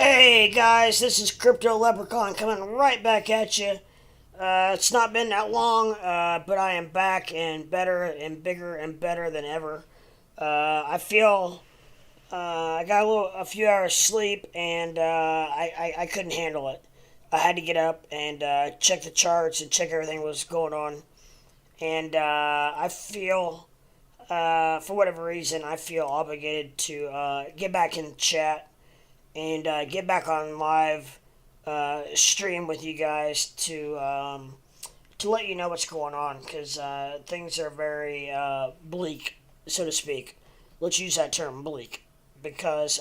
Hey guys, this is Crypto Leprechaun coming right back at you. It's not been that long, but I am back and better and bigger and better than ever. I feel I got a few hours sleep and I couldn't handle it. I had to get up and check the charts and check everything that was going on. And I feel, for whatever reason, I feel obligated to get back in chat and get back on live stream with you guys to let you know what's going on because things are very bleak, so to speak. Let's use that term, bleak, because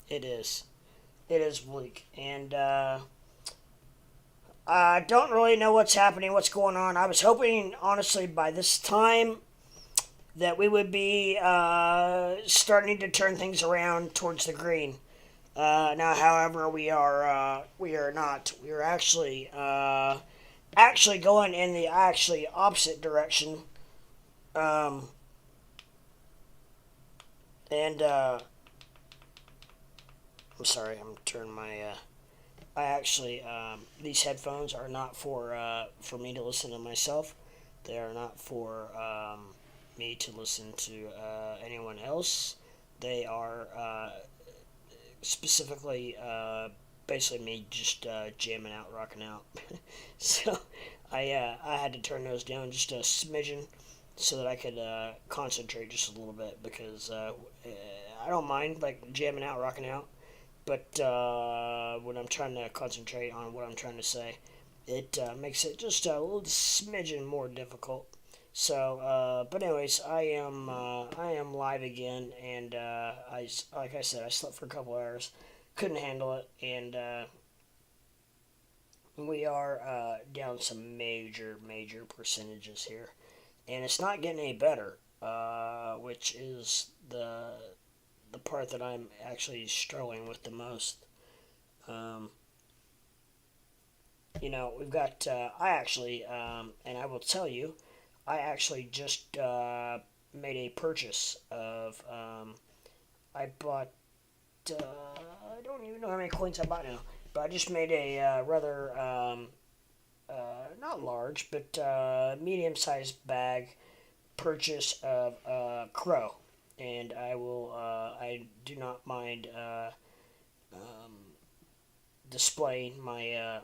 it is. It is bleak, and I don't really know what's happening, what's going on. I was hoping, honestly, by this time that we would be starting to turn things around towards the green. Now, however, we are not. We are actually going in the actually opposite direction. Um, and I'm sorry, I'm turning my. I actually these headphones are not for me to listen to myself. They are not for me to listen to anyone else. They are specifically basically me just jamming out, rocking out. So I had to turn those down just a smidgen so that I could concentrate just a little bit because I don't mind like jamming out, rocking out, but when I'm trying to concentrate on what I'm trying to say, it makes it just a little smidgen more difficult. So, but anyways, I am live again, and like I said, I slept for a couple hours, couldn't handle it, and we are down some major percentages here, and it's not getting any better, which is the part that I'm actually struggling with the most. Um, we've got I actually, and I will tell you. I actually just made a purchase of. I bought. I don't even know how many coins I bought now, but I just made a rather not large but medium-sized bag purchase of CRO, and I will. I do not mind um, displaying my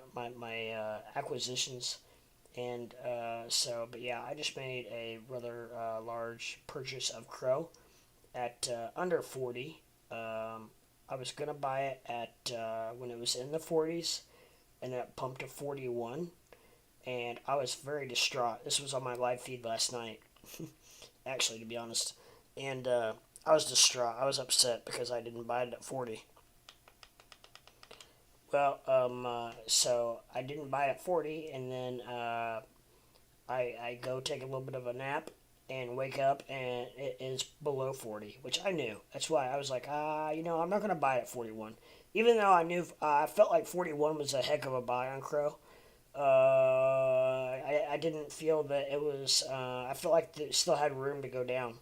acquisitions. And but yeah, I just made a rather large purchase of Crow at under 40. I was going to buy it at when it was in the 40s, and then it pumped to 41. And I was very distraught. This was on my live feed last night, actually, to be honest. And I was distraught. I was upset because I didn't buy it at 40. Well, so I didn't buy it at 40, and then I go take a little bit of a nap and wake up, and it is below 40, which I knew. That's why I was like, I'm not going to buy it at 41. Even though I knew, I felt like 41 was a heck of a buy on Crow. I didn't feel that it was, I felt like it still had room to go down.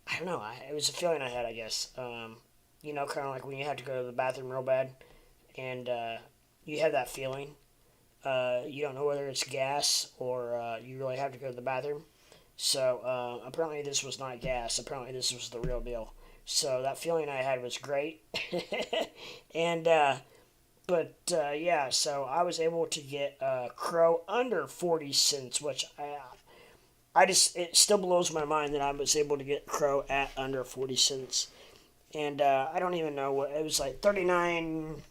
I don't know, it was a feeling I had, I guess. Kind of like when you have to go to the bathroom real bad and you have that feeling. You don't know whether it's gas or you really have to go to the bathroom. So apparently this was not gas. Apparently this was the real deal. So that feeling I had was great. And yeah, so I was able to get Crow under 40 cents, which I just it still blows my mind that I was able to get Crow at under 40 cents. And I don't even know what it was like 39.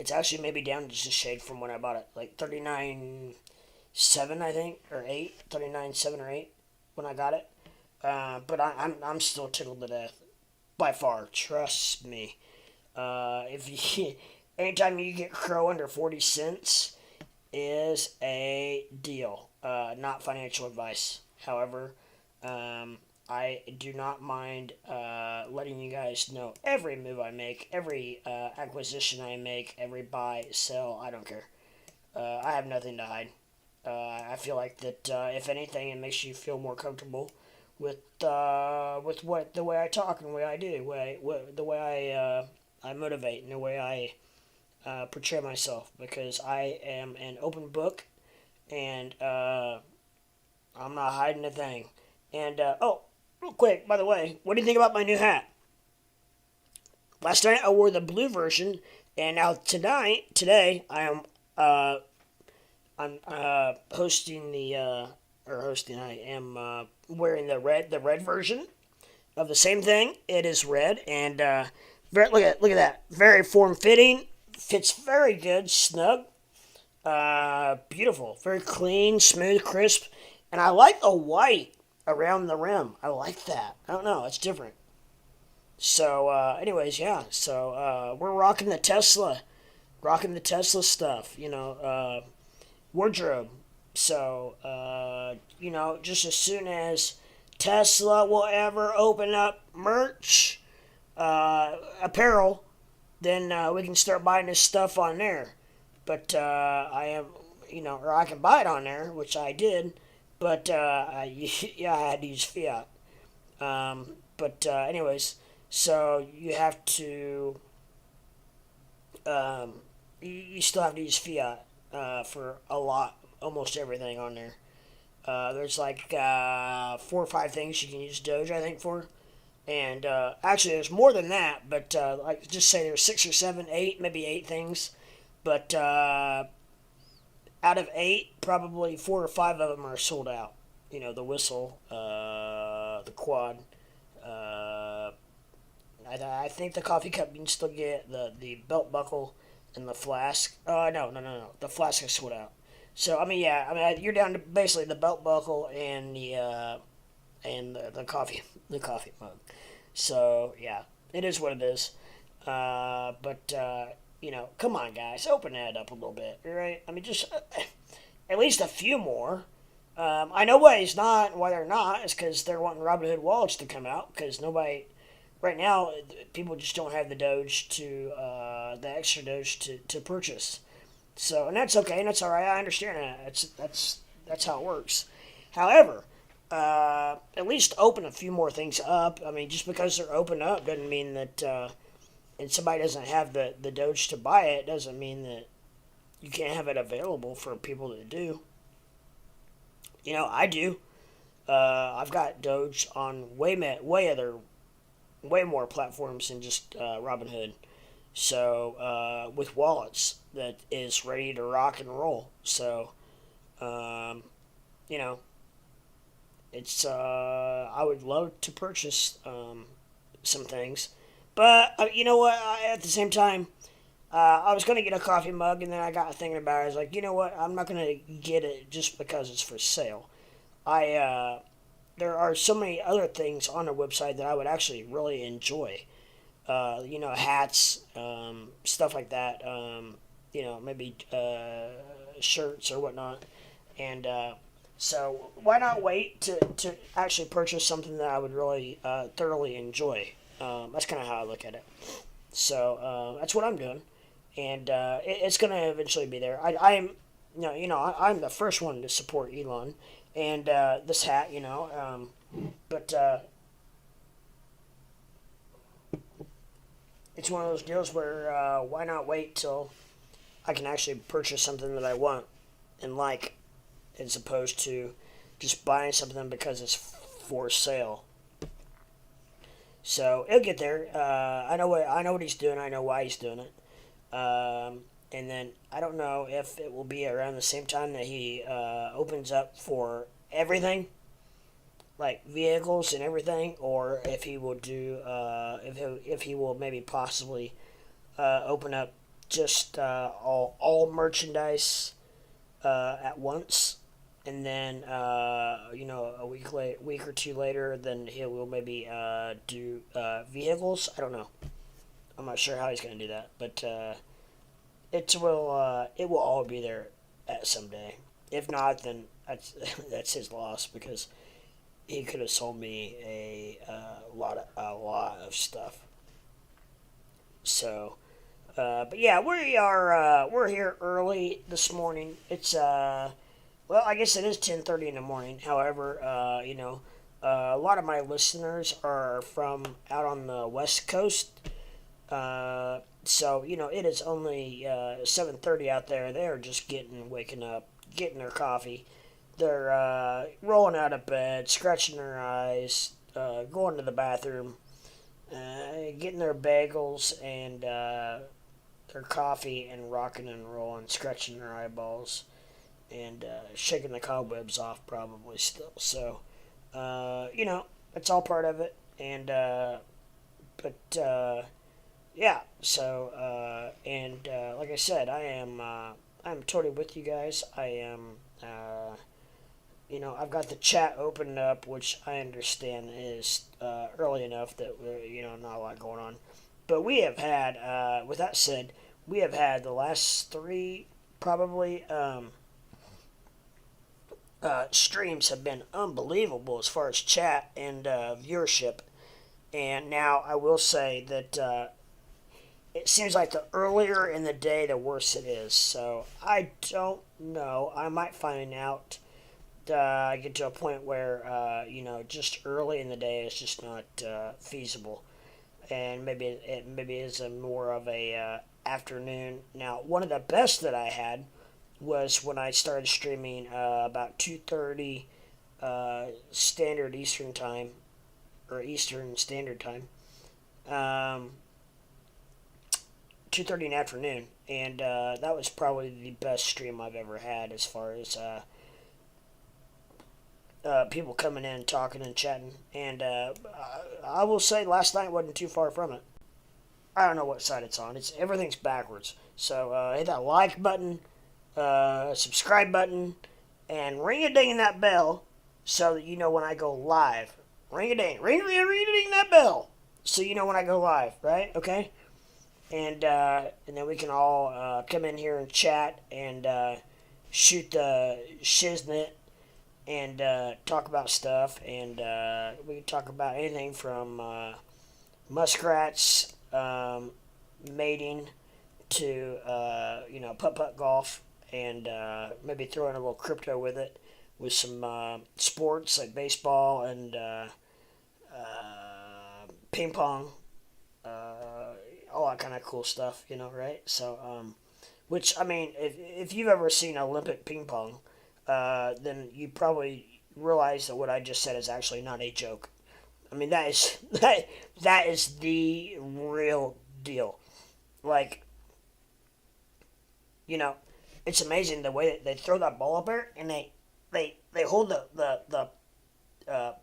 It's actually maybe down just a shade from when I bought it, like 39.7 I think, or 8, 39.7 or 8 when I got it. But I'm still tickled to death by far. Trust me. If you anytime you get Crow under 40 cents is a deal. Not financial advice. However, I do not mind letting you guys know every move I make, every acquisition I make, every buy, sell. I don't care. I have nothing to hide. I feel like that if anything, it makes you feel more comfortable with what the way I talk and the way I do, the way I I motivate in the way I portray myself, because I am an open book, and I'm not hiding a thing. And oh, real quick, by the way, what do you think about my new hat? Last night I wore the blue version, and now today uh, I'm hosting or hosting. I am wearing the red version of the same thing. It is red, and look at that, very form fitting, fits very good, snug, beautiful, very clean, smooth, crisp, and I like the white around the rim. I like that. I don't know, it's different. So, anyways, yeah. So we're rocking the Tesla stuff. Wardrobe. So, just as soon as Tesla will ever open up merch, apparel, then we can start buying this stuff on there. But I am, or I can buy it on there, which I did. But yeah, I had to use fiat. But anyways, so you have to, you still have to use fiat for almost everything on there. There's like 4 or 5 things you can use Doge, I think, for. And actually, there's more than that, but like just say there's 6 or 7, 8, maybe 8 things. But out of 8, probably 4 or 5 of them are sold out. The whistle, the quad. I think the coffee cup you can still get the belt buckle and the flask. No. The flask is sold out. So I mean, yeah, you're down to basically the belt buckle and the coffee mug. So yeah, it is what it is. But come on, guys, open that up a little bit, right? I mean, just at least a few more. I know why they're not is because they're wanting Robinhood wallets to come out, because nobody right now, people just don't have the Doge the extra Doge to purchase. So, and that's okay, and that's all right. I understand that. That's how it works. However, at least open a few more things up. I mean, just because they're open up doesn't mean that, and somebody doesn't have the Doge to buy it, doesn't mean that you can't have it available for people to do. I do. I've got Doge on way more platforms than just Robinhood. So with wallets that is ready to rock and roll. So you know, it's I would love to purchase some things, but you know what? At the same time, I was gonna get a coffee mug, and then I got thinking about it. I was like, you know what? I'm not gonna get it just because it's for sale. There are so many other things on the website that I would actually really enjoy. Hats, stuff like that. Maybe shirts or whatnot. And so why not wait to actually purchase something that I would really thoroughly enjoy? That's kind of how I look at it. So that's what I'm doing, and it's going to eventually be there. I'm the first one to support Elon and this hat, but it's one of those deals where why not wait till I can actually purchase something that I want and like, as opposed to just buying something because it's for sale. So it'll get there. I know what he's doing. I know why he's doing it. And then I don't know if it will be around the same time that he opens up for everything, like vehicles and everything, or if he will do if he will maybe possibly open up just all merchandise at once, and then a week or two later, then he will maybe do vehicles. I don't know. I'm not sure how he's going to do that, but it will all be there at some day. If not, then that's his loss, because he could have sold me a lot of stuff. So, but yeah, we're here early this morning. It's well, I guess it is 10:30 in the morning. However, a lot of my listeners are from out on the West Coast. So it is only 7:30 out there. They're just waking up, getting their coffee. They're rolling out of bed, scratching their eyes, going to the bathroom, getting their bagels and their coffee, and rocking and rolling, scratching their eyeballs, and shaking the cobwebs off, probably still. So, it's all part of it. And but yeah. So like I said, I'm totally with you guys. I am. I've got the chat opened up, which I understand is early enough that we're not a lot going on. But we have had, with that said, we have had the last three probably streams have been unbelievable as far as chat and viewership. And now I will say that it seems like the earlier in the day, the worse it is. So I don't know. I might find out. Get to a point where just early in the day is just not feasible, and maybe is a more of a afternoon. Now, one of the best that I had was when I started streaming about 2:30 Standard Eastern Time, or Eastern Standard Time, 2:30 in the afternoon, and that was probably the best stream I've ever had as far as people coming in, talking and chatting. And I will say, last night wasn't too far from it. I don't know what side it's on. Everything's backwards. So hit that like button, subscribe button, and ring a ding that bell so that you know when I go live. Ring a ding, ring a ding that bell so you know when I go live. Right? Okay. And then we can all come in here and chat and shoot the shiznit and talk about stuff, and we can talk about anything from muskrats, mating, to putt-putt golf, and maybe throw in a little crypto with it, with some sports like baseball and ping pong, all that kind of cool stuff, right? So, which, I mean, if you've ever seen Olympic ping pong, then you probably realize that what I just said is actually not a joke. I mean, that is that is the real deal. Like, it's amazing the way that they throw that ball up there, and they hold the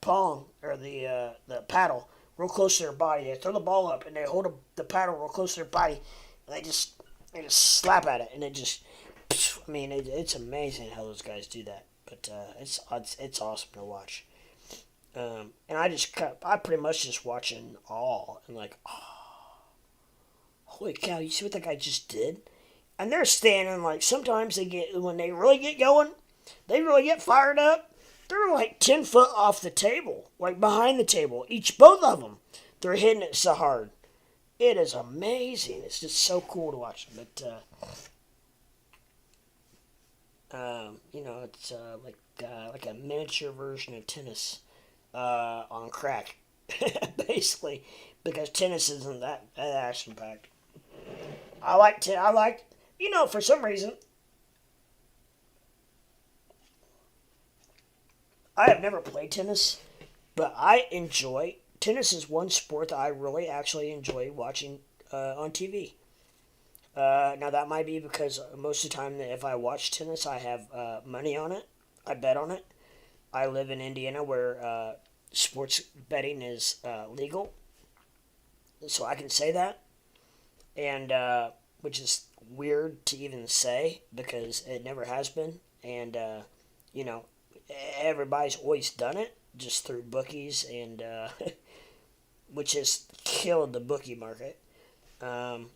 pong, or the paddle real close to their body. They throw the ball up, and they hold the paddle real close to their body, and they just slap at it, and it just. I mean, it's amazing how those guys do that, but it's awesome to watch. And I pretty much just watch it all, and like, oh, holy cow! You see what that guy just did? And they're standing like, sometimes when they really get going, they really get fired up. They're like 10 foot off the table, like behind the table. Both of them, they're hitting it so hard. It is amazing. It's just so cool to watch. But it's like a miniature version of tennis on crack, basically, because tennis isn't that action packed. For some reason, I have never played tennis, but I enjoy tennis. Is one sport that I really actually enjoy watching on TV. Now, that might be because most of the time that if I watch tennis, I have money on it. I bet on it. I live in Indiana, where sports betting is legal, so I can say that, and which is weird to even say because it never has been, and everybody's always done it just through bookies, and which has killed the bookie market. And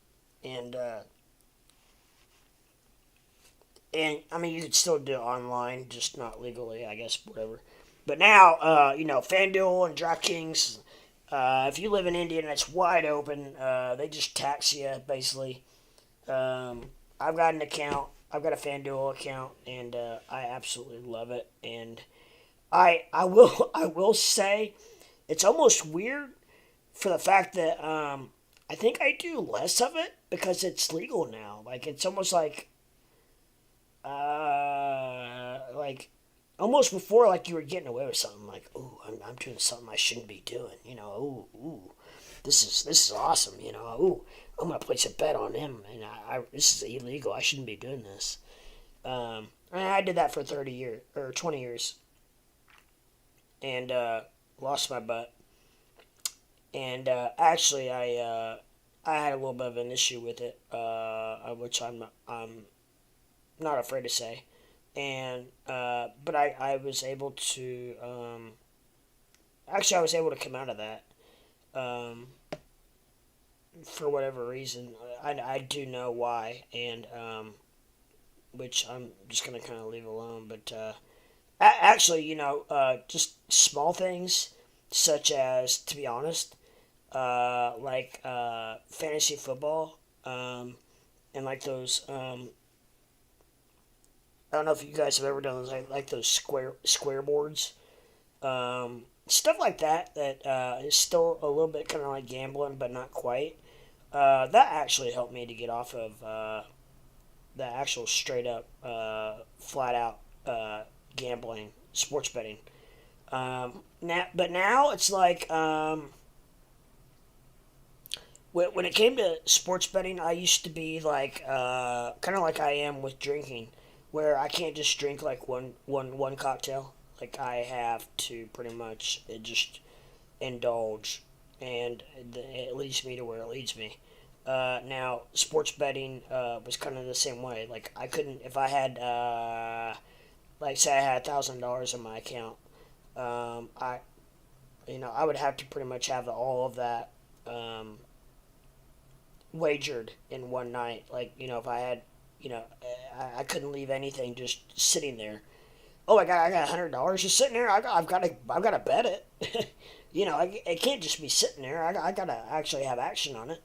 I mean, you could still do it online, just not legally, I guess, whatever. But now, FanDuel and DraftKings, if you live in Indiana, it's wide open. They just tax you, basically. I've got an account. I've got a FanDuel account, and I absolutely love it. And I will say, it's almost weird for the fact that I think I do less of it because it's legal now. Like it's almost like almost before like you were getting away with something like, ooh, I'm doing something I shouldn't be doing. Ooh, this is awesome. Ooh, I'm gonna place a bet on him, and this is illegal. I shouldn't be doing this. And I did that for 30 years or 20 years, and lost my butt. And actually, I had a little bit of an issue with it, which I'm not afraid to say. And but I was able to actually I was able to come out of that for whatever reason. I do know why, and which I'm just gonna kind of leave alone. But actually, just small things such as, to be honest, like fantasy football, and like those. I don't know if you guys have ever done those, like those square boards, stuff like that. That is still a little bit kind of like gambling, but not quite. That actually helped me to get off of the actual straight up, flat out gambling, sports betting. Now it's like when it came to sports betting, I used to be like kind of like I am with drinking, where I can't just drink like one cocktail. Like I have to pretty much just indulge, and it leads me to where it leads me. Now, sports betting was kind of the same way. Like I couldn't if I had like say I had $1,000 in my account. I I would have to pretty much have all of that wagered in one night. Like if I had I couldn't leave anything just sitting there. Oh, I got $100 just sitting there. I've got to bet it. It can't just be sitting there. I gotta actually have action on it.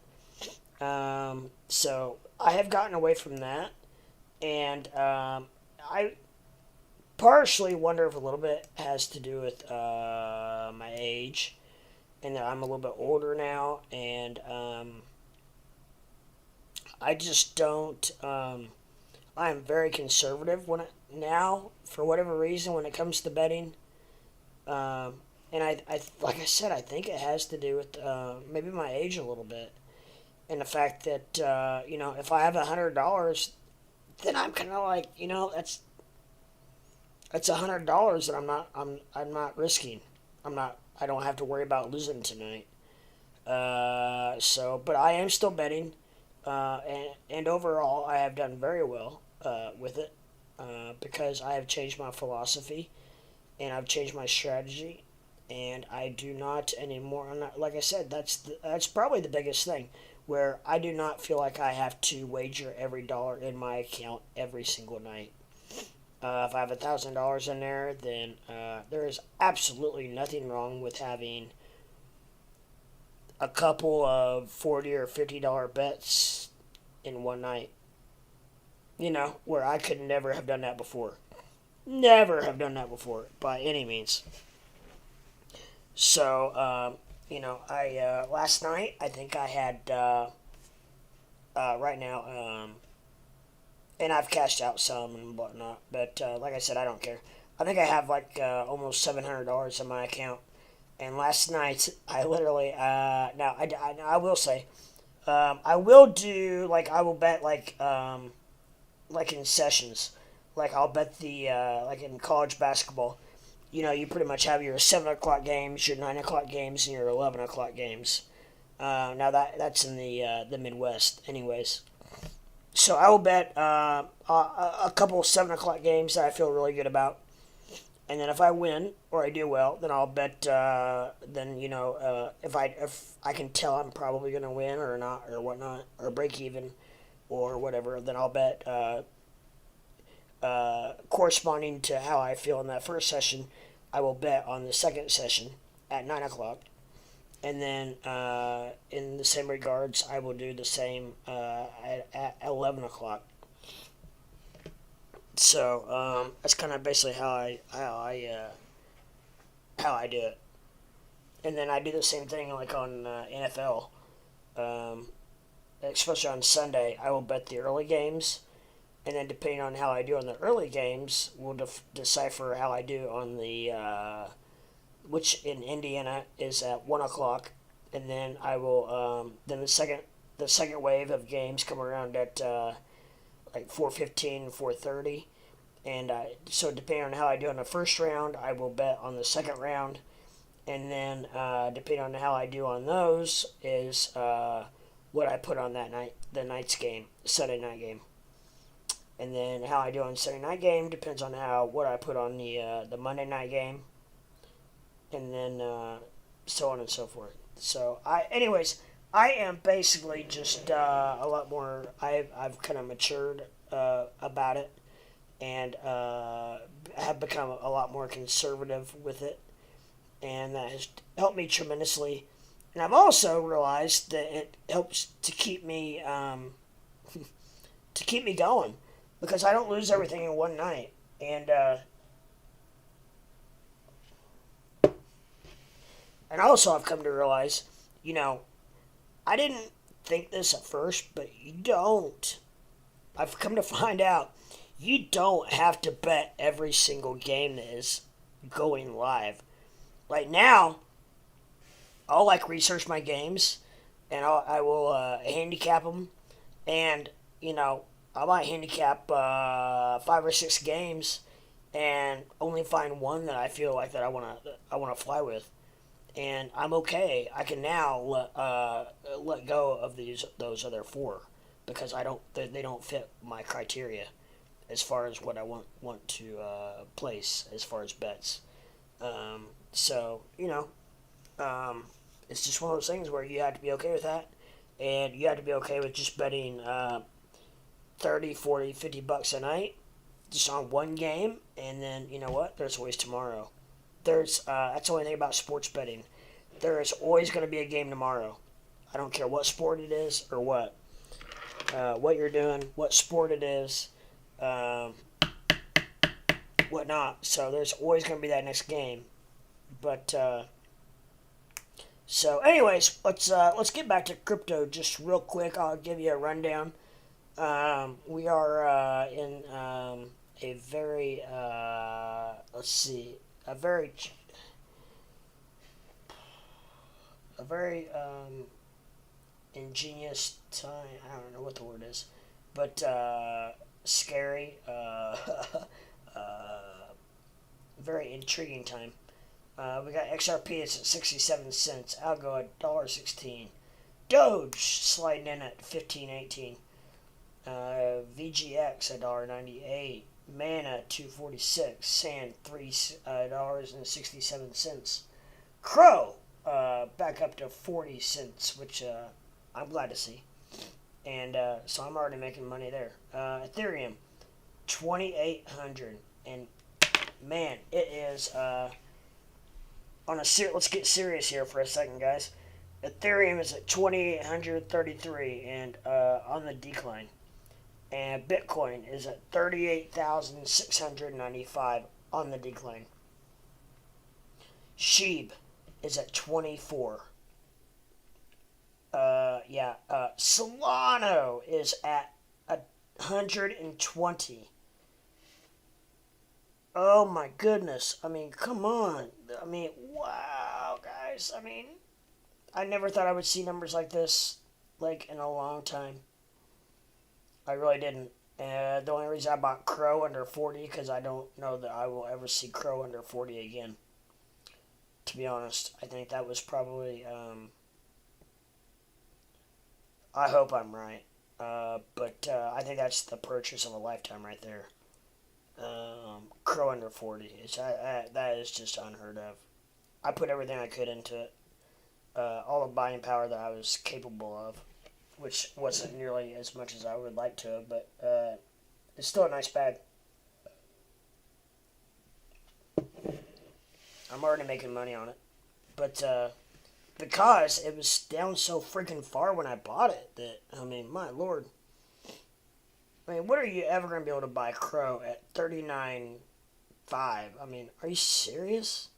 So I have gotten away from that, and I partially wonder if a little bit has to do with my age, and that I'm a little bit older now, and I just don't. I am very conservative now for whatever reason when it comes to betting. And I like I said, I think it has to do with maybe my age a little bit, and the fact that if I have $100, then I'm kind of like that's $100 that I'm not risking. I don't have to worry about losing tonight. But I am still betting, and overall I have done very well with it because I have changed my philosophy and I've changed my strategy, and I do not anymore. Like I said, that's probably the biggest thing, where I do not feel like I have to wager every dollar in my account every single night. If I have $1,000 in there, then there is absolutely nothing wrong with having a couple of $40 or $50 bets in one night. Where I could never have done that before. Never have done that before by any means. So, I last night I think I had right now, and I've cashed out some and whatnot. But like I said, I don't care. I think I have like almost $700 in my account. And last night I literally now I will say I will do I will bet like in sessions. Like I'll bet the like in college basketball. You pretty much have your 7 o'clock games, your 9 o'clock games, and your 11 o'clock games. Now that's in the Midwest, anyways. So I will bet a couple of 7 o'clock games that I feel really good about, and then if I win or I do well, then I'll bet. Then if I can tell I'm probably gonna win or not or whatnot or break even or whatever, then I'll bet corresponding to how I feel in that first session, I will bet on the second session at 9 o'clock, and then in the same regards, I will do the same at 11 o'clock. So that's kind of basically how I do it, and then I do the same thing like on NFL. especially on Sunday, I will bet the early games, and then depending on how I do on the early games, we'll decipher how I do on the which in Indiana is at 1 o'clock, and then I will then the second wave of games come around at like 4:15, 4:30, and so depending on how I do on the first round, I will bet on the second round, and then depending on how I do on those is what I put on that night, the night's game, Sunday night game. And then how I do on Sunday night game depends on what I put on the Monday night game, and then so on and so forth. So I am basically just a lot more. I've kind of matured about it, and have become a lot more conservative with it, and that has helped me tremendously. And I've also realized that it helps to keep me going, because I don't lose everything in one night. And also I've come to realize, I didn't think this at first, but you don't. I've come to find out you don't have to bet every single game that is going live. Like now, I'll research my games, and I will handicap them, and I might handicap 5 or 6 games, and only find one that I feel like that I wanna fly with, and I'm okay. I can now let go of those other 4, because they don't fit my criteria as far as what I want to place as far as bets. So it's just one of those things where you have to be okay with that, and you have to be okay with just betting 30, 40, $50 a night just on one game, and then you know what? There's always tomorrow. That's the only thing about sports betting. There is always going to be a game tomorrow. I don't care what sport it is or what you're doing, what sport it is, whatnot. So there's always going to be that next game. But so, anyways, let's get back to crypto just real quick. I'll give you a rundown. We are in a very a very ingenious time. I don't know what the word is, but scary. Very intriguing time. We got XRP, it's at 67 cents. ALGO at $1.16. Doge sliding in at 15.18. VGX at $1.98. Mana 246. Sand $3.67. CRO back up to 40 cents, which I'm glad to see. And so I'm already making money there. Ethereum 2,800, and man, it is let's get serious here for a second, guys. Ethereum is at 2,833 and on the decline. And Bitcoin is at 38,695 on the decline. Shiba is at 24. Solano is at 120. Oh my goodness. I mean, come on. I mean, wow, guys. I mean, I never thought I would see numbers like this, in a long time. I really didn't. The only reason I bought CRO under 40, because I don't know that I will ever see CRO under 40 again. To be honest, I think that was probably, I hope I'm right. But I think that's the purchase of a lifetime right there. CRO under 40. That is just unheard of. I put everything I could into it. All the buying power that I was capable of, which wasn't nearly as much as I would like to, but it's still a nice bag. I'm already making money on it. But because it was down so freaking far when I bought it, that, I mean, my lord. I mean, what are you ever going to be able to buy CRO at 39.5? I mean, are you serious?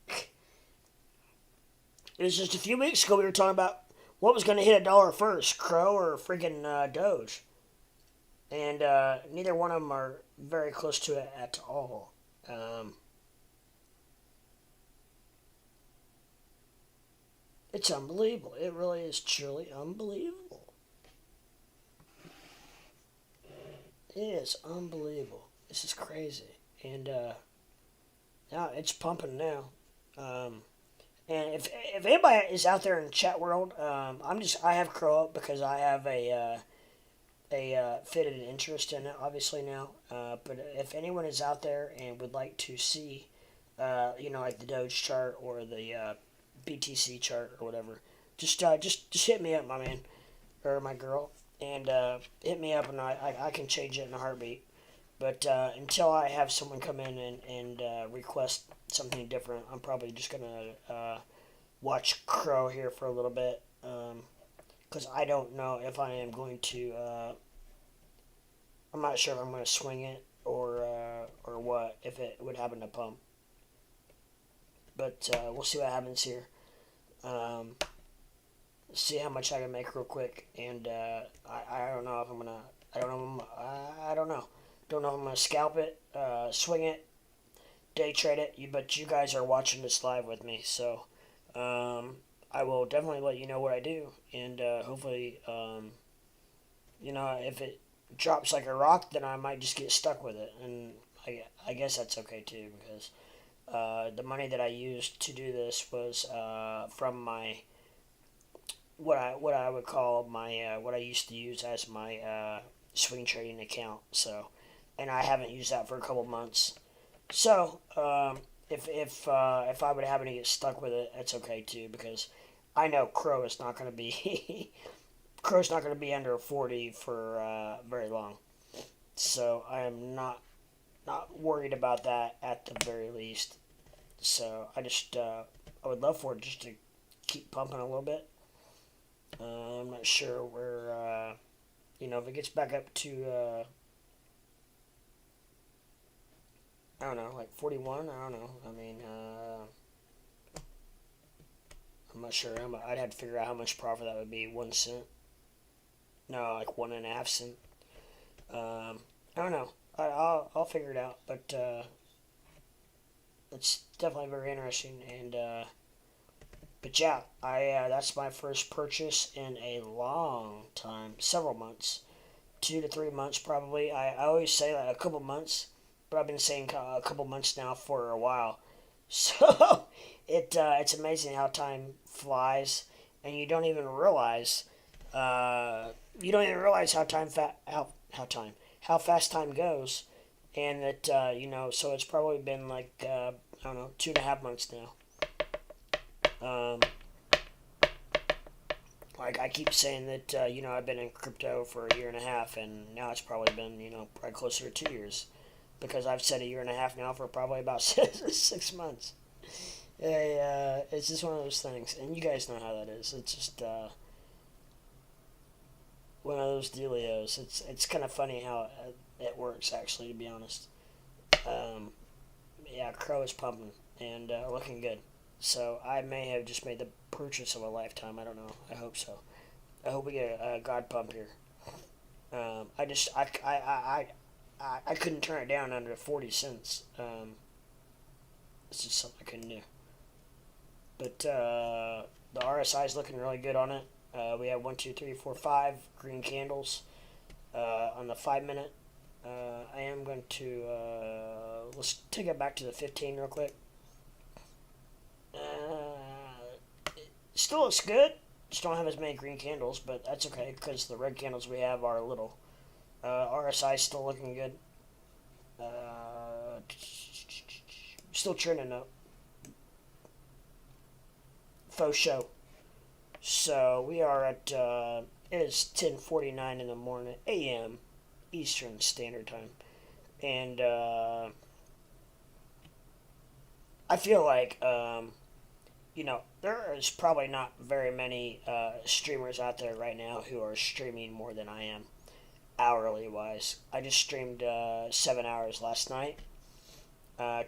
It was just a few weeks ago we were talking about what was going to hit $1 first, Crow or freaking Doge? And neither one of them are very close to it at all. It's unbelievable. It really is truly unbelievable. It is unbelievable. This is crazy. And now it's pumping now. And if anybody is out there in the chat world, I have Crow up because I have a fitted interest in it, obviously now. But if anyone is out there and would like to see, like the Doge chart or the BTC chart or whatever, just hit me up, my man or my girl, and hit me up, and I can change it in a heartbeat. But until I have someone come in and request something different, I'm probably just gonna watch Crow here for a little bit, because I don't know if I am going to. I'm not sure if I'm going to swing it or what, if it would happen to pump. But we'll see what happens here. See how much I can make real quick, and I don't know if I'm gonna. I don't know. I don't know. Don't know if I'm gonna scalp it, swing it, day trade it. But you guys are watching this live with me, so I will definitely let you know what I do, and hopefully, if it drops like a rock, then I might just get stuck with it, and I guess that's okay too, because the money that I used to do this was from my what I would call my what I used to use as my swing trading account. So, and I haven't used that for a couple months. So if I would happen to get stuck with it, that's okay too, because I know Crow is not going to be Crow's not going to be under 40 for very long. So I am not worried about that at the very least. So I just I would love for it just to keep pumping a little bit. I'm not sure where if it gets back up to I don't know, like 41. I don't know. I mean, I'm not sure. I'd have to figure out how much profit that would be. 1 cent? No, like 1.5 cent. I don't know. I'll figure it out. But it's definitely very interesting. And but yeah, that's my first purchase in a long time, several months, 2 to 3 months probably. I always say like a couple months, but I've been saying a couple months now for a while. So it's amazing how time flies, and you don't even realize how how fast time goes, and that So it's probably been like I don't know, 2.5 months now. Like I keep saying that I've been in crypto for a year and a half, and now it's probably been probably closer to 2 years, because I've said a year and a half now for probably about 6 months. It's just one of those things, and you guys know how that is. It's just one of those dealios. It's kind of funny how it works, actually, to be honest. Yeah, Crow is pumping and looking good. So I may have just made the purchase of a lifetime. I don't know. I hope so. I hope we get a God pump here. I couldn't turn it down under 40 cents. It's just something I couldn't do. But the RSI is looking really good on it. We have 1, 2, 3, 4, 5 green candles on the 5 minute. I am going to let's take it back to the 15 real quick. It still looks good. Just don't have as many green candles, but that's okay because the red candles we have are little. RSI is still looking good. Still trending up. Faux show. So we are at it is 10:49 in the morning a.m. Eastern Standard Time, and I feel like there is probably not very many streamers out there right now who are streaming more than I am, hourly wise. I just streamed 7 hours last night.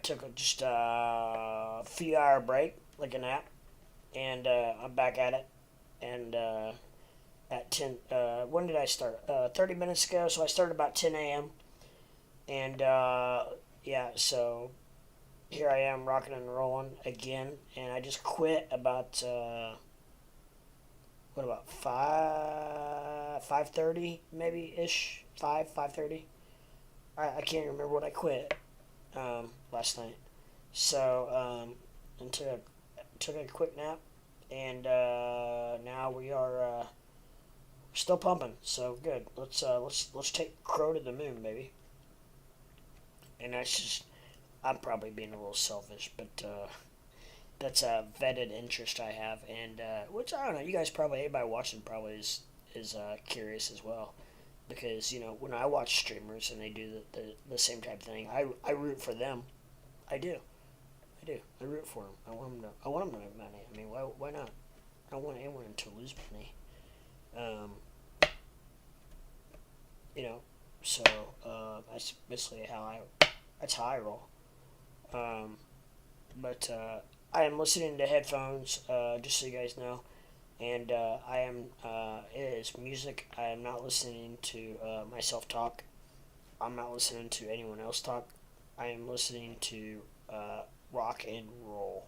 Took just a few hour break, like a nap, and I'm back at it. and at 10. When did I start? 30 minutes ago. So I started about 10 a.m. And yeah, so here I am rocking and rolling again, and I just quit about what about 5:30 maybe ish 5:30. I can't remember what I quit last night. So and took a quick nap, and now we are still pumping. So good. Let's take Crow to the moon, baby. And that's just I'm probably being a little selfish, but that's a vetted interest I have, and which I don't know. You guys probably anybody watching probably is curious as well, because when I watch streamers and they do the same type of thing, I root for them. I do. I do. I root for them. I want them to make money. I mean, why not? I don't want anyone to lose money. Um, you know, so that's basically that's how I roll. Um, but I am listening to headphones, just so you guys know, and it is music. I am not listening to myself talk. I'm not listening to anyone else talk. I am listening to rock and roll.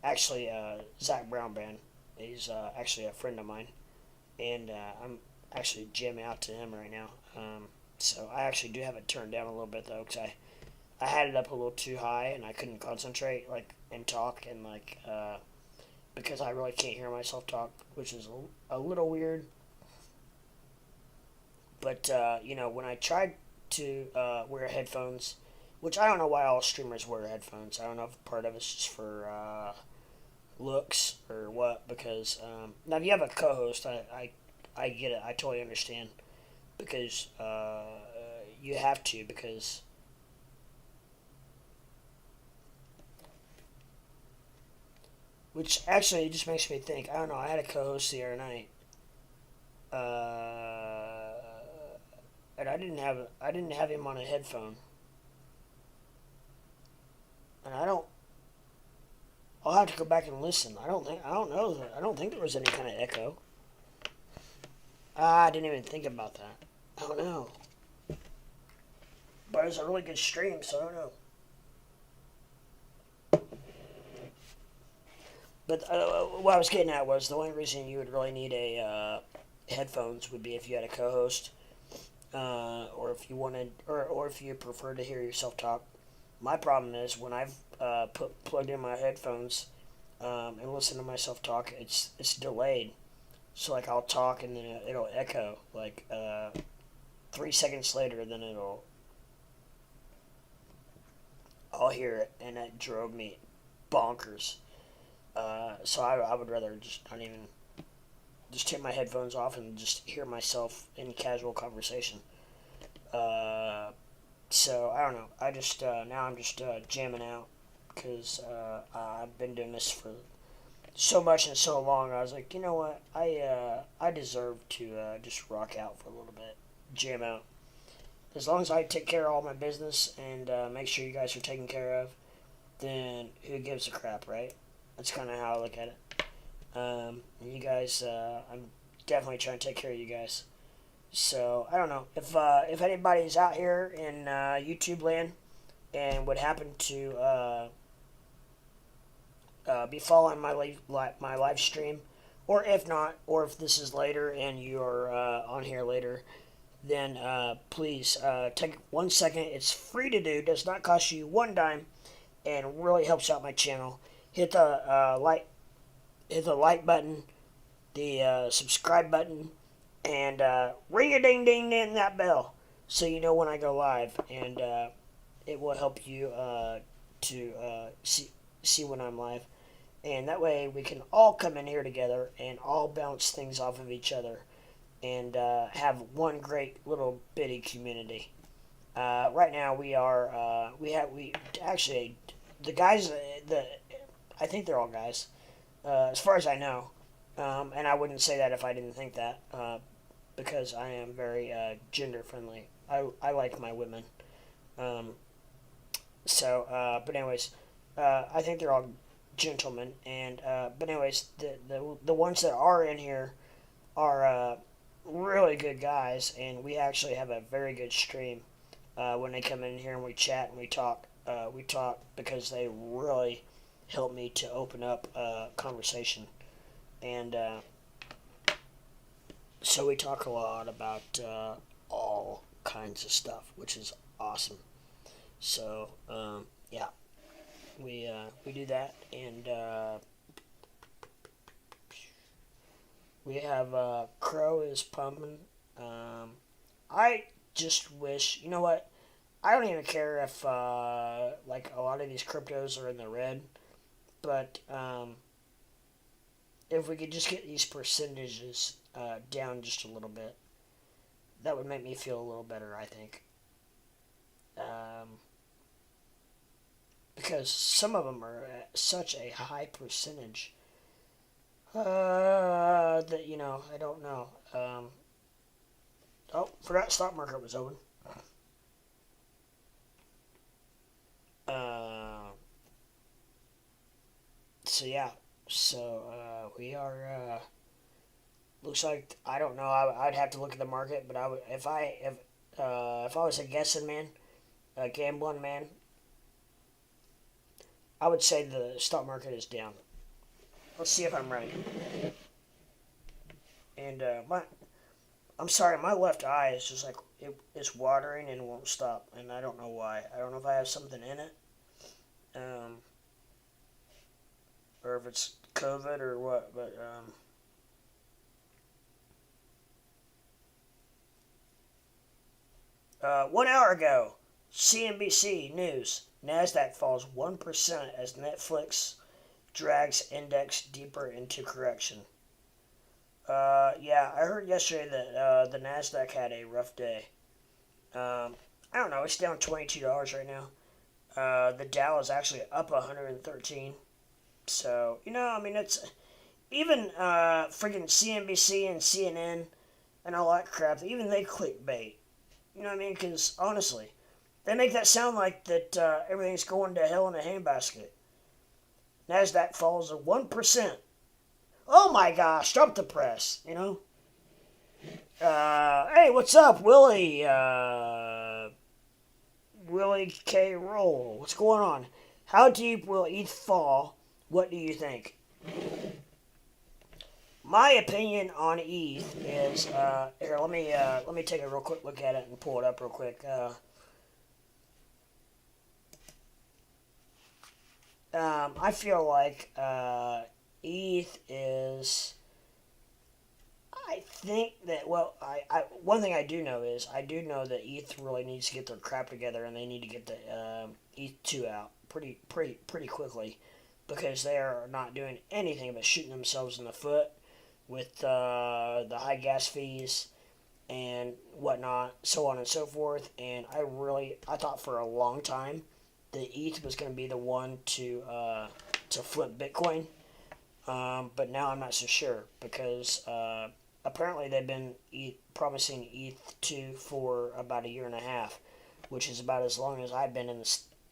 Actually, Zach Brown Band is actually a friend of mine, and I'm actually jamming out to him right now. So I actually do have it turned down a little bit though, because I had it up a little too high and I couldn't concentrate and talk because I really can't hear myself talk, which is a little weird. But when I tried to wear headphones, which I don't know why all streamers wear headphones. I don't know if part of it's just for looks or what. Because now if you have a co-host, I get it. I totally understand because you have to because. Which actually just makes me think. I don't know. I had a co-host the other night, and I didn't have him on a headphone, and I don't. I'll have to go back and listen. I don't know. I don't think there was any kind of echo. I didn't even think about that. I don't know. But it was a really good stream, so I don't know. But what I was getting at was the only reason you would really need a headphones would be if you had a co-host, or if you wanted, or if you prefer to hear yourself talk. My problem is when I've plugged in my headphones and listen to myself talk, it's delayed. So I'll talk and then it'll echo 3 seconds later. Then I'll hear it, and that drove me bonkers. So I would rather just not even just take my headphones off and just hear myself in casual conversation. So I don't know. I just now I'm just jamming out because I've been doing this for so much and so long. I was like, you know what? I deserve to just rock out for a little bit, jam out. As long as I take care of all my business and make sure you guys are taken care of, then who gives a crap, right? That's kind of how I look at it. And you guys, I'm definitely trying to take care of you guys. So I don't know if anybody's out here in YouTube land and would happen to be following my live stream, or if not, or if this is later and you're on here later, then please take 1 second. It's free to do. Does not cost you one dime, and really helps out my channel. Hit the like button, the subscribe button, and ring a ding ding ding that bell so you know when I go live, and it will help you to see when I'm live, and that way we can all come in here together and all bounce things off of each other and have one great little bitty community. Right now we actually the guys I think they're all guys, as far as I know, and I wouldn't say that if I didn't think that, because I am very gender friendly. I like my women. But anyways, I think they're all gentlemen. And but anyways, the ones that are in here are really good guys, and we actually have a very good stream when they come in here and we chat and we talk. We talk because they really help me to open up conversation, and so we talk a lot about all kinds of stuff, which is awesome. So yeah, we do that, and we have CRO is pumping. I just wish, you know what? I don't even care if like a lot of these cryptos are in the red, but if we could just get these percentages down just a little bit, that would make me feel a little better, I think. Because some of them are at such a high percentage that, you know, I don't know. Oh, forgot stock market was open. So yeah, so we are. Looks like I don't know. I'd have to look at the market, but I would if I was a guessing man, a gambling man, I would say the stock market is down. Let's see if I'm right. And I'm sorry, my left eye is just like it's watering and won't stop, and I don't know why. I don't know if I have something in it, or if it's COVID or what. But 1 hour ago, CNBC News: Nasdaq falls 1% as Netflix drags index deeper into correction. Yeah, I heard yesterday that the Nasdaq had a rough day. I don't know. It's down $22 right now. The Dow is actually up 113. So you know, I mean, it's even freaking CNBC and CNN and all that crap. Even they clickbait. You know what I mean? Because honestly, they make that sound like that everything's going to hell in a handbasket. Nasdaq falls 1%. Oh my gosh! Drop the press. You know. Hey, what's up, Willie? Willie K. Roll. What's going on? How deep will ETH fall? What do you think? My opinion on ETH is here. Let me take a real quick look at it and pull it up real quick. I feel like ETH is. I think that one thing I do know is I do know that ETH really needs to get their crap together, and they need to get the ETH 2 out pretty quickly, because they are not doing anything but shooting themselves in the foot with the high gas fees and whatnot, so on and so forth. And I thought for a long time that ETH was going to be the one to flip Bitcoin, but now I'm not so sure, because apparently they've been promising ETH 2 for about a year and a half, which is about as long as I've been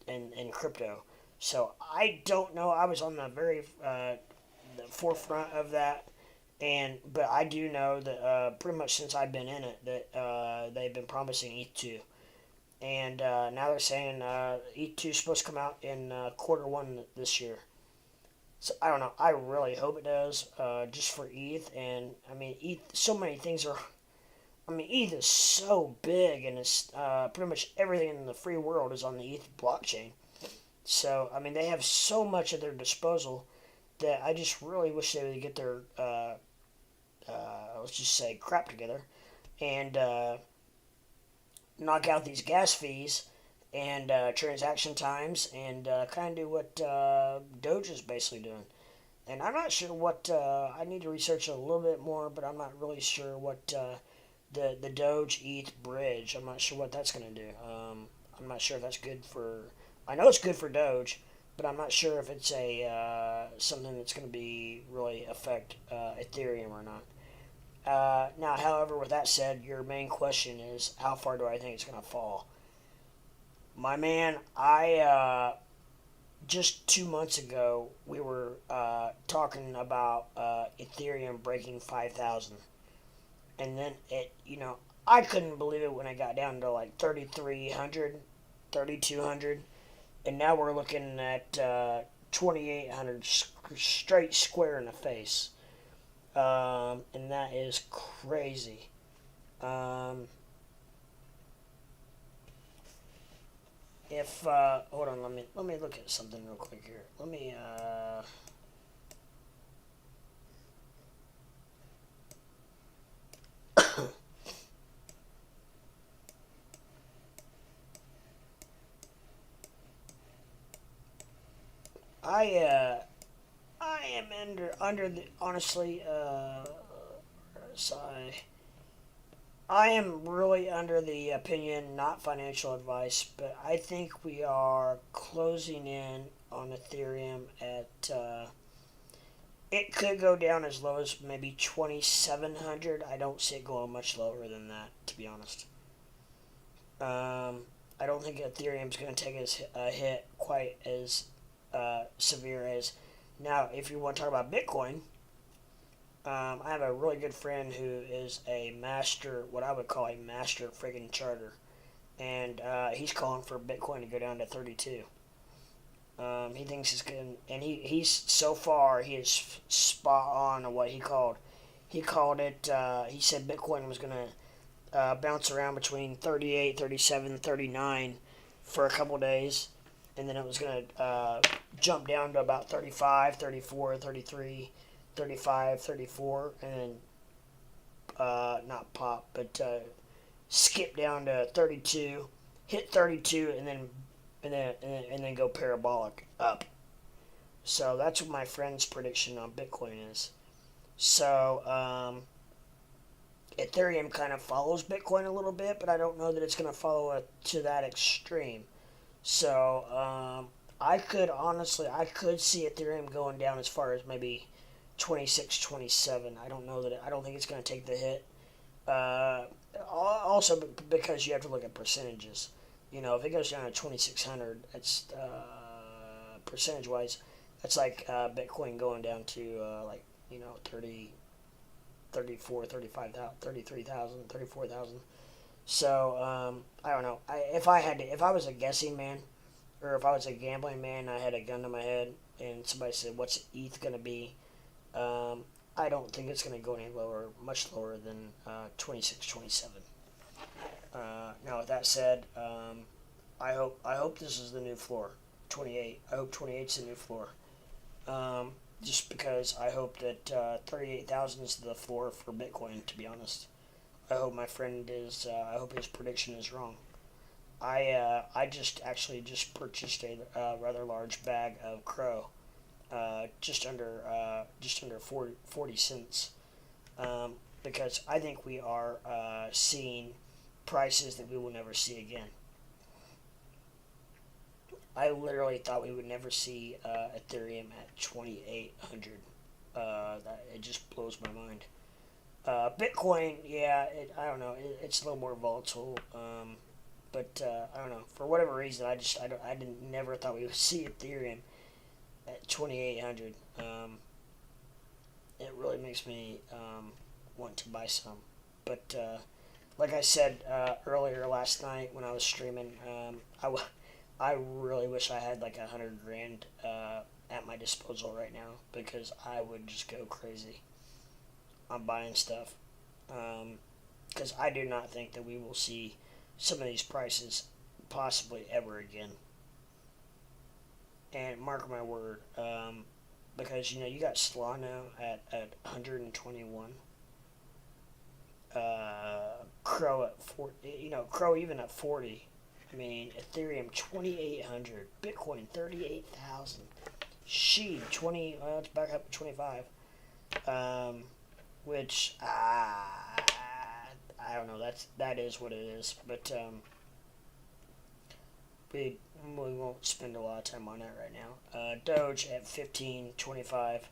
in crypto. So I don't know. I was on the very the forefront of that, but I do know that pretty much since I've been in it that they've been promising ETH 2, and now they're saying ETH 2 is supposed to come out in Q1 this year. So I don't know. I really hope it does, just for ETH. And I mean, ETH. So many things are. I mean, ETH is so big, and it's pretty much everything in the free world is on the ETH blockchain. So I mean, they have so much at their disposal that I just really wish they would get their let's just say crap together, and knock out these gas fees and transaction times, and kind of do what Doge is basically doing. And I'm not sure what I need to research a little bit more, but I'm not really sure what the Doge ETH bridge. I'm not sure what that's going to do. I'm not sure if that's good for. I know it's good for Doge, but I'm not sure if it's a something that's going to be really affect Ethereum or not. Now, however, with that said, your main question is how far do I think it's going to fall? My man, I just 2 months ago, we were talking about Ethereum breaking 5,000. And then I couldn't believe it when it got down to like 3,300, 3,200. And now we're looking at 2,800 straight square in the face. And that is crazy. If hold on, let me look at something real quick here. Let me I I am under the honestly sorry. I am really under the opinion, not financial advice, but I think we are closing in on Ethereum at. It could go down as low as maybe 2,700. I don't see it going much lower than that, to be honest. I don't think Ethereum's going to take a hit quite as severe as. Now, if you want to talk about Bitcoin, I have a really good friend who is a master, what I would call a master friggin' charter, and he's calling for Bitcoin to go down to 32. He thinks it's good, and he's so far he is spot on what he called. He called it. He said Bitcoin was gonna bounce around between 38, 37, 39 for a couple days, and then it was gonna jump down to about 35, 34, 33. 35, 34, and then not pop, but skip down to 32, hit 32, and then go parabolic up. So that's what my friend's prediction on Bitcoin is. So Ethereum kind of follows Bitcoin a little bit, but I don't know that it's going to follow it to that extreme. So I could see Ethereum going down as far as maybe 26, 27. I don't think it's going to take the hit. Also, because you have to look at percentages. If it goes down to 2,600, it's percentage wise, that's like Bitcoin going down to 30, 34, 35,000, 33,000, 34,000. So I don't know. If I was a guessing man, or if I was a gambling man, I had a gun to my head, and somebody said, "What's ETH going to be?" I don't think it's going to go any lower, much lower than 26, 27. Now, with that said, I hope this is the new floor, 28. I hope 28's the new floor. Just because I hope that 38,000 is the floor for Bitcoin, to be honest. I hope I hope his prediction is wrong. I just purchased a rather large bag of CRO. Just under 40 cents, because I think we are seeing prices that we will never see again. I literally thought we would never see Ethereum at 2,800. It just blows my mind. Bitcoin, yeah, I don't know. It's a little more volatile, but I don't know. For whatever reason, I never thought we would see Ethereum at 2,800. It really makes me want to buy some. But like I said earlier last night when I was streaming, I really wish I had like 100 grand at my disposal right now, because I would just go crazy on buying stuff. Because I do not think that we will see some of these prices possibly ever again. And mark my word, because you got Solana at 121, Crow at 40, Crow even at 40. I mean, Ethereum 2,800, Bitcoin 38,000, Shiba 20. Well, it's back up to 25. Which I don't know. That is what it is. But we won't spend a lot of time on that right now. Doge at 15.25.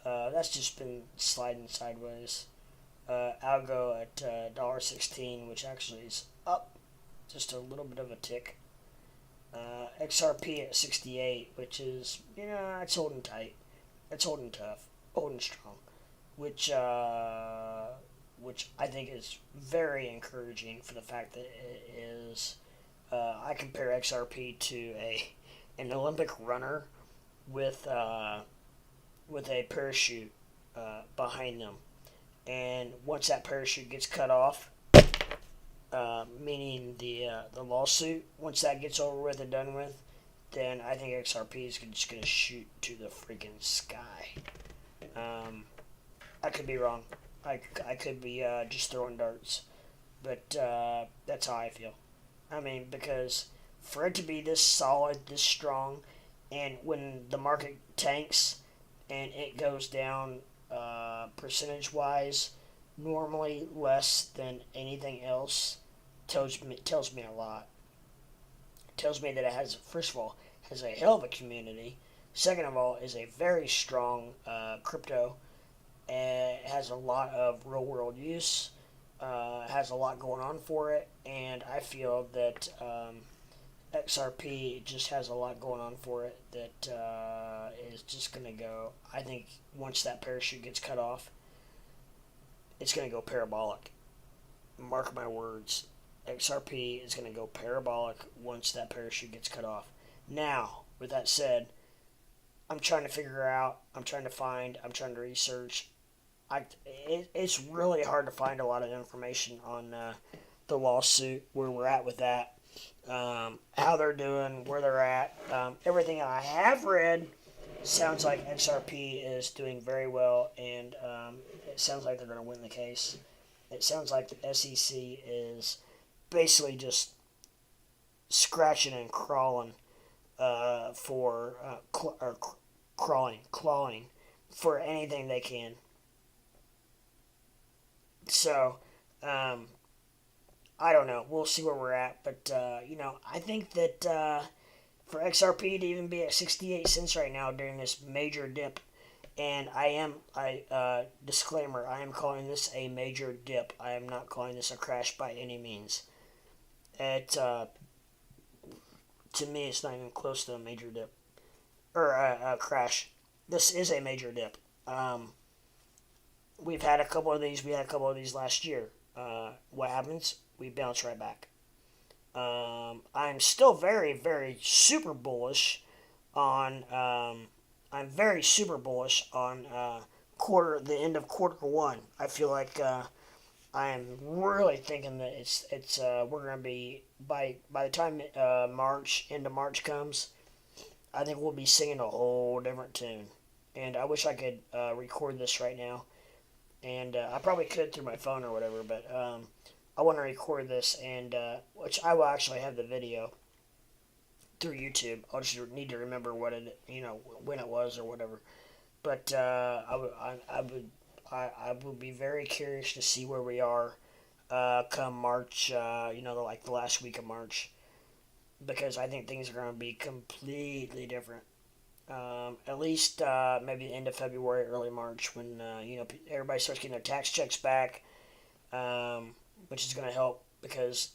That's just been sliding sideways. ALGO at $1.16, which actually is up just a little bit of a tick. XRP at 68, which is, it's holding tight. It's holding tough, holding strong, which which I think is very encouraging for the fact that it is. I compare XRP to an Olympic runner with a parachute behind them, and once that parachute gets cut off, meaning the lawsuit, once that gets over with and done with, then I think XRP is just going to shoot to the freaking sky. I could be wrong. I could be just throwing darts, but that's how I feel. I mean, because for it to be this solid, this strong, and when the market tanks and it goes down percentage-wise, normally less than anything else, tells me a lot. It tells me that it has, first of all, has a hell of a community. Second of all, is a very strong crypto. It has a lot of real world use. Has a lot going on for it, and I feel that XRP just has a lot going on for it that is just going to go. I think once that parachute gets cut off, it's going to go parabolic. Mark my words. XRP is going to go parabolic once that parachute gets cut off. Now, with that said, I'm trying to figure out, I'm trying to research. It's really hard to find a lot of information on the lawsuit, where we're at with that, how they're doing, where they're at. Everything I have read sounds like XRP is doing very well, and it sounds like they're going to win the case. It sounds like the SEC is basically just scratching and crawling clawing for anything they can. So, I don't know. We'll see where we're at. But, I think that for XRP to even be at 68 cents right now during this major dip, and disclaimer, I am calling this a major dip. I am not calling this a crash by any means. To me, it's not even close to a major dip. Or a crash. This is a major dip. We've had a couple of these. We had a couple of these last year. What happens? We bounce right back. I'm still very, very super bullish on. I'm very super bullish on the end of quarter one. I feel like I am really thinking that we're gonna be by the time end of March comes. I think we'll be singing a whole different tune. And I wish I could record this right now. And I probably could through my phone or whatever, but I want to record this, and which I will actually have the video through YouTube. I'll just need to remember when it was or whatever. But I would be very curious to see where we are come March. Like the last week of March, because I think things are going to be completely different. At least maybe the end of February, early March, when everybody starts getting their tax checks back, which is going to help, because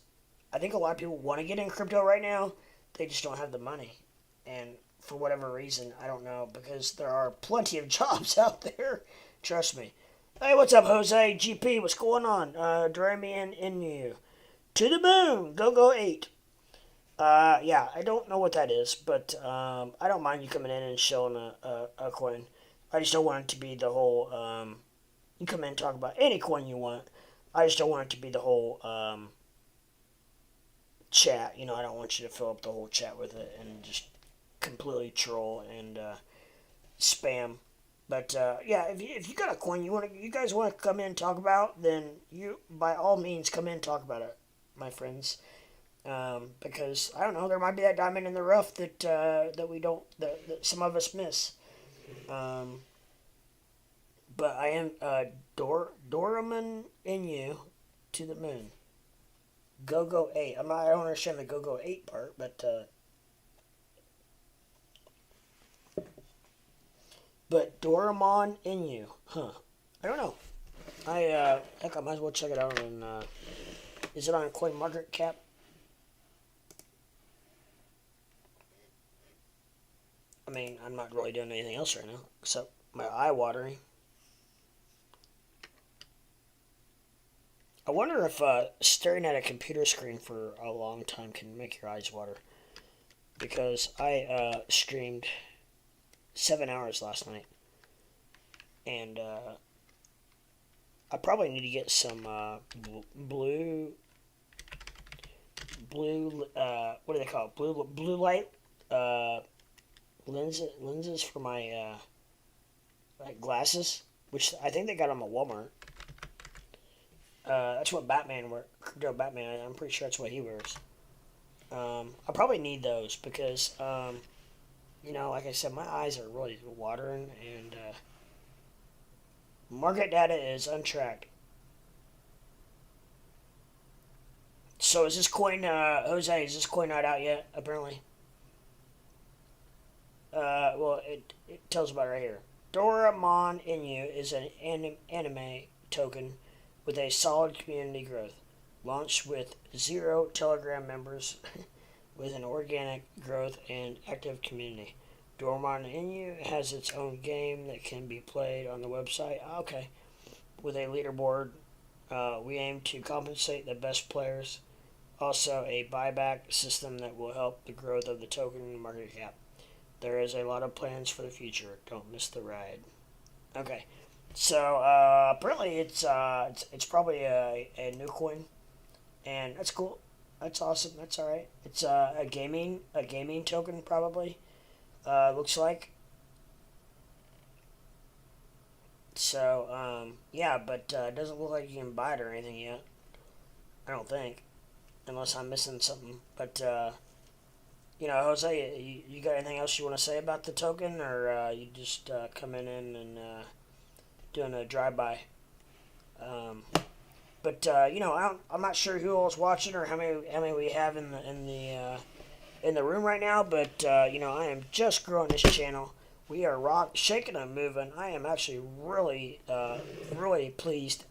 I think a lot of people want to get in crypto right now. They just don't have the money, and for whatever reason, I don't know, because there are plenty of jobs out there. Trust me. Hey, what's up, Jose? GP, what's going on? Dramian Inu. To the moon! Go 8. Yeah, I don't know what that is, but I don't mind you coming in and showing a coin. I just don't want it to be the whole, you come in and talk about any coin you want. I just don't want it to be the whole chat. I don't want you to fill up the whole chat with it and just completely troll and spam. But yeah, if you got a coin you guys want to come in and talk about, then you by all means come in and talk about it, my friends. Because I don't know, there might be that diamond in the rough that we don't that some of us miss. But I am Doraemon Inu to the moon. Go 8. I don't understand the go 8 part, but Doraemon Inu, huh? I don't know. I might as well check it out on. Is it on CoinMarketCap? I mean, I'm not really doing anything else right now except my eye watering. I wonder if staring at a computer screen for a long time can make your eyes water. Because I streamed 7 hours last night, and I probably need to get some blue what do they call it? Blue light uh, lenses for my like glasses, which I think they got them at Walmart. That's what Batman wear. Crypto Batman. I'm pretty sure that's what he wears. I probably need those because, like I said, my eyes are really watering, and market data is untracked. So is this coin, Jose? Is this coin not out yet? Apparently. Well, it tells about it right here. Doraemon Inu is an anime token with a solid community growth. Launched with 0 Telegram members with an organic growth and active community. Doraemon Inu has its own game that can be played on the website. Okay. With a leaderboard, we aim to compensate the best players. Also, a buyback system that will help the growth of the token market cap. There is a lot of plans for the future. Don't miss the ride. Okay. So apparently it's probably a new coin, and that's cool. That's awesome. That's all right. It's a gaming token probably. Looks like. So yeah, but it doesn't look like you can buy it or anything yet. I don't think, unless I'm missing something. But Jose, you got anything else you want to say about the token, or you just coming in and doing a drive-by? Um, but I'm not sure who else watching or how many we have in the room right now. But I am just growing this channel. We are shaking and moving. I am actually really pleased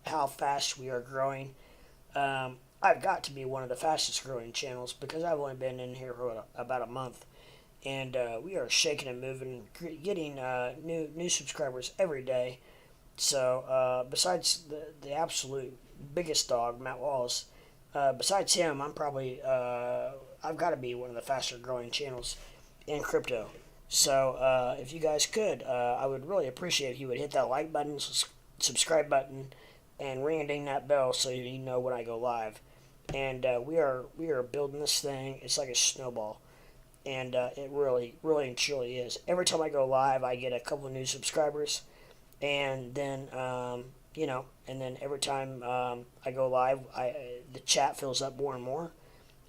how fast we are growing. I've got to be one of the fastest growing channels because I've only been in here for about a month, and we are shaking and moving, getting new subscribers every day. So besides the absolute biggest dog, Matt Wallace, besides him, I'm probably I've got to be one of the faster growing channels in crypto. So if you guys could, I would really appreciate if you would hit that like button, subscribe button, and ring a ding that bell so you know when I go live. And we are building this thing. It's like a snowball, and it really and truly is. Every time I go live, I get a couple of new subscribers, and then and then every time I go live, the chat fills up more and more,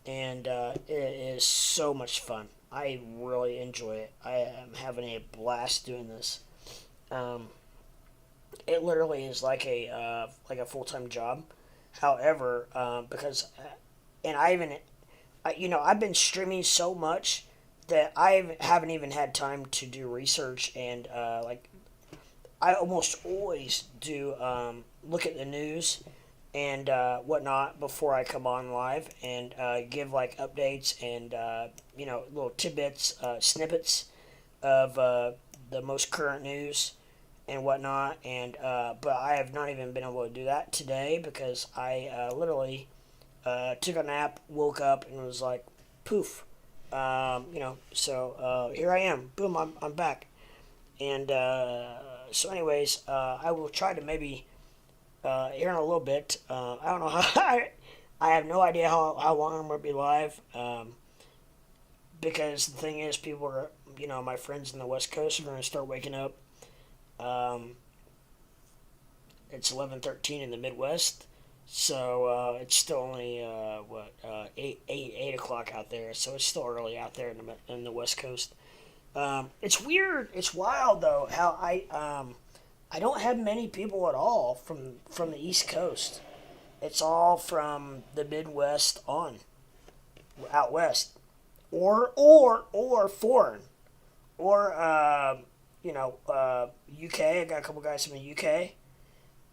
and it is so much fun. I really enjoy it. I am having a blast doing this. Um, it literally is like a full time job. However, because and I've been streaming so much that I haven't even had time to do research, and I almost always do look at the news and whatnot before I come on live and give like updates and little tidbits, snippets of the most current news and whatnot. And but I have not even been able to do that today because I literally took a nap, woke up, and was like, poof. So here I am. Boom, I'm back. And so, anyways, I will try to maybe here in a little bit. I don't know how. I have no idea how long I'm going to be live. Because the thing is, people are, my friends in the West Coast are going to start waking up. It's 11:13 in the Midwest, so it's still only 8 o'clock out there. So it's still early out there in the West Coast. It's weird. It's wild though how I don't have many people at all from the East Coast. It's all from the Midwest on, out west, or foreign, or UK. I got a couple guys from the UK.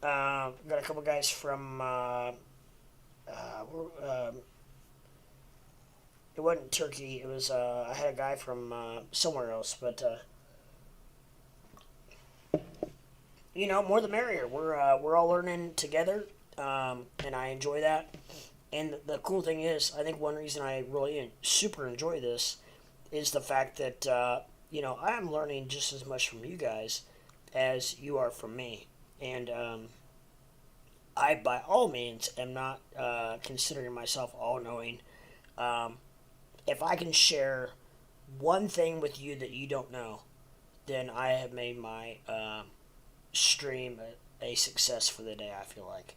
Got a couple guys from It wasn't Turkey. It was I had a guy from somewhere else, but more the merrier. We're all learning together, and I enjoy that. And the cool thing is, I think one reason I really super enjoy this is the fact that I'm learning just as much from you guys as you are from me, and I by all means am not considering myself all knowing. Um, if I can share one thing with you that you don't know, then I have made my stream a success for the day. I feel like.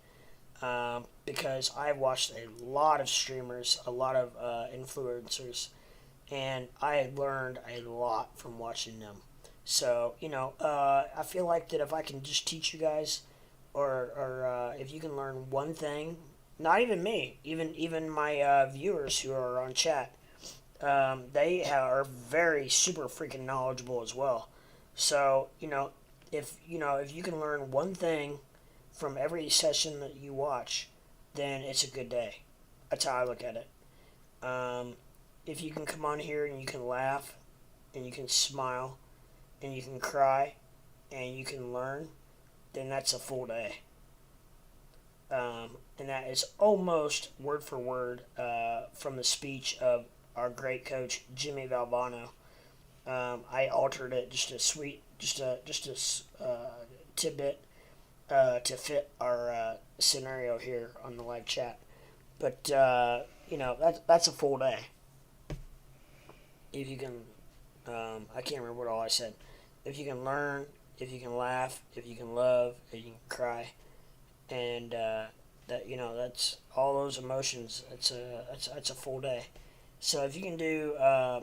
Because I've watched a lot of streamers, a lot of influencers, and I learned a lot from watching them. So I feel like that if I can just teach you guys, or if you can learn one thing, not even me, even my viewers who are on chat, are very super freaking knowledgeable as well. So if you can learn one thing from every session that you watch, then it's a good day. That's how I look at it. If you can come on here and you can laugh, and you can smile, and you can cry, and you can learn, then that's a full day. And that is almost word for word from the speech of our great coach Jimmy Valvano. I altered it just a tidbit to fit our scenario here on the live chat. But that's a full day. If you can, I can't remember what all I said. If you can learn, if you can laugh, if you can love, if you can cry, and that's all those emotions. That's a full day. So if you can do,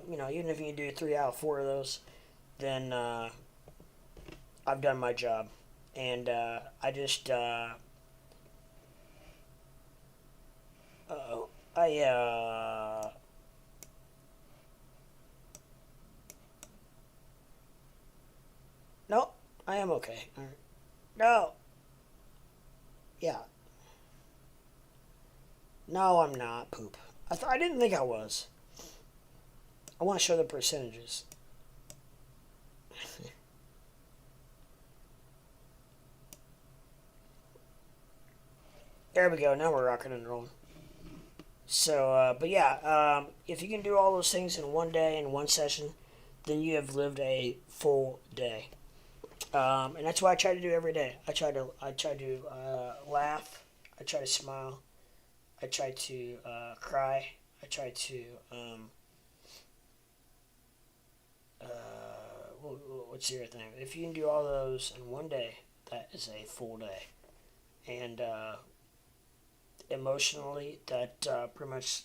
even if you can do 3 out of 4 of those, then I've done my job. And I just, no, I am okay. No, yeah, no, I'm not, poop. I didn't think I was. I want to show the percentages. There we go. Now we're rocking and rolling. So, but yeah, if you can do all those things in one day, in one session, then you have lived a full day. And that's what I try to do every day. I try to laugh. I try to smile. I try to cry. I try to what's the other thing? If you can do all those in one day, that is a full day. And emotionally, that pretty much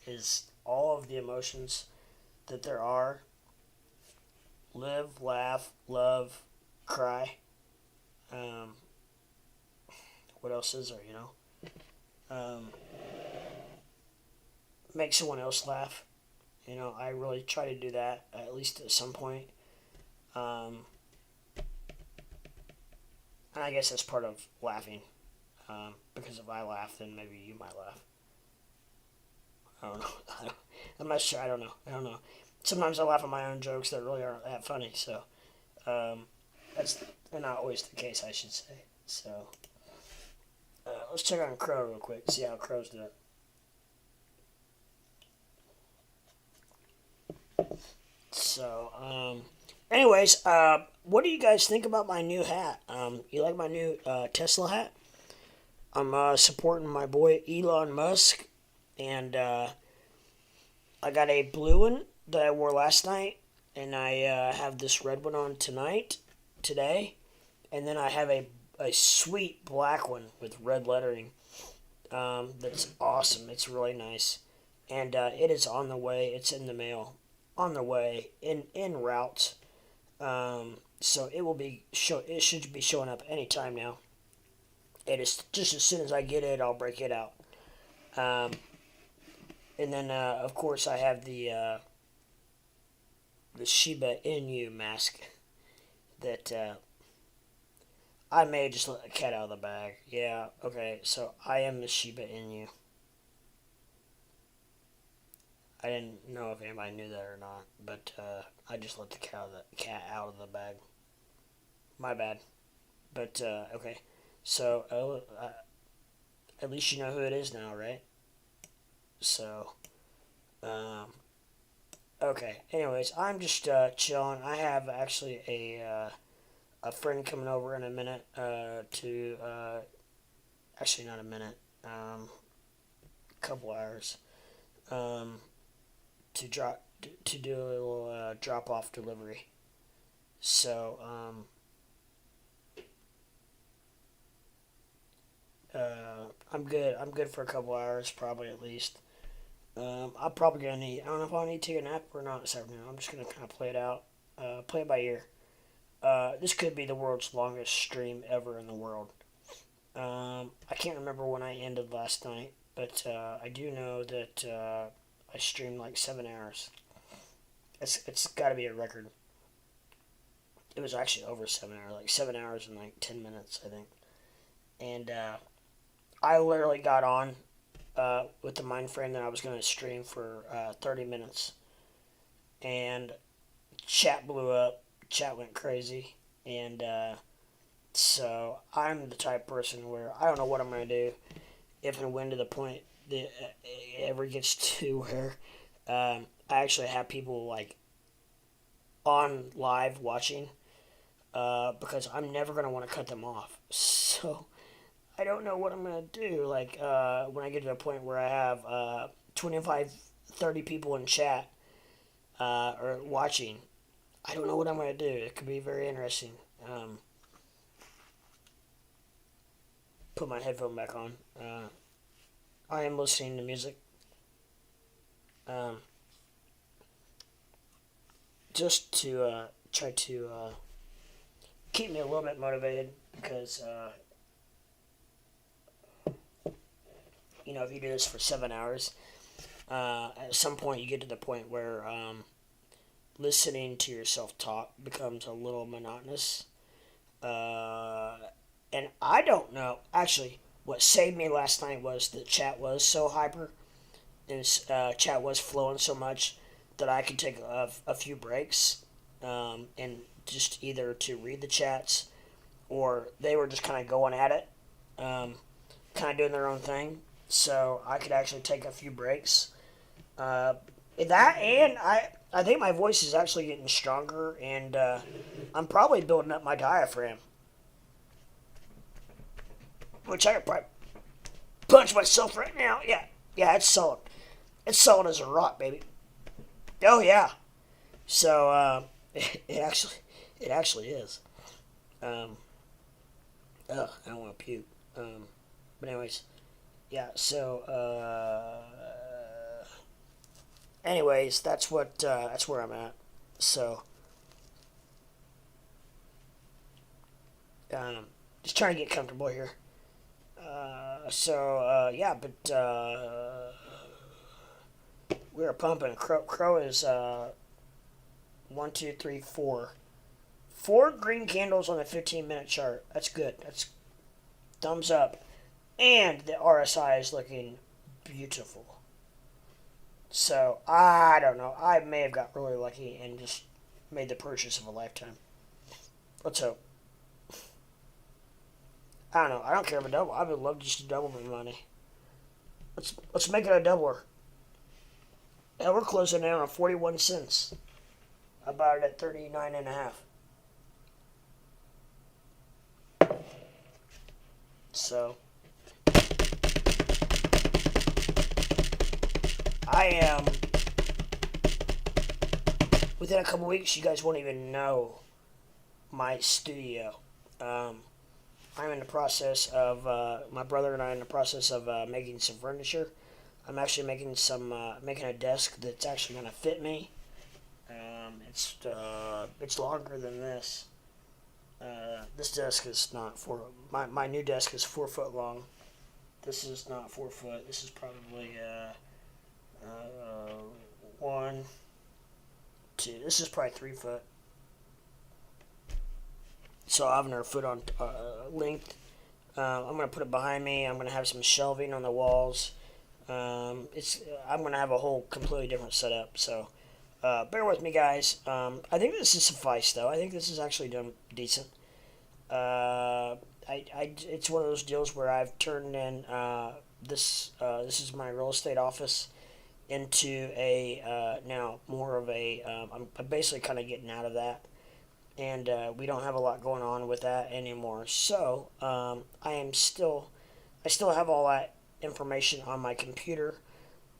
is all of the emotions that there are. Live, laugh, love, cry. What else is there, make someone else laugh. I really try to do that, at least at some point. And I guess that's part of laughing. Because if I laugh, then maybe you might laugh. I don't know. I'm not sure. I don't know. Sometimes I laugh at my own jokes that really aren't that funny. So that's not always the case, I should say. So let's check on Crow real quick. See how Crow's doing. So anyways, what do you guys think about my new hat? You like my new Tesla hat? I'm supporting my boy Elon Musk, and I got a blue one that I wore last night, and I have this red one on today, and then I have a sweet black one with red lettering. That's awesome. It's really nice, and it is on the way. It's in the mail, on the way, en route. So it will be It should be showing up anytime now. It is just as soon as I get it, I'll break it out. And then of course I have the Shiba Inu mask that I may just let the cat out of the bag. Yeah, okay. So I am the Shiba Inu. I didn't know if anybody knew that or not, but I just let the cat out of the bag. My bad. But okay, so at least you know who it is now, right? So um, okay. Anyways, I'm just chilling. I have actually a friend coming over in a minute to actually not a minute, couple hours um, to do a little drop off delivery. So I'm good. I'm good for a couple hours, probably at least. I'm probably gonna need. I don't know if I need to take a nap or not this afternoon. I'm just gonna kind of play it out, play it by ear. This could be the world's longest stream ever in the world. I can't remember when I ended last night, but I do know that I streamed like 7 hours. It's got to be a record. It was actually over 7 hours, like 7 hours and like 10 minutes, I think. And I literally got on with the mind frame that I was going to stream for 30 minutes, and chat blew up. Chat went crazy, and so I'm the type of person where I don't know what I'm going to do if and when to the point that it ever gets to where I actually have people like on live watching because I'm never going to want to cut them off. So I don't know what I'm going to do. Like when I get to a point where I have 25, 30 people in chat or watching, I don't know what I'm going to do. It could be very interesting. Put my headphone back on. I am listening to music. Just to try to keep me a little bit motivated because, if you do this for 7 hours, at some point you get to the point where listening to yourself talk becomes a little monotonous. And I don't know. Actually, what saved me last night was the chat was so hyper, and chat was flowing so much that I could take a few breaks and just either to read the chats or they were just kind of going at it, kind of doing their own thing. So I could actually take a few breaks. That and I think my voice is actually getting stronger, and I'm probably building up my diaphragm, which I could probably punch myself right now. Yeah, it's solid. It's solid as a rock, baby. Oh yeah. So it actually is. I don't want to puke. But anyways, yeah. So anyways, that's where I'm at. So just trying to get comfortable here. Yeah, but we are pumping. Crow is 1, 2, 3, 4. 4 green candles on a 15-minute chart. That's good. That's thumbs up. And the RSI is looking beautiful. So, I don't know. I may have got really lucky and just made the purchase of a lifetime. Let's hope. I don't know. I don't care if a double. I would love just to double my money. Let's make it a doubler. Yeah, we're closing in on 41 cents. I bought it at 39 and a half. So I am within a couple weeks. You guys won't even know my studio. I'm in the process of my brother and I are in the process of making some furniture. I'm actually making a desk that's actually gonna fit me. It's longer than this. This desk is not my new desk is 4 foot long. This is not 4 foot. This is probably 1, 2. This is probably 3 foot. So I have another foot on length. I'm gonna put it behind me. I'm gonna have some shelving on the walls. It's I'm gonna have a whole completely different setup. So bear with me, guys. I think this is suffice though. I think this is actually done decent. It's one of those deals where I've turned in this is my real estate office into a now more of a I'm basically kind of getting out of that, and we don't have a lot going on with that anymore. So I still have all that information on my computer,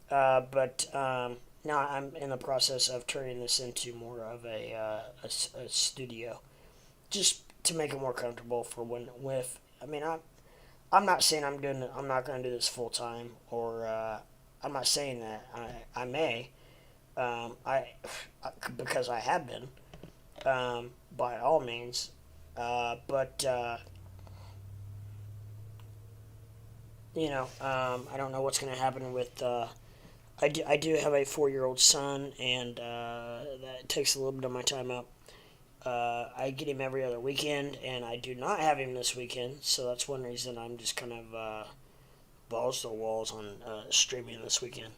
but now I'm in the process of turning this into more of a studio, just to make it more comfortable for when with. I mean, I'm not saying I'm not going to do this full time, or I'm not saying that I may. I because I have been, by all means, but I don't know what's going to happen with. I do have a 4-year-old son, and that takes a little bit of my time up. I get him every other weekend, and I do not have him this weekend, so that's one reason I'm just kind of balls to the walls on streaming this weekend.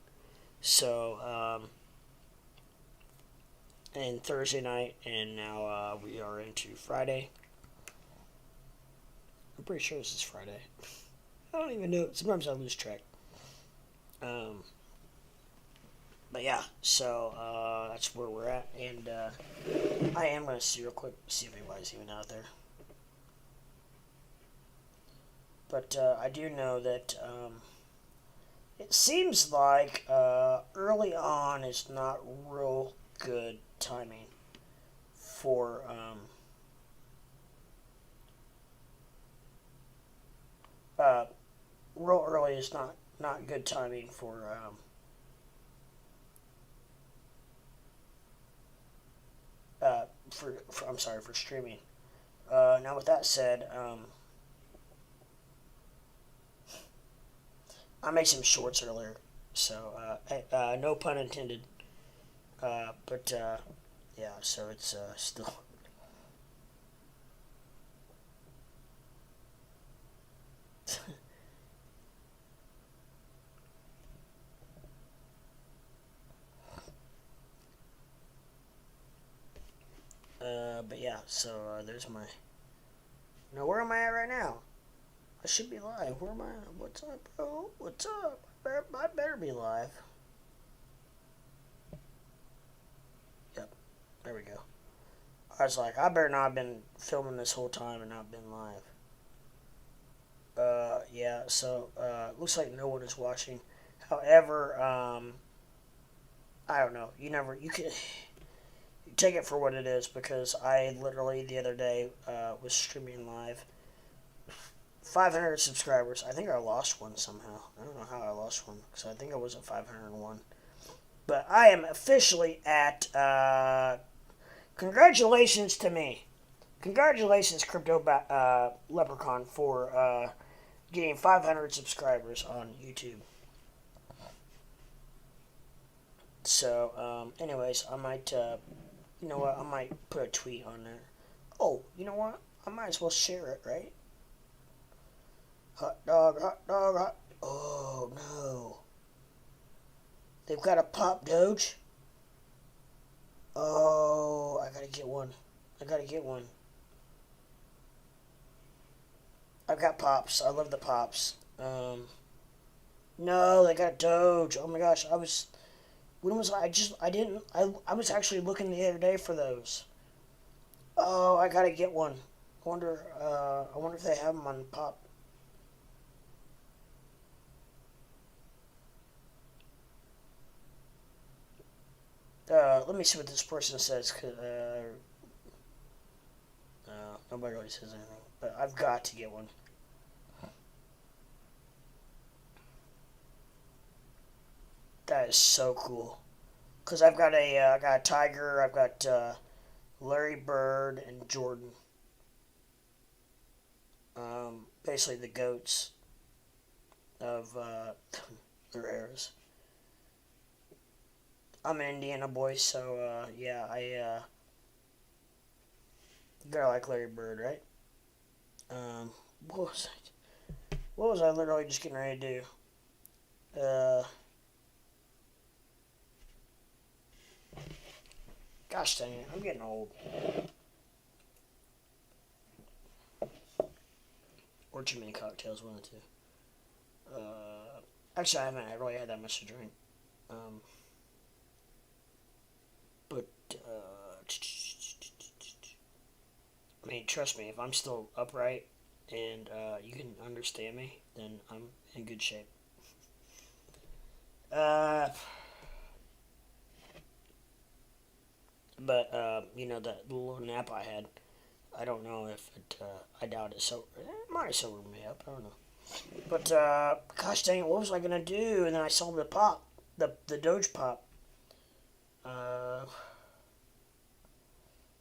So, and Thursday night, and now we are into Friday. I'm pretty sure this is Friday. I don't even know. Sometimes I lose track. Um, but yeah, so that's where we're at, and I am gonna see real quick, see if anybody's even out there. But I do know that it seems like early on is not real good timing for uh, real early is not good timing for I'm sorry, for streaming. Now with that said, I made some shorts earlier, so no pun intended. But yeah, so it's still. But yeah, so there's my. Now where am I at right now? I should be live. Where am I? What's up, bro? What's up? I better be live. Yep, there we go. I was like, I better not have been filming this whole time and not been live. Yeah, so looks like no one is watching. However, I don't know. You can take it for what it is, because I literally the other day was streaming live. 500 subscribers. I think I lost one somehow. I don't know how I lost one, because I think I was at 501. But I am officially at. Congratulations to me. Congratulations, Crypto Leprechaun, for getting 500 subscribers on YouTube. So, anyways, I might, you know what, I might put a tweet on there. Oh, you know what? I might as well share it, right? Hot dog, hot dog, hot. Oh, no. They've got a pop Doge? Oh, I gotta get one. I gotta get one. I've got pops. I love the pops. No, they got Doge. Oh my gosh, I was. When was I? I didn't. I was actually looking the other day for those. Oh, I gotta get one. I wonder if they have them on pop. Let me see what this person says. Nobody really says anything. But I've got to get one. That is so cool. Cause I got a Tiger. I've got Larry Bird and Jordan. Basically the goats of their eras. I'm an Indiana boy, so yeah, I gotta like Larry Bird, right? Um, what was I? What was I literally just getting ready to do? Uh, Gosh dang it, I'm getting old. Or too many cocktails, one or two. Actually, I haven't really had that much to drink. Um, but, I mean, trust me, if I'm still upright and you can understand me, then I'm in good shape. Uh, that little nap I had, I don't know if it, I doubt it, so it might have sobered me up, I don't know. But, gosh dang it, what was I gonna do? And then I saw the pop, the Doge pop. Uh,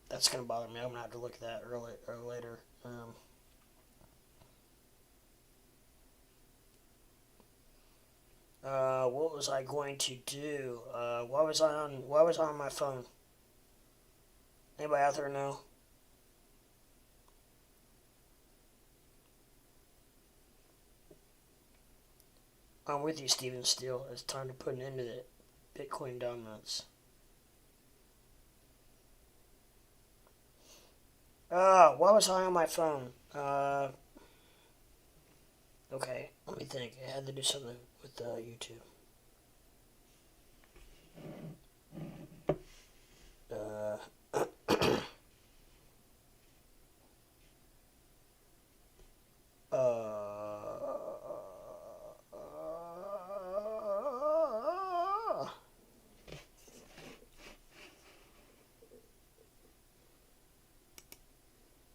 that's gonna bother me. I'm gonna have to look at that early or later. What was I going to do? Why was I on my phone? Anybody out there know? I'm with you, Steven Steele. It's time to put an end to the Bitcoin dominance. Why was I on my phone? Okay, let me think. It had to do something with YouTube. Uh,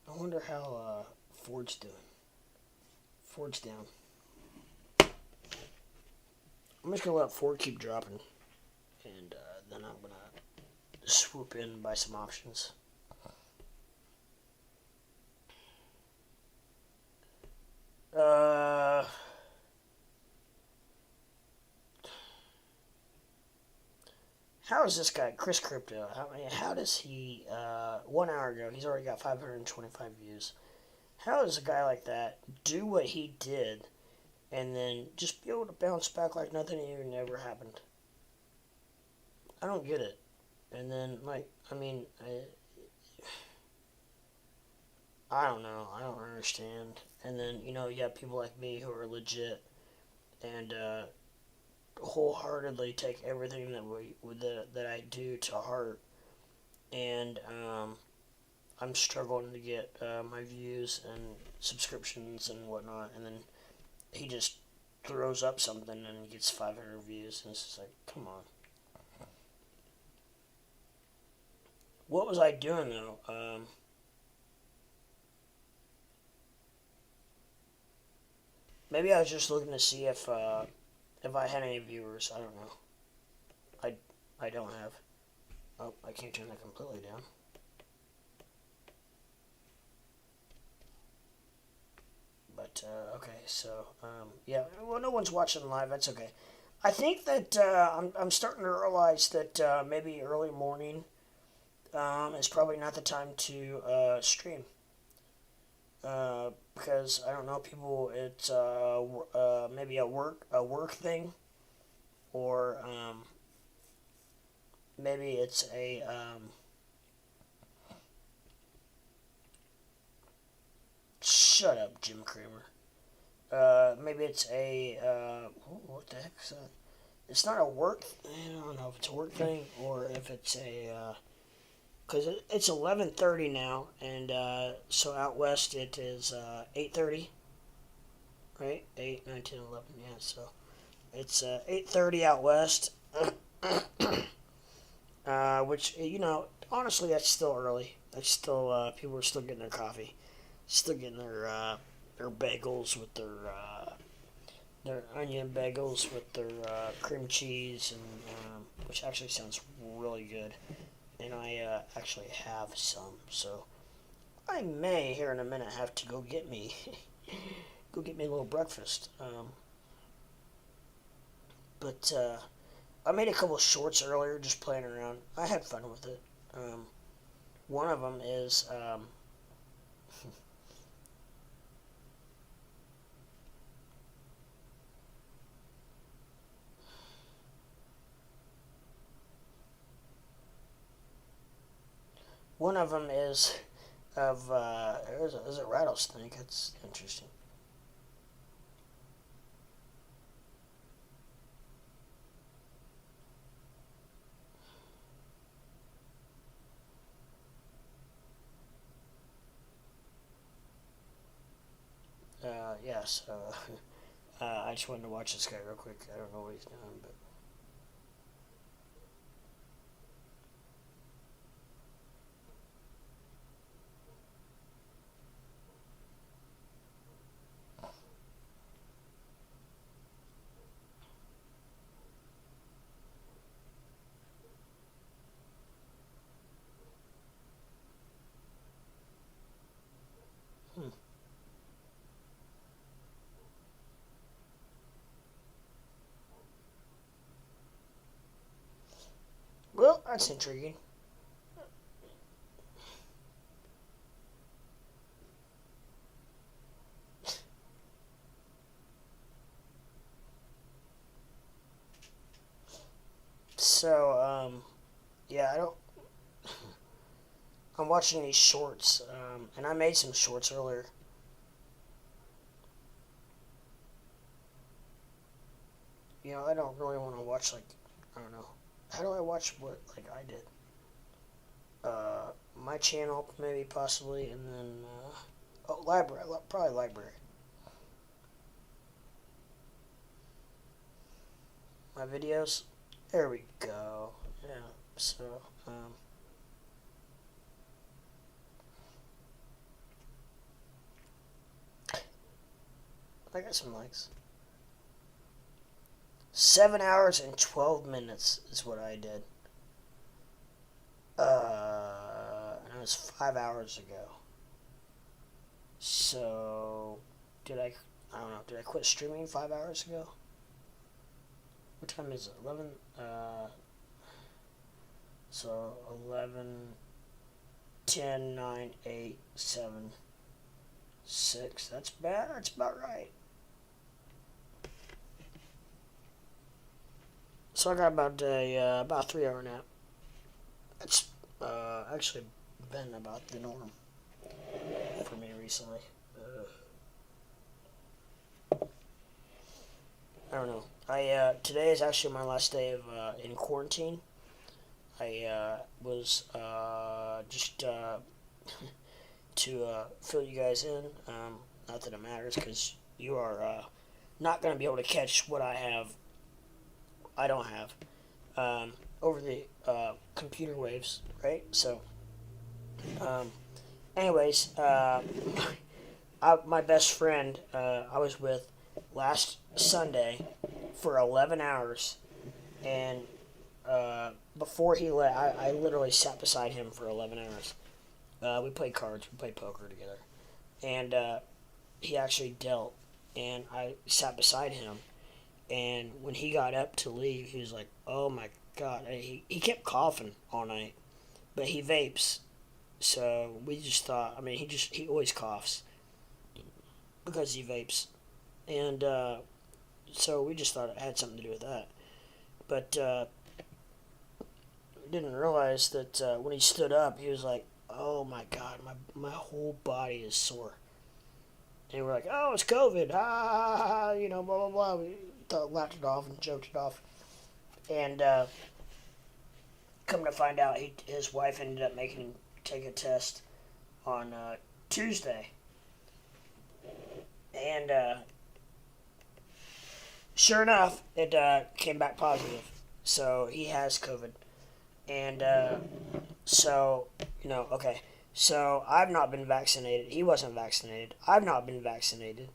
I wonder how Ford's doing. Ford's down. I'm just gonna let Ford keep dropping, and then I'm gonna swoop in and buy some options. How is this guy, Chris Crypto? How does he? 1 hour ago, he's already got 525 views. How does a guy like that do what he did, and then just be able to bounce back like nothing even ever happened? I don't get it. And then, I don't know. I don't understand. And then, you have people like me who are legit and wholeheartedly take everything that I do to heart. And I'm struggling to get my views and subscriptions and whatnot. And then he just throws up something and gets 500 views. And it's just like, come on. What was I doing though? Maybe I was just looking to see if I had any viewers. I don't know. I don't have. Oh, I can't turn that completely down. But okay, so yeah. Well, no one's watching live. That's okay. I think that I'm starting to realize that maybe early morning is probably not the time to stream. Because I don't know, people. It's maybe a work thing, or maybe it's a shut up, Jim Cramer. Maybe it's a what the heck is that? It's not a work. I don't know if it's a work thing or if it's a because it's 11:30 now, and so out west it is 8:30, right? 8, 9, 10, 11, yeah. So it's 8:30 out west, which honestly that's still early. That's still people are still getting their coffee, still getting their bagels with their onion bagels with their cream cheese and which actually sounds really good. And I actually have some, so I may here in a minute have to go get me a little breakfast. But I made a couple of shorts earlier, just playing around. I had fun with it. One of them is One of them is of is a rattlesnake. That's interesting. Yeah. So I just wanted to watch this guy real quick. I don't know what he's doing, but. Hmm. Well, that's intriguing. So, yeah, I don't. I'm watching these shorts, and I made some shorts earlier. I don't really want to watch like, I don't know. How do I watch what like I did? My channel, maybe, possibly, and then library, probably library. My videos. There we go. Yeah. So, I got some likes. 7 hours and 12 minutes is what I did. And it was 5 hours ago. So, did I? I don't know. Did I quit streaming 5 hours ago? What time is it? 11. So 11, 10, 9, 8, 7, 6. That's bad. That's about right. So I got about 3 hour nap. That's actually been about the norm for me recently. I don't know. Today is actually my last day of in quarantine. I was just to fill you guys in. Not that it matters, because you are not going to be able to catch what I don't have over the computer waves, right? So, um, anyways, my best friend I was with last Sunday for 11 hours, and before he left, I literally sat beside him for 11 hours. We played cards, we played poker together, and he actually dealt, and I sat beside him. And when he got up to leave, he was like, "Oh my god!" And he kept coughing all night, but he vapes, so we just thought. I mean, he always coughs because he vapes, and so we just thought it had something to do with that. But didn't realize that when he stood up, he was like, "Oh my god, my whole body is sore." And we're like, "Oh, it's COVID, blah blah blah." We laughed it off and joked it off, and come to find out, his wife ended up making him take a test on Tuesday, and sure enough, it came back positive. So he has COVID, and so okay. So I've not been vaccinated. He wasn't vaccinated. I've not been vaccinated,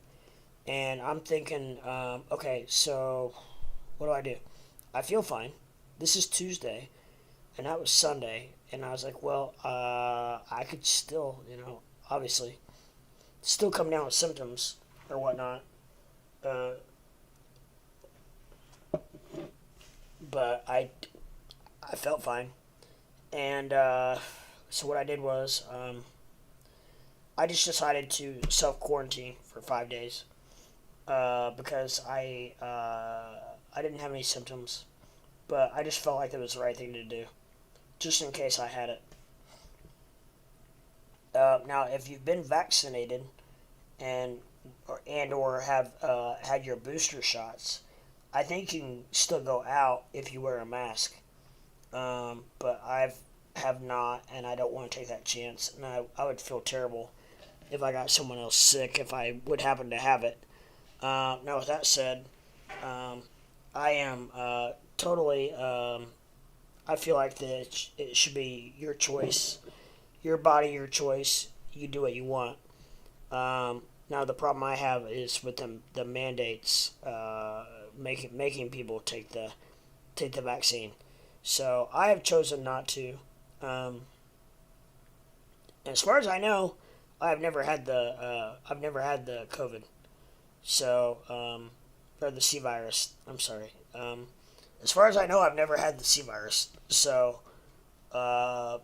and I'm thinking, okay, so what do I do? I feel fine. This is Tuesday, and that was Sunday, and I was like, well, I could still, obviously, still come down with symptoms or whatnot. Uh, but I felt fine, and so what I did was I just decided to self quarantine for 5 days because I didn't have any symptoms, but I just felt like it was the right thing to do, just in case I had it. Now, if you've been vaccinated and or have had your booster shots, I think you can still go out if you wear a mask. But have not, and I don't want to take that chance. And I would feel terrible if I got someone else sick if I would happen to have it. Now, with that said, I am totally. I feel like that it should be your choice, your body, your choice. You do what you want. Now, the problem I have is with the mandates, making people take the vaccine. So I have chosen not to. As far as I know, I've never had the COVID. So or the C virus. I'm sorry. As far as I know, I've never had the C virus. So I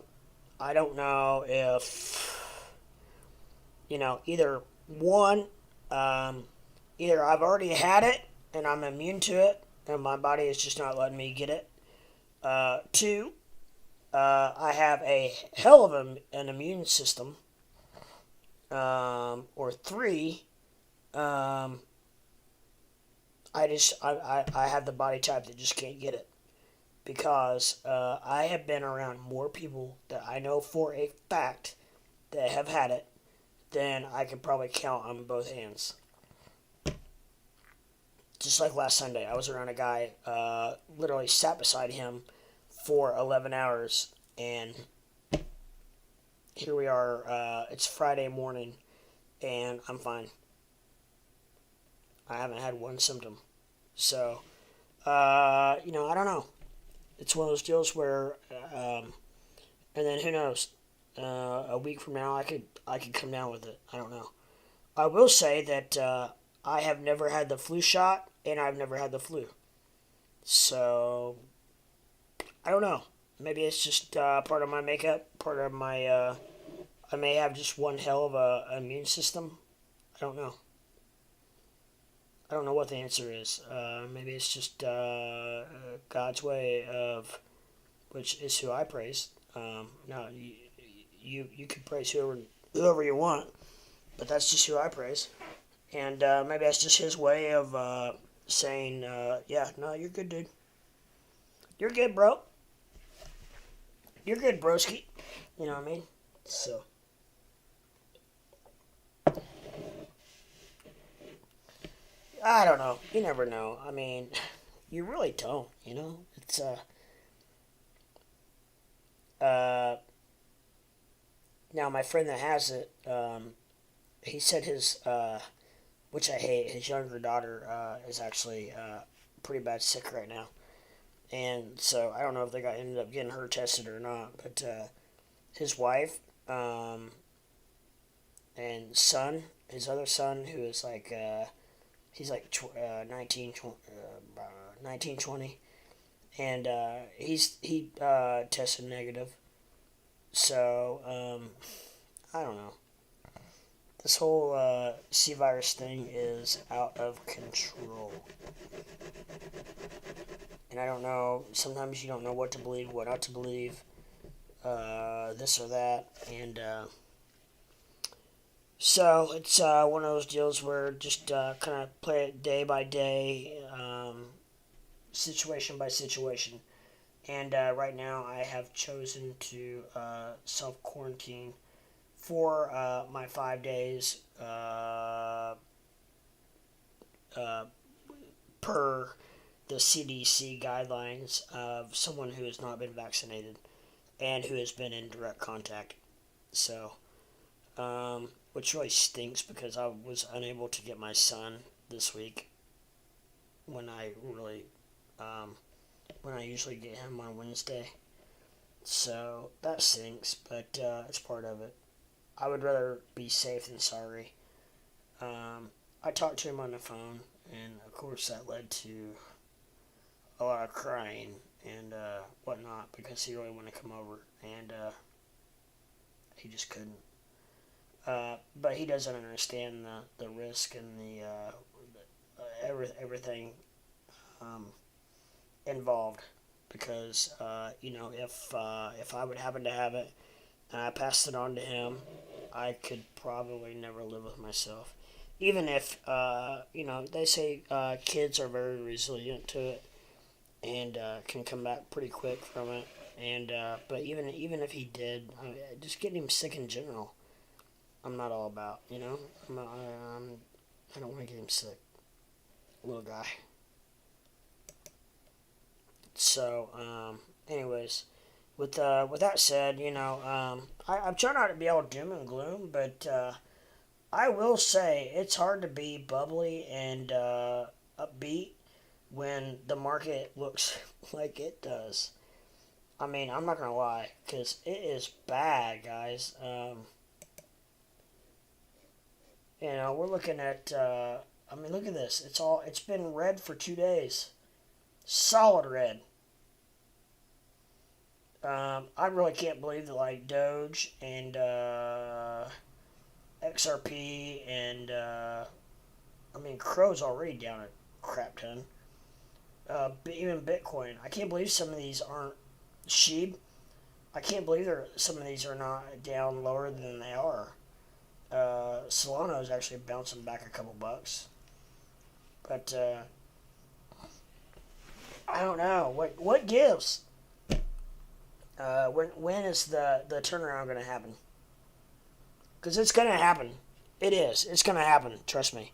don't know if either one, either I've already had it and I'm immune to it, and my body is just not letting me get it. Two, I have a hell of an immune system. Or three, I have the body type that just can't get it because I have been around more people that I know for a fact that have had it than I could probably count on both hands. Just like last Sunday, I was around a guy, literally sat beside him for 11 hours, and here we are, it's Friday morning, and I'm fine. I haven't had one symptom. So, I don't know. It's one of those deals where, and then who knows? A week from now, I could come down with it. I don't know. I will say that I have never had the flu shot, and I've never had the flu. So, I don't know. Maybe it's just part of my makeup, part of my. I may have just one hell of a immune system. I don't know. I don't know what the answer is. Maybe it's just God's way of, which is who I praise. No, you can praise whoever you want, but that's just who I praise. And maybe that's just his way of saying, yeah, no, you're good, dude. You're good, bro. You're good, broski. You know what I mean? So. I don't know. You never know. I mean, you really don't, It's, now my friend that has it, he said his, which I hate, his younger daughter, is actually, pretty bad sick right now. And so I don't know if they ended up getting her tested or not, but, his wife, and son, his other son, who is like, he's like 19, 20, and he tested negative. So I don't know. This whole C virus thing is out of control, and I don't know. Sometimes you don't know what to believe, what not to believe, this or that, and. So it's one of those deals where just kind of play it day by day, situation by situation. And right now I have chosen to self-quarantine for my 5 days per the CDC guidelines of someone who has not been vaccinated and who has been in direct contact. So, which really stinks because I was unable to get my son this week when I usually get him on Wednesday. So that stinks, but it's part of it. I would rather be safe than sorry. I talked to him on the phone, and of course that led to a lot of crying and whatnot because he really wanted to come over, and he just couldn't. But he doesn't understand the risk and the everything involved, because if I would happen to have it and I passed it on to him, I could probably never live with myself. Even if, they say kids are very resilient to it and can come back pretty quick from it. And but even if he did, just getting him sick in general, I'm not all about. I don't want to get him sick, little guy. So, anyways, with that said, I'm trying not to be all doom and gloom, but I will say it's hard to be bubbly and upbeat when the market looks like it does. I mean, I'm not gonna lie, because it is bad, guys. We're looking at. Look at this. It's been red for 2 days, solid red. I really can't believe that like Doge and XRP and CRO's already down a crap ton. Even Bitcoin. I can't believe some of these aren't Shiba. I can't believe some of these are not down lower than they are. Solana is actually bouncing back a couple bucks, but I don't know what gives. When is the turnaround going to happen? Because it's going to happen. It is. It's going to happen. Trust me.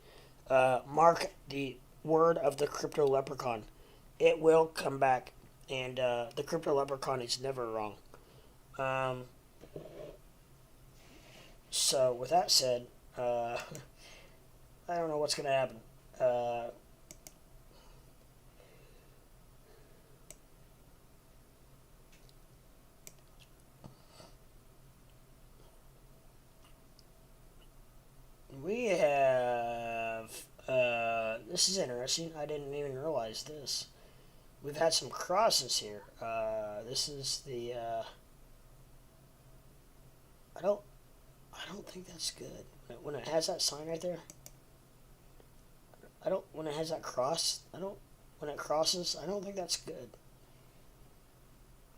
Mark the word of the crypto leprechaun. It will come back, and the crypto leprechaun is never wrong. So with that said, I don't know what's going to happen. We have. This is interesting. I didn't even realize this. We've had some crosses here. This is the. I don't think that's good. When it has that sign right there. When it has that cross. When it crosses, I don't think that's good.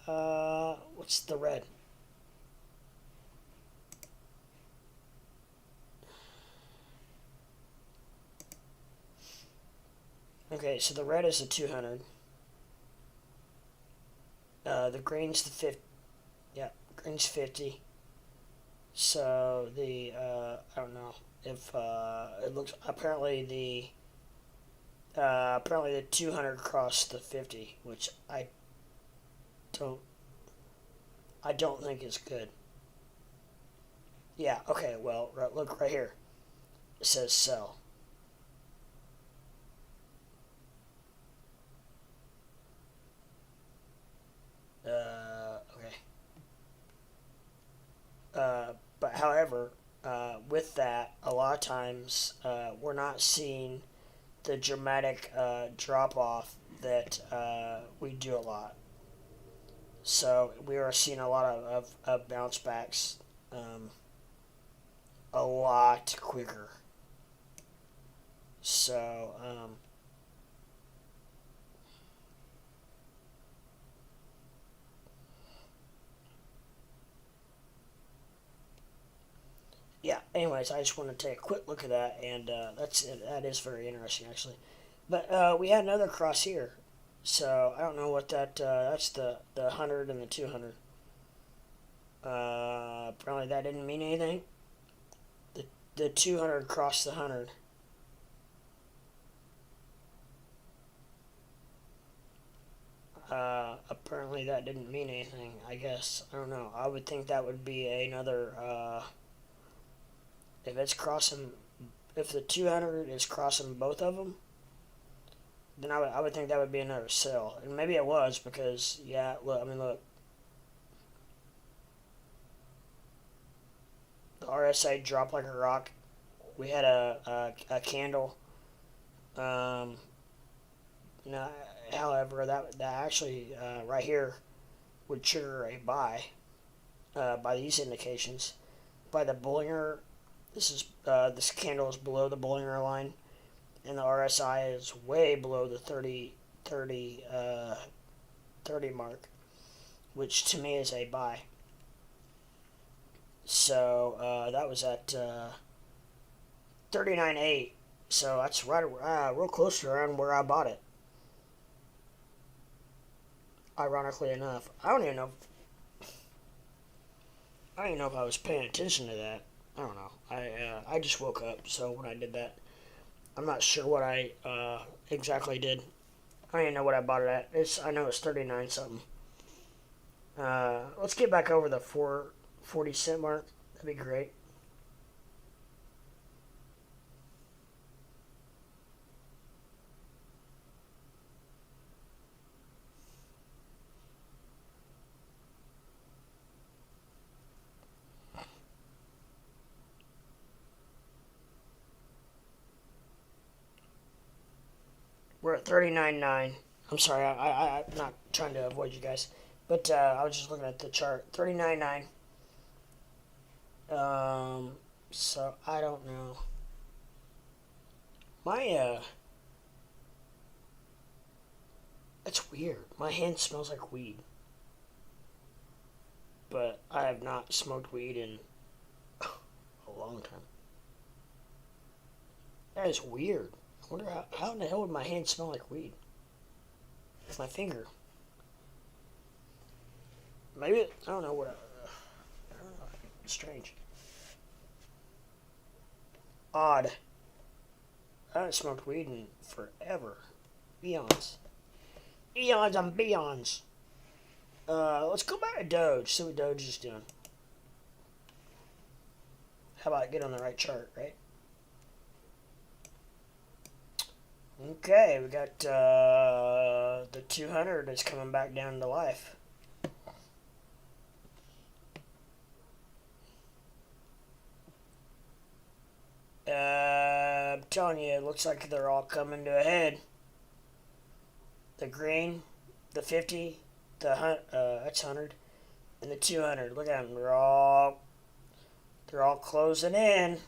What's the red? Okay, so the red is the 200. The green's the 50. Yeah, green's 50. So the I don't know if it looks apparently the 200 crossed the 50, which don't I don't think is good. Yeah. Okay. Well, look right here. It says sell. Okay. But however, with that, a lot of times we're not seeing the dramatic drop off that we do a lot. So we are seeing a lot of bounce backs a lot quicker. So yeah. Anyways, I just want to take a quick look at that, and that is very interesting actually. But we had another cross here, so I don't know what that's the 100 and the 200. Apparently that didn't mean anything. The 200 crossed the 100. Apparently that didn't mean anything. I guess I don't know. I would think that would be another. If it's crossing, if the 200 is crossing both of them, then I would think that would be another sell, and maybe it was because yeah. Look, the RSI dropped like a rock. We had a candle. Um, However, that actually right here would trigger a buy by these indications. By the Bollinger, this candle is below the Bollinger line, and the RSI is way below the 30 mark, which to me is a buy. So that was at 39.8. So that's right, real close to around where I bought it. Ironically enough, I don't even know. I don't even know if I was paying attention to that. I don't know. I just woke up, so when I did that, I'm not sure what I exactly did. I don't even know what I bought it at. I know it's 39 something. Let's get back over the 4.40 mark. That'd be great. We're at 39.9. I'm sorry, I'm not trying to avoid you guys, but I was just looking at the chart. 39.9. So I don't know. My it's weird. My hand smells like weed, but I have not smoked weed in a long time. That is weird. I wonder how in the hell would my hand smell like weed? With my finger. Maybe I don't know what. I don't know. Strange. Odd. I haven't smoked weed in forever. Eons. Eons on beyonds. Let's go back to Doge. See what Doge is doing. How about get on the right chart, right? Okay, we got the 200 is coming back down to life. I'm telling you, it looks like they're all coming to a head. The green, the 50, that's 100, and the 200. Look at them. They're all closing in.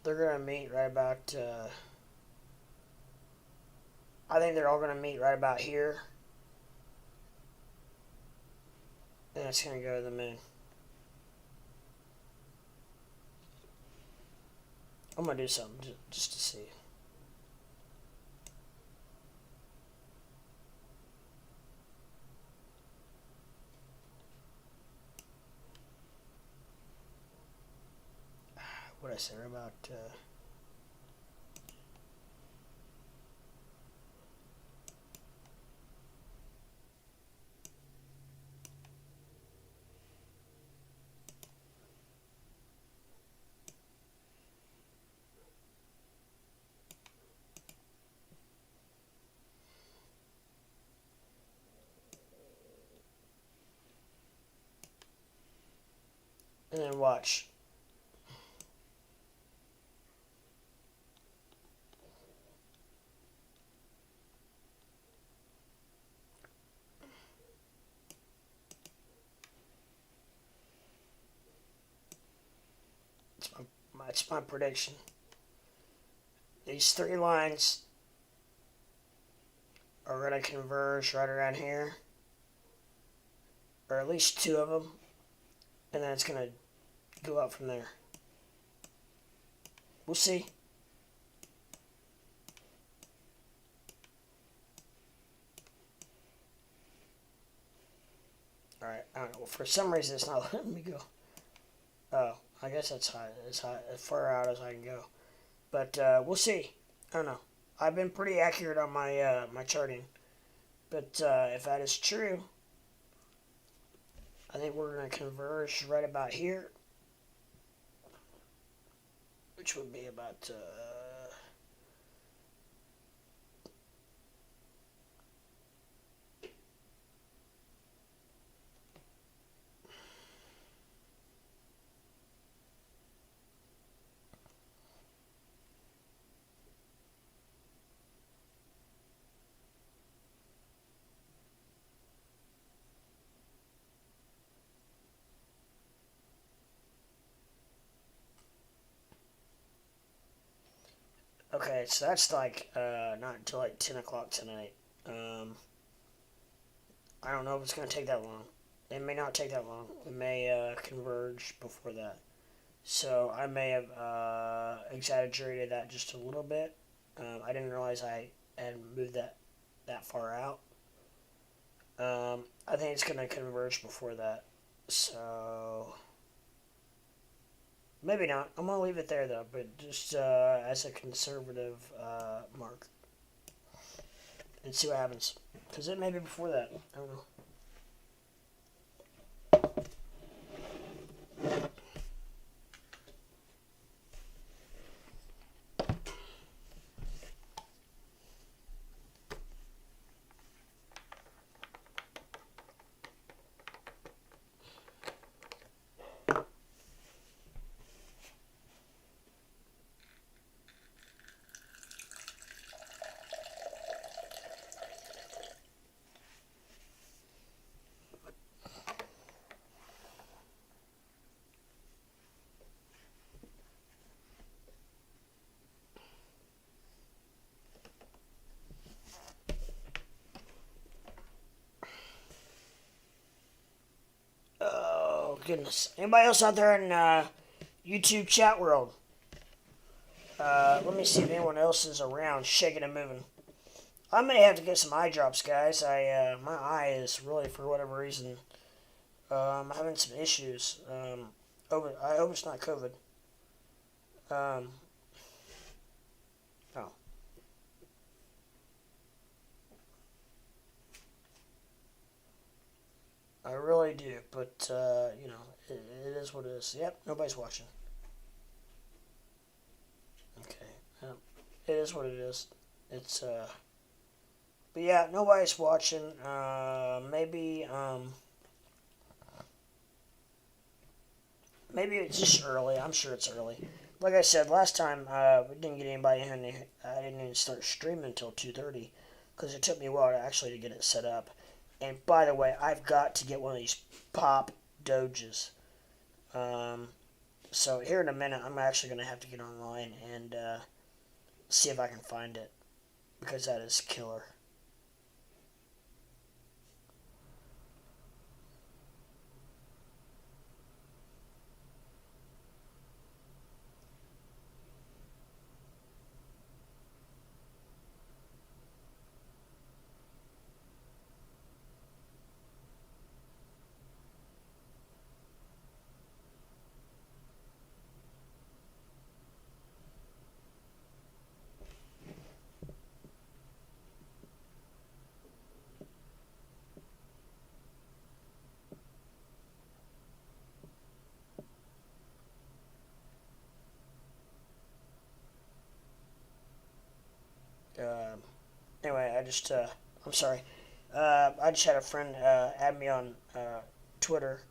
They're gonna meet right about. I think they're all gonna meet right about here, and it's gonna go to the moon. I'm gonna do something just to see. What I say about. And then watch. It's my prediction. These three lines are going to converge right around here, or at least two of them, and then it's going to go up from there. We'll see. Alright, I don't know. For some reason, it's not letting me go. Oh, I guess that's high. It's high, as far out as I can go. But we'll see. I don't know. I've been pretty accurate on my my charting. But if that is true, I think we're going to converge right about here, which would be about Okay, so that's like not until like 10 o'clock tonight. Um, I don't know if it's gonna take that long. It may not take that long. It may converge before that. So I may have exaggerated that just a little bit. I didn't realize I had moved that far out. I think it's gonna converge before that. So maybe not. I'm gonna leave it there though, but just as a conservative mark and see what happens. Because it may be before that. I don't know. Oh goodness! Anybody else out there in YouTube chat world? Let me see if anyone else is around, shaking and moving. I may have to get some eye drops, guys. My eye is really, for whatever reason, having some issues. I hope it's not COVID. Um, oh, I really do, but it is what it is. Yep, nobody's watching. Okay, it is what it is. It's but yeah, nobody's watching. Maybe it's just early. I'm sure it's early. Like I said last time, we didn't get anybody in. I didn't even start streaming until 2:30 because it took me a while to actually get it set up. And by the way, I've got to get one of these pop Doges. Um, so here in a minute, I'm actually going to have to get online and see if I can find it because that is killer. Um, anyway, I'm sorry. I just had a friend add me on Twitter,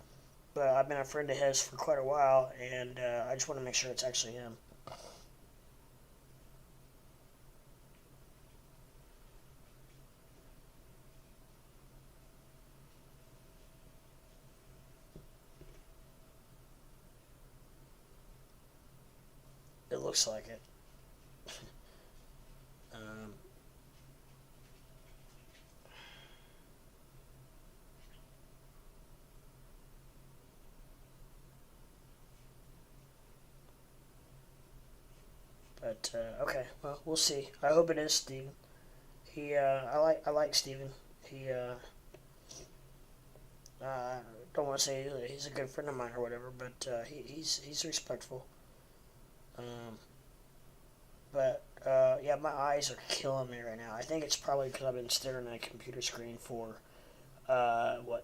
but I've been a friend of his for quite a while, and I just want to make sure it's actually him. It looks like it. Um, but okay, well, we'll see. I hope it is Steven. I like Steven. He don't want to say he's a good friend of mine or whatever, but he's respectful. Um, but yeah, my eyes are killing me right now. I think it's probably because I've been staring at a computer screen for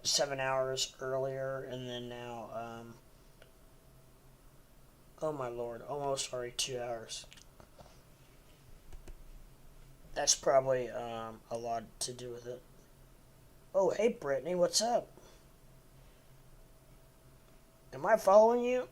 7 hours earlier, and then now oh my lord, almost already 2 hours. That's probably a lot to do with it. Oh, hey Brittany, what's up? Am I following you?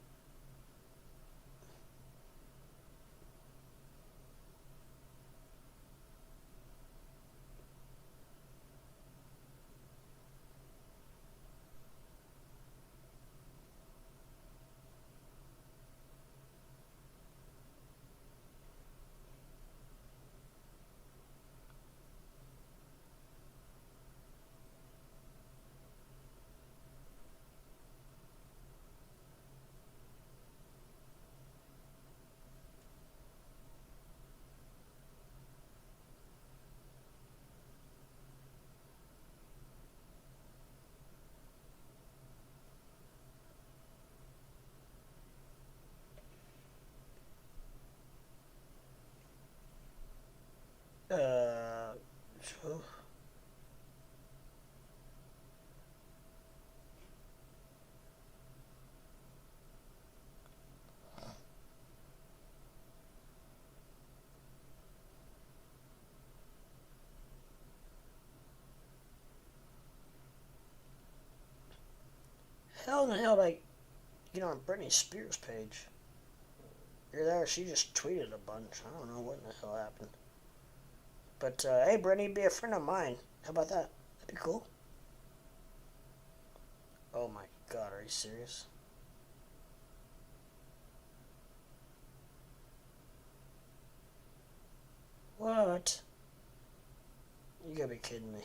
in the hell did I get on Britney Spears' page? You're there. She just tweeted a bunch. I don't know what in the hell happened. But, hey, Britney, be a friend of mine. How about that? That'd be cool. Oh my god, are you serious? What? You gotta be kidding me.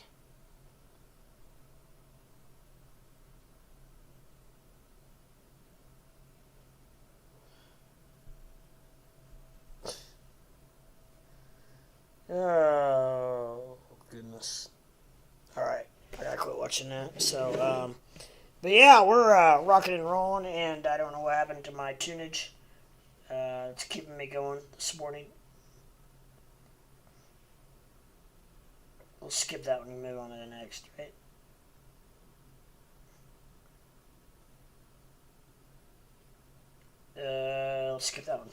Oh, goodness. Alright, I gotta quit watching that. So, but yeah, we're rocking and rolling, and I don't know what happened to my tunage. It's keeping me going this morning. We'll skip that one and move on to the next, right? Let's skip that one.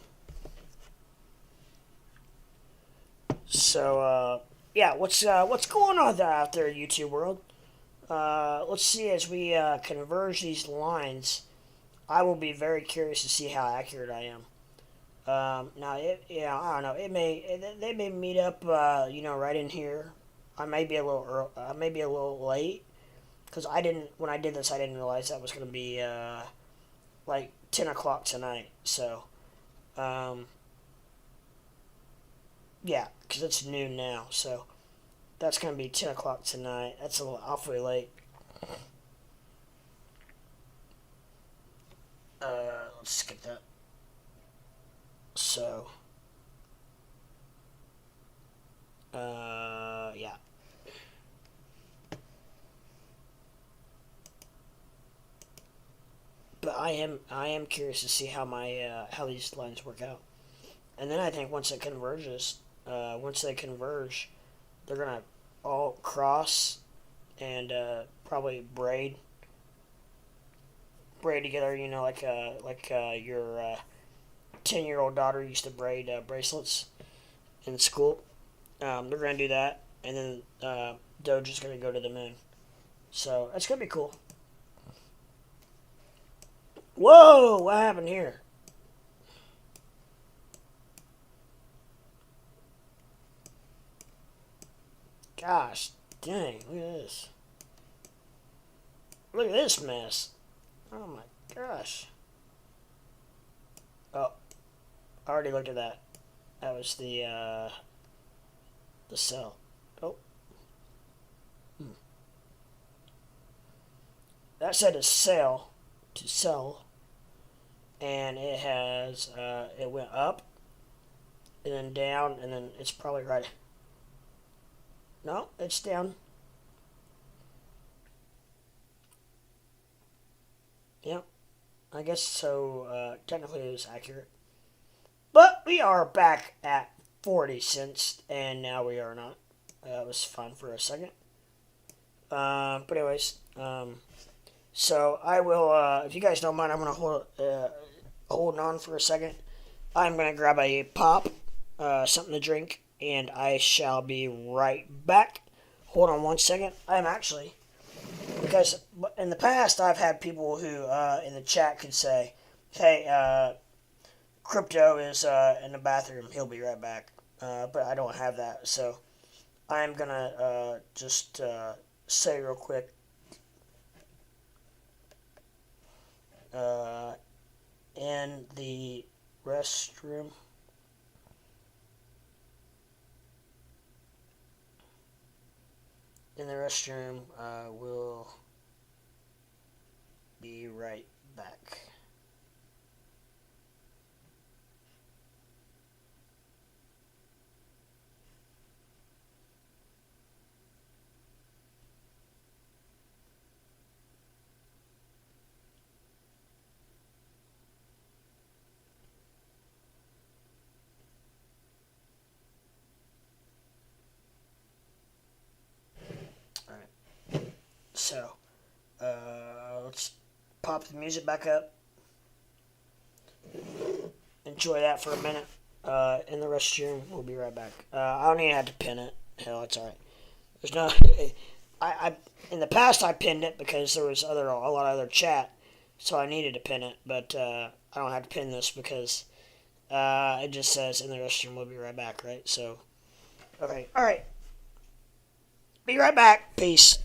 So, yeah, what's going on out there, YouTube world? Let's see as we converge these lines. I will be very curious to see how accurate I am. Now, I don't know. They may meet up, right in here. I may be a little early, I may be a little late because when I did this, I didn't realize that was going to be like 10 o'clock tonight. So, yeah, because it's noon now. So that's going to be 10 o'clock tonight. That's a little awfully late. Let's skip that. So, yeah. But I am curious to see how how these lines work out. And then I think once it converges, once they converge, they're gonna all cross and probably braid together. Like your 10-year-old daughter used to braid bracelets in school. They're gonna do that, and then Doge is gonna go to the moon. So it's gonna be cool. Whoa! What happened here? Gosh, dang! Look at this. Look at this mess. Oh my gosh. Oh, I already looked at that. That was the sell. Oh. That said to sell. And it has, it went up, and then down, and then it's probably right. No, it's down. Yep. I guess so, technically it was accurate. But we are back at 40 cents, and now we are not. That was fun for a second. But anyways, so I will, if you guys don't mind, I'm going to hold on for a second. I'm going to grab a pop, something to drink, and I shall be right back. Hold on one second. I'm actually, because in the past I've had people who in the chat could say, hey, Crypto is in the bathroom, he'll be right back. But I don't have that, so I'm going to just say real quick, in the restroom. We'll be right back. So, let's pop the music back up. Enjoy that for a minute. In the restroom, we'll be right back. I don't even have to pin it. Hell, it's alright. There's no. I in the past I pinned it because there was a lot of other chat, so I needed to pin it, but I don't have to pin this because it just says in the restroom. We'll be right back, right? So, okay, all right, be right back. Peace.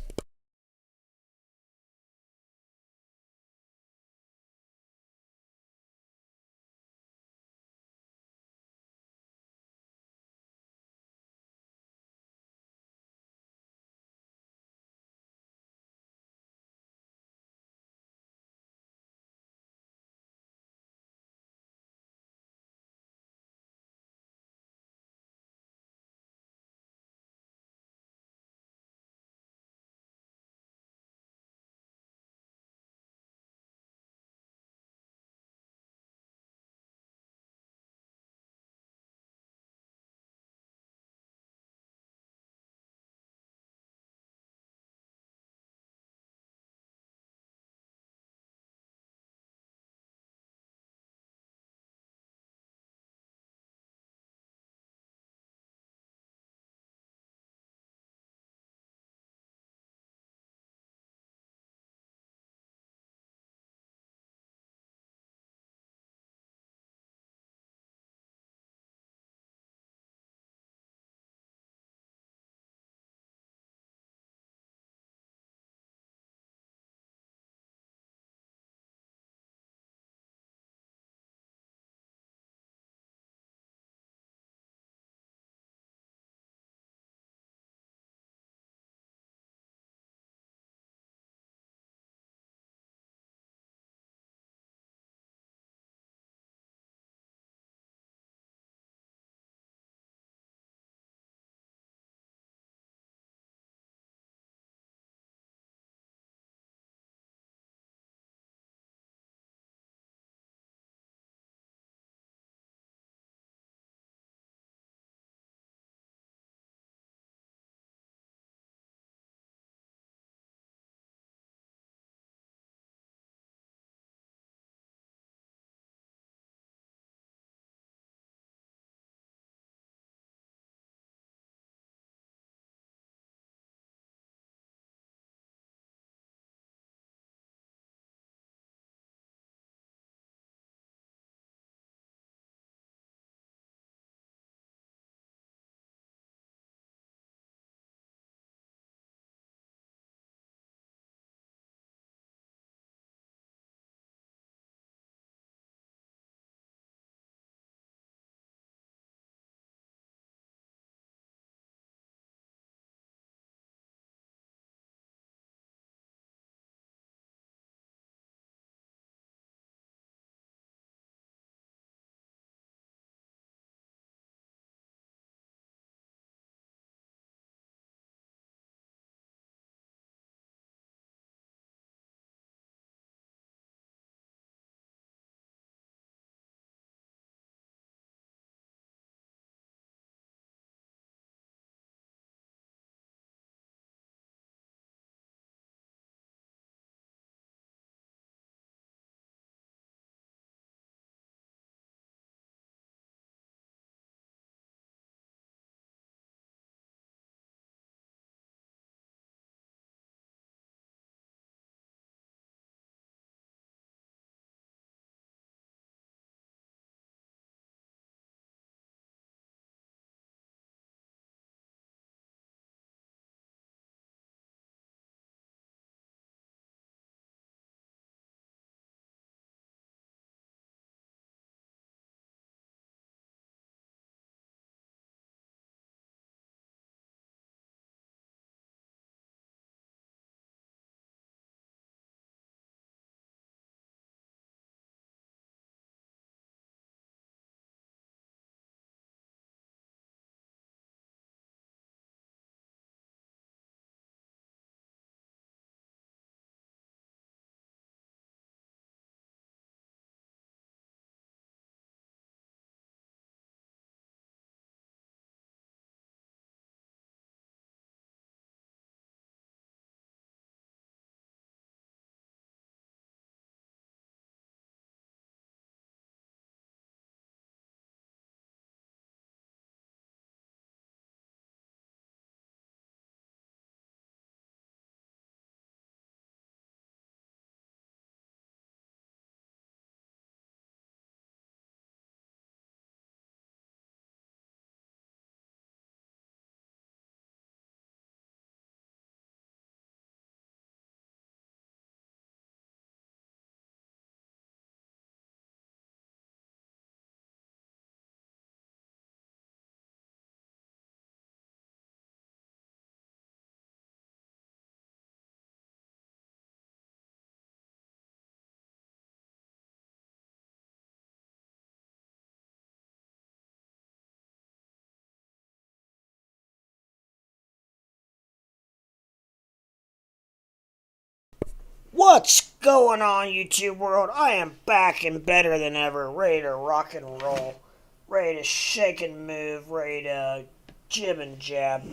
What's going on, YouTube world? I am back and better than ever, ready to rock and roll, ready to shake and move, ready to jib and jab,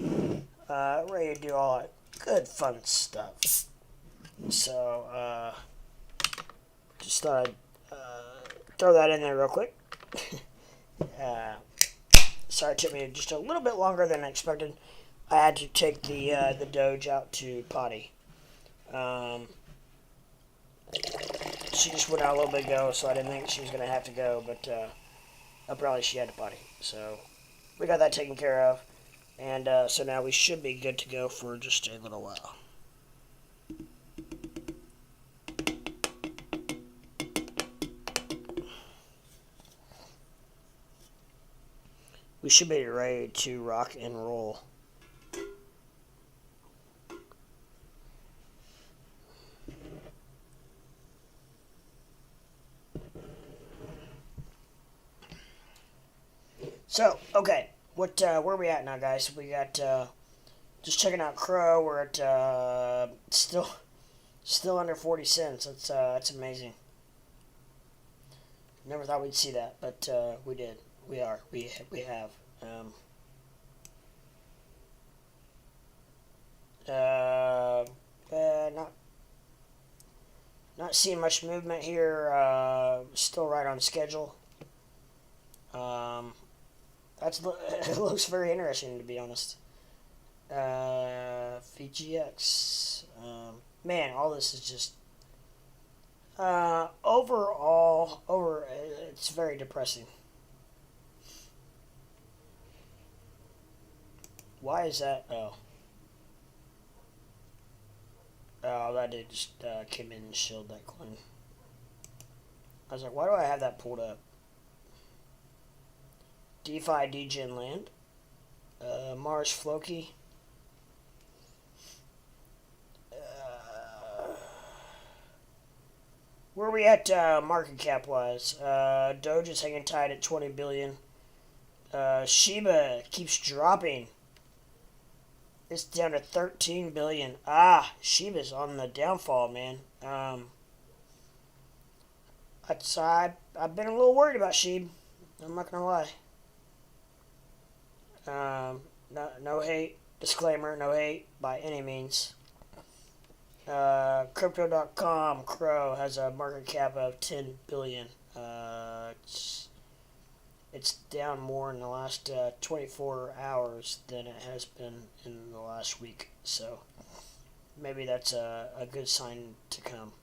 ready to do all that good fun stuff. So, just thought I'd throw that in there real quick. Sorry, it took me just a little bit longer than I expected. I had to take the Doge out to potty. She just went out a little bit ago, so I didn't think she was going to have to go, but apparently she had to potty. So we got that taken care of, and so now we should be good to go for just a little while. We should be ready to rock and roll. So, okay, where are we at now, guys? We got just checking out CRO. We're at still under 40 cents. That's amazing. Never thought we'd see that, but we did. We have. Not seeing much movement here. Still right on schedule. It looks very interesting, to be honest. VGX. Man, all this is just it's very depressing. Why is that? Oh, that dude just came in and shilled that coin. I was like, why do I have that pulled up? DeFi Degen Land. Mars Floki. Where are we at market cap wise? Doge is hanging tight at 20 billion. Shiba keeps dropping. It's down to 13 billion. Shiba's on the downfall, man. I've been a little worried about Shiba. I'm not gonna lie. No hate. Disclaimer, no hate by any means. Crypto.com, CRO, has a market cap of 10 billion. It's down more in the last 24 hours than it has been in the last week. So maybe that's a good sign to come.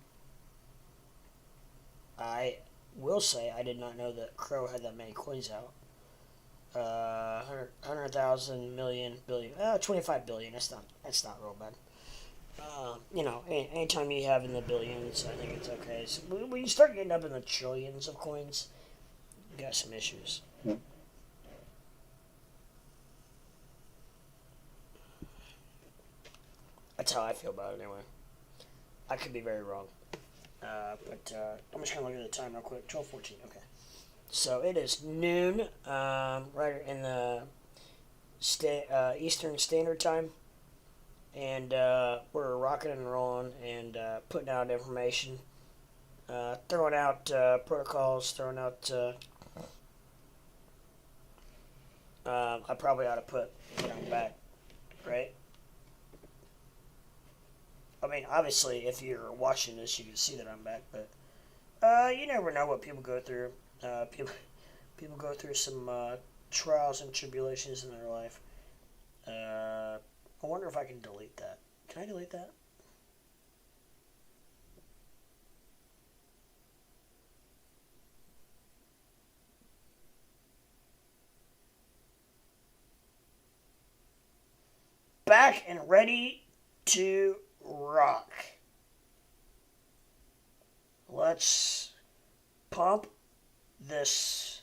I will say I did not know that CRO had that many coins out. 100,000 million billion, 25 billion. That's not real bad. Anytime you have in the billions, I think it's okay. So when you start getting up in the trillions of coins, you got some issues. That's how I feel about it anyway. I could be very wrong. But I'm just going to look at the time real quick. 12:14, okay. So it is noon, right in the Eastern Standard Time. And we're rocking and rolling and putting out information, throwing out protocols, throwing out... I probably ought to put back, right? I mean, obviously, if you're watching this, you can see that I'm back, but you never know what people go through. People go through some trials and tribulations in their life. I wonder if I can delete that. Can I delete that? Back and ready to rock. Let's pump this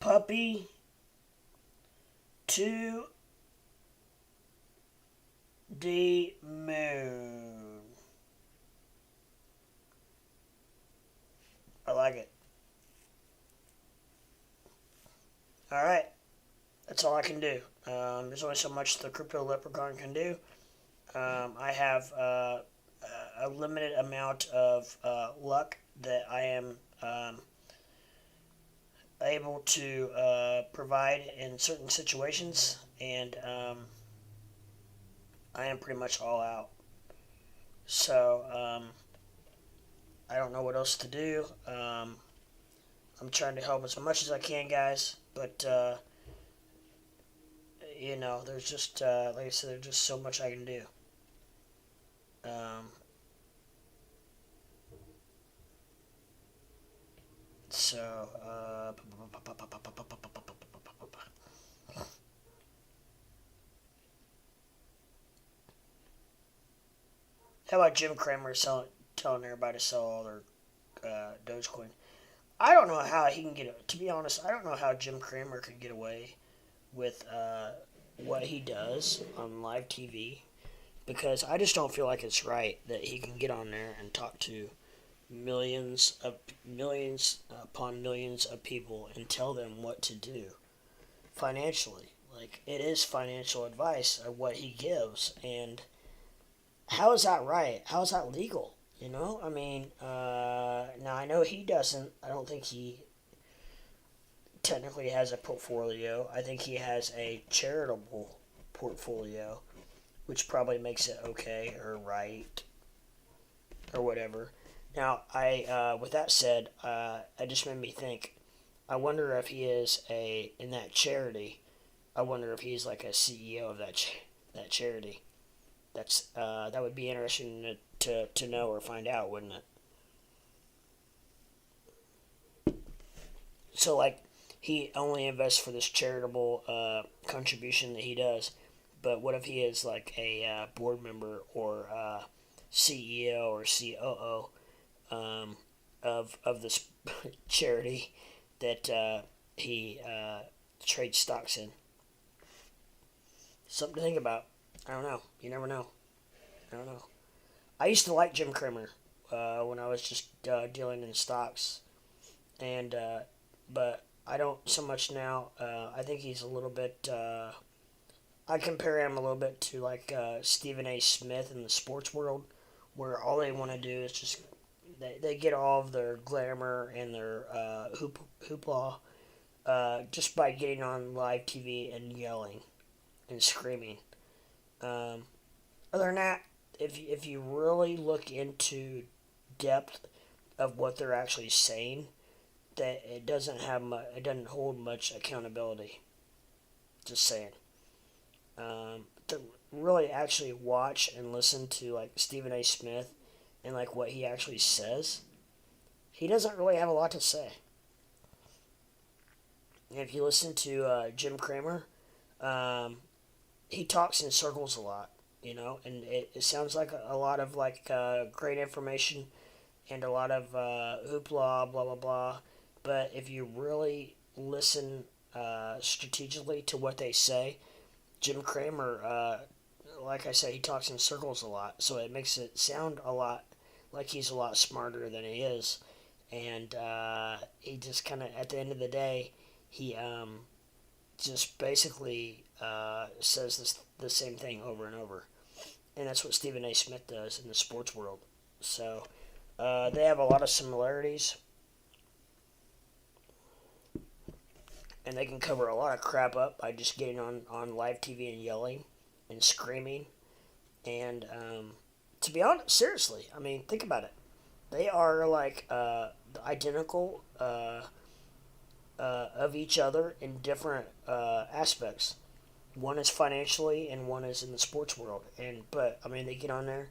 puppy to the moon. I like it. Alright. That's all I can do. There's only so much the crypto leprechaun can do. I have a limited amount of luck that I am able to provide in certain situations, and I am pretty much all out. So I don't know what else to do. I'm trying to help as much as I can, guys, but there's just like I said, there's just so much I can do. Um, so how about Jim Cramer telling everybody to sell all their Dogecoin? I don't know how he can get. To be honest, I don't know how Jim Cramer could get away with what he does on live TV, because I just don't feel like it's right that he can get on there and talk to millions upon millions of people and tell them what to do financially. Like, it is financial advice of what he gives, and how is that right? How is that legal? I mean, now I know he doesn't. I don't think he technically has a portfolio. I think he has a charitable portfolio, which probably makes it okay or right or whatever. Now, with that said, it just made me think. I wonder if he is in that charity. I wonder if he's like a CEO of that charity. That would be interesting to know or find out, wouldn't it? So, like, he only invests for this charitable contribution that he does, but what if he is like a board member or CEO or COO of this charity that he trades stocks in? Something to think about. I don't know. You never know. I don't know. I used to like Jim Cramer when I was just dealing in stocks, and but I don't so much now. I think he's a little bit. I compare him a little bit to like Stephen A. Smith in the sports world, where all they want to do is just they get all of their glamour and their hoopla just by getting on live TV and yelling and screaming. Other than that, if you really look into depth of what they're actually saying, that it doesn't hold much accountability. Just saying. To really actually watch and listen to like Stephen A. Smith and like what he actually says, he doesn't really have a lot to say. And if you listen to Jim Cramer, he talks in circles a lot, and it sounds like a lot of like great information and a lot of hoopla, blah blah blah. But if you really listen strategically to what they say, Jim Cramer, like I said, he talks in circles a lot, so it makes it sound a lot like he's a lot smarter than he is, and he just kind of, at the end of the day, he just basically says the same thing over and over, and that's what Stephen A. Smith does in the sports world. So they have a lot of similarities, and they can cover a lot of crap up by just getting on live TV and yelling and screaming. And to be honest, seriously, I mean, think about it. They are like identical of each other in different aspects. One is financially, and one is in the sports world. But I mean, they get on there,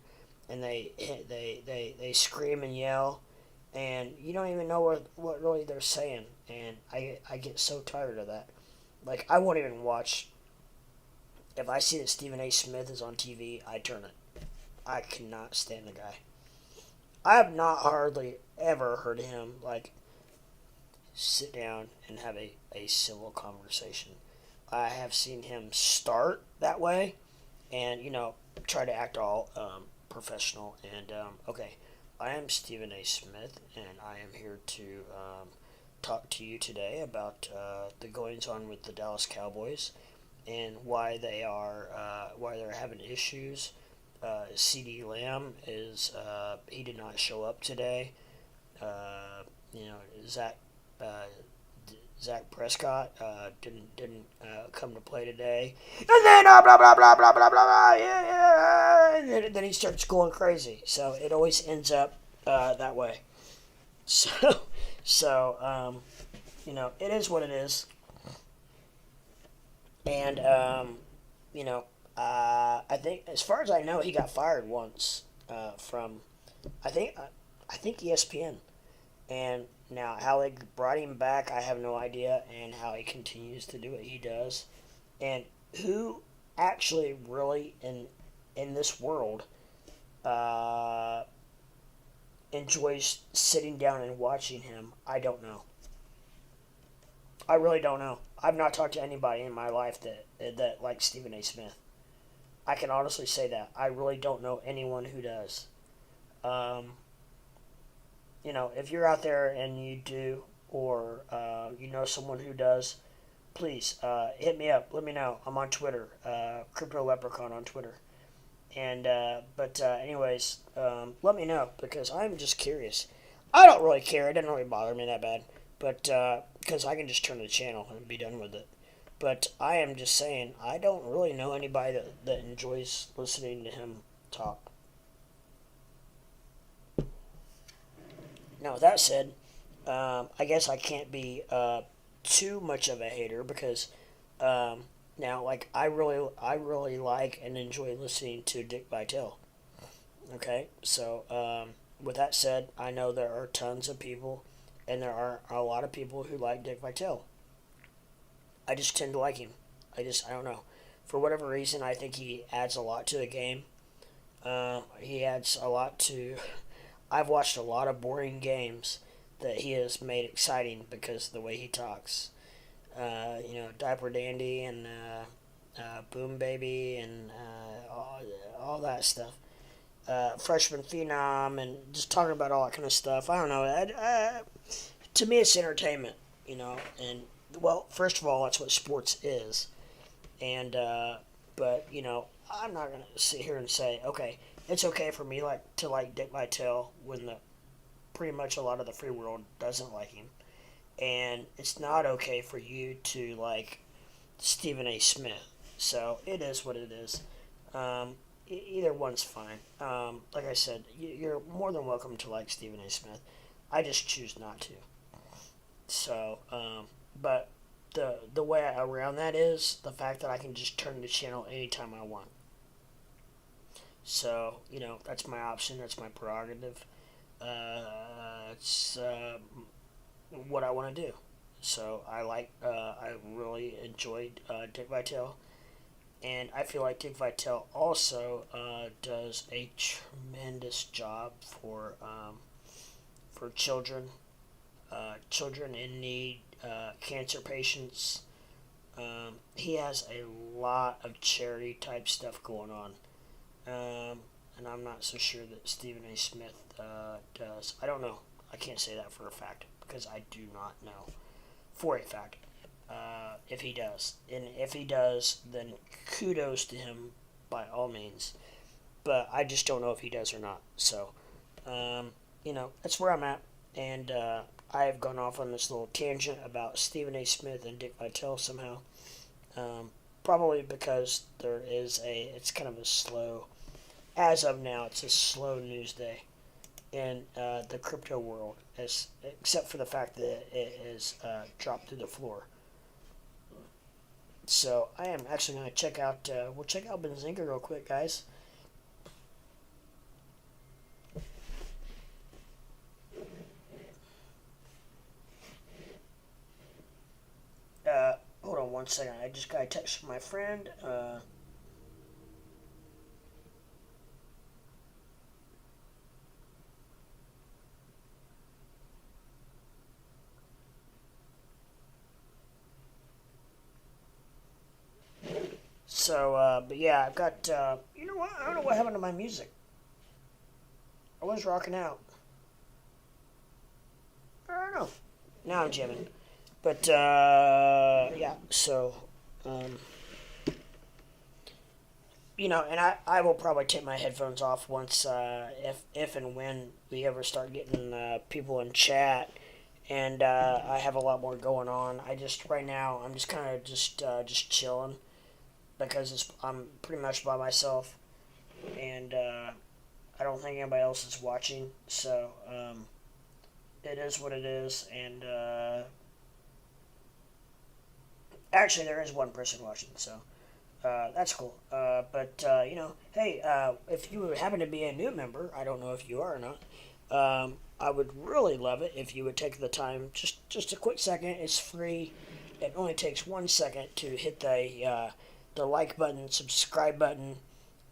and they scream and yell, and you don't even know what really they're saying. And I get so tired of that. Like, I won't even watch. If I see that Stephen A. Smith is on TV, I turn it. I cannot stand the guy. I have not hardly ever heard him like sit down and have a civil conversation. I have seen him start that way, and try to act all professional. And okay, I am Stephen A. Smith, and I am here to talk to you today about the goings on with the Dallas Cowboys and why they're having issues CD Lamb is he did not show up today. You know, uh, Zach Prescott didn't come to play today, and then blah blah blah blah blah blah, yeah, yeah, and then he starts going crazy. So it always ends up that way. So you know, it is what it is, and you know, I think as far as I know, he got fired once from I think I think ESPN. And now, how they brought him back, I have no idea, and how he continues to do what he does, and who actually really in this world uh, enjoys sitting down and watching him. I don't know. I really don't know. I've not talked to anybody in my life that likes Stephen A. Smith. I can honestly say that I really don't know anyone who does. Um, you know, if you're out there and you do, or you know someone who does, please hit me up. Let me know. I'm on Twitter, Crypto Leprechaun on Twitter. And but anyways, let me know because I'm just curious. I don't really care. It doesn't really bother me that bad, but because I can just turn the channel and be done with it. But I am just saying I don't really know anybody that enjoys listening to him talk. Now, with that said, I guess I can't be too much of a hater because now, like I really like and enjoy listening to Dick Vitale. Okay, so with that said, I know there are tons of people, and there are a lot of people who like Dick Vitale. I just tend to like him. I don't know, for whatever reason, I think he adds a lot to the game. He adds a lot to. I've watched a lot of boring games that he has made exciting because of the way he talks. You know, Diaper Dandy and Boom Baby and all that stuff. Freshman Phenom and just talking about all that kind of stuff. I don't know. To me, it's entertainment, you know. And, well, first of all, that's what sports is. And, but, you know, I'm not going to sit here and say, okay, it's okay for me to like Dick Vitale when pretty much a lot of the free world doesn't like him. And it's not okay for you to like Stephen A. Smith. So it is what it is. Either one's fine. Like I said, you're more than welcome to like Stephen A. Smith. I just choose not to. So, but the way around that is the fact that I can just turn the channel anytime I want. So, you know, that's my option. That's my prerogative. It's what I want to do. So I really enjoyed Dick Vitale, and I feel like Dick Vitale also does a tremendous job for children, children in need, cancer patients. He has a lot of charity type stuff going on, and I'm not so sure that Stephen A. Smith does. I don't know. I can't say that for a fact because I do not know for a fact if he does. And if he does, then kudos to him by all means. But I just don't know if he does or not. So, you know, that's where I'm at. And I have gone off on this little tangent about Stephen A. Smith and Dick Vitale somehow. Probably because it's kind of a slow, as of now, it's a slow news day in the crypto world, except for the fact that it has dropped through the floor. So I am actually going to check out, we'll check out Benzinga real quick, guys. Hold on one second. I just got a text from my friend. So, but yeah, I've got, you know what? I don't know what happened to my music. I was rocking out. I don't know. Now I'm jamming. But, yeah, so, and I will probably take my headphones off once, if and when we ever start getting people in chat, and I have a lot more going on. Right now I'm just kind of just chilling because I'm pretty much by myself, and I don't think anybody else is watching, so it is what it is, and actually there is one person watching, so that's cool. But hey, if you happen to be a new member, I don't know if you are or not. I would really love it if you would take the time, just a quick second. It's free. It only takes 1 second to hit the like button, subscribe button,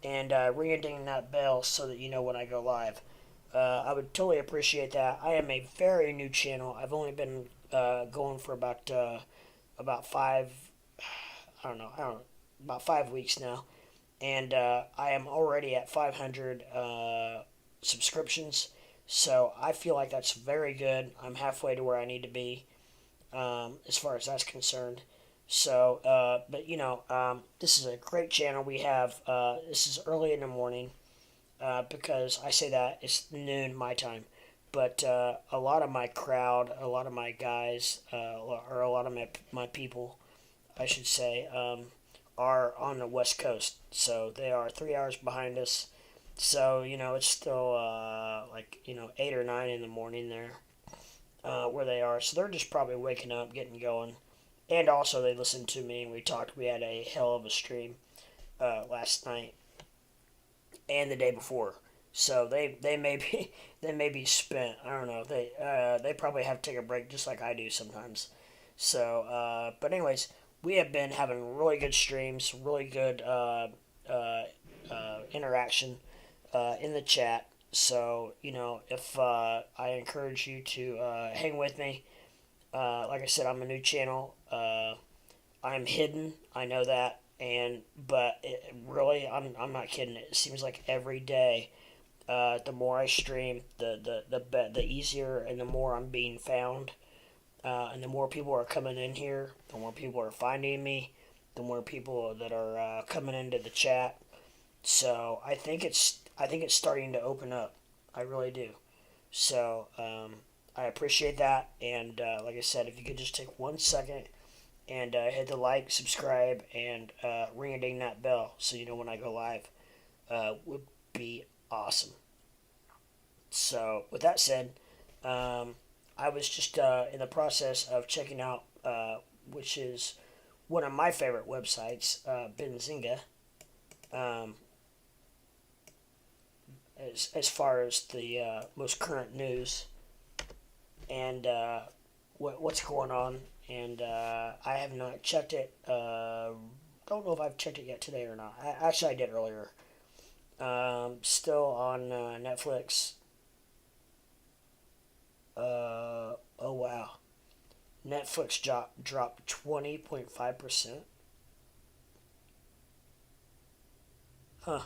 and ring a ding that bell so that you know when I go live. I would totally appreciate that. I am a very new channel. I've only been going for about five. I don't know, about 5 weeks now, and I am already at 500 subscriptions. So I feel like that's very good. I'm halfway to where I need to be, as far as that's concerned. So, this is a great channel. We have this is early in the morning, because I say that it's noon my time, but a lot of my crowd, a lot of my guys, or a lot of my people, I should say, are on the West Coast. So they are 3 hours behind us. So, it's still 8 or 9 in the morning there, where they are. So they're just probably waking up, getting going. And also, they listened to me and we talked. We had a hell of a stream last night and the day before. So they may be they may be spent. I don't know. They probably have to take a break just like I do sometimes. So, but anyways, we have been having really good streams, really good interaction in the chat. So, if I encourage you to hang with me. Like I said, I'm a new channel. I'm hidden. I know that, but really, I'm not kidding. It seems like every day, the more I stream, the easier and the more I'm being found, and the more people are coming in here, the more people are finding me, the more people that are coming into the chat. So I think it's starting to open up. I really do. So I appreciate that, and like I said, if you could just take 1 second and hit the like, subscribe, and ring a ding that bell so you know when I go live, would be awesome. So with that said, I was just in the process of checking out, which is one of my favorite websites, Benzinga. Um, as far as the most current news and what's going on. And I have not checked it. Don't know if I've checked it yet today or not. Actually, I did earlier. Still on Netflix. Oh wow, Netflix dropped 20.5%. Huh?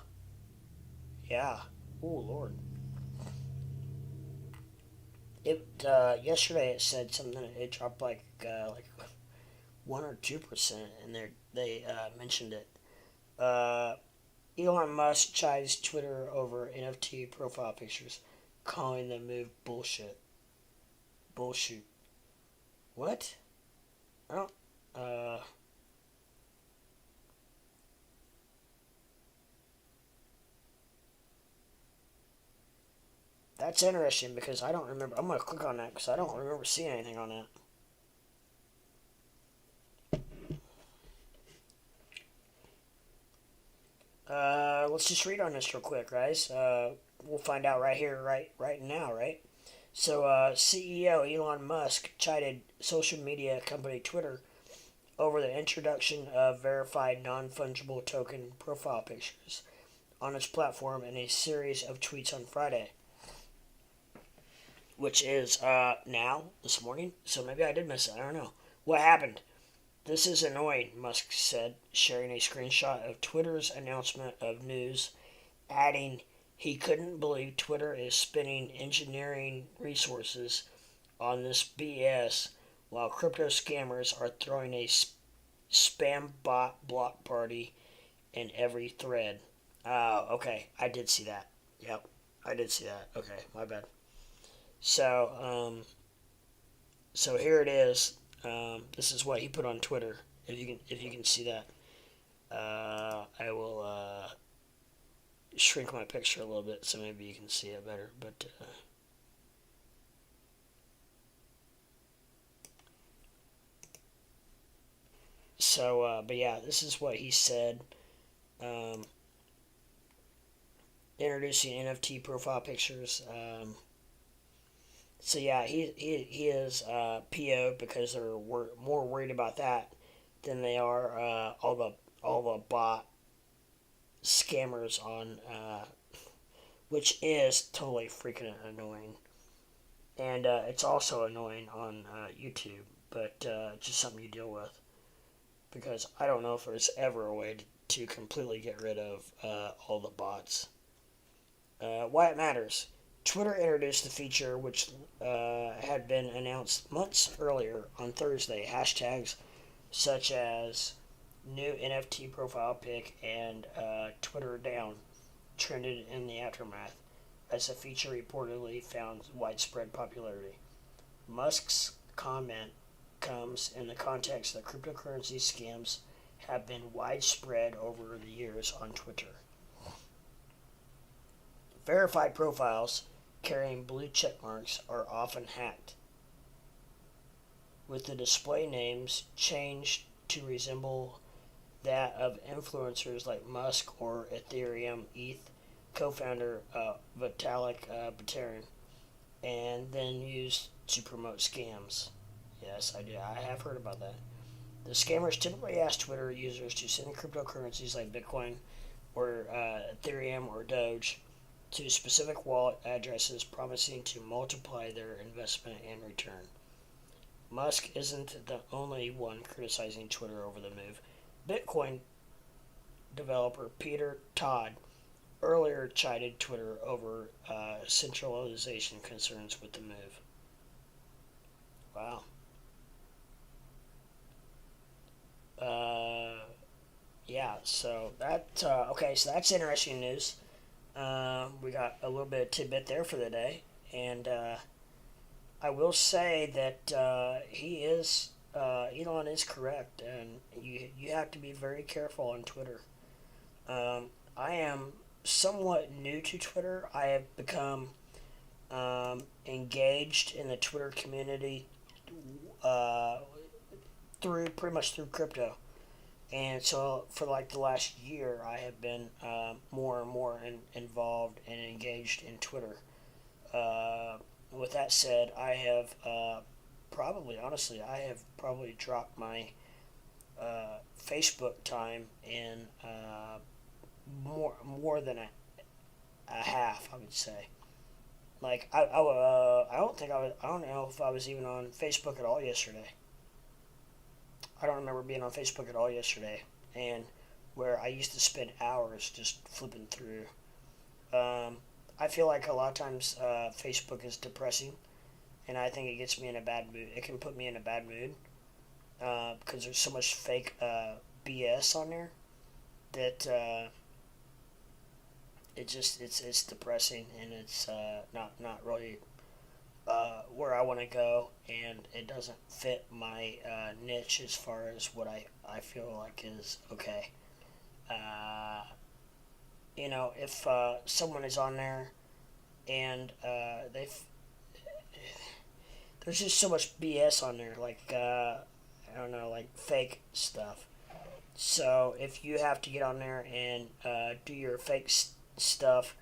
Yeah. Oh Lord. It yesterday it said something. It dropped like 1 or 2%, and they mentioned it. Uh, Elon Musk chides Twitter over NFT profile pictures, calling the move bullshit. Bullshit. What? I don't. That's interesting because I don't remember. I'm gonna click on that because I don't remember seeing anything on that. Let's just read on this real quick, guys. We'll find out right here, right now, right? So, CEO Elon Musk chided social media company Twitter over the introduction of verified non-fungible token profile pictures on its platform in a series of tweets on Friday, which is now, this morning. So maybe I did miss it. I don't know. What happened? This is annoying, Musk said, sharing a screenshot of Twitter's announcement of news, adding he couldn't believe Twitter is spending engineering resources on this BS while crypto scammers are throwing a spam bot block party in every thread. Oh, okay. I did see that. Yep, I did see that. Okay, my bad. So, so here it is. This is what he put on Twitter. If you can see that, I will shrink my picture a little bit so maybe you can see it better. But yeah, this is what he said. Um, Introducing NFT profile pictures. So yeah, he is PO because they're more worried about that than they are all the bot scammers on, which is totally freaking annoying, and it's also annoying on YouTube, but just something you deal with because I don't know if there's ever a way to completely get rid of all the bots. Why it matters. Twitter introduced the feature which had been announced months earlier on Thursday. Hashtags such as new NFT profile pic and Twitter down trended in the aftermath as the feature reportedly found widespread popularity. Musk's comment comes in the context that cryptocurrency scams have been widespread over the years on Twitter. Verified profiles carrying blue check marks are often hacked, with the display names changed to resemble that of influencers like Musk or Ethereum ETH co-founder Vitalik Buterin, and then used to promote scams. Yes, I do. I have heard about that. The scammers typically ask Twitter users to send cryptocurrencies like Bitcoin or Ethereum or Doge to specific wallet addresses, promising to multiply their investment in return. Musk isn't the only one criticizing Twitter over the move. Bitcoin developer Peter Todd earlier chided Twitter over centralization concerns with the move. Wow. Uh, yeah, so so that's interesting news. We got a little bit of tidbit there for the day, and I will say that Elon is correct, and you have to be very careful on Twitter. I am somewhat new to Twitter. I have become engaged in the Twitter community uh, through pretty much through crypto. And so, for like the last year, I have been more and more involved and engaged in Twitter. Uh, with that said, I have honestly, I have probably dropped my Facebook time in more than a half, I would say. Like I don't think I don't know if I was even on Facebook at all yesterday. I don't remember being on Facebook at all yesterday, and where I used to spend hours just flipping through. Um, I feel like a lot of times Facebook is depressing, and I think it gets me in a bad mood. It can put me in a bad mood because there's so much fake BS on there that it's depressing, and it's not really where I want to go, and it doesn't fit my niche as far as what I feel like is okay. Uh, if someone is on there and there's just so much BS on there, like I don't know, like fake stuff. So if you have to get on there and do your fake stuff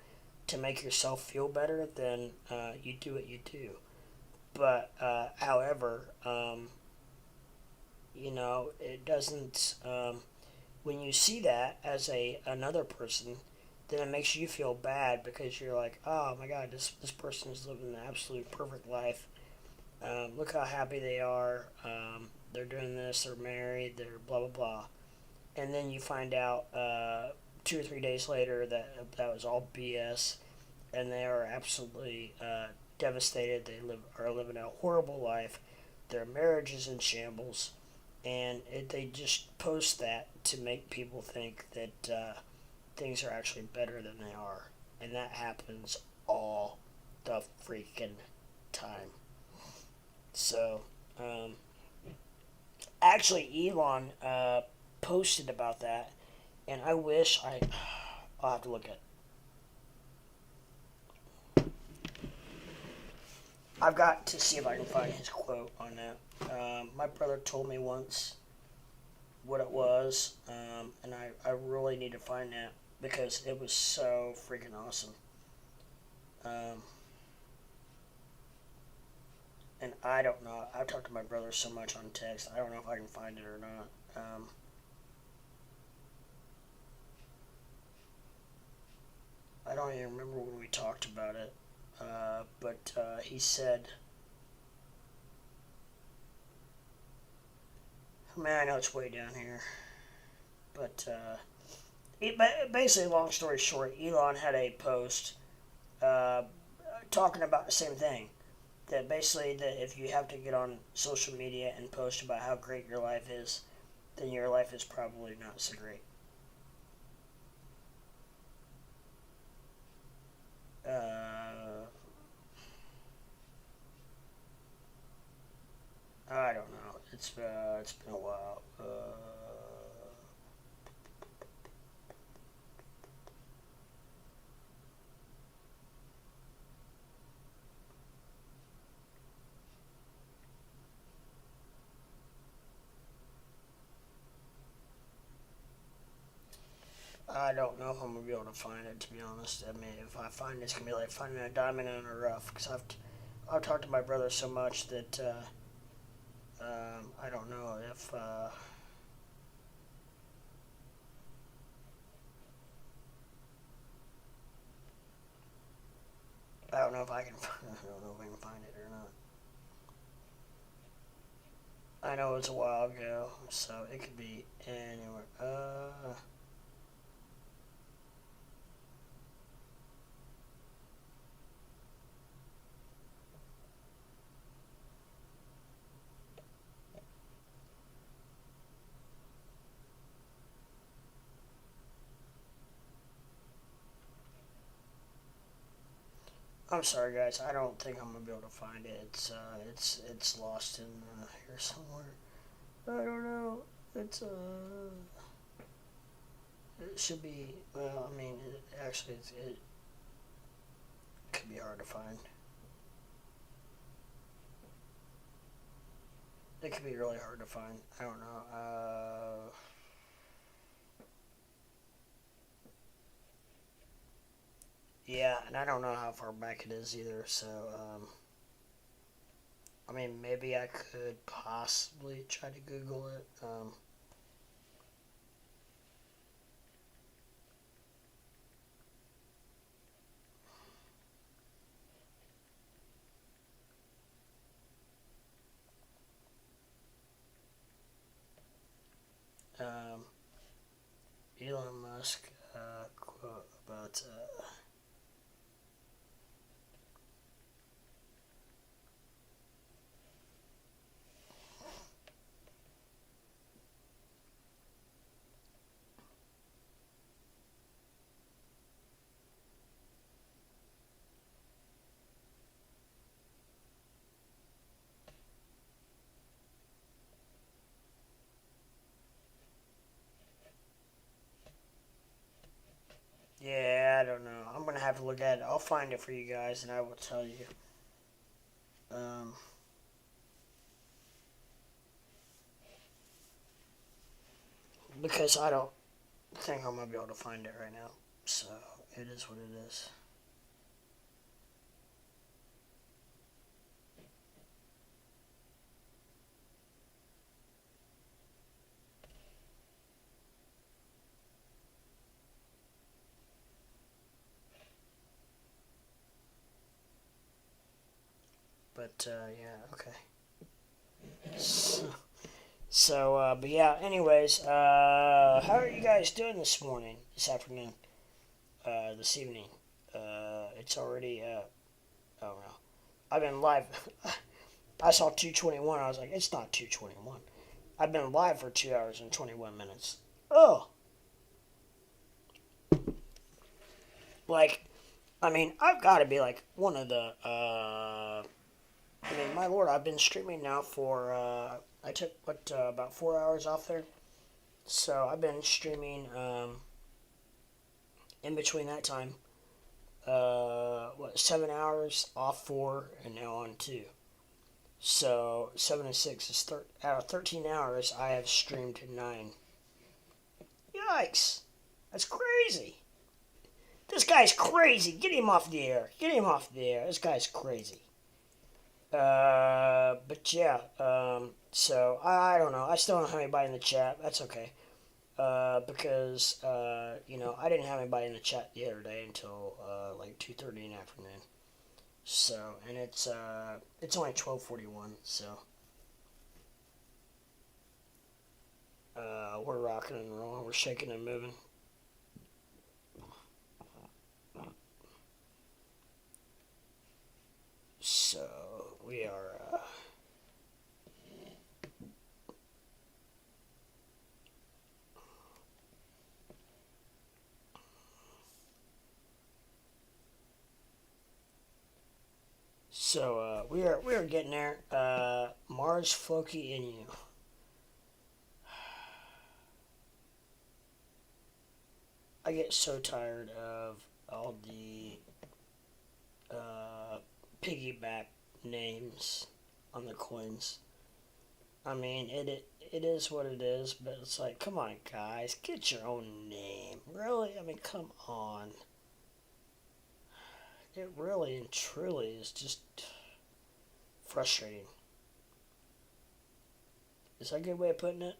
to make yourself feel better, then you do what you do. But however, it doesn't. When you see that as a another person, then it makes you feel bad because you're like, oh my god, this person is living an absolute perfect life. Look how happy they are. They're doing this. They're married. They're blah blah blah. And then you find out 2 or 3 days later that that was all BS, and they are absolutely devastated. Are living a horrible life. Their marriage is in shambles, and they just post that to make people think that things are actually better than they are. And that happens all the freaking time. So, actually, Elon posted about that, and I wish I'll have to look at. I've got to see if I can find his quote on that. My brother told me once what it was, and I really need to find that because it was so freaking awesome. And I don't know. I've talked to my brother so much on text. I don't know if I can find it or not. I don't even remember when we talked about it. But he said, man, I know it's way down here. But basically, long story short, Elon had a post talking about the same thing. That basically, that if you have to get on social media and post about how great your life is, then your life is probably not so great. I don't know. It's been a while. I don't know if I'm gonna be able to find it. To be honest, I mean, if I find it, it's gonna be like finding a diamond in a rough. Because I've talked to my brother so much that I don't know if I don't know if I can. I don't know if I can find it or not. I know it's a while ago, so it could be anywhere. I'm sorry, guys. I don't think I'm gonna be able to find it. It's lost in here somewhere. I don't know. It's it should be. Well, I mean, it could be hard to find. It could be really hard to find. I don't know. Yeah, and I don't know how far back it is either. So, I mean, maybe I could possibly try to Google it. Um, Elon Musk quote about. Yeah, I don't know. I'm gonna have to look at it. I'll find it for you guys, and I will tell you. Um, because I don't think I'm gonna be able to find it right now. So it is what it is. But yeah, okay. But yeah. Anyways, how are you guys doing this morning, this afternoon, this evening? It's already. Oh no, I've been live. I saw 2:21. I was like, it's not 2:21. I've been live for 2 hours and 21 minutes. Oh, Like, I mean, I've got to be like one of the. I mean, my lord, I've been streaming now for. I took about 4 hours off there, so I've been streaming in between that time. 7 hours off 4 and now on 2. So 7 and 6 is out of 13 hours. I have streamed 9. Yikes! That's crazy. This guy's crazy. Get him off the air. Get him off the air. This guy's crazy. But yeah. So I don't know. I still don't have anybody in the chat. That's okay. Because I didn't have anybody in the chat the other day until like 2:30 in the afternoon. So, and it's only 12:41. So we're rocking and rolling. We're shaking and moving. So we are. So we are getting there. Mars, Floki, and you. I get so tired of all the piggyback names on the coins. I mean, it is what it is, but it's like, come on, guys, get your own name. Really? I mean, come on. It really and truly is just frustrating. Is that a good way of putting it?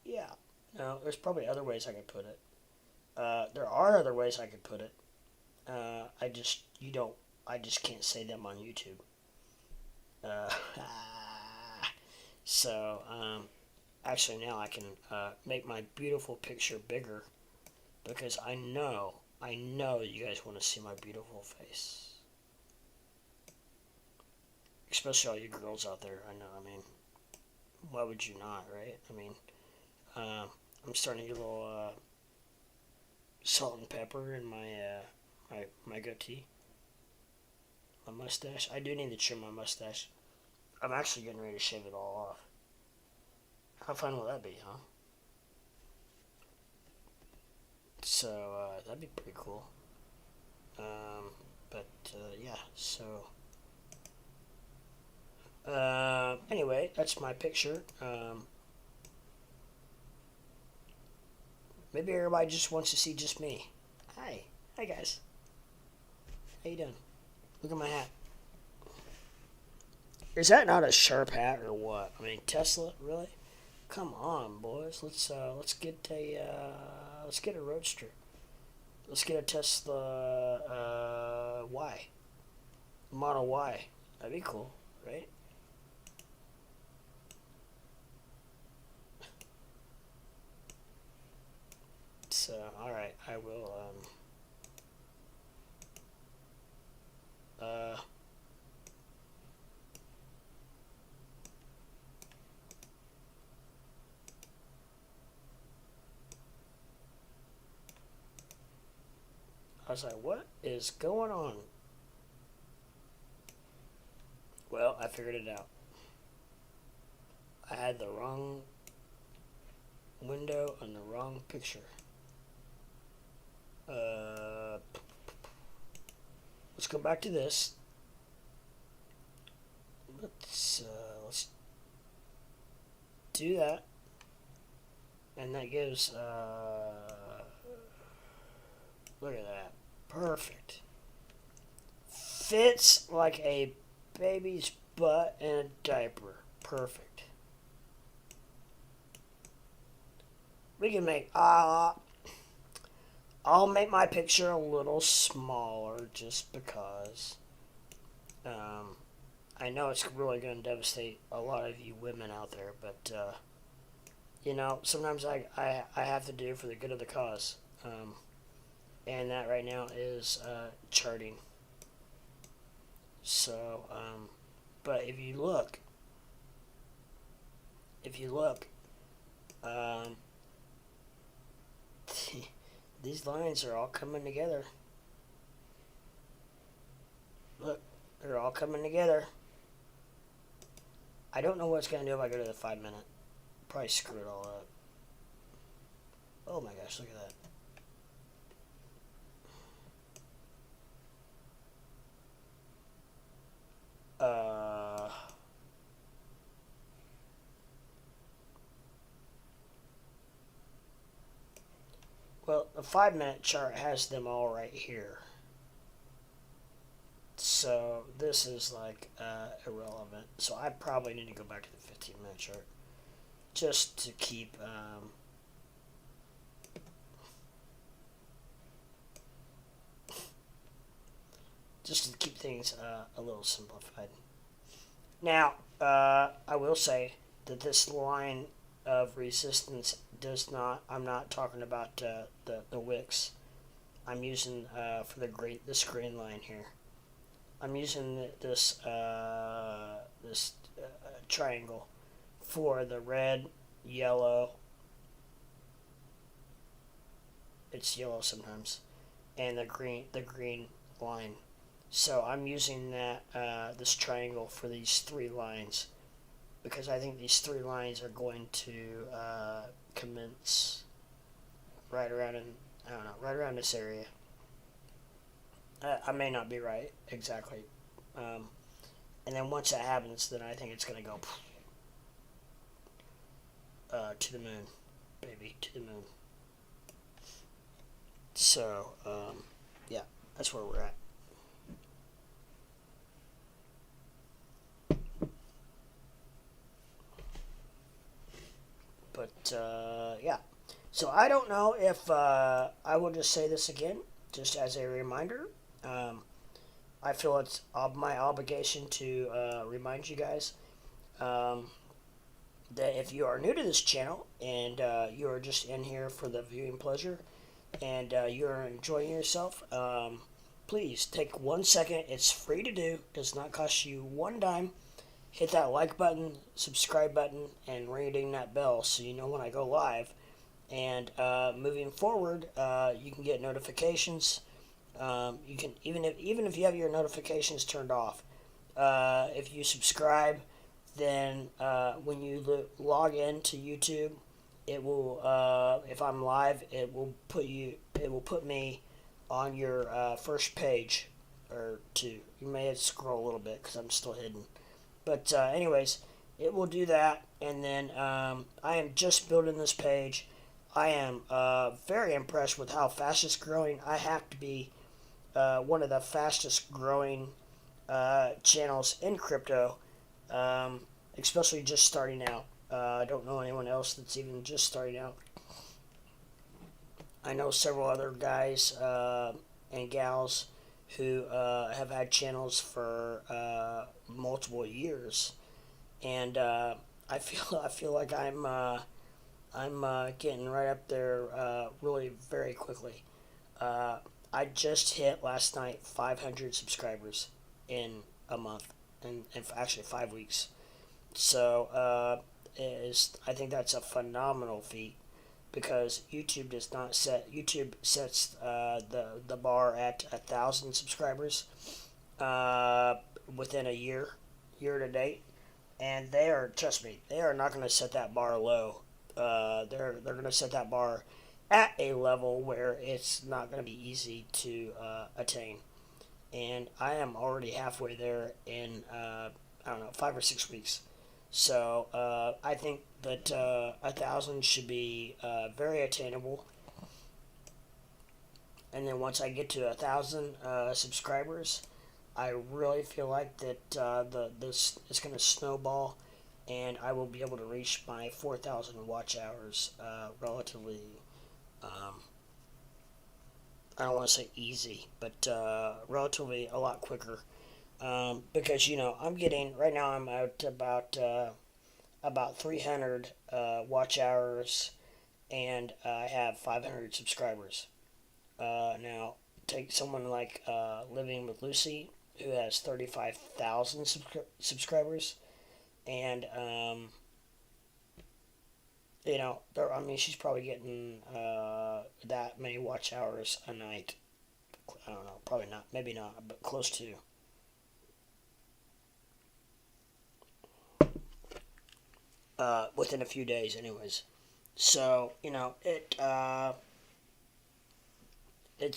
Yeah. No, there's probably other ways I could put it. There are other ways I could put it. I just can't say them on YouTube. So, actually now I can make my beautiful picture bigger because I know you guys want to see my beautiful face. Especially all you girls out there. I know, I mean, why would you not, right? I mean, I'm starting to get a little salt and pepper in my goatee. My mustache. I do need to trim my mustache. I'm actually getting ready to shave it all off. How fun will that be, huh? So, that'd be pretty cool. Yeah, so... anyway, that's my picture. Maybe everybody just wants to see just me. Hi. Hi, guys. How you doing? Look at my hat. Is that not a sharp hat or what? I mean, Tesla, really? Come on, boys. Let's get a Roadster. Let's get a Tesla Y. Model Y. That'd be cool, right? So, alright, I will, I was like, what is going on? Well, I figured it out. I had the wrong window and the wrong picture. Let's go back to this. Let's do that. And that gives, look at that. Perfect. Fits like a baby's butt in a diaper. Perfect. We can make, I'll make my picture a little smaller just because. I know it's really going to devastate a lot of you women out there, but, sometimes I have to do it for the good of the cause. And that right now is charting. So, but if you look, these lines are all coming together. all coming together. I don't know what it's going to do if I go to the 5 minute. Probably screw it all up. Oh my gosh, look at that. Well, the 5 minute chart has them all right here. So this is like irrelevant. So I probably need to go back to the 15 minute chart just to keep things a little simplified. Now, I will say that this line of resistance does not. I'm not talking about the wicks. I'm using for this green line here. I'm using this triangle for the red, yellow. It's yellow sometimes, and the green line. So I'm using that this triangle for these 3 lines because I think these 3 lines are going to commence right around right around this area. I may not be right exactly. And then once that happens, then I think it's going to go to the moon, baby, to the moon. So, yeah, that's where we're at. But, yeah. So I don't know if I will just say this again, just as a reminder. I feel it's my obligation to remind you guys that if you are new to this channel and you are just in here for the viewing pleasure and you're enjoying yourself, please take 1 second. It's free to do. Does not cost you 1 dime. Hit that like button, subscribe button, and ring that bell so you know when I go live. And moving forward, you can get notifications. You can even if you have your notifications turned off, if you subscribe, then when you log into YouTube, it will if I'm live, it will put me on your first page or 2. You may have to scroll a little bit because I'm still hidden, but anyways, it will do that. And then I am just building this page. I am very impressed with how fast it's growing. I have to be one of the fastest growing channels in crypto, especially just starting out. I don't know anyone else that's even just starting out. I know several other guys and gals who have had channels for multiple years, and I feel like I'm getting right up there really very quickly. I just hit last night 500 subscribers in a month, and actually 5 weeks. So I think that's a phenomenal feat because YouTube sets the bar at 1,000 subscribers within a year to date, and trust me, they are not going to set that bar low. They're going to set that bar at a level where it's not going to be easy to attain. And I am already halfway there in, 5 or 6 weeks. So I think that 1,000 should be very attainable. And then once I get to 1,000 subscribers, I really feel like that this is going to snowball, and I will be able to reach my 4,000 watch hours relatively. I don't want to say easy, but relatively a lot quicker. Because I'm getting right now. I'm at about 300 watch hours, and I have 500 subscribers. Now, take someone like Living with Lucy, who has 35,000 subscribers, and she's probably getting that many watch hours a night. I don't know, probably not, maybe not, but close to. within a few days, anyways. So it's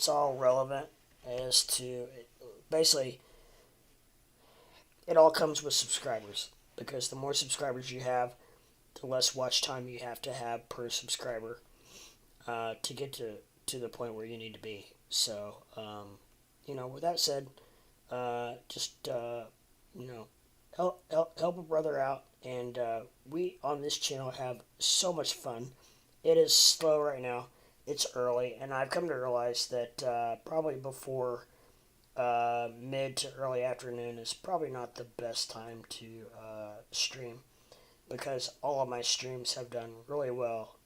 all relevant as to basically it all comes with subscribers because the more subscribers you have, the less watch time you have to have per subscriber to get to the point where you need to be. So, with that said, just help a brother out, and we on this channel have so much fun. It is slow right now. It's early, and I've come to realize that probably before mid to early afternoon is probably not the best time to stream because all of my streams have done really well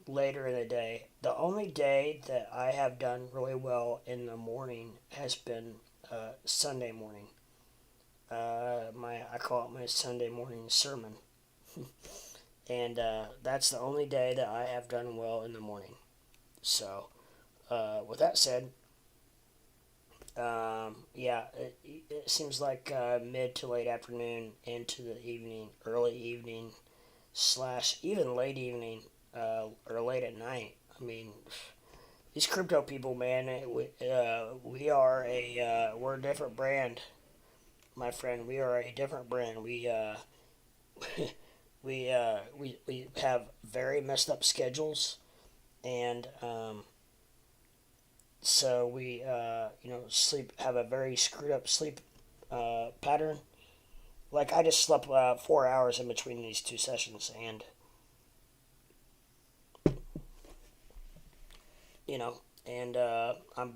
later in the day. The only day that I have done really well in the morning has been Sunday morning. I call it my Sunday morning sermon, and that's the only day that I have done well in the morning. So, with that said, it seems like mid to late afternoon into the evening, early evening, / even late evening, or late at night. I mean, these crypto people, man, we're a different brand, my friend. We are a different brand. We have very messed up schedules, and so we have a very screwed up sleep pattern. Like I just slept 4 hours in between these two sessions, and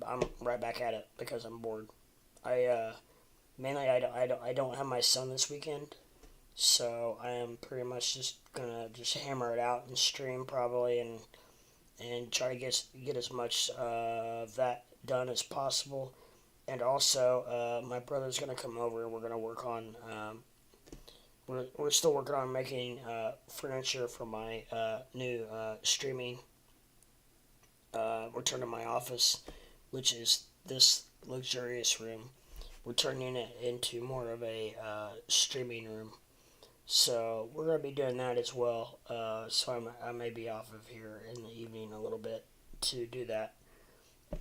I'm right back at it because I'm bored. I mainly I don't have my son this weekend, so I am pretty much just gonna just hammer it out and stream probably and try to get as much of that done as possible. And also, my brother's gonna come over and we're gonna work on. We're still working on making furniture for my new streaming return to my office, which is this luxurious room. We're turning it into more of a streaming room. So we're going to be doing that as well. So I may be off of here in the evening a little bit to do that.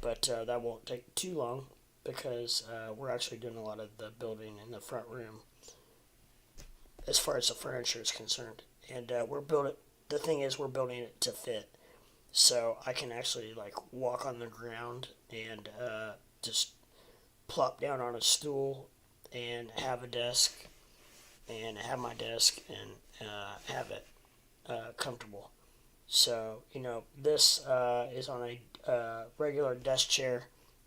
But that won't take too long because we're actually doing a lot of the building in the front room as far as the furniture is concerned. And the thing is we're building it to fit. So I can actually like walk on the ground and just plop down on a stool and have a desk and have my desk and have it comfortable. So, this is on a regular desk chair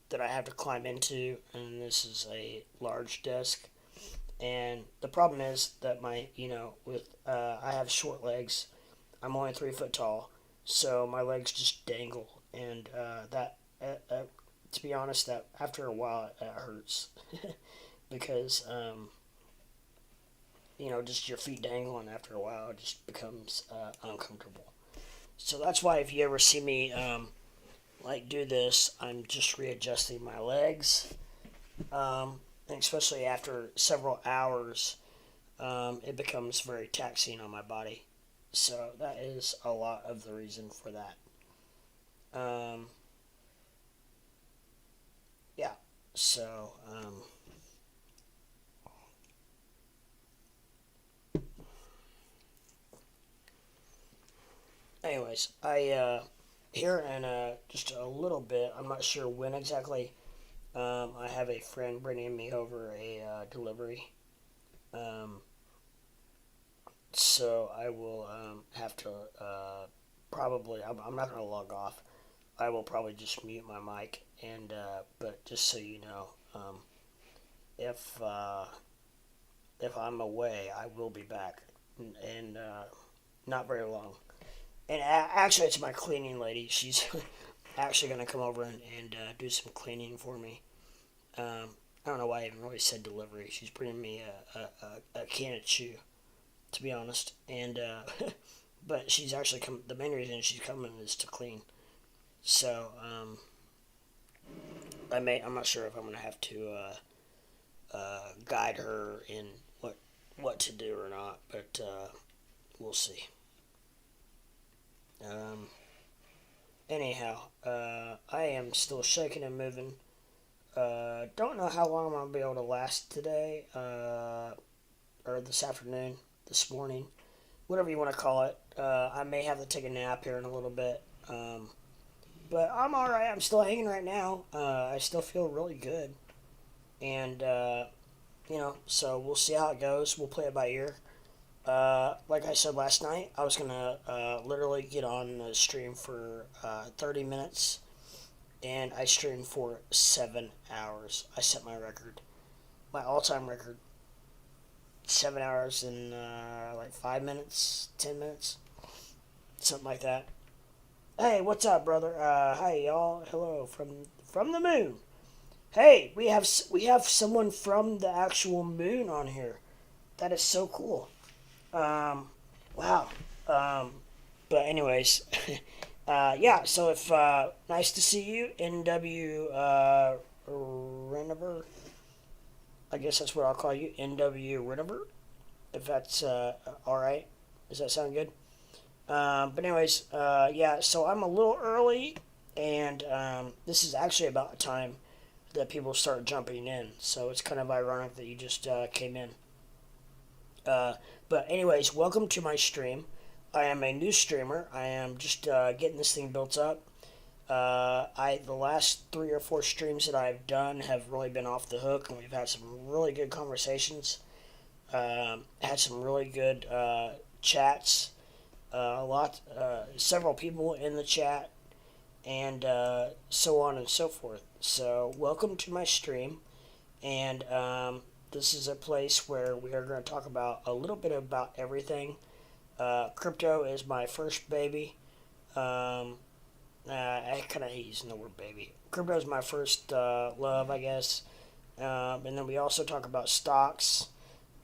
that I have to climb into, and this is a large desk. And the problem is that I have short legs. I'm only 3 foot tall, so my legs just dangle, and to be honest, that after a while it hurts because just your feet dangling after a while it just becomes uncomfortable. So that's why if you ever see me do this, I'm just readjusting my legs, and especially after several hours, it becomes very taxing on my body. So that is a lot of the reason for that. Yeah. So, anyways, here in just a little bit, I'm not sure when exactly, I have a friend bringing me over a delivery. So I will have to probably, I'm not going to log off. I will probably just mute my mic, and but just so you know, if I'm away, I will be back, and not very long. And actually, it's my cleaning lady. She's actually going to come over and do some cleaning for me. I don't know why I even really said delivery. She's bringing me a can of chew, to be honest. And but she's actually the main reason she's coming is to clean. So I'm not sure if I'm gonna have to guide her in what to do or not, but we'll see. Um, Anyhow, I am still shaking and moving. Don't know how long I'm gonna be able to last today, or this afternoon, this morning, whatever you want to call it. I may have to take a nap here in a little bit. But I'm all right. I'm still hanging right now. I still feel really good, and so we'll see how it goes. We'll play it by ear. Like I said last night, I was gonna literally get on the stream for 30 minutes, and I streamed for 7 hours. I set my record, my all-time record. 7 hours and like 5 minutes, 10 minutes, something like that. Hey, what's up, brother? Hi, y'all. Hello from the moon. Hey, we have someone from the actual moon on here. That is so cool. Um, wow. Um, but anyways, yeah. So if nice to see you, NW Renover. I guess that's what I'll call you, NW Renover. If that's all right. Does that sound good? But anyways, yeah. So I'm a little early, and this is actually about the time that people start jumping in. So it's kind of ironic that you just came in. Uh, but anyways, welcome to my stream. I am a new streamer. I am just getting this thing built up. The last 3 or 4 streams that I've done have really been off the hook, and we've had some really good conversations. Had some really good chats. Several people in the chat, and so on and so forth. So welcome to my stream, and this is a place where we are going to talk about a little bit about everything. Crypto is my first baby. I kind of hate using the word baby. Crypto is my first love, I guess. And then we also talk about stocks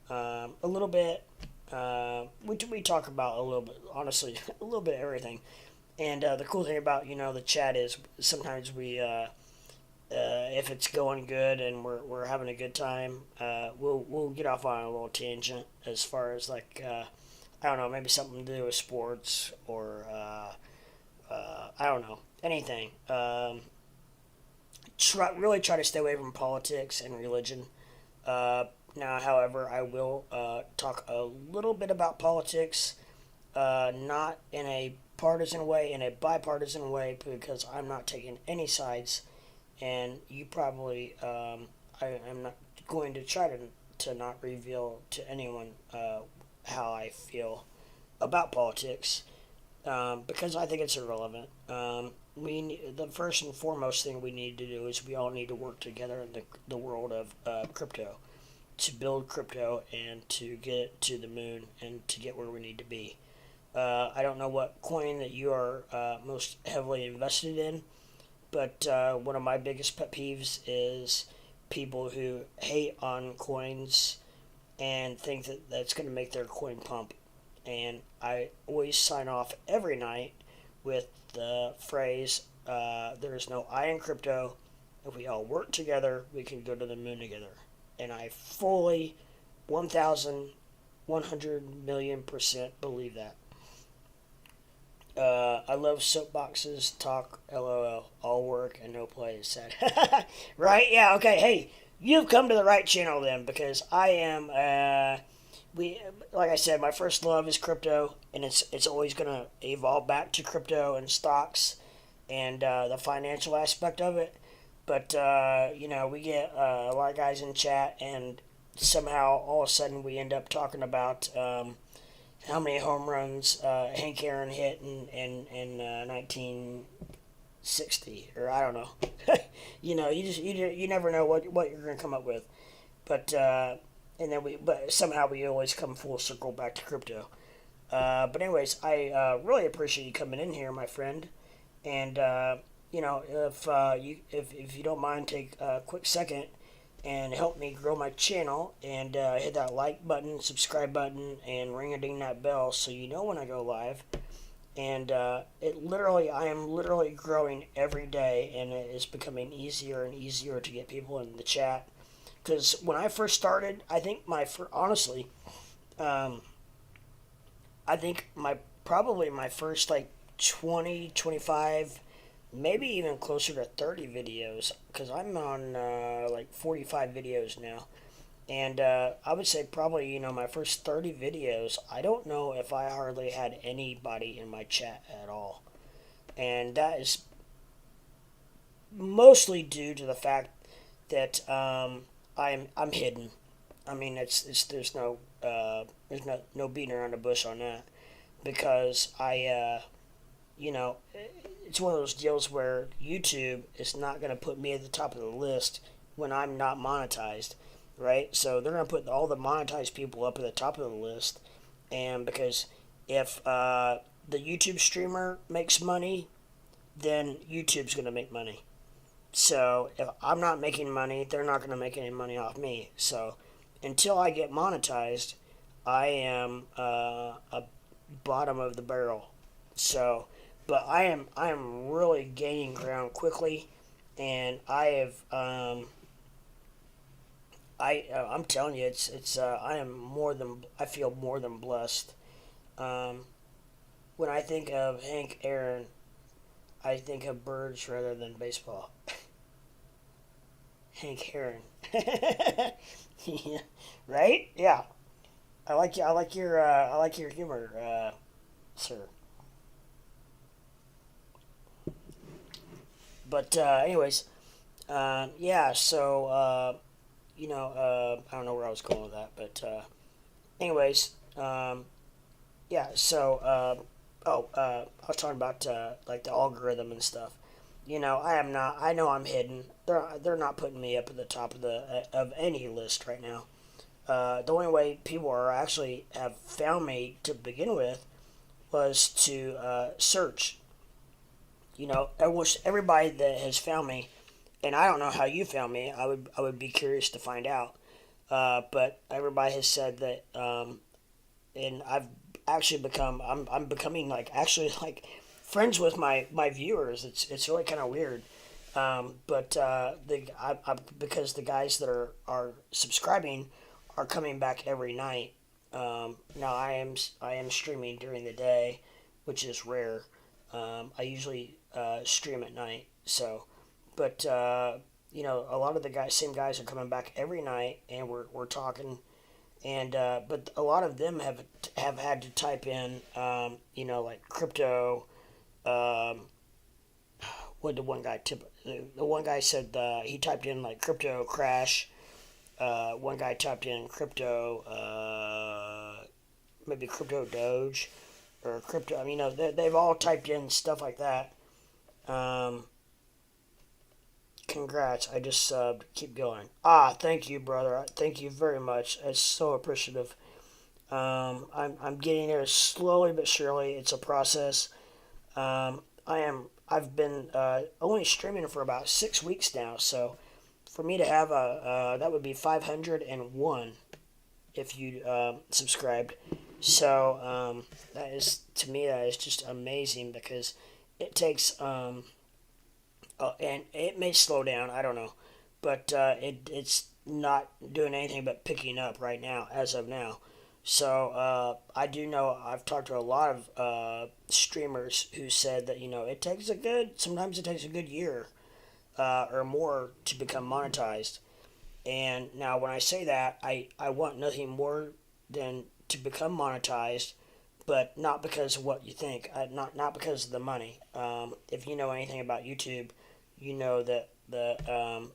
a little bit. We talk about a little bit, honestly, a little bit of everything. And the cool thing about the chat is sometimes if it's going good and we're having a good time, we'll get off on a little tangent as far as like I don't know, maybe something to do with sports or I don't know, anything. Really try to stay away from politics and religion. Now, however, I will talk a little bit about politics, not in a partisan way, in a bipartisan way, because I'm not taking any sides, and you probably, I'm not going to try to not reveal to anyone how I feel about politics, because I think it's irrelevant. The first and foremost thing we need to do is we all need to work together in the world of crypto to build crypto and to get to the moon and to get where we need to be. I don't know what coin that you are most heavily invested in, but one of my biggest pet peeves is people who hate on coins and think that that's going to make their coin pump. And I always sign off every night with the phrase, there is no I in crypto. If we all work together, we can go to the moon together. And I fully 1,100,000,000% believe that. I love soapboxes, talk, lol, all work and no play is sad. Right? Yeah, okay. Hey, you've come to the right channel then, because I am, like I said, my first love is crypto, and it's always going to evolve back to crypto and stocks and the financial aspect of it. But, we get a lot of guys in chat, and somehow all of a sudden we end up talking about how many home runs Hank Aaron hit in 1960, or I don't know. You never know what you're going to come up with. But but somehow we always come full circle back to crypto. But anyways, I really appreciate you coming in here, my friend. And if you don't mind, take a quick second and help me grow my channel, and hit that like button, subscribe button, and ring a ding that bell so you know when I go live. And I am literally growing every day, and it is becoming easier and easier to get people in the chat. Because when I first started, I think honestly, um, I think probably my first like 20, 25, maybe even closer to 30 videos, because I'm on like 45 videos now. And I would say probably, my first 30 videos, I don't know if I hardly had anybody in my chat at all. And that is mostly due to the fact that I'm hidden. I mean, it's there's no beating around the bush on that, because you know, it's one of those deals where YouTube is not going to put me at the top of the list when I'm not monetized, right? So they're going to put all the monetized people up at the top of the list, and because if the YouTube streamer makes money, then YouTube's going to make money. So if I'm not making money, they're not going to make any money off me. So until I get monetized, I am a bottom of the barrel. So, but I am really gaining ground quickly, and I'm telling you, I feel more than blessed. Um, when I think of Hank Aaron, I think of birds rather than baseball. Hank Aaron. Yeah, right? Yeah. I like your humor, sir. But anyways, yeah. So I don't know where I was going with that, but anyways, yeah. So I was talking about like the algorithm and stuff. I am not. I know I'm hidden. They're not putting me up at the top of any list right now. The only way people are actually have found me to begin with was to search. I wish everybody that has found me, and I don't know how you found me. I would be curious to find out. But everybody has said that, and I've actually I'm becoming like actually like friends with my viewers. It's really kind of weird. But because the guys that are subscribing are coming back every night. Now I am streaming during the day, which is rare. I usually stream at night. So, but a lot of the same guys are coming back every night, and we're talking. And but a lot of them have had to type in, like crypto. Um, what did one guy tip? The one guy said he typed in like crypto crash. One guy typed in crypto, maybe crypto Doge, or crypto. I mean, they've all typed in stuff like that. Um, Congrats, I just subbed. Keep going. Thank you, brother. Thank you very much. It's so appreciative. I'm getting there slowly but surely. It's a process. I've been only streaming for about 6 weeks now, so for me to have that would be 501 if you subscribed. So that is, to me, that is just amazing, because it takes and it may slow down. I don't know, but it's not doing anything but picking up right now, as of now. So I do know I've talked to a lot of streamers who said that sometimes it takes a good year or more to become monetized. And now when I say that, I want nothing more than to become monetized, but not because of what you think, not because of the money. If you know anything about YouTube, you know that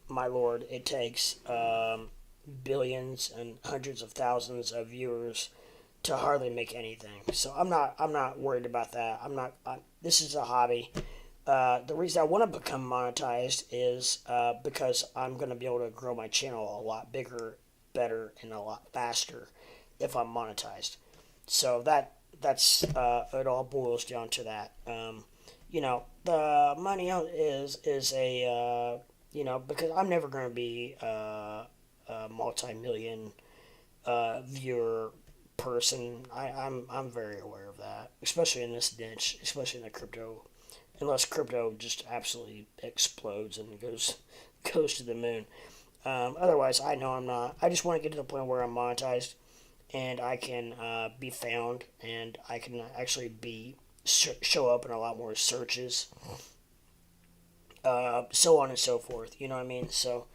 my lord, it takes billions and hundreds of thousands of viewers to hardly make anything. So I'm not worried about that. This is a hobby. The reason I want to become monetized is because I'm going to be able to grow my channel a lot bigger, better, and a lot faster if I'm monetized. So it all boils down to that. The money is a because I'm never going to be a multi-million viewer person. I'm very aware of that, especially in this niche, especially in the crypto. Unless crypto just absolutely explodes and goes to the moon. Otherwise, I know I'm not. I just want to get to the point where I'm monetized and I can be found and I can actually be show up in a lot more searches, so on and so forth. You know what I mean? So,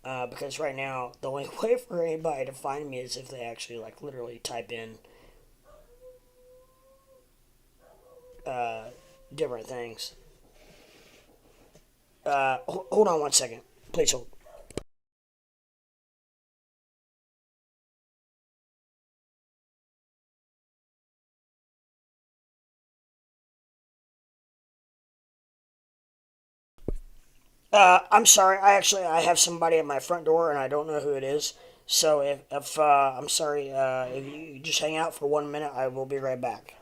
because right now the only way for anybody to find me is if they actually like literally type in uh, different things. Hold on one second, please hold. I'm sorry. I have somebody at my front door and I don't know who it is. So if I'm sorry, if you just hang out for 1 minute, I will be right back.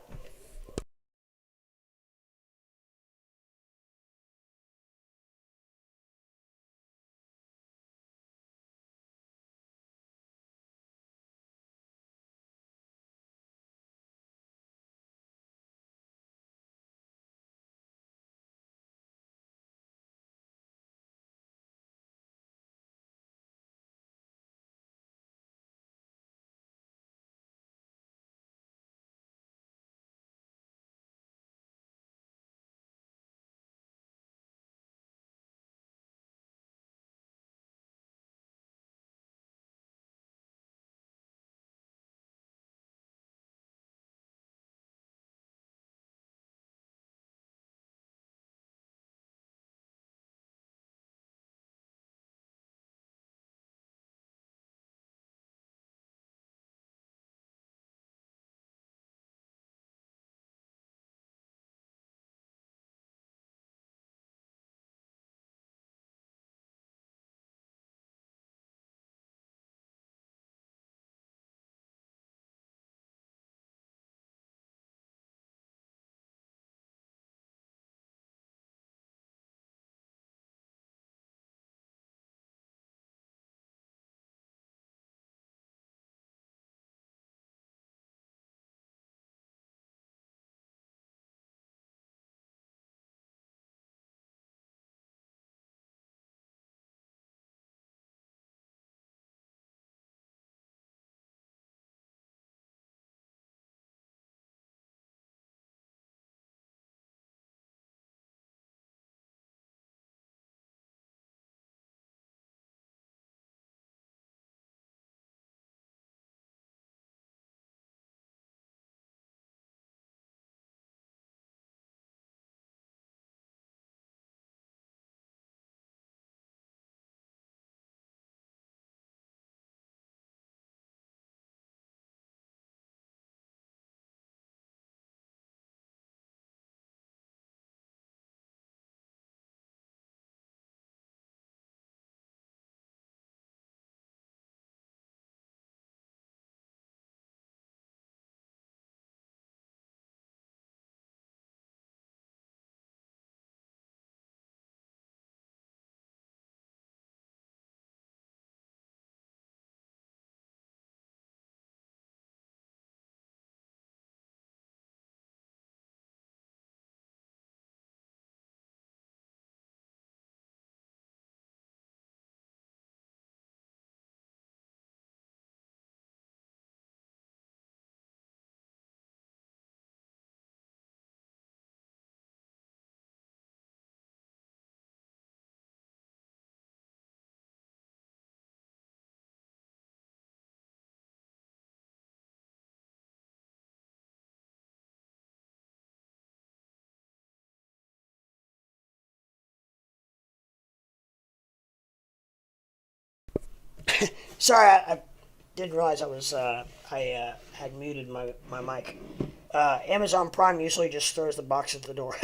Sorry, I didn't realize I had muted my mic. Amazon Prime usually just throws the box at the door,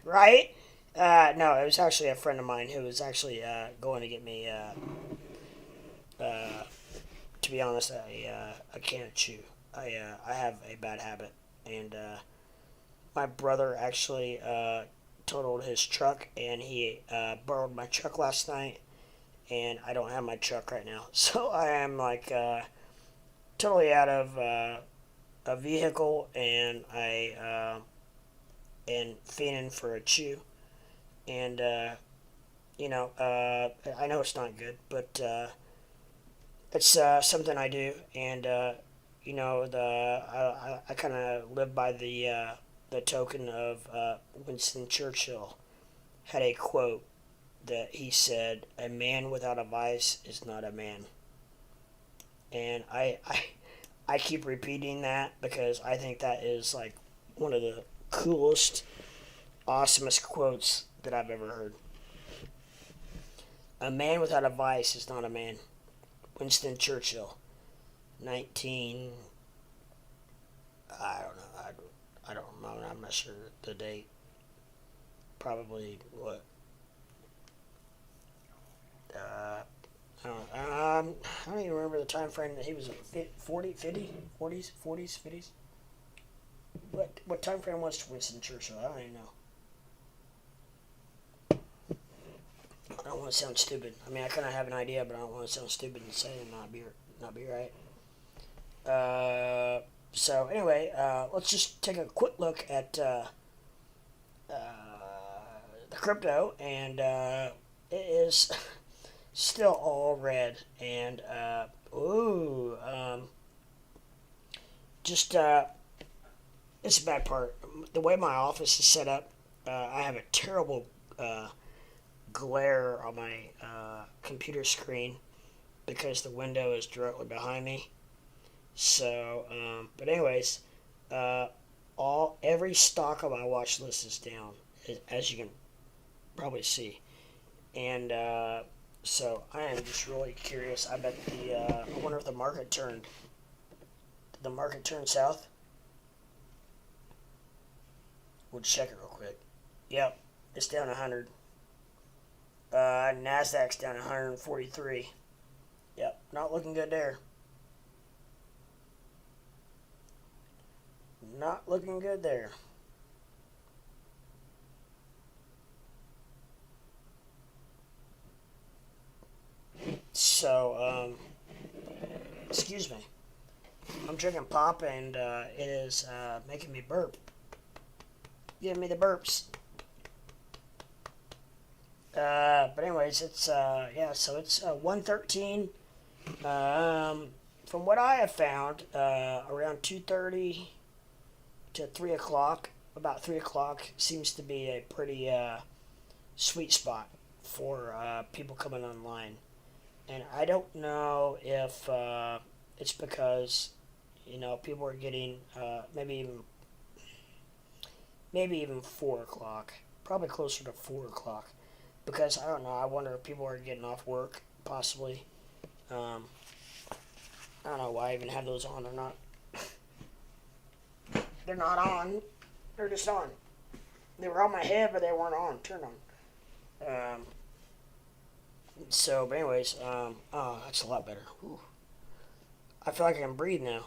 right? No, it was actually a friend of mine who was actually going to get me, to be honest, a can of chew. I have a bad habit, and my brother actually totaled his truck, and he borrowed my truck last night, and I don't have my truck right now, so I am like totally out of a vehicle, and I am fiending for a chew, and I know it's not good, but it's something I do, and I kind of live by the token of Winston Churchill had a quote that he said, "A man without a vice is not a man," and I keep repeating that because I think that is like one of the coolest, awesomest quotes that I've ever heard. A man without a vice is not a man. Winston Churchill, 19. I don't know. I don't know. I'm not sure the date. Probably what? I don't even remember the time frame that he was 40, 50, 40s, 40s, 50s. What time frame was Winston Churchill? I don't even know. I don't want to sound stupid. I mean, I kind of have an idea, but I don't want to sound stupid and say it and not be right. So anyway, let's just take a quick look at the crypto, and it is still all red. And just it's a bad part. The way my office is set up, I have a terrible glare on my computer screen because the window is directly behind me. So, but anyways, every stock on my watch list is down, as you can probably see, and so I am just really curious. I bet I wonder if the market turned. Did the market turn south? We'll check it real quick. Yep, it's down 100. Nasdaq's down 143. Yep, not looking good there. Not looking good there. So, excuse me. I'm drinking pop, and it is making me burp. Giving me the burps. But anyways, it's yeah. So it's 113. From what I have found, around 2:30 to 3 o'clock. About 3 o'clock seems to be a pretty sweet spot for people coming online. And I don't know if it's because people are getting maybe even 4 o'clock, probably closer to 4 o'clock, because I don't know. I wonder if people are getting off work, possibly. I don't know why I even have those on or not. They're not on. They're just on. They were on my head, but they weren't on. Turned on. So, but anyways, oh, that's a lot better. Whew. I feel like I can breathe now.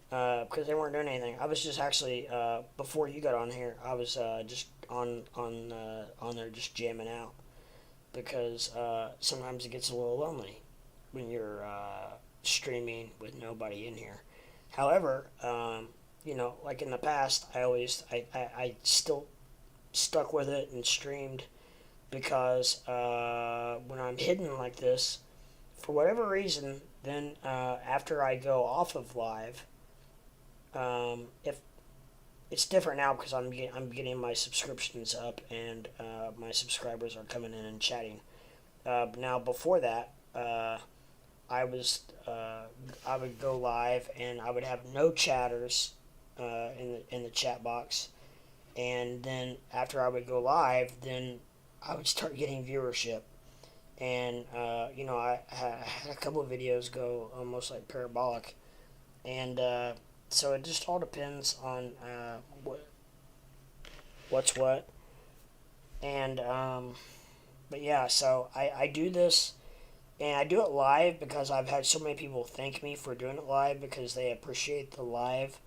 Because they weren't doing anything. I was just actually before you got on here, I was just on there just jamming out, because sometimes it gets a little lonely when you're streaming with nobody in here. However, like in the past, I still stuck with it and streamed, because when I'm hidden like this, for whatever reason, then after I go off of live, if it's different now because I'm getting my subscriptions up, and my subscribers are coming in and chatting. Now before that, I would go live and I would have no chatters in the chat box, and then after I would go live, then I would start getting viewership, and I had a couple of videos go almost like parabolic, and so it just all depends on what's what, and but yeah, so I do this, and I do it live because I've had so many people thank me for doing it live, because they appreciate the live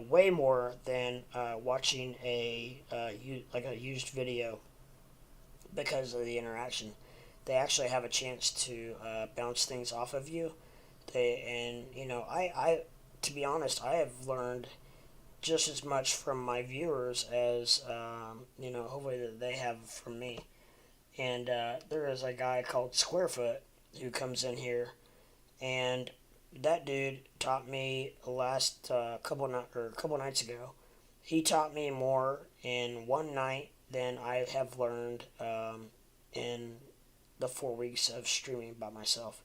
way more than watching a used video, because of the interaction. They actually have a chance to bounce things off of you. I to be honest, I have learned just as much from my viewers as hopefully that they have from me. And there is a guy called Squarefoot who comes in here, and that dude taught me last couple nights ago. He taught me more in one night than I have learned in the 4 weeks of streaming by myself.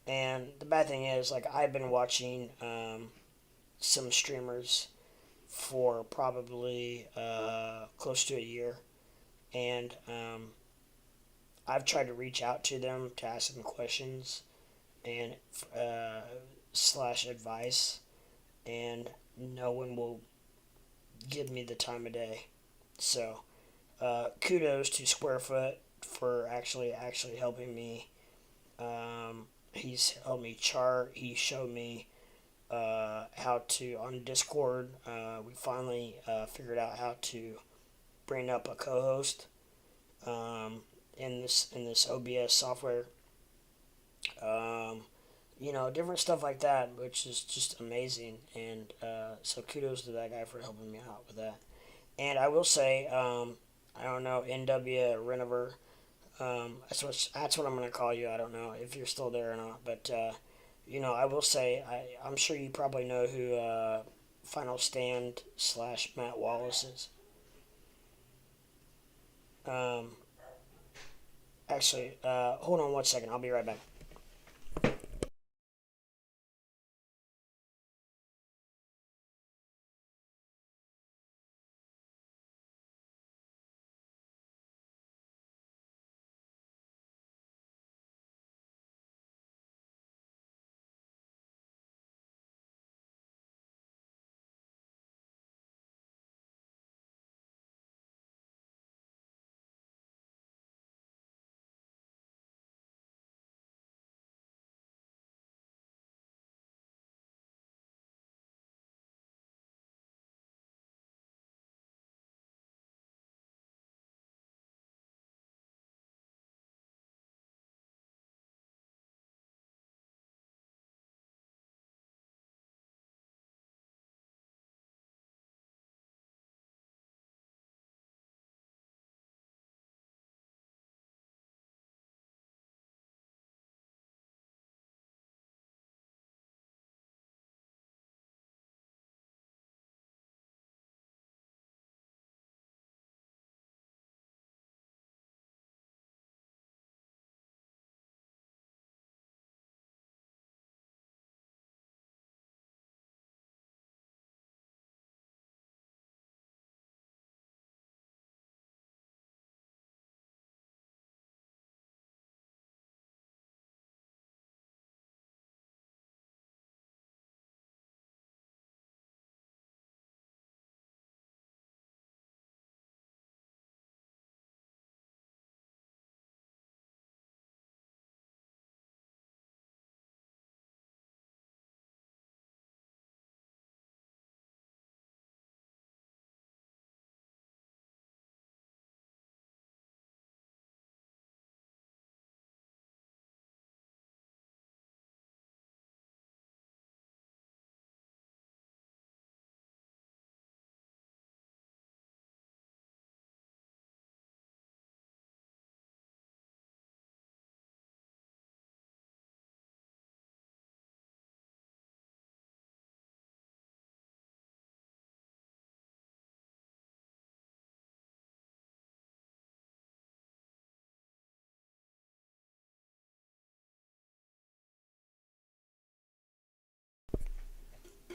And the bad thing is, like, I've been watching some streamers for probably close to a year, and I've tried to reach out to them to ask them questions and uh, slash advice, and no one will give me the time of day. So kudos to Squarefoot for actually helping me. He's helped me chart. He showed me how to on Discord. We finally figured out how to bring up a co-host in this OBS software. Um, different stuff like that, which is just amazing. And so kudos to that guy for helping me out with that. And I will say, I don't know, NW Renover. That's what I'm gonna call you. I don't know if you're still there or not, but I will say I'm sure you probably know who Final Stand slash Matt Wallace is. Um, Actually, hold on one second. I'll be right back.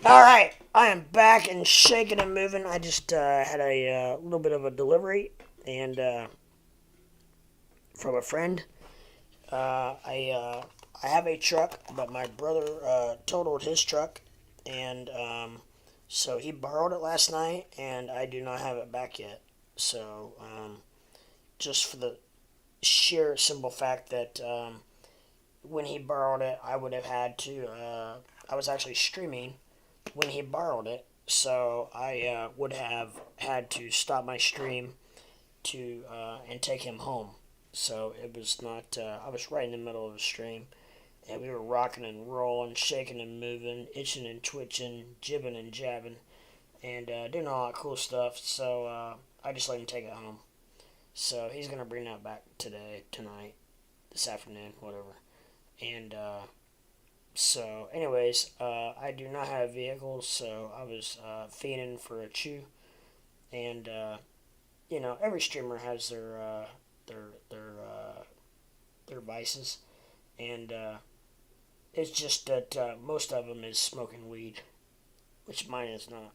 All right, I am back and shaking and moving. I just had a little bit of a delivery and from a friend. I have a truck, but my brother totaled his truck, and so he borrowed it last night, and I do not have it back yet. So just for the sheer simple fact that when he borrowed it, I would have had to. I was actually streaming when he borrowed it, so I would have had to stop my stream to and take him home. So it was not. I was right in the middle of a stream, and we were rocking and rolling, shaking and moving, itching and twitching, jibbing and jabbing, and doing all that cool stuff. So I just let him take it home. So he's gonna bring that back today, tonight, this afternoon, whatever. And so, anyways, I do not have vehicles, so I was fiending for a chew. And every streamer has their their their vices, and it's just that most of them is smoking weed, which mine is not.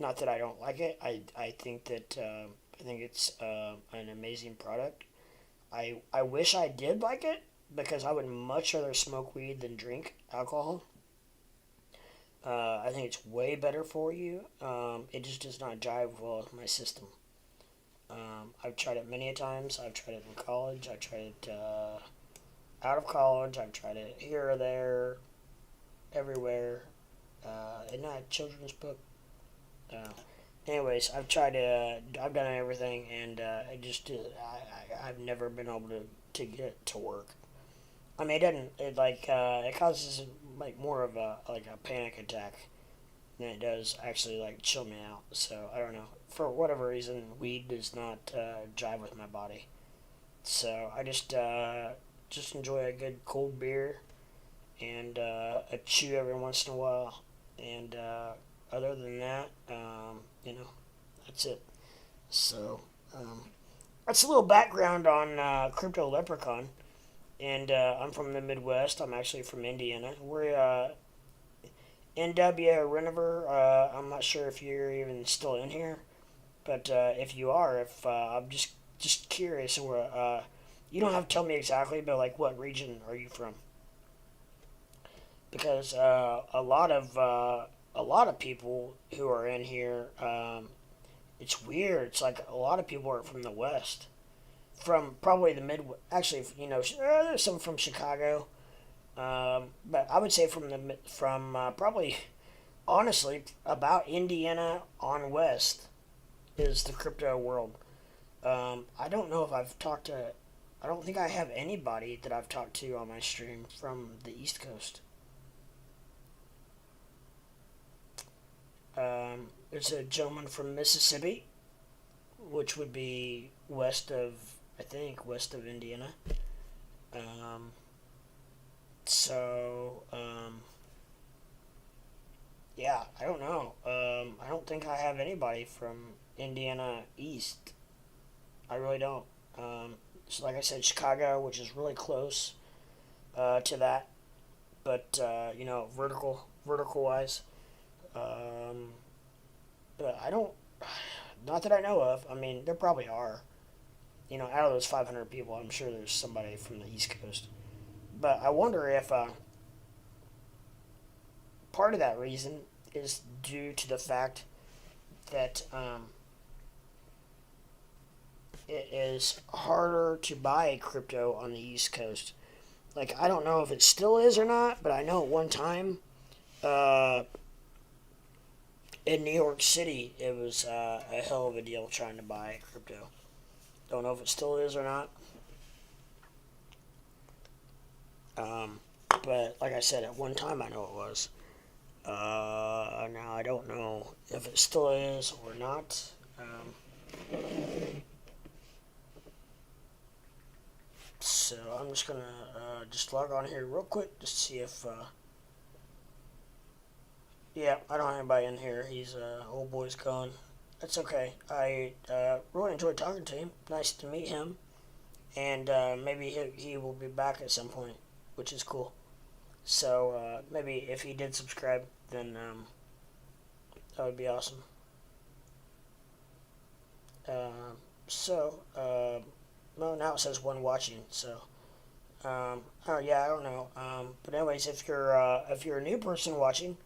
Not that I don't like it. I think that I think it's an amazing product. I wish I did like it because I would much rather smoke weed than drink alcohol. I think it's way better for you. It just does not jive well with my system. I've tried it many a times. I've tried it in college. I've tried it out of college. I've tried it here or there, everywhere. Isn't that a children's book? Uh, anyways, I've done everything, and I've never been able to get it to work. I mean, it doesn't. It causes like more of a panic attack than it does actually like chill me out. So I don't know. For whatever reason, weed does not jive with my body. So I just enjoy a good cold beer and a chew every once in a while. And other than that, that's it. So that's a little background on Crypto Leprechaun. And I'm from the Midwest. I'm actually from Indiana. We're NW Renover. I'm not sure if you're even still in here, but if you are, if I'm just curious, where you don't have to tell me exactly, but like what region are you from? Because a lot of people who are in here, it's weird. It's like a lot of people are from the West, from probably the mid. Actually, there's some from Chicago, but I would say from probably honestly about Indiana on west is the crypto world. I don't know if I've talked to. I don't think I have anybody that I've talked to on my stream from the East Coast. There's a gentleman from Mississippi, which would be west of, I think, west of Indiana. Um, so, yeah, I don't know. I don't think I have anybody from Indiana East. I really don't. So like I said, Chicago, which is really close to that, but vertical wise. Um, but I don't, not that I know of. I mean, there probably are. Out of those 500 people, I'm sure there's somebody from the East Coast. But I wonder if part of that reason is due to the fact that it is harder to buy crypto on the East Coast. Like, I don't know if it still is or not, but I know at one time uh, in New York City, it was a hell of a deal trying to buy crypto. Don't know if it still is or not. Um, but like I said, at one time I know it was. Now I don't know if it still is or not. So I'm just gonna just log on here real quick just to see if. Yeah, I don't have anybody in here. He's old boy's gone. That's okay. I really enjoyed talking to him. Nice to meet him, and maybe he will be back at some point, which is cool. So maybe if he did subscribe, then that would be awesome. Uh, well, now it says one watching. So, oh yeah, I don't know. But anyways, if you're a new person watching,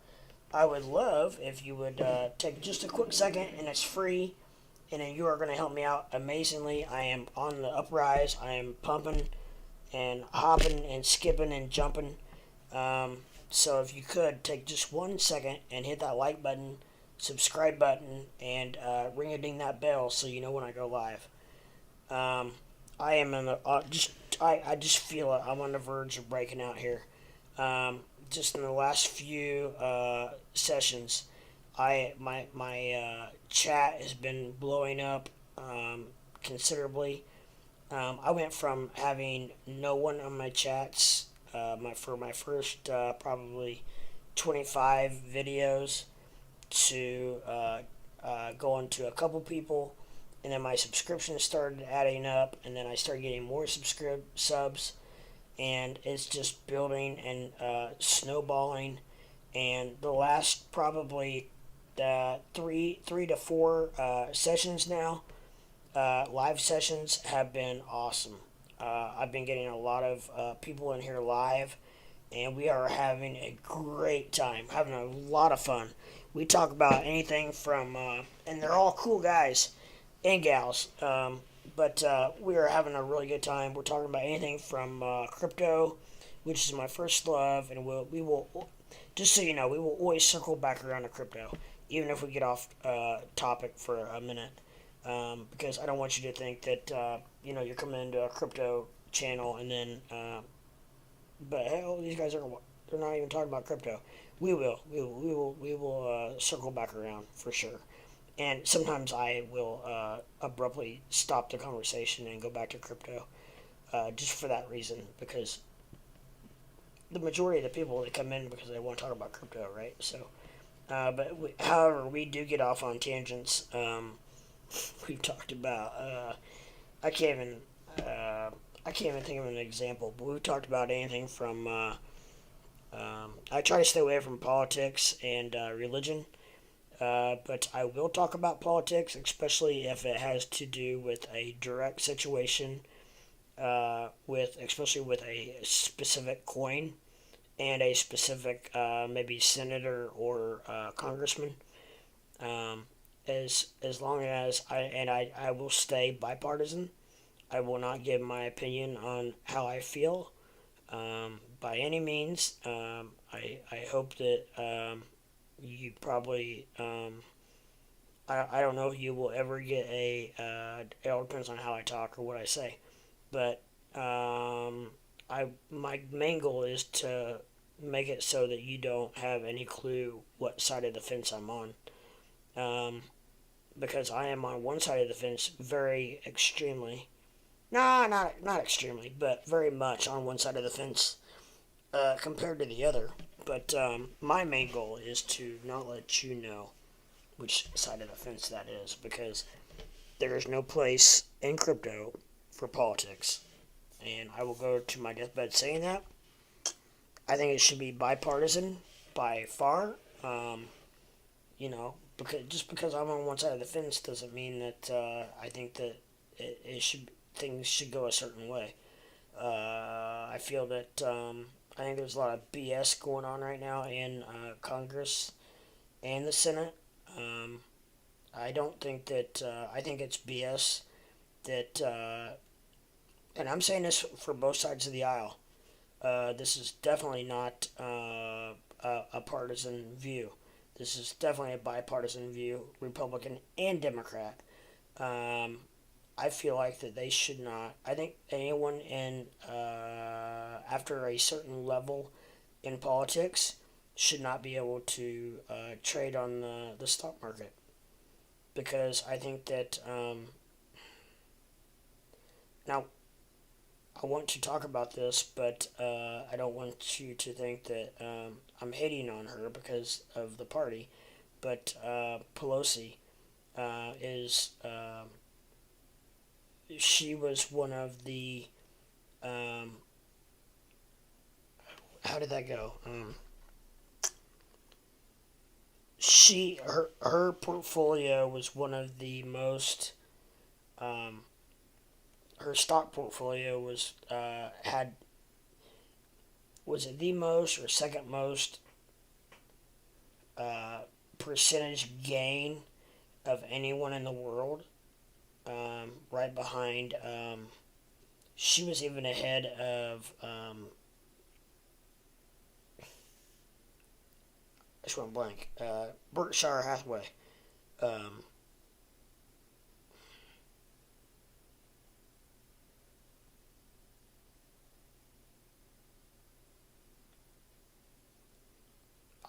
I would love if you would take just a quick second, and it's free, and then you are going to help me out amazingly. I am on the uprise. I am pumping and hopping and skipping and jumping. So if you could take just 1 second and hit that like button, subscribe button, and ring a ding that bell so you know when I go live. I am in the I just feel it. I'm on the verge of breaking out here. Just in the last few sessions, my chat has been blowing up. considerably. I went from having no one on my chats for my first probably 25 videos to going to a couple people, and then my subscriptions started adding up, and then I started getting more subs, and it's just building and snowballing. And the last probably three to four sessions now, live sessions have been awesome. I've been getting a lot of people in here live, and we are having a great time, having a lot of fun. We talk about anything from, and they're all cool guys and gals, but we are having a really good time. We're talking about anything from crypto, which is my first love, and we will, just so you know, we will always circle back around to crypto, even if we get off topic for a minute, because I don't want you to think that you're coming into a crypto channel and then, but hell, these guys they're not even talking about crypto. We will circle back around for sure. And sometimes I will abruptly stop the conversation and go back to crypto, just for that reason, because the majority of the people, they come in because they want to talk about crypto, right? So, however, we do get off on tangents. We've talked about I can't even think of an example, but we've talked about anything from I try to stay away from politics and religion. But I will talk about politics, especially if it has to do with a direct situation, especially with a specific coin and a specific maybe senator or congressman. As long as I will stay bipartisan. I will not give my opinion on how I feel by any means. I hope that you probably I don't know if you will ever get it all depends on how I talk or what I say, but my main goal is to make it so that you don't have any clue what side of the fence I'm on, because I am on one side of the fence very extremely, not extremely, but very much on one side of the fence compared to the other. But my main goal is to not let you know which side of the fence that is, because there is no place in crypto for politics. And I will go to my deathbed saying that. I think it should be bipartisan by far. Because I'm on one side of the fence doesn't mean that I think that things should go a certain way. I feel that I think there's a lot of BS going on right now in Congress and the Senate. I don't think that I think it's BS that, and I'm saying this for both sides of the aisle. This is definitely not a partisan view. This is definitely a bipartisan view, Republican and Democrat. I feel like that they should not. I think anyone in after a certain level in politics should not be able to trade on the stock market, because I think that now I want to talk about this, but I don't want you to think that I'm hating on her because of the party. But Pelosi is she was one of the how did that go? Her portfolio was one of the most her stock portfolio was was it the most or second most percentage gain of anyone in the world, right behind she was even ahead of I just went blank. Berkshire Hathaway.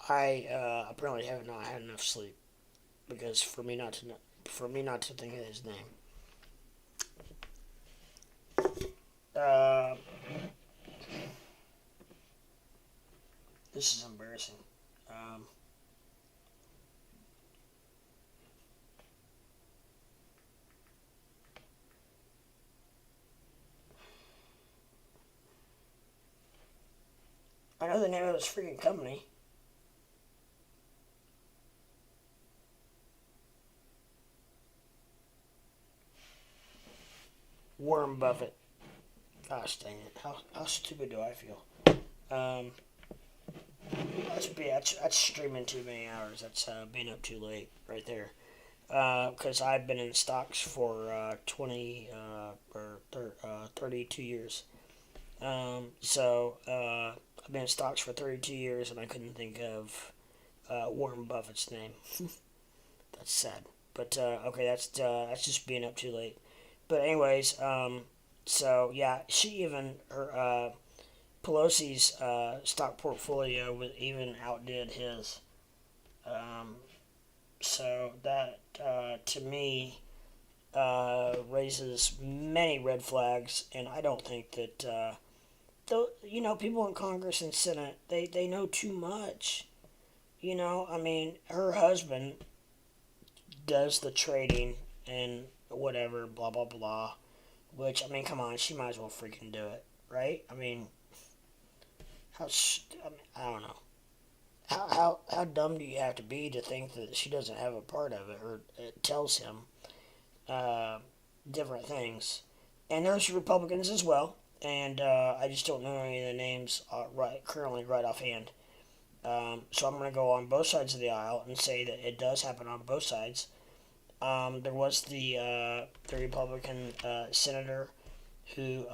I apparently have not had enough sleep, because for me not to think of his name. Uh, this is embarrassing. Um, I know the name of this freaking company. Warren Buffett. Gosh dang it. How stupid do I feel? Um, that's streaming too many hours. That's being up too late right there. Because I've been in stocks for 20 or 32 years. I've been in stocks for 32 years and I couldn't think of Warren Buffett's name. That's sad. But okay, that's just being up too late. But anyways, so yeah, she even her Pelosi's stock portfolio was even outdid his. Um, so that to me raises many red flags, and I don't think that people in Congress and Senate they know too much. I mean, her husband does the trading and whatever, blah blah blah. Which I mean, come on, she might as well freaking do it, right? I mean, I mean, I don't know. How dumb do you have to be to think that she doesn't have a part of it, or it tells him uh, different things? And there's Republicans as well, and I just don't know any of the names currently right offhand. So I'm going to go on both sides of the aisle and say that it does happen on both sides. There was the Republican senator who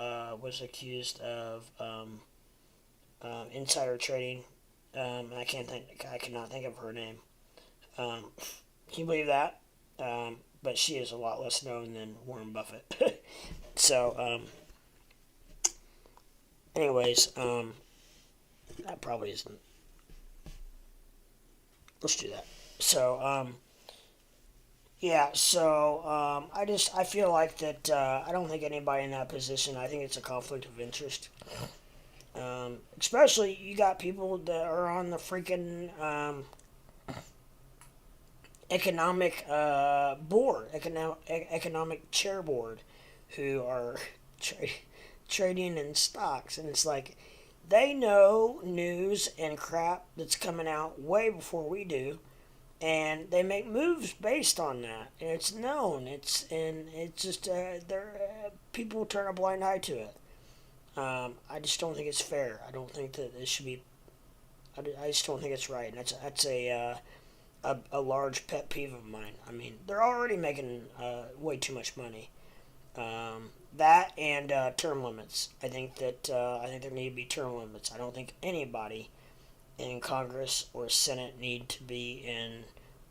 was accused of insider trading. I cannot think of her name. Um, can you believe that? But she is a lot less known than Warren Buffett. So, anyways, that probably isn't. Let's do that. So, yeah. So, I feel like that. I don't think anybody in that position. I think it's a conflict of interest. Especially you got people that are on the freaking economic economic chair board, who are tra- trading in stocks, and it's like they know news and crap that's coming out way before we do, and they make moves based on that, and it's known. It's just people turn a blind eye to it. I just don't think it's fair. I don't think that it should be. I just don't think it's right, and that's a large pet peeve of mine. I mean, they're already making way too much money. That and term limits. I think there need to be term limits. I don't think anybody in Congress or Senate need to be in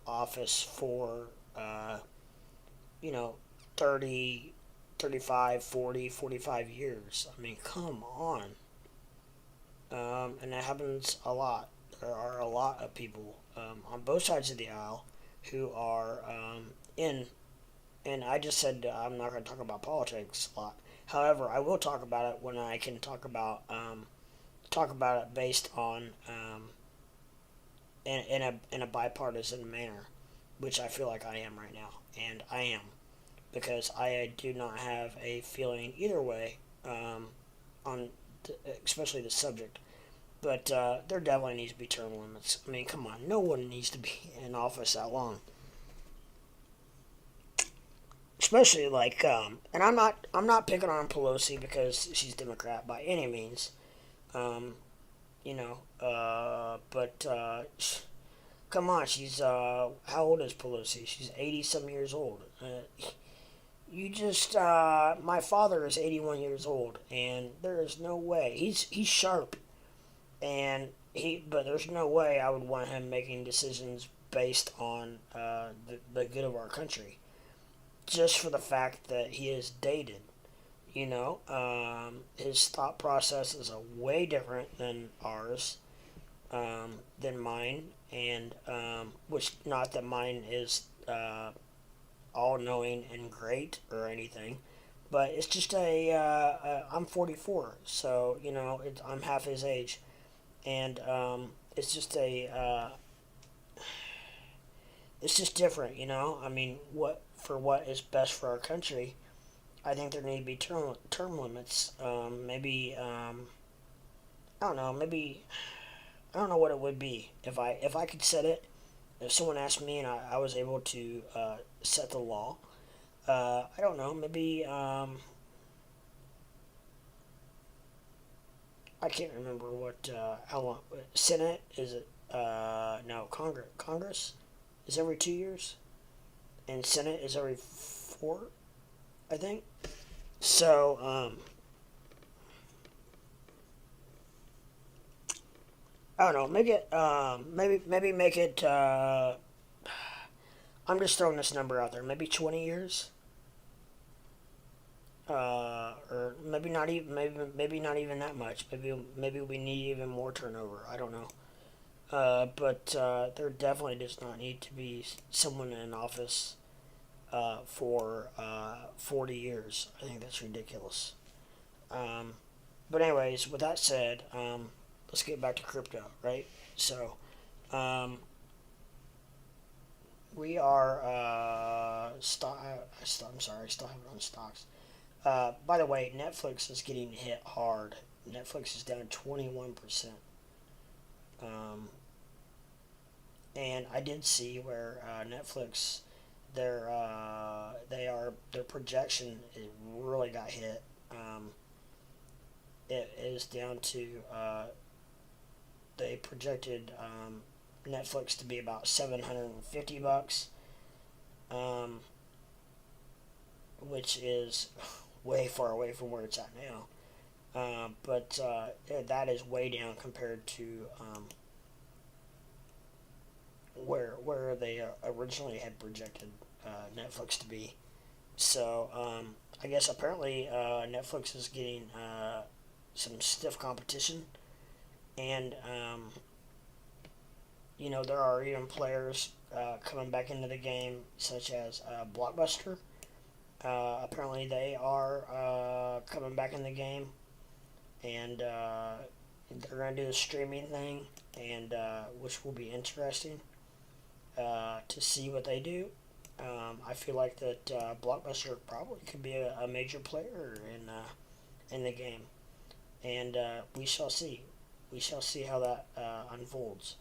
office for you know 30, 35, 40, 45 years. I mean, come on. And that happens a lot. There are a lot of people on both sides of the aisle who are in. And I just said I'm not going to talk about politics a lot. However, I will talk about it when I can talk about it based on in a bipartisan manner, which I feel like I am right now, and I am, because I do not have a feeling either way on especially the subject. But there definitely needs to be term limits. I mean, come on, no one needs to be in office that long. Especially like, and I'm not picking on Pelosi because she's Democrat by any means. Um, but come on, she's how old is Pelosi? She's 80 some years old. My father is 81 years old, and there is no way he's sharp, but there's no way I would want him making decisions based on the good of our country, just for the fact that he is dated. His thought process is a way different than ours, than mine, and which not that mine is all knowing and great or anything, But it's just I'm 44, so I'm half his age, and it's just it's just different, I mean, what is best for our country. I think there need to be term limits. Maybe I don't know. Maybe I don't know what it would be if I could set it. If someone asked me and I was able to set the law, I don't know. Maybe I can't remember what how long. Senate is it? No, Congress is every 2 years, and Senate is every four, I think. So I don't know. Make it maybe make it. I'm just throwing this number out there. Maybe 20 years. Or maybe not even maybe not even that much. Maybe we need even more turnover. I don't know. But there definitely does not need to be someone in office for 40 years. I think that's ridiculous. Um, but anyways, with that said, let's get back to crypto, right? So um, we are I'm sorry, I still have it on stocks. By the way, Netflix is getting hit hard. Netflix is down 21%. Um, and I did see where Netflix their projection it really got hit. It is down to they projected Netflix to be about $750, um, which is way far away from where it's at now. But that is way down compared to where they originally had projected Netflix to be. So I guess apparently Netflix is getting some stiff competition, and there are even players coming back into the game, such as Blockbuster. Apparently, they are coming back in the game, and they're going to do a streaming thing, and which will be interesting to see what they do. I feel like that Blockbuster probably could be a major player in the game, and we shall see. We shall see how that unfolds.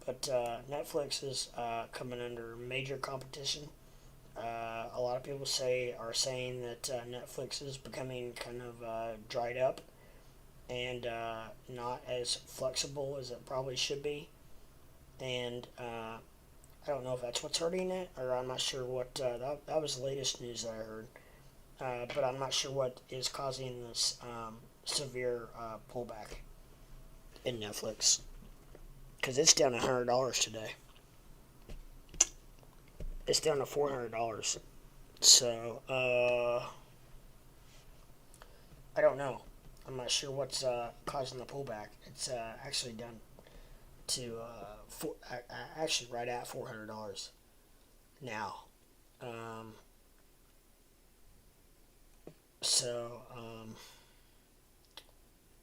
But Netflix is coming under major competition. A lot of people are saying that Netflix is becoming kind of dried up and not as flexible as it probably should be. And I don't know if that's what's hurting it, or I'm not sure what. That was the latest news that I heard. But I'm not sure what is causing this severe pullback in Netflix. Because it's down $100 today. It's down to $400. So, I don't know. I'm not sure what's causing the pullback. It's actually down to actually right at $400 now. Um, so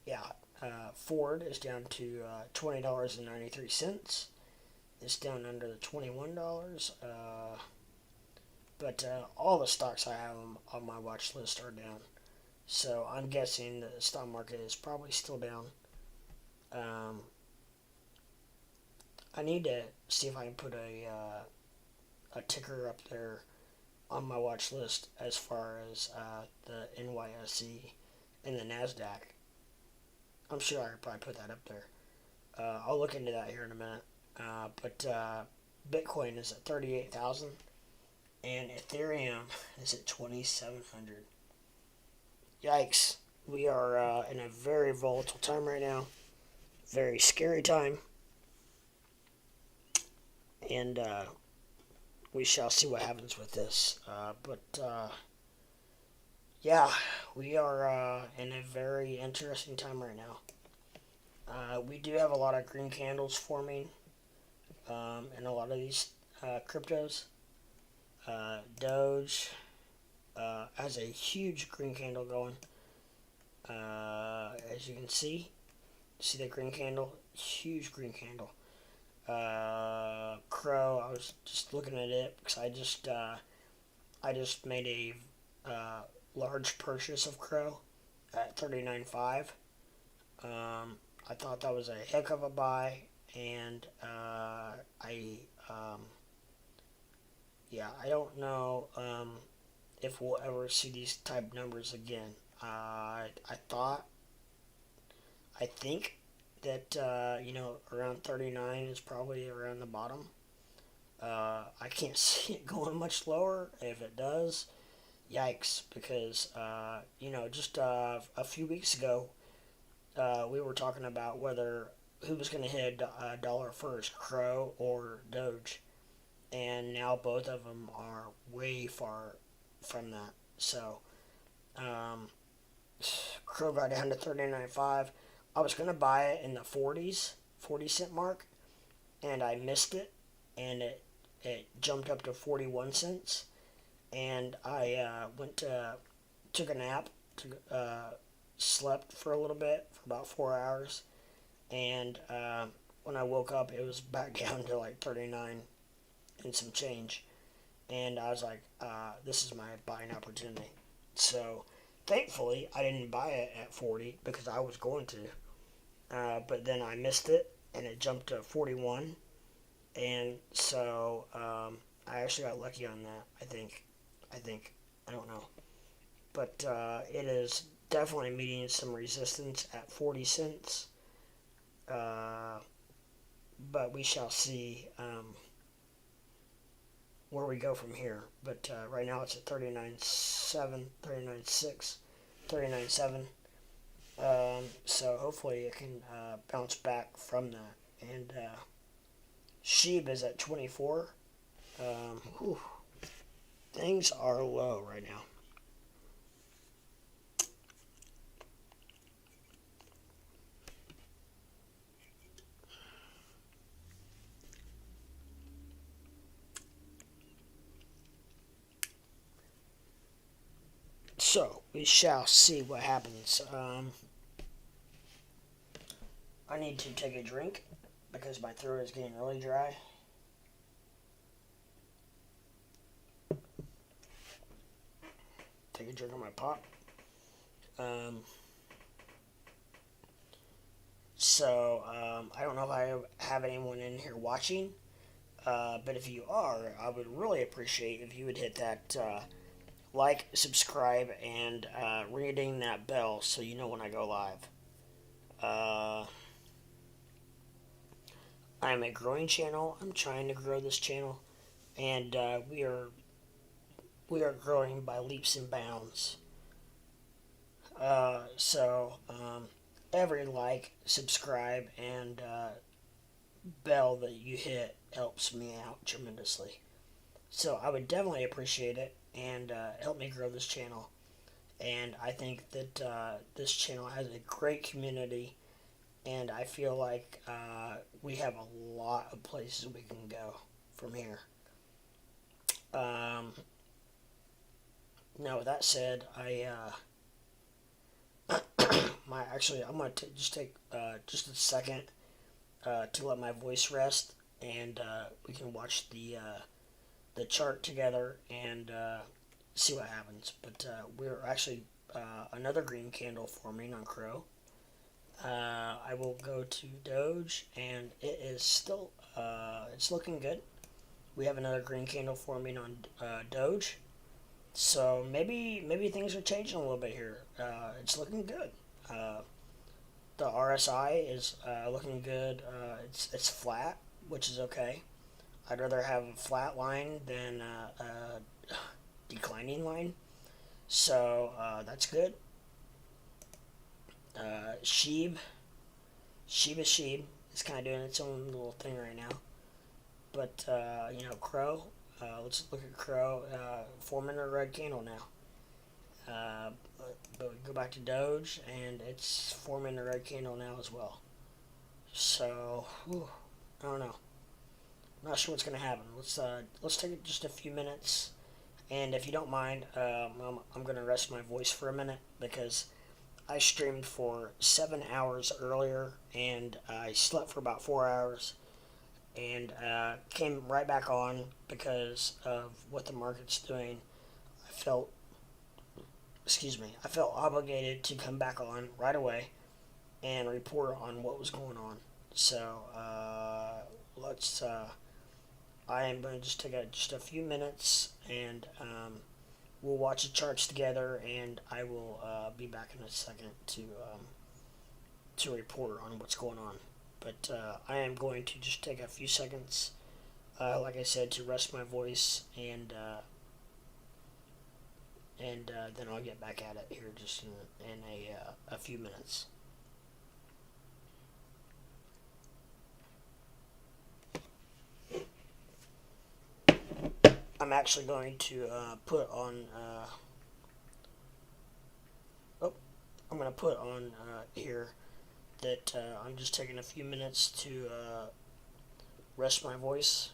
yeah, Ford is down to $20.93. It's down under the $21. But all the stocks I have on my watch list are down. So I'm guessing the stock market is probably still down. Um, I need to see if I can put a ticker up there on my watch list as far as the NYSE and the NASDAQ. I'm sure I could probably put that up there. I'll look into that here in a minute. But Bitcoin is at 38,000 and Ethereum is at 2,700. Yikes. We are in a very volatile time right now. Very scary time. And we shall see what happens with this. But yeah, we are in a very interesting time right now. We do have a lot of green candles forming in a lot of these cryptos. Doge, has a huge green candle going. As you can see the green candle, huge green candle. Crow, I was just looking at it because I just made a large purchase of Crow at 39.5. I thought that was a heck of a buy, and I don't know if we'll ever see these type numbers again. I think that around 39 is probably around the bottom. I can't see it going much lower. If it does, yikes! Because just a few weeks ago, we were talking about who was going to hit a dollar first, Crow or Doge, and now both of them are way far from that. So, Crow got down to 39.5. I was going to buy it in the 40 cent mark, and I missed it, and it jumped up to 41 cents, and I took a nap, slept for a little bit, for about 4 hours, and when I woke up, it was back down to like 39 and some change, and I was like, this is my buying opportunity. So, thankfully, I didn't buy it at 40 because I was going to. But then I missed it, and it jumped to 41, and so I actually got lucky on that. I think, I don't know, but it is definitely meeting some resistance at 40 cents. But we shall see where we go from here. But right now it's at 39.7, 39.6, 39.7. So hopefully it can bounce back from that. And Shiba is at 24. Things are low right now. So we shall see what happens. I need to take a drink because my throat is getting really dry. Take a drink of my pop. I don't know if I have anyone in here watching, but if you are, I would really appreciate if you would hit that like, subscribe, and ring that bell so you know when I go live. I'm a growing channel. I'm trying to grow this channel, and we are growing by leaps and bounds. Every like, subscribe, and bell that you hit helps me out tremendously. So I would definitely appreciate it, and help me grow this channel. And I think that this channel has a great community, and I feel like we have a lot of places we can go from here. Now, with that said, I'm going to just take just a second to let my voice rest, and we can watch the chart together and see what happens. But we're actually another green candle forming on Crow. I will go to Doge, and it is still it's looking good. We have another green candle forming on Doge, so maybe things are changing a little bit here. It's looking good. The RSI is looking good. It's flat, which is okay. I'd rather have a flat line than a declining line, so that's good. Shiba is kind of doing its own little thing right now, but Crow. Let's look at Crow. 4-minute red candle now. But we go back to Doge, and it's 4-minute red candle now as well. So, I don't know. Not sure what's gonna happen. Let's take just a few minutes And if you don't mind, I'm going to rest my voice for a minute because I streamed for 7 hours earlier and I slept for about 4 hours and came right back on because of what the market's doing. I felt, I felt obligated to come back on right away and report on what was going on. So let's. I am going to just take just a few minutes and we'll watch the charts together, and I will be back in a second to report on what's going on. But I am going to just take a few seconds, like I said, to rest my voice, and then I'll get back at it here just in a few minutes. I'm actually going to put on. I'm going to put on here that I'm just taking a few minutes to rest my voice,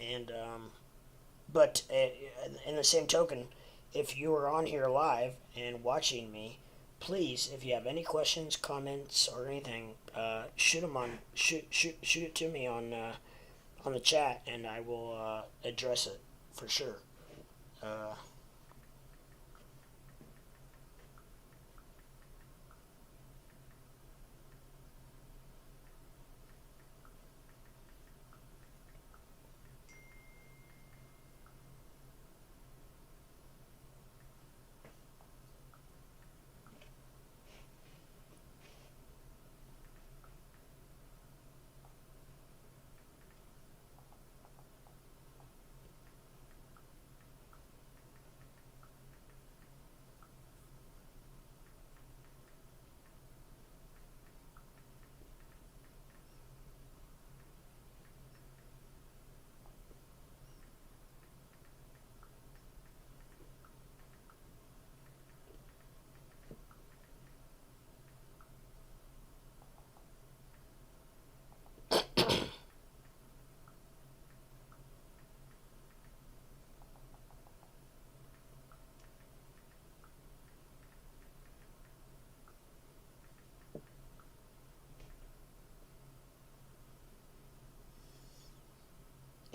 and but in the same token, if you are on here live and watching me, please, if you have any questions, comments, or anything, shoot it to me on the chat, and I will address it for sure. Uh,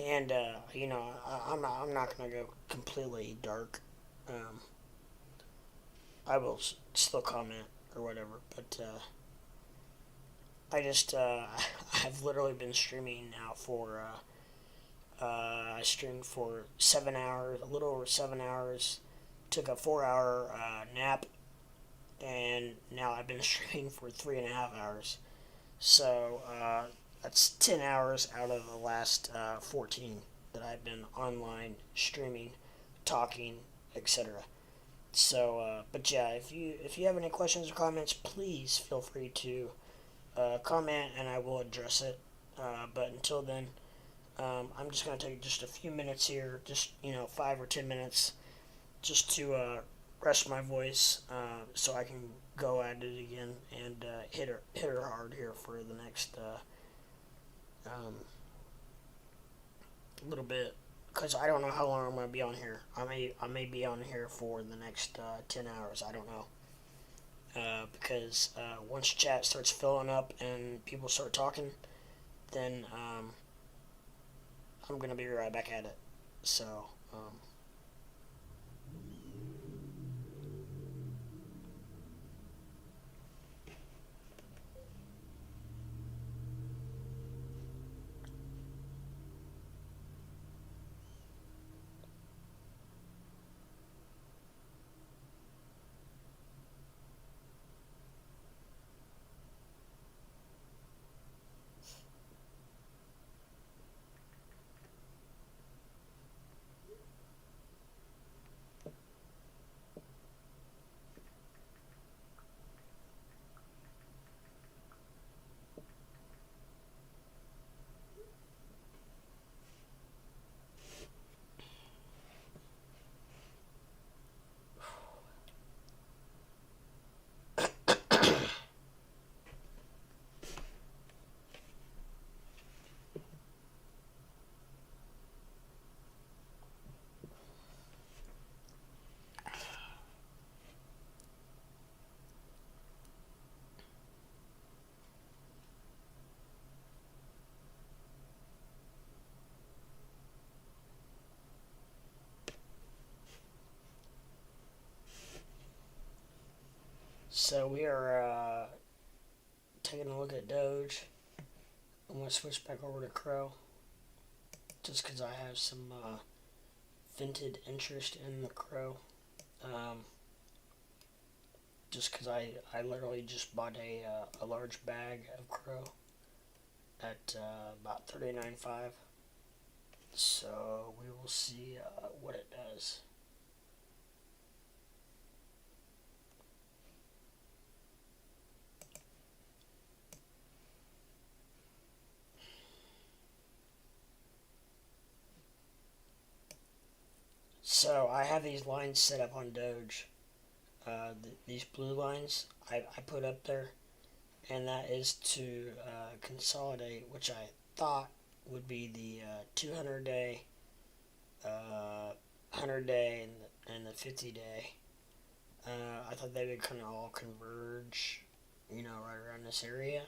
and I'm not gonna go completely dark. Um, I will still comment or whatever, but I just I've literally been streaming now for I streamed for 7 hours, a little over 7 hours. Took a 4 hour nap, and now I've been streaming for 3.5 hours. So that's 10 hours out of the last 14 that I've been online streaming, talking, etc. So, but yeah, if you have any questions or comments, please feel free to comment, and I will address it. But until then, I'm just gonna take just a few minutes here, just 5 or 10 minutes, just to rest my voice, so I can go at it again and hit her hard here for the next little bit, because I don't know how long I'm gonna be on here. I may be on here for the next 10 hours. I don't know. Because once chat starts filling up and people start talking, then I'm gonna be right back at it. So So we are taking a look at Doge. I'm going to switch back over to CRO just because I have some vented interest in the CRO. Just because I literally just bought a large bag of CRO at about $39.5. So we will see what it does. So I have these lines set up on Doge. These blue lines I put up there, and that is to consolidate, which I thought would be the 200 day, 100 day, and the 50 day. I thought they would kind of all converge, right around this area.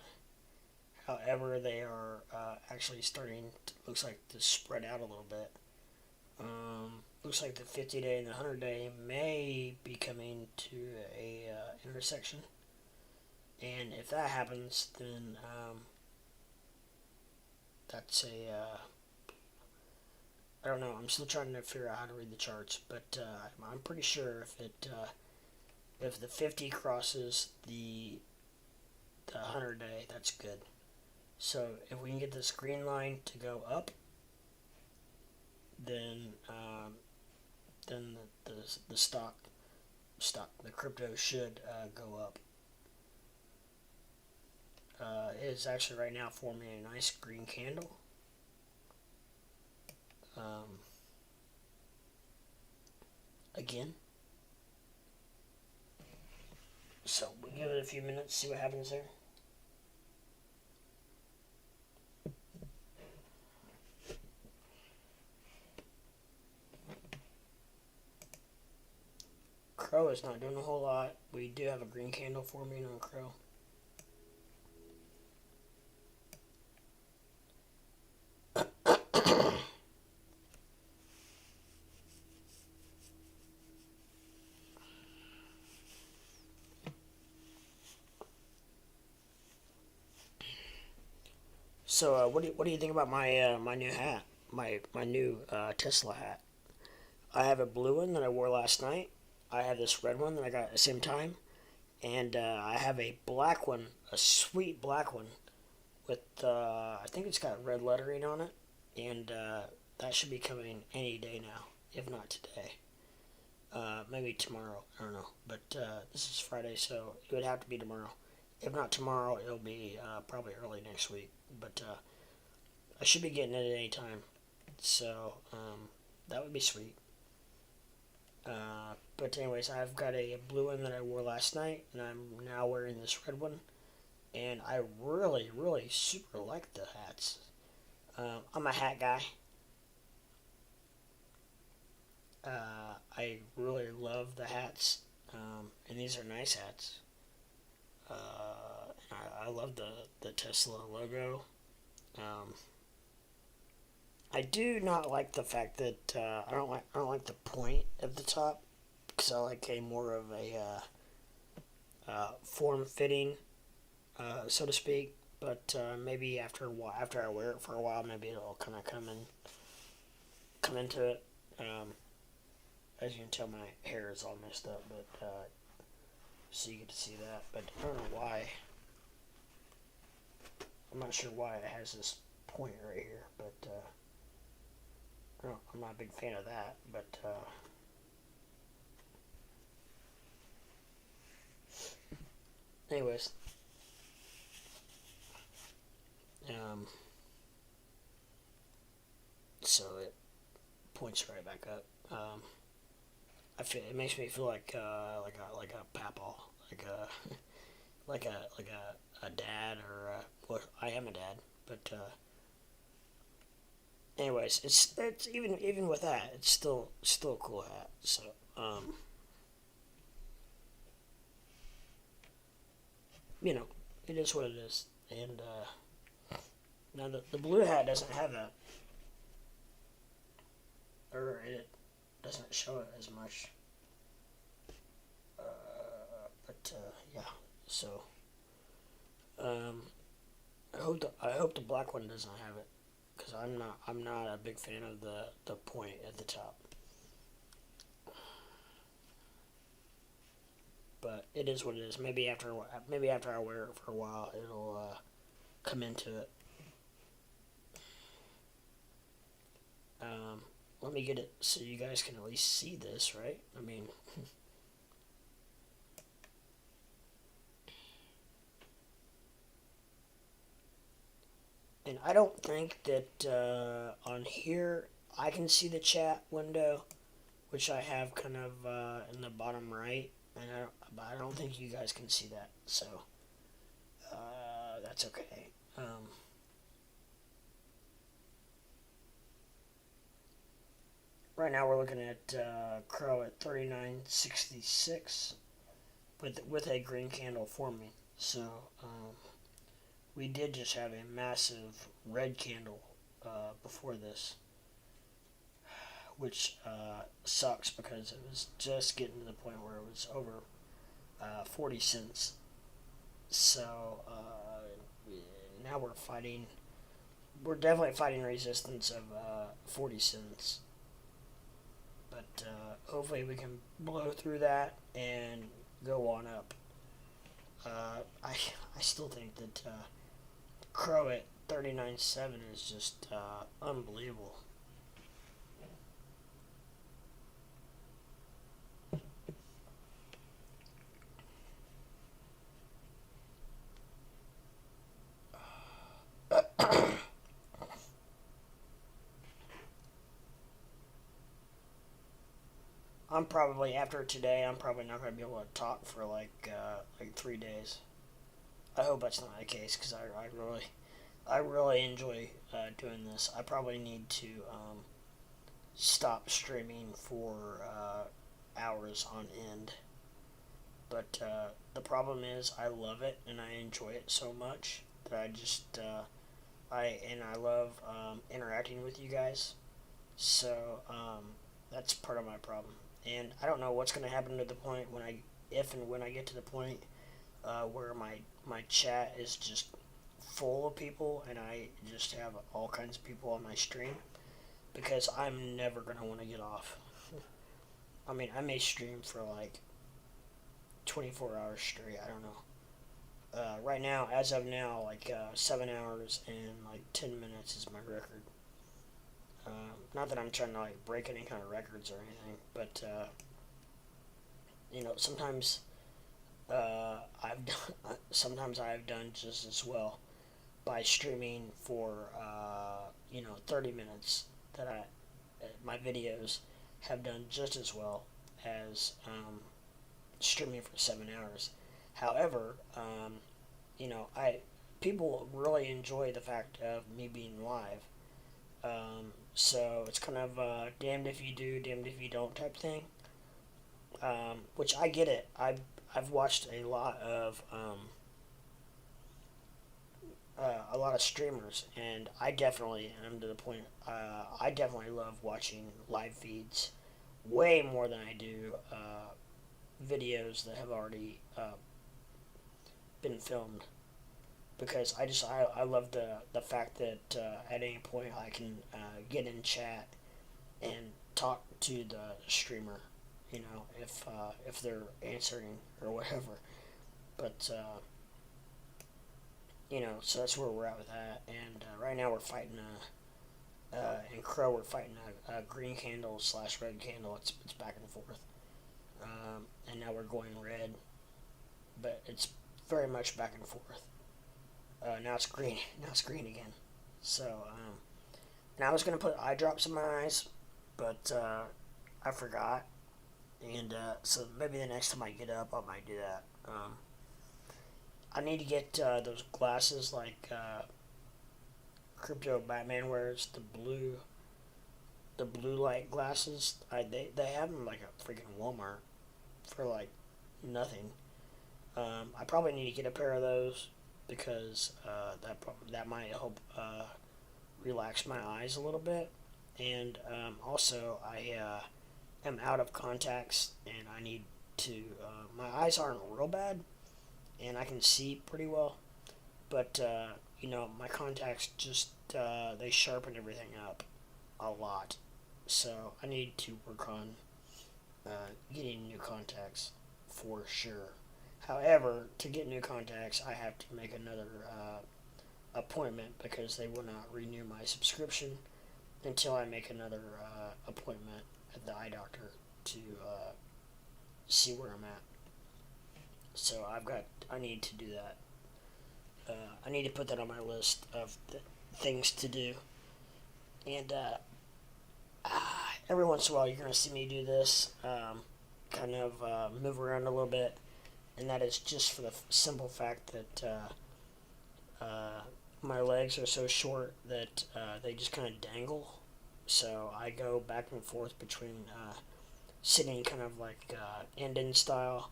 However, they are actually starting looks like to spread out a little bit. Looks like the 50 day and the 100 day may be coming to a intersection. And if that happens, then that's I don't know. I'm still trying to figure out how to read the charts, but I'm pretty sure if the 50 crosses the 100 day, that's good. So if we can get this green line to go up, then the crypto should go up. It is actually right now forming a nice green candle. Again. So we'll give it a few minutes, see what happens there. CRO is not doing a whole lot. We do have a green candle forming on CRO. So what do you think about my my new hat, my new Tesla hat? I have a blue one that I wore last night. I have this red one that I got at the same time, and I have a black one, a sweet black one, with I think it's got red lettering on it, and that should be coming any day now, if not today. Maybe tomorrow. I don't know, but this is Friday, so it would have to be tomorrow. If not tomorrow, it'll be probably early next week. But I should be getting it at any time, so that would be sweet. But anyways, I've got a blue one that I wore last night, and I'm now wearing this red one, and I really, really super like the hats. I'm a hat guy. I really love the hats, and these are nice hats. I love the Tesla logo. I do not like the fact that I don't like the point at the top, because I like a more of a form fitting, so to speak. But maybe after I wear it for a while, maybe it'll kind of come into it. As you can tell, my hair is all messed up, but so you get to see that. But I don't know why. I'm not sure why it has this point right here, but I'm not a big fan of that. But anyways, so it points right back up. I feel it makes me feel like a papaw, like a dad, or well, I am a dad, but anyways, it's even with that, it's still a cool hat. So it is what it is. And now the blue hat doesn't have that, or it doesn't show it as much. But yeah. So I hope the black one doesn't have it, because I'm not a big fan of the point at the top. But it is what it is. Maybe after I wear it for a while, it'll come into it. Let me get it so you guys can at least see this, right? I mean, and I don't think that on here I can see the chat window, which I have kind of in the bottom right, and I don't think you guys can see that, so that's okay. Right now we're looking at CRO at 39.66 with a green candle forming. So we did just have a massive red candle before this, which sucks because it was just getting to the point where it was over 40 cents. So now we're definitely fighting resistance of 40 cents. But hopefully we can blow through that and go on up. I still think that CRO at 39.7 is just unbelievable. I'm probably after today. I'm probably not going to be able to talk for like 3 days. I hope that's not the case because I really enjoy doing this. I probably need to stop streaming for hours on end. But the problem is I love it and I enjoy it so much that I love interacting with you guys. So that's part of my problem. And I don't know what's going to happen to the point when if and when I get to the point where my chat is just full of people and I just have all kinds of people on my stream, because I'm never going to want to get off. I mean, I may stream for like 24 hours straight. I don't know. Right now, as of now, like 7 hours and like 10 minutes is my record. Not that I'm trying to like break any kind of records or anything, but sometimes sometimes I've done just as well by streaming for 30 minutes. My videos have done just as well as streaming for 7 hours. However, people really enjoy the fact of me being live. So it's kind of damned if you do, damned if you don't type thing. Which I get it. I've watched a lot of streamers, and I definitely am to the point. I definitely love watching live feeds way more than I do videos that have already been filmed, because I love the fact that at any point I can get in chat and talk to the streamer, if they're answering or whatever. But so that's where we're at with that. And right now we're fighting in CRO we're fighting a green candle / red candle. It's back and forth. And now we're going red, but it's very much back and forth. Now it's green. Now it's green again. So, and I was going to put eye drops in my eyes, but I forgot. And so maybe the next time I get up, I might do that. I need to get those glasses like Crypto Batman wears, the blue light glasses. They have them like a freaking Walmart for like nothing. I probably need to get a pair of those, because that might help relax my eyes a little bit. And also I am out of contacts, and I need to. My eyes aren't real bad, and I can see pretty well. But my contacts just they sharpen everything up a lot. So I need to work on getting new contacts for sure. However, to get new contacts, I have to make another appointment because they will not renew my subscription until I make another appointment at the eye doctor to see where I'm at. So I need to do that. I need to put that on my list of things to do. And every once in a while, you're going to see me do this, kind of move around a little bit. And that is just for the simple fact that my legs are so short that they just kind of dangle. So I go back and forth between sitting kind of like end-in style,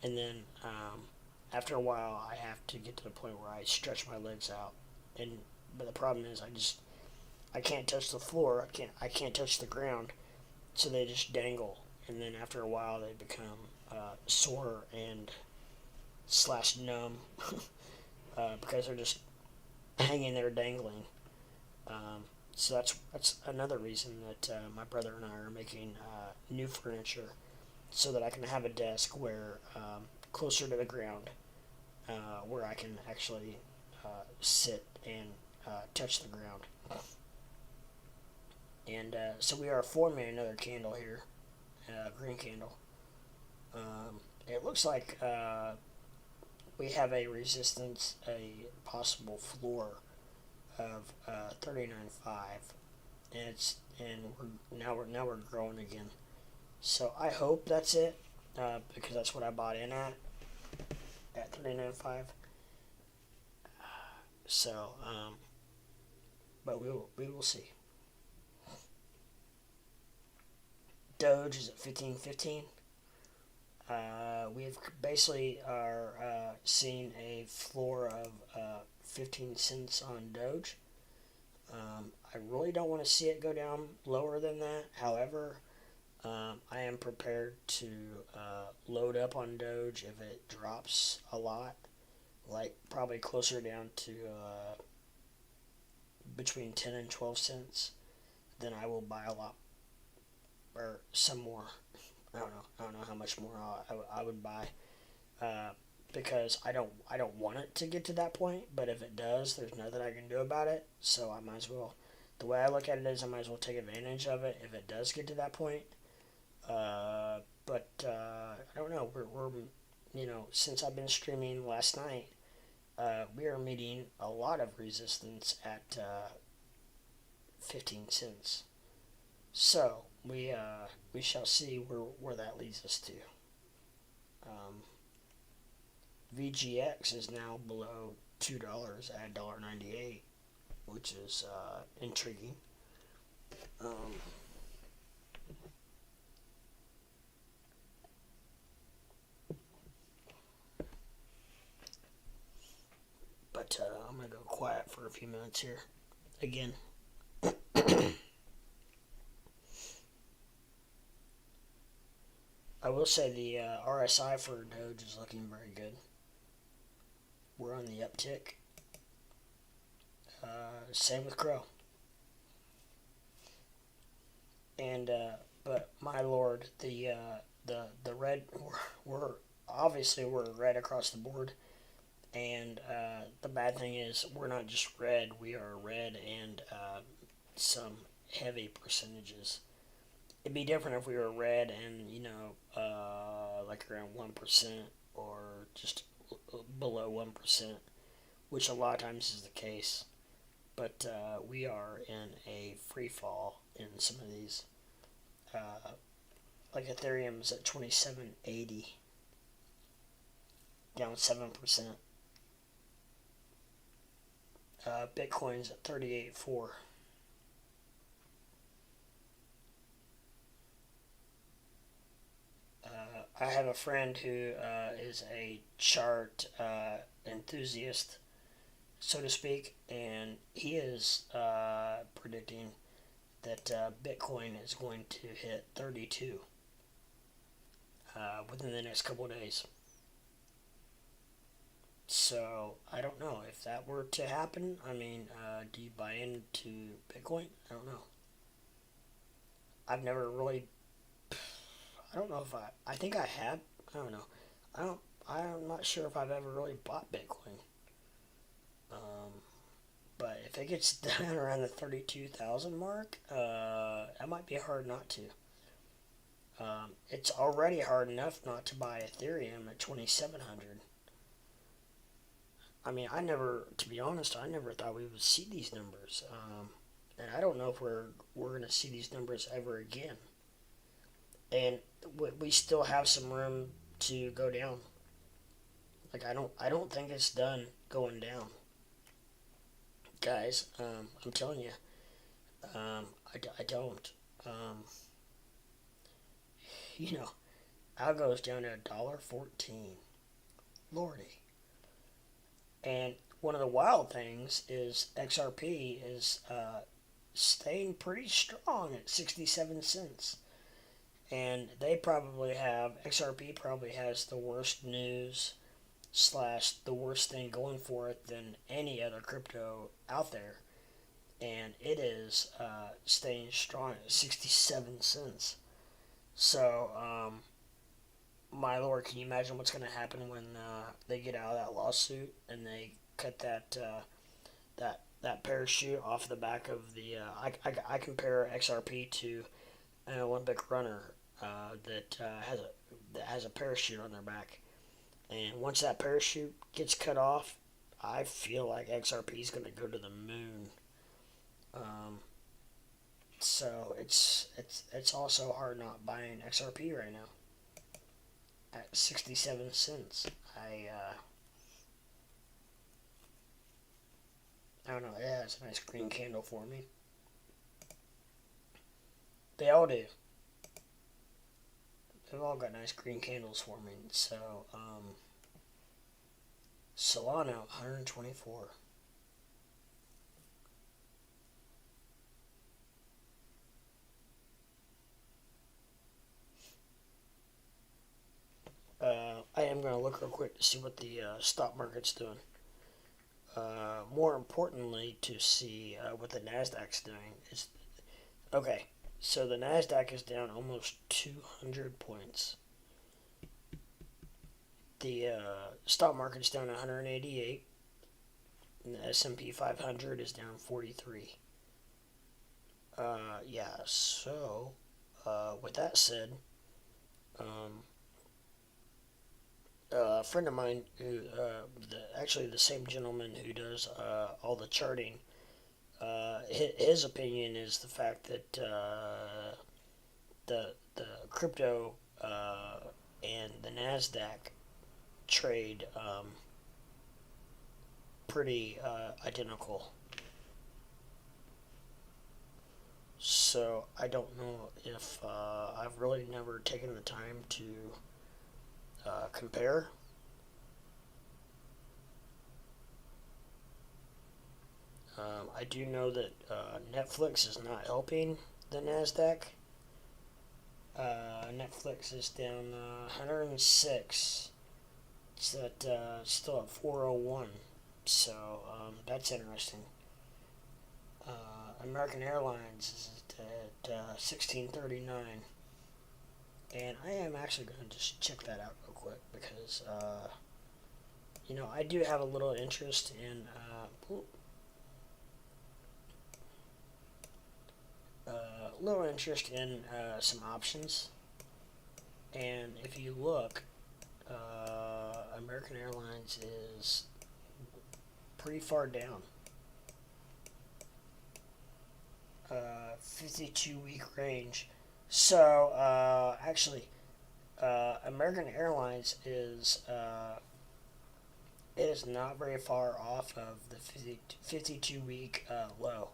and then after a while I have to get to the point where I stretch my legs out. But the problem is I can't touch the floor. I can't touch the ground, so they just dangle. And then after a while they become sore and slash numb because they're just hanging there dangling. So that's another reason that my brother and I are making new furniture so that I can have a desk where closer to the ground, where I can actually sit and touch the ground. And so we are forming another candle here, green candle. It looks like we have a resistance, a possible floor of 39.5, and we're growing again. So I hope that's it, because that's what I bought in at 39.5. So but we will see. Doge is at 15.15. We've basically are seeing a floor of 15 cents on Doge. I really don't want to see it go down lower than that. However, I am prepared to load up on Doge if it drops a lot, like probably closer down to between 10 and 12 cents. Then I will buy a lot or some more. I don't know how much more I would buy, because I don't want it to get to that point. But if it does, there's nothing I can do about it. So I might as well. The way I look at it is I might as well take advantage of it if it does get to that point. But I don't know. We're since I've been streaming last night, we are meeting a lot of resistance at 15 cents. So we shall see where that leads us to. VGX is now below $2 at $1.98, which is intriguing. But I'm gonna go quiet for a few minutes here. Again. I will say the RSI for Doge is looking very good. We're on the uptick. Same with CRO. And but my lord, the red we're red across the board. And the bad thing is we're not just red. We are red and some heavy percentages. It'd be different if we were red and, like around 1% or just below 1%, which a lot of times is the case. But we are in a free fall in some of these. Like Ethereum's at 27.80, down 7%. Bitcoin's at 38.4. I have a friend who is a chart enthusiast, so to speak, and he is predicting that Bitcoin is going to hit 32 within the next couple of days. So I don't know if that were to happen. I mean, do you buy into Bitcoin? I don't know. I've never really. I don't know if I. I think I have. I don't know. I don't. I'm not sure if I've ever really bought Bitcoin. Um, but if it gets down around the 32,000 mark, that might be hard not to. It's already hard enough not to buy Ethereum at 2,700. I mean, to be honest, I never thought we would see these numbers. And I don't know if we're gonna see these numbers ever again. And we still have some room to go down. Like I don't think it's done going down, guys. I'm telling you, I don't. Um, you know, ALGO's down to $1.14. Lordy. And one of the wild things is XRP is staying pretty strong at 67 cents. And XRP probably has the worst news slash the worst thing going for it than any other crypto out there. And it is staying strong at 67 cents. So, my lord, can you imagine what's going to happen when they get out of that lawsuit and they cut that parachute off the back of the? I compare XRP to an Olympic runner that has a parachute on their back, and once that parachute gets cut off, I feel like XRP is going to go to the moon. Um, so it's also hard not buying XRP right now at 67 cents. I don't know. It has a nice green candle for me. They all do. They've all got nice green candles for me. So, Solana 124. I am going to look real quick to see what the stock market's doing. More importantly, to see what the Nasdaq's doing is okay. So the Nasdaq is down almost 200 points. The stock market's down 188, and the S&P 500 is down 43. Yeah. So, with that said, um, a friend of mine who, actually the same gentleman who does all the charting, his opinion is the fact that the crypto and the Nasdaq trade pretty identical. So I don't know if I've really never taken the time to compare. I do know that Netflix is not helping the Nasdaq. Netflix is down 106. It's still at 401. So that's interesting. American Airlines is at 1639. And I am actually going to just check that out real quick because, I do have a little interest in some options. And if you look, American Airlines is pretty far down. 52-week range. So, actually, American Airlines is it is not very far off of the 52-week low.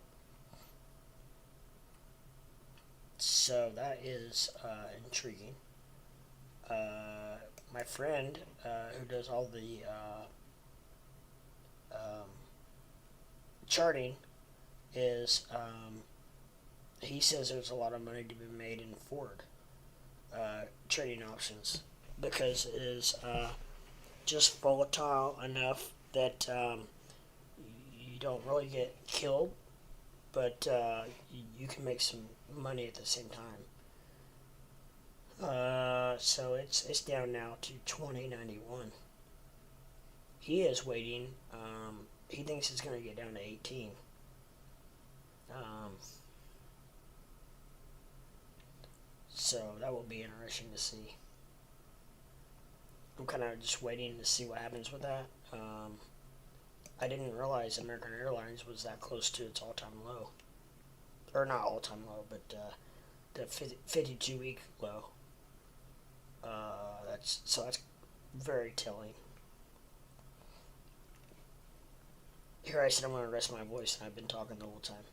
So that is intriguing. My friend who does all the charting is he says there's a lot of money to be made in Ford trading options because it is just volatile enough that you don't really get killed, but you can make some money at the same time. So it's down now to 2091. He is waiting. He thinks it's going to get down to 18. So that will be interesting to see. I'm kind of just waiting to see what happens with that. I didn't realize American Airlines was that close to its all-time low. Or not all-time low, but the 52-week low. That's very telling. Here I said I'm going to rest my voice, and I've been talking the whole time.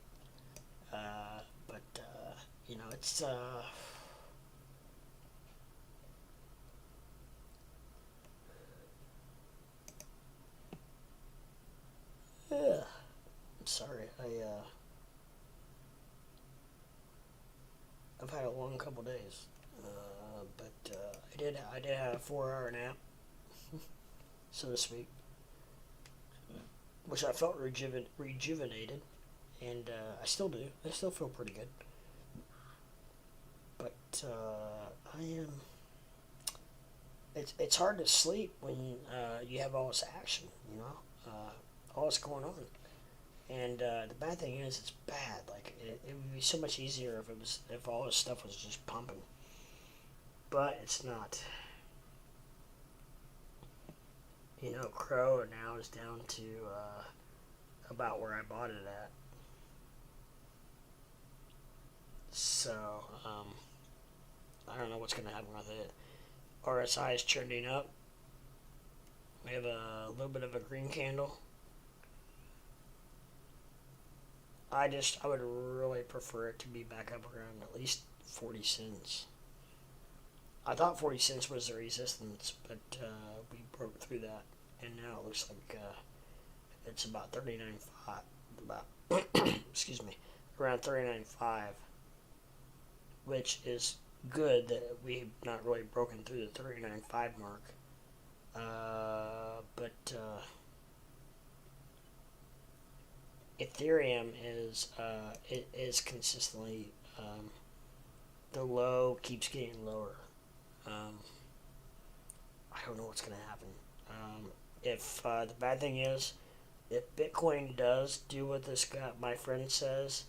But it's yeah. I'm sorry. I've had a long couple days, but I did have a 4-hour nap, so to speak, which I felt rejuvenated, and I still do. I still feel pretty good, but I am. It's hard to sleep when you have all this action, all this going on. And the bad thing is, it's bad. Like it would be so much easier if all this stuff was just pumping, but it's not. CRO now is down to about where I bought it at. So I don't know what's going to happen with it. RSI is trending up. We have a little bit of a green candle. I would really prefer it to be back up around at least 40 cents. I thought 40 cents was the resistance, but we broke through that, and now it looks like it's about 39.5, excuse me, around 39.5, which is good that we've not really broken through the 39.5 mark. But Ethereum is consistently the low keeps getting lower. I don't know what's going to happen. If the bad thing is, if Bitcoin does do what this guy, my friend says,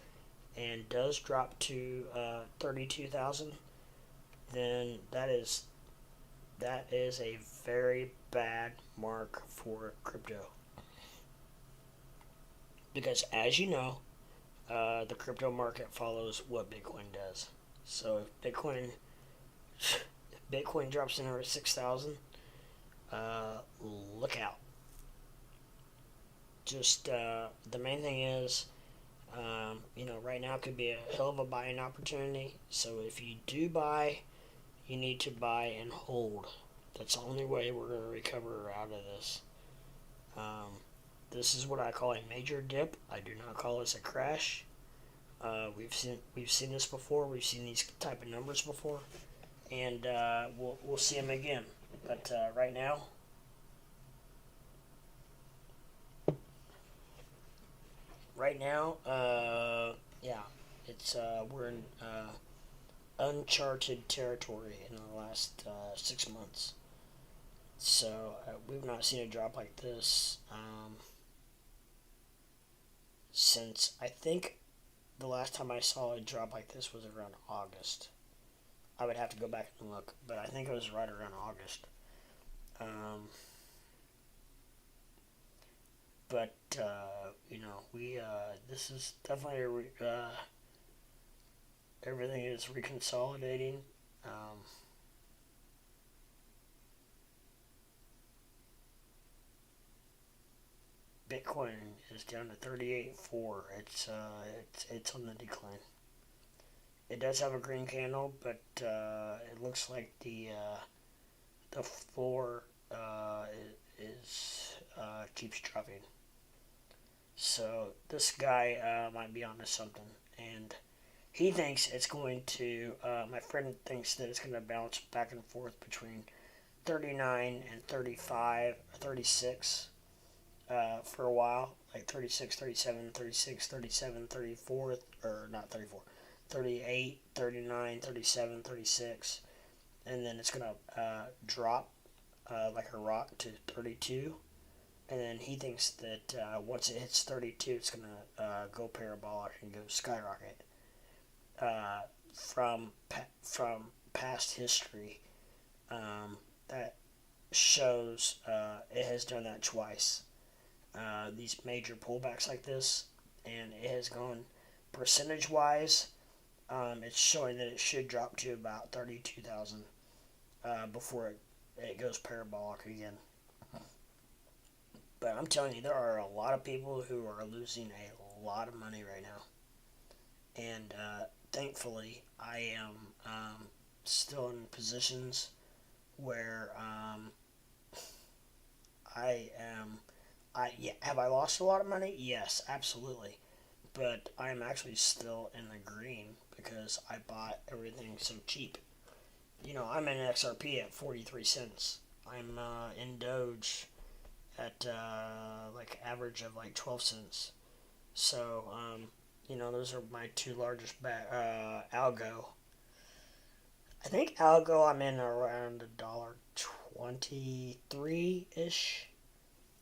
and does drop to 32,000, then that is a very bad mark for crypto. Because as you know, the crypto market follows what Bitcoin does. So if Bitcoin drops in over 6,000, look out. Just the main thing is, right now could be a hell of a buying opportunity. So if you do buy, you need to buy and hold. That's the only way we're going to recover out of this. This is what I call a major dip. I do not call this a crash. We've seen this before. We've seen these type of numbers before, and we'll see them again. But right now, it's we're in uncharted territory in the last 6 months. So we've not seen a drop like this since I think the last time I saw a drop like this was around August. I would have to go back and look, but I think it was right around August. But we this is definitely everything is reconsolidating. Bitcoin is down to 38.4. It's on the decline. It does have a green candle, but it looks like the floor is keeps dropping. So this guy might be onto something, and he thinks it's going to. My friend thinks that it's going to bounce back and forth between 39 and 35, 36 for a while, like 36, 37, 36, 37, 34, or not 34, 38, 39, 37, 36, and then it's going to drop like a rock to 32, and then he thinks that once it hits 32, it's going to go parabolic and go skyrocket. From past history, that shows it has done that twice. These major pullbacks like this, and it has gone percentage wise. It's showing that it should drop to about 32,000 before it goes parabolic again. But I'm telling you, there are a lot of people who are losing a lot of money right now. And thankfully, I am still in positions where have I lost a lot of money? Yes, absolutely. But I'm actually still in the green because I bought everything so cheap. I'm in XRP at 43 cents. I'm in Doge at like average of like 12 cents. So, those are my two largest ALGO. I think ALGO I'm in around $1.23 ish.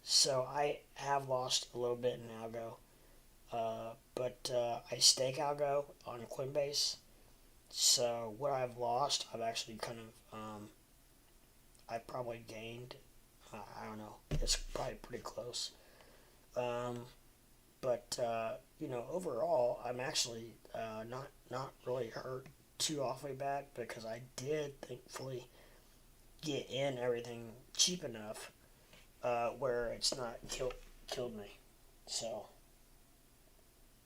So I have lost a little bit in ALGO. But I stake ALGO on Coinbase. So what I've lost, I've actually kind of, I've probably gained. I don't know. It's probably pretty close. But overall, I'm actually not really hurt too awfully bad because I did thankfully get in everything cheap enough where it's not killed me. So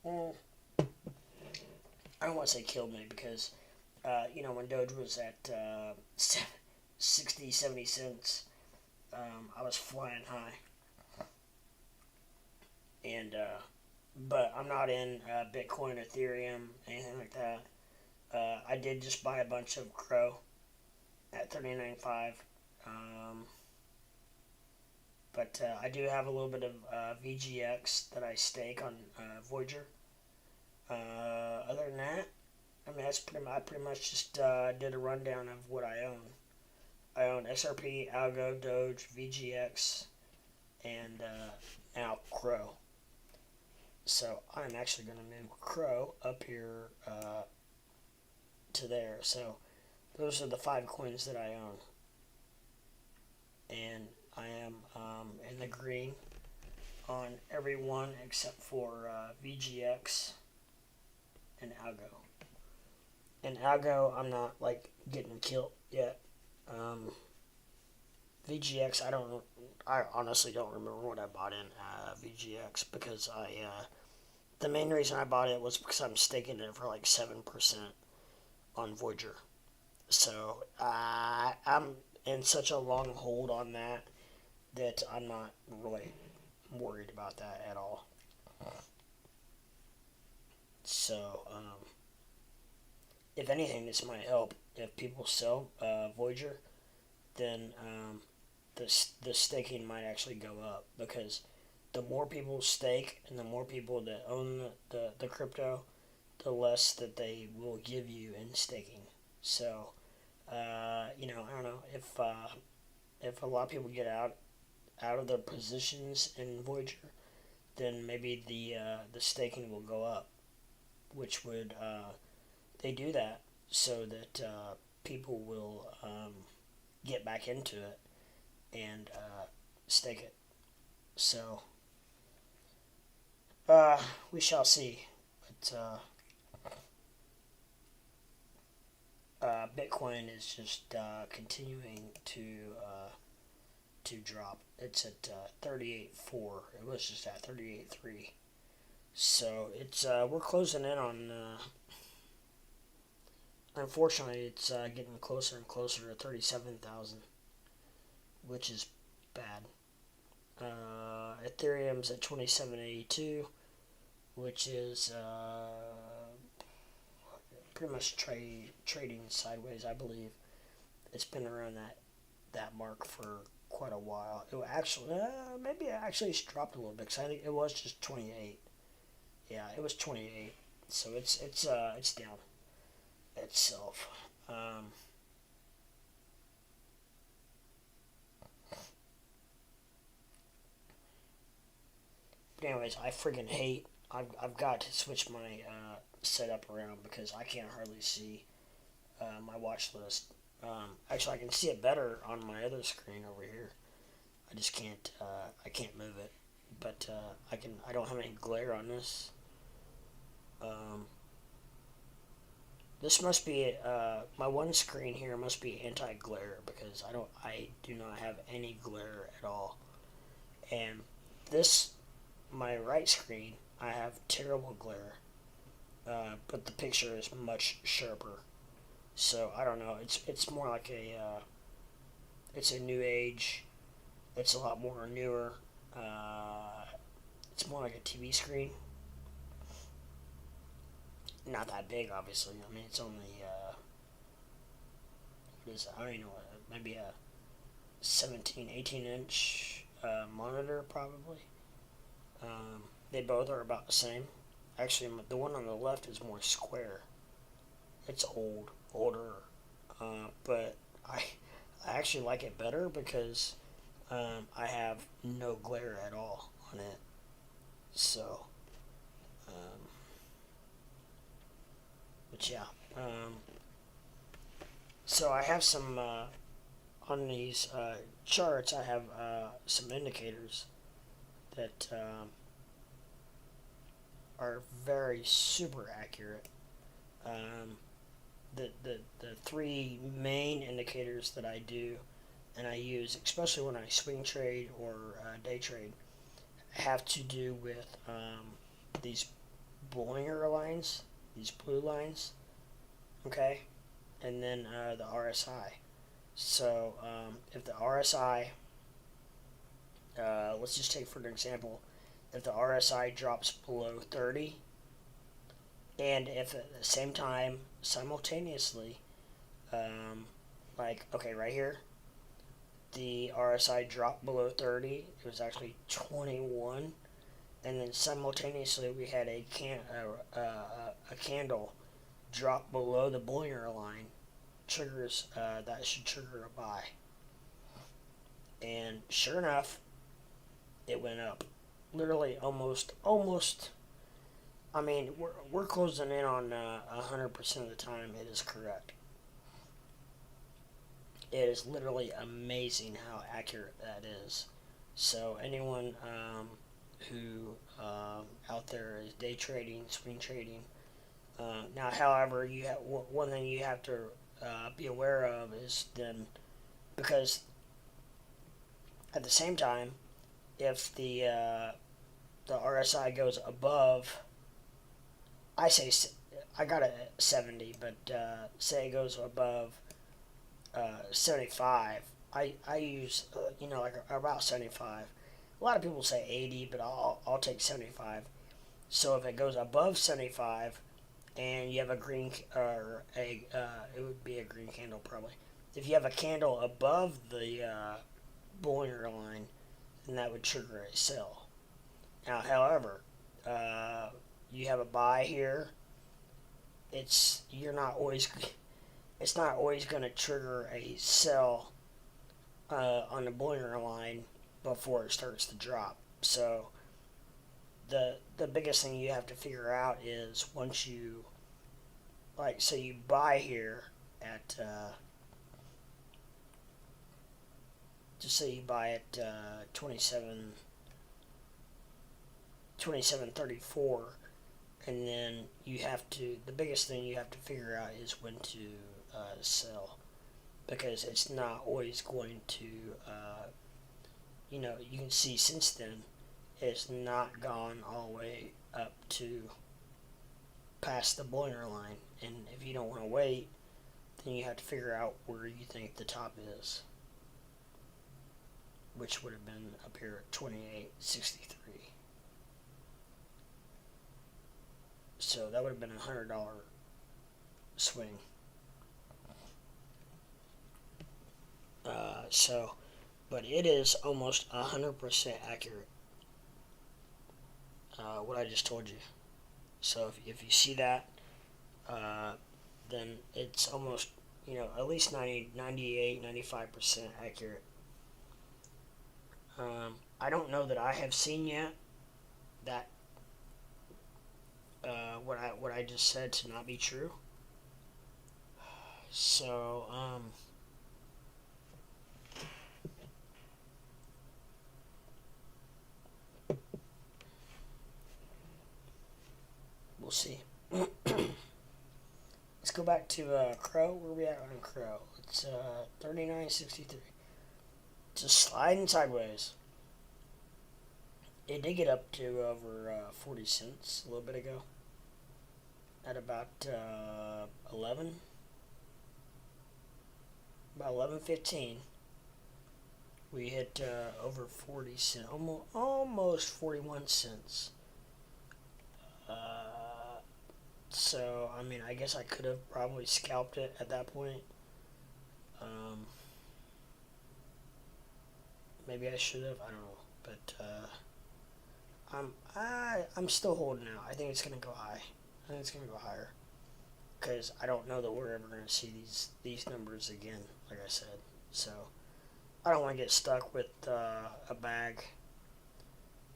I don't want to say killed me because when Doge was at 60, 70 cents, I was flying high. And but I'm not in Bitcoin, Ethereum, anything like that. I did just buy a bunch of CRO at 39.5. But I do have a little bit of VGX that I stake on Voyager. Other than that, I mean, I pretty much just did a rundown of what I own. I own XRP, ALGO, Doge, VGX, and now CRO. So I'm actually going to move CRO up here to there. So those are the 5 coins that I own. And I am in the green on every one except for VGX and ALGO. And ALGO, I'm not like getting killed yet. VGX, I honestly don't remember what I bought in VGX because the main reason I bought it was because I'm staking it for like 7% on Voyager. So I'm in such a long hold on that I'm not really worried about that at all. So, if anything, this might help. If people sell Voyager, then the staking might actually go up because the more people stake and the more people that own the crypto, the less that they will give you in staking. So, I don't know if a lot of people get out of their positions in Voyager, then maybe the staking will go up, which would they do that so that people will get back into it and stake it. So we shall see. But Bitcoin is just continuing to drop. It's at 38.4. It was just at 38.3. So it's we're closing in on. Unfortunately, it's getting closer and closer to 37,000, which is bad. Ethereum's at 2782, which is pretty much trading sideways. I believe it's been around that mark for quite a while. It actually, maybe it actually dropped a little bit because I think it was just 28. Yeah, it was 28. So it's down itself. But anyways, I freaking hate. I've got to switch my setup around because I can't hardly see my watch list. Actually, I can see it better on my other screen over here. I just can't. I can't move it, but I can. I don't have any glare on this. Um, this must be my one screen here must be anti-glare because I do not have any glare at all. And this my right screen I have terrible glare, but the picture is much sharper. So I don't know. It's more like it's a new age. It's a lot more newer. It's more like a TV screen. Not that big, obviously. I mean, it's only what is it? I don't even know what. Maybe a 17, 18-inch monitor, probably. They both are about the same. Actually, the one on the left is more square. It's older, but I actually like it better because I have no glare at all on it. So, but yeah. So I have some on these charts. I have some indicators that are very super accurate. The three main indicators that I do and I use, especially when I swing trade or day trade, have to do with these Bollinger lines, these blue lines, okay, and then the RSI. So if the RSI, let's just take for an example, if the RSI drops below 30, and if at the same time, simultaneously, like, okay, right here, the RSI dropped below 30, it was actually 21, and then simultaneously we had a candle drop below the Bollinger line, triggers, that should trigger a buy. And sure enough, it went up. Literally almost, I mean, we're closing in on 100% of the time it is correct. It is literally amazing how accurate that is. So anyone who out there is day trading, swing trading. Now, however, you have one thing you have to be aware of is then, because at the same time, if the RSI goes above, I got it at 70, but say it goes above 75. I use like about 75. A lot of people say 80, but I'll take 75. So if it goes above 75, and you have a green or it would be a green candle probably. If you have a candle above the Bollinger line, then that would trigger a sell. Now, however, you have a buy here. It's not always going to trigger a sell on the Bollinger line before it starts to drop. So the biggest thing you have to figure out is once you, like, so you buy here at just say you buy at 27.34, and then you have to, the biggest thing you have to figure out is when to sell, because it's not always going to you can see since then it's not gone all the way up to past the Bollinger line, and if you don't want to wait, then you have to figure out where you think the top is, which would have been up here at 28.63. So that would have been a $100 swing. But it is almost 100% accurate. What I just told you. So if you see that, uh, then it's almost, at least 90, 98, 95% accurate. I don't know that I have seen yet that what I just said to not be true. So we'll see. Let's go back to CRO. Where are we at on CRO? It's 39.63. Just sliding sideways. It did get up to over 40 cents a little bit ago. At about 11, about 11:15, we hit over 40 cents, almost 41 cents. So I mean, I guess I could have probably scalped it at that point. Maybe I should have. I don't know, but I'm still holding out. I think it's gonna go high. I think it's gonna go higher because I don't know that we're ever gonna see these numbers again. Like I said, so I don't want to get stuck with a bag.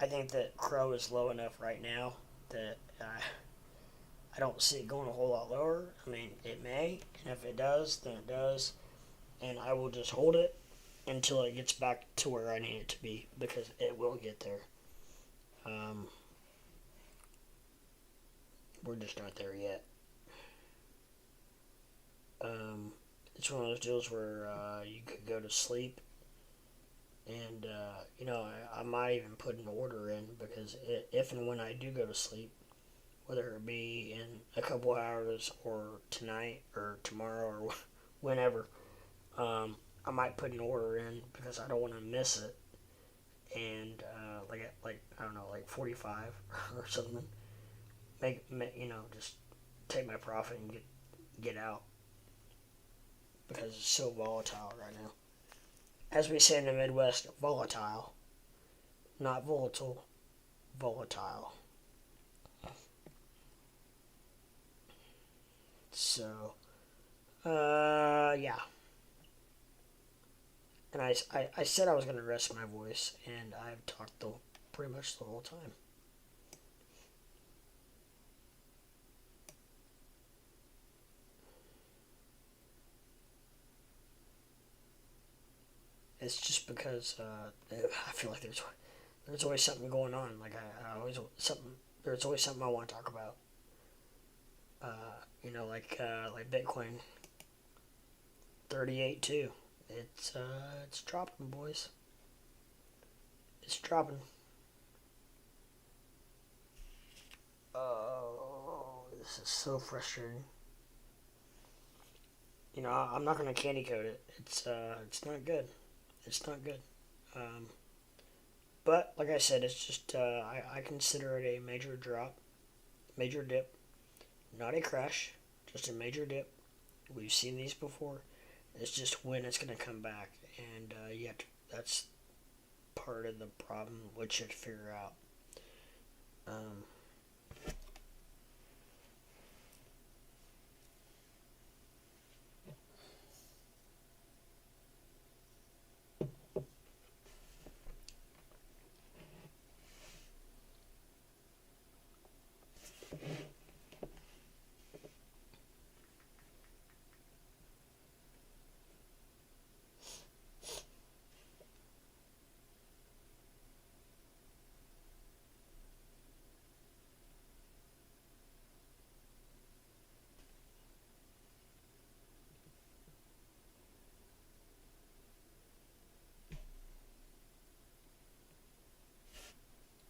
I think that CRO is low enough right now that I don't see it going a whole lot lower. I mean, it may, and if it does, then it does, and I will just hold it until it gets back to where I need it to be because it will get there. We're just not there yet. It's one of those deals where you could go to sleep, and I might even put an order in because if and when I do go to sleep, whether it be in a couple hours or tonight or tomorrow or whenever, I might put an order in because I don't want to miss it, and like I don't know, like 45 or something. Just take my profit and get out because it's so volatile right now. As we say in the Midwest, volatile, not volatile, volatile. So, yeah. And I said I was going to rest my voice, and I've talked pretty much the whole time. It's just because I feel like there's always something going on. Like there's always something I want to talk about. Like Bitcoin 38 too. It's dropping, boys. It's dropping. Oh, this is so frustrating. I'm not gonna candy coat it. It's not good. It's not good. Um, but like I said, it's just I consider it a major drop, major dip, not a crash, just a major dip. We've seen these before. It's just when it's gonna come back, and that's part of the problem which you have to figure out. Um,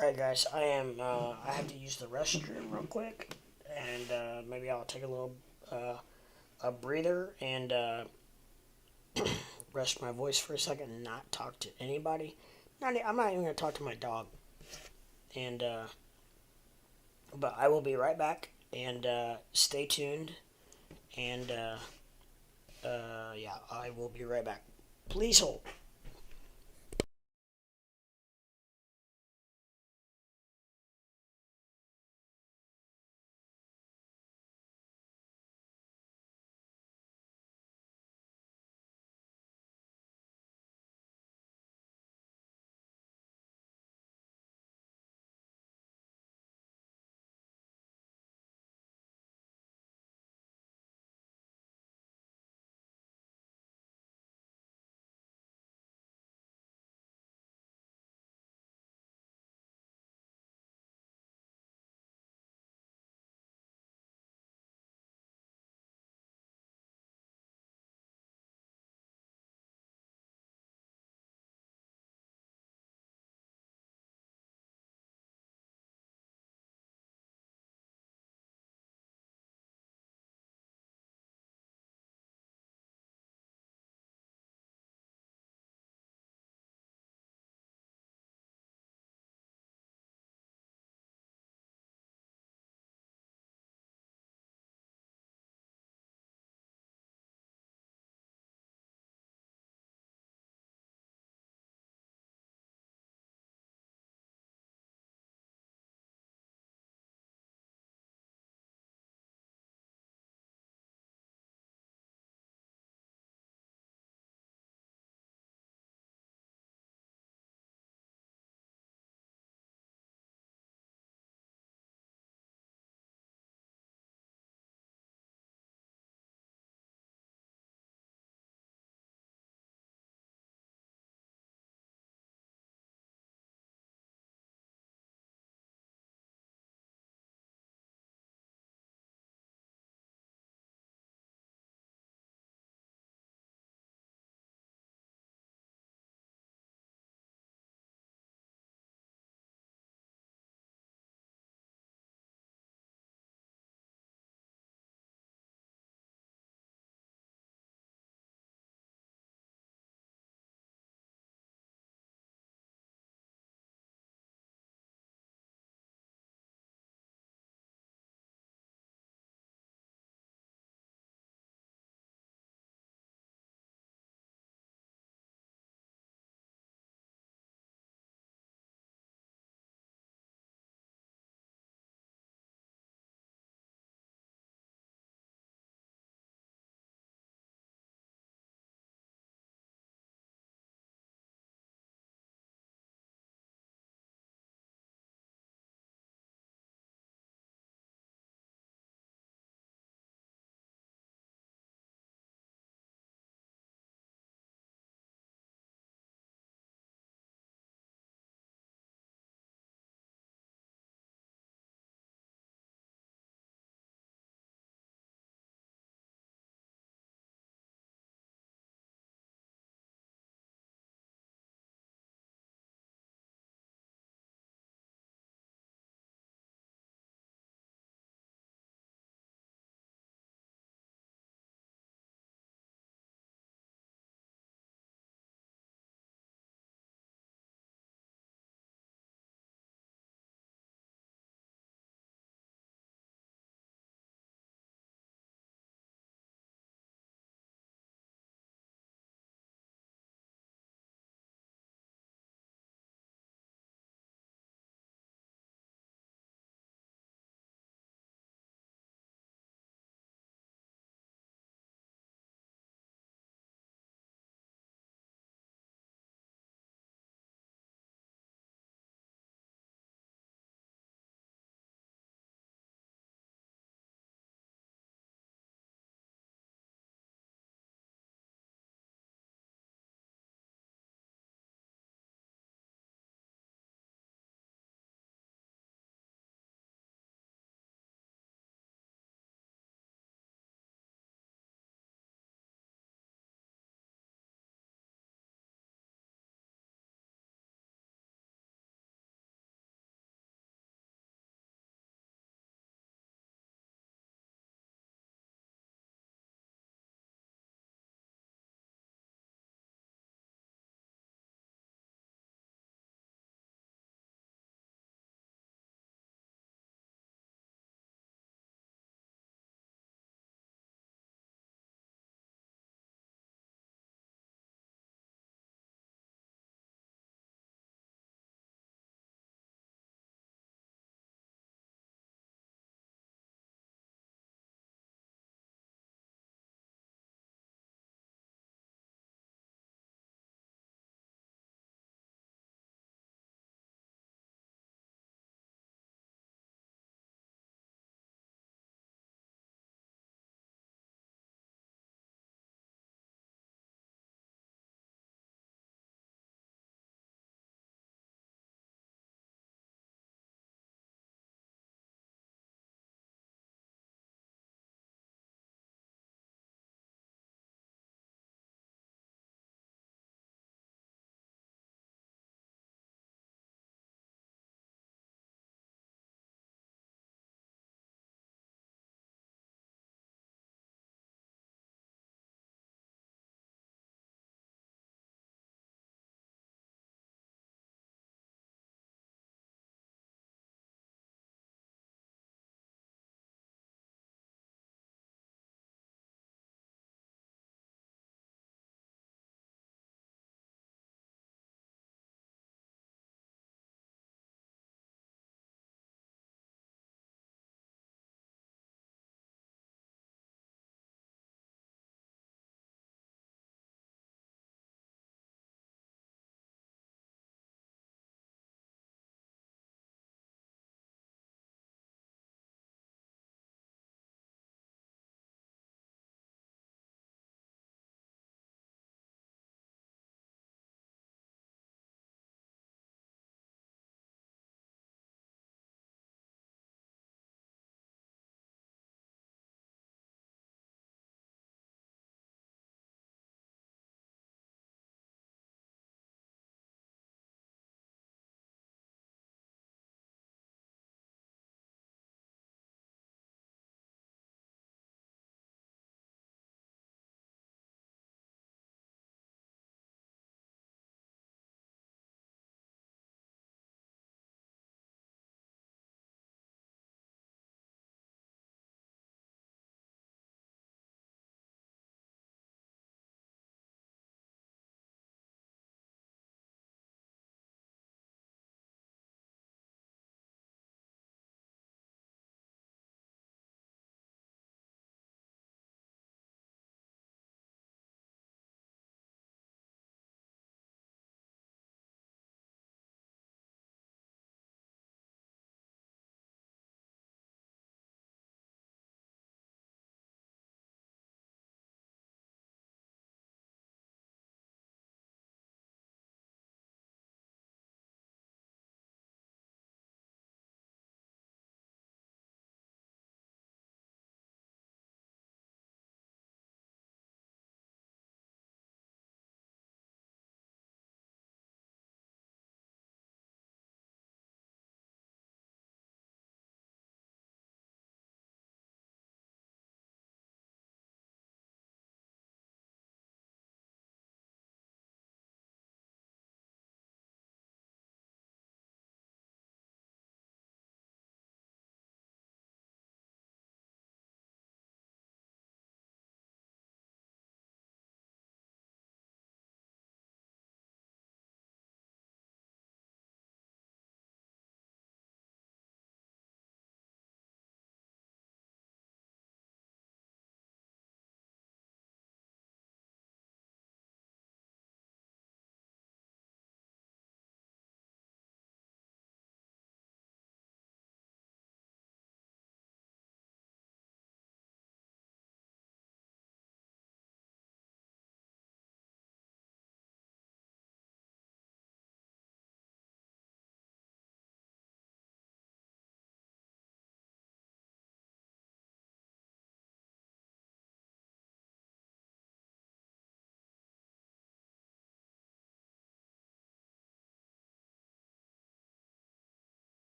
all right, guys. I have to use the restroom real quick, and maybe I'll take a little a breather and rest my voice for a second and not talk to anybody. I'm not even gonna talk to my dog. And but I will be right back. And stay tuned. And yeah, I will be right back. Please hold.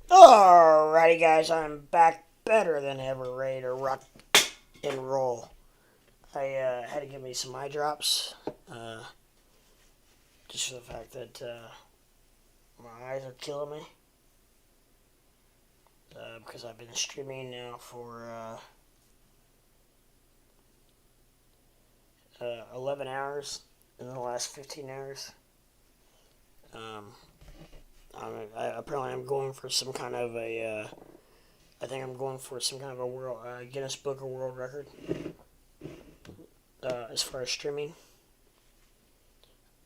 Alrighty, guys, I'm back better than ever, ready to rock and roll. I had to give me some eye drops, just for the fact that my eyes are killing me. Because I've been streaming now for 11 hours in the last 15 hours. Apparently I'm going for some kind of a, I think I'm going for some kind of a world, Guinness Book of World Record, as far as streaming.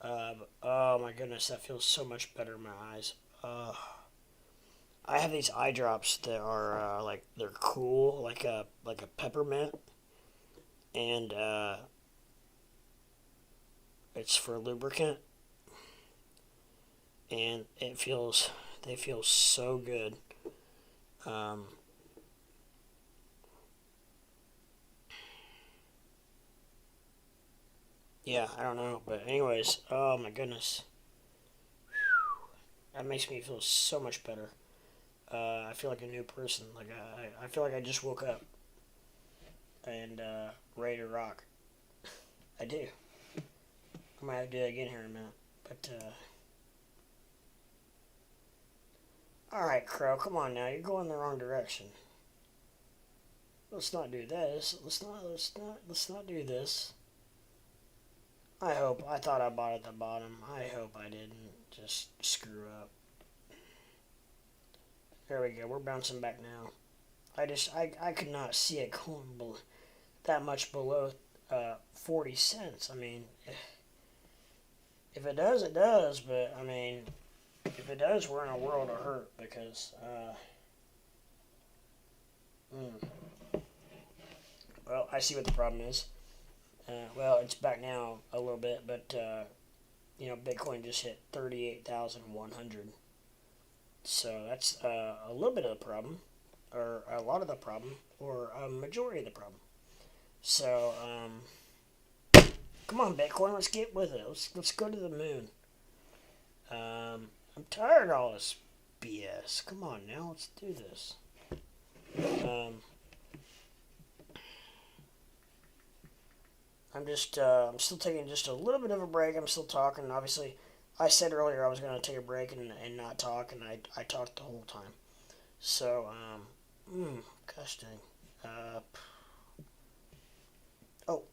Oh my goodness, that feels so much better in my eyes. I have these eye drops that are, like, they're cool, like a peppermint, and, it's for lubricant, and they feel so good. Yeah, I don't know, but anyways, oh my goodness, that makes me feel so much better. I feel like a new person. Like I feel like I just woke up and ready to rock. I do. I might have to do that again here in a minute, but all right, Crow, come on now. You're going the wrong direction. Let's not do this. Let's not do this. I thought I bought at the bottom. I hope I didn't just screw up. There we go. We're bouncing back now. I could not see it going that much below 40 cents. I mean, if it does, it does. But I mean, if it does, we're in a world of hurt because. Well, I see what the problem is. Well, it's back now a little bit, but Bitcoin just hit 38,100. So that's a little bit of the problem, or a lot of the problem, or a majority of the problem. So, come on, Bitcoin, let's get with it. Let's go to the moon. I'm tired of all this BS. Come on now, let's do this. I'm still taking just a little bit of a break. I'm still talking. Obviously, I said earlier I was going to take a break and not talk, and I talked the whole time. So, gosh dang. Oh.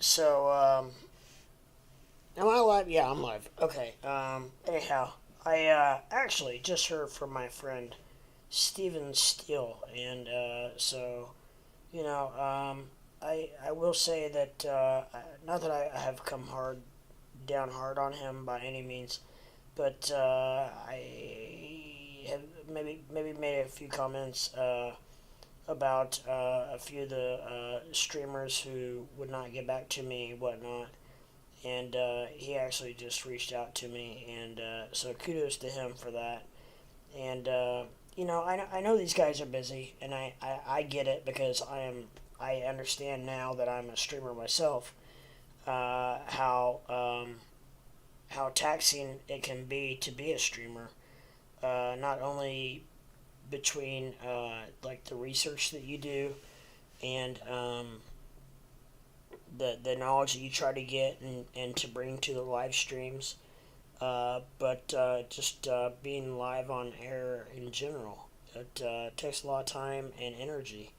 So, am I live? Yeah, I'm live. Okay. Anyhow, I actually just heard from my friend Steven Steele, and I will say that not that I have come hard on him by any means, but I have maybe made a few comments about a few of the streamers who would not get back to me, whatnot. And he actually just reached out to me, and so kudos to him for that. And I know these guys are busy, and I get it because I understand now that I'm a streamer myself, how taxing it can be a streamer. Not only between like the research that you do and the knowledge that you try to get and to bring to the live streams, but just being live on air in general. It takes a lot of time and energy.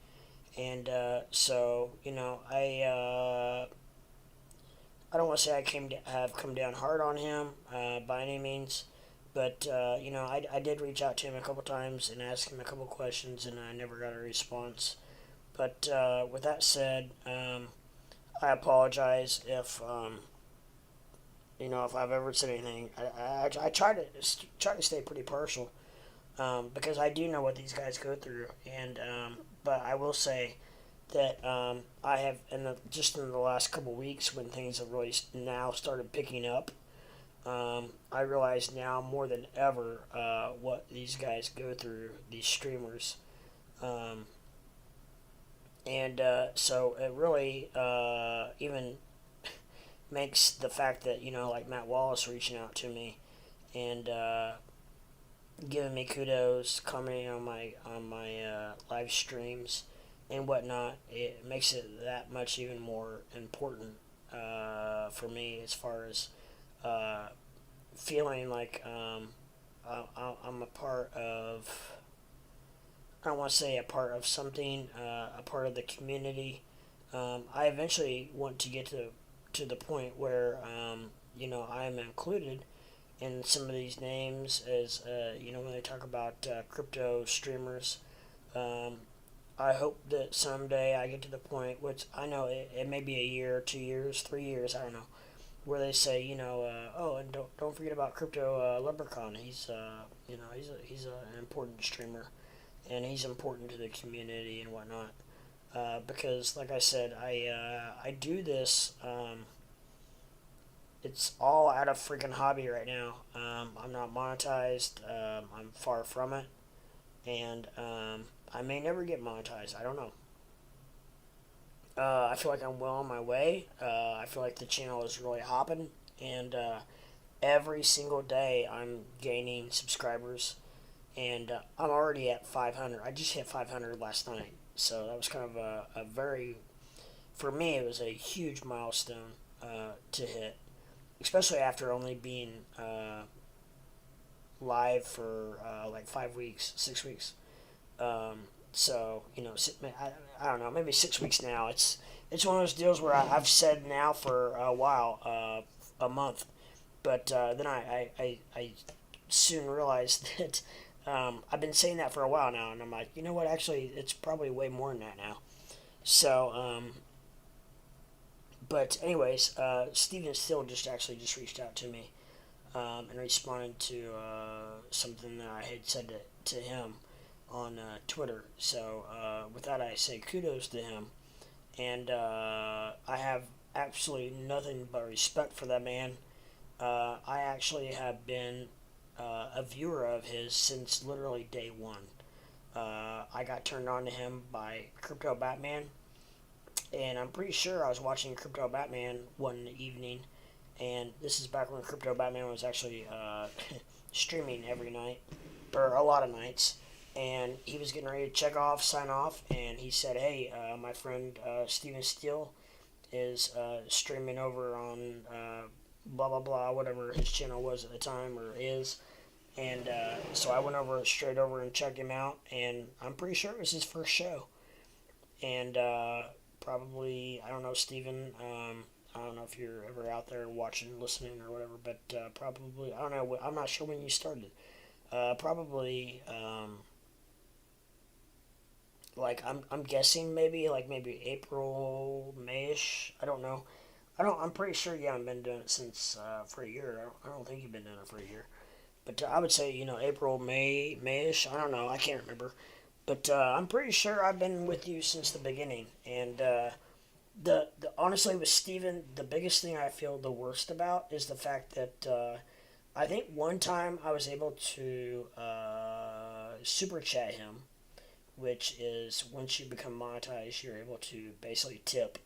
And I don't want to say have come down hard on him by any means, but I did reach out to him a couple times and ask him a couple questions, and I never got a response. But with that said, I apologize if I've ever said anything. I try to stay pretty partial, because I do know what these guys go through, and but I will say that I have just in the last couple weeks when things have really now started picking up. I realize now more than ever what these guys go through, these streamers. So it really even makes the fact that, like Matt Wallace reaching out to me and giving me kudos, commenting on my live streams and whatnot, it makes it that much even more important for me as far as feeling like I'm a part of. I don't want to say a part of something, a part of the community. I eventually want to get to the point where I am included in some of these names as when they talk about crypto streamers. I hope that someday I get to the point, which I know it may be a year, 2 years, 3 years, I don't know, where they say, oh, and don't forget about Crypto Leprechaun. He's he's an important streamer, and he's important to the community and whatnot. Because, like I said, I do this. It's all out of freaking hobby right now. I'm not monetized. I'm far from it, and I may never get monetized. I don't know. I feel like I'm well on my way. I feel like the channel is really hopping, and every single day I'm gaining subscribers, and I'm already at 500. I just hit 500 last night, so that was kind of a very, for me, it was a huge milestone to hit, especially after only being live for like 5 weeks, 6 weeks. So I don't know, maybe 6 weeks now. It's one of those deals where I've said now for a while, a month, but then I soon realized that I've been saying that for a while now, and I'm like, you know what? Actually, it's probably way more than that now. So, but anyways, Steven Still just reached out to me and responded to something that I had said to him on Twitter. So with that, I say kudos to him, and I have absolutely nothing but respect for that man. I actually have been a viewer of his since literally day one. I got turned on to him by Crypto Batman, and I'm pretty sure I was watching Crypto Batman one evening, and this is back when Crypto Batman was actually streaming every night, or a lot of nights, and he was getting ready to sign off, and he said, hey, my friend Steven Steele is streaming over on blah blah blah, whatever his channel was at the time or is, and so I went straight over and checked him out, and I'm pretty sure it was his first show, and probably, I don't know, Steven. I don't know if you're ever out there watching, listening, or whatever, but probably, I don't know, I'm not sure when you started. Probably, like, I'm guessing maybe April, Mayish. I don't know. I'm pretty sure you haven't been doing it since, for a year. I don't think you've been doing it for a year. But I would say, April, Mayish. I don't know. I can't remember. But I'm pretty sure I've been with you since the beginning. And the honestly, with Steven, the biggest thing I feel the worst about is the fact that I think one time I was able to super chat him, which is once you become monetized, you're able to basically tip.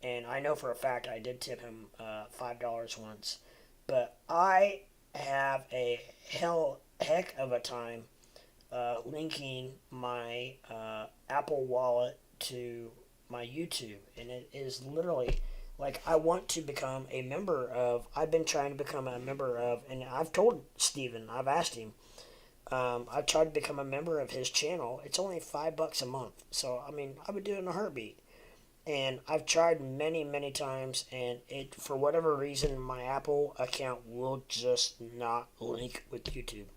And I know for a fact I did tip him $5 once. But I have a heck of a time linking my Apple Wallet to my YouTube, and it is literally like I want to become a member of. I've been trying to become a member of, and I've told Steven, I've asked him. I've tried to become a member of his channel. It's only $5 a month, so I mean I would do it in a heartbeat. And I've tried many, many times, and it for whatever reason my Apple account will just not link with YouTube.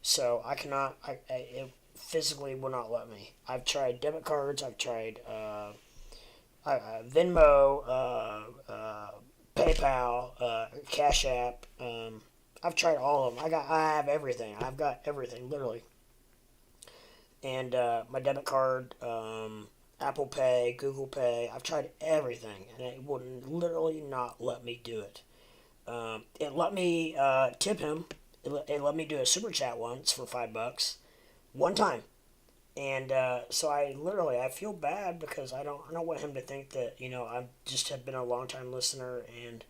So I cannot. It physically will not let me. I've tried debit cards. I've tried Venmo, PayPal, Cash App. I've tried all of them. I have everything. I've got everything literally. And my debit card, Apple Pay, Google Pay. I've tried everything, and it would literally not let me do it. It let me tip him. It let me do a super chat once for $5, one time. And so I feel bad because I don't want him to think that I just have been a long time listener and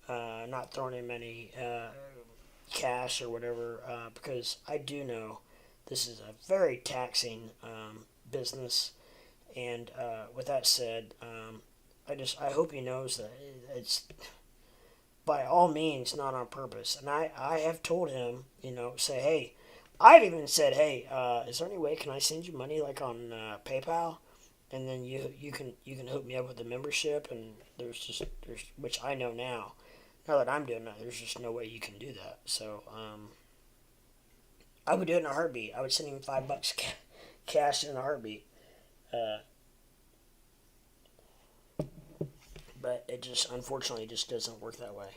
not throwing him any cash or whatever because I do know this is a very taxing business. And with that said, I hope he knows that it's by all means not on purpose. And I have told him, say, hey, I've even said, hey, is there any way can I send you money like on PayPal, and then you can hook me up with the membership, and there's which I know now that I'm doing that, there's just no way you can do that. So I would do it in a heartbeat. I would send him $5 cash in a heartbeat. But it just unfortunately just doesn't work that way.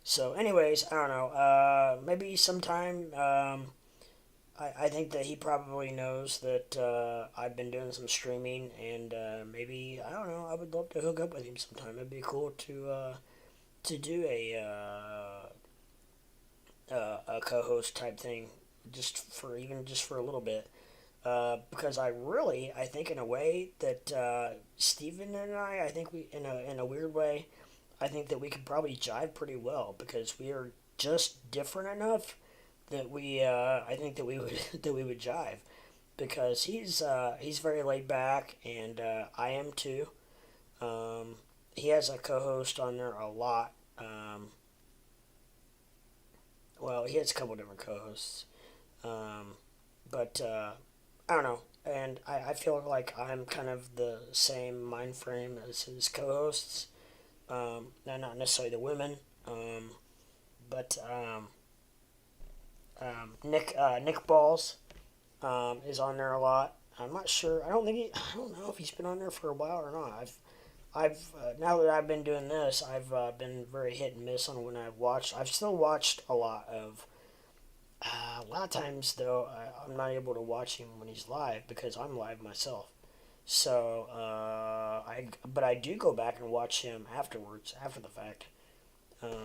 So, anyways, I don't know. Maybe sometime. I think that he probably knows that I've been doing some streaming, and maybe I don't know. I would love to hook up with him sometime. It'd be cool to do a co-host type thing, just for a little bit. Because I think in a way that Steven and I think we in a weird way, I think that we could probably jive pretty well because we are just different enough that I think that we would that we would jive because he's very laid back and I am too. He has a co-host on there a lot. Well, he has a couple different co-hosts, but. I don't know, and I feel like I'm kind of the same mind frame as his co-hosts. Not necessarily the women, but Nick Balls is on there a lot. I'm not sure. I don't know if he's been on there for a while or not. I've now that I've been doing this, I've been very hit and miss on when I've watched. I've still watched a lot of. A lot of times, though, I'm not able to watch him when he's live because I'm live myself. So, but I do go back and watch him afterwards, after the fact. But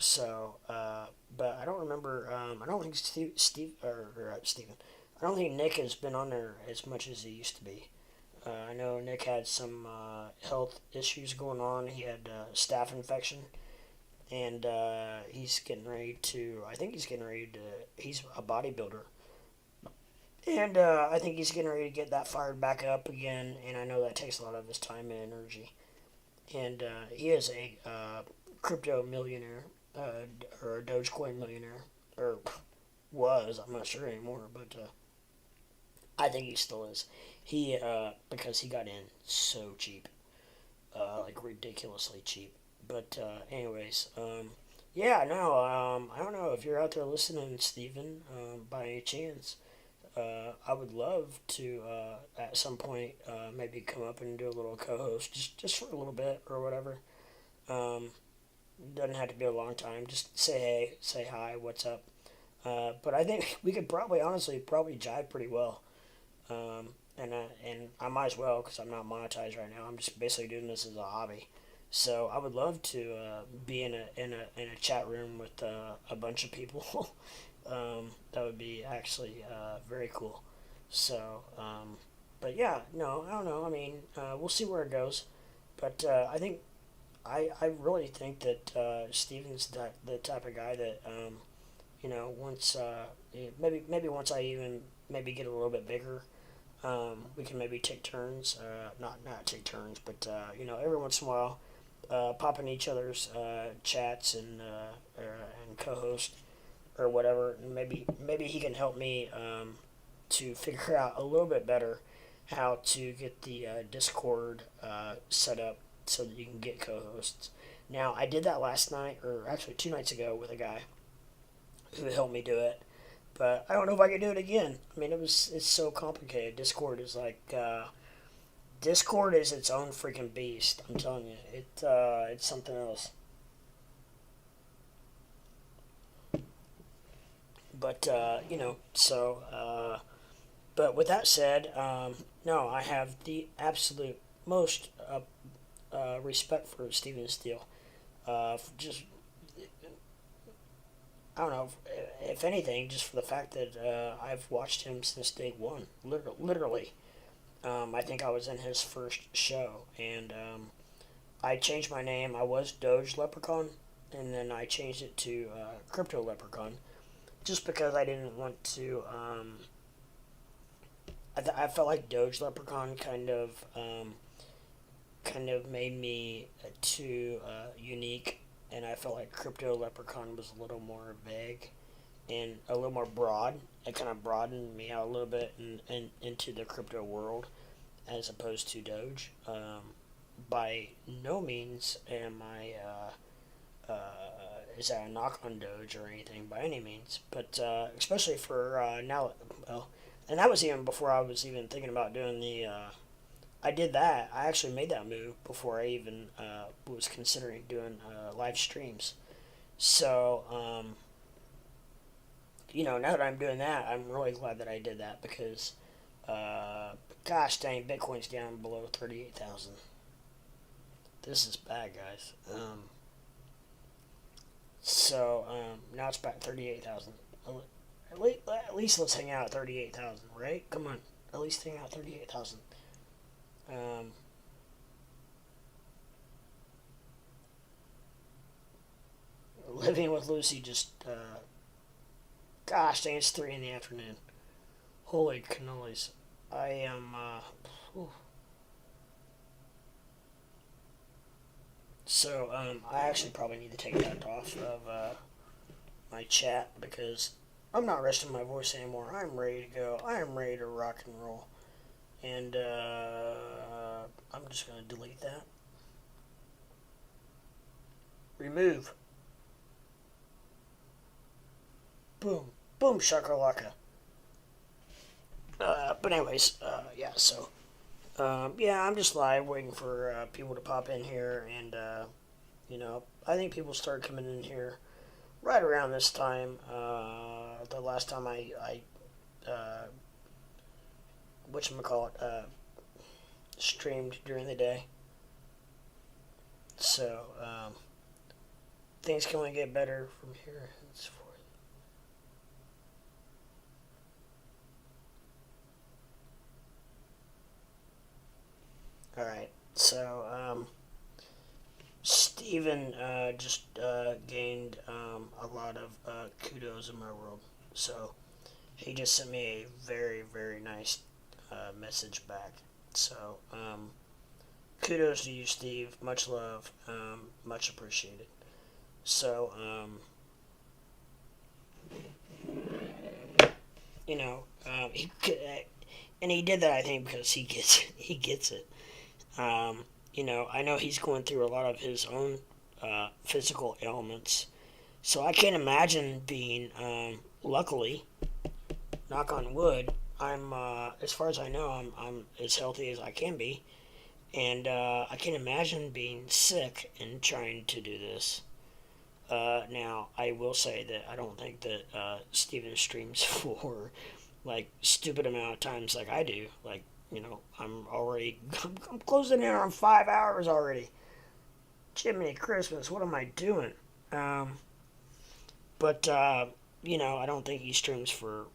I don't remember. I don't think Steven. I don't think Nick has been on there as much as he used to be. I know Nick had some health issues going on. He had staph infection. And he's getting ready to. I think he's getting ready to. He's a bodybuilder, and I think he's getting ready to get that fired back up again. And I know that takes a lot of his time and energy. And he is a crypto millionaire, or a Dogecoin millionaire, or was. I'm not sure anymore, but I think he still is. He because he got in so cheap, like ridiculously cheap. But anyways, yeah, no, I don't know if you're out there listening, Steven, by any chance. I would love to at some point maybe come up and do a little co-host, just for a little bit or whatever. Um, doesn't have to be a long time. Just say hey, say hi, what's up. But I think we could probably, honestly, probably jive pretty well. And I might as well because I'm not monetized right now. I'm just basically doing this as a hobby. So I would love to be in a chat room with a bunch of people. That would be actually very cool. So, but yeah, no, I don't know. I mean, we'll see where it goes. But I think I really think that Steven's the type of guy that once maybe once I even maybe get a little bit bigger, we can maybe take turns. Not take turns, but every once in a while, pop in each other's chats and co-host or whatever. And maybe he can help me to figure out a little bit better how to get the Discord set up so that you can get co-hosts. Now I did that last night, or actually 2 nights ago, with a guy who helped me do it. But I don't know if I can do it again. I mean, it's so complicated. Discord is its own freaking beast. I'm telling you, it's something else. But but with that said, no, I have the absolute most respect for Steven Steele. Just I don't know, if anything, just for the fact that I've watched him since day one, literally. I think I was in his first show, and I changed my name. I was Doge Leprechaun, and then I changed it to Crypto Leprechaun, just because I didn't want to. I felt like Doge Leprechaun kind of made me too unique, and I felt like Crypto Leprechaun was a little more vague and a little more broad. It kind of broadened me out a little bit into the crypto world as opposed to Doge. By no means am I is that a knock on Doge or anything by any means, but especially for now. Well, and that was even before I was even thinking about doing the. I did that. I actually made that move before I even was considering doing live streams. So, now that I'm doing that, I'm really glad that I did that because, gosh dang, Bitcoin's down below 38,000. This is bad, guys. Now it's back 38,000. At least let's hang out at 38,000, right? Come on. At least hang out at 38,000. Um, Living with Lucy just, gosh dang, it's 3 in the afternoon. Holy cannolis. I am, So, I actually probably need to take that off of, my chat because I'm not resting my voice anymore. I'm ready to go. I am ready to rock and roll. And, I'm just going to delete that. Remove. Boom. Boom shakalaka. But anyways, yeah, so, yeah, I'm just live waiting for people to pop in here, and I think people started coming in here right around this time. The last time I whatchamacallit, streamed during the day. So, things can only get better from here henceforth. Alright, so, Steven just gained a lot of kudos in my world. So, he just sent me a very, very nice message back. So, kudos to you, Steve. Much love. Much appreciated. So, he And he did that, I think, because he gets it. I know he's going through a lot of his own physical ailments, so I can't imagine being. Luckily, knock on wood, I'm as far as I know, I'm as healthy as I can be, and I can't imagine being sick and trying to do this. Now, I will say that I don't think that Steven streams for like stupid amount of times like I do. Like, I'm already I'm closing in on 5 hours already. Jiminy Christmas, what am I doing? Um, but I don't think he streams for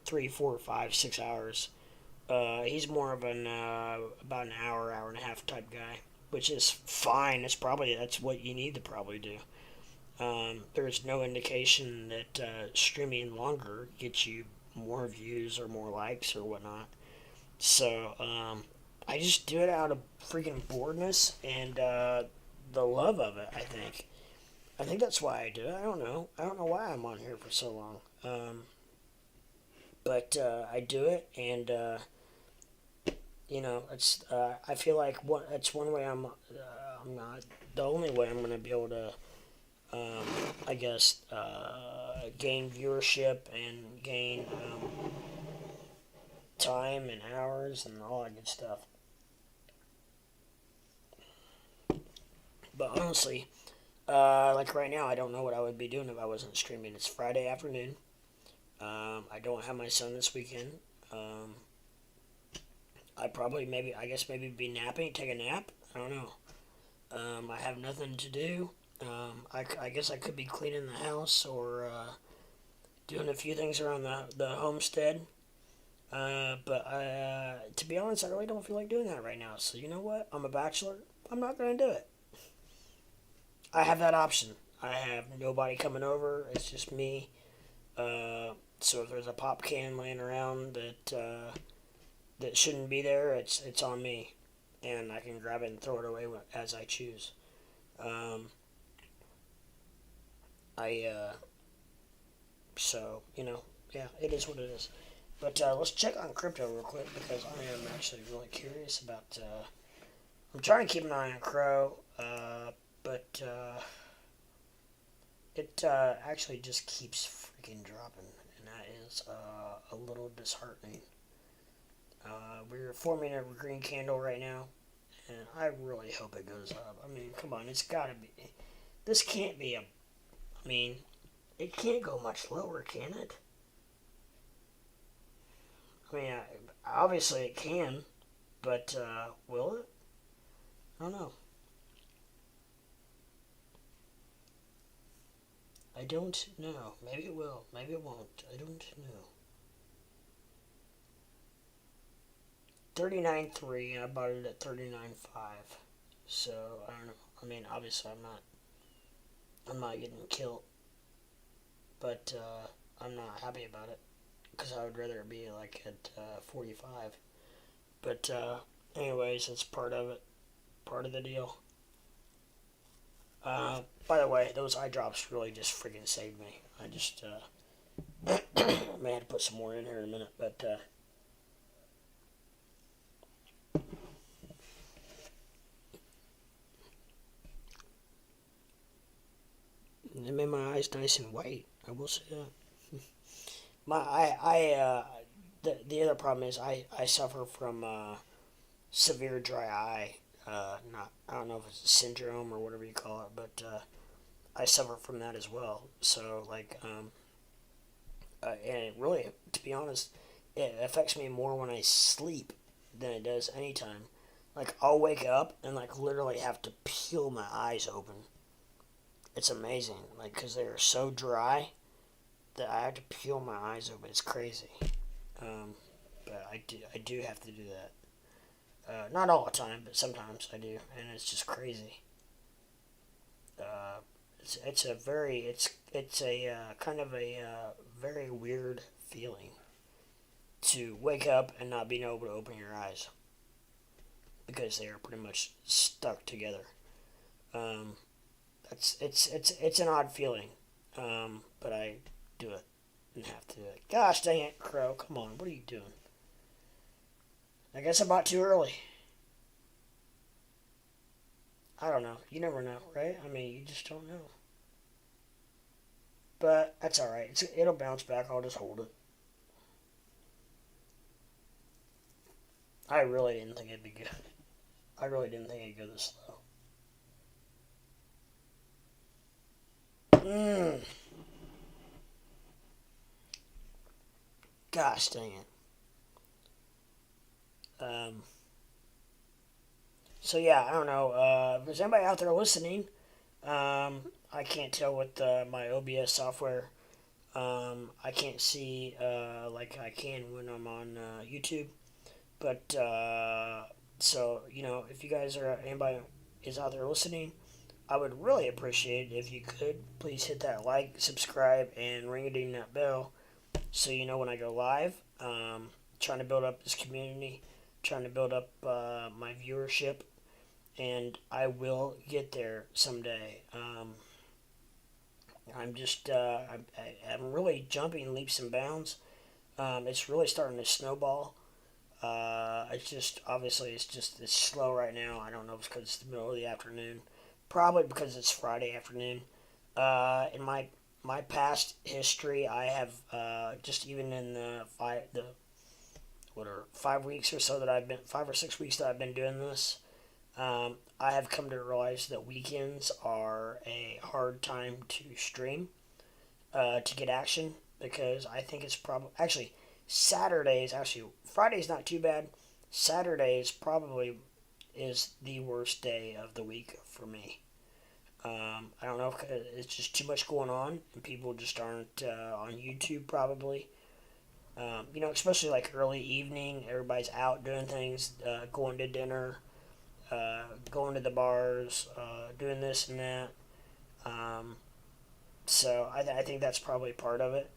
3, 4, 5, 6 hours. He's more of an about an hour, hour and a half type guy, which is fine. That's what you need to probably do. There's no indication that streaming longer gets you more views or more likes or whatnot. So I just do it out of freaking boredness and the love of it. I think that's why I do it. I don't know. I don't know why I'm on here for so long. But I do it, and it's. I feel like it's one way I'm not the only way I'm gonna be able to. I guess gain viewership and gain time and hours and all that good stuff. But honestly, like right now, I don't know what I would be doing if I wasn't streaming. It's Friday afternoon. I don't have my son this weekend. I guess maybe be napping, take a nap. I don't know. I have nothing to do. I guess I could be cleaning the house or doing a few things around the homestead. But to be honest, I really don't feel like doing that right now. So you know what? I'm a bachelor. I'm not going to do it. I have that option. I have nobody coming over. It's just me. So if there's a pop can laying around that shouldn't be there, it's on me, and I can grab it and throw it away as I choose. Um, I so yeah, it is what it is. But let's check on crypto real quick because I am actually really curious about. I'm trying to keep an eye on CRO, but it actually just keeps freaking dropping, and that is a little disheartening. We're forming a green candle right now, and I really hope it goes up. I mean, come on, it's gotta be. This can't be a. I mean, it can't go much lower, can it? I mean, obviously it can, but will it? I don't know. I don't know. Maybe it will. Maybe it won't. I don't know. 39.3. I bought it at 39.5. So I don't know. I mean, obviously I'm not getting killed, but I'm not happy about it because I would rather it be like at 45. But anyways, it's part of it, part of the deal. By the way, those eye drops really just freaking saved me. I just may have to put some more in here in a minute, but it made my eyes nice and white. I will say that. The other problem is I suffer from severe dry eye. Not I don't know if it's a syndrome or whatever you call it, but I suffer from that as well. So and it really, to be honest, it affects me more when I sleep than it does anytime. Like I'll wake up and like literally have to peel my eyes open. It's amazing, like because they are so dry that I have to peel my eyes open. It's crazy. Um, but I do have to do that. Not all the time, but sometimes I do, and it's just crazy. Uh, it's a kind of a very weird feeling to wake up and not being able to open your eyes because they are pretty much stuck together. Um, it's an odd feeling, but I do it and have to do it. Gosh dang it, Crow! Come on, what are you doing? I guess I bought too early. I don't know. You never know, right? I mean, you just don't know. But that's all right. It'll bounce back. I'll just hold it. I really didn't think it'd be good. I really didn't think it'd go this slow. Gosh dang it. Um, so yeah, I don't know. If there's anybody out there listening, I can't tell with my OBS software. I can't see like I can when I'm on YouTube. But so if you guys are anybody is out there listening, I would really appreciate it if you could please hit that like, subscribe, and ring a ding that bell, so you know when I go live. Trying to build up this community, trying to build up my viewership, and I will get there someday. I'm just I'm really jumping leaps and bounds. It's really starting to snowball. It's just obviously it's slow right now. I don't know if it's because it's the middle of the afternoon. Probably because it's Friday afternoon. In my past history, I have just even in the 5 weeks or so that I've been 5 or 6 weeks that I've been doing this. I have come to realize that weekends are a hard time to stream, to get action, because I think it's probably actually Saturdays. Actually, Friday's not too bad. Saturdays probably is the worst day of the week for me. I don't know if it's just too much going on and people just aren't on YouTube probably. Especially like early evening, everybody's out doing things, going to dinner, going to the bars, doing this and that. So I think that's probably part of it.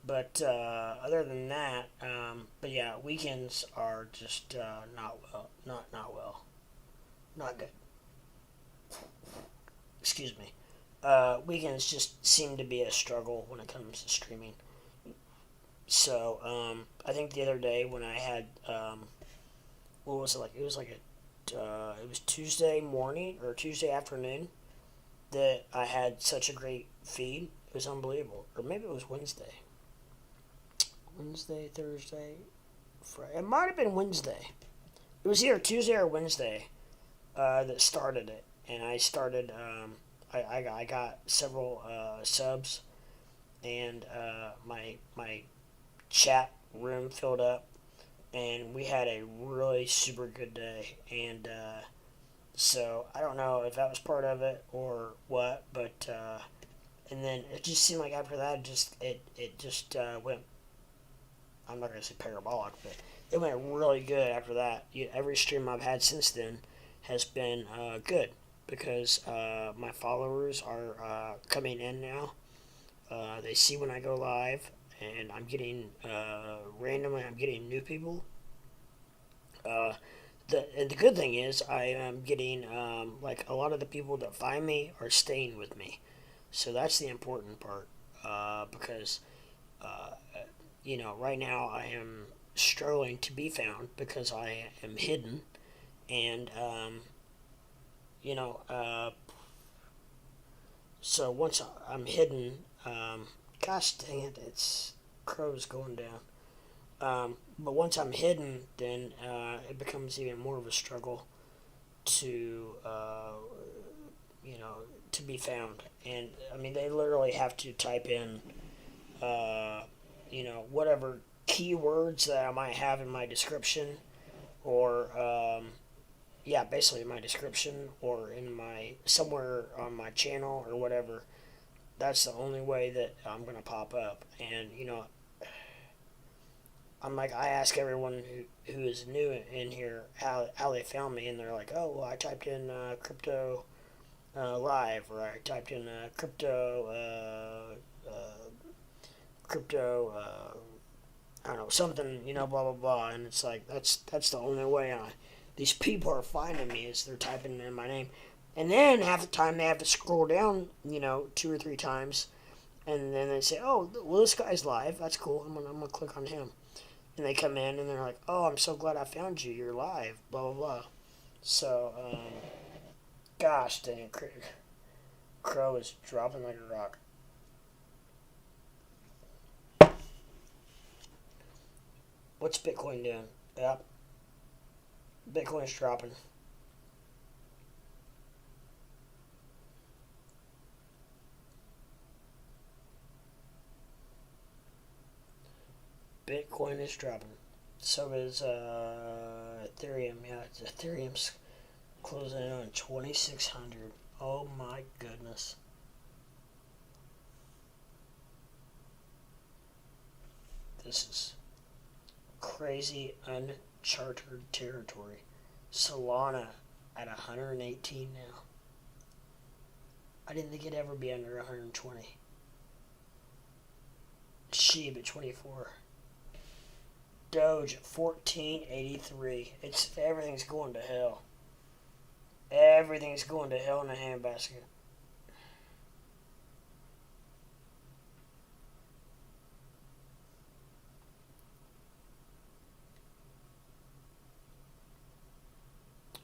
But other than that, but yeah, weekends are just not well, not well, not good. Excuse me. Weekends just seem to be a struggle when it comes to streaming. So I think the other day when I had what was it like? It was like it was Tuesday morning or Tuesday afternoon that I had such a great feed. It was unbelievable. Or maybe it was Wednesday. Wednesday, Thursday, Friday. It might have been Wednesday. It was either Tuesday or Wednesday that started it, and I started. I got several subs, and my chat room filled up, and we had a really super good day. And so I don't know if that was part of it or what, but and then it just seemed like after that, it just went. I'm not gonna say parabolic, but it went really good after that. Every stream I've had since then has been good because my followers are coming in now. They see when I go live, and I'm getting randomly. I'm getting new people. The good thing is I am getting like a lot of the people that find me are staying with me, so that's the important part. Because right now I am struggling to be found because I am hidden, and you know, uh, so once I'm hidden, gosh dang it, it's crows going down. But once I'm hidden, then it becomes even more of a struggle to, to be found. And I mean, they literally have to type in, whatever keywords that I might have in my description, or basically in my description or in my somewhere on my channel or whatever. That's the only way that I'm gonna pop up. And I'm like, I ask everyone who is new in here how they found me, and they're like, oh, well, I typed in crypto live, or I typed in crypto I don't know, something, blah blah blah, and it's like that's the only way these people are finding me, is they're typing in my name, and then half the time they have to scroll down, two or three times, and then they say, oh, well, this guy's live, that's cool, I'm gonna click on him. and they come in and they're like, "Oh, I'm so glad I found you. You're live." Blah blah blah. So, gosh dang, Crow is dropping like a rock. What's Bitcoin doing? Yep, Bitcoin's dropping. Bitcoin is dropping. So is Ethereum. Yeah, Ethereum's closing in on 2,600. Oh my goodness. This is crazy uncharted territory. Solana at 118 now. I didn't think it'd ever be under 120. Shiba at 24. Doge at 1483. Everything's going to hell. Everything's going to hell in a handbasket.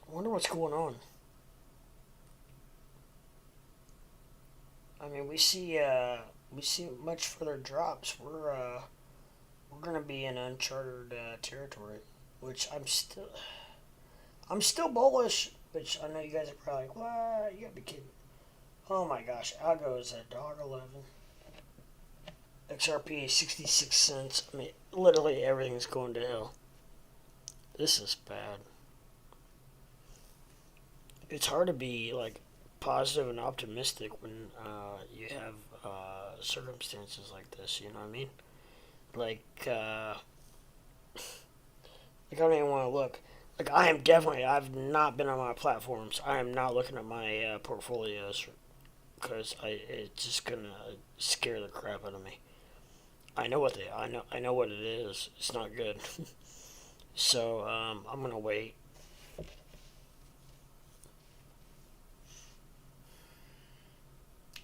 I wonder what's going on. I mean, we see much further drops. We're gonna be in uncharted territory, which I'm still bullish. Which I know you guys are probably like, what? You gotta be kidding. Oh my gosh, ALGO is at $1.11. XRP 66 cents. I mean, literally everything's going to hell. This is bad. It's hard to be like positive and optimistic when you have circumstances like this. You know what I mean? Like, I don't even want to look. Like, I've not been on my platforms. I am not looking at my portfolios because it's just gonna scare the crap out of me. I know what it is. It's not good. So I'm gonna wait.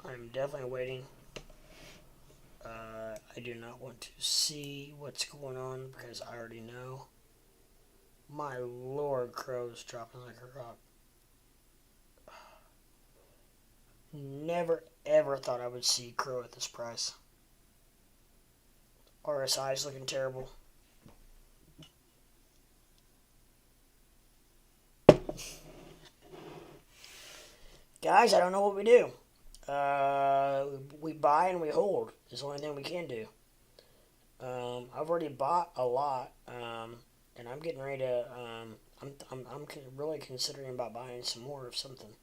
I'm definitely waiting. I do not want to see what's going on because I already know. My lord, Crow's dropping like a rock. Never ever thought I would see Crow at this price. RSI's looking terrible. Guys, I don't know what we do. We buy and we hold. Is the only thing we can do. I've already bought a lot, and I'm getting ready to. I'm really considering about buying some more of something.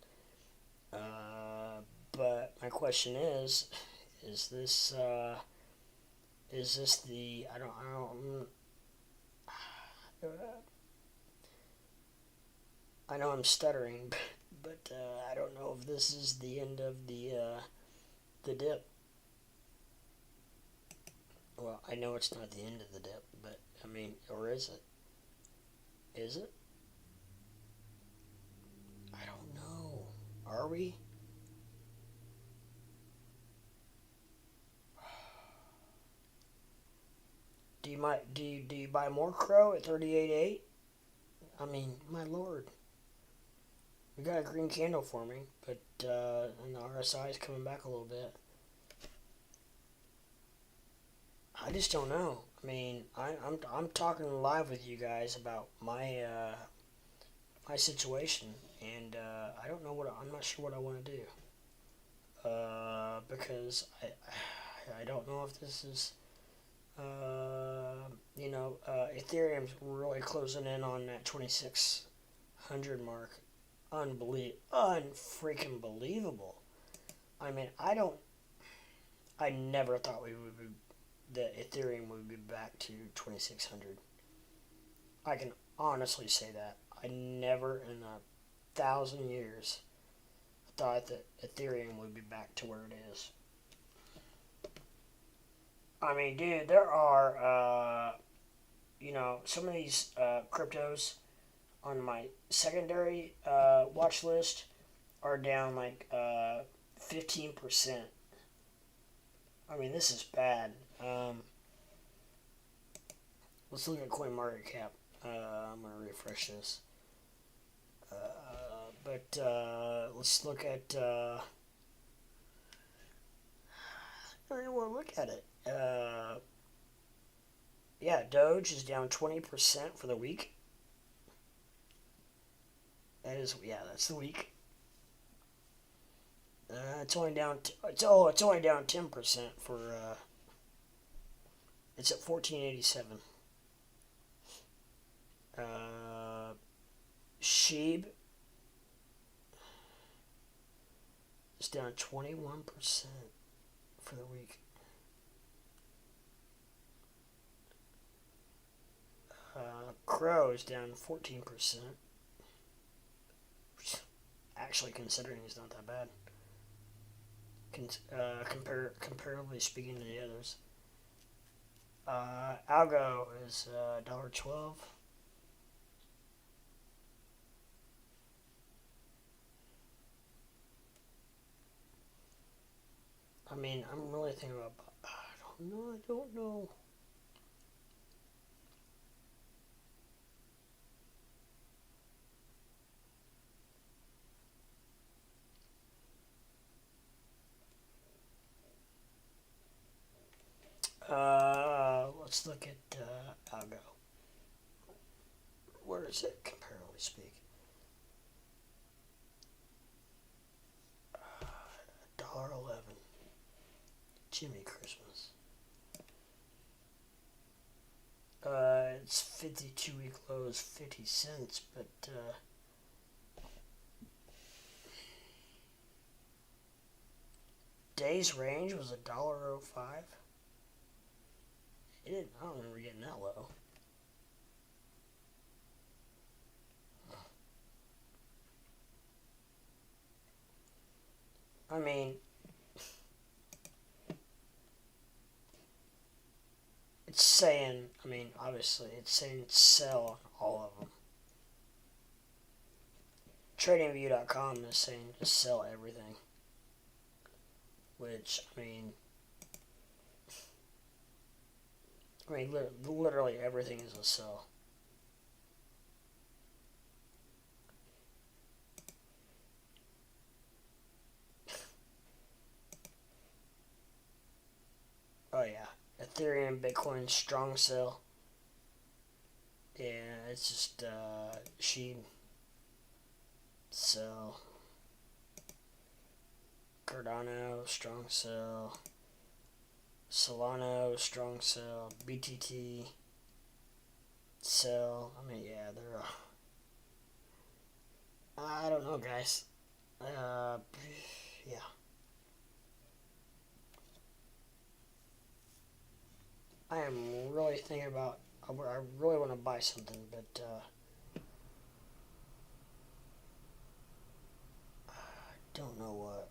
But my question is this the I know I'm stuttering, but I don't know if this is the end of the dip. Well, I know it's not the end of the dip, but I mean, or is it? Is it? I don't know. Are we? Do you buy more Crow at 38.8? I mean, my lord. We got a green candle forming, but and the RSI is coming back a little bit. I just don't know. I mean, I'm talking live with you guys about my my situation, and I don't know I'm not sure what I want to do. Because I don't know if this is Ethereum's really closing in on that 2,600 mark. Unfreaking believable. I mean, I never thought that Ethereum would be back to 2,600. I can honestly say that. I never in 1,000 years thought that Ethereum would be back to where it is. I mean, dude, there are, some of these cryptos on my secondary watch list are down like 15%. I mean, this is bad. Let's look at CoinMarketCap. I'm gonna refresh this. But let's look at. I don't even want to look at it. Yeah, Doge is down 20% for the week. That's the week. It's only down. It's only down 10% for. It's at 1487. Shiba is down 21% for the week. CRO is down 14%. Actually, considering it's not that bad. Comparatively speaking to the others. ALGO is $1.12. I mean, I'm really thinking about. I don't know. Let's look at ALGO. Where is it, comparatively speaking? $1.11. Jimmy Christmas. Its 52-week low is 50 cents, but day's range was $1.05. I don't remember getting that low. I mean, it's saying, obviously, it's saying sell on all of them. TradingView.com is saying just sell everything. Which, literally everything is a sell. Oh yeah, Ethereum, Bitcoin, strong sell. Yeah, it's just Shiba, sell. Cardano, strong sell. Solano, strong sell. BTT, sell. They're. I don't know, guys. Yeah. I am really thinking about. I really want to buy something, but I don't know what.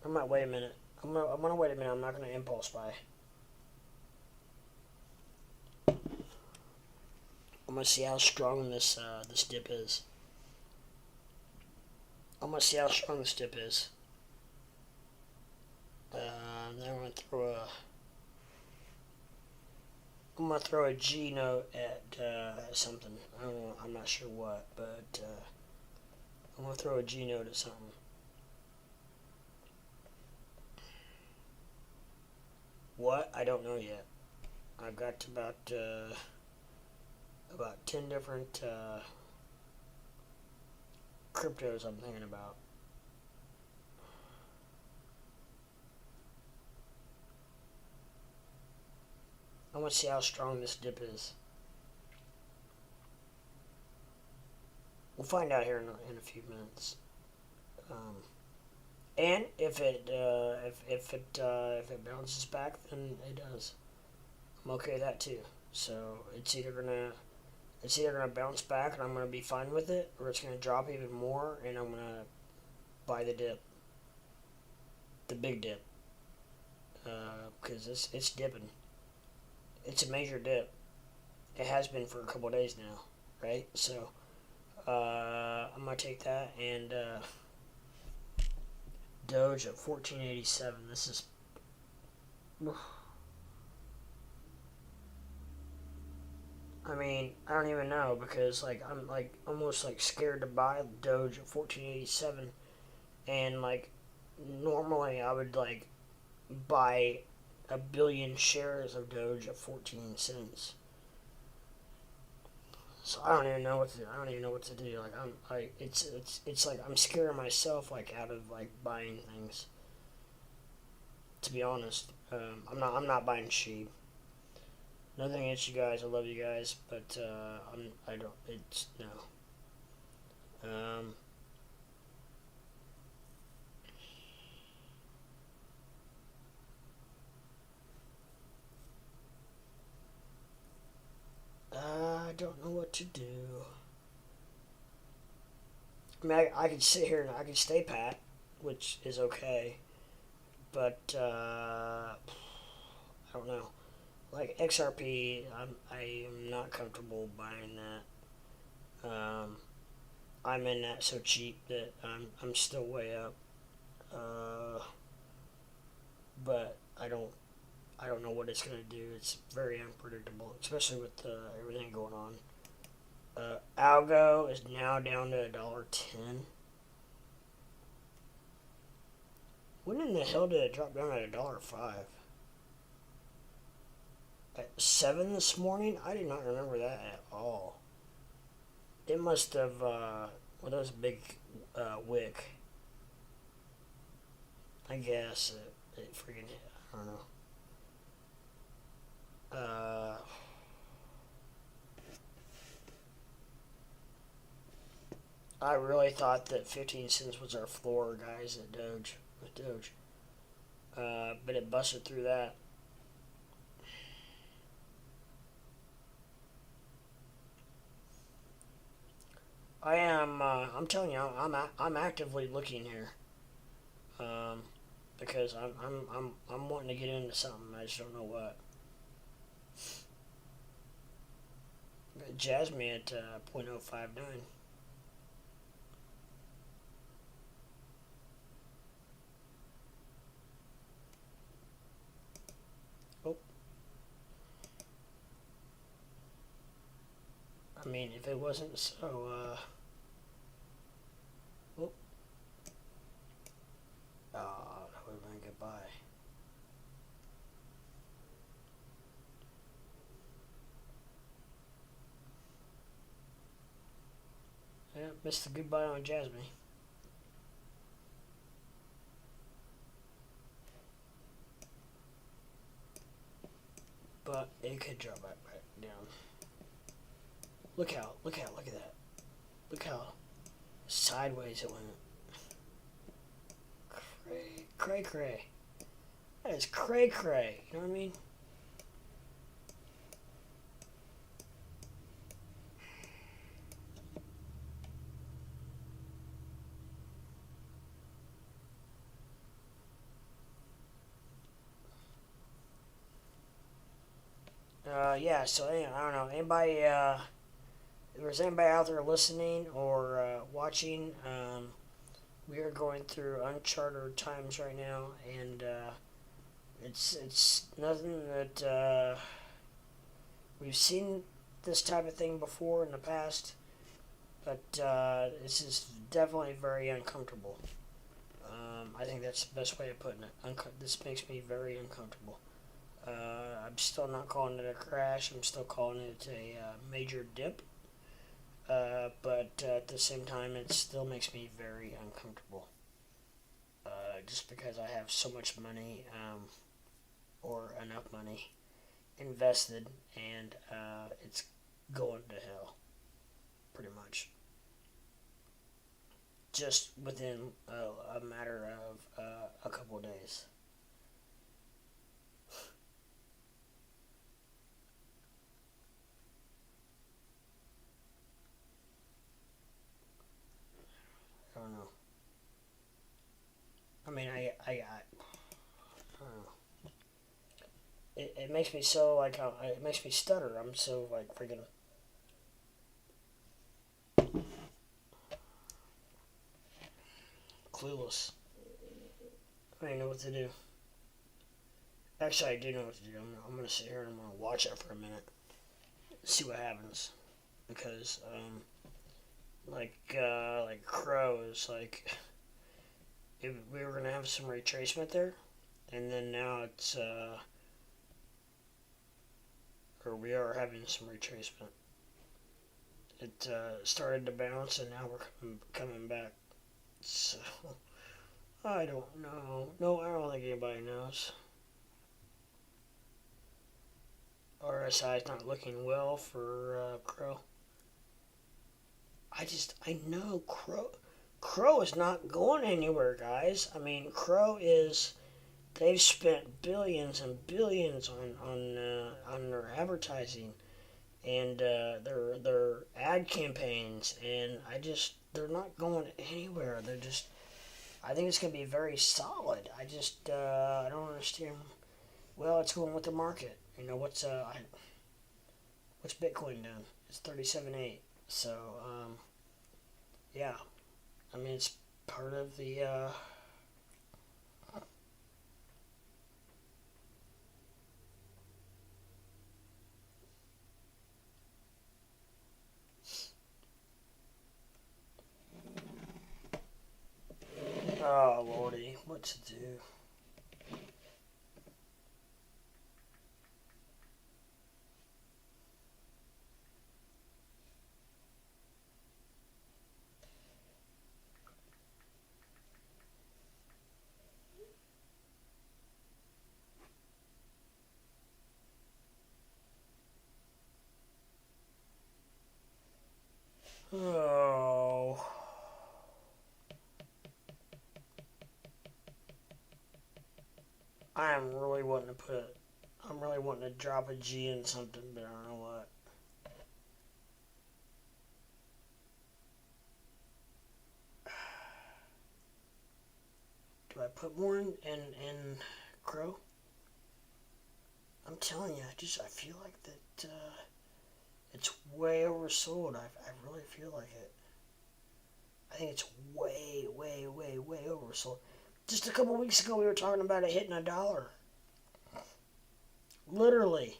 I might wait a minute. I'm gonna wait a minute. I'm not gonna impulse buy. I'm gonna see how strong this dip is. Then I'm gonna throw a G note at something. I don't know. I'm not sure what, but I'm gonna throw a G note at something. What? I don't know yet. I've got about 10 different cryptos I'm thinking about. I want to see how strong this dip is. We'll find out here in a few minutes. And if it bounces back, then it does. I'm okay with that too. So it's either gonna bounce back and I'm gonna be fine with it, or it's gonna drop even more and I'm gonna buy the dip, the big dip, because it's dipping. It's a major dip. It has been for a couple of days now, right? So I'm gonna take that and Doge at 1487. This is I mean, I don't even know because like I'm like almost like scared to buy Doge at 1487, and like normally I would like buy a billion shares of Doge at 14 cents. So I don't even know what to do. Like I'm like it's like I'm scaring myself like out of like buying things. To be honest, I'm not buying sheep. Nothing against you guys. I love you guys, but I don't. It's no. Um, I don't know what to do. I mean, I could sit here and I could stay pat, which is okay, but I don't know. Like XRP, I am not comfortable buying that. I'm in that so cheap that I'm still way up. Uh, but I don't know what it's gonna do. It's very unpredictable, especially with everything going on. ALGO is now down to $1.10. When in the hell did it drop down to $1.05? At 7 this morning? I did not remember that at all. It must have, well, that was a big wick. I guess it freaking hit. I don't know. I really thought that 15 cents was our floor, guys, at Doge, with Doge. But it busted through that. I'm telling you, I'm actively looking here. Um, because I'm wanting to get into something. I just don't know what. Jasmine at 0.059. Oh, I mean, if it wasn't so, oh, that would have been goodbye. Yeah, missed the goodbye on Jasmine. But it could drop back down. Look at that. Look how sideways it went. Cray. That is cray. You know what I mean? Yeah, so anyway, I don't know. Anybody, if there's anybody out there listening or watching, we are going through uncharted times right now, and it's nothing that we've seen this type of thing before in the past, but this is definitely very uncomfortable. I think that's the best way of putting it. This makes me very uncomfortable. I'm still not calling it a crash. I'm still calling it a major dip. But at the same time, it still makes me very uncomfortable. Just because I have so much money, or enough money invested, and it's going to hell, pretty much. Just within a matter of a couple of days. I don't know. I mean, I don't know. It makes me so like it makes me stutter. I'm so like freaking clueless. I don't know what to do. Actually, I do know what to do. I'm gonna sit here and I'm gonna watch it for a minute. see what happens because like Crow is like if we were gonna have some retracement there, and then now it's or we are having some retracement. It started to bounce, and now we're coming back. So I don't know. No, I don't think anybody knows. RSI is not looking well for Crow. I know Crow is not going anywhere, guys. I mean, they've spent billions and billions on their advertising and their ad campaigns, and they're not going anywhere. I think it's gonna be very solid. I don't understand. Well, it's going with the market. You know what's Bitcoin doing? It's 37.8. So yeah, I mean it's part of the. Oh lordy, what to do? Oh. I'm really wanting to drop a G in something, but I don't know what. Do I put more in Crow? I'm telling you, I feel like that it's way oversold. I really feel like it. I think it's way, way, way, way oversold. Just a couple weeks ago, we were talking about it hitting $1. Literally.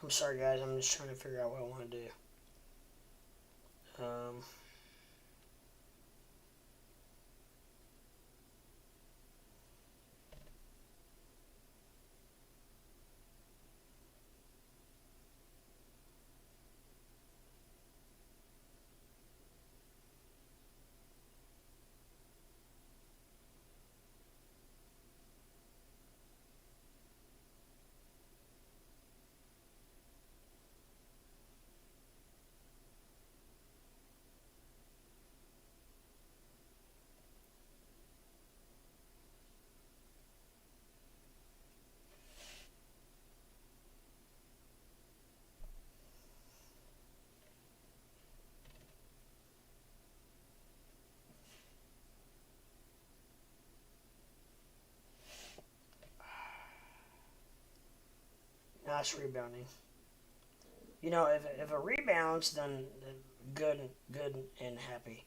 I'm sorry, guys. I'm just trying to figure out what I want to do. Nice rebounding. You know, if it rebounds, then good, and happy.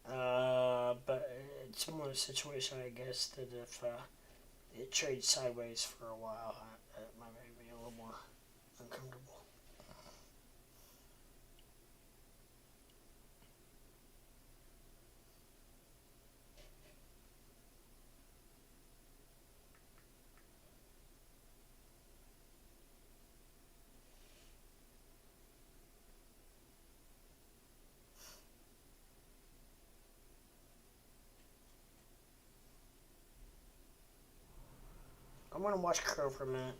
But it's more a situation, I guess, that if it trades sideways for a while, it might make me a little more uncomfortable. I want to watch Crow for a minute.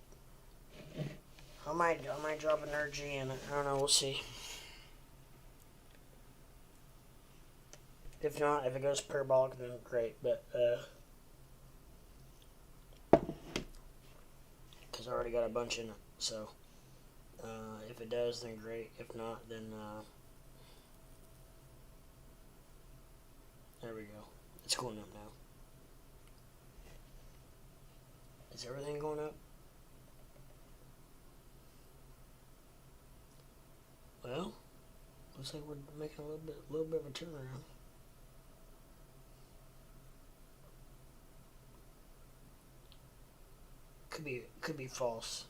I might drop energy, and I don't know. We'll see. If not, if it goes parabolic, then great. But because I already got a bunch in it, so if it does, then great. If not, then there we go. It's going up now. Is everything going up? Well, looks like we're making a little bit of a turnaround. Could be false.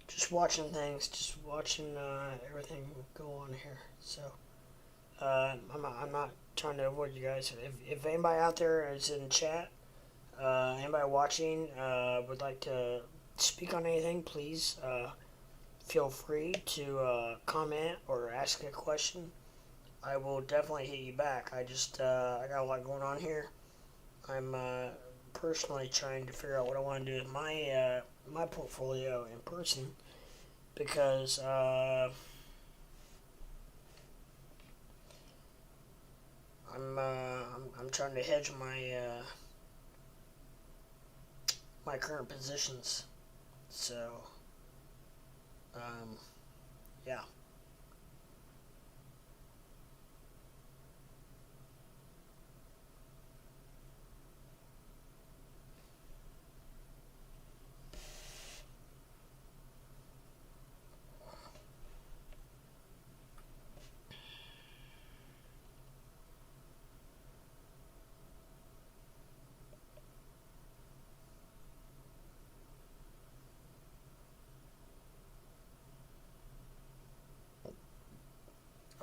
Just watching things, just watching everything go on here. So I'm not trying to avoid you guys. If anybody out there is in chat, anybody watching would like to speak on anything, please feel free to comment or ask a question. I will definitely hit you back. I got a lot going on here. I'm personally trying to figure out what I want to do with my portfolio in person, because I'm trying to hedge my current positions. So yeah.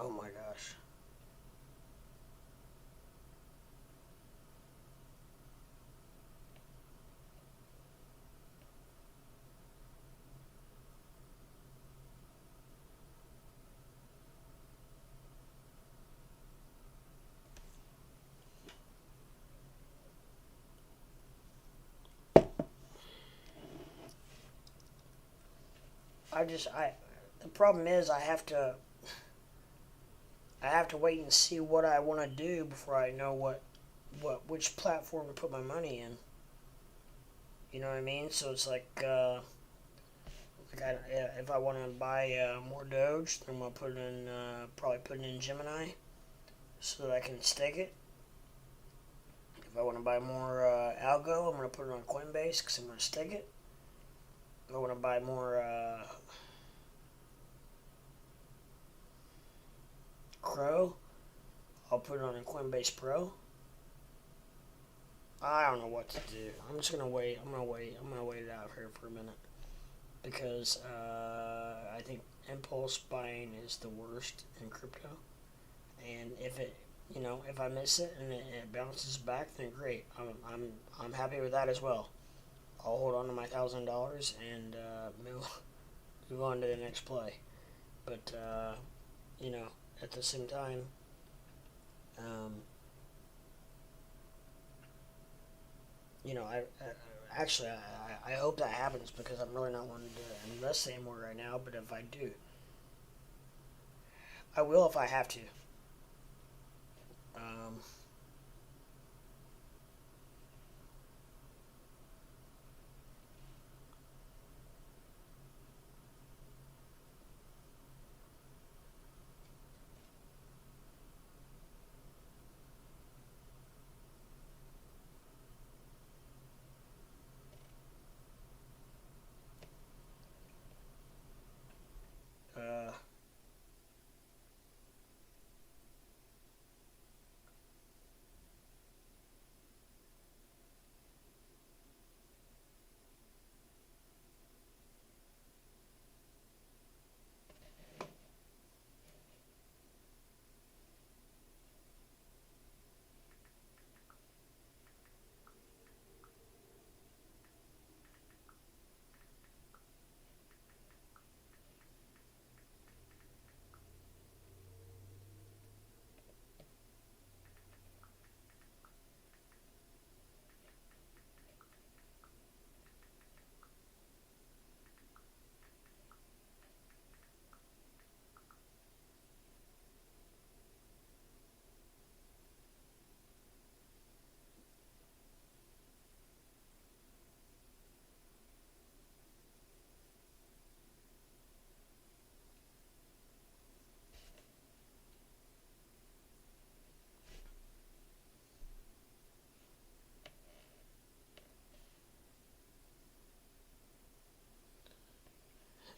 Oh my gosh. The problem is I have to wait and see what I want to do before I know which platform to put my money in. You know what I mean? So it's like if I want to buy more Doge, then I'm gonna put it in probably put it in Gemini so that I can stake it. If I want to buy more ALGO, I'm gonna put it on Coinbase because I'm gonna stake it. If I want to buy more CRO, I'll put it on a Coinbase Pro. I don't know what to do. I'm just gonna wait. I'm gonna wait it out here for a minute, because I think impulse buying is the worst in crypto. And if I miss it and it bounces back, then great. I'm happy with that as well. I'll hold on to my $1,000 and move on to the next play. But at the same time, I hope that happens, because I'm really not wanting to invest anymore right now. But if I do, I will if I have to. Um, uh,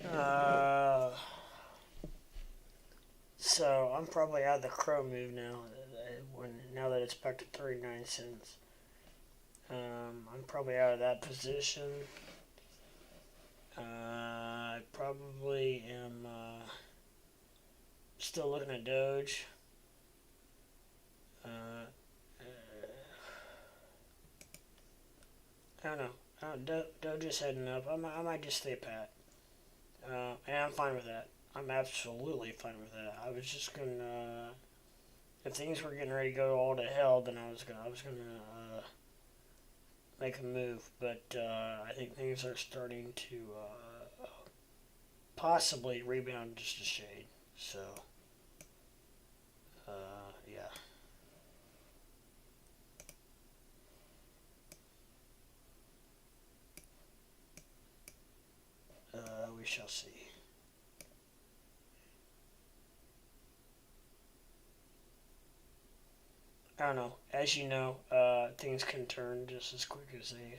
uh, so I'm probably out of the CRO move now. Now that it's back to 39 cents, I'm probably out of that position. I probably am still looking at Doge. Uh, I don't know. Doge is heading up. I might just stay pat. And I'm fine with that. I'm absolutely fine with that. I was just gonna, if things were getting ready to go all to hell, then I was gonna make a move. But I think things are starting to possibly rebound just a shade. So, yeah. We shall see. I don't know. As you know, things can turn just as quick as they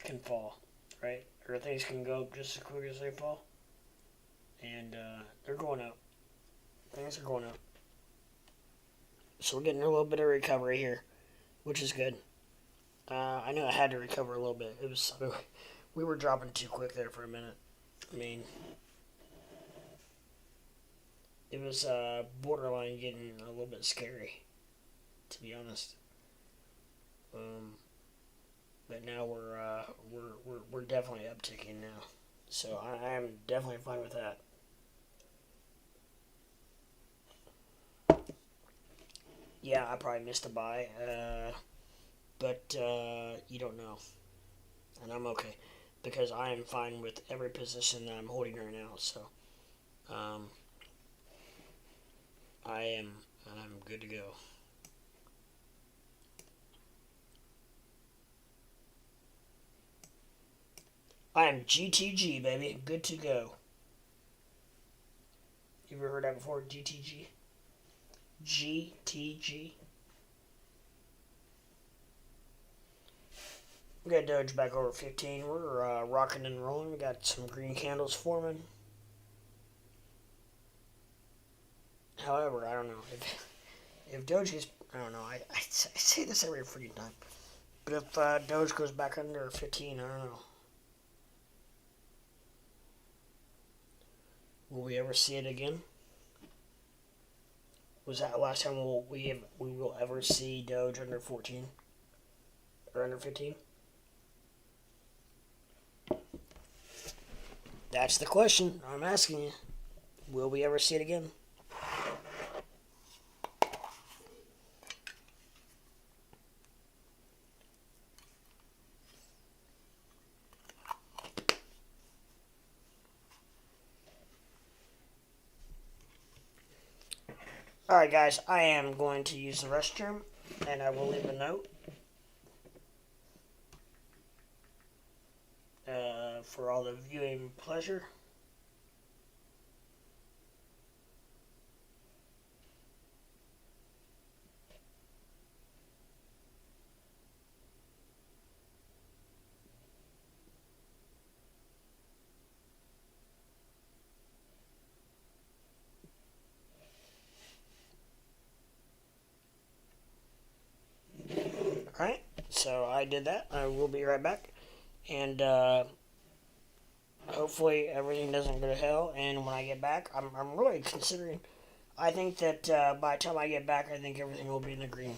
can fall, right? Or things can go up just as quick as they fall. And they're going up. Things are going up. So we're getting a little bit of recovery here, which is good. I knew I had to recover a little bit. It was we were dropping too quick there for a minute. I mean, it was borderline getting a little bit scary, to be honest. Um, but now we're definitely upticking now, so I am definitely fine with that. Yeah, I probably missed a buy, but you don't know, and I'm okay because I am fine with every position that I'm holding right now. So um, I'm good to go. I am GTG, baby. Good to go. You ever heard that before? GTG? GTG? We got Doge back over 15. We're rocking and rolling. We got some green candles forming. However, I don't know. If Doge gets... I don't know. I say this every freaking time. But if Doge goes back under 15, I don't know. Will we ever see it again? Was that the last time we will ever see Doge under 14? Or under 15? That's the question I'm asking you. Will we ever see it again? Alright, guys, I am going to use the restroom, and I will leave a note for all the viewing pleasure. Alright, so I did that. I will be right back. And hopefully everything doesn't go to hell. And when I get back, I'm really considering. I think that by the time I get back, I think everything will be in the green.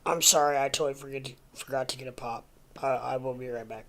I'm sorry, I totally forgot to get a pop. I will be right back.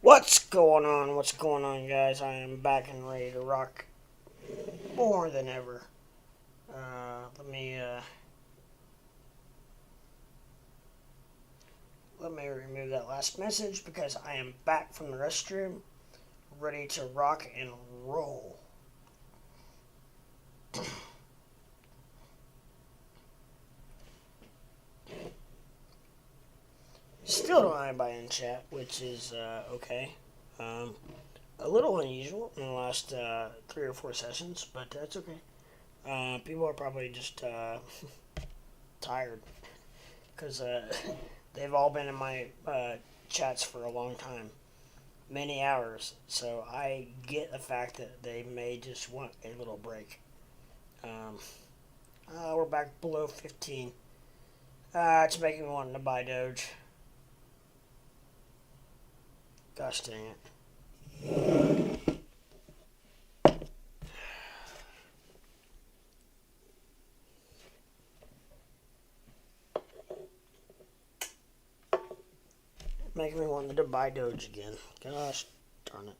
What's going on? What's going on, guys? I am back and ready to rock more than ever. Let me remove that last message because I am back from the restroom, ready to rock and roll. Still don't have anybody in chat, which is okay. A little unusual in the last 3 or 4 sessions, but that's okay. People are probably just tired because they've all been in my chats for a long time, many hours. So I get the fact that they may just want a little break. We're back below 15. It's making me want to buy Doge. Gosh dang it. Making me want to buy Doge again. Gosh darn it.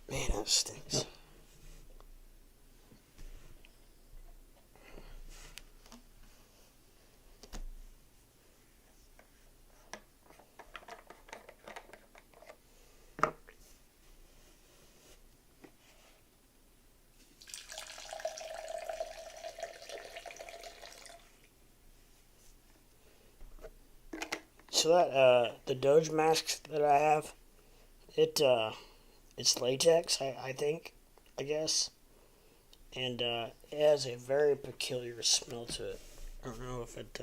Man, that stinks. So that the Doge mask that I have, it's latex, I think, I guess, and it has a very peculiar smell to it. I don't know if it.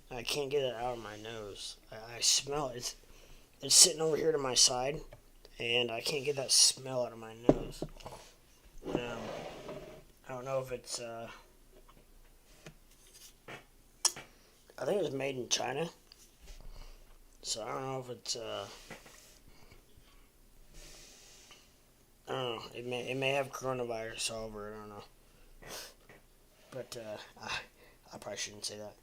I can't get it out of my nose. I smell it. It's sitting over here to my side, and I can't get that smell out of my nose. I don't know if it's. I think it was made in China, so I don't know if it's. I don't know. It may have coronavirus all over it. I don't know. But I probably shouldn't say that.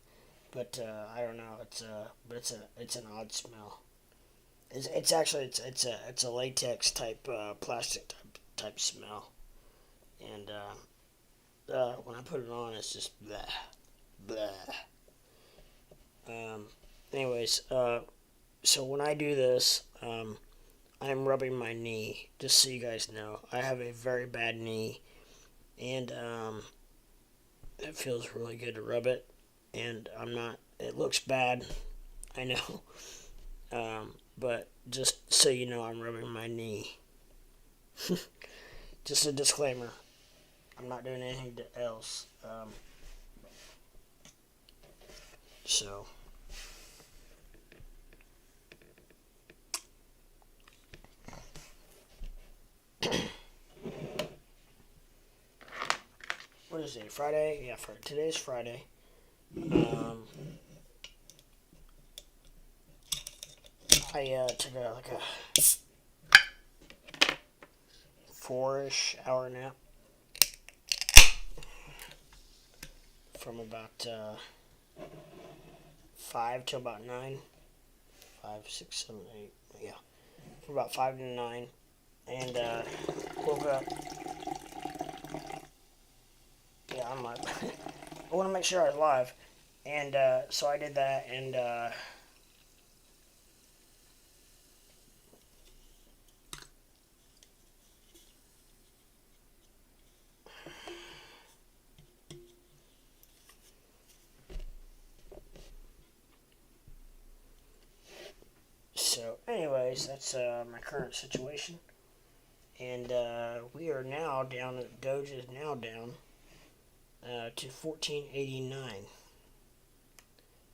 But I don't know. It's an odd smell. It's actually it's a latex type plastic type smell, and when I put it on, it's just blah blah. Anyways, so when I do this, I'm rubbing my knee, just so you guys know. I have a very bad knee, and it feels really good to rub it, and it looks bad, I know, but just so you know, I'm rubbing my knee. Just a disclaimer, I'm not doing anything else, so... What is it? Friday? Yeah, today's Friday. I took a 4-ish hour nap from about 5 to about 9. 5, 6, 7, 8. Yeah, from about 5 to 9, and woke up. Yeah, I'm live. I want to make sure I was live, and so I did that, and so anyways, that's my current situation, and we are now down. Doge is now down to 14.89.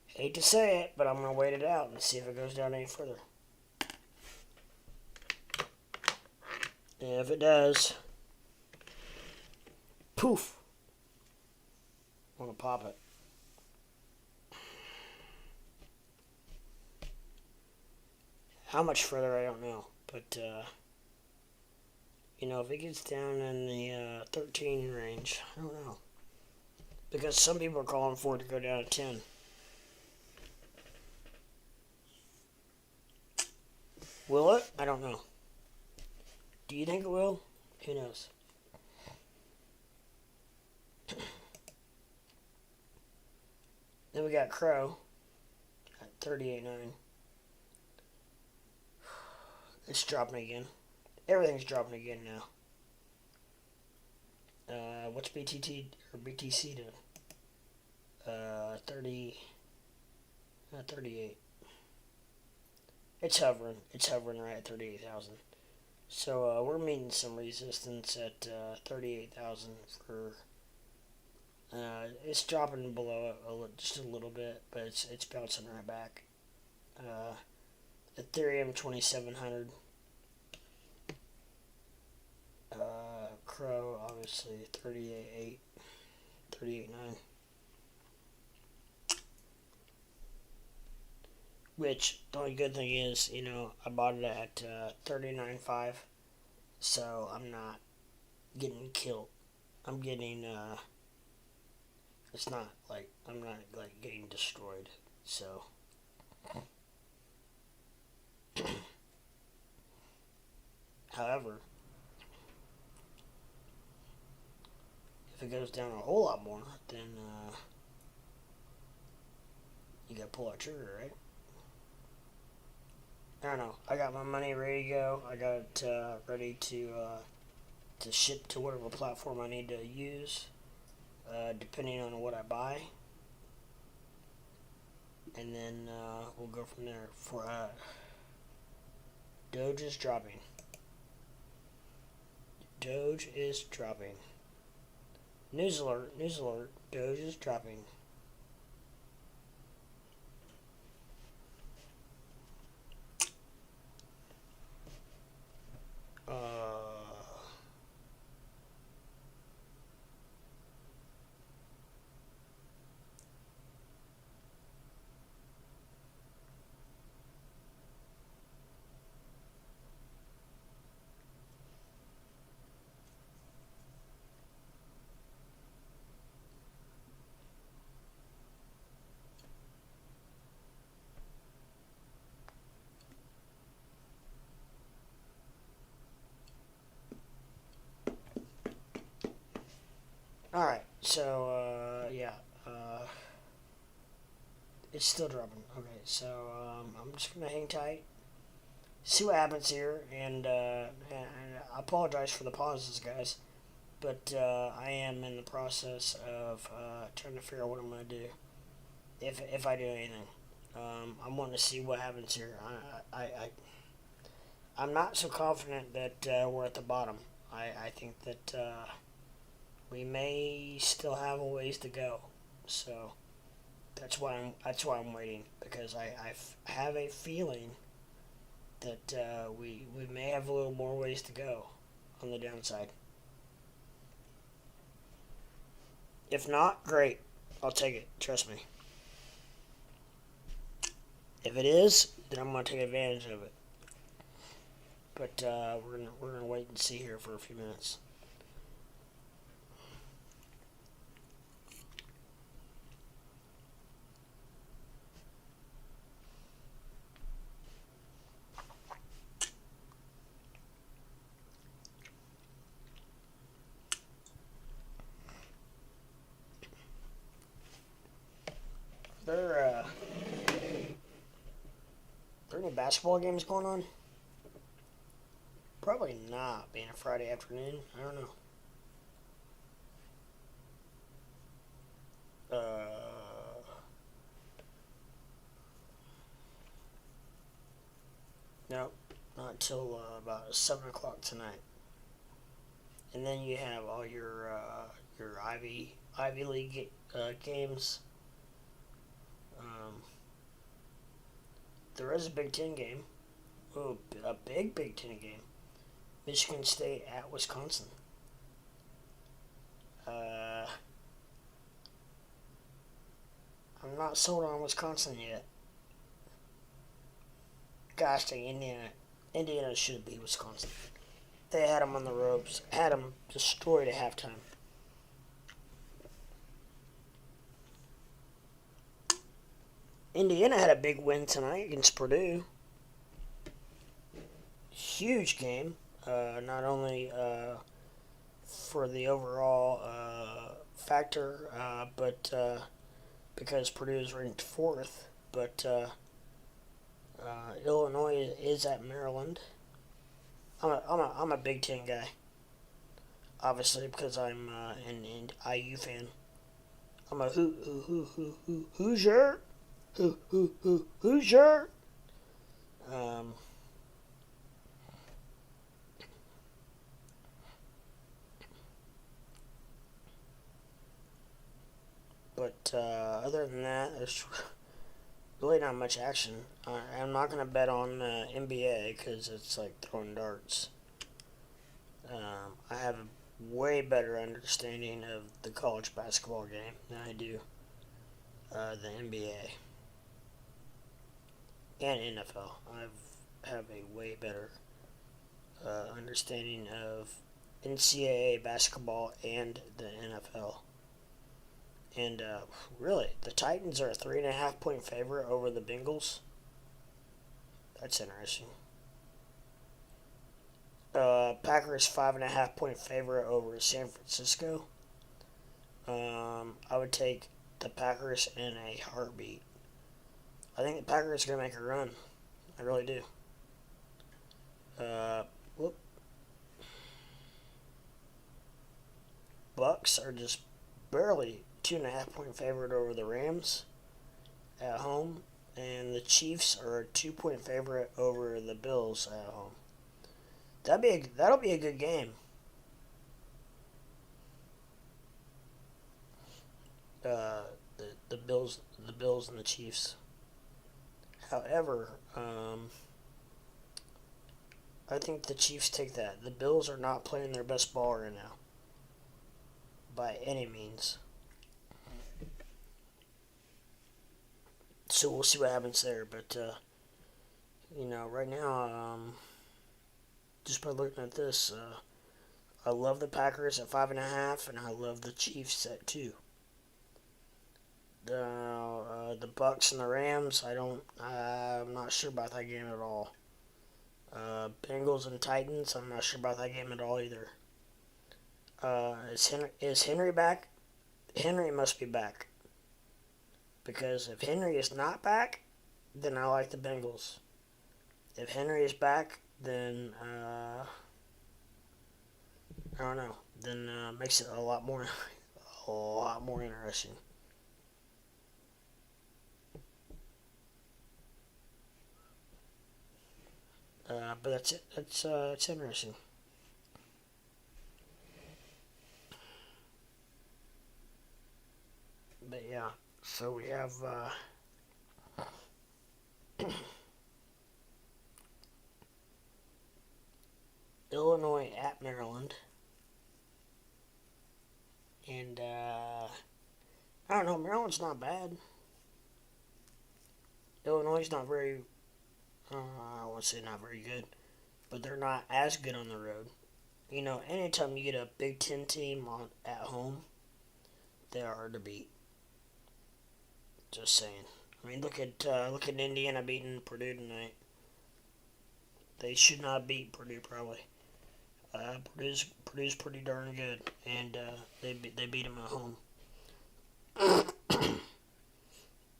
Hate to say it, but I'm gonna wait it out and see if it goes down any further. And if it does, poof, I'm gonna pop it. How much further, I don't know, But if it gets down in the 13 range, I don't know. Because some people are calling for it to go down to 10. Will it? I don't know. Do you think it will? Who knows? Then we got Crow at 38.9. It's dropping again. Everything's dropping again now. What's BTC doing? 38. It's hovering. It's hovering right at 38,000. So we're meeting some resistance at 38,000 for. It's dropping below it just a little bit, but it's bouncing right back. Ethereum 2,700. Crow obviously 38.8, 38.9. Which the only good thing is, I bought it at 39.5, so I'm not getting killed. I'm getting it's not like I'm not like getting destroyed. So however, if it goes down a whole lot more, then you gotta pull that trigger, right? I don't know. I got my money ready to go. I got it ready to ship to whatever platform I need to use, depending on what I buy, and then we'll go from there. For Doge is dropping. Doge is dropping. News alert! News alert! Doge is dropping. Alright, so, yeah, it's still dropping. Okay, so, I'm just gonna hang tight, see what happens here, and I apologize for the pauses, guys, but, I am in the process of, trying to figure out what I'm gonna do, if I do anything. I'm wanting to see what happens here. I'm not so confident that, we're at the bottom. I think that, we may still have a ways to go, so that's why I'm waiting, because I have a feeling that we may have a little more ways to go on the downside. If not, great, I'll take it. Trust me. If it is, then I'm gonna take advantage of it. But we're gonna wait and see here for a few minutes. There any basketball games going on? Probably not, being a Friday afternoon. I don't know. No, not till about 7 o'clock tonight. And then you have all your Ivy League games. There is a Big Ten game. Oh, a big Big Ten game. Michigan State at Wisconsin. I'm not sold on Wisconsin yet. Gosh dang, Indiana Indiana should beat Wisconsin. They had them on the ropes, had them destroyed at halftime. Indiana had a big win tonight against Purdue. Huge game. Not only for the overall factor, but because Purdue is ranked fourth, but Illinois is at Maryland. I'm a Big Ten guy, obviously because I'm an IU fan. I'm a Hoosier, Hoosier. Um, but other than that, there's really not much action. I'm not gonna bet on NBA because it's like throwing darts. I have a way better understanding of the college basketball game than I do the NBA and NFL. I have a way better understanding of NCAA basketball and the NFL. And really, the Titans are a 3.5 point favorite over the Bengals. That's interesting. Packers 5.5 point favorite over San Francisco. I would take the Packers in a heartbeat. I think the Packers are gonna make a run. I really do. Whoop. Bucks are just barely 2.5 point favorite over the Rams at home, and the Chiefs are a 2 point favorite over the Bills at home. That'll be a good game. Uh, the Bills and the Chiefs. However, I think the Chiefs take that. The Bills are not playing their best ball right now, by any means. So we'll see what happens there. But right now, just by looking at this, I love the Packers at 5.5, and I love the Chiefs at 2. The Bucks and the Rams, I'm not sure about that game at all. Bengals and Titans, I'm not sure about that game at all either. Is Henry back? Henry must be back. Because if Henry is not back, then I like the Bengals. If Henry is back, then I don't know. Then makes it a lot more interesting. But that's it. It's interesting. But yeah, so we have Illinois at Maryland, and I don't know. Maryland's not bad. Illinois is not very. I won't say not very good, but they're not as good on the road. Anytime you get a Big Ten team at home, they are hard to beat. Just saying. I mean, look at Indiana beating Purdue tonight. They should not beat Purdue probably. Purdue's pretty darn good, and they beat them at home.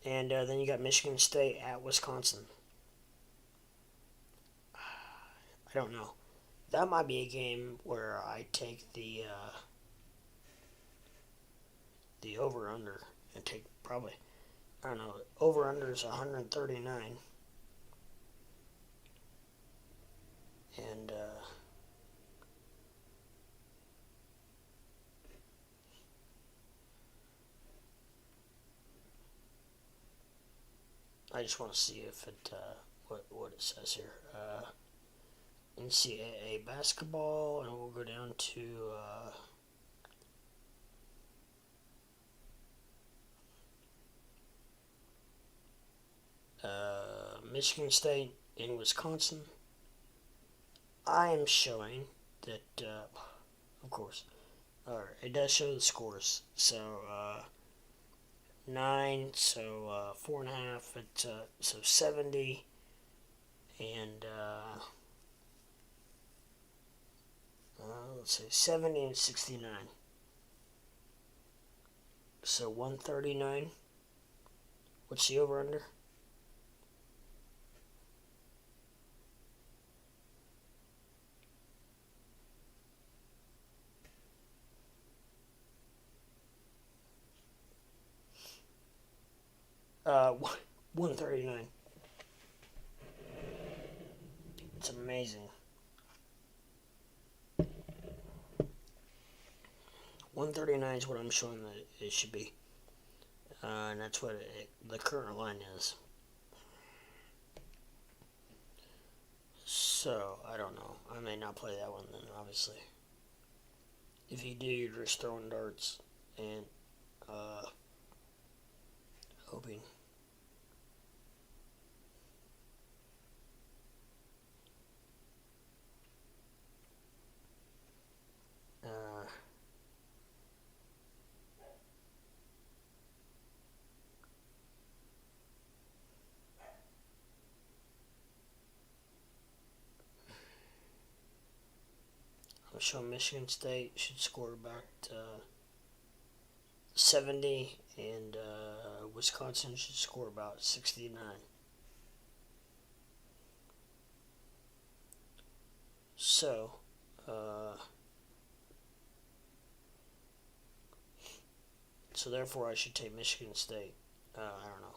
And then you got Michigan State at Wisconsin. I don't know. That might be a game where I take the over under and take probably, I don't know, over under is 139. And I just want to see if it what it says here. NCAA basketball, and we'll go down to Michigan State in Wisconsin. I am showing that, of course, it does show the scores. So, 9, so 4.5, so 70, and let's see, 70 and 69. So 139. What's the over under? Uh, 139. It's amazing. 139 is what I'm showing that it should be. And that's what the current line is. So, I don't know. I may not play that one then, obviously. If you do, you're just throwing darts and hoping. I'm showing Michigan State should score about 70, and Wisconsin should score about 69. So, therefore I should take Michigan State. I don't know,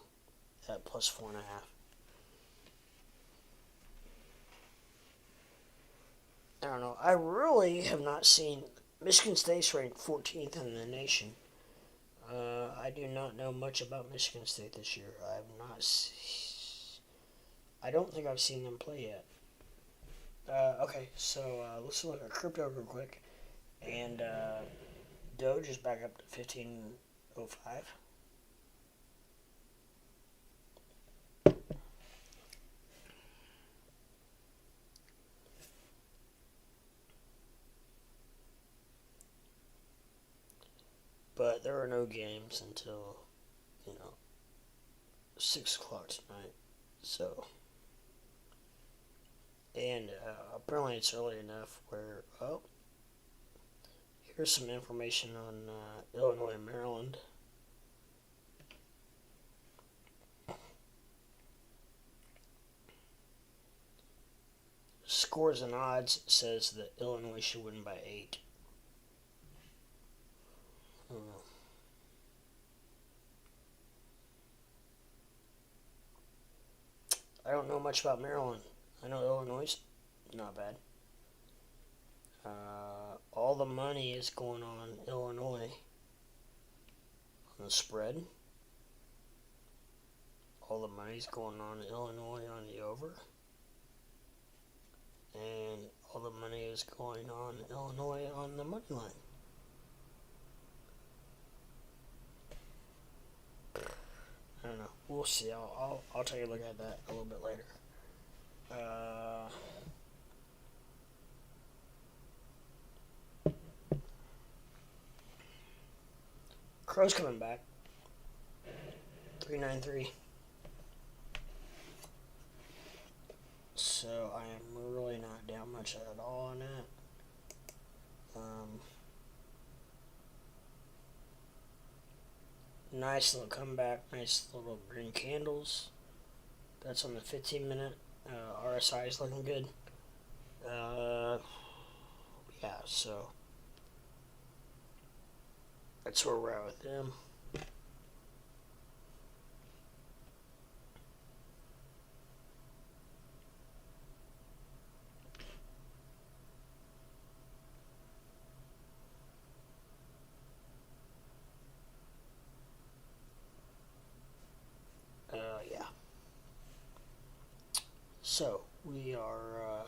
at plus 4.5. I don't know. I really have not seen Michigan State's ranked 14th in the nation. I do not know much about Michigan State this year. I have not. I don't think I've seen them play yet. Okay, so let's look at crypto real quick. And Doge is back up to 1505. But there are no games until, 6 o'clock tonight. So, and apparently it's early enough where, here's some information on Illinois and Maryland. Scores and odds says that Illinois should win by 8. I don't know much about Maryland. I know Illinois is not bad. All the money is going on Illinois on the spread. All the money's going on Illinois on the over. And all the money is going on Illinois on the money line. I don't know. We'll see. I'll take a look at that a little bit later. CRO's coming back. 393. So I am really not down much at all on that. Nice little comeback. Nice little green candles. That's on the 15-minute. RSI is looking good. Yeah, so that's where we're at with them. Yeah. So we are.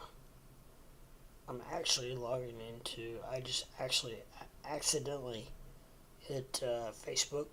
I'm actually logging into. I just actually accidentally hit Facebook.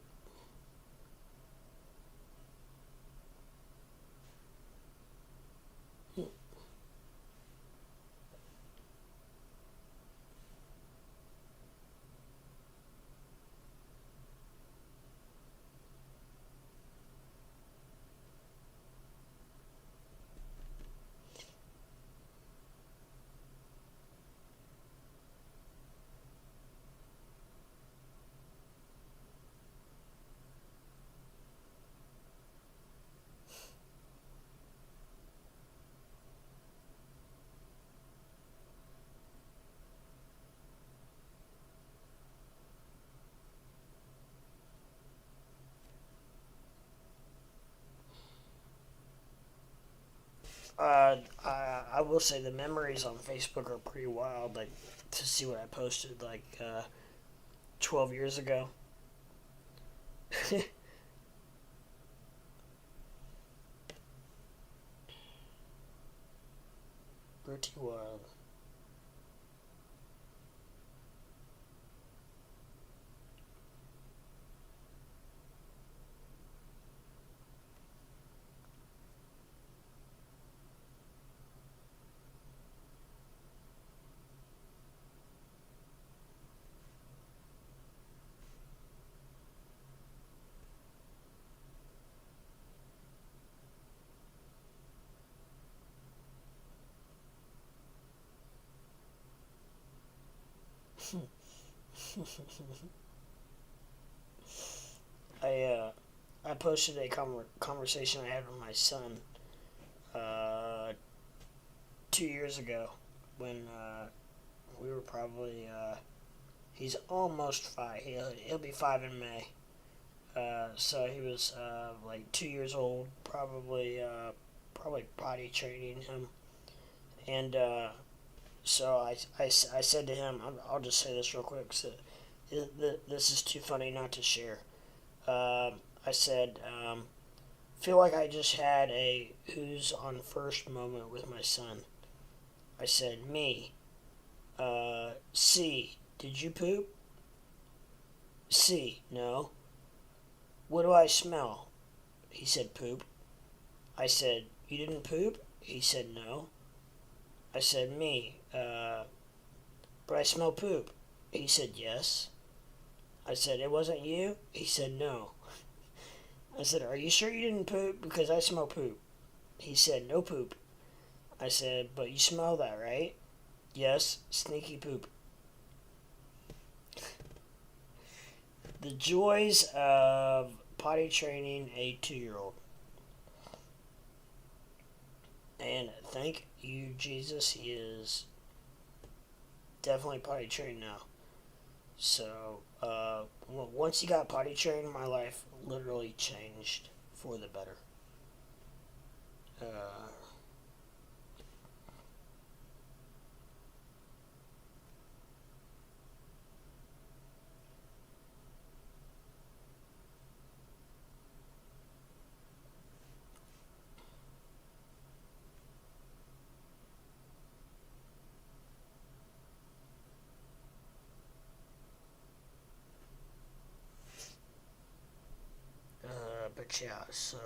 will say the memories on Facebook are pretty wild. Like to see what I posted like 12 years ago. Pretty wild. I I posted a conversation I had with my son uh, 2 years ago when we were probably he's almost 5. He'll be 5 in May. So he was like 2 years old, probably potty training him, and so I said to him, I'll just say this real quick. So this is too funny not to share. I said, feel like I just had a who's on first moment with my son. I said, me. C, did you poop? C, no. What do I smell? He said, poop. I said, you didn't poop? He said, no. I said, me. But I smell poop. He said, yes. I said, it wasn't you? He said, no. I said, are you sure you didn't poop? Because I smell poop. He said, no poop. I said, but you smell that, right? Yes, sneaky poop. The joys of potty training a 2-year-old. And thank you, Jesus, he is definitely potty trained now. So, once he got potty trained, my life literally changed for the better. But yeah, so,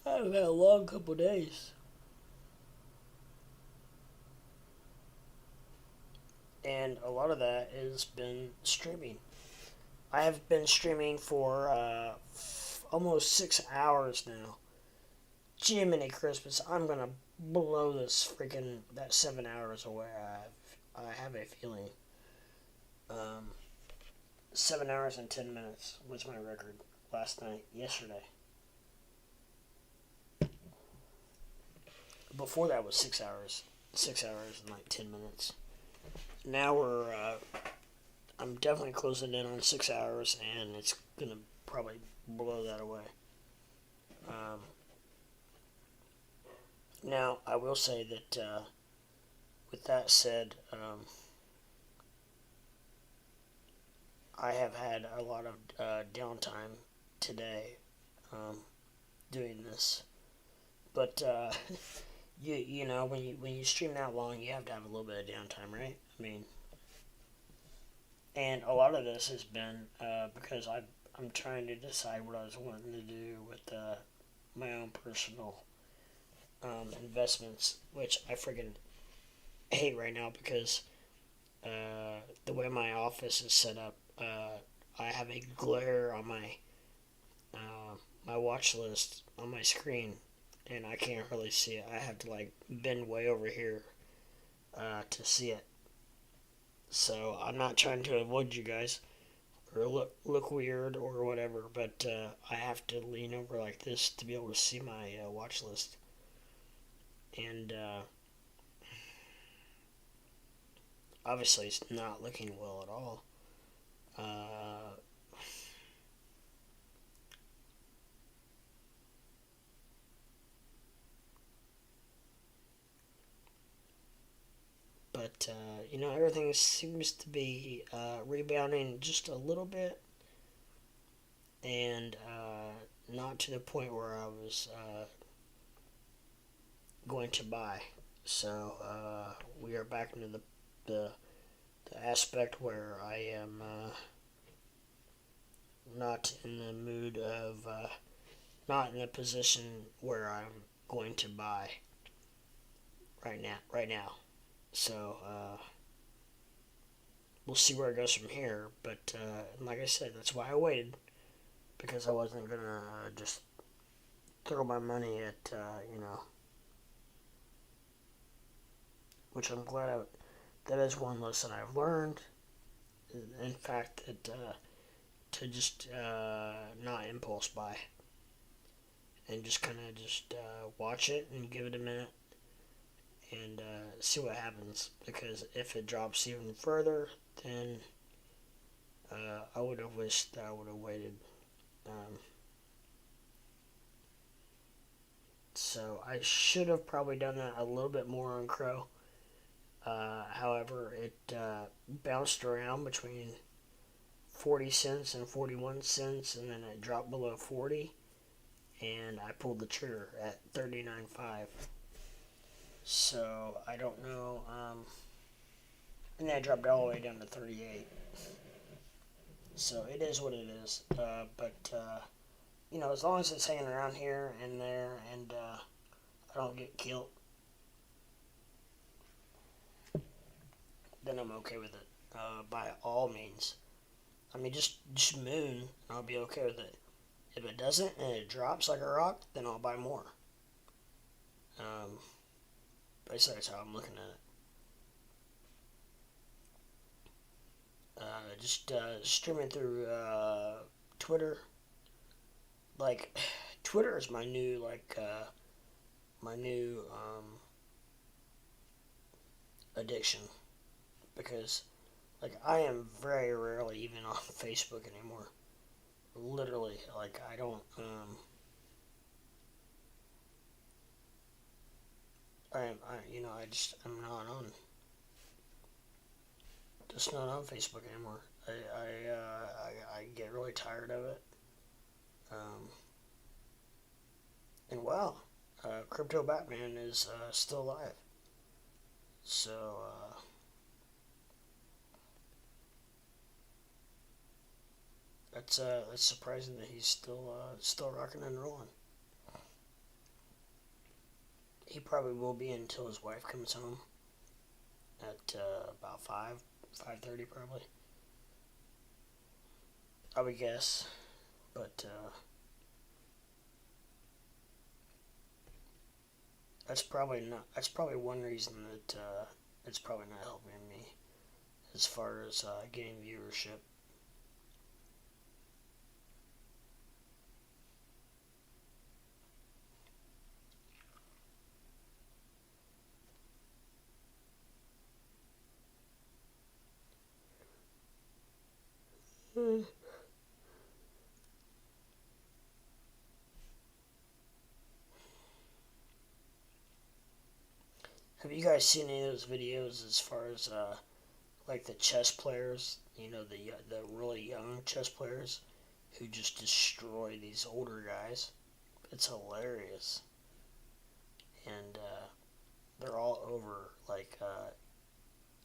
I've had a long couple days. And a lot of that has been streaming. I have been streaming for almost 6 hours now. Jiminy Christmas, I'm gonna blow that 7 hours away. I have a feeling. 7 hours and 10 minutes was my record yesterday. Before that was 6 hours. 6 hours and like 10 minutes. Now I'm definitely closing in on 6 hours, and it's gonna probably blow that away. Now I will say that with that said, I have had a lot of downtime today doing this, but you know when you stream that long, you have to have a little bit of downtime, right? I mean, and a lot of this has been because I'm trying to decide what I was wanting to do with my own personal investments, which I friggin' hate right now because the way my office is set up, I have a glare on my watch list on my screen, and I can't really see it. I have to like bend way over here to see it. So I'm not trying to avoid you guys or look weird or whatever, but I have to lean over like this to be able to see my watch list. And obviously it's not looking well at all. Uh, but everything seems to be rebounding just a little bit, and not to the point where I was going to buy. So we are back into the, the aspect where I am not in the mood of, not in a position where I'm going to buy right now. Right now. So we'll see where it goes from here. But like I said, that's why I waited, because I wasn't gonna just throw my money at which I'm glad that is one lesson I've learned. In fact, that to just not impulse buy, and just kind of just watch it and give it a minute and see what happens. Because if it drops even further, then I would have wished that I would have waited. Um, so I should have probably done that a little bit more on Crow. However, it bounced around between 40 cents and 41 cents, and then it dropped below 40, and I pulled the trigger at 39.5. So I don't know. And then it dropped all the way down to 38. So it is what it is. But as long as it's hanging around here and there, and I don't get killed, then I'm okay with it. By all means. I mean, just moon, and I'll be okay with it. If it doesn't and it drops like a rock, then I'll buy more. Basically, that's how I'm looking at it. Just streaming through Twitter. Like, Twitter is my new addiction, because I am very rarely even on Facebook anymore. Literally, I don't. I'm not on. Just not on Facebook anymore. I get really tired of it. Um, and wow, Crypto Batman is still alive. So that's surprising that he's still rocking and rolling. He probably will be until his wife comes home at about 5:30 probably. I would guess, but that's probably not. That's probably one reason that it's probably not helping me as far as getting viewership. Have you guys seen any of those videos as far as the chess players? The really young chess players who just destroy these older guys. It's hilarious, and they're all over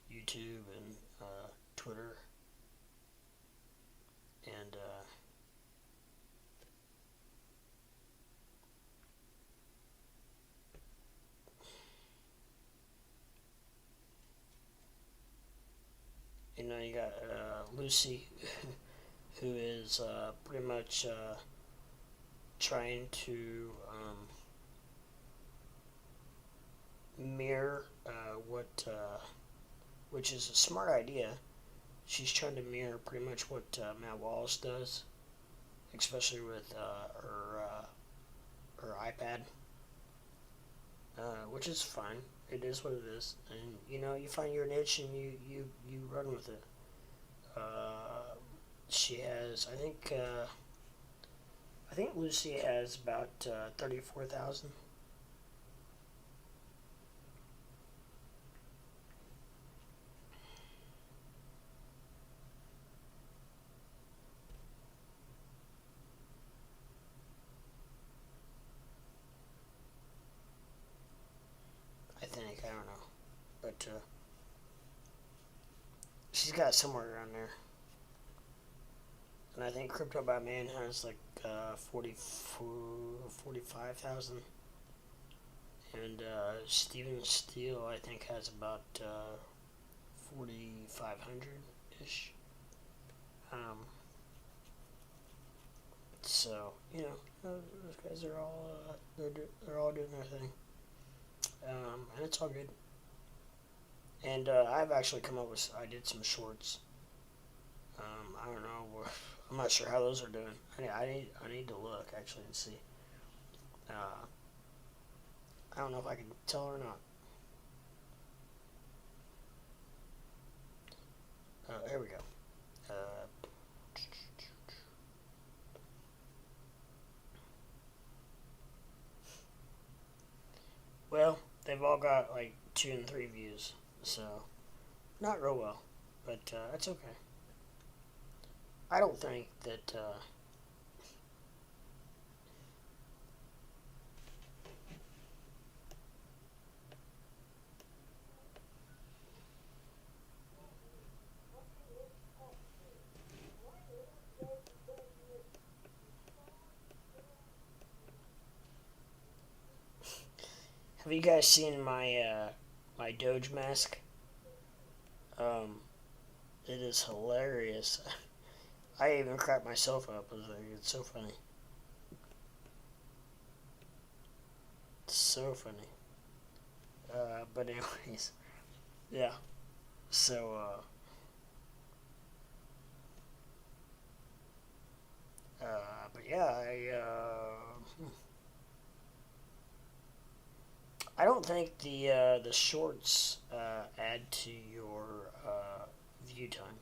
YouTube and Twitter, and you got Lucy, who is pretty much trying to mirror which is a smart idea. She's trying to mirror pretty much what Matt Wallace does, especially with her iPad, which is fine. It is what it is, and you find your niche and you run with it. she has, I think Lucy has about 34,000. I think, I don't know. But she's got somewhere around there. And I think Crypto by Man has like 45,000. And Steven Steele, I think, has about 4,500-ish. So, those guys are all, they're all doing their thing. And it's all good. And I've actually come up with, I did some shorts. I don't know, I'm not sure how those are doing. I need to look actually and see. I don't know if I can tell or not. Here we go. Well, they've all got like 2 and 3 views, so not real well, but that's okay. I don't think that. Have you guys seen my Doge mask? It is hilarious. I even cracked myself up. I was like, it's so funny. It's so funny. But anyways, yeah. So, but yeah, I don't think the shorts add to your view time.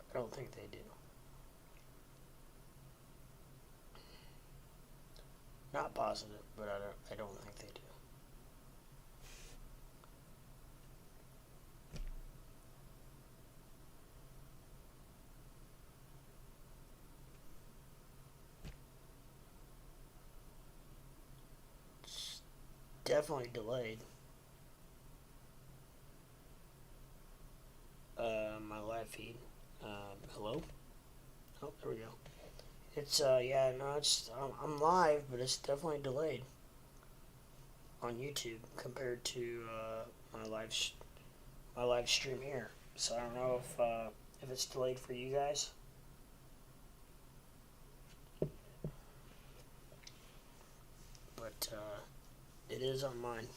I don't think they do. Not positive, but I don't think they do. It's definitely delayed. My live feed. Hello? Oh, there we go. It's yeah, no, I'm live, but it's definitely delayed on YouTube compared to my live stream here. So I don't know if it's delayed for you guys. But it is on mine.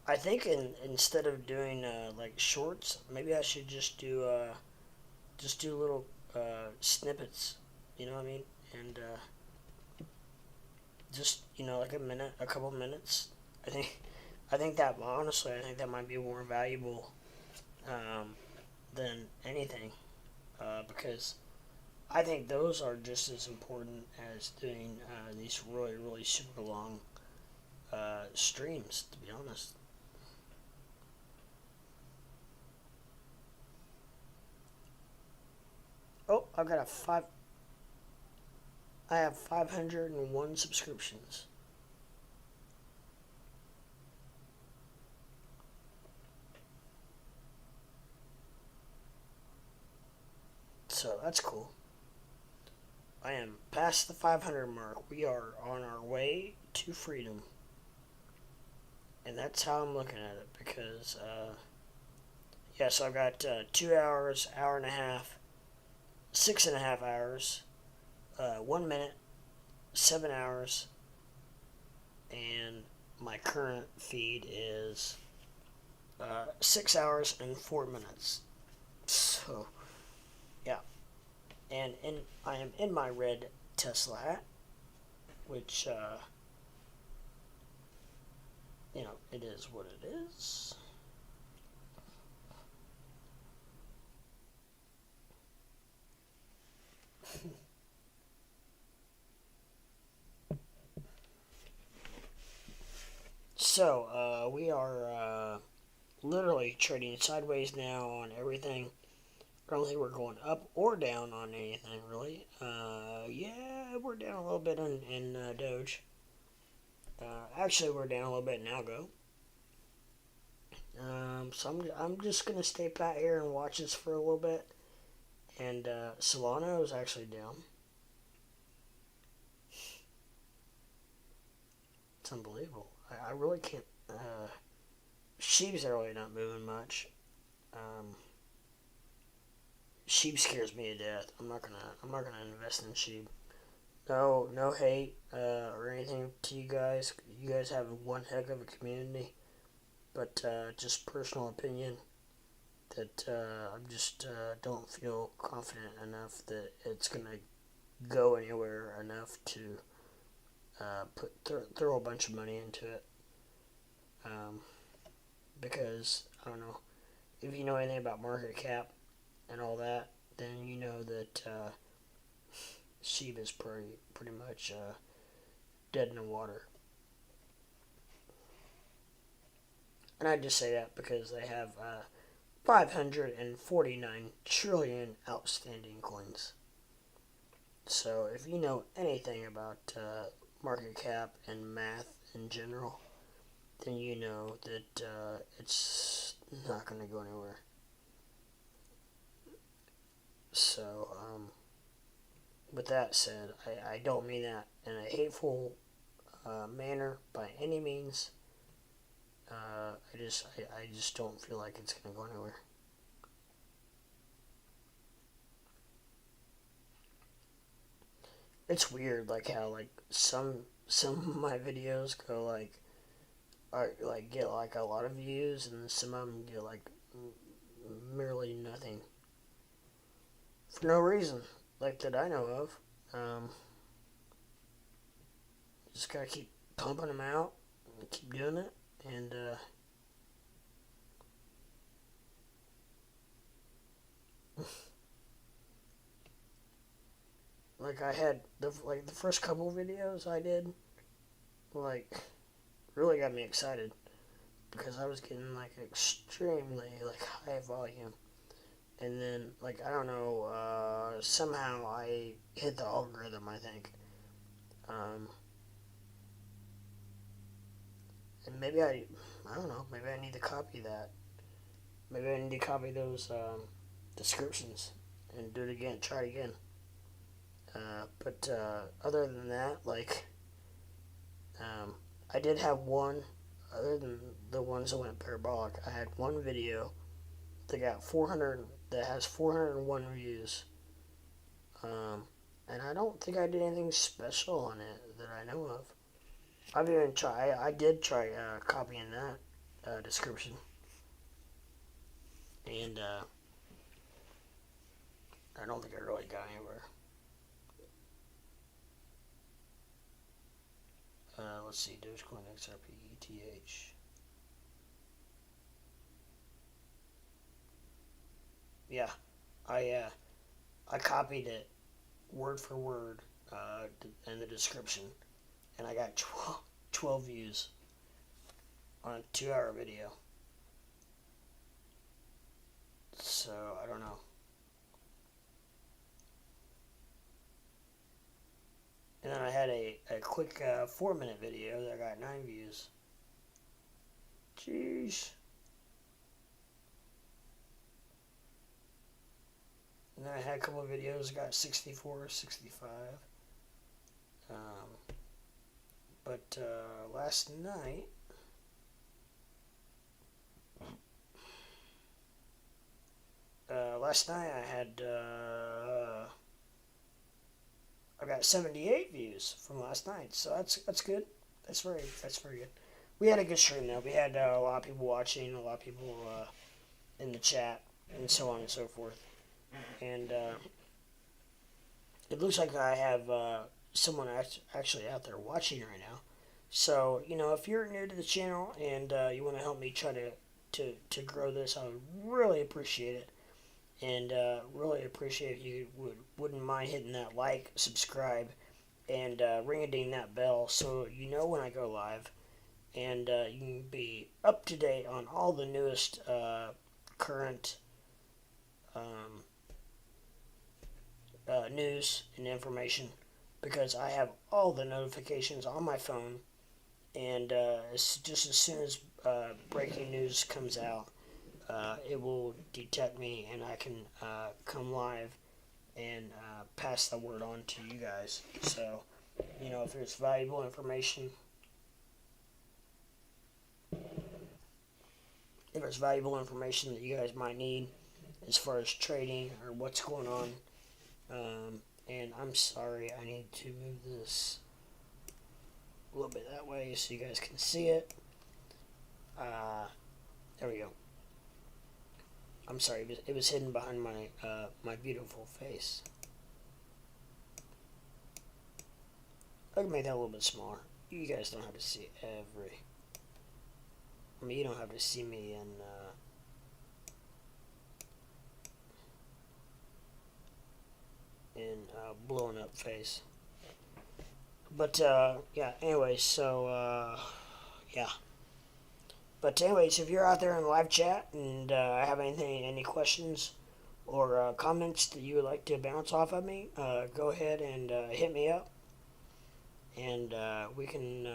I think instead of doing like shorts, maybe I should just do little snippets. You know what I mean? And just like a couple minutes. I think that honestly, I think that might be more valuable than anything because I think those are just as important as doing these really super long streams. To be honest. Oh, I have 501 subscriptions. So that's cool. I am past the 500 mark. We are on our way to freedom. And that's how I'm looking at it because, yeah, so I've got 2 hours, hour and a half, 6.5 hours, 1 minute, 7 hours, and my current feed is 6 hours and 4 minutes. So, yeah. And I am in my red Tesla hat, which, it is what it is. So, we are literally trading sideways now on everything. I don't think we're going up or down on anything, really. Yeah, we're down a little bit in Doge. Actually, we're down a little bit in ALGO. So I'm just going to stay pat here and watch this for a little bit. And Solana is actually down. It's unbelievable. I really can't. Sheep's really not moving much. Sheep scares me to death. I'm not gonna invest in sheep. No hate or anything to you guys. You guys have one heck of a community, but just personal opinion that I just don't feel confident enough that it's gonna go anywhere enough to throw a bunch of money into it. Because I don't know if you know anything about market cap and all that, then you know that Shiba is pretty much dead in the water. And I just say that because they have 549 trillion outstanding coins. So if you know anything about market cap and math in general, then you know that it's not going to go anywhere. So, with that said, I don't mean that in a hateful manner by any means. I just don't feel like it's going to go anywhere. It's weird, like how like some of my videos go get like a lot of views, and some of them get like merely nothing for no reason, like that I know of. Just gotta keep pumping them out and keep doing it, and like I had the first couple videos I did, like really got me excited because I was getting like extremely like high volume. And then, like, I don't know, somehow I hit the algorithm, I think. And maybe I don't know, maybe I need to copy that. Maybe I need to copy those descriptions and do it again, try it again. But other than that, like, I did have one, other than the ones that went parabolic, I had one video that got 400, that has 401 views. And I don't think I did anything special on it that I know of. I did try copying that description. And I don't think I really got anywhere. Let's see, Dogecoin, XRP, ETH. Yeah, I copied it word for word in the description, and I got 12 views on a 2-hour video. So I don't know. And then I had a quick 4-minute video that got 9 views. Jeez. And then I had a couple of videos that got 64, 65. But last night, I had I got 78 views from last night, so that's good. That's very good. we had a good stream though. We had a lot of people watching, a lot of people in the chat, and so on and so forth. And it looks like I have someone actually out there watching right now. So, if you're new to the channel and you want to help me try to grow this, I would really appreciate it. And really appreciate if you wouldn't mind hitting that like, subscribe, and ring-a-ding that bell so you know when I go live. And you can be up to date on all the newest current news and information, because I have all the notifications on my phone, and just as soon as breaking news comes out, it will detect me, and I can come live and pass the word on to you guys. So, if there's valuable information, that you guys might need as far as trading or what's going on, and I'm sorry, I need to move this a little bit that way so you guys can see it. There we go. I'm sorry, it was hidden behind my my beautiful face. I can make that a little bit smaller. You guys don't have to see you don't have to see me in blown up face. But yeah. Anyway, so yeah. But anyways, if you're out there in live chat and have any questions or comments that you would like to bounce off of me, go ahead and hit me up, and we can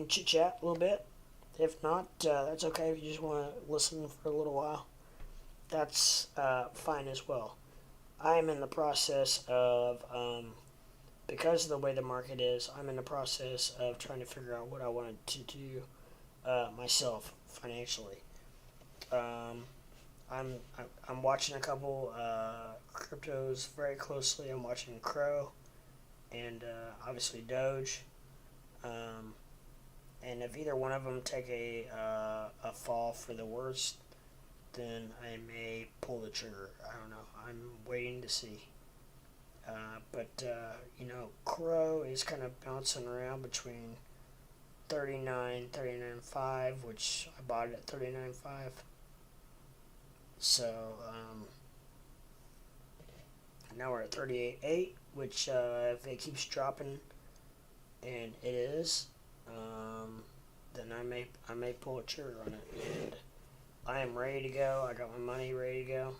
chit chat a little bit. If not, that's okay. If you just want to listen for a little while, that's fine as well. I am in the process of, because of the way the market is, I'm in the process of trying to figure out what I wanted to do myself financially. I'm watching a couple cryptos very closely. I'm watching CRO and obviously Doge. And if either one of them take a fall for the worst, then I may pull the trigger. I don't know. I'm waiting to see. But CRO is kind of bouncing around between 39.5, which I bought it at 39.5. So now we're at 38.8, which if it keeps dropping, and it is, then I may pull a trigger on it, and I am ready to go. I got my money ready to go,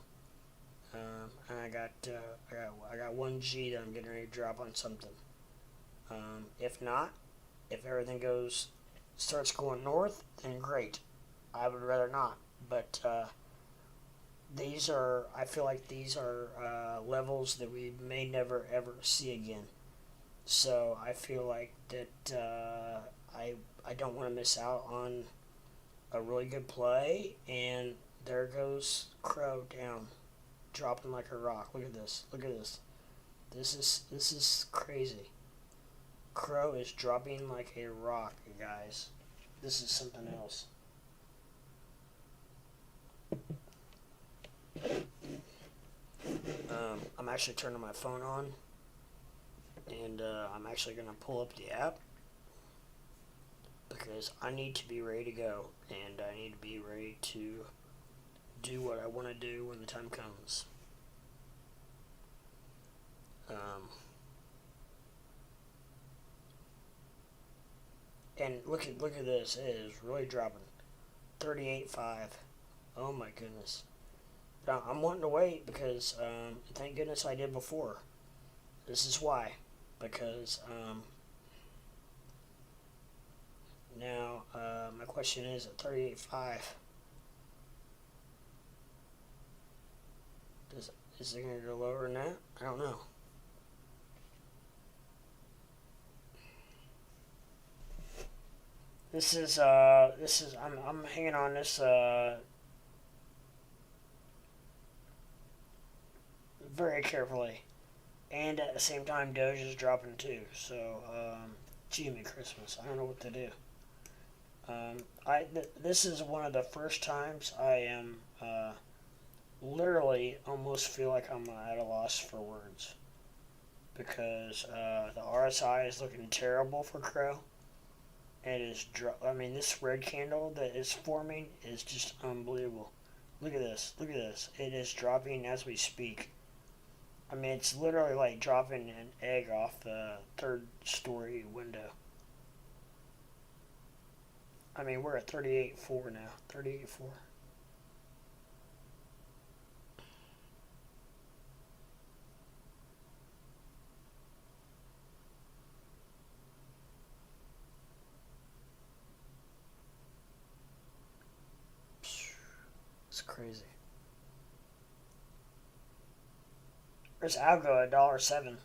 and I got 1G that I'm getting ready to drop on something. If not, if everything starts going north, then great. I would rather not, but I feel like these are levels that we may never ever see again. So I feel like that I don't want to miss out on a really good play, and there goes CRO down, dropping like a rock. Look at this. This is crazy. CRO is dropping like a rock, guys. This is something else. I'm actually turning my phone on, and I'm actually going to pull up the app, because I need to be ready to go, and I need to be ready to do what I want to do when the time comes. And look at this. It is really dropping. 38.5. Oh my goodness. Now, I'm wanting to wait because thank goodness I did before. This is why. Because now my question is at 38.5. Is it going to go lower than that? I don't know. This is I'm hanging on this very carefully, and at the same time Doge is dropping too, so gee, me Christmas, I don't know what to do. This is one of the first times I am literally almost feel like I'm at a loss for words because the RSI is looking terrible for CRO. It is. I mean, this red candle that is forming is just unbelievable. Look at this. Look at this. It is dropping as we speak. I mean, it's literally like dropping an egg off the third story window. I mean, we're at 38.4 now. 38.4. It's crazy. There's ALGO at $1.07.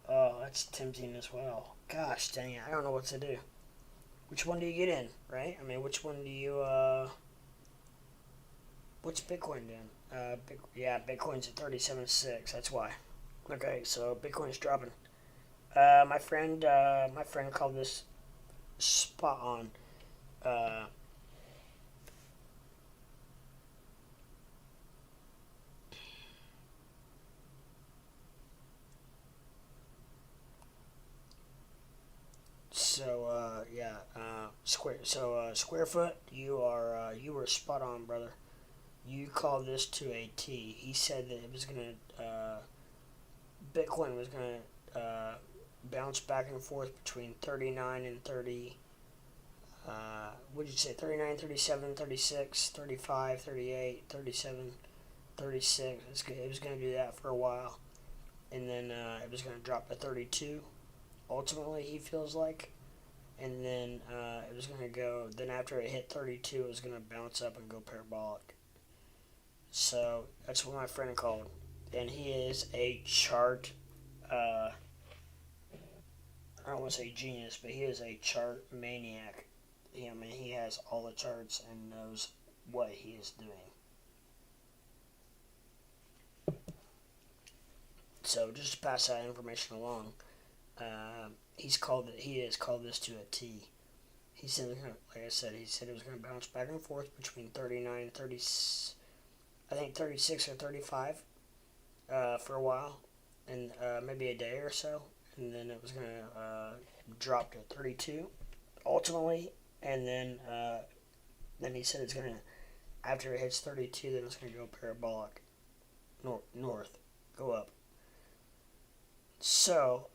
Oh, that's tempting as well. Gosh dang it, I don't know what to do. Which one do you get in, right? I mean, which one do you, what's Bitcoin doing? Yeah, Bitcoin's at 37.6, that's why. Okay, so Bitcoin's dropping. My friend called this spot on. Uh, yeah, square foot, you were spot on, brother. You called this to a T. He said that it was gonna, Bitcoin was gonna, bounce back and forth between 39 and 30. What did you say? 39, 37, 36, 35, 38, 37, 36. It was gonna do that for a while, and then it was gonna drop to 32. Ultimately, he feels like. And then it was going to go, then after it hit 32, it was going to bounce up and go parabolic. So that's what my friend called. And he is a chart, I don't want to say genius, but he is a chart maniac. I mean, he has all the charts and knows what he is doing. So just to pass that information along, he has called this to a T. He said, like I said, he said it was going to bounce back and forth between 39 and 30, I think 36 or 35 for a while, and maybe a day or so, and then it was going to drop to 32 ultimately, and then he said it's going to, after it hits 32, then it's going to go parabolic north, go up. So,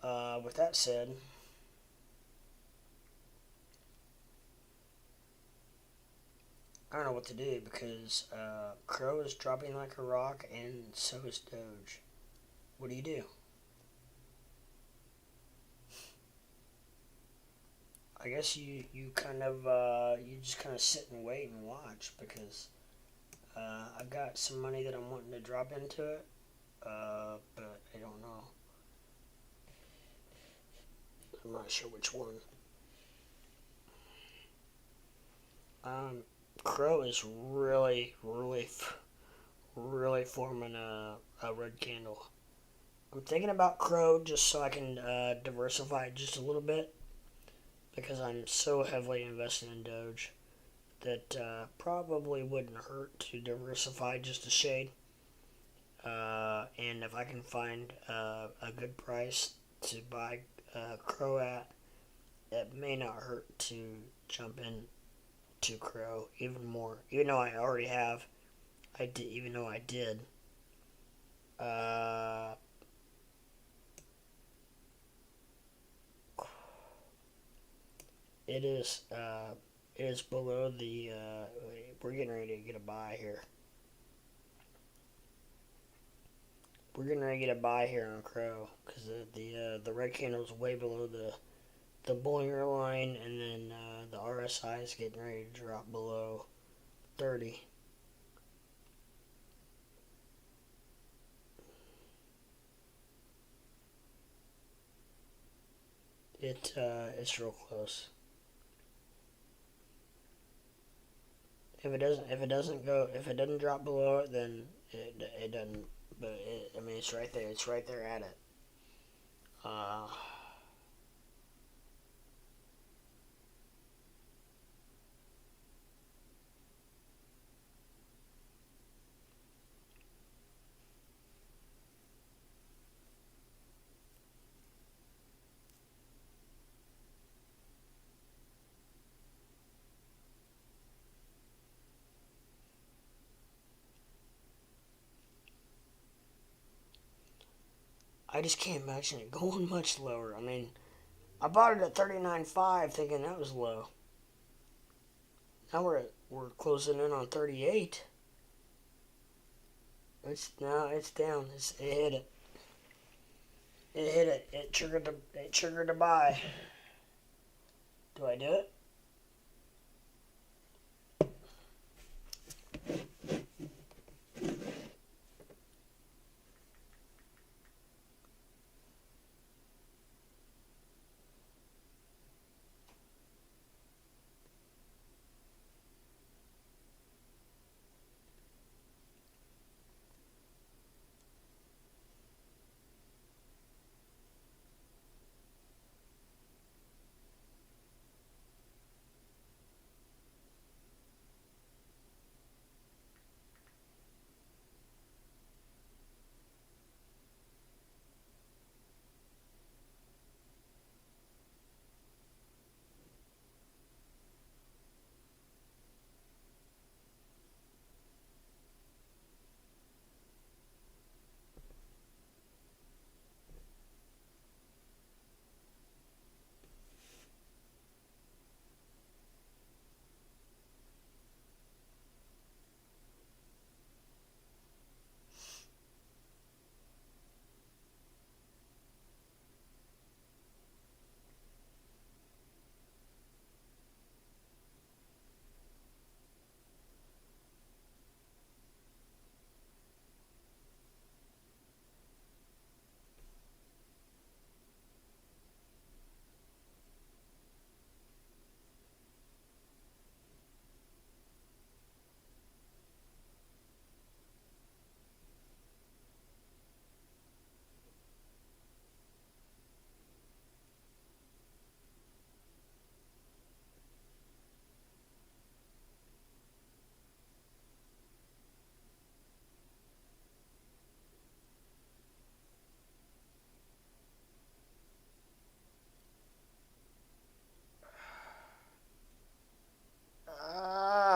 with that said, I don't know what to do because CRO is dropping like a rock and so is Doge. What do you do? I guess you kind of, you just kind of sit and wait and watch because I've got some money that I'm wanting to drop into it, but I don't know. I'm not sure which one. CRO is really forming a red candle. I'm thinking about CRO just so I can diversify just a little bit because I'm so heavily invested in Doge that probably wouldn't hurt to diversify just a shade. And if I can find a good price to buy CRO at, it may not hurt to jump in to CRO even more. Even though I already have, I did. Even though I did, uh, it is it is below the. We're getting ready to get a buy here. We're getting ready to get a buy here on CRO because the red candle is way below the Bollinger line, and then the RSI is getting ready to drop below 30. It's real close. If it doesn't drop below it, then it doesn't. But I mean, it's right there. It's right there at it. Uh, I just can't imagine it going much lower. I mean, I bought it at 39.5 thinking that was low. Now we're closing in on 38. It's down. It hit it. It hit it. It triggered the buy. Do I do it?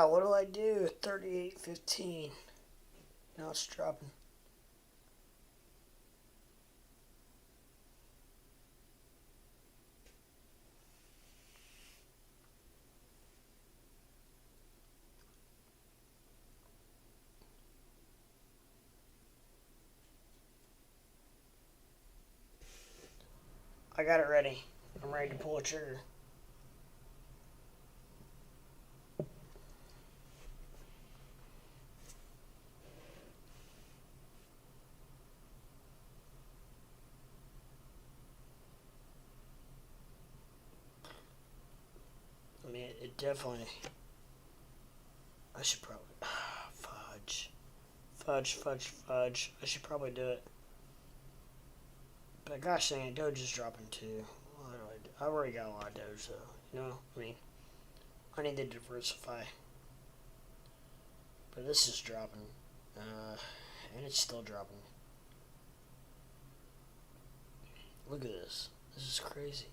What do I do? 38.15. Now it's dropping. I got it ready. I'm ready to pull a trigger. I mean, it definitely... I should probably... Fudge. I should probably do it. But gosh dang it, Doge is dropping too. What do I do? I already got a lot of Doge though. You know, I mean, I need to diversify. But this is dropping. And it's still dropping. Look at this. This is crazy.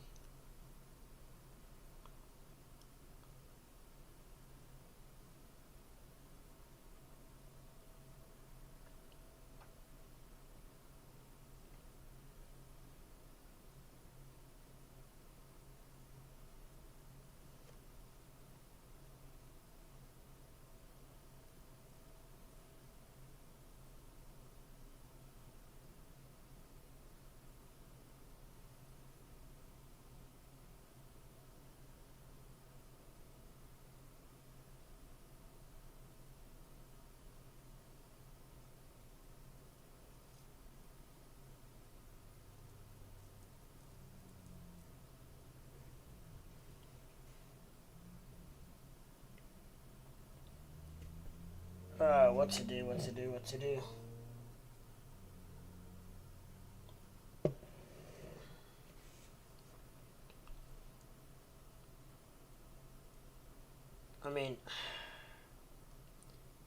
What to do? I mean,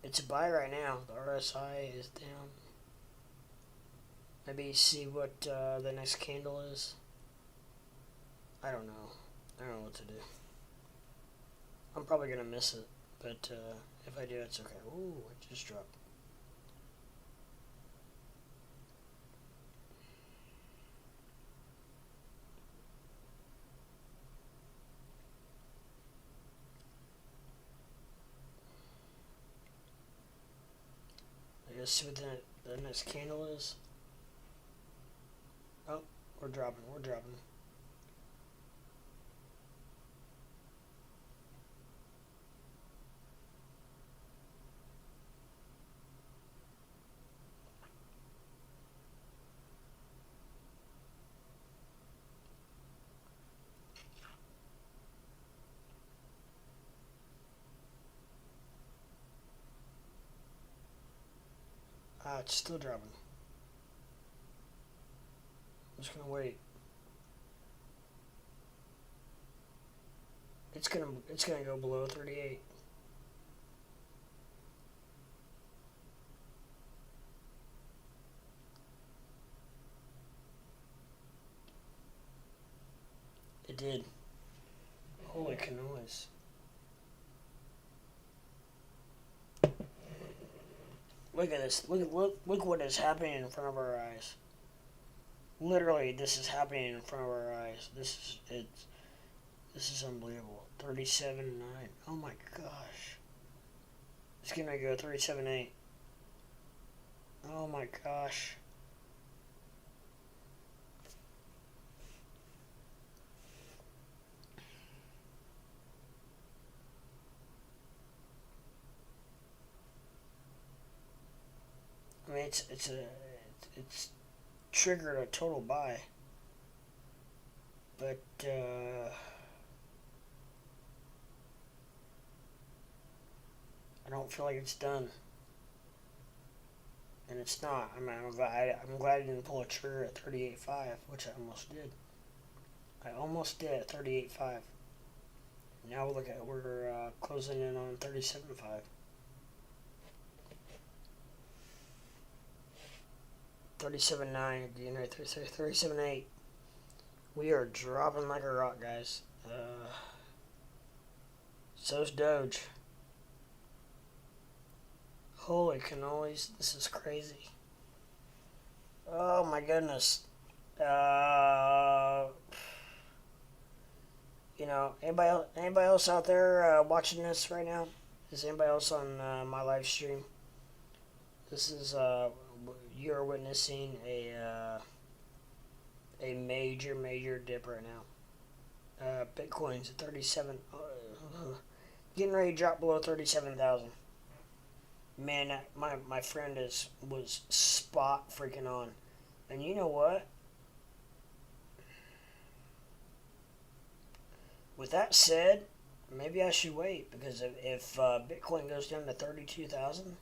it's a buy right now. The RSI is down. Maybe see what the next candle is. I don't know. I don't know what to do. I'm probably going to miss it. But if I do, it's okay. Ooh, it just dropped. Let's see what the next candle is. Oh, we're dropping. It's still dropping. I'm just gonna wait. It's gonna go below 38. It did. Holy canoes. Look at this. Look what is happening in front of our eyes. Literally, this is happening in front of our eyes. This is unbelievable. 37.9. Oh my gosh. It's gonna go 37.8. Oh my gosh. I mean, it's triggered a total buy, but I don't feel like it's done, and it's not. I mean, I'm glad I didn't pull a trigger at 38.5, which I almost did. I almost did at 38.5. Now we're closing in on 37.5. 37.9, 37.8. We are dropping like a rock, guys. So's Doge. Holy cannolis, this is crazy. Oh my goodness. Anybody else out there watching this right now? Is anybody else on my live stream? This is you're witnessing a major dip right now. Bitcoin's at 37, getting ready to drop below 37,000. Man, my friend was spot freaking on, and you know what? With that said, maybe I should wait, because if Bitcoin goes down to 32,000,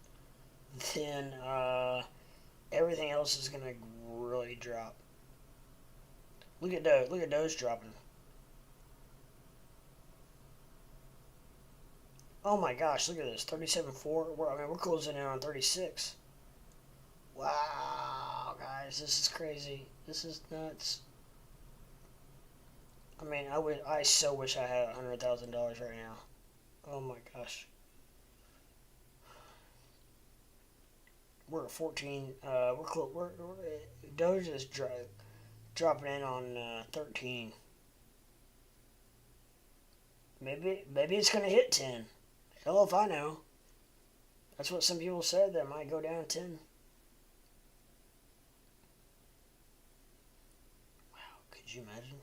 then everything else is gonna really drop. Look at Doge dropping. Oh my gosh, look at this, 37.4. We're closing in on 36. Wow, guys, this is crazy. This is nuts. I mean, I so wish I had $100,000 right now. Oh my gosh. We're at 14. Doge is dropping in on 13. Maybe it's gonna hit 10. Hell if I know. That's what some people said, that it might go down 10. Wow, could you imagine?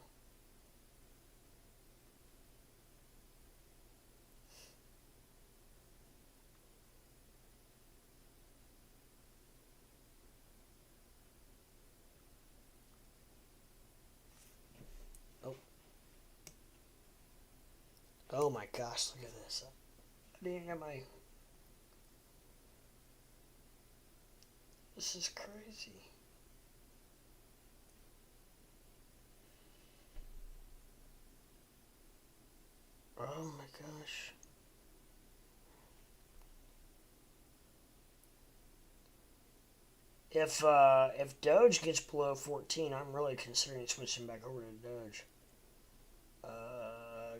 Oh my gosh, look at this. I didn't get my... This is crazy. Oh my gosh. If Doge gets below 14, I'm really considering switching back over to Doge.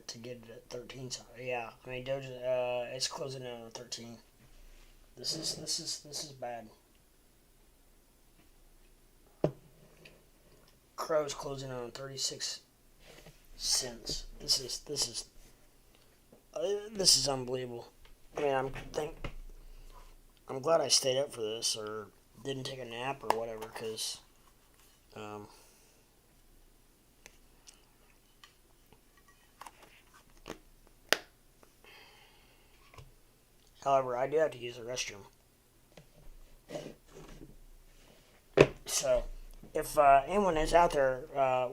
To get it at 13. So yeah, I mean Doge. It's closing in on 13. This is bad. CRO's closing on 36 cents. This is unbelievable. I mean, I'm glad I stayed up for this or didn't take a nap or whatever, because um, however, I do have to use the restroom. So, if anyone is out there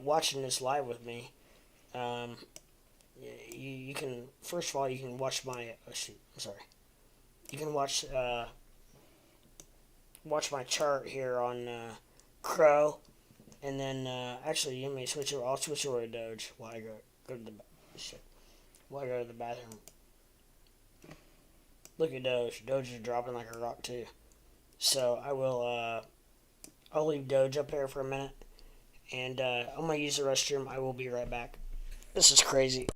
watching this live with me, um, you can, first of all, you can watch my, oh shoot, I'm sorry. You can watch my chart here on CRO, and then actually, you may switch over. I'll switch over to Doge while I go to the shit. While I go to the bathroom. Look at Doge. Doge is dropping like a rock too. So I will. I'll leave Doge up there for a minute, and I'm gonna use the restroom. I will be right back. This is crazy.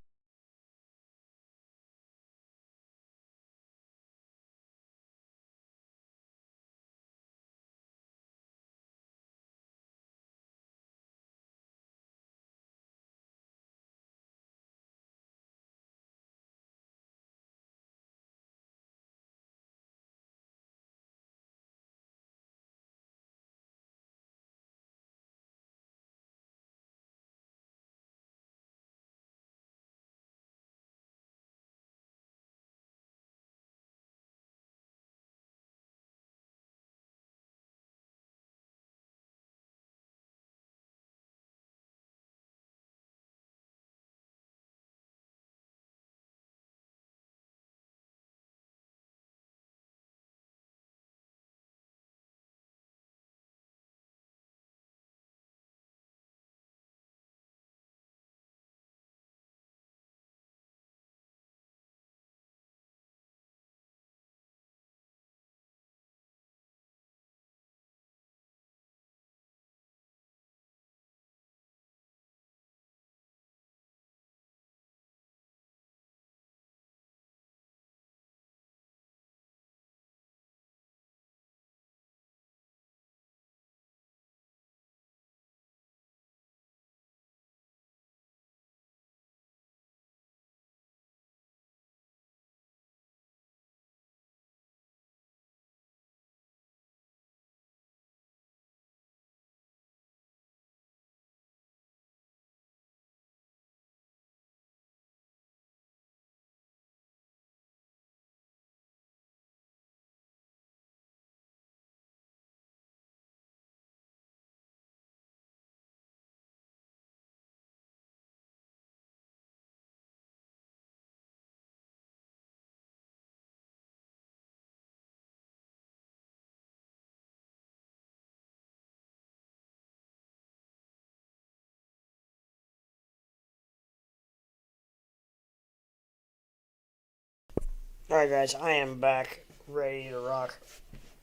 All right, guys, I am back, ready to rock,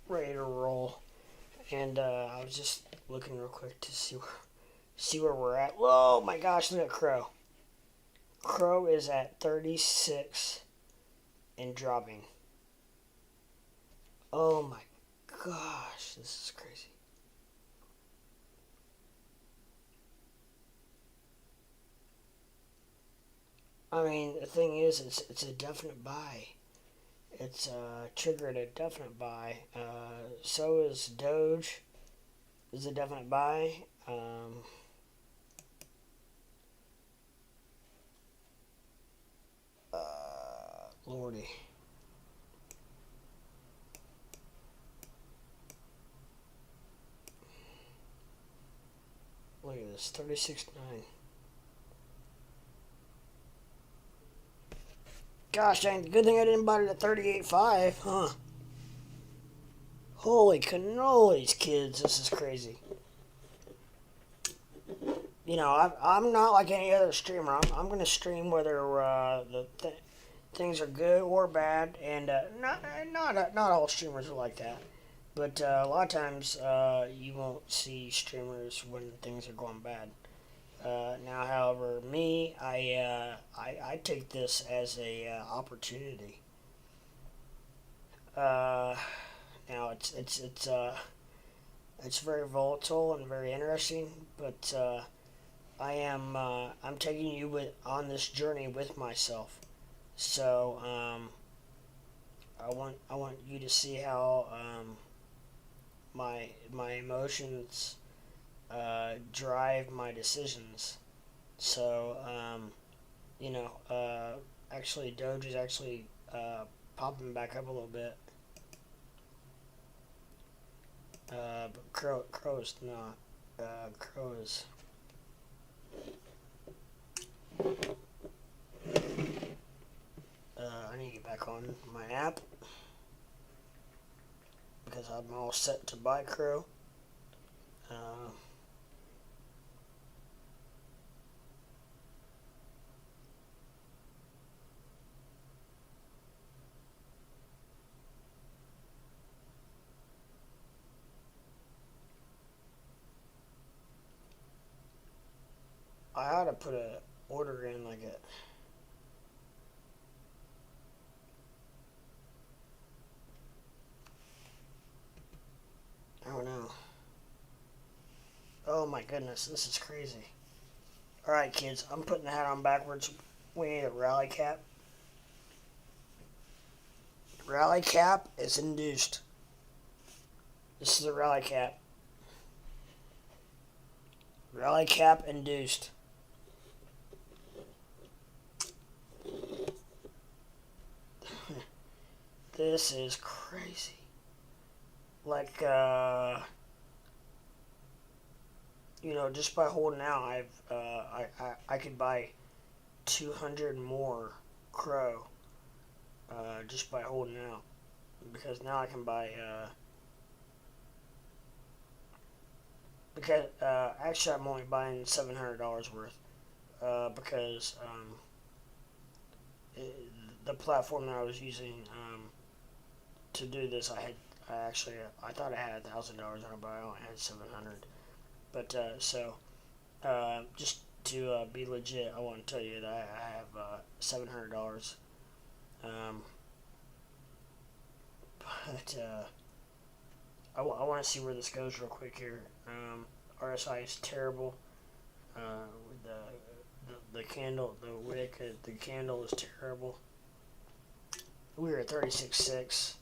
ready to roll, and I was just looking real quick to see where we're at. Whoa, my gosh, look at Crow. Crow is at 36 and dropping. Oh my gosh, this is crazy. I mean, the thing is, it's a definite buy. It's triggered a definite buy. So is Doge. Is a definite buy. Lordy. Look at this, 36.9. Gosh dang, good thing I didn't buy it at 38.5, huh? Holy cannolis, kids, this is crazy. You know, I'm not like any other streamer. I'm going to stream whether things are good or bad, and not all streamers are like that. But a lot of times you won't see streamers when things are going bad. Now, however, me, I take this as a opportunity. Uh, Now it's very volatile and very interesting, but I'm taking you on this journey with myself. So I want you to see how my emotions drive my decisions. So actually Doge is actually popping back up a little bit. But Crow's not. Crow is. I need to get back on my app because I'm all set to buy Crow. I ought to put a order in like a. I don't know. Oh my goodness, this is crazy. Alright, kids, I'm putting the hat on backwards. We need a rally cap. Rally cap is induced. This is a rally cap. Rally cap induced. This is crazy. Like, just by holding out, I could buy 200 more Crow, just by holding out, because now I can buy, because, actually I'm only buying $700 worth, because, the platform that I was using, to do this, I thought I had $1,000 on it, but I only had 700. But just to be legit, I want to tell you that I have $700. But I want to see where this goes real quick here. RSI is terrible. With the candle, the wick, the candle is terrible. We were at 36.6.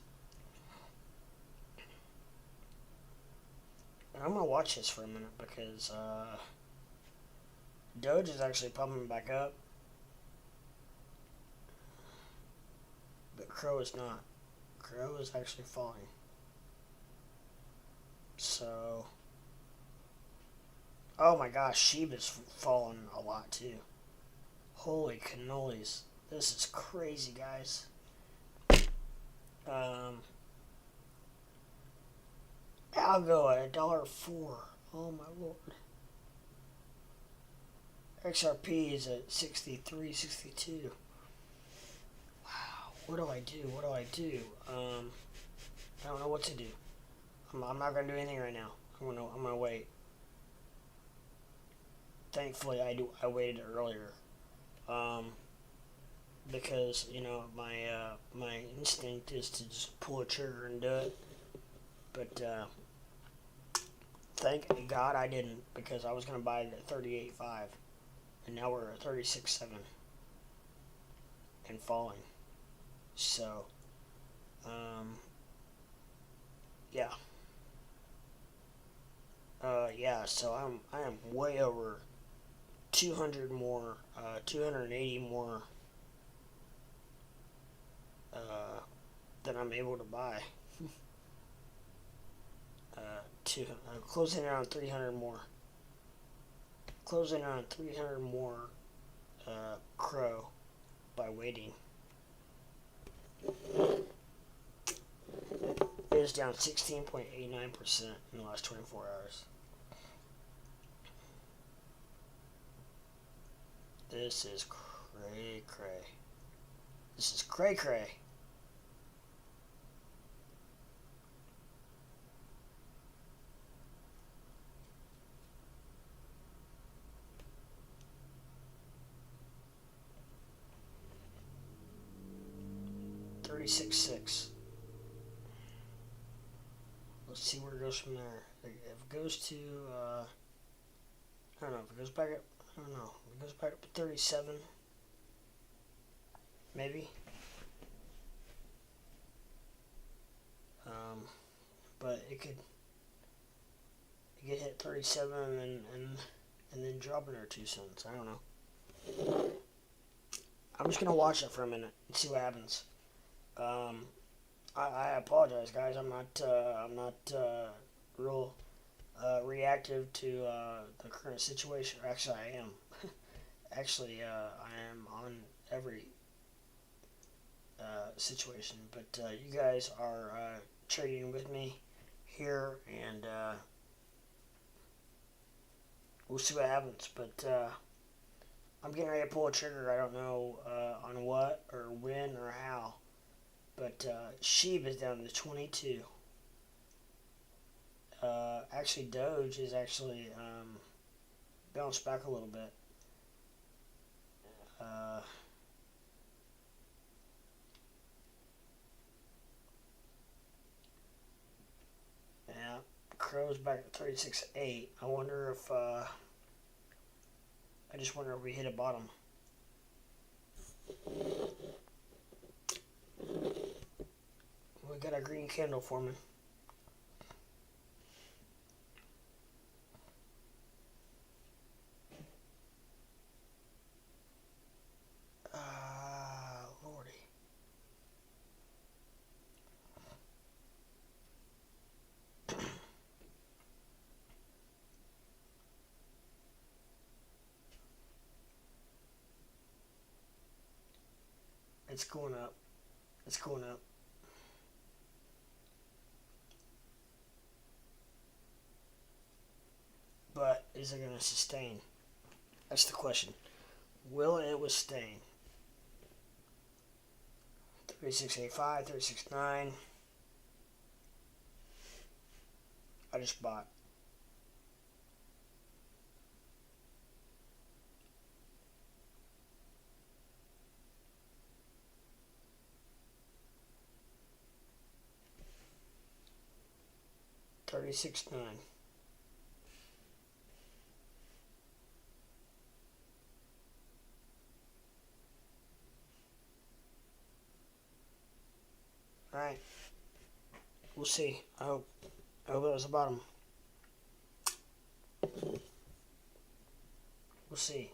And I'm going to watch this for a minute because Doge is actually pumping back up. But Crow is not. Crow is actually falling. So, oh my gosh, Shiba's fallen a lot too. Holy cannolis. This is crazy, guys. ALGO at $1.04. Oh my lord. XRP is at 63, 62. Wow. What do I do? I don't know what to do. I'm not gonna do anything right now. I'm gonna wait. Thankfully, I waited earlier. Because my instinct is to just pull a trigger and do it. But thank God I didn't, because I was going to buy it at 38.5, and now we're at 36.7 and falling. So, yeah. So I am way over 200 more, 280 more than I'm able to buy. Closing around 300 more. Closing around 300 more Crow by waiting. It is down 16.89% in the last 24 hours. This is cray. This is cray. 36.6. Let's see where it goes from there. If it goes to, I don't know, if it goes back up, I don't know, if it goes back up to 37, maybe. But it could hit 37 and then drop another 2 cents. I don't know. I'm just gonna watch it for a minute and see what happens. I apologize, guys. I'm not real reactive to the current situation. Actually, I am. Actually, I am on every situation. But you guys are trading with me here, and we'll see what happens. But I'm getting ready to pull a trigger. I don't know on what or when or how. But Shiba is down to 22. Actually, Doge is actually bounced back a little bit. Yeah, CRO's back at 36.8. I wonder if I just wonder if we hit a bottom. We got a green candle forming. Lordy. It's going up. It's going up. But is it going to sustain? That's the question. Will it withstand? 36.85, 36.9. I just bought. $36.9. Alright. We'll see. I hope that was the bottom. We'll see.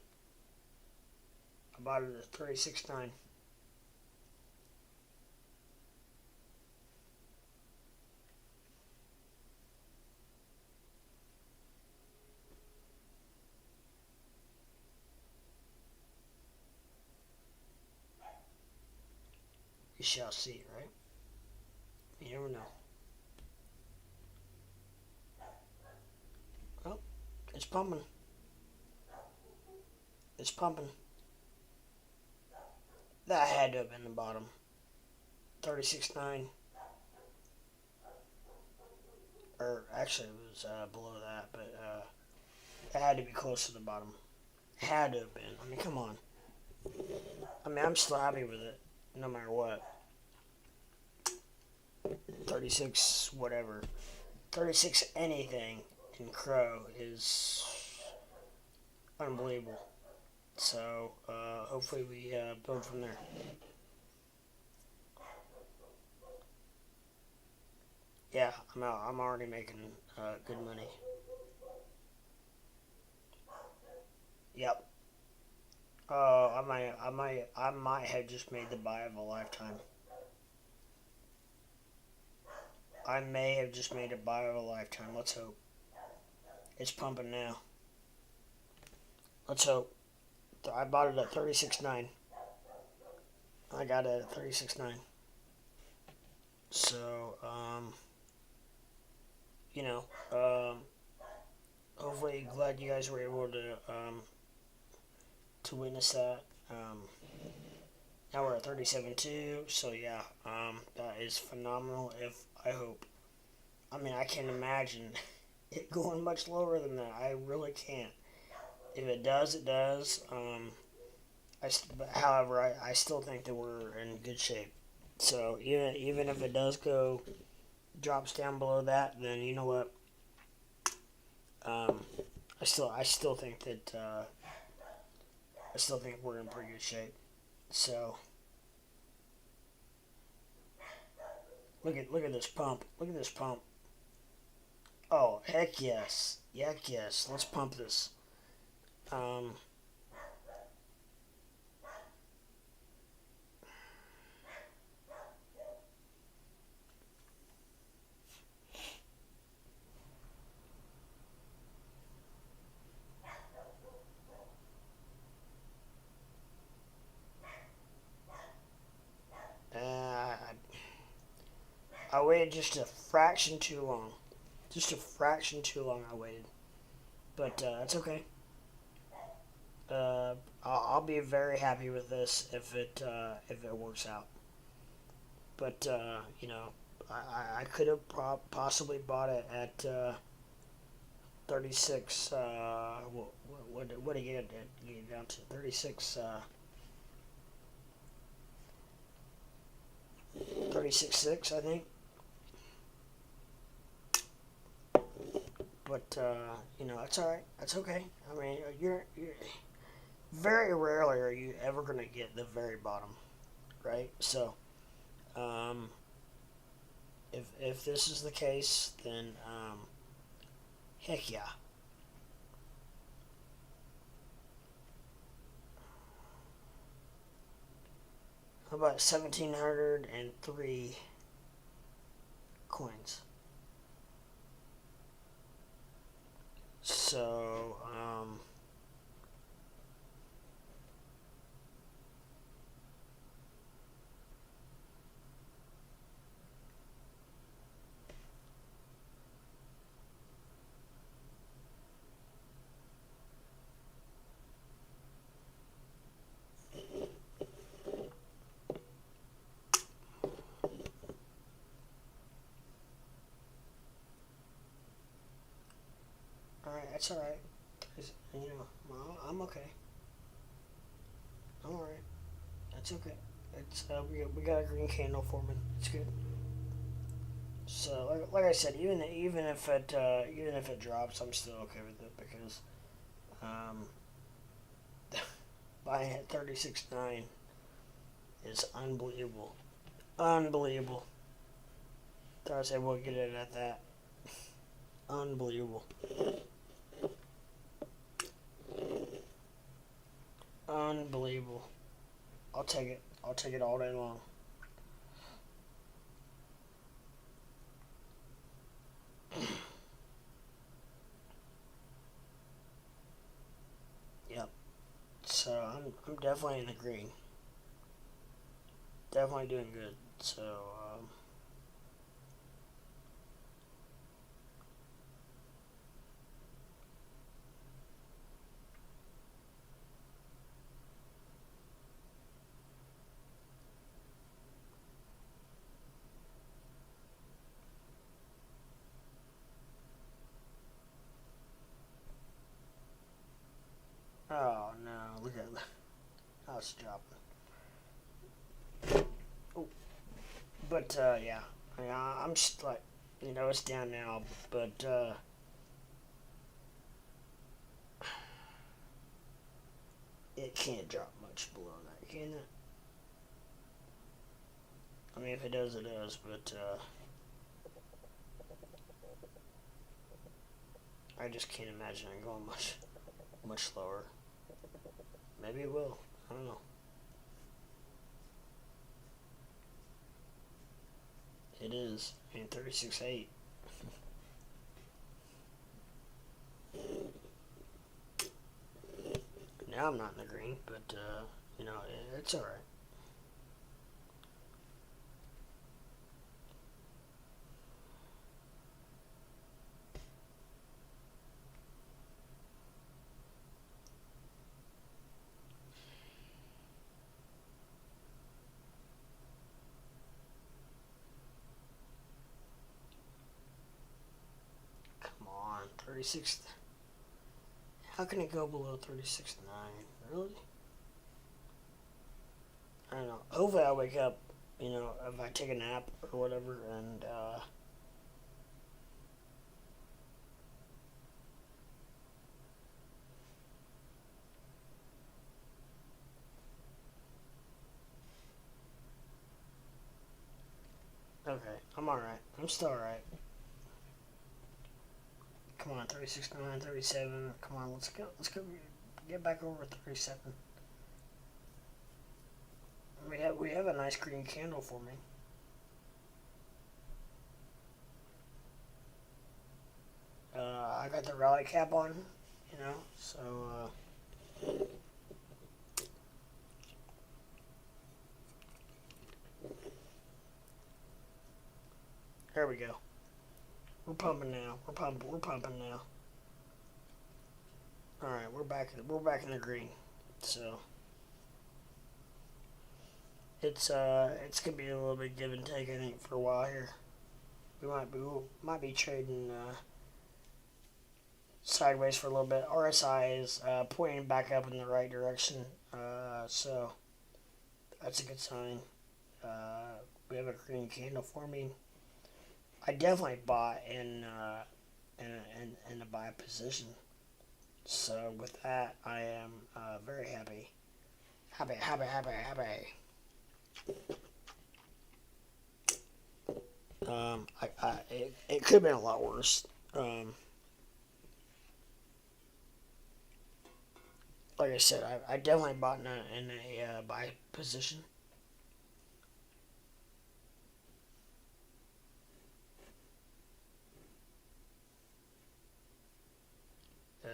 I bought it at 36.9. You shall see, right? You never know. Well, it's pumping. It's pumping. That had to have been the bottom. 36.9. Or actually, it was below that, but it had to be close to the bottom. Had to have been. I mean, come on. I mean, I'm still happy with it, no matter what. 36 whatever. 36 anything in CRO is unbelievable. So, hopefully we build from there. Yeah, I'm out. I'm already making good money. Yep. I might have just made the buy of a lifetime. I may have just made a buy of a lifetime. Let's hope. It's pumping now. Let's hope. I bought it at 36.9. I got it at 36.9. So, hopefully glad you guys were able to witness that. Now we're at 37.2, so yeah, that is phenomenal. I hope. I mean, I can't imagine it going much lower than that. I really can't. If it does, it does. However, I still think that we're in good shape. So even if it does drops down below that, then you know what? I still think that I still think we're in pretty good shape. So Look at this pump. Look at this pump. Oh, heck yes. Heck yes. Let's pump this. Um, uh, I waited just a fraction too long. Just a fraction too long I waited. But that's okay. I'll be very happy with this if it works out. But you know, I could have possibly bought it at 36. What did you get it down to? 36. 36.6, I think. But you know, that's all right. That's okay. I mean, you're very rarely are you ever gonna get the very bottom, right? So, um, if this is the case, then heck yeah. How about 1,703 coins? So, all right, that's all right. You know, well, I'm okay. I'm all right. That's okay. It's we got a green candle forming. It's good. So, like I said, even if it drops, I'm still okay with it because um, buying at 36.9 is unbelievable. Unbelievable. Thought I said we'll get it at that. Unbelievable. Unbelievable. I'll take it. I'll take it all day long. Yep. So I'm definitely in the green. Definitely doing good. So oh no, look at that. Oh, it's dropping. Oh, but yeah, I'm just like, you know, it's down now, but it can't drop much below that, can it? I mean, if it does, it does, but I just can't imagine it going much lower. Maybe it will. I don't know. It is. I mean, 36.8. Now I'm not in the green, but you know, it's all right. Come on, 36. How can it go below 36.9? Really? I don't know. Hopefully, I wake up. You know, if I take a nap or whatever, and okay, I'm alright. I'm still alright. Come on, 36.9, 37. Come on, let's go. Let's go. Get back over 37. We have a nice green candle for me. I got the rally cap on, so there we go. We're pumping now. We're pumping now. All right, we're back in the green. So it's gonna be a little bit give and take, I think, for a while here. We might be trading sideways for a little bit. RSI is pointing back up in the right direction, so that's a good sign. We have a green candle forming. I definitely bought in a buy position. So with that, I am very happy. Happy. It could have been a lot worse. Like I said, I definitely bought in a buy position. Uh,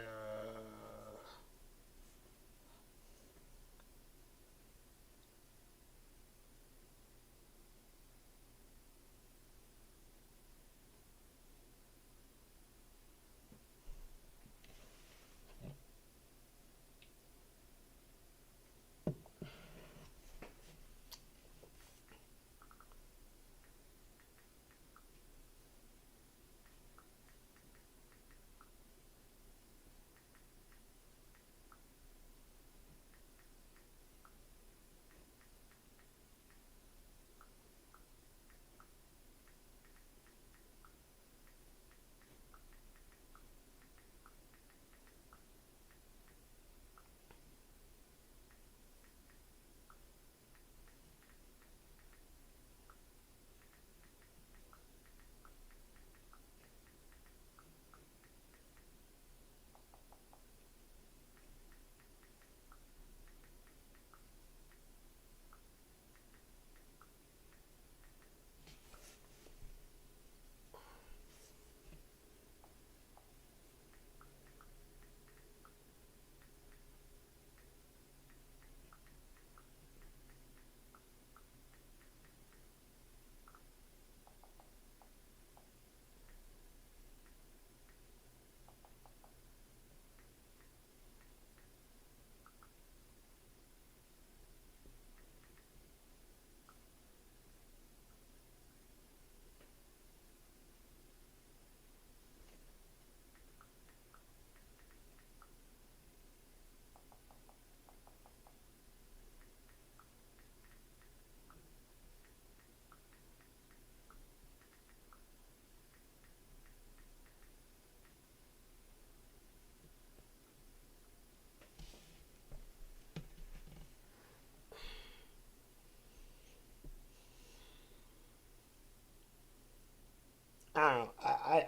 I don't know.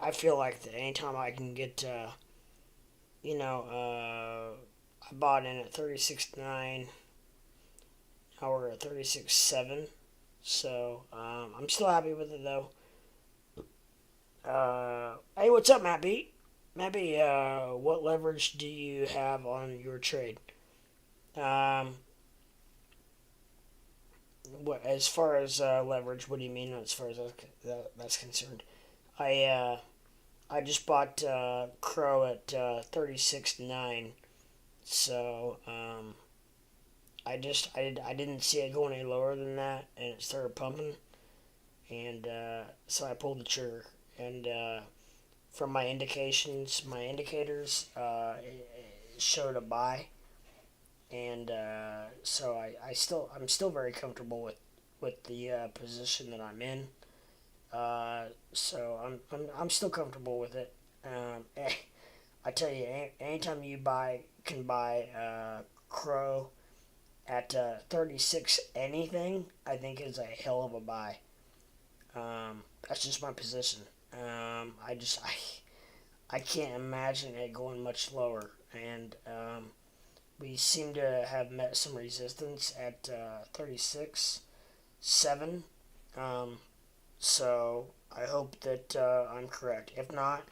I feel like that anytime I can get, I bought in at 36.9. Now we're at 36.7. So I'm still happy with it though. Hey, what's up, Matt B? Matt B, what leverage do you have on your trade? Um, what as far as leverage? What do you mean as far as that's concerned? I uh, I just bought CRO at 36.9, so I didn't see it going any lower than that, and it started pumping, and so I pulled the trigger. And from my indicators, it showed a buy, and so I'm still very comfortable with the position that I'm in. So I'm still comfortable with it. I tell you, anytime you can buy Crow at 36 anything, I think is a hell of a buy. That's just my position. I can't imagine it going much lower, and we seem to have met some resistance at 36.7. Um, so I hope that I'm correct. If not,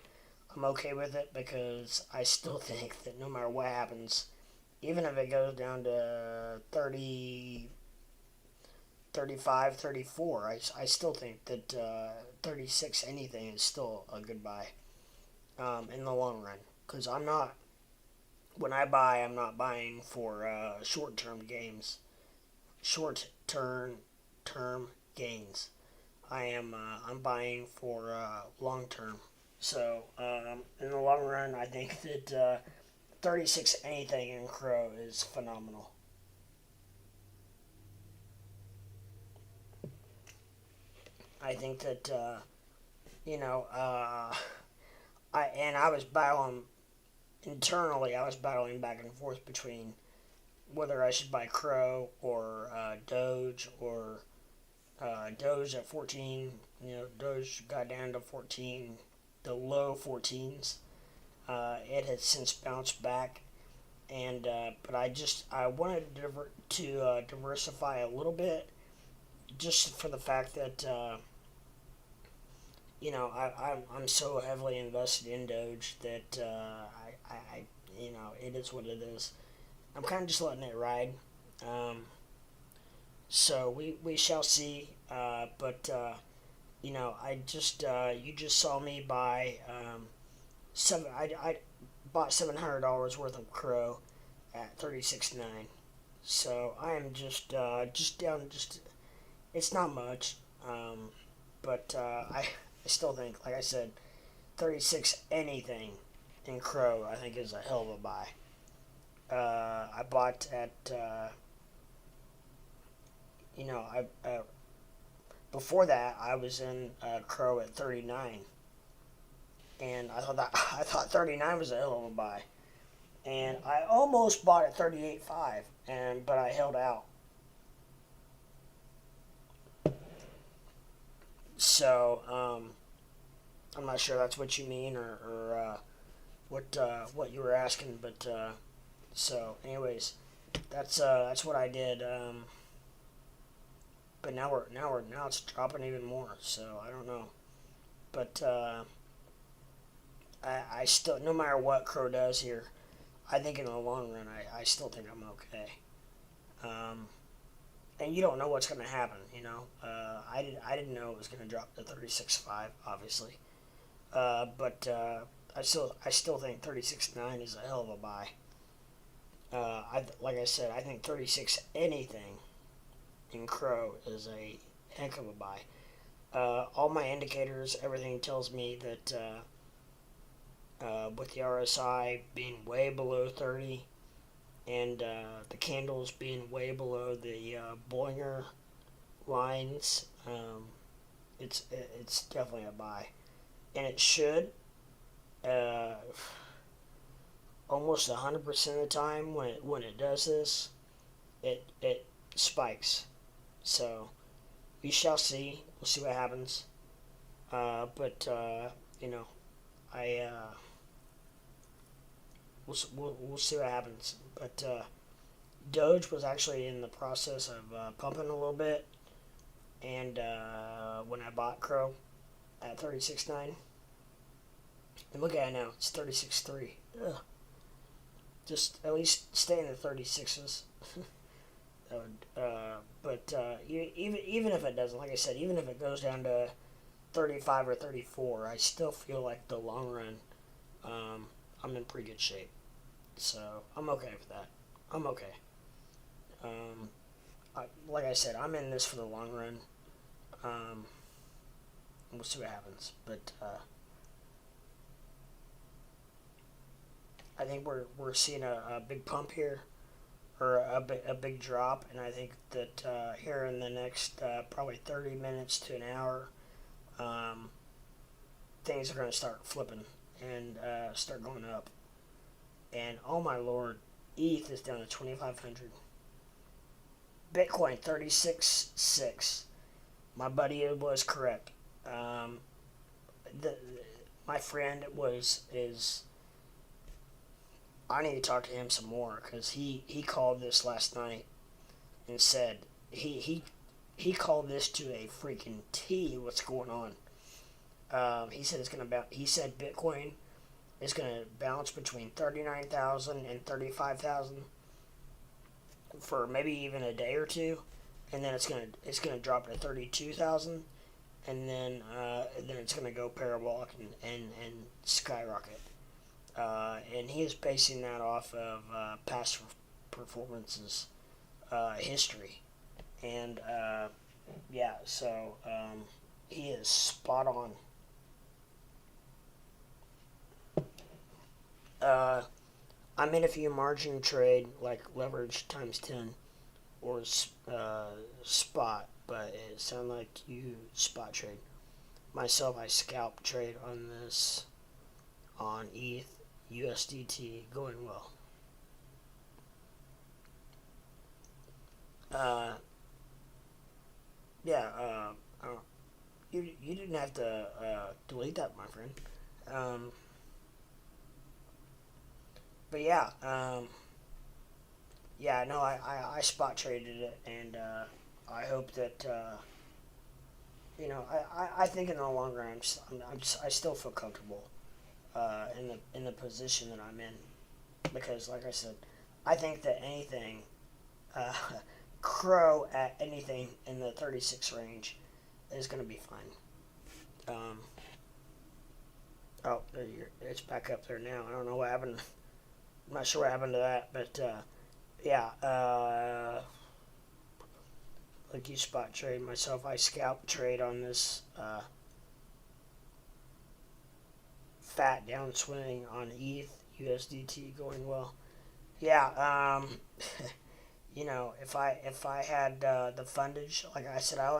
I'm okay with it because I still think that no matter what happens, even if it goes down to 30, 35, 34, I still think that 36 anything is still a good buy in the long run. Because when I buy, I'm not buying for short-term gains. Short-term gains. I'm buying for long-term. So in the long run, I think that 36 anything in CRO is phenomenal. I think that you know I was battling internally. I was battling back and forth between whether I should buy CRO or Doge or Doge at 14. Doge got down to 14, the low 14s. It has since bounced back, and but I wanted to diversify a little bit, just for the fact that I'm so heavily invested in Doge that it is what it is. I'm kind of just letting it ride. Um, so we shall see. But I just you just saw me buy I bought $700 worth of Crow at 36.9. So I am just down. Just it's not much. But I still think, like I said, 36 anything in Crow I think is a hell of a buy. I bought at I before that I was in Crow at 39, and I thought 39 was a hell of a buy, and I almost bought at 38.5, but I held out. So I'm not sure that's what you mean, or what you were asking, but so anyways, that's what I did. But now it's dropping even more. So I don't know, but I still, no matter what Crow does here, I think in the long run I still think I'm okay. Um, and you don't know what's going to happen. I didn't know it was going to drop to 36.5, obviously. But I still think 36.9 is a hell of a buy. Like I said, I think 36 anything in Crow is a heck of a buy. All my indicators, everything tells me that with the RSI being way below 30 and the candles being way below the Bollinger lines, it's definitely a buy, and it should. Uh, Almost 100% of the time when it does this, it spikes. So we shall see. We'll see what happens. But you know, I we'll see what happens. But Doge was actually in the process of pumping a little bit, and when I bought Crow at 36.9, and look at it now, it's 36.3. Ugh. Just at least stay in the 36s. That would, but even if it doesn't, like I said, even if it goes down to 35 or 34, I still feel like the long run, I'm in pretty good shape. So I'm okay with that. I'm okay. Um, like I said, I'm in this for the long run. Um, we'll see what happens. But I think we're seeing a big pump here, or a big drop, and I think that here in the next probably 30 minutes to an hour, um, things are going to start flipping and start going up. And oh my lord, ETH is down to 2,500. Bitcoin 36.6. My buddy was correct. Um, the my friend is I need to talk to him some more because he called this last night and said he called this to a freaking T. What's going on? He said he said Bitcoin is gonna bounce between 39,000 and 35,000 for maybe even a day or two, and then it's gonna drop to 32,000, and then it's gonna go parabolic and skyrocket. And he is basing that off of past performances, history, and yeah, so he is spot on. Uh, I'm in a few margin trade like leverage times 10 or spot, but it sounded like you spot trade. Myself, I scalp trade on this on ETH USDT going well. Uh, yeah, you didn't have to delete that, my friend. Um, but yeah, yeah, no, I spot traded it, and I hope that I think in the long run, I still feel comfortable in the position that I'm in because, like I said, I think that anything uh, crow at anything in the 36 range is going to be fine. Oh, it's back up there now. I don't know what happened. I'm not sure what happened to that, but yeah. Like you spot trade myself, I scalp trade on this fat downswing on ETH USDT going well. Yeah. If I had the fundage, like I said, I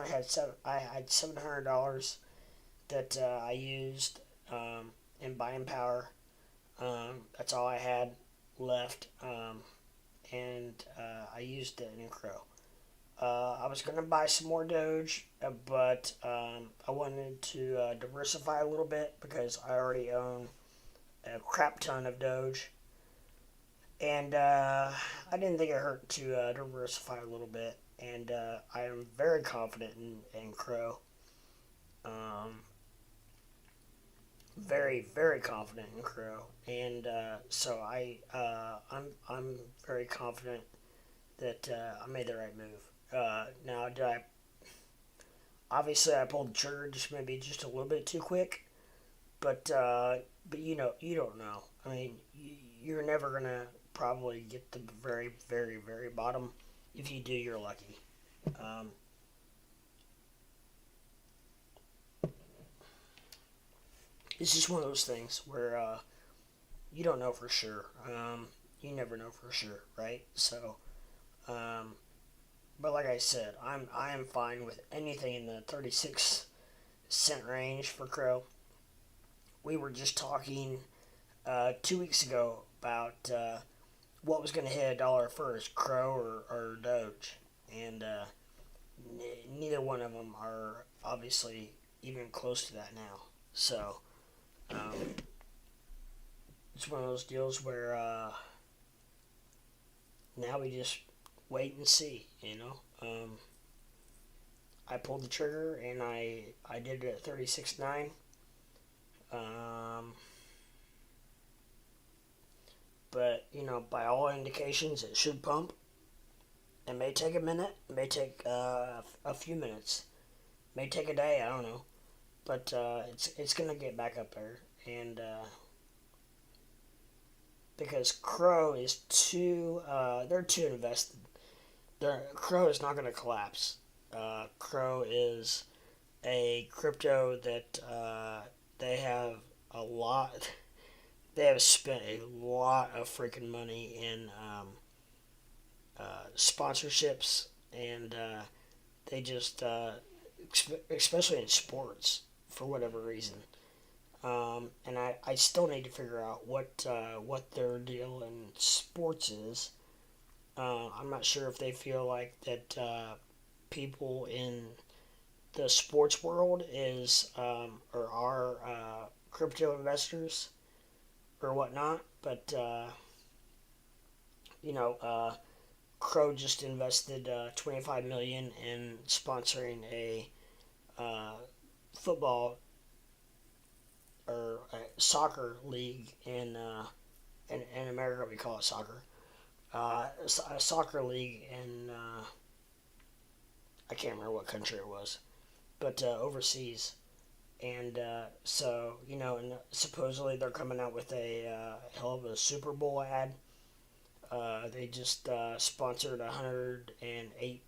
had $700 that I used in buying power. That's all I had left, and I used it in CRO. I was going to buy some more Doge, but I wanted to diversify a little bit because I already own a crap ton of Doge. And I didn't think it hurt to diversify a little bit. And I am very confident in CRO. Um, very, very confident in CRO. And so I'm very confident that I made the right move. Now, did I? Obviously, I pulled the trigger just a little bit too quick, but you don't know. I mean, you're never gonna probably get the very, very, very bottom. If you do, you're lucky. Um, it's just one of those things where you don't know for sure. You never know for sure, right? So, um, but like I said, I am fine with anything in the 36 cent range for Crow. We were just talking 2 weeks ago about what was going to hit a dollar first, Crow or Doge, and neither one of them are obviously even close to that now. So um, it's one of those deals where now we just wait and see. I pulled the trigger and I did it at 36.9. Um, but by all indications, it should pump. It may take a minute. It may take a few minutes. It may take a day. I don't know. But it's gonna get back up there, and because Crow is too they're too invested. Crow is not gonna collapse. Crow is a crypto that they have a lot. They have spent a lot of freaking money in sponsorships, and they just, especially in sports, for whatever reason. And I still need to figure out what their deal in sports is. I'm not sure if they feel like that people in the sports world is or are crypto investors or whatnot, but you know, CRO just invested 25 million in sponsoring a uh, football or a soccer league in America. We call it soccer. A soccer league in I can't remember what country it was, but overseas. And so, you know, and supposedly they're coming out with a hell of a Super Bowl ad. They just sponsored 108,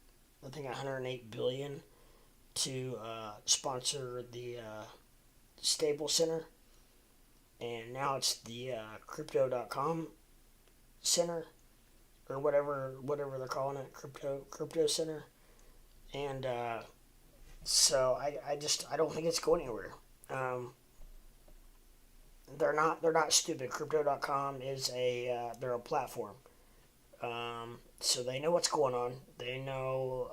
I think 108 billion to sponsor the Staples Center, and now it's the Crypto.com Center or whatever they're calling it, Crypto Center, and so I don't think it's going anywhere. Um, they're not stupid. Crypto.com is they're a platform. So they know what's going on. They know,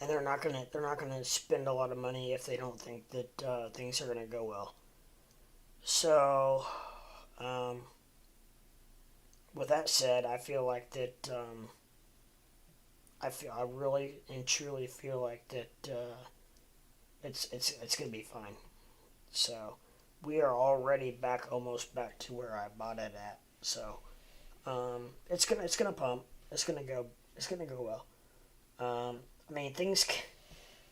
and they're not gonna spend a lot of money if they don't think that things are gonna go well. So, um, with that said, I feel like that. I really and truly feel like that it's gonna be fine. So, we are already almost back to where I bought it at. So, it's gonna pump. It's gonna go well. I mean, things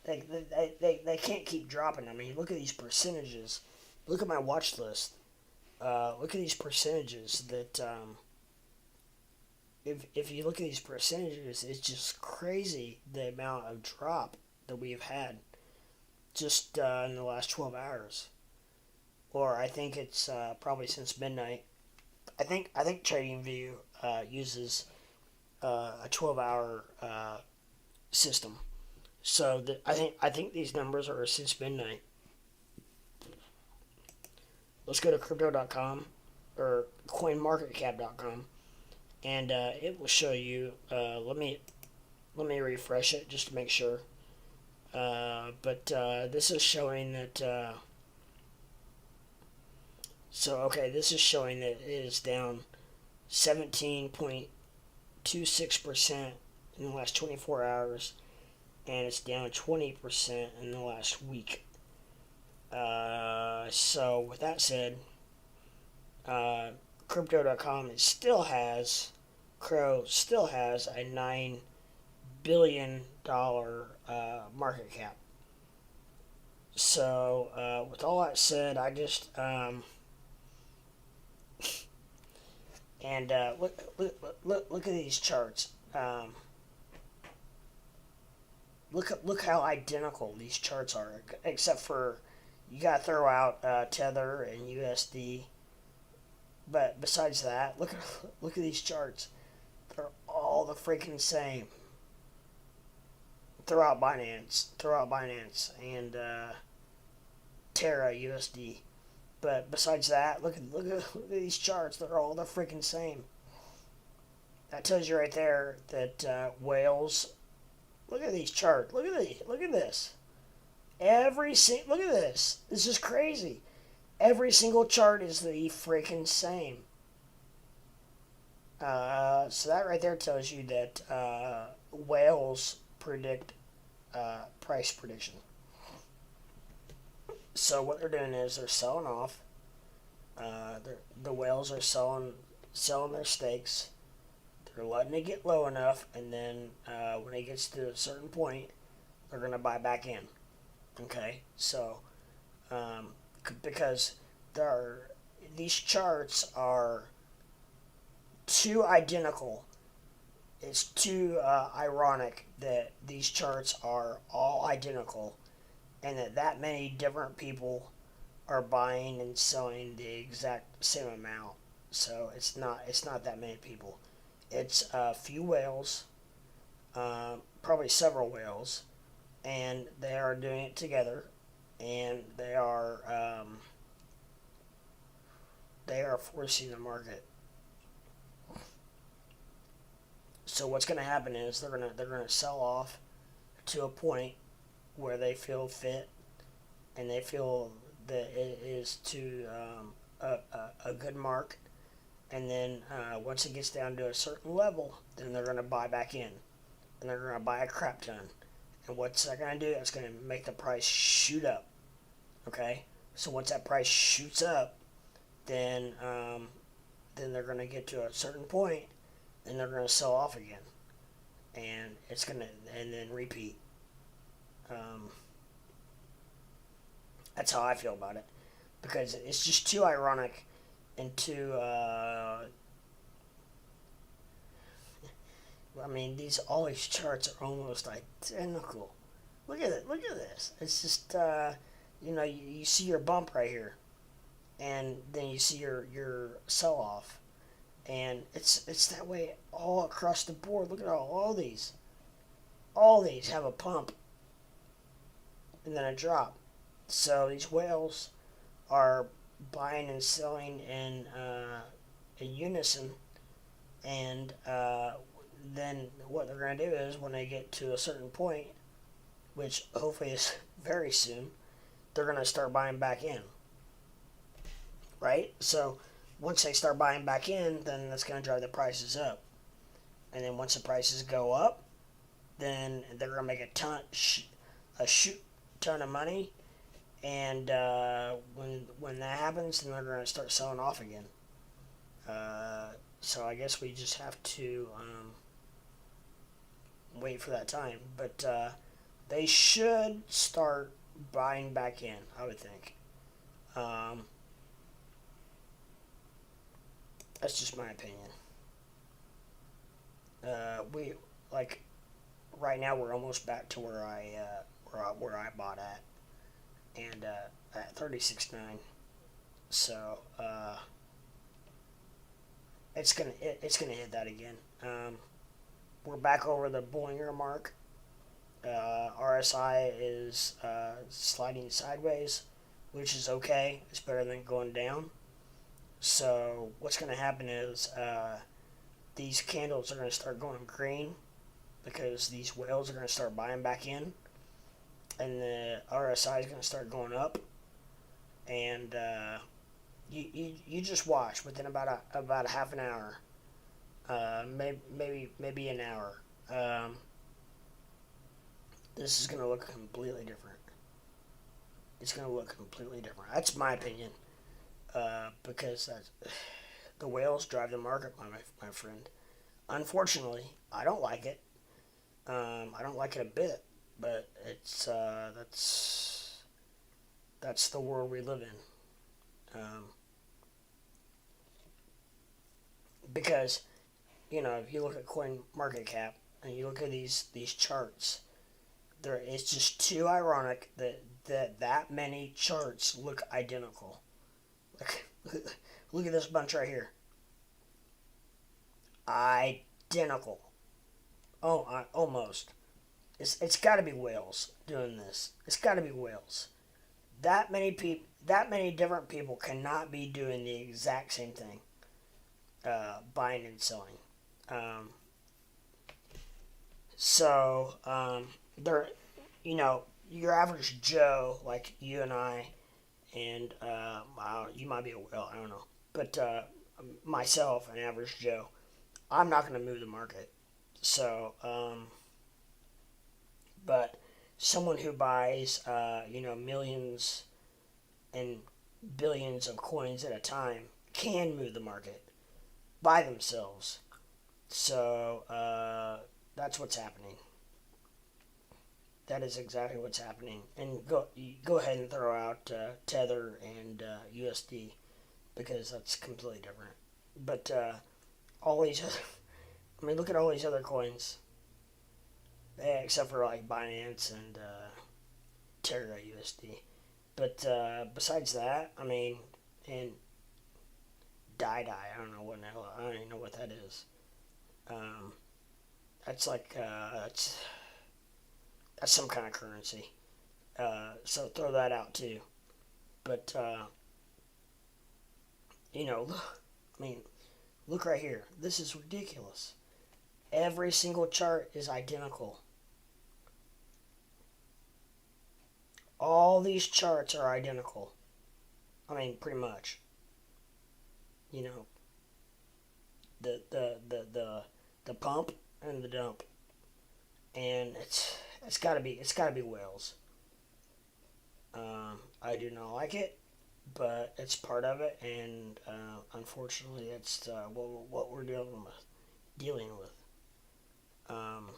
they can't keep dropping. I mean, look at these percentages. Look at my watch list. Look at these percentages that if you look at these percentages, it's just crazy the amount of drop that we've had just in the last 12 hours. Or I think it's probably since midnight. I think TradingView uses a 12-hour system. So I think these numbers are since midnight. Let's go to crypto.com or coinmarketcap.com, and it will show you. Let me refresh it just to make sure. But this is showing that. So okay, this is showing that it is down 17.26% in the last 24 hours, and it's down 20% in the last week. So with that said, crypto.com Crow still has a $9 billion market cap. So with all that said, I just and look at these charts. Look how identical these charts are, except for you gotta throw out Tether and USD. But besides that, look at these charts. They're all the freaking same. Throw out Binance, and Terra USD. But besides that, look at these charts. They're all the freaking same. That tells you right there that whales. Look at these charts. Look at this. Look at this. This is crazy. Every single chart is the freaking same. So that right there tells you that whales predict price prediction. So what they're doing is they're selling off. The whales are selling their stakes. They're letting it get low enough, and then when it gets to a certain point, they're gonna buy back in. Okay, so because these charts are too identical. It's too ironic that these charts are all identical, and that many different people are buying and selling the exact same amount. So it's not that many people. It's a few whales, probably several whales, and they are doing it together, and they are forcing the market. So what's going to happen is they're gonna sell off to a point where they feel fit and they feel that it is to a good mark. And then once it gets down to a certain level, then they're going to buy back in. And they're going to buy a crap ton. And what's that going to do? It's going to make the price shoot up. Okay? So once that price shoots up, then they're going to get to a certain point, and they're going to sell off again. And it's going to, and then repeat. That's how I feel about it. Because it's just too ironic and too, I mean, all these charts are almost identical. Look at it. Look at this. It's just, you see your bump right here, and then you see your sell off, and it's that way all across the board. Look at all these. All these have a pump, and then a drop. So these whales are buying and selling in unison, and then what they're going to do is when they get to a certain point, which hopefully is very soon, they're going to start buying back in. Right? So once they start buying back in, then that's going to drive the prices up. And then once the prices go up, then they're going to make a shoot ton of money. And when that happens, then they're going to start selling off again. So I guess we just have to wait for that time. But they should start buying back in, I would think. That's just my opinion. Right now we're almost back to where I bought at, and at 36.9. So it's gonna hit that again. We're back over the Bollinger mark. RSI is sliding sideways, which is okay. It's better than going down. So what's going to happen is these candles are going to start going green because these whales are going to start buying back in, and the RSI is going to start going up. And you just watch within about a half an hour, maybe an hour. This is going to look completely different. It's going to look completely different. That's my opinion. Because the whales drive the market, my friend. Unfortunately, I don't like it. I don't like it a bit. But it's that's the world we live in. Because if you look at coin market cap and you look at these charts, it's just too ironic that many charts look identical. Look at this bunch right here. Identical. Oh, almost. It's got to be whales doing this. It's got to be whales. That many different people cannot be doing the exact same thing. Buying and selling. They're, your average Joe, like you and I, and you might be a whale, I don't know. But myself, an average Joe, I'm not going to move the market. So, but someone who buys, millions and billions of coins at a time can move the market by themselves. So, that's what's happening. That is exactly what's happening. And go ahead and throw out Tether and USD, because that's completely different. But all these other, look at all these other coins. Except for like Binance and Terra USD. But besides that, and Dai, I don't know what the hell, I don't even know what that is. That's like that's some kind of currency. So throw that out too. But look right here. This is ridiculous. Every single chart is identical. All these charts are identical. I mean, pretty much. You know, the pump and the dump, and it's gotta be whales. I do not like it, but it's part of it, and unfortunately, it's what we're dealing with. Dealing with. Um,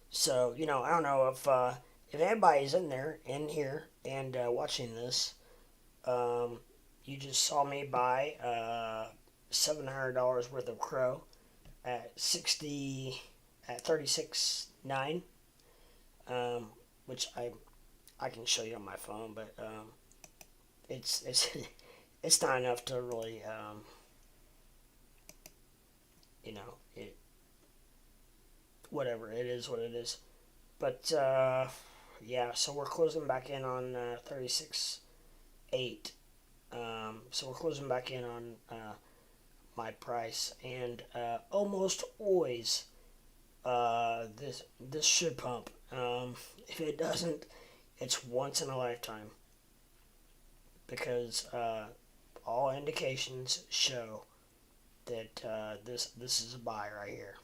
so I don't know if anybody's in here and watching this. Um, you just saw me buy $700 worth of crow at 36.9, um, which I can show you on my phone, but it's it's not enough to really it whatever it is what it is. But yeah, so we're closing back in on 36.8. So we're closing back in on my price, and almost always this should pump. If it doesn't, it's once in a lifetime, because all indications show that this is a buy right here.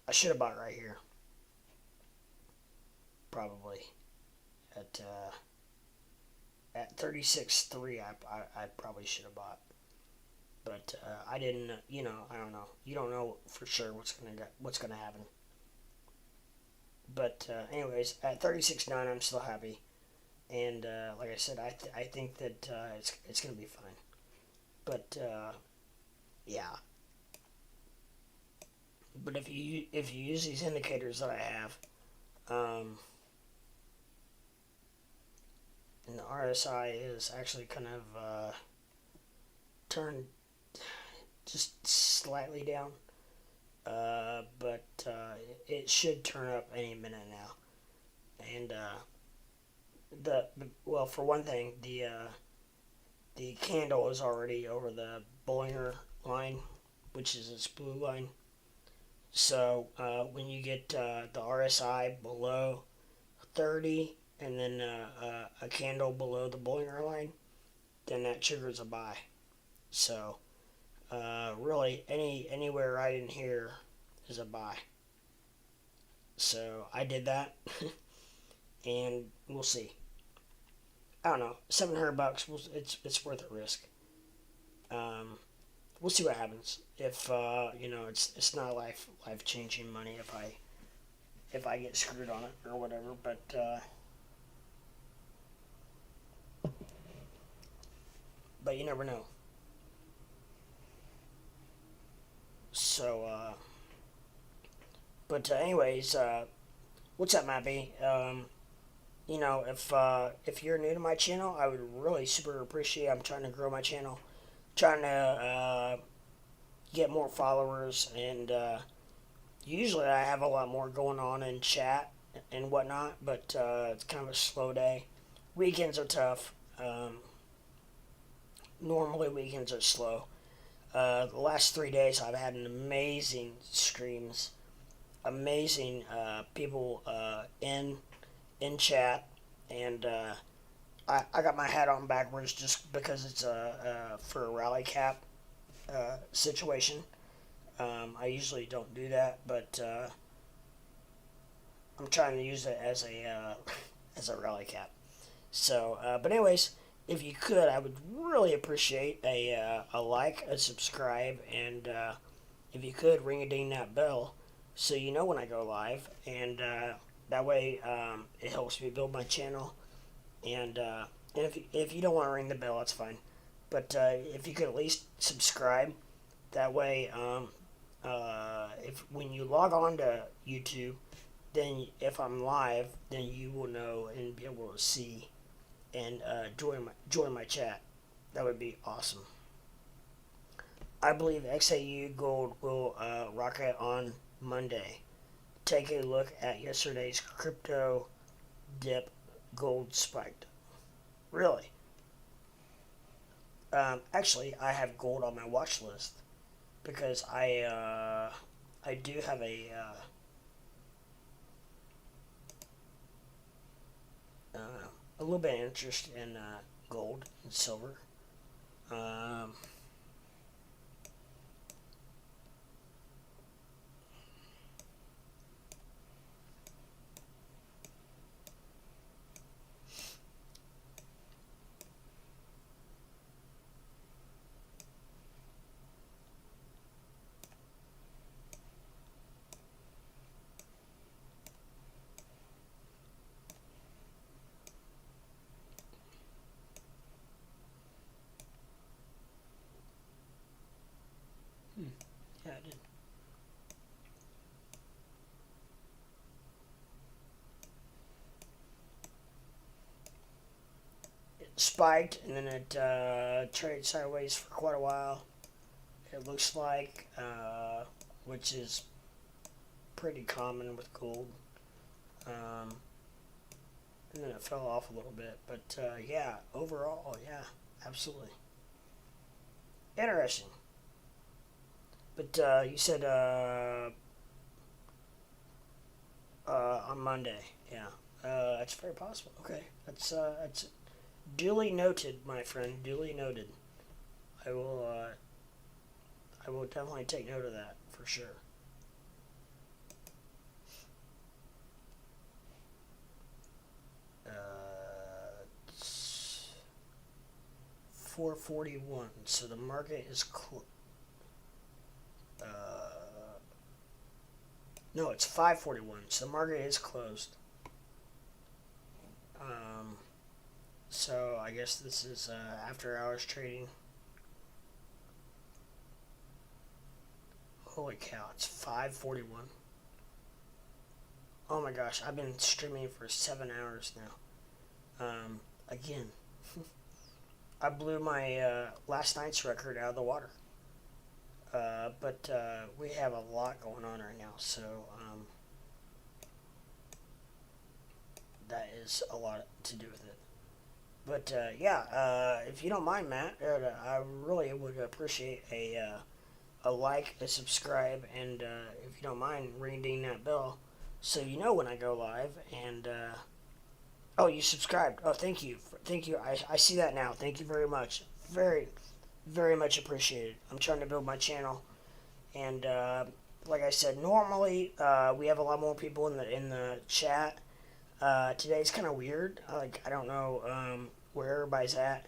I should have bought right here, probably at 36.3. I probably should have bought, but I didn't. I don't know. You don't know for sure what's gonna happen. But anyways, at 36.9, I'm still happy, and like I said, I think that it's gonna be fine. But yeah. But if you use these indicators that I have, and the RSI is actually kind of turned just slightly down, but it should turn up any minute now. And well, for one thing, the candle is already over the Bollinger line, which is this blue line. So when you get the RSI below 30, and then a candle below the Bollinger line, then that triggers a buy. So really, anywhere right in here is a buy. So I did that, and we'll see. I don't know, $700. It's worth the risk. Um, we'll see what happens. If it's not life changing money if I get screwed on it or whatever. But you never know. So but anyways, what's up, Mappy? If you're new to my channel, I would really super appreciate. I'm trying to grow my channel, trying to get more followers, and usually I have a lot more going on in chat and whatnot, but it's kind of a slow day. Weekends are tough. Normally weekends are slow. The last 3 days I've had an amazing streams, amazing people in chat, and I got my hat on backwards just because it's for a rally cap situation. I usually don't do that, but I'm trying to use it as a as a rally cap. So, but anyways, if you could, I would really appreciate a like, a subscribe, and if you could, ring a ding that bell so you know when I go live, and that way it helps me build my channel. And if you don't want to ring the bell, that's fine. But if you could at least subscribe, that way if when you log on to YouTube, then if I'm live, then you will know and be able to see and join my chat. That would be awesome. I believe XAU Gold will rocket on Monday. Take a look at yesterday's crypto dip. Gold spiked. Really? Actually, I have gold on my watch list because I do have a little bit of interest in gold and silver. Um, yeah, I did. It spiked and then it traded sideways for quite a while. It looks like, which is pretty common with gold. Um, and then it fell off a little bit. But yeah, overall, yeah, absolutely. Interesting. But you said on Monday, yeah. That's very possible. Okay, that's duly noted, my friend. Duly noted. I will I will definitely take note of that for sure. It's 4:41, so the market is no, it's 5:41, so the market is closed. Um, so I guess this is after hours trading. Holy cow, it's 5:41. Oh my gosh, I've been streaming for 7 hours now. Again, I blew my last night's record out of the water. But we have a lot going on right now, so that is a lot to do with it. But yeah, if you don't mind, Matt, I really would appreciate a like, a subscribe, and if you don't mind, ringing that bell so you know when I go live. And oh, you subscribed. Oh, thank you. Thank you. I see that now. Thank you very much. Very, very much appreciated. I'm trying to build my channel, and like I said, normally we have a lot more people in the chat. Today's kind of weird. Like I don't know where everybody's at.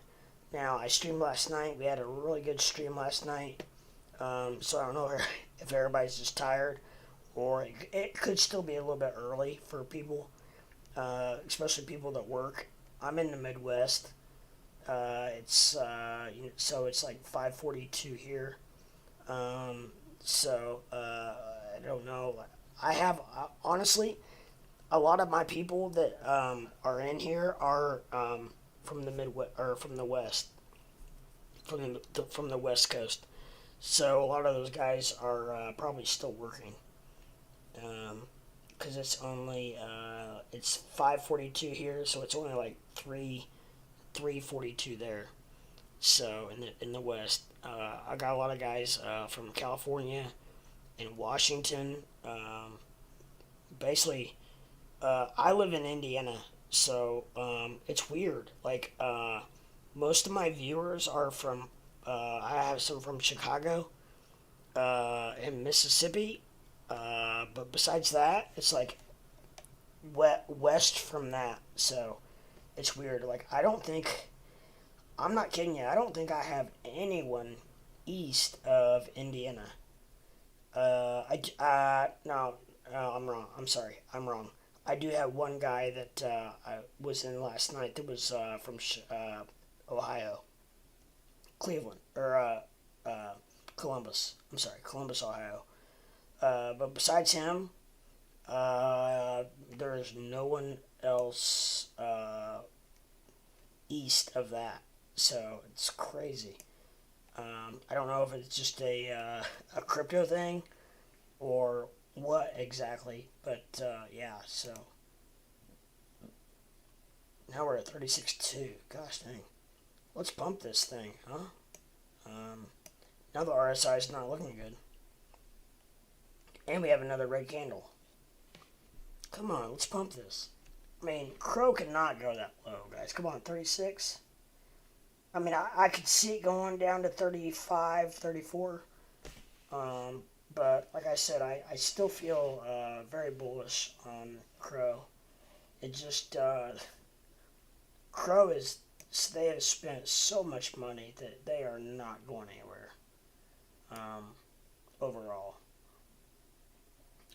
Now I streamed last night. We had a really good stream last night. So I don't know if everybody's just tired, or it could still be a little bit early for people, especially people that work. I'm in the Midwest. It's so it's like 5:42 here. So I don't know. I have honestly a lot of my people that are in here are from the Midwest or from the West, from the West Coast. So a lot of those guys are probably still working. Because it's only it's 5:42 here, so it's only like 3:42 there. So in the West, I got a lot of guys from California and Washington. Basically, I live in Indiana, so it's weird. Like most of my viewers are from. I have some from Chicago and Mississippi, but besides that, it's like west from that. So it's weird. Like I don't think I'm not kidding you. I don't think I have anyone east of Indiana. No, I'm wrong. I'm sorry. I'm wrong. I do have one guy that I was in last night that was from Ohio, Cleveland, or Columbus. I'm sorry, Columbus, Ohio. But besides him, there's no one else east of that. So it's crazy. I don't know if it's just a crypto thing or what exactly, but yeah. So now we're at 36.2. Gosh dang. Let's bump this thing, huh? Now the RSI is not looking good. And we have another red candle. Come on, let's pump this. I mean, CRO cannot go that low, guys. Come on, 36. I mean, I could see it going down to 35, 34. But like I said, I still feel very bullish on CRO. It just, CRO is, they have spent so much money that they are not going anywhere overall.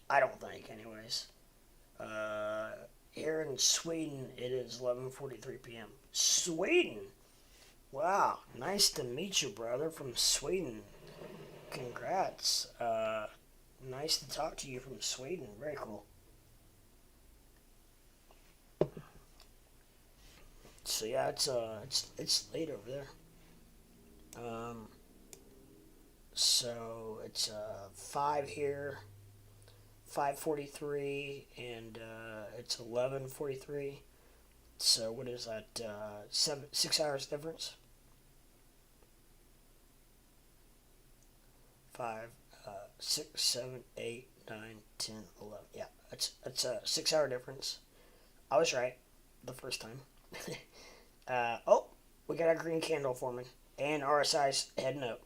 I don't think, anyways. Here in Sweden, it is 11:43 p.m. Sweden! Wow, nice to meet you, brother, from Sweden. Congrats. Nice to talk to you from Sweden. Very cool. So yeah, it's late over there. So it's 5 here, 5:43, and it's 11:43. So what is that? 6 hours difference. 5, 6, 7, 8, 9, 10, 11. Yeah, that's a 6 hour difference. I was right the first time. Oh, we got a green candle forming, and RSI's heading up.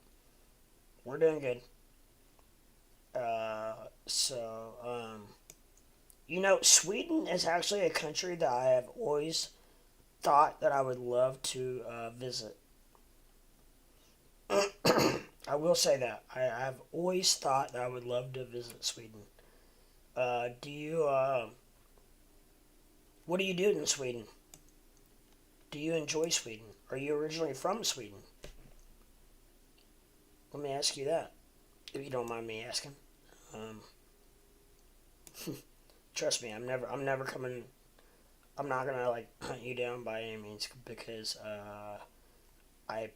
We're doing good. Sweden is actually a country that I have always thought that I would love to visit. I will say that. I've always thought that I would love to visit Sweden. What do you do in Sweden? Do you enjoy Sweden? Are you originally from Sweden? Let me ask you that, if you don't mind me asking. Trust me, I'm never coming. I'm not gonna hunt you down by any means because I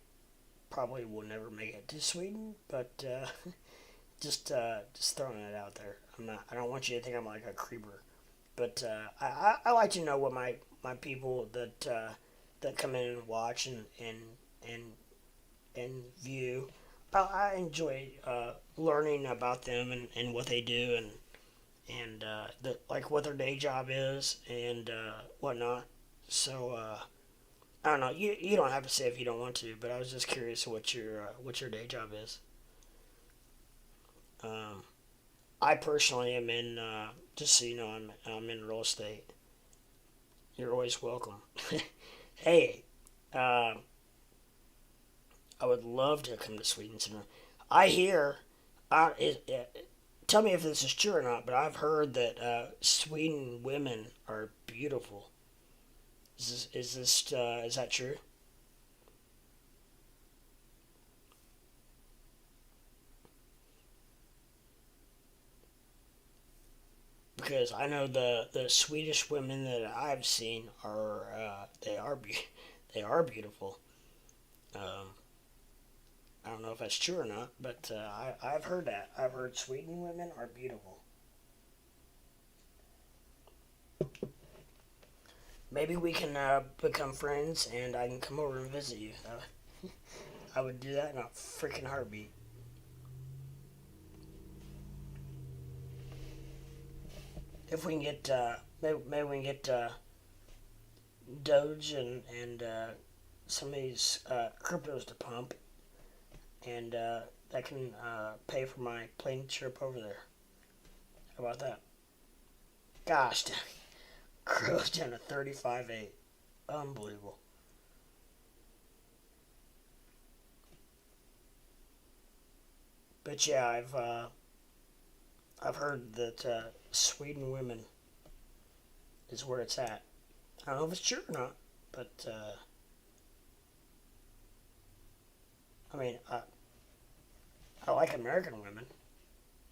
probably will never make it to Sweden. But just throwing it out there. I don't want you to think I'm like a creeper. But I like to know what my people that come in and watch and view. I enjoy learning about them and what they do and what their day job is and whatnot. So I don't know. You don't have to say if you don't want to, but I was just curious what your day job is. I personally am in. Just so you know, I'm in real estate. You're always welcome. Hey, I would love to come to Sweden sometime. I hear, tell me if this is true or not, but I've heard that Sweden women are beautiful. Is that true? Because I know the Swedish women that I've seen are they are beautiful. Um, I don't know if that's true or not, but I've heard that. I've heard Sweden women are beautiful. Maybe we can become friends, and I can come over and visit you. I would do that in a freaking heartbeat. If we can get, maybe we can get Doge and some of these cryptos to pump, and that can pay for my plane trip over there. How about that? Gosh, Crow's down to 35.8. Unbelievable. But yeah, I've heard that Sweden women is where it's at. I don't know if it's true or not, but I mean, I like American women,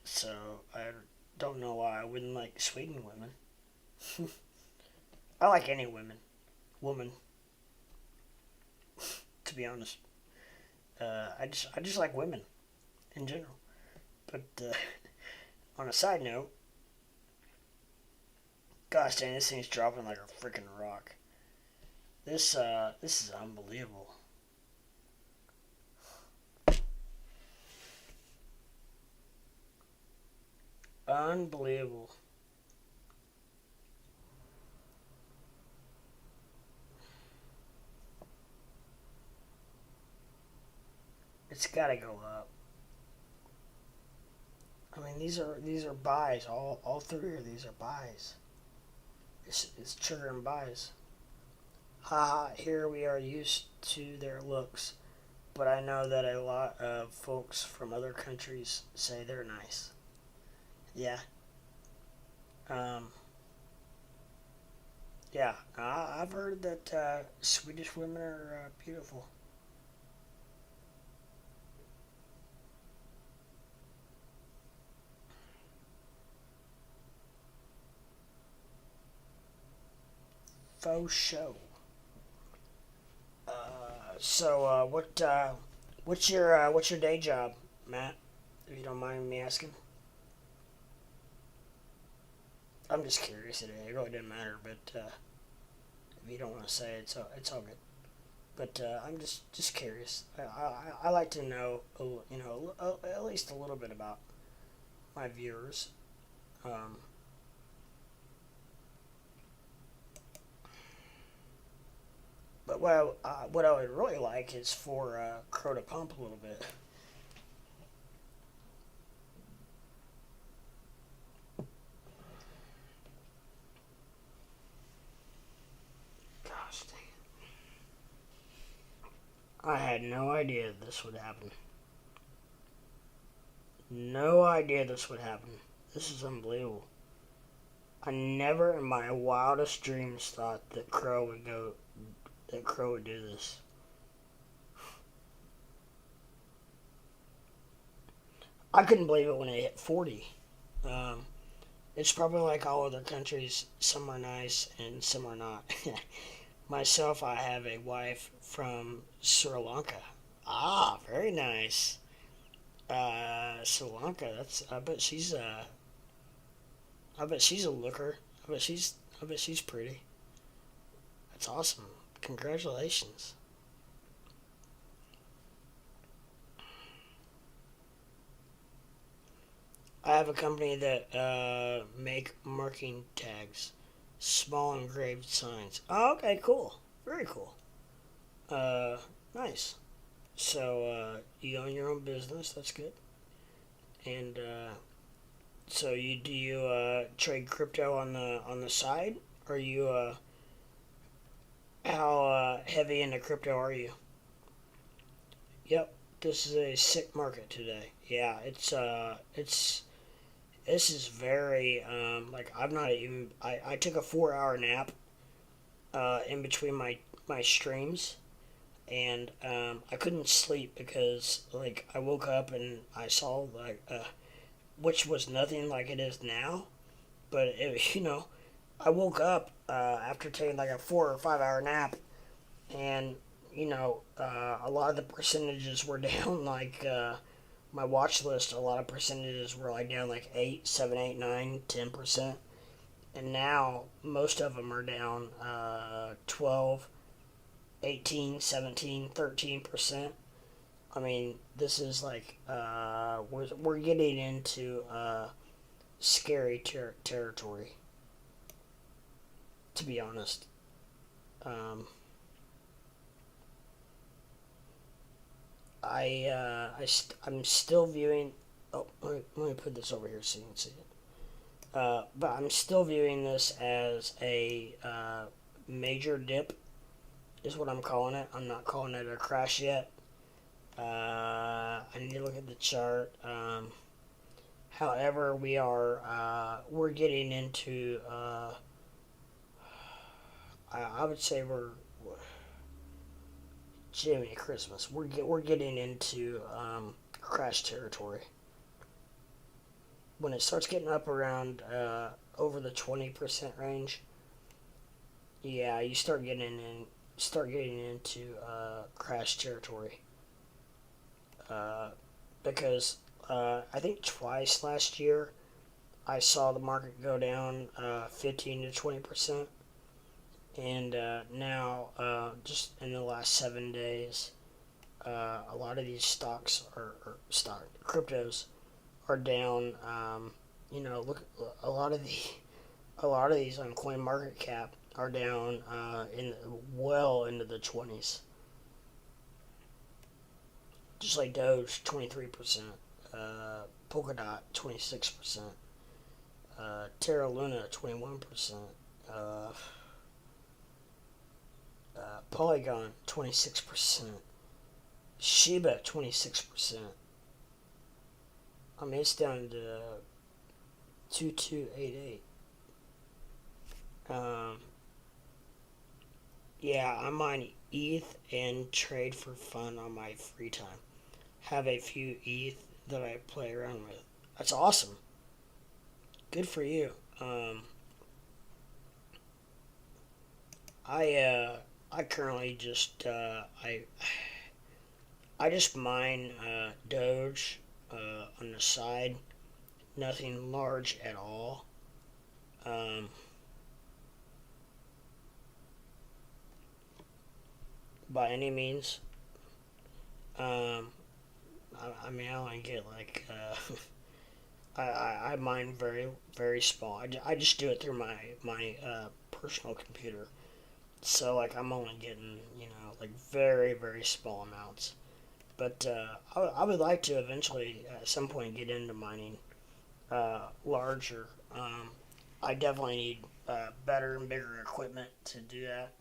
so I don't know why I wouldn't like Sweden women. I like any woman, to be honest. I just like women in general. But on a side note, gosh dang, this thing's dropping like a freaking rock. This is unbelievable. Unbelievable. gotta go up. I mean, these are buys. All three of these are buys. It's triggering buys. Haha, here we are used to their looks, but I know that a lot of folks from other countries say they're nice. Yeah. Um, yeah, I've heard that Swedish women are beautiful. Faux show. What's your day job, Matt? If you don't mind me asking. I'm just curious today. It really didn't matter, but if you don't want to say it, it's all good. But I'm just curious. I like to know, at least a little bit about my viewers. Um, but what I would really like is for Crow to pump a little bit. Gosh dang it. I had no idea this would happen. No idea this would happen. This is unbelievable. I never in my wildest dreams thought that Crow would do this. I couldn't believe it when it hit 40. Um, it's probably like all other countries. Some are nice and some are not. Myself, I have a wife from Sri Lanka. Ah, very nice. Sri Lanka. I bet she's a looker. I bet she's pretty. That's awesome. Congratulations. I have a company that make marking tags, small engraved signs. Oh, okay, cool. Very cool. Uh, Nice. So you own your own business. That's good. And so you trade crypto on the side? Or you how heavy into crypto are you? Yep. This is a sick market today. Yeah, it's this is very like I'm not even I took a 4 hour nap in between my streams, and I couldn't sleep because like I woke up and I saw like which was nothing like it is now, but it, I woke up after taking like a 4 or 5 hour nap, and a lot of the percentages were down like my watch list. A lot of percentages were like down like 8, 7, 8, 9, 10%, and now most of them are down 12, 18, 17, 13%. I mean, this is like we're getting into scary territory, to be honest. Um, I'm still viewing. Oh, let me put this over here so you can see it. But I'm still viewing this as a major dip, is what I'm calling it. I'm not calling it a crash yet. I need to look at the chart. However, we're getting into. I would say Jiminy Christmas. We're getting into crash territory. When it starts getting up around over the 20% range, yeah, you start getting into crash territory. Because I think twice last year I saw the market go down 15 to 20%, and now just in the last 7 days, a lot of these stocks or cryptos are down. Look, a lot of these on Coin Market Cap are down in well into the 20s. Just like Doge, 23%. Polkadot, 26%. Terra Luna, 21%. Uh, Polygon, 26%. Shiba, 26%. I mean, it's down to 2288. Um, yeah, I mine ETH and trade for fun on my free time. Have a few ETH that I play around with. That's awesome. Good for you. I I currently just I just mine Doge on the side. Nothing large at all. Um, by any means. Um, I mean, I only get like I mine very small. I just do it through my personal computer. So like I'm only getting like very small amounts. But I would like to eventually at some point get into mining larger. I definitely need better and bigger equipment to do that,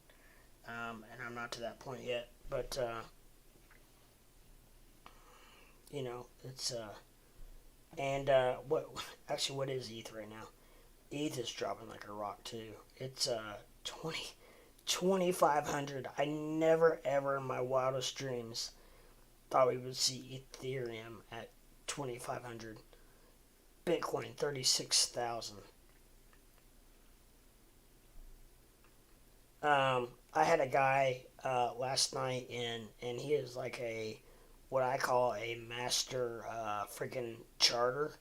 and I'm not to that point yet. But it's and what actually what is ETH right now? ETH is dropping like a rock too. It's 2,500. I never ever in my wildest dreams thought we would see Ethereum at 2,500. Bitcoin 36,000. I had a guy last night and he is like a what I call a master freaking charter,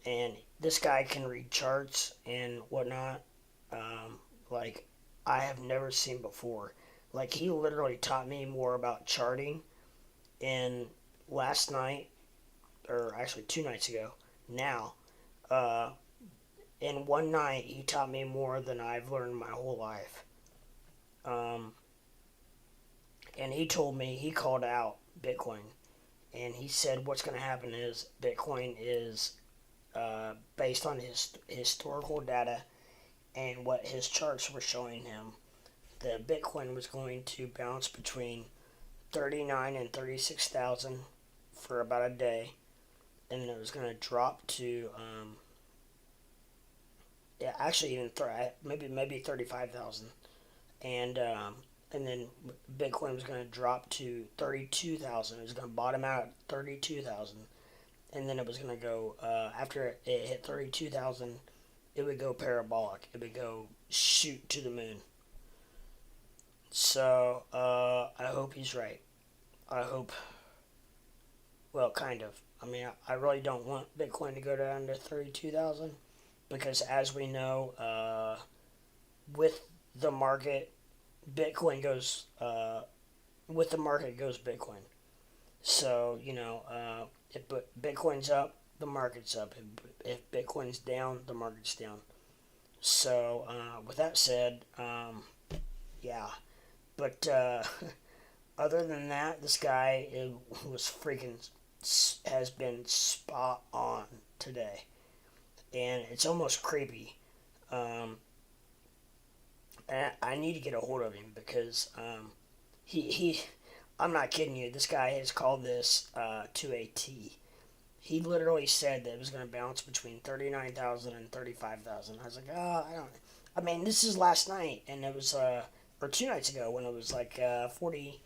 and this guy can read charts and whatnot. Like I have never seen before. Like he literally taught me more about charting in last night, or actually 2 nights ago. Now, uh, in one night, he taught me more than I've learned my whole life. Um, and he told me he called out Bitcoin, and he said what's going to happen is Bitcoin is based on his historical data and what his charts were showing him. The Bitcoin was going to bounce between 39 and 36,000 for about a day, and then it was going to drop to yeah, actually even maybe 35,000, and then Bitcoin was going to drop to 32,000. It was going to bottom out at 32,000, and then it was going to go after it hit 32,000. It would go parabolic. It would go shoot to the moon. So I hope he's right. I hope. Well, kind of. I mean, I really don't want Bitcoin to go down to 32,000 because, as we know, with the market, Bitcoin goes. With the market goes Bitcoin. So if Bitcoin's up, the market's up. If Bitcoin's down, the market's down. So with that said, yeah. But other than that, this guy was freaking has been spot on today, and it's almost creepy. Um, and I need to get a hold of him because he I'm not kidding you. This guy has called this to a T. He literally said that it was going to bounce between 39,000 and 35,000. I was like, oh, I don't. I mean, this is last night, and it was or 2 nights ago when it was like 40.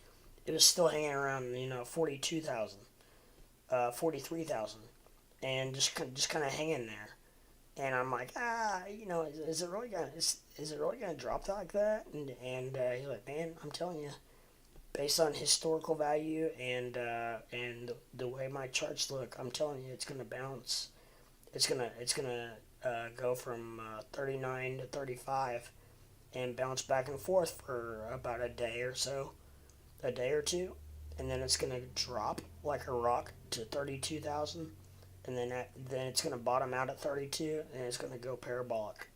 It was still hanging around 42,000, 43,000, and just kind of hanging there. And I'm like, is it really gonna is it really gonna drop like that? And he's like, man, I'm telling you, based on historical value and the way my charts look, I'm telling you, it's gonna bounce. It's gonna go from 39 to 35 and bounce back and forth for about a day or so, a day or two, and then it's gonna drop like a rock to 32,000, and then it's gonna bottom out at 32, and it's gonna go parabolic.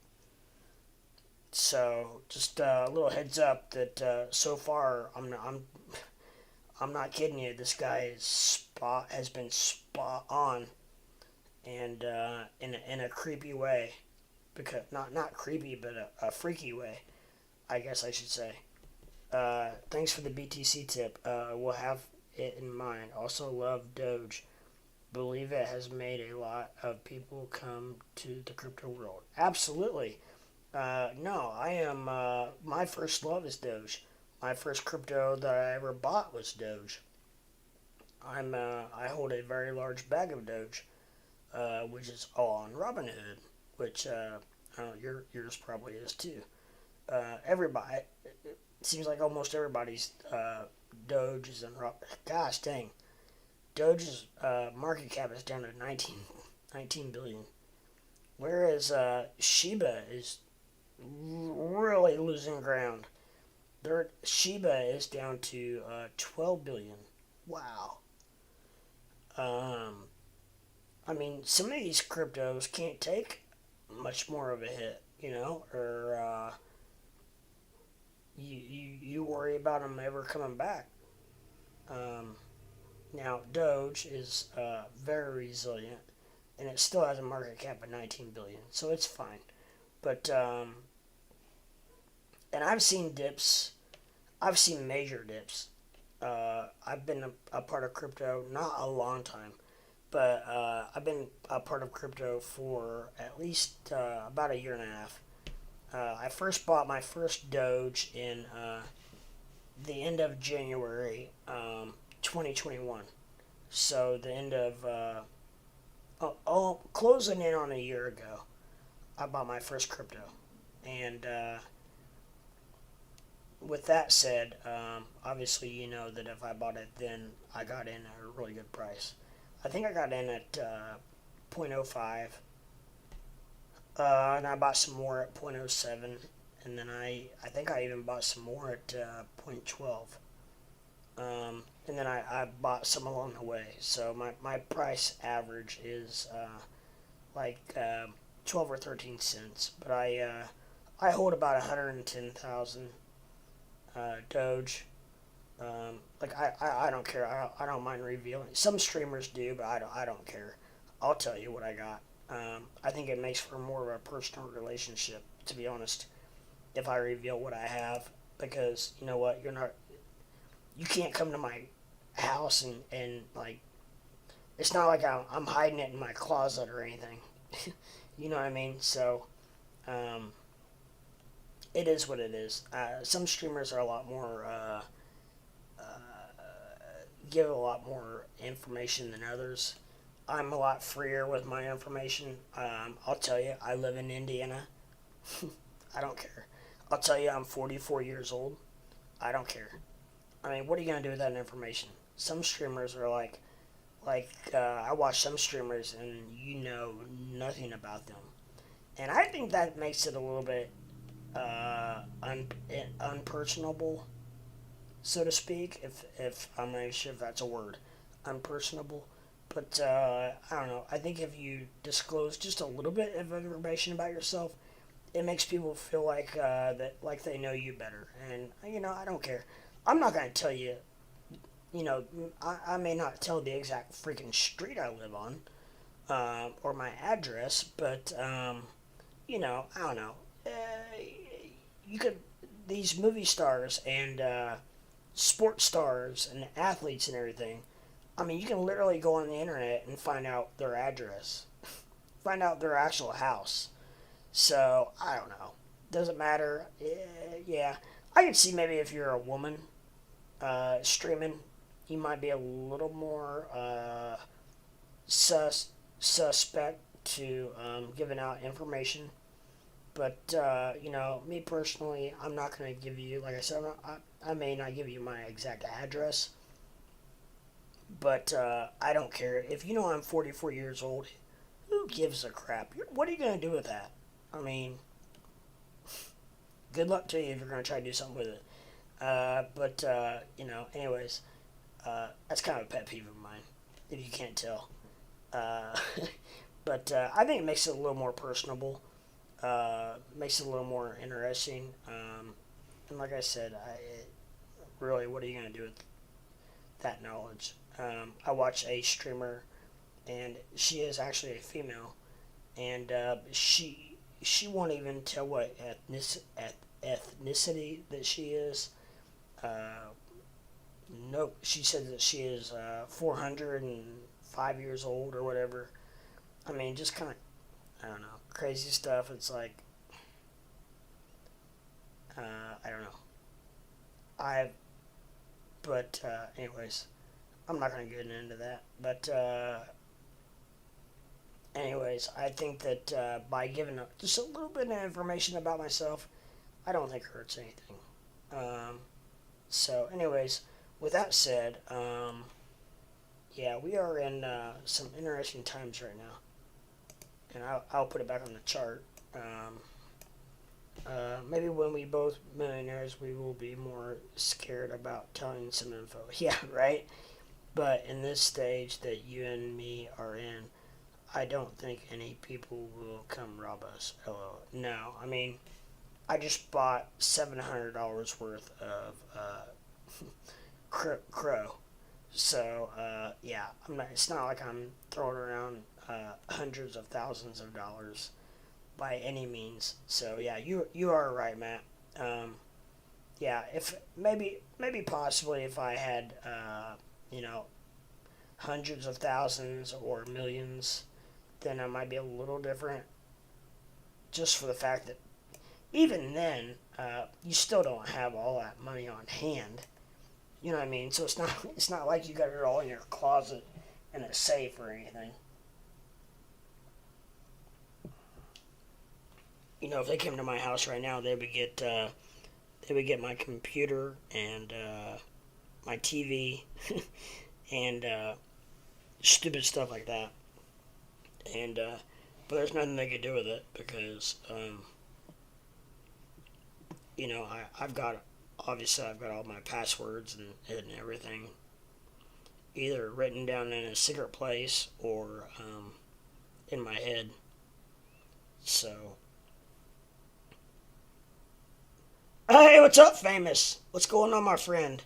So just a little heads up that so far I'm not kidding you. This guy has been spot on, and in a creepy way, because not creepy, but freaky way, I guess I should say. Thanks for the BTC tip. We'll have it in mind. Also love Doge. Believe it has made a lot of people come to the crypto world. Absolutely. No, I am. My first love is Doge. My first crypto that I ever bought was Doge. I hold a very large bag of Doge, which is all on Robinhood, which I don't know, yours probably is too. Everybody, it seems like almost everybody's Doge is in Gosh dang, Doge's market cap is down to 19 billion, whereas Shiba is really losing ground. Their Shiba is down to 12 billion. Wow. Um, I mean, some of these cryptos can't take much more of a hit, or you worry about them ever coming back. Um, Now, Doge is very resilient, and it still has a market cap of 19 billion, so it's fine. But and I've seen dips. I've seen major dips. I've been a part of crypto not a long time, but I've been a part of crypto for at least about a year and a half. I first bought my first Doge in the end of January 2021. So the end of closing in on a year ago, I bought my first crypto, and with that said, obviously you know that if I bought it then, I got in at a really good price. I think I got in at zero point 0.05, and I bought some more at 0.07, and then I think I even bought some more at 0.12. And then I bought some along the way. So my price average is like 12 or 13 cents. But I hold about 110,000 Doge. I don't care. I don't mind revealing. Some streamers do, but I don't care. I'll tell you what I got. I think it makes for more of a personal relationship, to be honest, if I reveal what I have, because you know what, you can't come to my house and like, it's not like I'm hiding it in my closet or anything. You know what I mean? So, it is what it is. Some streamers are a lot more, give a lot more information than others. I'm a lot freer with my information. I'll tell you, I live in Indiana. I don't care. I'll tell you, I'm 44 years old. I don't care. I mean, what are you going to do with that information? Some streamers are I watch some streamers and you know nothing about them. And I think that makes it a little bit unpersonable, so to speak, if I'm not sure if that's a word, unpersonable. But I don't know. I think if you disclose just a little bit of information about yourself, it makes people feel like they know you better. And I don't care. I'm not gonna tell you. I may not tell the exact freaking street I live on, or my address, but I don't know. You could these movie stars and sports stars and athletes and everything. I mean, you can literally go on the internet and find out their address, find out their actual house. So I don't know. Doesn't matter. Yeah, I could see maybe if you're a woman streaming, you might be a little more suspect to giving out information. But me personally, I'm not going to give you, like I said, I may not give you my exact address, but I don't care. If you know I'm 44 years old, who gives a crap? What are you going to do with that? I mean, good luck to you if you're going to try to do something with it. Anyways, that's kind of a pet peeve of mine, if you can't tell. Uh, but I think it makes it a little more personable, makes it a little more interesting. And like I said, really, what are you going to do that knowledge. I watch a streamer, and she is actually a female, and she won't even tell what ethnicity that she is. Uh, nope, she said that she is 405 years old or whatever. I mean, just kind of, I don't know, crazy stuff. It's like, I don't know. I but anyways, I'm not gonna get into that. But anyways, I think that by giving just a little bit of information about myself, I don't think it hurts anything. Um, so, anyways, with that said, yeah, we are in some interesting times right now, and I'll put it back on the chart. Maybe when we both millionaires, we will be more scared about telling some info. Yeah, right. But in this stage that you and me are in, I don't think any people will come rob us. LOL. No, I mean, I just bought $700 worth of CRO. So yeah, I'm not. It's not like I'm throwing around hundreds of thousands of dollars by any means. So yeah, you are right, Matt. Um, yeah, if maybe possibly if I had you know hundreds of thousands or millions, then I might be a little different. Just for the fact that even then, you still don't have all that money on hand. You know what I mean? So it's not like you got it all in your closet in a safe or anything. If they came to my house right now, they would get my computer and my TV and stupid stuff like that. And but there's nothing they could do with it because I've got obviously I've got all my passwords and everything either written down in a secret place or in my head. So, hey, what's up, famous? What's going on, my friend?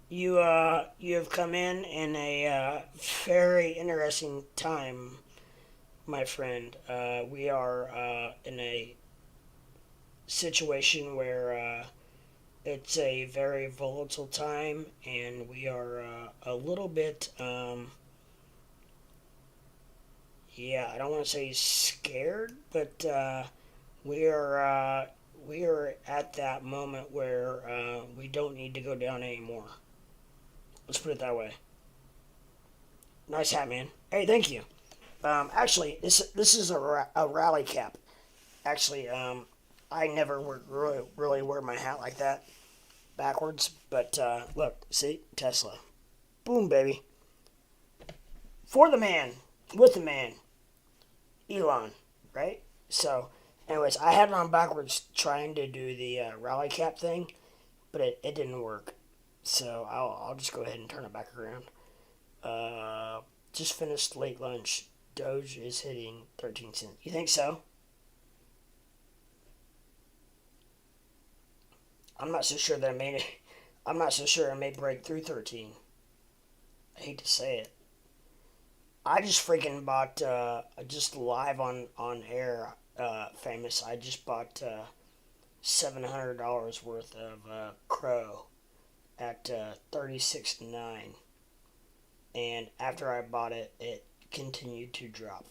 You have come in a very interesting time, my friend. We are in a situation where it's a very volatile time, and we are a little bit, yeah, I don't want to say scared, but we are we are at that moment where we don't need to go down anymore. Let's put it that way. Nice hat, man. Hey, thank you. Actually, this is a rally cap. Actually, I never really wear my hat like that backwards. But look, see, Tesla. Boom, baby. For the man, with the man, Elon, right? So, anyways, I had it on backwards trying to do the rally cap thing, but it didn't work. So I'll just go ahead and turn it back around. Just finished late lunch. Doge is hitting 13 cents. You think so? I'm not so sure that I made it. I'm not so sure I may break through 13. I hate to say it. I just freaking bought just live on air, famous. I just bought $700 worth of crow at 36.9, and after I bought it, it continued to drop.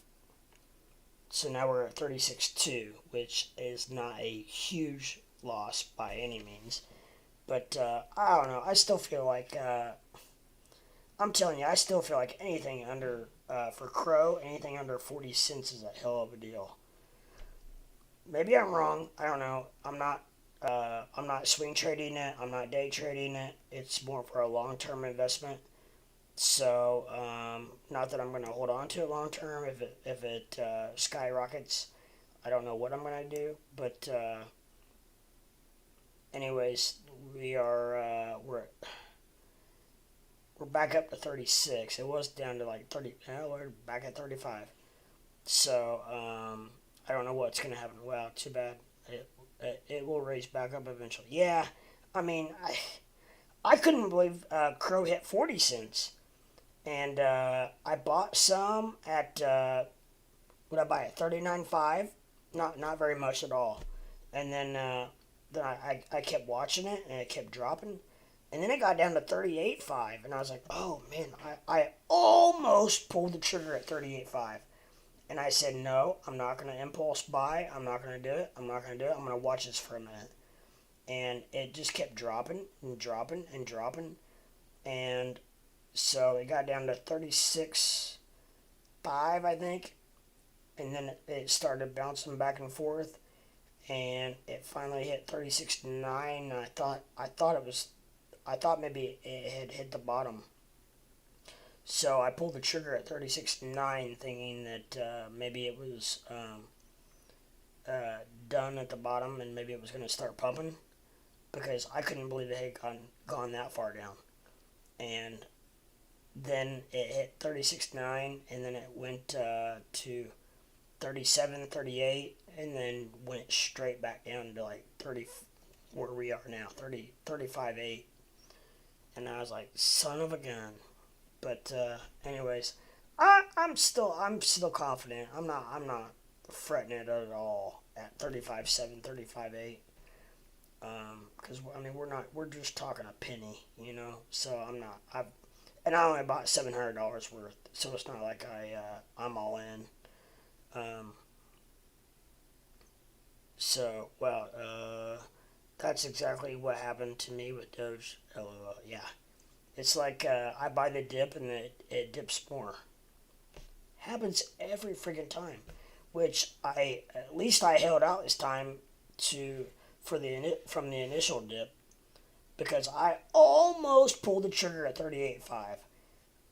So now we're at 36.2, which is not a huge loss by any means. But I don't know. I still feel like I'm telling you, I still feel like anything under for Crow, anything under 40 cents is a hell of a deal. Maybe I'm wrong. I don't know. I'm not swing trading it. I'm not day trading it. It's more for a long term investment. So, not that I'm going to hold on to it long term. If it skyrockets, I don't know what I'm going to do. But anyways, we're back up to 36. It was down to like 30. We're back at 35. So, I don't know what's going to happen. Wow, too bad. It will raise back up eventually. Yeah, I mean, I couldn't believe CRO hit 40 cents. And I bought some at, what I buy at 39.5? Not very much at all. And then I kept watching it and it kept dropping. And then it got down to 38.5. And I was like, oh man, I almost pulled the trigger at 38.5. And I said, no, I'm not going to impulse buy. I'm not going to do it. I'm not going to do it. I'm going to watch this for a minute. And it just kept dropping and dropping and dropping. And so it got down to 36.5, I think. And then it started bouncing back and forth. And it finally hit 36.9. And I thought maybe it had hit the bottom. So I pulled the trigger at 36.9, thinking that maybe it was done at the bottom and maybe it was going to start pumping, because I couldn't believe it had gone that far down. And then it hit 36.9, and then it went to 37, 38, and then went straight back down to like 30, where we are now, 35.8. And I was like, son of a gun. But anyways, I'm still confident. I'm not fretting it at all at 35.7, 35.8. Because I mean we're just talking a penny, you know. So I only bought $700 worth, so it's not like I'm all in. So that's exactly what happened to me with Doge. LOL, yeah. It's like I buy the dip and it dips more. Happens every freaking time. Which at least I held out this time from the initial dip, because I almost pulled the trigger at 38.5.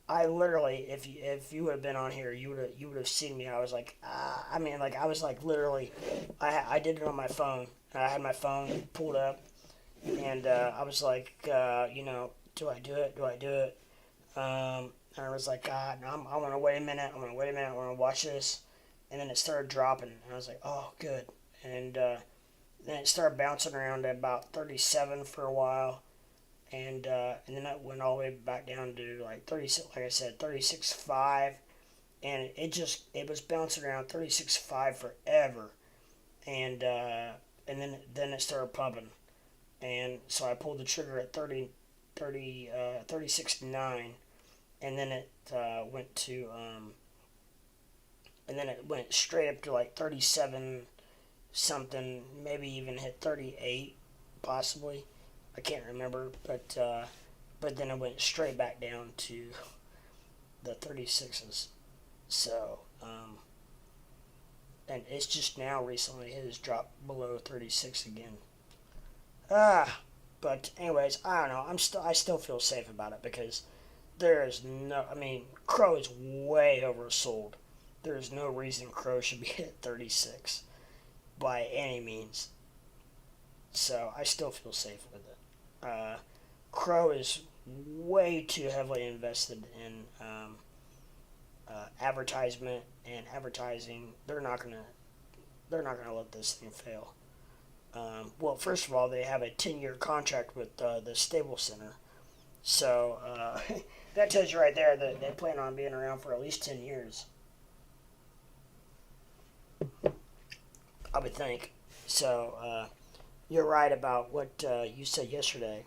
I literally, if you would have been on here, you would have seen me. I was like, I was like literally, I did it on my phone. I had my phone pulled up, and I was like, do I do it? Do I do it? And I was like, God, no, I want to wait a minute. I want to watch this. And then it started dropping. And I was like, oh, good. And then it started bouncing around at about 37 for a while. And then it went all the way back down to like 36, like I said, 36.5. And it was bouncing around 36.5 forever. And then it started pumping. And so I pulled the trigger at 36.9, and then it went to and then it went straight up to like 37 something, maybe even hit 38 possibly. I can't remember, but then it went straight back down to the 36s. So and it's just now recently it has dropped below 36 again. But anyways, I don't know. I still feel safe about it, because CRO is way oversold. There is no reason CRO should be at 36 by any means. So I still feel safe with it. CRO is way too heavily invested in advertisement and advertising. They're not gonna let this thing fail. Well, first of all, they have a 10-year contract with the Stable Center. So that tells you right there that they plan on being around for at least 10 years. I would think. So you're right about what you said yesterday.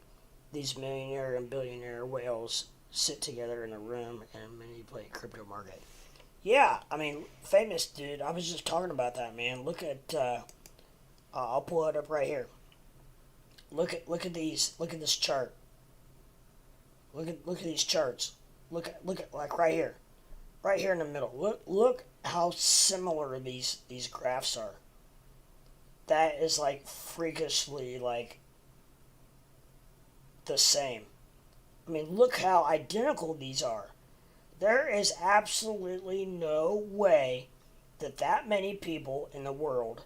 These millionaire and billionaire whales sit together in a room and manipulate crypto market. Yeah, I mean, famous dude. I was just talking about that, man. Look at... I'll pull it up right here. Look at these. Look at this chart. Look at these charts. Look at like right here in the middle. Look how similar these graphs are. That is like freakishly like the same. I mean, look how identical these are. There is absolutely no way that many people in the world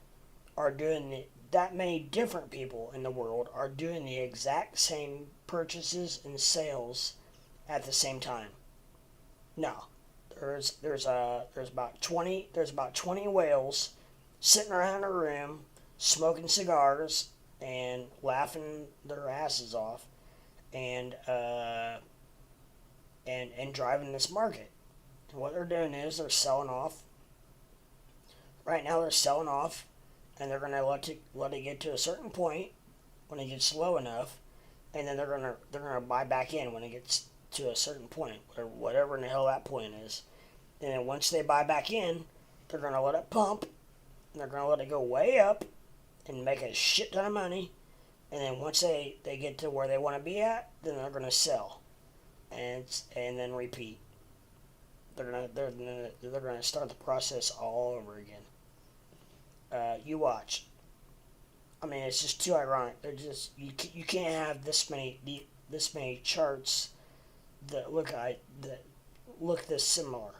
that many different people in the world are doing the exact same purchases and sales at the same time. No, there's about 20 whales sitting around a room smoking cigars and laughing their asses off, and and driving this market. And what they're doing is they're selling off. Right now they're selling off, and they're gonna let it get to a certain point when it gets low enough, and then they're gonna buy back in when it gets to a certain point, or whatever in the hell that point is. And then once they buy back in, they're gonna let it pump, and they're gonna let it go way up, and make a shit ton of money. And then once they get to where they want to be at, then they're gonna sell, and then repeat. They're gonna start the process all over again. You watch. I mean, it's just too ironic. They're just you can't have this many charts that look this similar.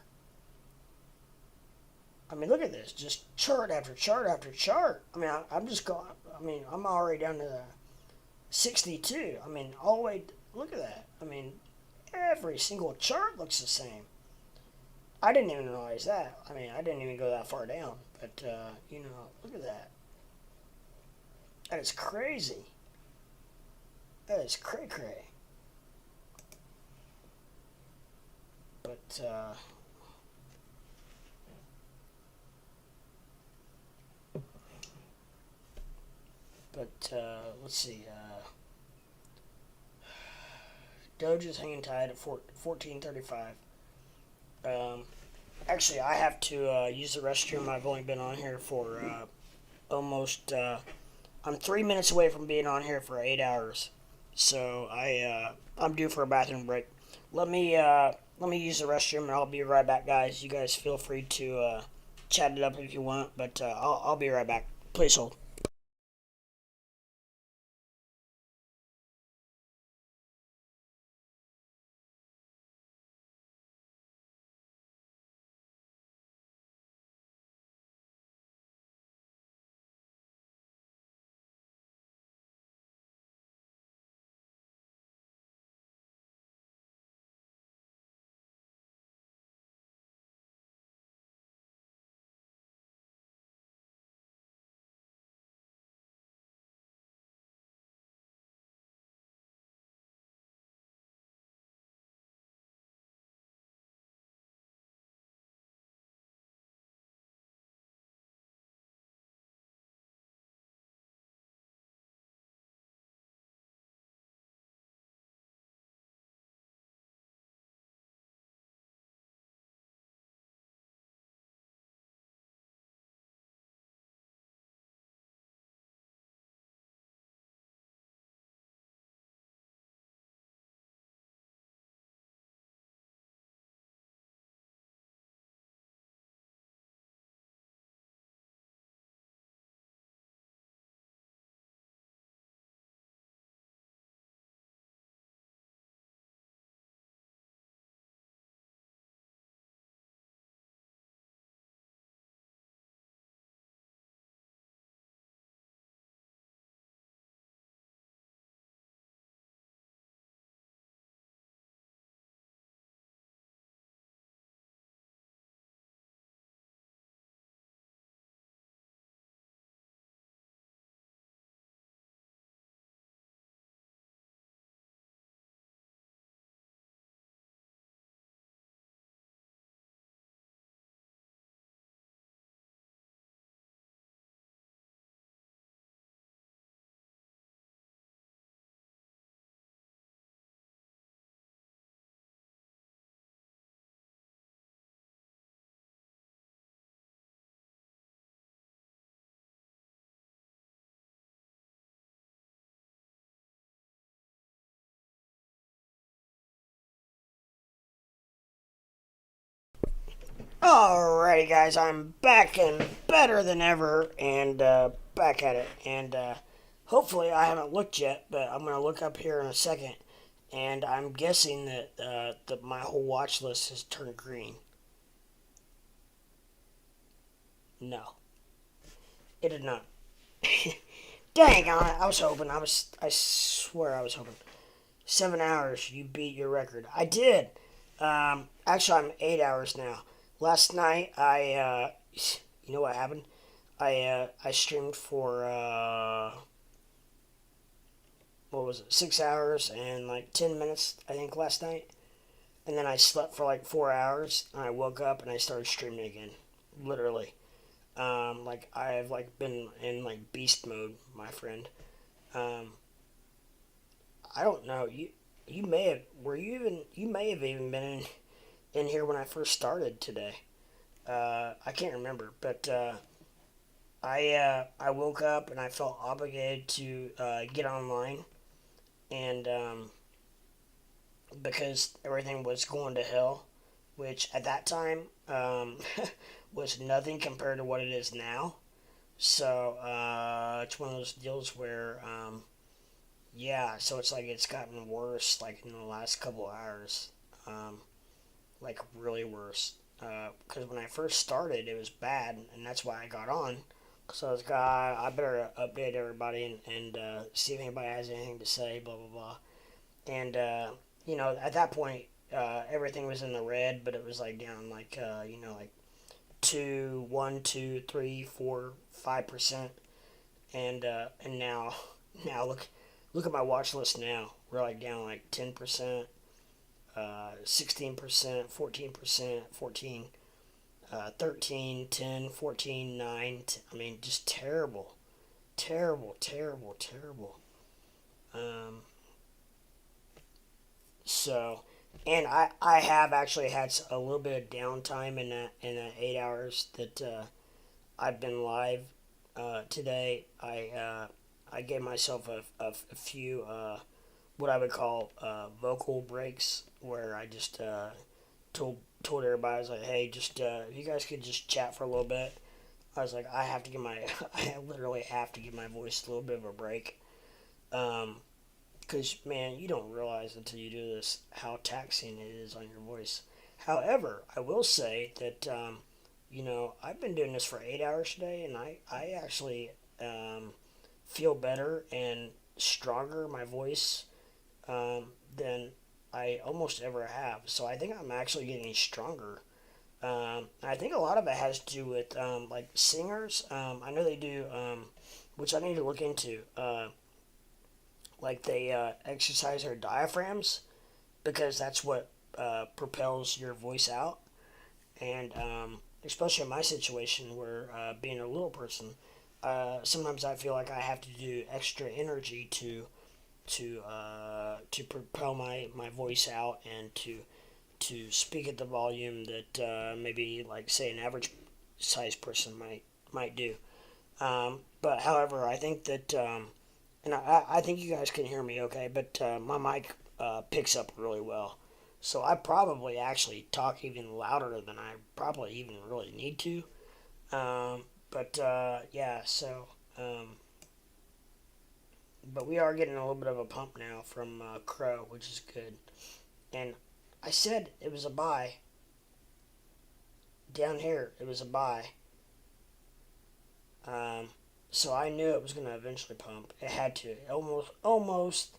I mean, look at this. Just chart after chart after chart. I mean, I'm just going. I mean, I'm already down to 62. I mean, all the way. Look at that. I mean, every single chart looks the same. I didn't even realize that. I mean, I didn't even go that far down. But look at that. That is crazy. That is cray cray. But let's see. Doge is hanging tight at 1435. Actually, I have to use the restroom. I've only been on here for almost. I'm 3 minutes away from being on here for 8 hours, so I'm due for a bathroom break. Let me use the restroom, and I'll be right back, guys. You guys feel free to chat it up if you want, but I'll be right back. Please hold. Alrighty, guys, I'm back and better than ever, and back at it. And hopefully, I haven't looked yet, but I'm gonna look up here in a second. And I'm guessing that my whole watch list has turned green. No, it did not. Dang on it! I was hoping. I swear I was hoping. 7 hours. You beat your record. I did. Actually, I'm 8 hours now. Last night, you know what happened? I streamed for what was it, 6 hours and like 10 minutes, I think, last night. And then I slept for like 4 hours, and I woke up and I started streaming again. Literally. Like I've like been in like beast mode, my friend. Um, I don't know. You may have you may have even been in here when I first started today. I can't remember, but I woke up and I felt obligated to get online, and because everything was going to hell, which at that time was nothing compared to what it is now. So it's one of those deals where yeah, so it's like it's gotten worse like in the last couple of hours, um, like really worse. Because when I first started, it was bad, and that's why I got on. So I was like, I better update everybody and see if anybody has anything to say, blah blah blah. And at that point, everything was in the red, but it was like down like like 1, 2, 3, 4, 5%, and now now look at my watch list now. We're like down like 10%, 16%, 14%, 14, 13, 10, 14, 9. I mean, just terrible, terrible, terrible, terrible. Um, so, and I have actually had a little bit of downtime in that 8 hours that I've been live today. I gave myself a few what I would call vocal breaks where I just told everybody, I was like, hey, just if you guys could just chat for a little bit. I was like, I have to give my I literally have to give my voice a little bit of a break. Um, because man, you don't realize until you do this how taxing it is on your voice. However, I will say that I've been doing this for 8 hours today, and I actually feel better and stronger my voice than I almost ever have. So I think I'm actually getting stronger. I think a lot of it has to do with like singers. I know they do, which I need to look into. Like they exercise their diaphragms because that's what propels your voice out. And especially in my situation, where being a little person, sometimes I feel like I have to do extra energy to propel my voice out and to speak at the volume that maybe like say an average sized person might do. But however, I think that and I think you guys can hear me okay, but my mic picks up really well. So I probably actually talk even louder than I probably even really need to. But yeah, so but we are getting a little bit of a pump now from CRO, which is good. And I said it was a buy down here. It was a buy. Um, so I knew it was going to eventually pump. It had to. Almost.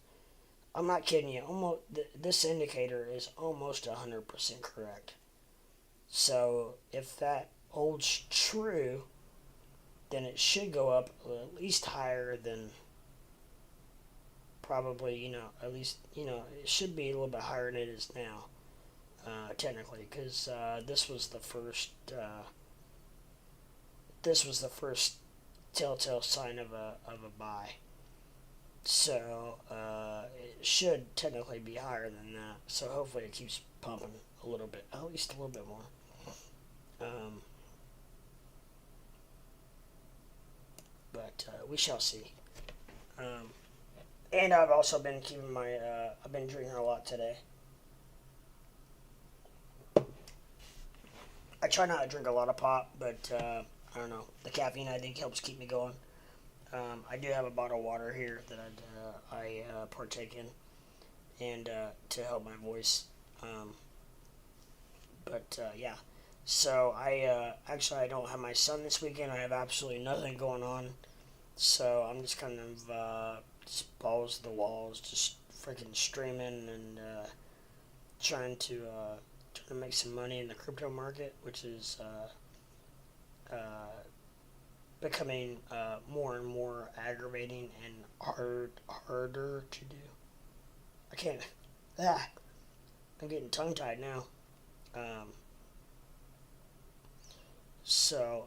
I'm not kidding you. Almost. This indicator is almost 100% correct. So if that holds true, then it should go up at least higher than probably, at least, it should be a little bit higher than it is now, technically, because this was the first telltale sign of a buy. So it should technically be higher than that. So hopefully it keeps pumping a little bit, at least a little bit more. Um, but we shall see. Um, and I've also been keeping I've been drinking a lot today. I try not to drink a lot of pop, but I don't know. The caffeine I think helps keep me going. I do have a bottle of water here that I partake in, and to help my voice. But yeah, so I don't have my son this weekend. I have absolutely nothing going on, so I'm just kind of just balls to the walls, just freaking streaming and trying to make some money in the crypto market, which is uh, becoming more and more aggravating and harder to do. I can't. Ah, I'm getting tongue tied now. Um, so,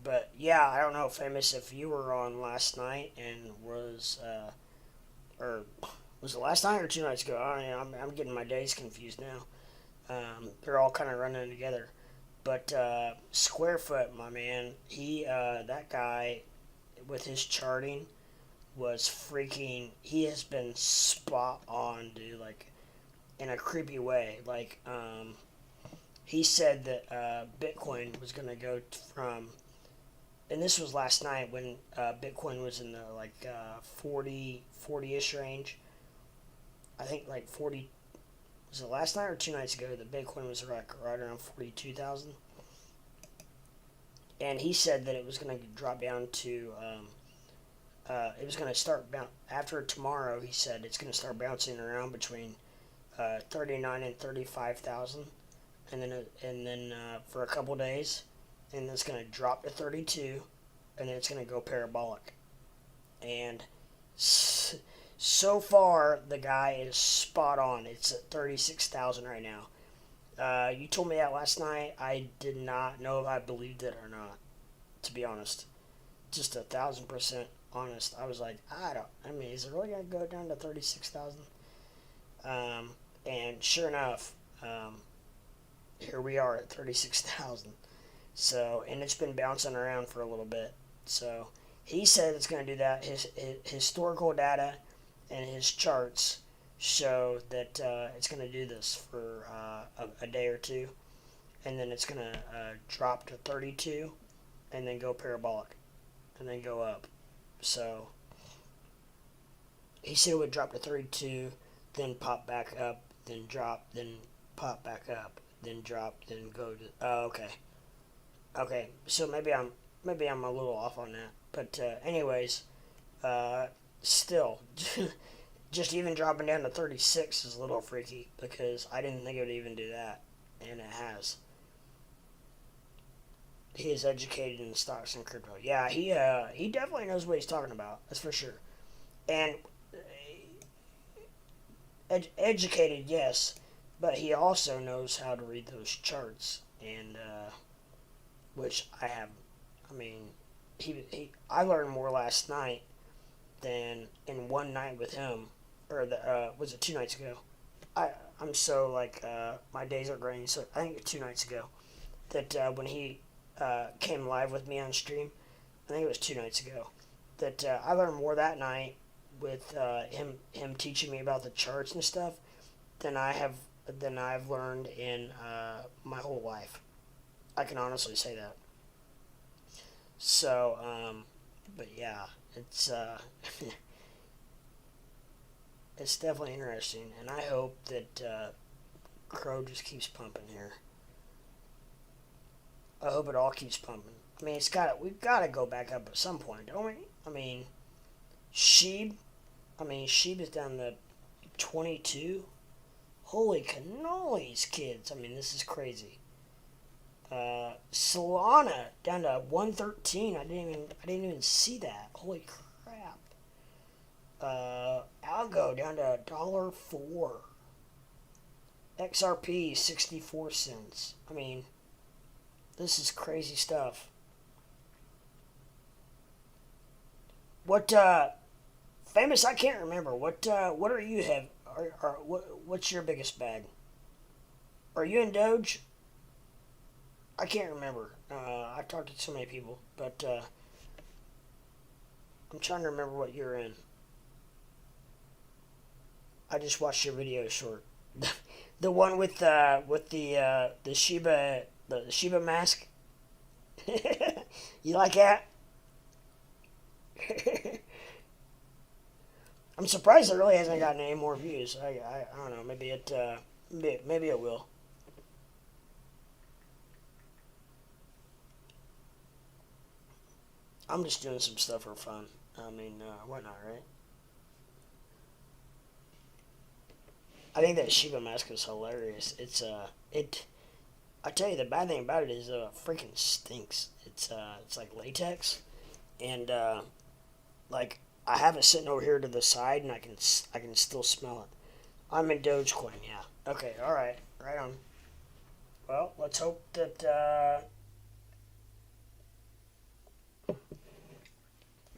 but yeah, I don't know, Famous, if you were on last night and or was it last night or 2 nights ago? I don't know, I'm getting my days confused now. They're all kind of running together. But Squarefoot, my man, that guy with his charting was freaking. He has been spot on, dude. Like in a creepy way. Like he said that Bitcoin was gonna go from, and this was last night when Bitcoin was in the like 40-ish range. I think like 40. Was it last night or 2 nights ago that Bitcoin was like right around 42,000? And he said that it was going to drop down to, it was going to start after tomorrow. He said it's going to start bouncing around between 39 and 35,000, and then for a couple days, and then it's going to drop to 32, and then it's going to go parabolic. And so far, the guy is spot on. It's at 36,000 right now. You told me that last night. I did not know if I believed it or not, to be honest. Just 1,000% honest. I was like, I mean, is it really going to go down to 36,000? And sure enough, here we are at 36,000. So, and it's been bouncing around for a little bit. So, he said it's going to do that. His historical data and his charts show that it's going to do this for a day or two, and then it's going to drop to 32, and then go parabolic, and then go up. So he said it would drop to 32, then pop back up, then drop, then pop back up, then drop, then go to. Oh, okay. Okay, so maybe I'm a little off on that, but anyways, still. Just even dropping down to 36 is a little freaky because I didn't think it would even do that, and it has. He is educated in stocks and crypto. Yeah, he definitely knows what he's talking about. That's for sure. And educated, yes, but he also knows how to read those charts, and which I have. I mean, I learned more last night than in one night with him, or was it 2 nights ago? I'm so like my days are graying. So I think 2 nights ago that when he came live with me on stream, I think it was 2 nights ago, that I learned more that night with him teaching me about the charts and stuff than I've learned in my whole life. I can honestly say that. So, but yeah, it's it's definitely interesting, and I hope that CRO just keeps pumping here. I hope it all keeps pumping. I mean, we've got to go back up at some point, don't we? I mean, Sheeb is down to 22. Holy cannolis, kids! I mean, this is crazy. Solana down to 113. I didn't even see that. Holy crap. ALGO down to $1.04. XRP 64 cents. I mean, this is crazy stuff. What Famous? I can't remember. What are you have? What's your biggest bag? Are you in Doge? I can't remember. I've talked to so many people, but I'm trying to remember what you're in. I just watched your video short. The one with the Shiba mask. You like that? I'm surprised it really hasn't gotten any more views. I don't know. Maybe it will. I'm just doing some stuff for fun. I mean, why not, right? I think that Shiba mask is hilarious. I tell you, the bad thing about it is freaking stinks. It's like latex, and like I have it sitting over here to the side, and I can still smell it. I'm in Dogecoin, yeah. Okay, all right, right on. Well, let's hope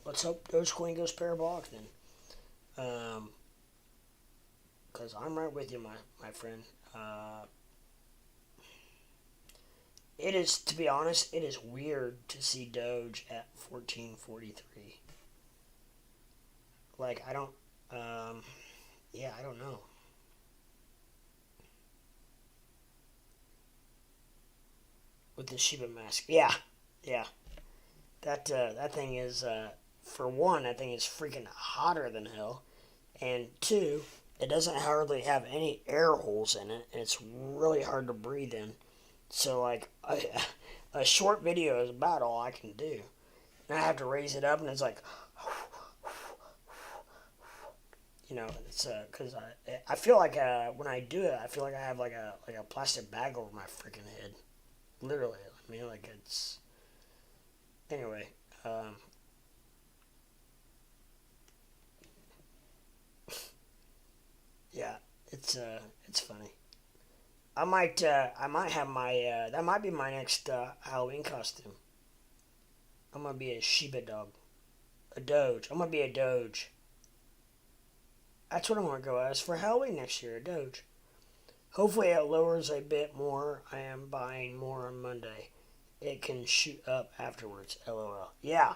Dogecoin goes parabolic then. Because I'm right with you, my friend. It is, to be honest, it is weird to see Doge at 1443. Like, I don't, yeah, I don't know. With the Shiba mask. Yeah, yeah. That thing is, for one, that thing is freaking hotter than hell. And two, it doesn't hardly have any air holes in it, and it's really hard to breathe in. So, like, a short video is about all I can do. And I have to raise it up, and it's like, it's because I feel like when I do it, I feel like I have like a plastic bag over my freaking head. Literally, I mean, like it's. Anyway, yeah, it's funny. I might have that might be my next Halloween costume. I'm gonna be a Shiba dog, a Doge. I'm gonna be a Doge. That's what I'm gonna go as for Halloween next year, a Doge. Hopefully it lowers a bit more. I am buying more on Monday. It can shoot up afterwards. LOL. Yeah.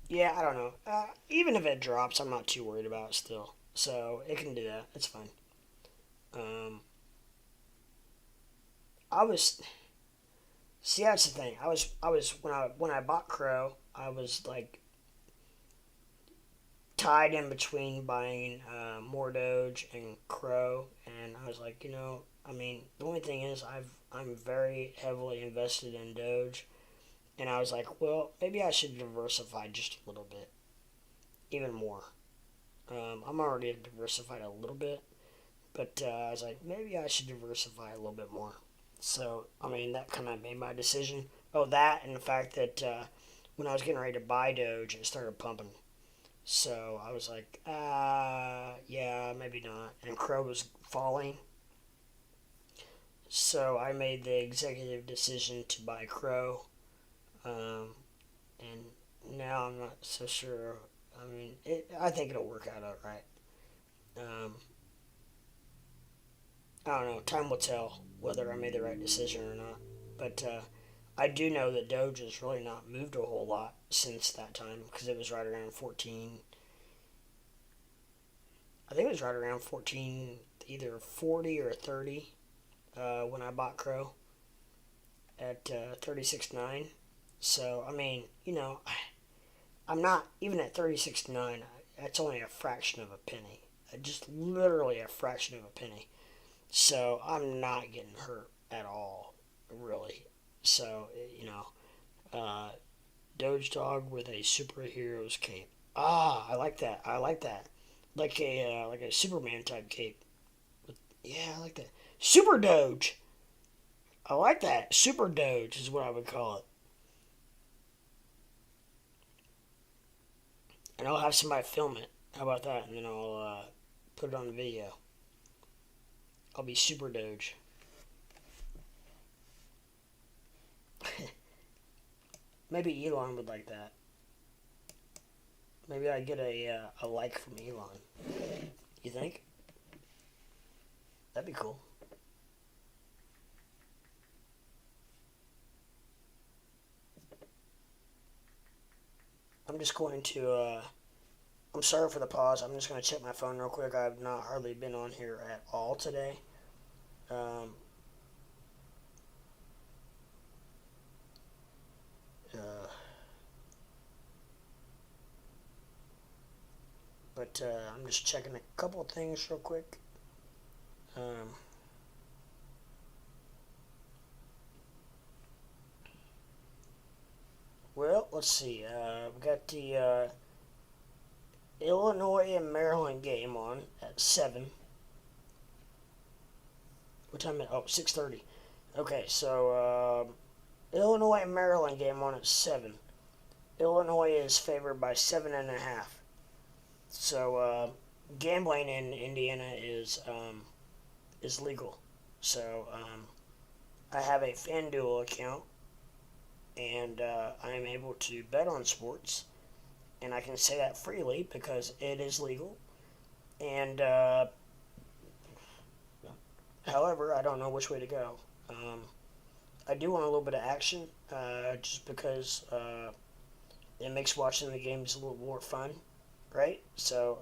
Yeah. I don't know. Even if it drops, I'm not too worried about it still. So it can do that. It's fine. Um, I was. See, that's the thing. I was when I bought Crow. I was like tied in between buying more Doge and Crow, and I was like, I mean, the only thing is I'm very heavily invested in Doge, and I was like, well, maybe I should diversify just a little bit, even more. I'm already diversified a little bit, but I was like, maybe I should diversify a little bit more. So, I mean, that kind of made my decision. Oh, that and the fact that when I was getting ready to buy Doge, it started pumping. So I was like, yeah, maybe not. And Crow was falling. So I made the executive decision to buy Crow. Um, and now I'm not so sure. I mean, I think it'll work out alright. Um, I don't know. Time will tell whether I made the right decision or not. But I do know that Doge has really not moved a whole lot since that time because it was right around 14. I think it was right around 14, either 40 or 30 when I bought Crow at 36.9. So, I mean, I'm not, even at 36.9, that's only a fraction of a penny. Just literally a fraction of a penny. So, I'm not getting hurt at all, really. So, Doge Dog with a superhero's cape. Ah, I like that. I like that. Like a Superman type cape. Yeah, I like that. Super Doge. I like that. Super Doge is what I would call it. And I'll have somebody film it. How about that? And then I'll put it on the video. I'll be Super Doge. Maybe Elon would like that. Maybe I'd get a like from Elon. You think? That'd be cool. I'm just going to, I'm sorry for the pause. I'm just going to check my phone real quick. I've not hardly been on here at all today. Um, uh, but I'm just checking a couple of things real quick. Um, well, let's see. We got the Illinois and Maryland game on at 7. What time is it? Oh, 6:30. Okay, so Illinois and Maryland game on at 7. Illinois is favored by 7.5. So gambling in Indiana is legal. So I have a FanDuel account, and I am able to bet on sports, and I can say that freely because it is legal. And however, I don't know which way to go. I do want a little bit of action, just because it makes watching the games a little more fun, right? So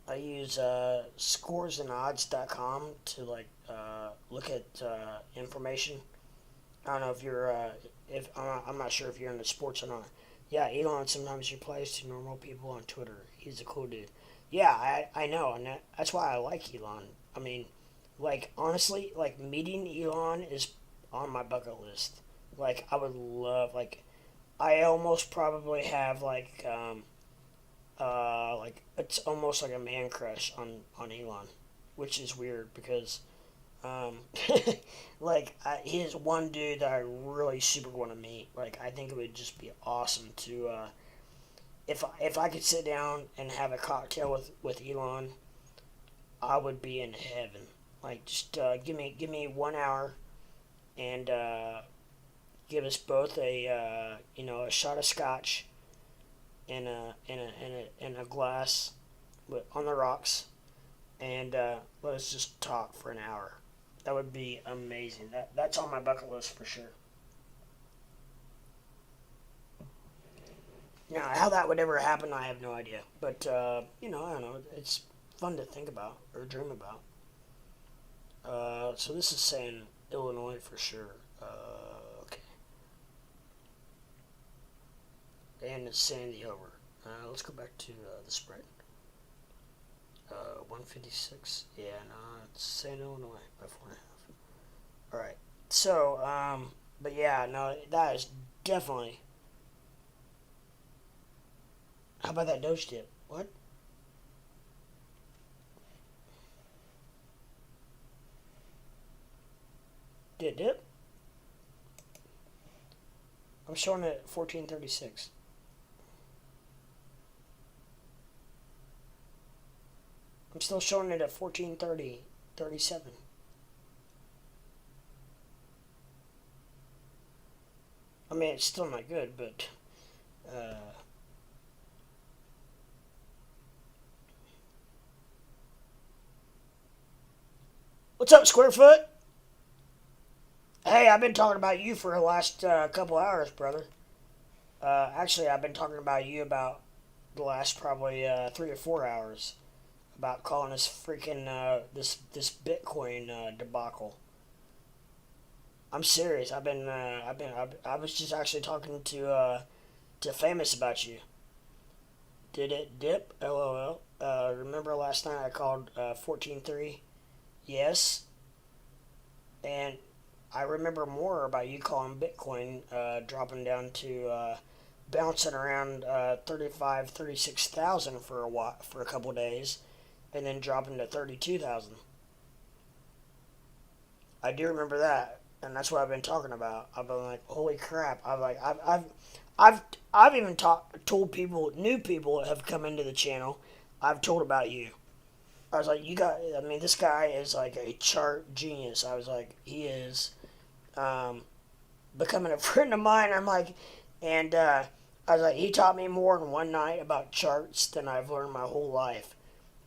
I use scoresandodds.com to look at information. I don't know if you're if I'm not sure if you're into sports or not. Yeah, Elon sometimes replies to normal people on Twitter. He's a cool dude. Yeah, I know, and that's why I like Elon. I mean, like honestly, like meeting Elon is on my bucket list. Like I would love I almost probably have like it's almost like a man crush on Elon, which is weird because um, he is one dude that I really super want to meet. Like I think it would just be awesome to if I could sit down and have a cocktail with Elon, I would be in heaven. Like just give me 1 hour and give us both a shot of scotch in a glass on the rocks, and let us just talk for an hour. That would be amazing. That's on my bucket list for sure. Now, how that would ever happen, I have no idea. But I don't know. It's fun to think about or dream about. So this is saying Illinois for sure. Okay, and it's saying the over. Let's go back to the spread. 156. Yeah, no, it's saying Illinois by 4.5. All right. So, but yeah, no, that is definitely. How about that Doge dip? What? Did it dip? I'm showing it at 1436. I'm still showing it at 1437. I mean, it's still not good, but what's up, Squarefoot? Hey, I've been talking about you for the last couple hours, brother. Actually, I've been talking about you about the last probably 3 or 4 hours about calling this freaking this Bitcoin debacle. I'm serious. I was just actually talking to Famous about you. Did it dip? LOL. Remember last night I called 14.3? Yes. And I remember more about you calling Bitcoin dropping down to bouncing around 35, 36,000 for for a couple days, and then dropping to 32,000. I do remember that, and that's what I've been talking about. I've been like, holy crap! I've I've even told people, new people that have come into the channel. I've told about you. I was like, you got. I mean, this guy is like a chart genius. I was like, he is um, becoming a friend of mine. I'm like, and I was like, he taught me more in one night about charts than I've learned my whole life.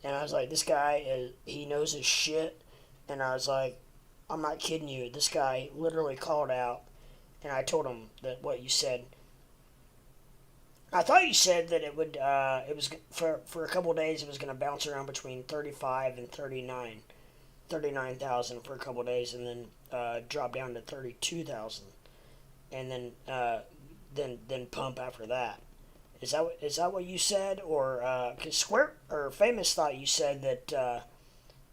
And I was like, this guy is, he knows his shit. And I was like, I'm not kidding you. This guy literally called out, and I told him that what you said. I thought you said that it was for a couple of days. It was going to bounce around between 35 and 39,000 for a couple of days, and then drop down to 32,000, and then pump after that. Is that what you said, or because Square or Famous thought you said that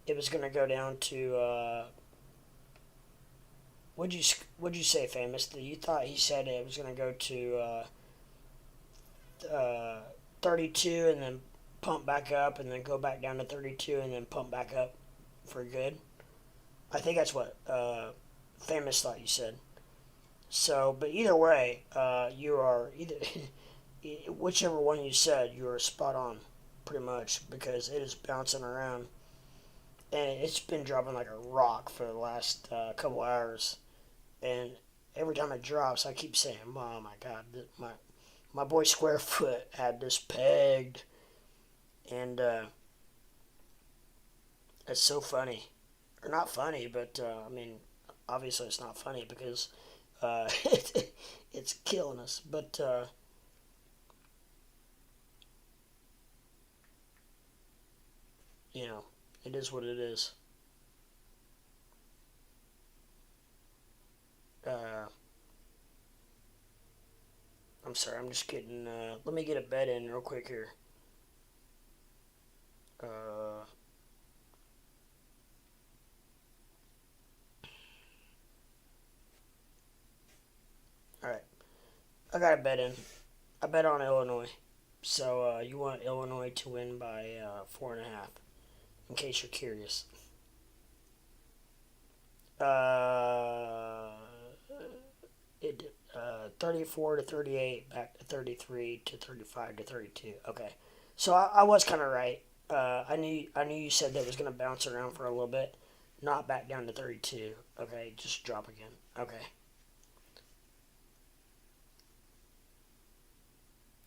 it was going to go down to what'd you say, Famous? That you thought he said it was going to go to 32 and then pump back up and then go back down to 32 and then pump back up for good. I think that's what Famous thought you said. So, but either way, you are either whichever one you said, you are spot on, pretty much, because it is bouncing around and it's been dropping like a rock for the last couple hours. And every time it drops, I keep saying, "Oh my God, my boy Squarefoot had this pegged," and it's so funny, or not funny, but I mean, obviously it's not funny because it's killing us. But you know, it is what it is. Uh, I'm sorry, I'm just getting. Let me get a bet in real quick here. Uh, all right, I got a bet in. I bet on Illinois. So you want Illinois to win by 4.5, in case you're curious. Uh, 34 to 38, back to 33 to 35 to 32. Okay, so I was kind of right. I knew you said that it was gonna bounce around for a little bit, not back down to 32. Okay, just drop again. Okay,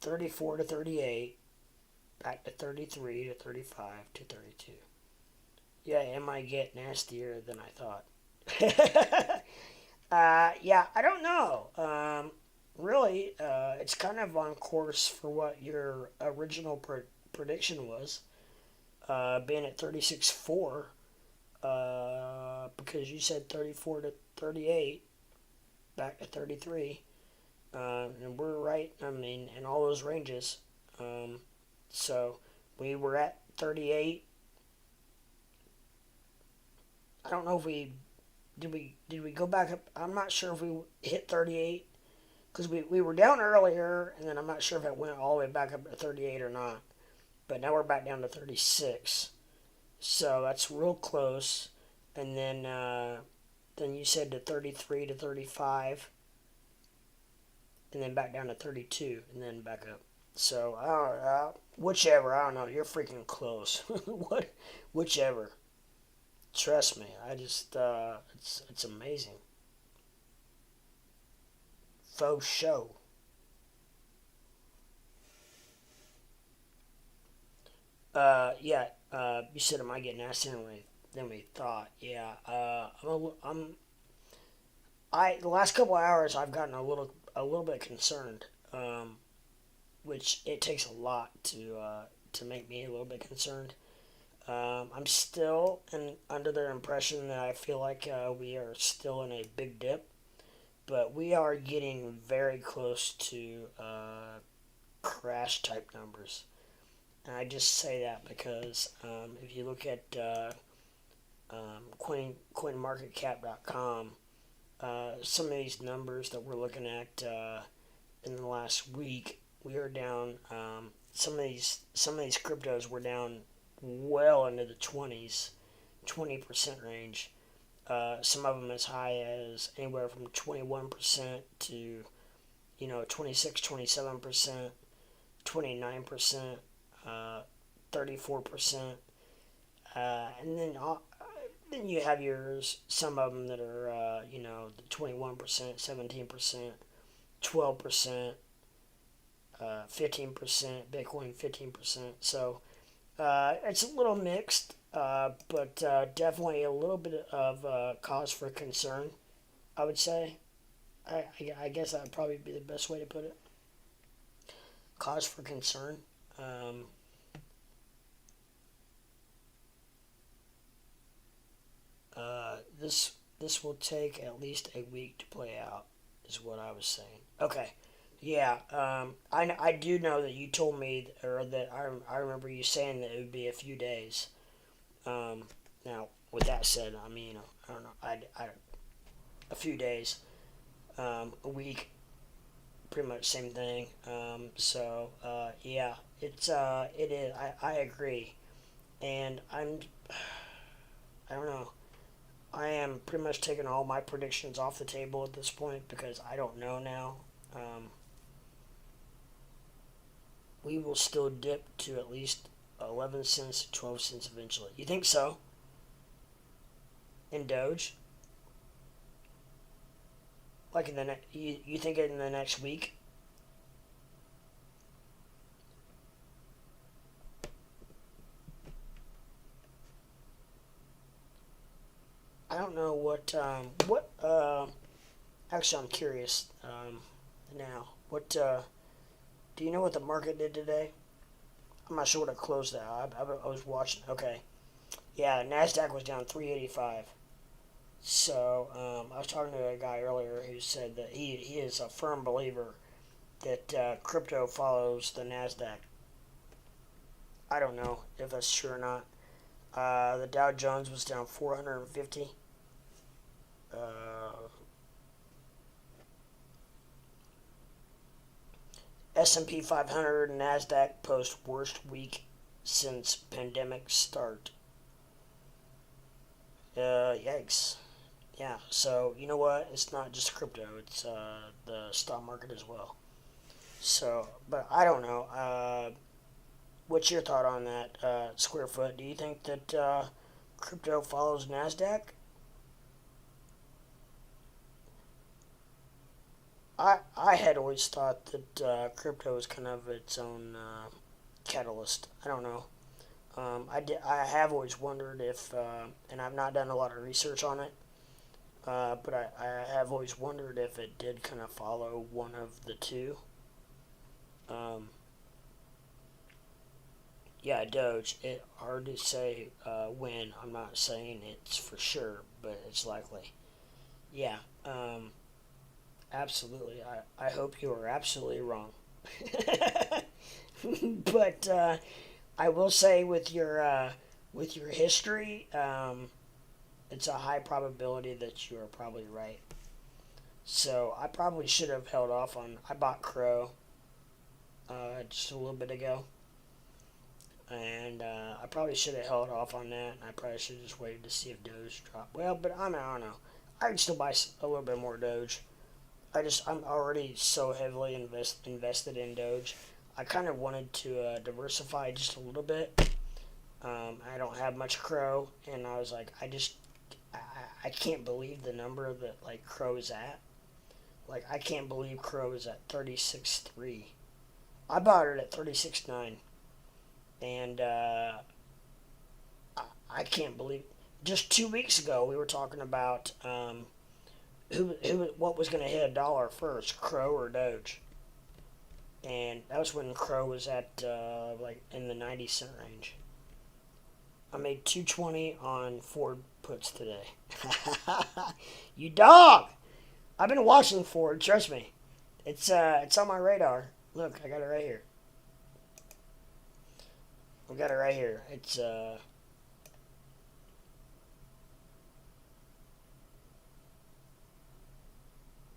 34 to 38, back to 33 to 35 to 32. Yeah, it might get nastier than I thought. Yeah, I don't know. Really, it's kind of on course for what your original prediction was, being at 36.4, because you said 34 to 38, back to 33, and we're right, I mean, in all those ranges. Um, so we were at 38. I don't know if we go back up. I'm not sure if we hit 38 because we were down earlier, and then I'm not sure if it went all the way back up to 38 or not. But now we're back down to 36, so that's real close. And then you said to 33 to 35, and then back down to 32, and then back up. So I don't whichever, I don't know. You're freaking close. What, whichever. Trust me, I just it's amazing. Faux show. Yeah. You said it might get nastier than we thought. Yeah. The last couple of hours I've gotten a little bit concerned. Which it takes a lot to make me a little bit concerned. I'm still under the impression that I feel like we are still in a big dip, but we are getting very close to crash type numbers. And I just say that because if you look at coinmarketcap.com, some of these numbers that we're looking at in the last week, we are down. Some of these cryptos were down well into the 20% range. Some of them as high as anywhere from 21% to 26, 27%, 29%, 34%, and then you have yours. Some of them that are the 21%, 17%, 12%, 15%, Bitcoin 15%. So it's a little mixed, but definitely a little bit of cause for concern, I would say. I guess that would probably be the best way to put it. Cause for concern. Um, this will take at least a week to play out, is what I was saying. Okay. Yeah, I do know that you told me, or that I remember you saying that it would be a few days. Now, with that said, I mean, I don't know, a few days, a week, pretty much same thing. Yeah, it is. I agree, and I don't know. I am pretty much taking all my predictions off the table at this point because I don't know now. We will still dip to at least 11 cents, 12 cents eventually. You think so? In Doge? Like in the you think in the next week? I don't know actually I'm curious now. Do you know what the market did today? I'm not sure what it closed at. I was watching. Okay. Yeah, NASDAQ was down 385. So, I was talking to a guy earlier who said that he is a firm believer that crypto follows the NASDAQ. I don't know if that's true or not. The Dow Jones was down 450. S&P 500 and NASDAQ post worst week since pandemic start. Yikes. Yeah, so you know what? It's not just crypto, it's the stock market as well. So, but I don't know. What's your thought on that, Square Foot? Do you think that crypto follows NASDAQ? I had always thought that crypto was kind of its own catalyst. I don't know. I have always wondered if, and I've not done a lot of research on it, but I have always wondered if it did kind of follow one of the two. Um, yeah, Doge. It hard to say when. I'm not saying it's for sure, but it's likely. Yeah. Absolutely. I hope you are absolutely wrong. But I will say with your history, it's a high probability that you are probably right. So I probably should have held off on. I bought Crow just a little bit ago, and I probably should have held off on that. And I probably should have just waited to see if Doge dropped. Well, but I don't know. I could still buy a little bit more Doge. I'm already so heavily invested in Doge. I kind of wanted to diversify just a little bit. I don't have much Crow, and I was like, I, I can't believe the number that like Crow is at. Like I can't believe Crow is at 36.3. I bought it at 36.9, and I can't believe. Just 2 weeks ago, we were talking about what was going to hit a dollar first, Crow or Doge, and that was when Crow was at like in the 90 cent range. I made 220 on Ford puts today. You dog! I've been watching Ford. Trust me, it's on my radar. Look, I got it right here. I got it right here.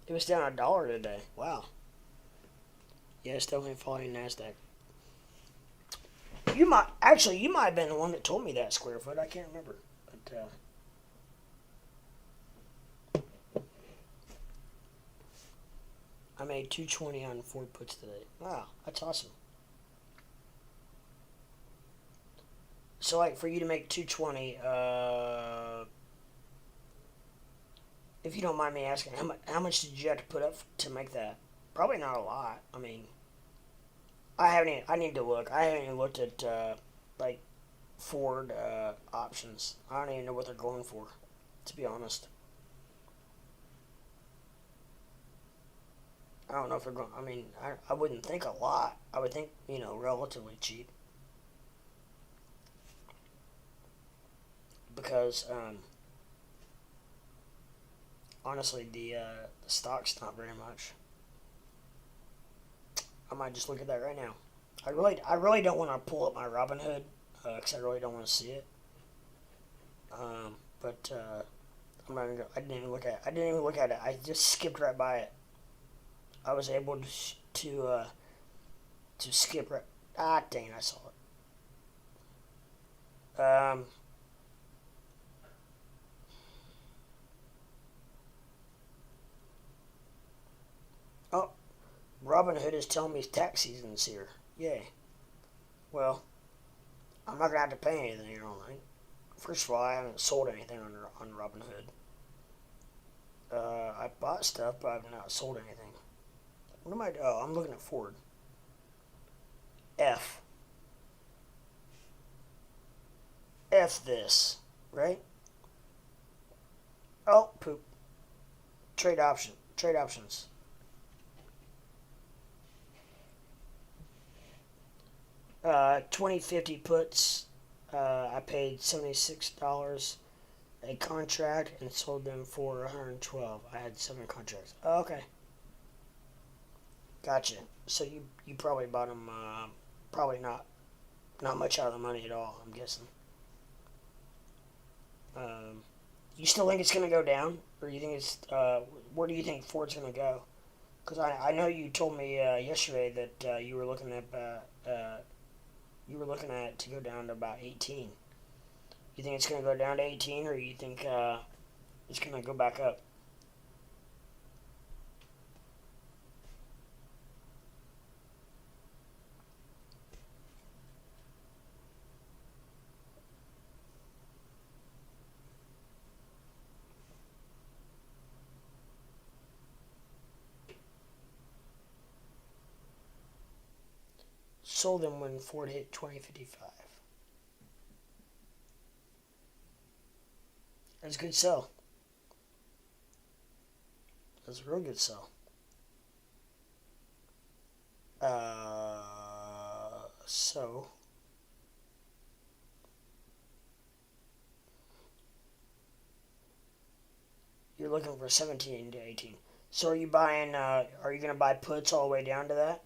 It was down a dollar today. Wow. Yeah, it's definitely following Nasdaq. You might have been the one that told me that, Square Foot. I can't remember, but I made 220 on Ford puts today. Wow, that's awesome. So, like, for you to make 220, if you don't mind me asking, how much did you have to put up to make that? Probably not a lot. I mean, I need to look. I haven't even looked at like Ford options. I don't even know what they're going for, to be honest. I don't know if they're going. I mean, I wouldn't think a lot. I would think relatively cheap because honestly the stock's not very much. I might just look at that right now. I really don't want to pull up my Robinhood because I really don't want to see it. But I'm not even. I didn't even look at. I didn't even look at it. I just skipped right by it. I was able to skip right. Ah, dang! I saw it. Robinhood is telling me tax season's here. Yay. Well, I'm not gonna have to pay anything here online. First of all, I haven't sold anything on Robinhood. I bought stuff, but I've not sold anything. What am I? Oh, I'm looking at Ford. F. F this, right? Oh, poop. Trade option. Trade options. 2050 puts. I paid $76 a contract and sold them for 112. I had 7 contracts. Oh, okay. Gotcha. So you probably bought them probably not much out of the money at all, I'm guessing. You still think it's gonna go down, or you think it's where do you think Ford's gonna go? Because I know you told me yesterday that you were looking at it to go down to about 18. You think it's gonna go down to 18, or you think it's gonna go back up? Sold them when Ford hit 2055. That's a good sell. That's a real good sell. So you're looking for 17 to 18. So are you buying? Are you gonna buy puts all the way down to that?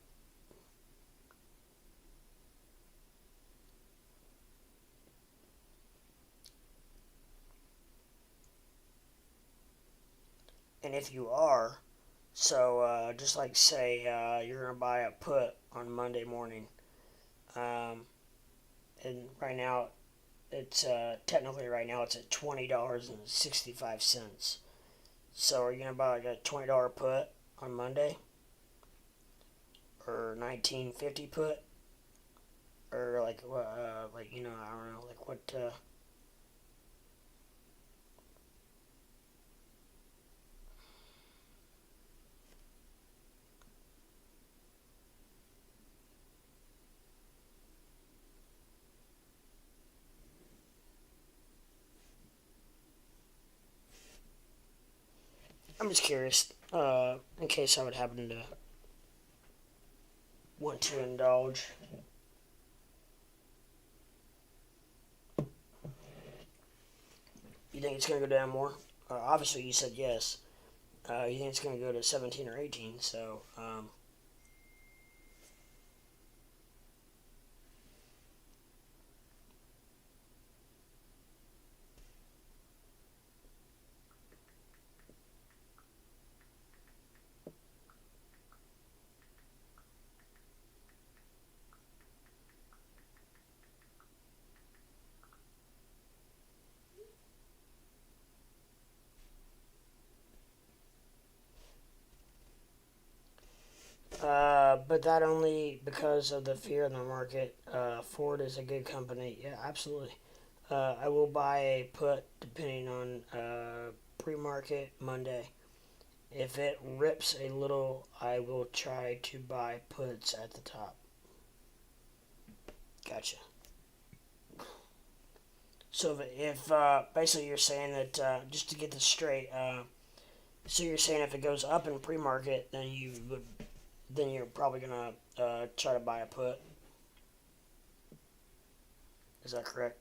And if you are, so just like say you're gonna buy a put on Monday morning, and right now it's technically right now it's at $20.65. So are you gonna buy like a $20 put on Monday, or 19.50 put, or like I don't know like what. I'm just curious, in case I would happen to want to indulge. You think it's gonna go down more? Obviously, you said yes. You think it's gonna go to 17 or 18? So, but that only because of the fear in the market. Ford is a good company. Yeah, absolutely. I will buy a put depending on pre-market Monday. If it rips a little, I will try to buy puts at the top. Gotcha. So if basically you're saying that just to get this straight, so you're saying if it goes up in pre-market, then you're probably gonna try to buy a put. Is that correct?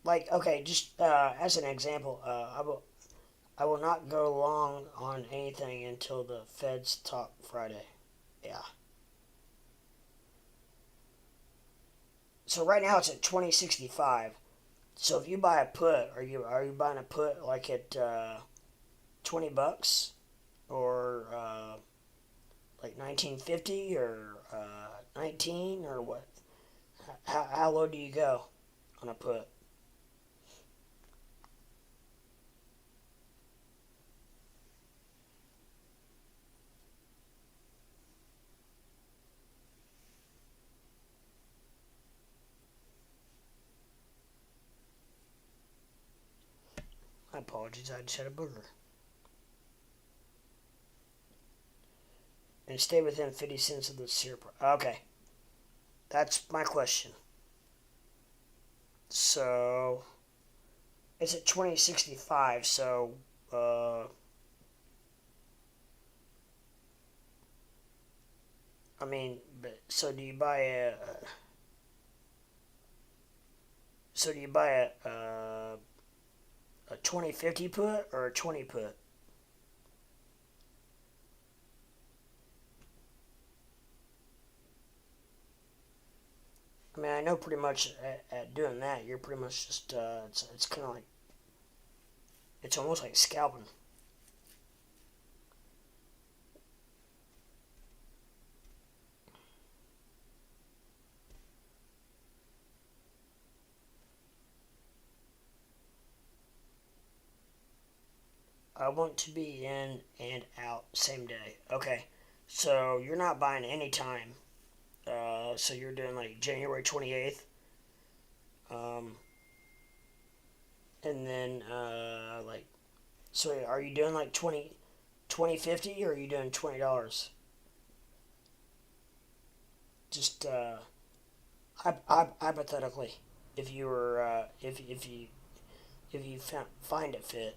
Like okay, just as an example, I will not go long on anything until the Feds talk Friday. Yeah. So right now it's at 2065. So if you buy a put, are you buying a put like at $20 or like 1950 or 19 or what? How low do you go on a put? apologies, I just had a booger. And stay within 50 cents of the syrup. Okay. That's my question. So, it's at 2065, so, I mean, so do you buy a 2050 put or a 20 put? I mean, I know pretty much at doing that, you're pretty much just, it's kind of like, it's almost like scalping. I want to be in and out same day. Okay, so you're not buying any time. So you're doing like January 28th. Um, and then, like, so are you doing like 2050 or are you doing $20? Just, hypothetically, if you were, if you find it fit,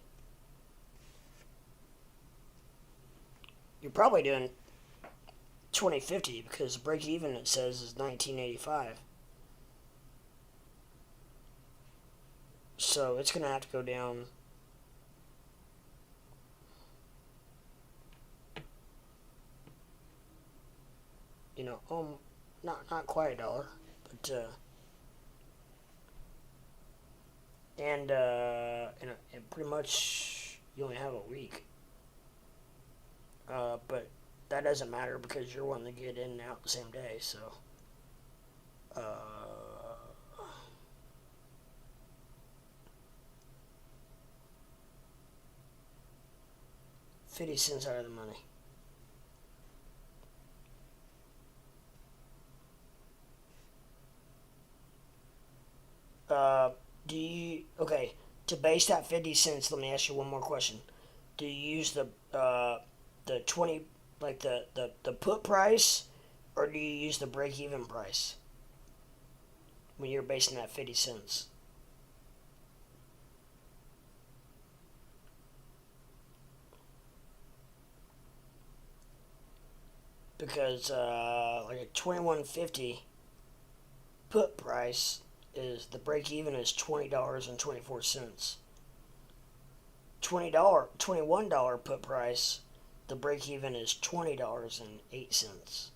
you're probably doing 2050 because break even it says is 1985. So it's gonna have to go down. You know, not quite $1, but and pretty much you only have a week. But that doesn't matter because you're wanting to get in and out the same day. So, uh, 50 cents out of the money. Uh, okay, to base that 50 cents, let me ask you one more question. Do you use the 20, like the put price, or do you use the break even price when you're basing that 50 cents? Because like a 2150 put price is the break even is $20.24. $21 put price, the break even is $20.08.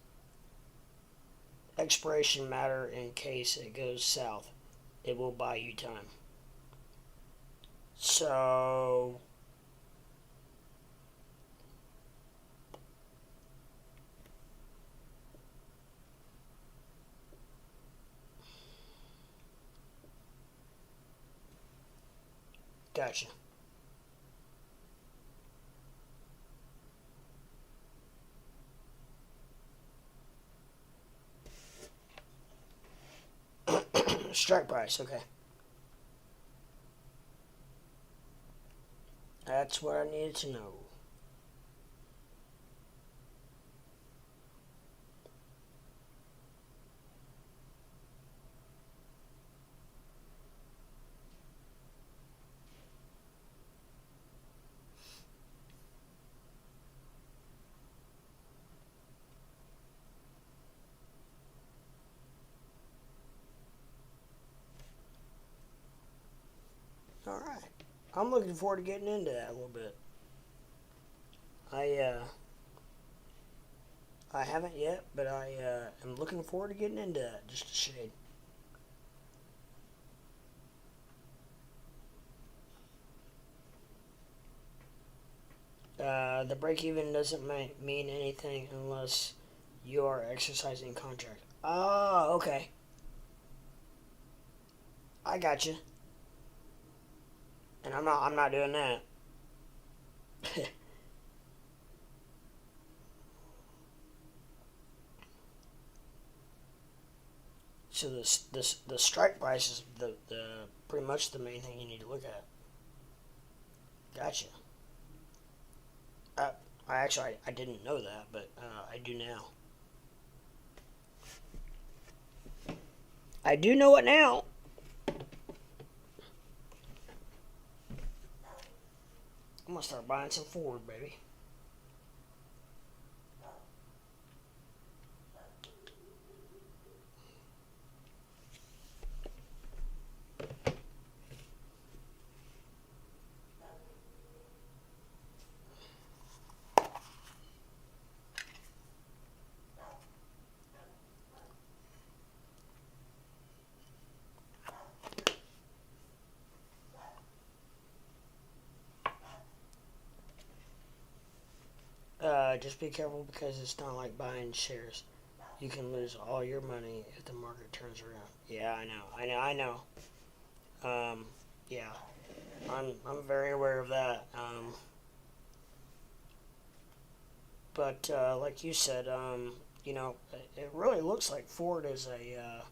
Expiration matter in case it goes south. It will buy you time. So gotcha. Strike price, okay. That's what I needed to know. All right. I'm looking forward to getting into that a little bit. I uh, I haven't yet, but I am looking forward to getting into that just a shade. The break even doesn't mean anything unless you are exercising contract. Oh, okay. I got you. And I'm not doing that. So the strike price is the pretty much the main thing you need to look at. Gotcha. Uh, I didn't know that, but I do now. I do know it now. I'm gonna start buying some Ford, baby. Just be careful because it's not like buying shares. You can lose all your money if the market turns around. Yeah, I know. Yeah, I'm very aware of that. But like you said, it really looks like Ford is a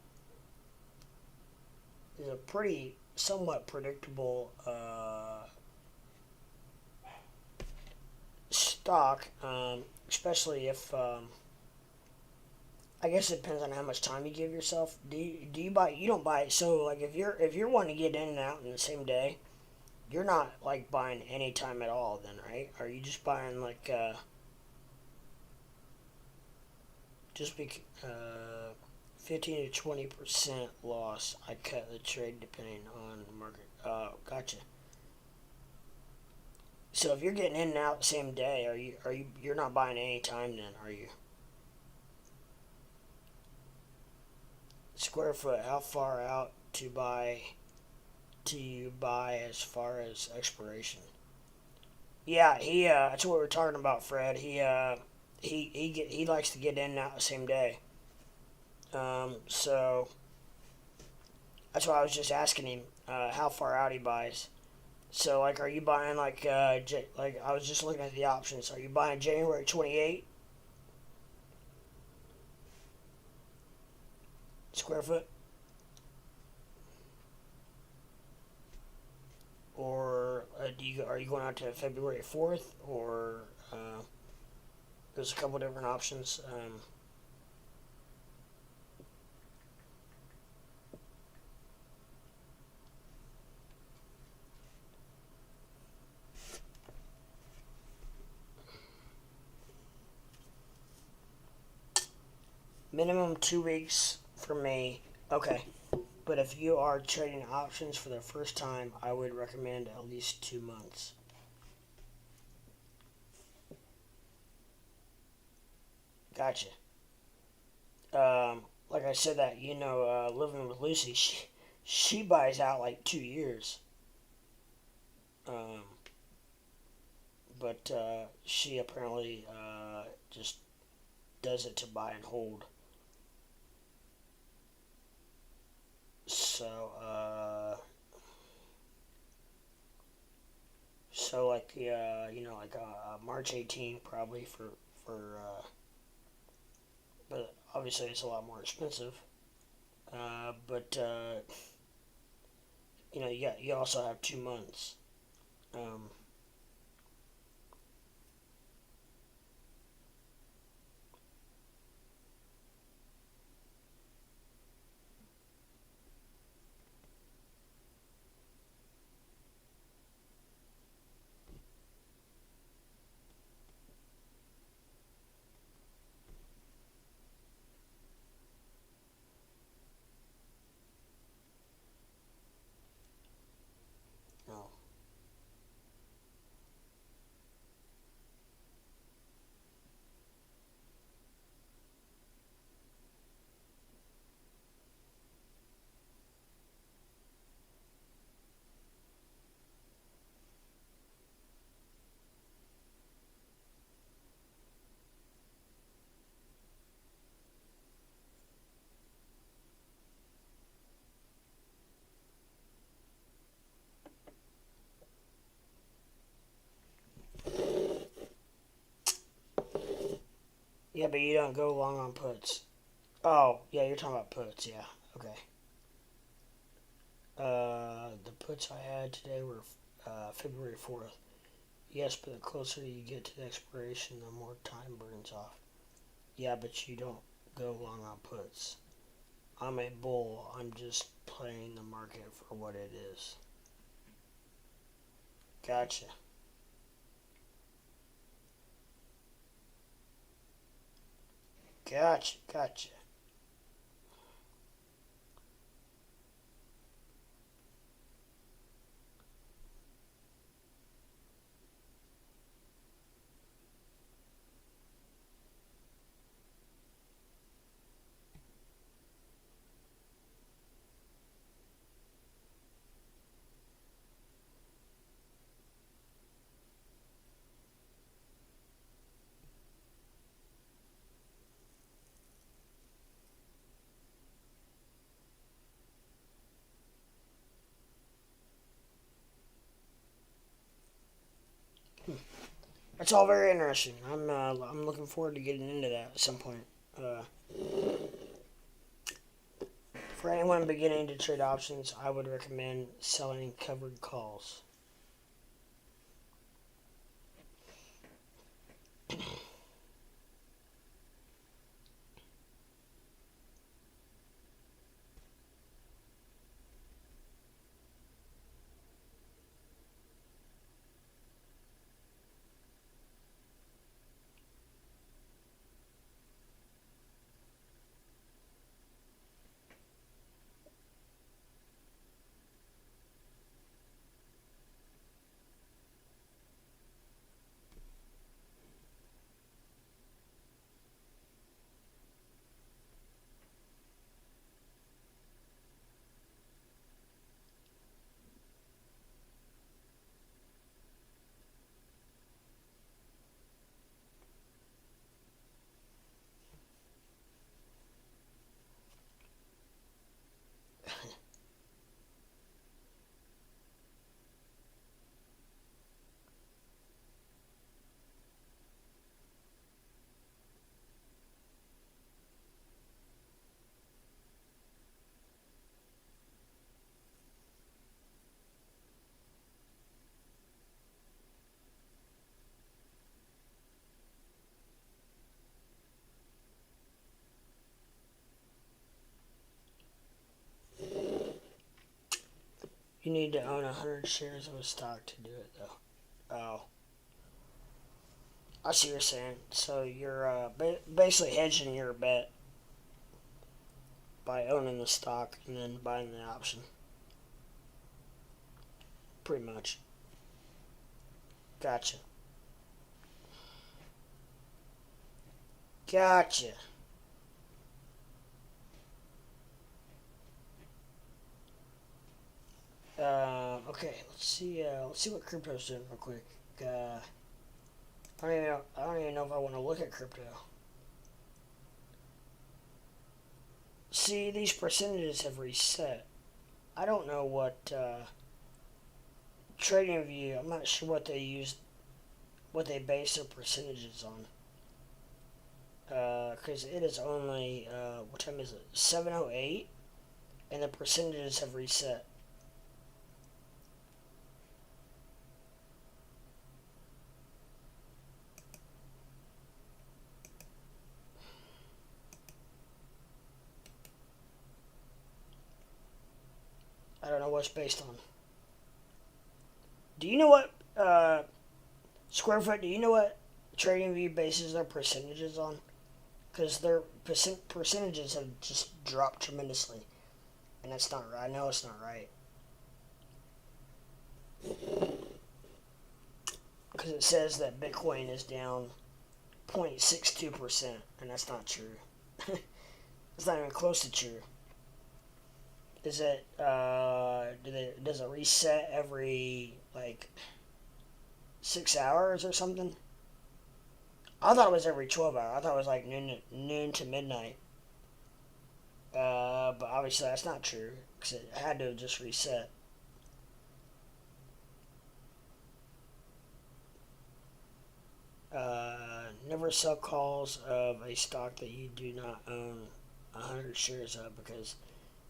pretty somewhat predictable stock, especially if I guess it depends on how much time you give yourself. Do you buy? You don't buy it. So like if you're wanting to get in and out in the same day, you're not like buying any time at all. Then right? Are you just buying like just be 15 to 20% loss? I cut the trade depending on the market. Gotcha. So if you're getting in and out the same day, you're not buying any time then, are you? Square foot, how far out do you buy as far as expiration? Yeah, that's what we're talking about, Fred. He likes to get in and out the same day. So that's why I was just asking him how far out he buys. So like, are you buying like I was just looking at the options. Are you buying January 28 square foot, or are you going out to February 4th, or there's a couple different options. Minimum 2 weeks for me. Okay. But if you are trading options for the first time, I would recommend at least 2 months. Gotcha. Like I said, that living with Lucy, she buys out like 2 years. Um, but she apparently just does it to buy and hold. So like March 18 probably for but obviously it's a lot more expensive. But you also have 2 months. Um, no. Yeah, but you don't go long on puts. Oh, yeah, you're talking about puts. Yeah. Okay. The puts I had today were February 4th. Yes, but the closer you get to the expiration, the more time burns off. Yeah, but you don't go long on puts. I'm a bull. I'm just playing the market for what it is. Gotcha. Gotcha. Gotcha. That's all very interesting. I'm looking forward to getting into that at some point. Uh, for anyone beginning to trade options, I would recommend selling covered calls. You need to own 100 shares of a stock to do it, though. Oh, I see what you're saying. So you're basically hedging your bet by owning the stock and then buying the option. Pretty much. Gotcha. Gotcha. Okay, let's see. Let's see what crypto's doing real quick. I don't even know if I want to look at crypto. See, these percentages have reset. I don't know what trading view. I'm not sure what they use, what they base their percentages on. Because it is only what time is it? 7:08, and the percentages have reset. I don't know what's based on. Do you know what Squarefoot? Do you know what TradingView bases their percentages on? Because their percentages have just dropped tremendously, and that's not right. I know it's not right. Because it says that Bitcoin is down 0.62%, and that's not true. It's not even close to true. Is it? Does it reset every like 6 hours or something? I thought it was every 12 hours. I thought it was like noon to midnight. But obviously that's not true because it had to just reset. Never sell calls of a stock that you do not own 100 shares of because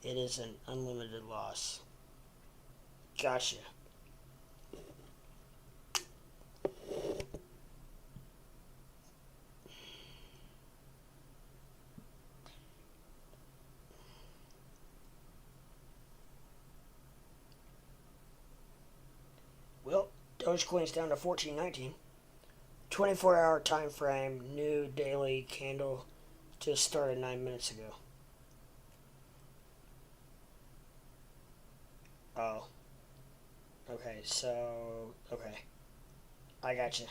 it is an unlimited loss. Gotcha. Dogecoin's down to 14.19. 24-hour time frame. New daily candle just started 9 minutes ago. Oh. Okay, so... Okay. I gotcha.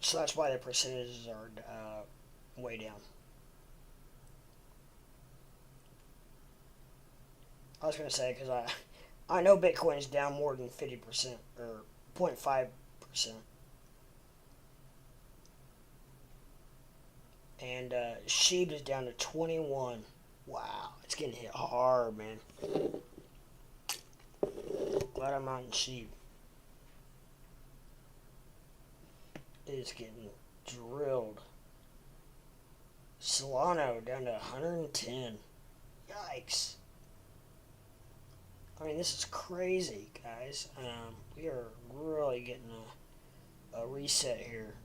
So that's why the percentages are way down. I was going to say, because I know Bitcoin's down more than 50%, or 0.5%. And Shiba is down to 21. Wow, it's getting hit hard, man. Glad I'm not in Shiba. It is getting drilled. Solano down to 110. Yikes. I mean, this is crazy, guys. We are really getting a reset here.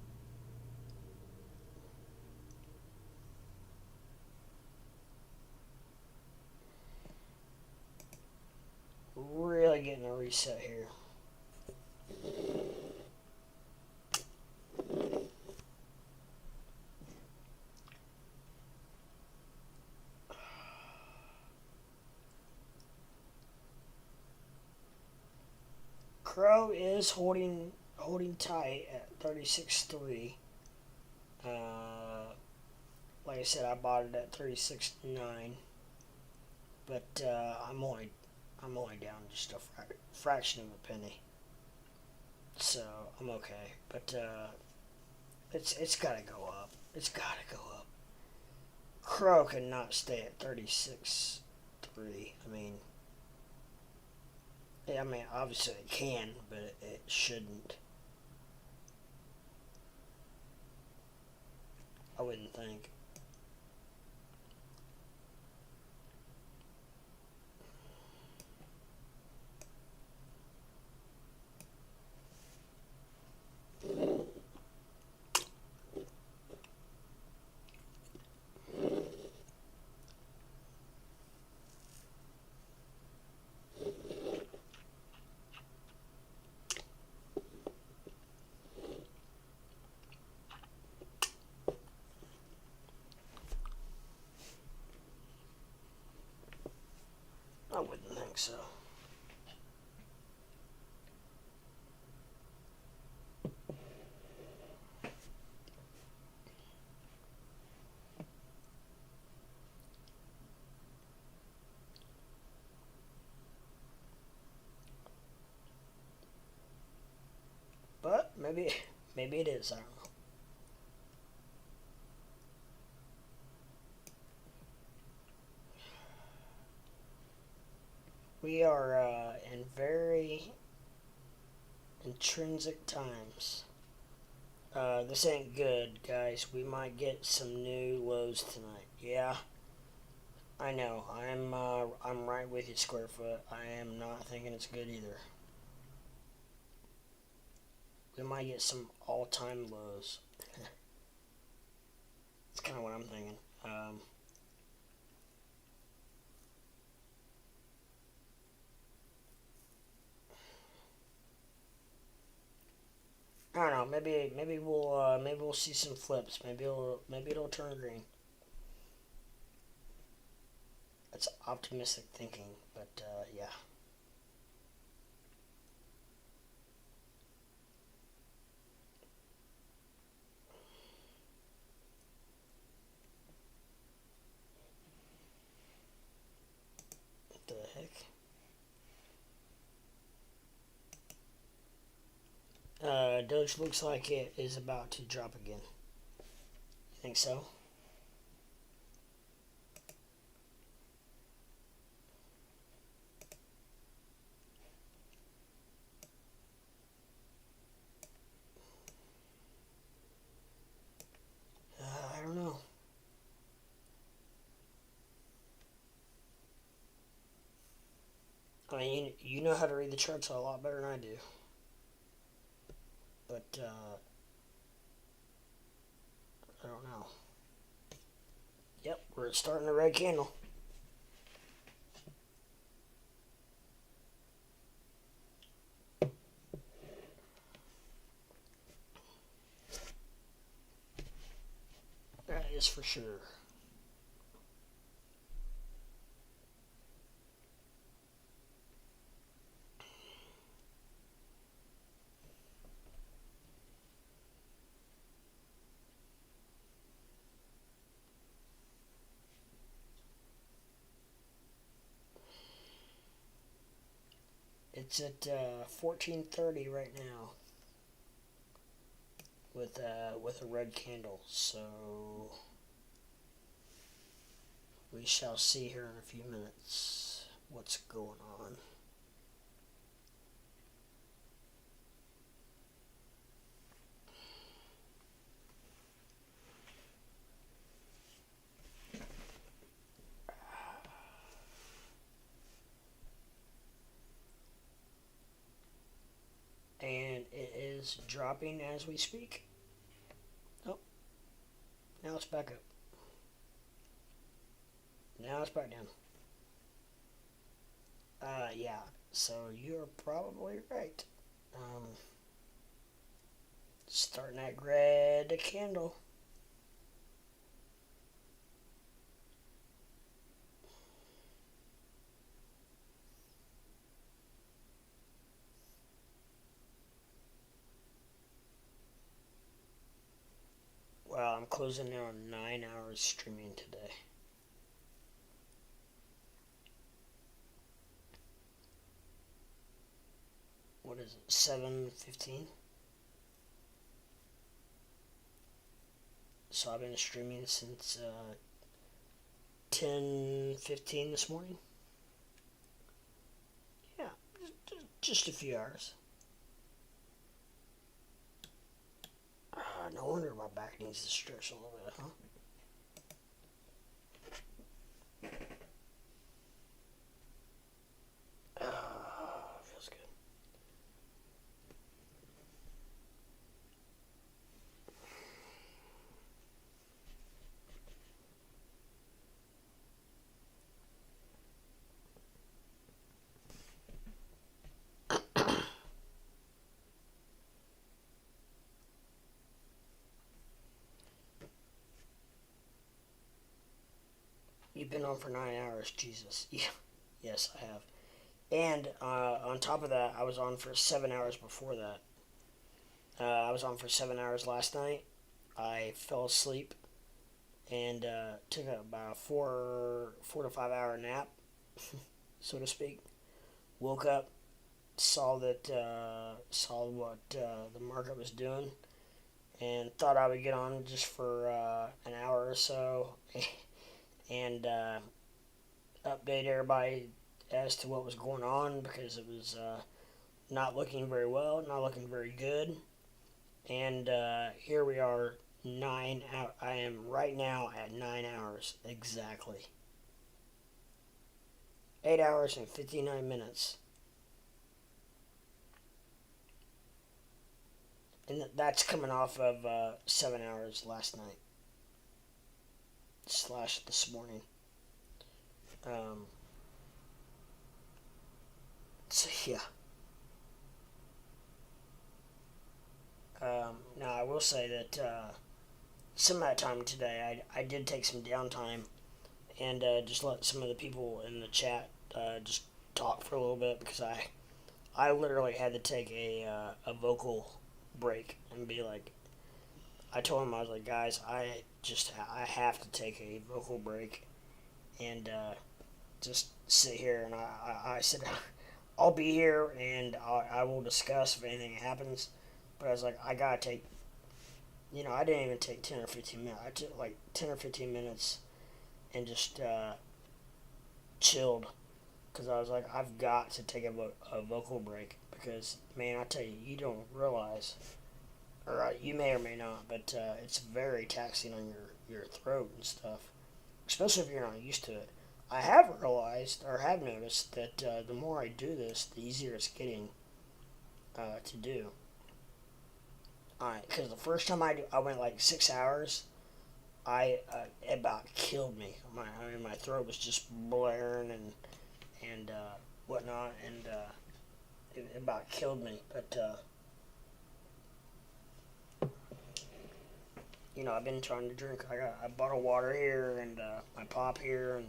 Really getting a reset here. CRO is holding tight at 36.3. Like I said, I bought it at 36.9, but I'm only down just a fraction of a penny, so I'm okay. But it's gotta go up. It's gotta go up. CRO cannot stay at 36.3. I mean, obviously it can, but it shouldn't. I wouldn't think. I wouldn't think so. But maybe it is. I don't know. We are in very intrinsic times. This ain't good, guys. We might get some new lows tonight. Yeah, I know. I'm right with you, Squarefoot. I am not thinking it's good either. We might get some all-time lows. That's kind of what I'm thinking. I don't know. Maybe we'll see some flips. Maybe it'll turn green. That's optimistic thinking, but yeah. What the heck? Doge looks like it is about to drop again. You think so? I don't know. I mean, you know how to read the charts a lot better than I do. But I don't know. Yep, we're starting a red candle. That is for sure. It's at 14:30 right now with a red candle. So we shall see here in a few minutes what's going on. And it is dropping as we speak. Oh, now it's back up. Now it's back down. Yeah, so you're probably right. Starting that red candle. Well, I'm closing in on 9 hours streaming today. What is it, 7:15? So I've been streaming since 10:15 this morning. Yeah, just a few hours. No wonder my back needs to stretch a little bit, huh? Feels good. You've been on for 9 hours, Jesus. Yeah, yes, I have. And on top of that, I was on for 7 hours before that. I was on for 7 hours last night. I fell asleep and took about a 4 to 5 hour nap, so to speak. Woke up, saw what the market was doing, and thought I would get on just for an hour or so and update everybody as to what was going on, because it was not looking very well, not looking very good. And here we are, 9 hours. I am right now at 9 hours exactly. 8 hours and 59 minutes. And that's coming off of 7 hours last night / this morning. So yeah. Now I will say that some of that time today, I did take some downtime and just let some of the people in the chat just talk for a little bit, because I literally had to take a vocal break and be like, I told him, I was like, guys, I have to take a vocal break and just sit here. And I said, I'll be here and I will discuss if anything happens. But I was like, I gotta take, I didn't even take 10 or 15 minutes. I took like 10 or 15 minutes and just chilled, because I was like, I've got to take a vocal break, because, man, I tell you, you don't realize, or you may or may not, but it's very taxing on your throat and stuff, especially if you're not used to it. I have realized, or have noticed, that the more I do this, the easier it's getting to do. Alright, because the first time I went like 6 hours, it about killed me. My throat was just blaring and whatnot, and it about killed me. But I've been trying to drink. I got a bottle of water here and my pop here,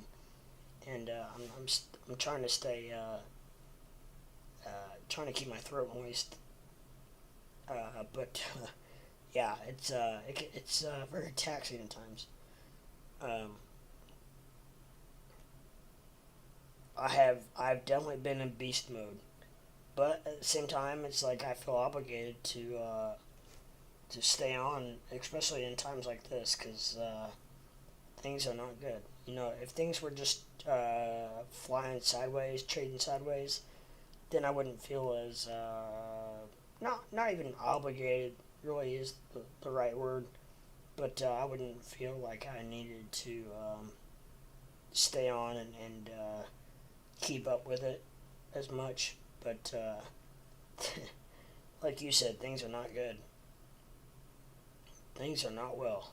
and I'm trying to stay trying to keep my throat moist. But yeah, it's very taxing at times. Um, I've definitely been in beast mode, but at the same time, it's like I feel obligated to stay on, especially in times like this, because things are not good. If things were just flying sideways, trading sideways, then I wouldn't feel as not even obligated. Really is the right word, but I wouldn't feel like I needed to stay on and keep up with it as much. But like you said, things are not good. Things are not well.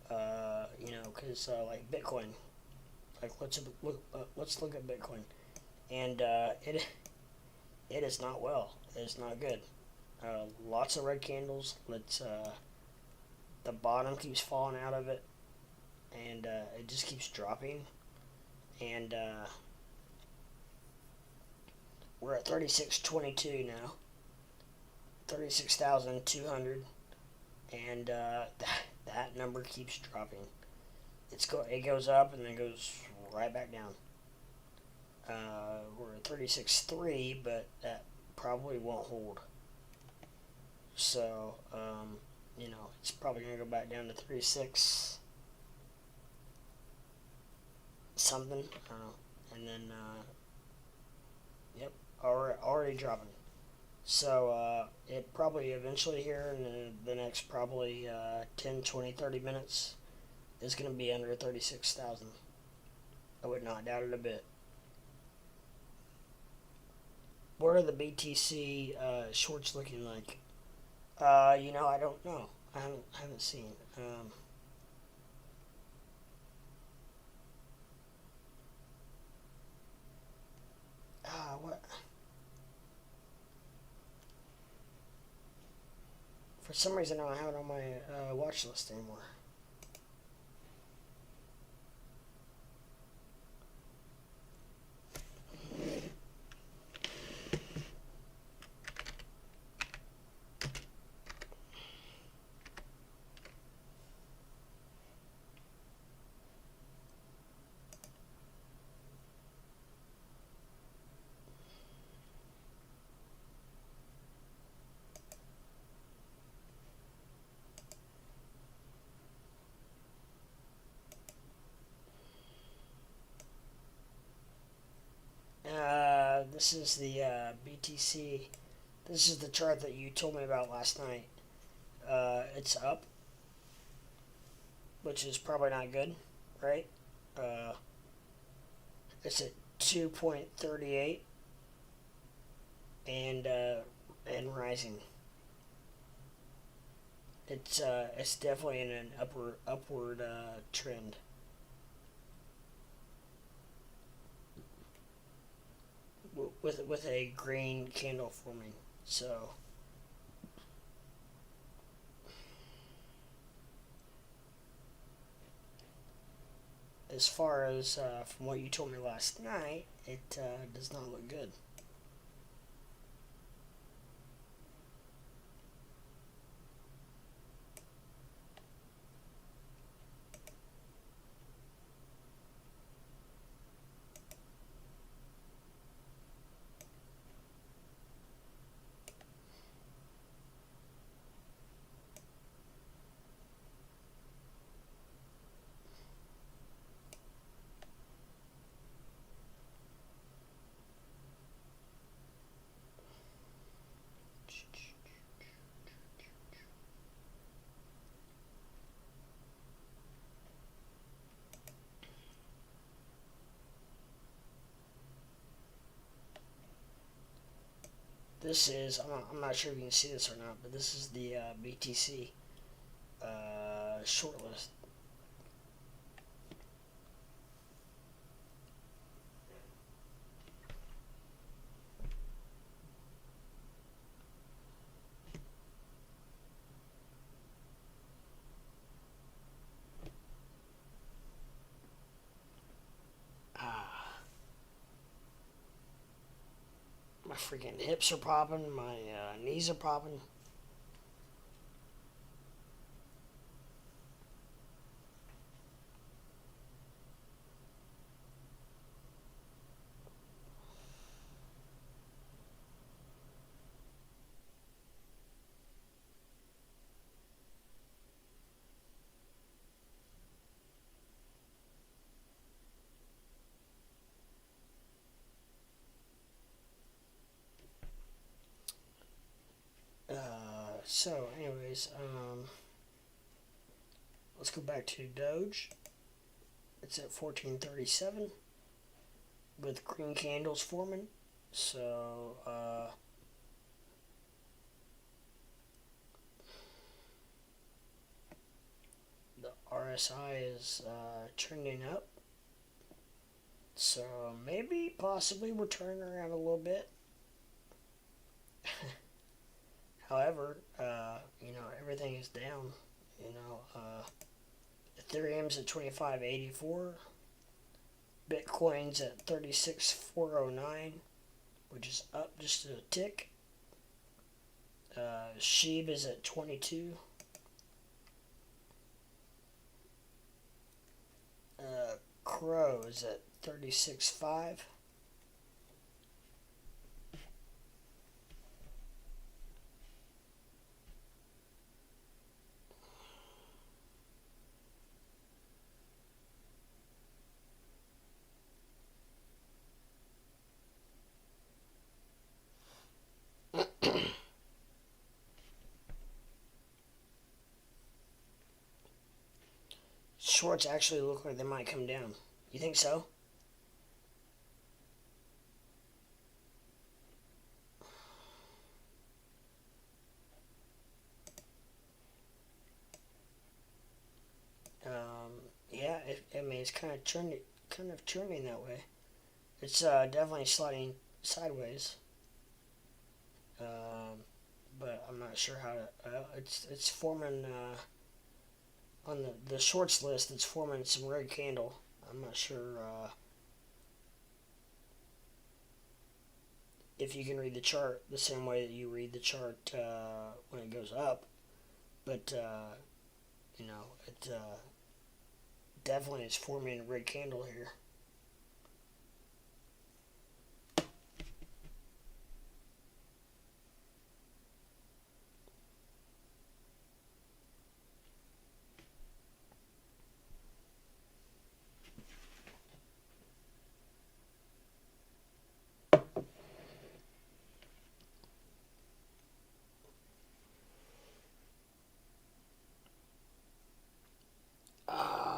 Because like Bitcoin, like let's look at Bitcoin, and it is not well. It is not good. Lots of red candles. The bottom keeps falling out of it, and it just keeps dropping. And we're at 3622 now, 36,200, and that number keeps dropping. It goes up and then goes right back down. We're at 36.3, but that probably won't hold. So, it's probably going to go back down to 36 something. I don't know. And then, yep, already dropping. So, it probably eventually here in the next probably 10, 20, 30 minutes is going to be under 36,000. I would not doubt it a bit. What are the BTC shorts looking like? I don't know. I haven't seen. What? For some reason, I don't have it on my watch list anymore. This is the BTC. This is the chart that you told me about last night. It's up, which is probably not good, right? Uh, it's at 2.38 and rising. It's definitely in an upward trend. With a green candle forming. So as far as from what you told me last night, it does not look good. This is, I'm not sure if you can see this or not, but this is the BTC short list. My freaking hips are popping. My knees are popping. So, anyways, let's go back to Doge. It's at 1437 with green candles forming. So, the RSI is trending up. So, maybe, possibly, we're turning around a little bit. However, everything is down. Ethereum's at 2584. Bitcoin's at 36,409, which is up just a tick. Shiba's at 22. CRO is at 36.5. Shorts actually look like they might come down. You think so? Yeah, it's kind of trending that way. It's definitely sliding sideways. But I'm not sure how to. It's forming on the shorts list. It's forming some red candle. I'm not sure if you can read the chart the same way that you read the chart when it goes up, but it definitely is forming a red candle here.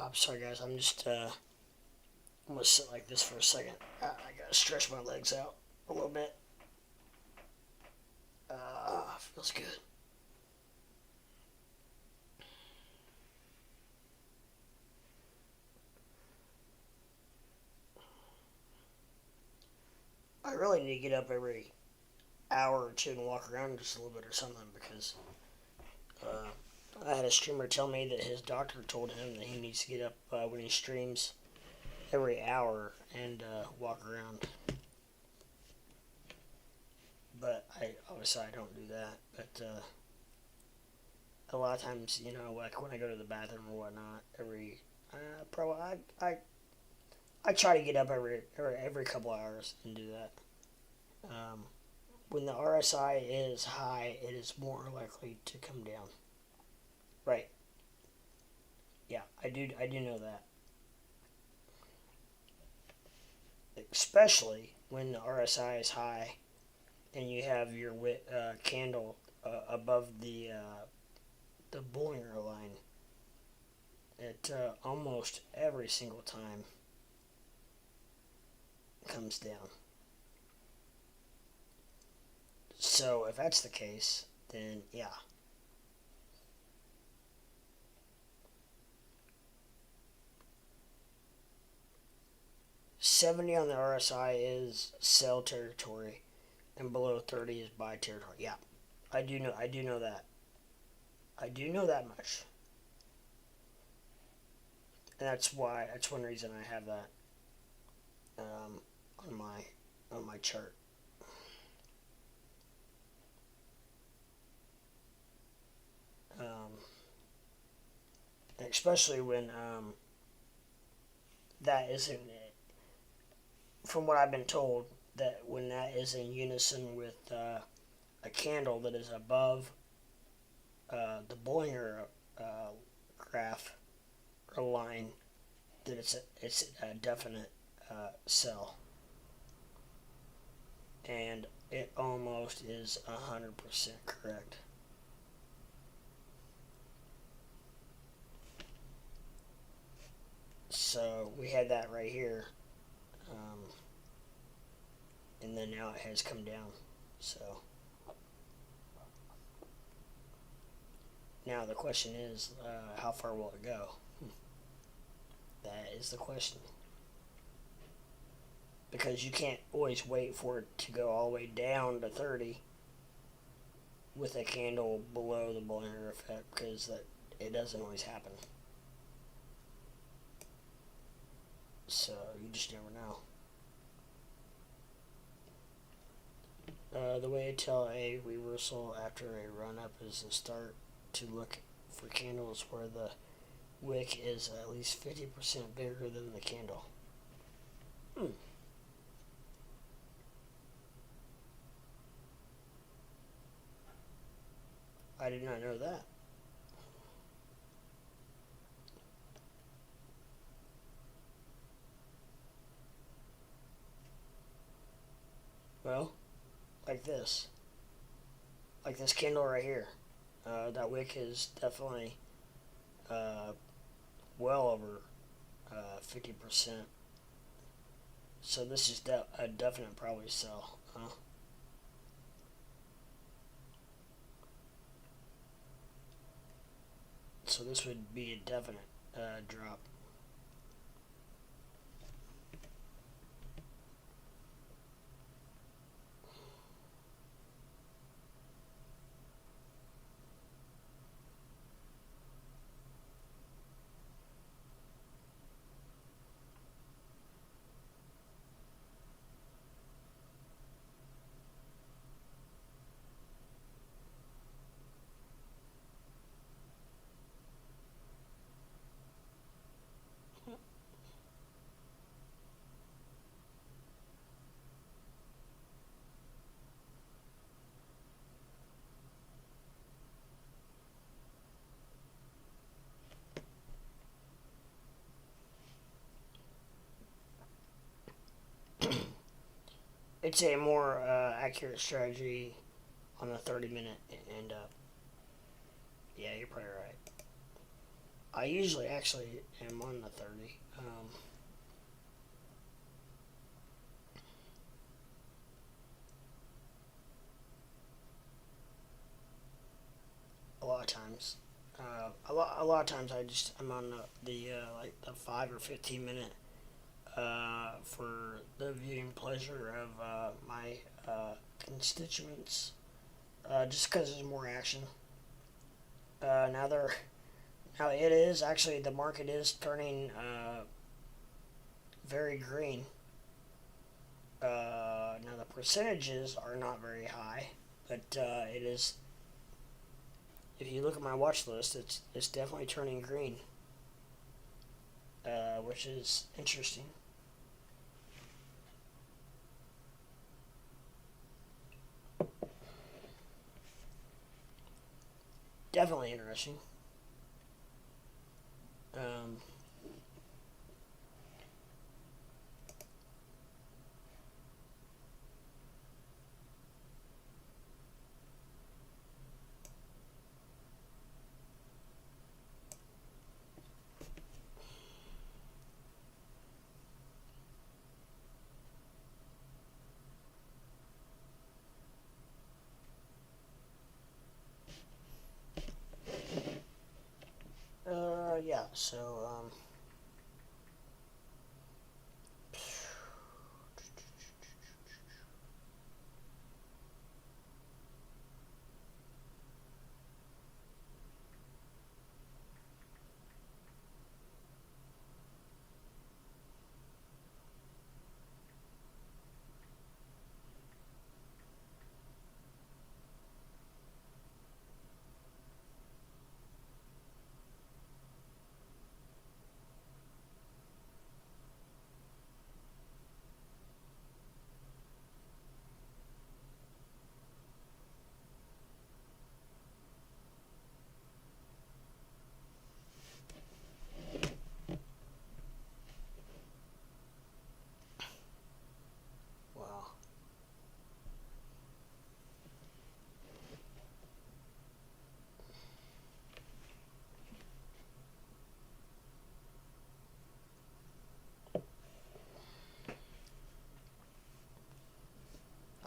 I'm sorry guys, I'm gonna sit like this for a second. I gotta stretch my legs out a little bit. Feels good. I really need to get up every hour or two and walk around just a little bit or something because I had a streamer tell me that his doctor told him that he needs to get up when he streams every hour and walk around. But obviously I don't do that. But a lot of times, like when I go to the bathroom or whatnot, I try to get up every couple hours and do that. When the RSI is high, it is more likely to come down. Right. Yeah, I do know that. Especially when the RSI is high and you have your candle above the Bollinger line. It almost every single time comes down. So if that's the case, then yeah. 70 on the RSI is sell territory, and below 30 is buy territory. Yeah, I do know that. I do know that much. And that's one reason I have that on my chart. Especially when that isn't, from what I've been told, that when that is in unison with a candle that is above the Bollinger graph or line, that it's a definite sell, and it almost is 100% correct. So we had that right here, and then now it has come down. So now the question is, how far will it go? That is the question. Because you can't always wait for it to go all the way down to 30 with a candle below the Bollinger effect, because it doesn't always happen. So you just never know. The way to tell a reversal after a run-up is to start to look for candles where the wick is at least 50% bigger than the candle. I did not know that. Well, like this candle right here. That wick is definitely well over 50%. So this is a definite probably sell. So this would be a definite drop. It's a more accurate strategy on a 30-minute, and yeah, you're probably right. I usually actually am on the 30. A lot of times. A lot of times I'm on the 5 or 15 minute for the viewing pleasure of my constituents, just because there's more action. Now it is actually, the market is turning very green. Now the percentages are not very high, but it is. If you look at my watch list, it's definitely turning green, which is interesting. Definitely interesting. Yeah, so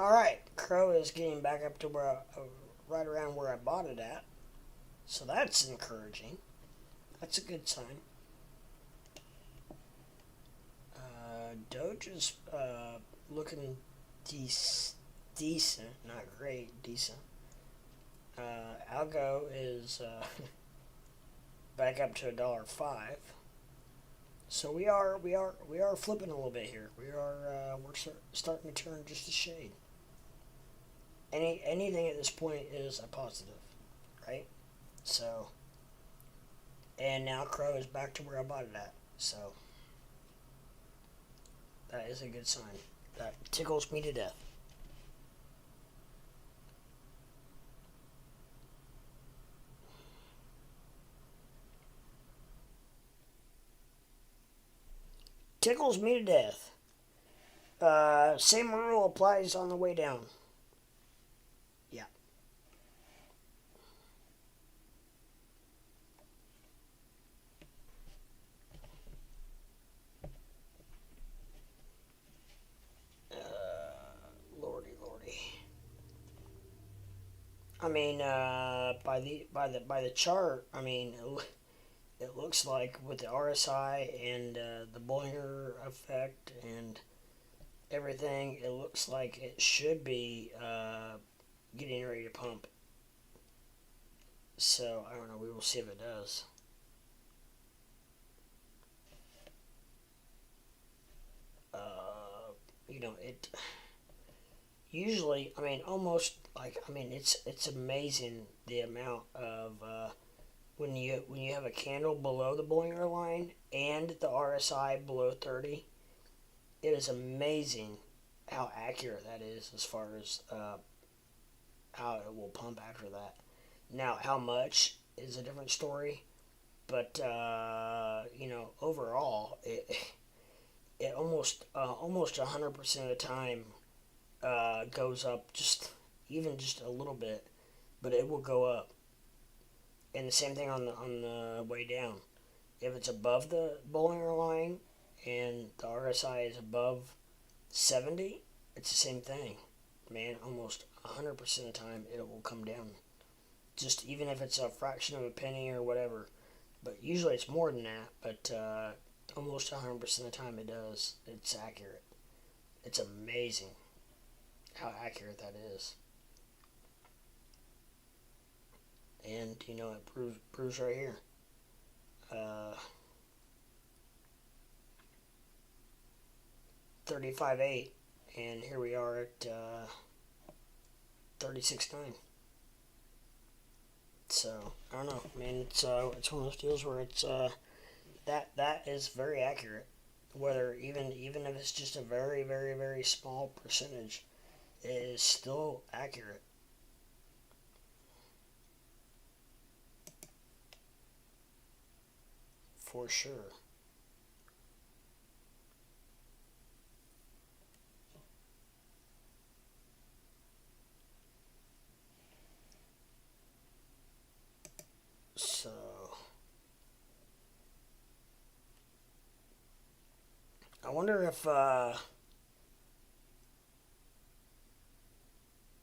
All right, CRO is getting back up to right around where I bought it at, so that's encouraging. That's a good sign. Doge is looking decent, not great, decent. ALGO is back up to $1.05. So we are flipping a little bit here. We're starting to turn just a shade. Anything at this point is a positive, right? So, and now CRO is back to where I bought it at. So that is a good sign. That tickles me to death. Tickles me to death. Same rule applies on the way down. Yeah. Lordy. I mean, by the chart, I mean, it looks like with the RSI and the Bollinger effect and everything, it looks like it should be getting ready to pump. So I don't know. We will see if it does. It usually. I mean, almost like. I mean, it's amazing the amount of when you have a candle below the Bollinger line and the RSI below 30. It is amazing how accurate that is as far as how it will pump after that. Now, how much is a different story, but overall, it almost 100% of the time goes up just a little bit, but it will go up. And the same thing on the way down. If it's above the Bollinger line and the RSI is above 70, it's the same thing. Man, almost 100% of the time it will come down. Just even if it's a fraction of a penny or whatever. But usually it's more than that, but almost 100% of the time it does. It's accurate. It's amazing how accurate that is. And, it proves right here. 35.8, and here we are at 36.9. So I don't know. I mean, it's one of those deals where it's that is very accurate. Whether even if it's just a very very small percentage, it is still accurate. For sure. So I wonder if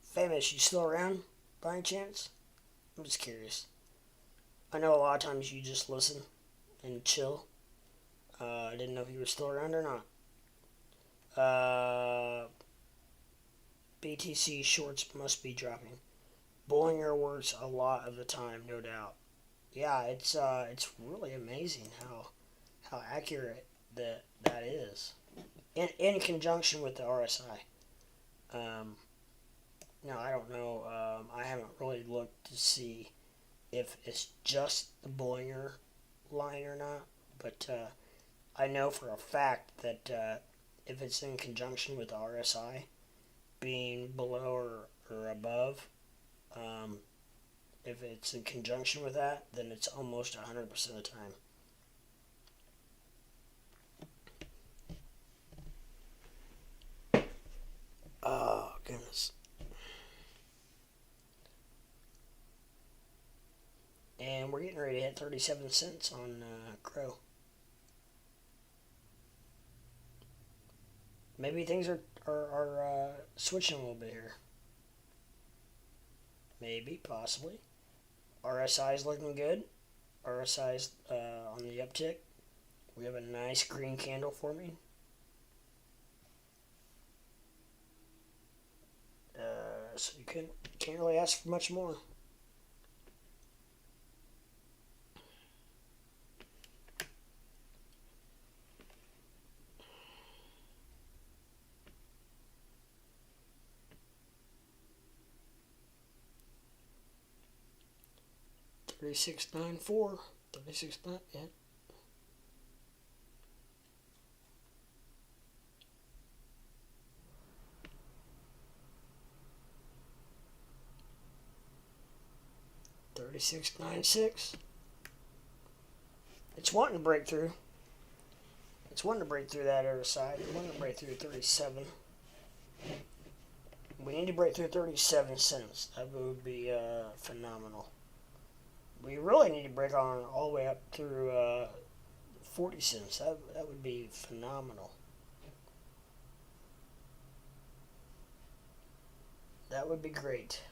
Famous, you still around by any chance? I'm just curious. I know a lot of times you just listen and chill. I didn't know if you were still around or not. BTC shorts must be dropping. Bollinger works a lot of the time, no doubt. Yeah, it's really amazing how accurate that is, in conjunction with the RSI. Now I don't know. I haven't really looked to see if it's just the Bollinger line or not, but I know for a fact that if it's in conjunction with the RSI being below or above, if it's in conjunction with that, then it's almost 100% of the time. Oh, goodness. And we're getting ready to hit 37 cents on CRO. Maybe things are switching a little bit here. Maybe, possibly. RSI is looking good. RSI is on the uptick. We have a nice green candle forming. So you can't really ask for much more. $36.94. 36.9. Yeah. $36.96. It's wanting to break through. It's wanting to break through that other side. It's wanting to break through 37. We need to break through 37 cents. That would be phenomenal. We really need to break on all the way up through 40 cents. That would be phenomenal. That would be great.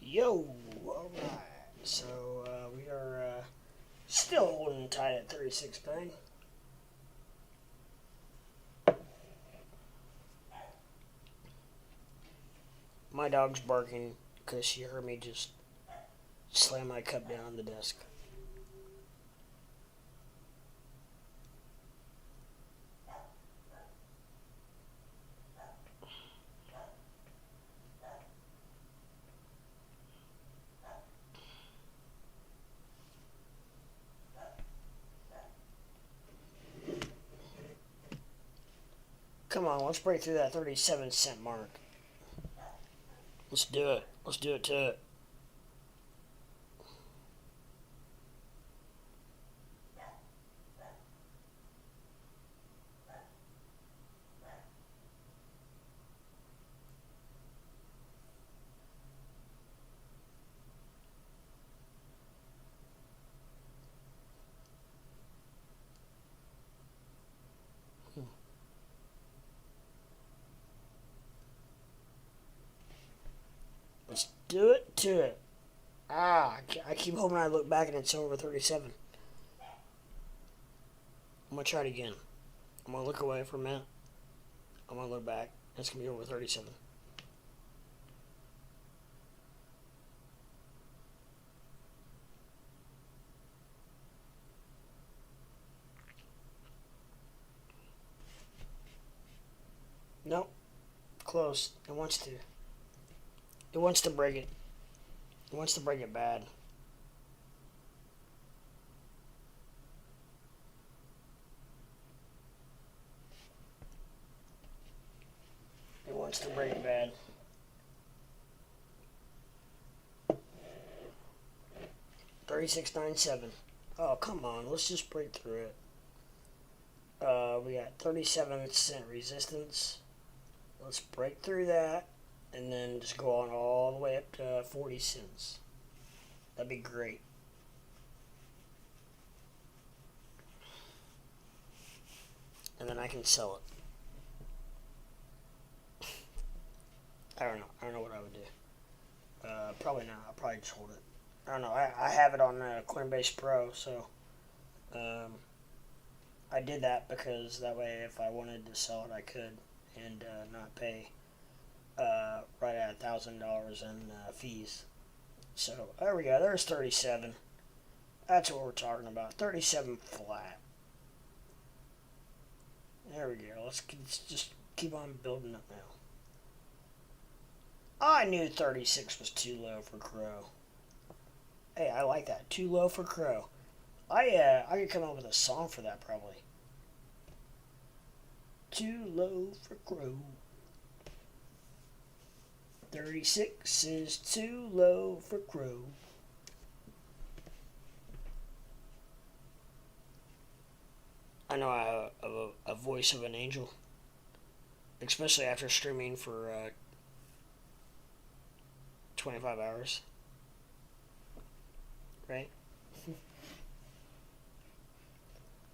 Yo, alright. So we are still holding tight at 36.9. My dog's barking because she heard me just slam my cup down on the desk. Come on, let's break through that 37-cent mark. Let's do it. Let's do it to it. Let's do it to it. I keep hoping I look back and it's over 37. I'm going to try it again. I'm going to look away for a minute. I'm going to look back. It's going to be over 37. Nope. Close. It wants to. It wants to break it. It wants to break it bad. It wants to break it bad. $36.97. Oh, come on. Let's just break through it. We got 37-cent resistance. Let's break through that. And then just go on all the way up to 40 cents. That'd be great. and then I can sell it. I don't know. I don't know what I would do. Probably not. I'll probably just hold it. I don't know. I have it on Coinbase Pro, so I did that because that way, if I wanted to sell it, I could, and not pay right at $1,000 in fees. So there we go. There's 37. That's what we're talking about. 37 flat. There we go. Let's just keep on building up now. I knew 36 was too low for Crow. Hey, I like that. Too low for Crow. I could come up with a song for that probably. Too low for Crow. 36 is too low for Crow. I know I have a voice of an angel. Especially after streaming for 25 hours. Right?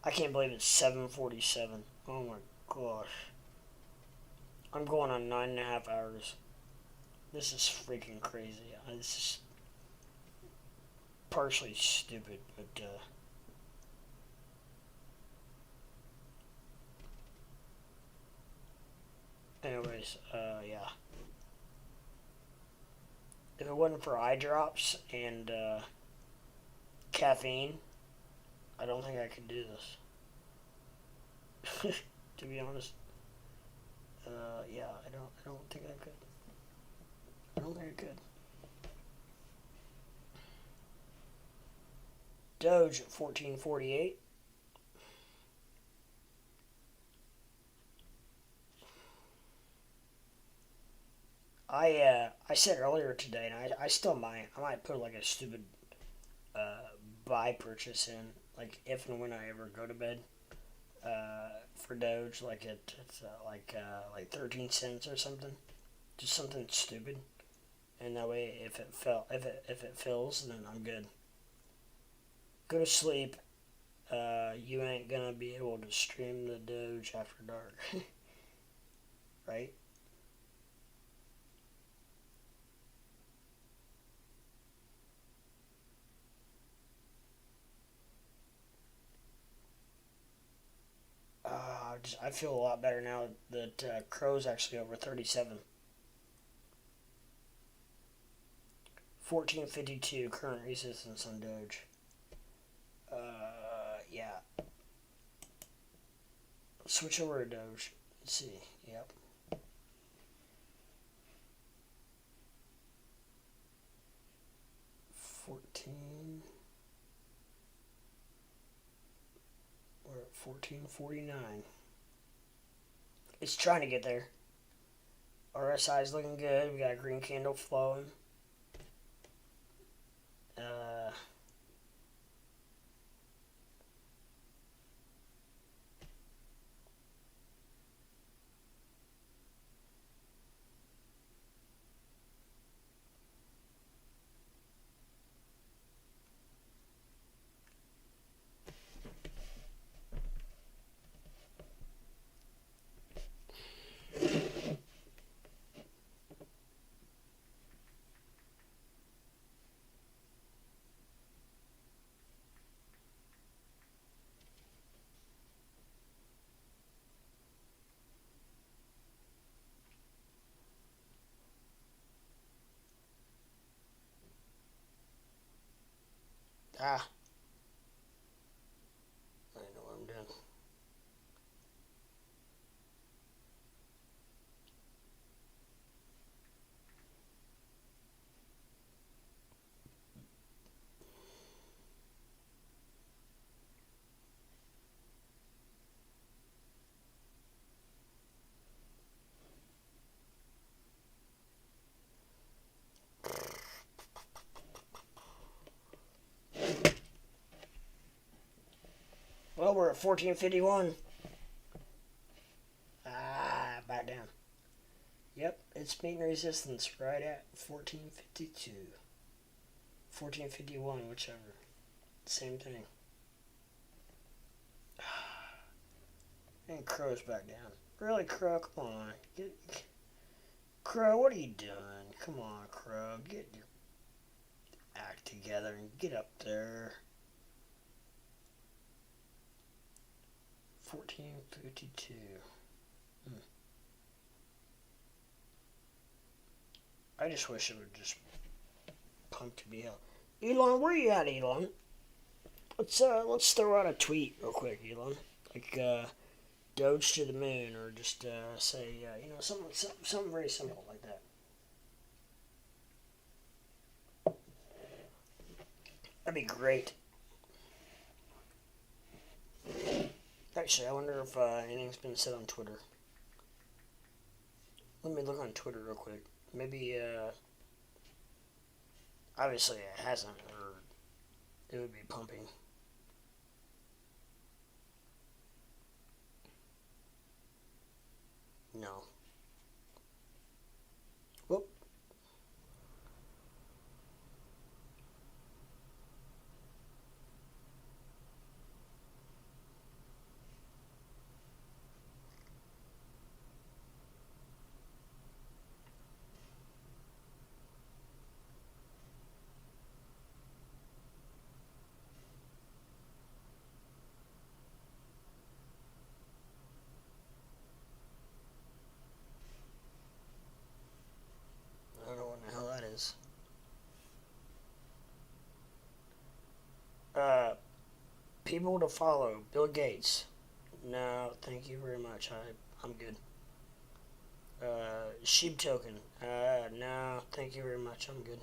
I can't believe it's 7:47. Oh my gosh. I'm going on 9.5 hours. This is freaking crazy. This is partially stupid, but anyways, yeah. If it wasn't for eye drops and caffeine, I don't think I could do this. To be honest, yeah, I don't think I could. I don't think I could. Doge 1448. I said earlier today, and I still might. I might put like a stupid buy purchase in, like if and when I ever go to bed. For Doge, like it's like 13 cents or something, just something stupid, and that way if it fills, then I'm good. Go to sleep. You ain't gonna be able to stream the Doge after dark, right? I feel a lot better now that Crow's actually over 37. 1452 current resistance on Doge. Yeah. Switch over to Doge. Let's see. Yep. We're at 1449. It's trying to get there. RSI is looking good. We got a green candle flowing. Ah. I know what I'm doing. Well, we're at 1451. Back down. Yep, it's meeting resistance right at 1452. 1451, whichever. Same thing. And Crow's back down. Really, Crow? Come on. Crow, what are you doing? Come on, Crow. Get your act together and get up there. 1452. I just wish it would just pump to be hell. Elon, where you at, Elon? Let's throw out a tweet real quick, Elon. Like Doge to the moon, or just say something very simple like that. That'd be great. Actually, I wonder if anything's been said on Twitter. Let me look on Twitter real quick. Maybe, obviously it hasn't, or it would be pumping. No. Whoop. I don't know what the hell that is. People to follow. Bill Gates. No, thank you very much. I'm good. Shiba token. No, thank you very much. I'm good.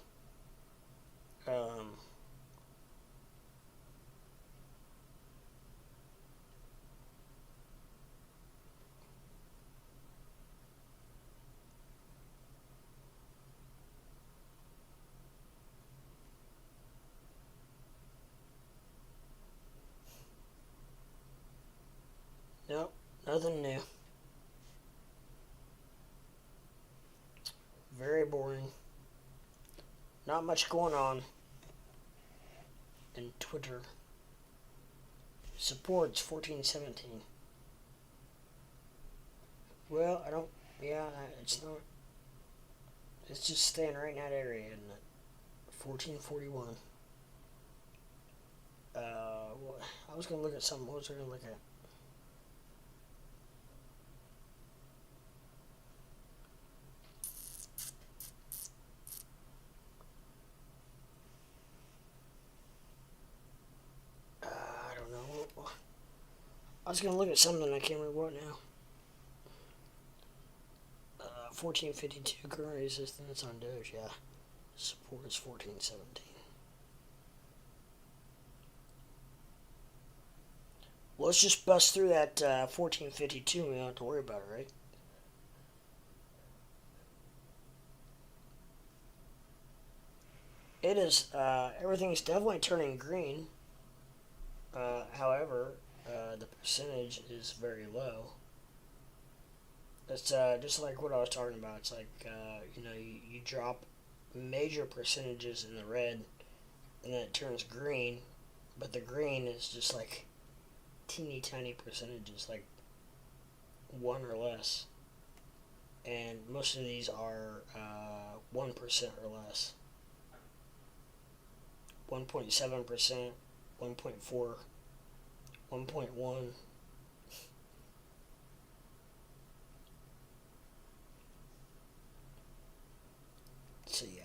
Nope, nothing new. Very boring. Not much going on. And Twitter. Supports 1417. Well, I don't. Yeah, it's not. It's just staying right in that area, isn't it? 1441. I was gonna look at something. What was I gonna look at? I don't know. I was gonna look at something. I can't remember what now. 1452 current resistance on Doge. Yeah, support is 1417. Let's just bust through that 1452 and we don't have to worry about it, right? It is, everything's definitely turning green. However, the percentage is very low. It's just like what I was talking about. It's like, you drop major percentages in the red and then it turns green, but the green is just like teeny tiny percentages, like 1 or less. And most of these are 1% or less. 1.7%, 1.4, 1.1. So yeah,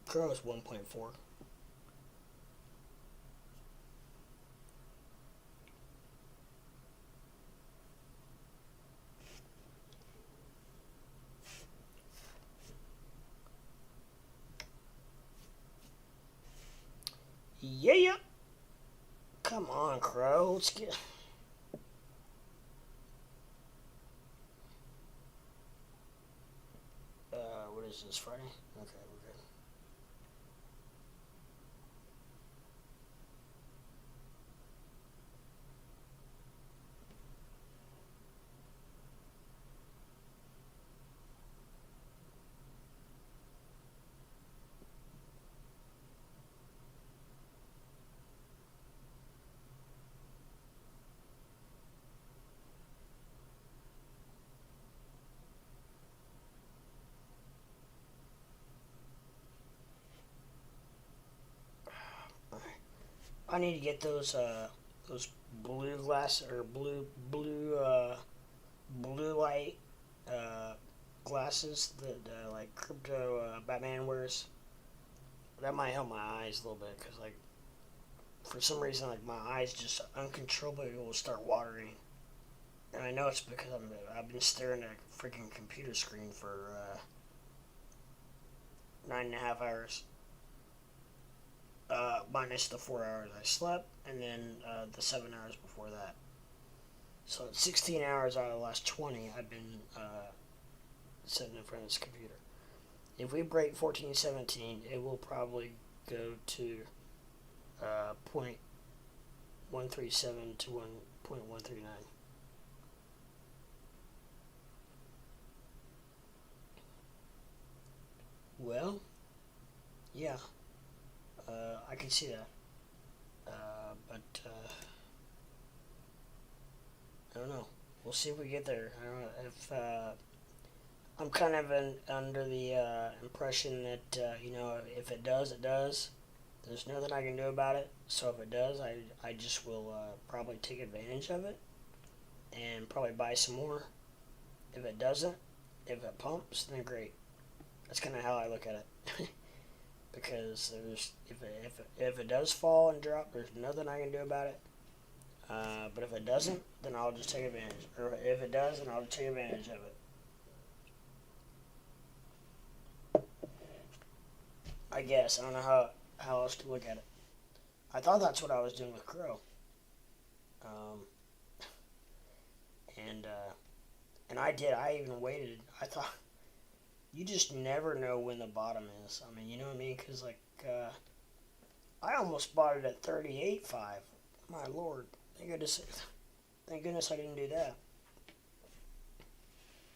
CRO is 1.4. Yeah. Come on, Crow. Let's get. What is this, Friday? Okay, we're good. I need to get those blue glass or blue light glasses that like crypto Batman wears. That might help my eyes a little bit because like for some reason like my eyes just uncontrollably will start watering, and I know it's because I've been staring at a freaking computer screen for 9.5 hours. Minus the 4 hours I slept, and then the 7 hours before that. So 16 hours out of the last 20, I've been sitting in front of this computer. If we break 1417, it will probably go to 0.137 to 1.139. Well, yeah, I can see that. But I don't know. We'll see if we get there. I don't know if I'm kind of under the impression that if it does, it does. There's nothing I can do about it. So if it does, I just will probably take advantage of it and probably buy some more. If it doesn't, if it pumps, then great. That's kind of how I look at it. Because if it does fall and drop, there's nothing I can do about it. But if it doesn't, then I'll just take advantage. Or if it does, then I'll just take advantage of it. I guess. I don't know how else to look at it. I thought that's what I was doing with CRO. Um, and I did. I even waited. I thought you just never know when the bottom is. I mean, you know what I mean? Because like I almost bought it at 38.5. My lord, thank goodness I didn't do that.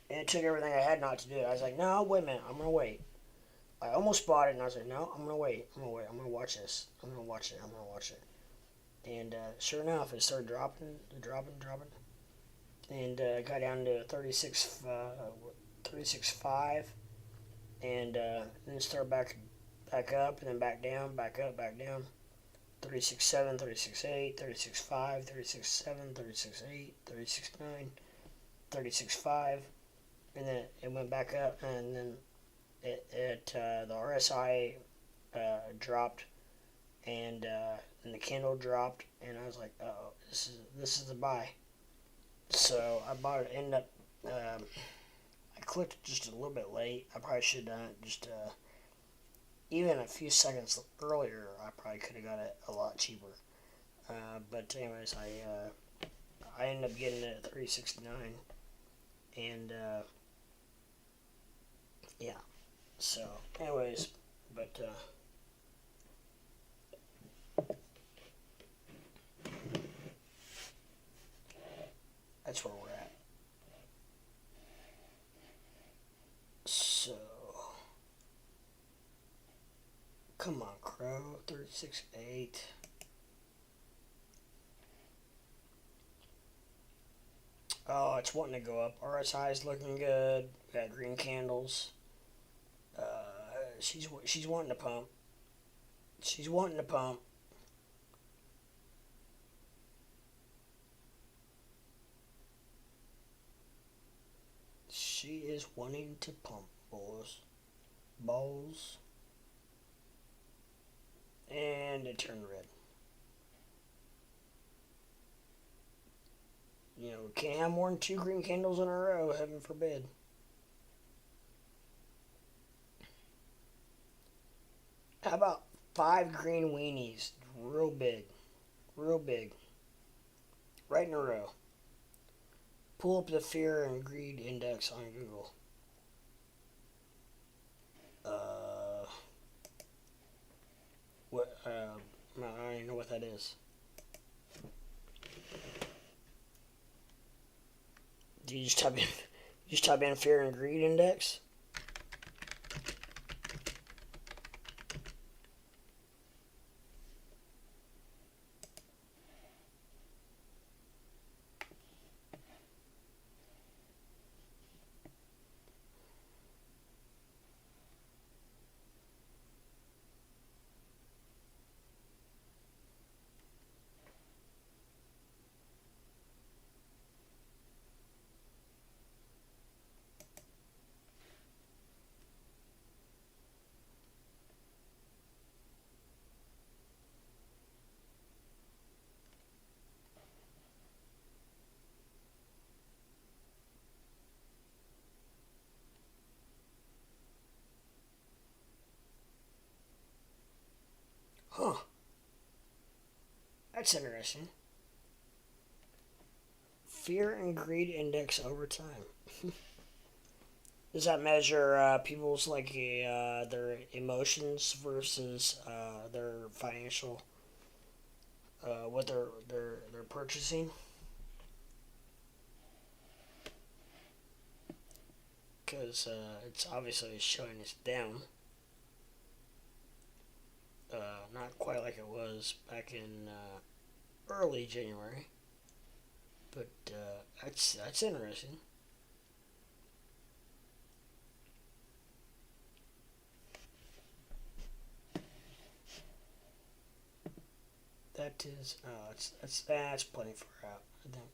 And it took everything I had not to do it. I was like, no, wait a minute, I'm gonna wait. I almost bought it, and I was like, no, I'm gonna wait. I'm gonna watch this. I'm gonna watch it. And sure enough, it started dropping, and got down to 36.5, and then it started back up, and then back down, back up, back down. 36.7, 36.8, 36.5, 36.7, 36.8, 36.9, 36.5, and then it went back up, and then the RSI dropped, and the candle dropped, and I was like, oh, this is the buy. So I bought it. Ended up I clicked just a little bit late. I probably should have done it just even a few seconds earlier. I probably could have got it a lot cheaper. But anyways, I ended up getting it at 3.69, and yeah. So anyways, but that's where we're at. So come on, CRO, 36.8. Oh, it's wanting to go up. RSI is looking good. We got green candles. She's wanting to pump. She's wanting to pump. She is wanting to pump, balls. And it turned red. You know, we can't have more than 2 green candles in a row, heaven forbid. How about 5 green weenies? Real big. Right in a row. Pull up the fear and greed index on Google. What? I don't even know what that is. Do you just type in fear and greed index? Huh. That's interesting. Fear and greed index over time. Does that measure people's their emotions versus their financial what they're purchasing? Because it's obviously showing us down. Not quite like it was back in early January, but that's interesting. That is, that's plenty far out. I think.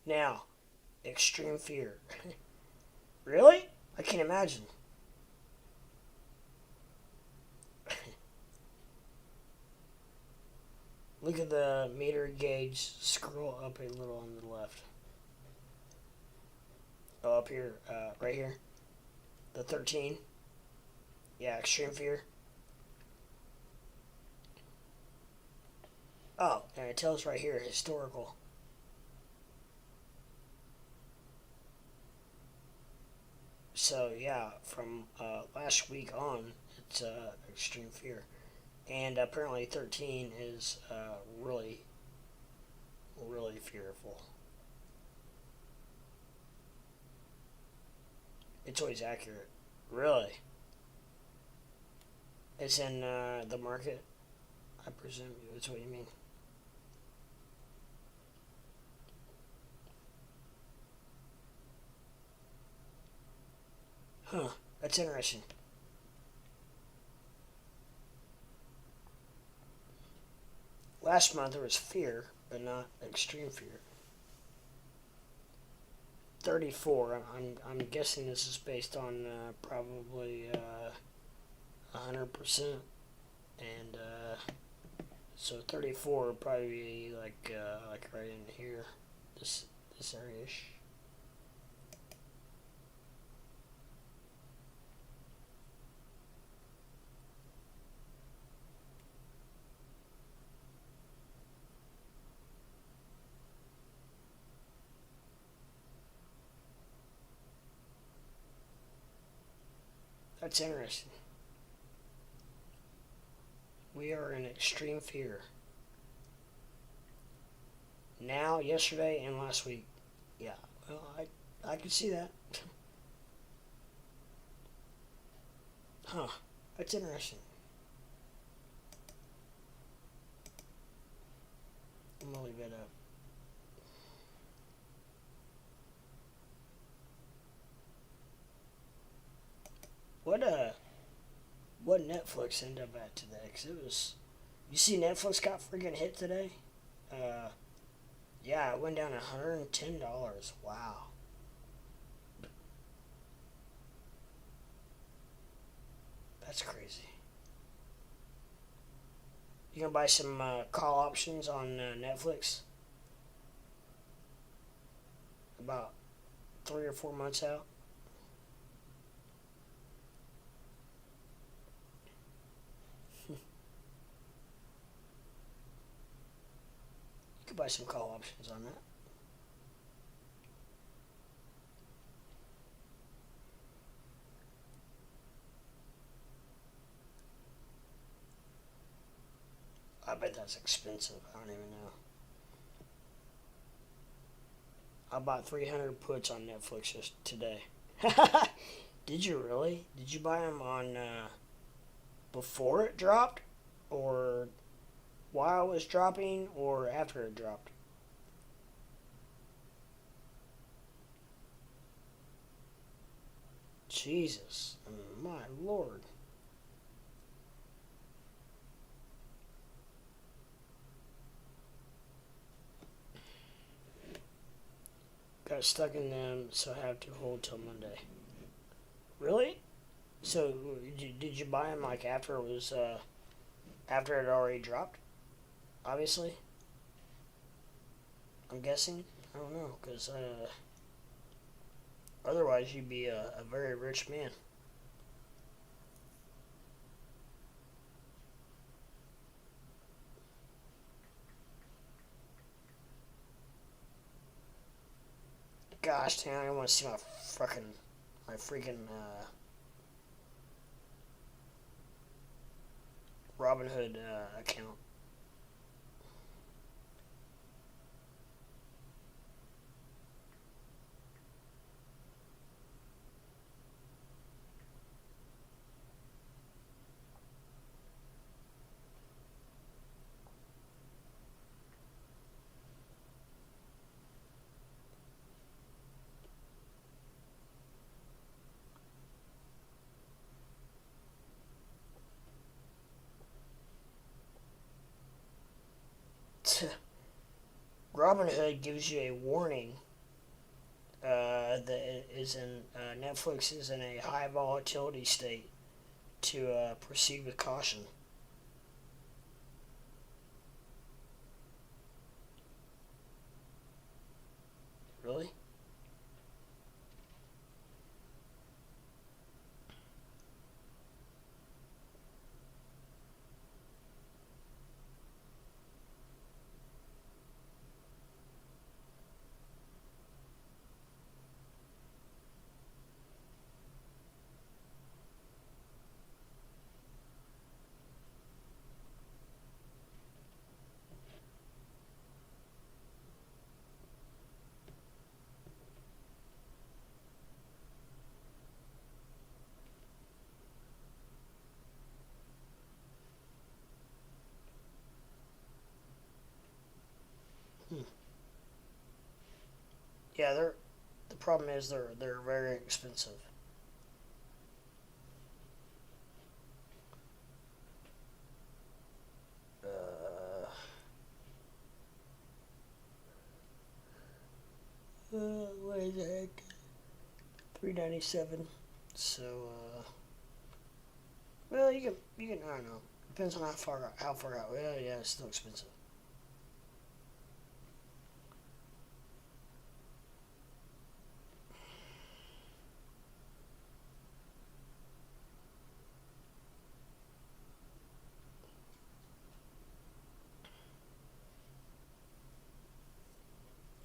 Now, extreme fear. Really? I can't imagine. Look at the meter gauge. Scroll up a little on the left. Oh, up here, right here. The 13. Yeah, extreme fear. Oh, and it tells right here, historical. So yeah, from last week on, it's extreme fear, and apparently 13 is really, really fearful. It's always accurate. Really, it's in the market. I presume that's what you mean. Huh? That's interesting. Last month there was fear, but not extreme fear. 34. I'm guessing this is based on probably 100%, and so 34 would probably be like right in here, this area ish. That's interesting. We are in extreme fear now, yesterday, and last week. Yeah, well, I can see that. Huh? That's interesting. I'm gonna leave it up. What what Netflix ended up at today? Cause it was, you see, Netflix got freaking hit today. Uh, yeah, it went down $110. Wow, that's crazy. You gonna buy some call options on Netflix about 3 or 4 months out? You could buy some call options on that. I bet that's expensive. I don't even know. I bought 300 puts on Netflix just today. Did you really? Did you buy them on before it dropped, or while it was dropping, or after it dropped? Jesus, my lord. Got stuck in them, so I have to hold till Monday. Really? So, did you buy them like after it was, after it already dropped? Obviously. I'm guessing. I don't know, because, otherwise you'd be a very rich man. Gosh, damn, I want to see my freaking, Robinhood, account. Robinhood gives you a warning that it is in Netflix is in a high volatility state to proceed with caution. Really? Hmm. Yeah, the problem is they're very expensive. Uh, what is it? 397. So well you can I don't know. Depends on how far out. Yeah, yeah, it's still expensive.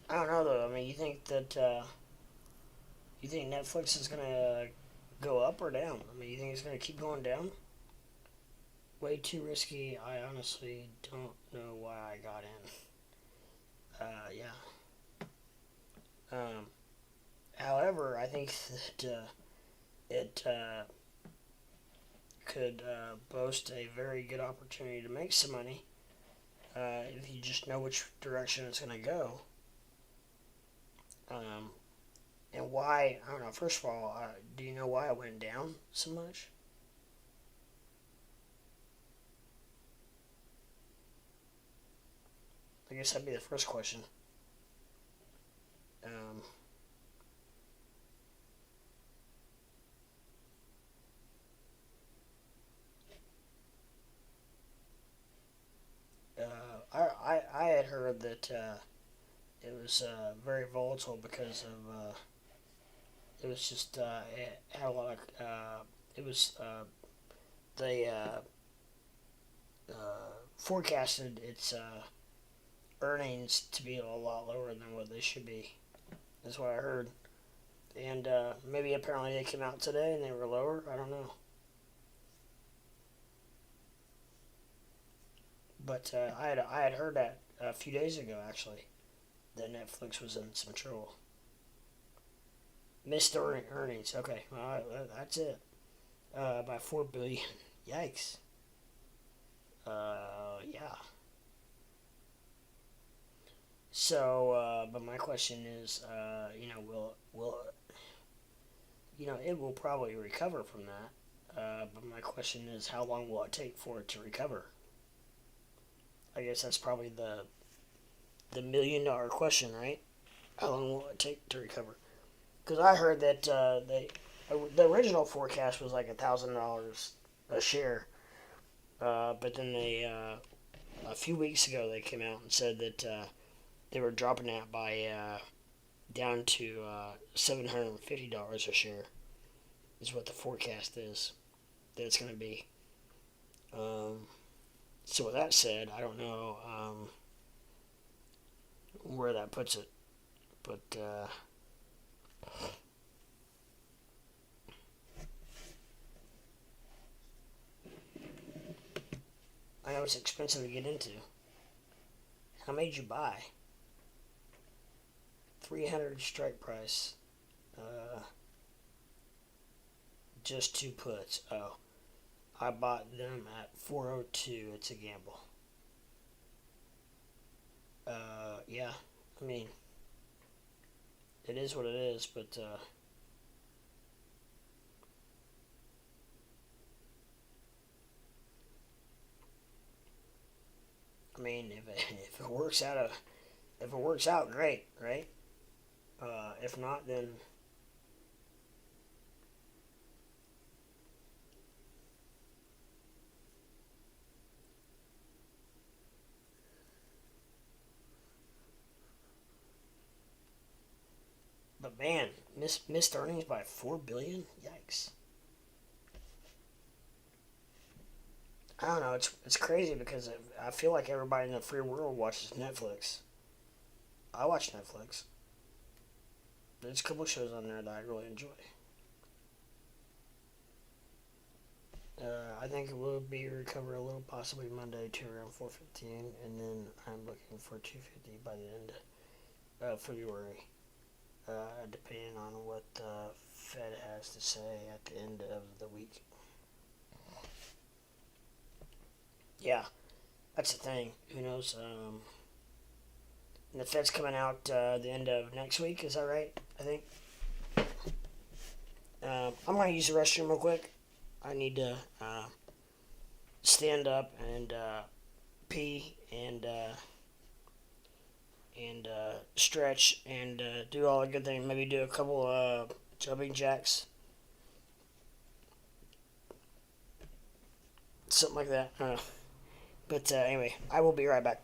I don't know though. I mean, you think Netflix is gonna go up or down? I mean, you think it's gonna keep going down? Way too risky. I honestly don't know why I got in. Yeah. Um, However, I think that it could boast a very good opportunity to make some money if you just know which direction it's going to go. Um, and why? I don't know. First of all, do you know why it went down so much? I guess that'd be the first question. Um, I had heard that it was very volatile because of it was just it had a lot of it was they forecasted its earnings to be a lot lower than what they should be. That's what I heard. And maybe apparently they came out today and they were lower. I don't know. But I had heard that a few days ago actually that Netflix was in some trouble. Missed earnings. Okay, well, that's it. By 4 billion. Yikes. Yeah. But my question is, will it will probably recover from that. But my question is, how long will it take for it to recover? I guess that's probably the $1,000,000 question, right? How long will it take to recover? Because I heard that the original forecast was like $1,000 a share, but then a few weeks ago they came out and said that they were dropping that by down to $750 a share. Is what the forecast is that it's going to be. So with that said, I don't know where that puts it, but I know it's expensive to get into. How many did you buy? 300 strike price. Just two puts. Oh, I bought them at 402. It's a gamble. Yeah. I mean, it is what it is, but I mean, if it works out, if it works out, great, right? If not, then but man, missed earnings by 4 billion. Yikes! I don't know. It's crazy because I feel like everybody in the free world watches Netflix. I watch Netflix. There's a couple shows on there that I really enjoy. I think it will be recover a little possibly Monday to around 415, and then I'm looking for 250 by the end of February, depending on what the Fed has to say at the end of the week. Yeah, that's the thing. Who knows? And the Fed's coming out the end of next week. Is that right? I think. I'm gonna use the restroom real quick. I need to stand up and pee and stretch and do all the good things. Maybe do a couple jumping jacks, something like that. I don't know. But anyway, I will be right back.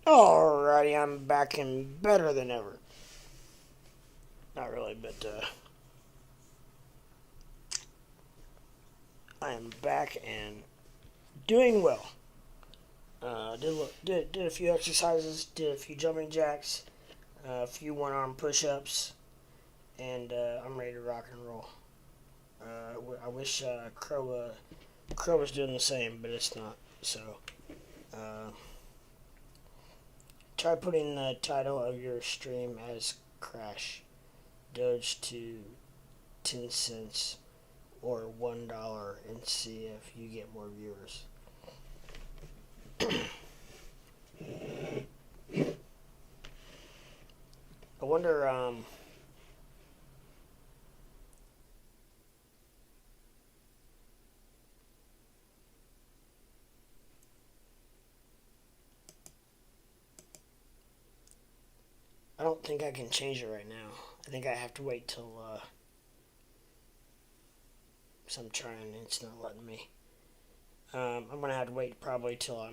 Alrighty, I'm back and better than ever. Not really, but I am back and doing well. Did a few exercises, did a few jumping jacks, a few one-arm push-ups, and I'm ready to rock and roll. I wish CRO was doing the same, but it's not. So, uh, try putting the title of your stream as Crash Doge to 10 cents or $1 and see if you get more viewers. I wonder, I don't think I can change it right now. I think I have to wait till, so I'm trying and it's not letting me. I'm gonna have to wait probably till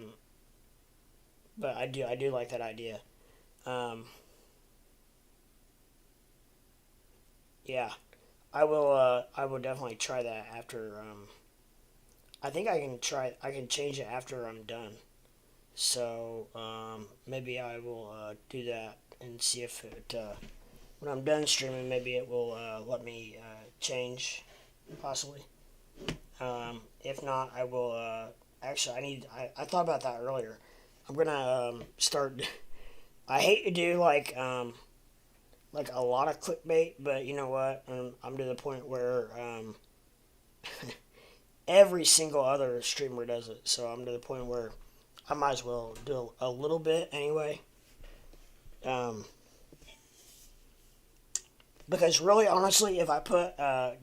but I do like that idea. Um, yeah, I will definitely try that after, I think I can change it after I'm done. So, maybe I will, do that and see if when I'm done streaming, maybe it will, let me, change, possibly. If not, I will, actually, I thought about that earlier. I'm gonna, start, I hate to do, like a lot of clickbait, but you know what? I'm to the point where, every single other streamer does it. So I'm to the point where I might as well do a little bit anyway. Um, because really, honestly, if I put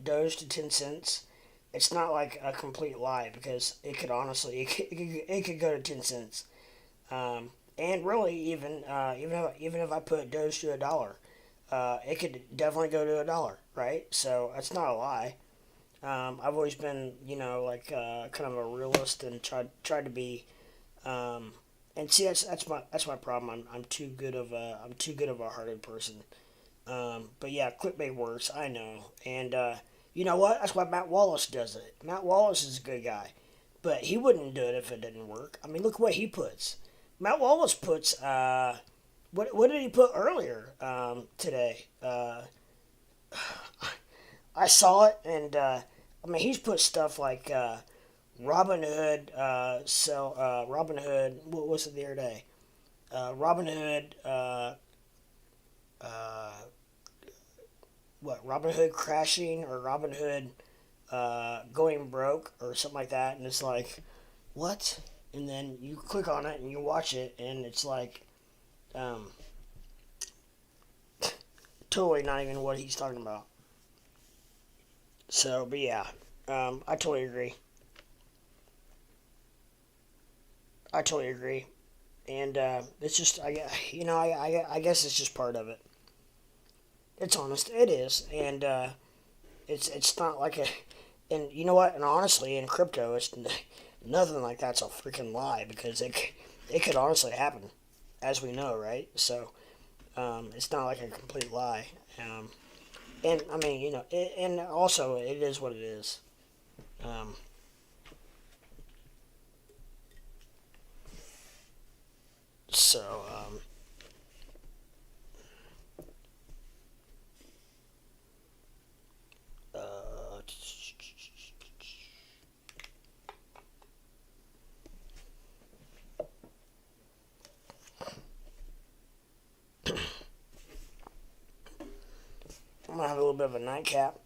Doge to 10 cents, it's not like a complete lie because it could go to 10 cents. And really, even if I put Doge to $1, it could definitely go to $1, right? So that's not a lie. I've always been, kind of a realist and tried to be. And see, that's my problem. I'm too good of a hearted person. But yeah, clickbait works. I know, and you know what? That's why Matt Wallace does it. Matt Wallace is a good guy, but he wouldn't do it if it didn't work. I mean, look what he puts. Matt Wallace puts. What did he put earlier today? I saw it, and I mean, he's put stuff like Robin Hood. Robin Hood. What was it the other day? Robin Hood. Uh, what Robin Hood crashing or Robin Hood going broke or something like that, and it's like, what? And then you click on it and you watch it, and it's like, um, totally not even what he's talking about. So, but yeah, I totally agree. I totally agree, and it's just I guess it's just part of it. It's honest, it is, and it's not like a, and you know what? And honestly, in crypto, it's nothing like that's a freaking lie because it could honestly happen, as we know, right? So it's not like a complete lie. And I mean, and also it is what it is. Um, so uh, I'm gonna have a little bit of a nightcap.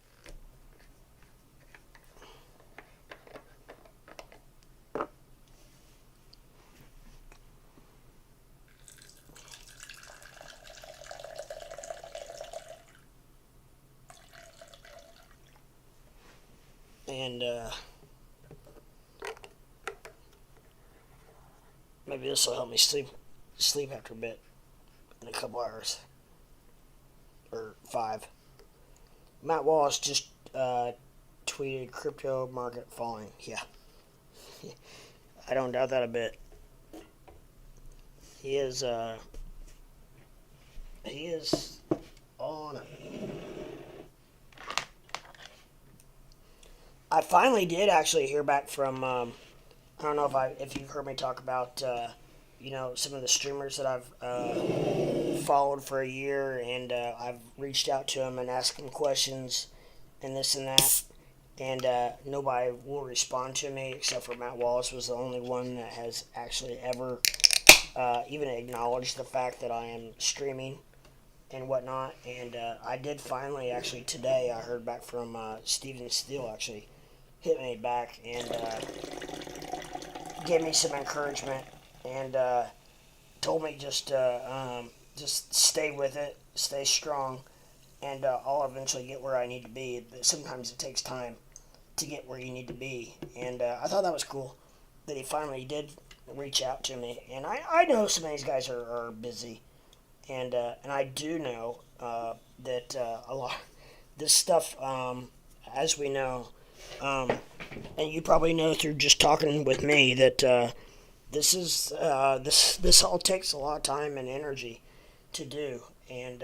And maybe this will help me sleep after a bit in a couple hours or 5. Matt Wallace just tweeted crypto market falling. Yeah, I don't doubt that a bit. He is he is on it. I finally did actually hear back from I don't know if you've heard me talk about some of the streamers that I've followed for a year, and I've reached out to them and asked them questions and this and that, and nobody will respond to me except for Matt Wallace was the only one that has actually ever even acknowledged the fact that I am streaming and whatnot. And I did finally, actually today, I heard back from Steven Steele actually hit me back and gave me some encouragement and told me just stay with it, stay strong, and I'll eventually get where I need to be. But sometimes it takes time to get where you need to be, and I thought that was cool that he finally did reach out to me. And I know some of these guys are busy, and I do know that a lot this stuff, as we know, and you probably know through just talking with me that this all takes a lot of time and energy to do. And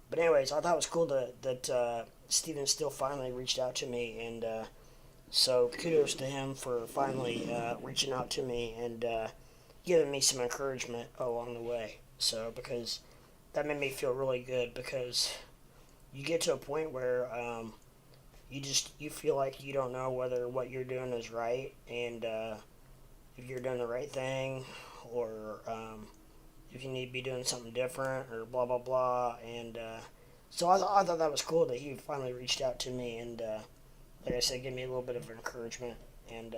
but anyways, I thought it was cool that Steven still finally reached out to me, and so kudos to him for finally reaching out to me and giving me some encouragement along the way. So because that made me feel really good, because you get to a point where you feel like you don't know whether what you're doing is right, and if you're doing the right thing, or if you need to be doing something different, or blah blah blah. And so I thought that was cool that he finally reached out to me, and like I said, give me a little bit of encouragement. And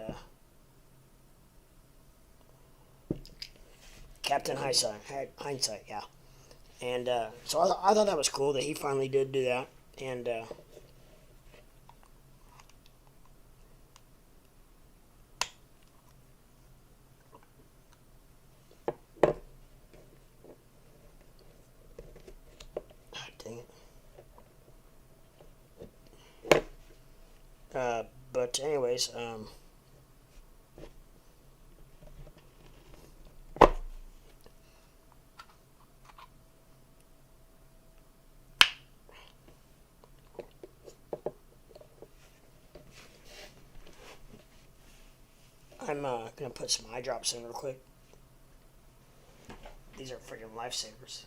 Captain Hindsight, yeah. And so I thought that was cool that he finally did do that. And dang it. But anyways, I'm gonna put some eye drops in real quick. These are freaking lifesavers.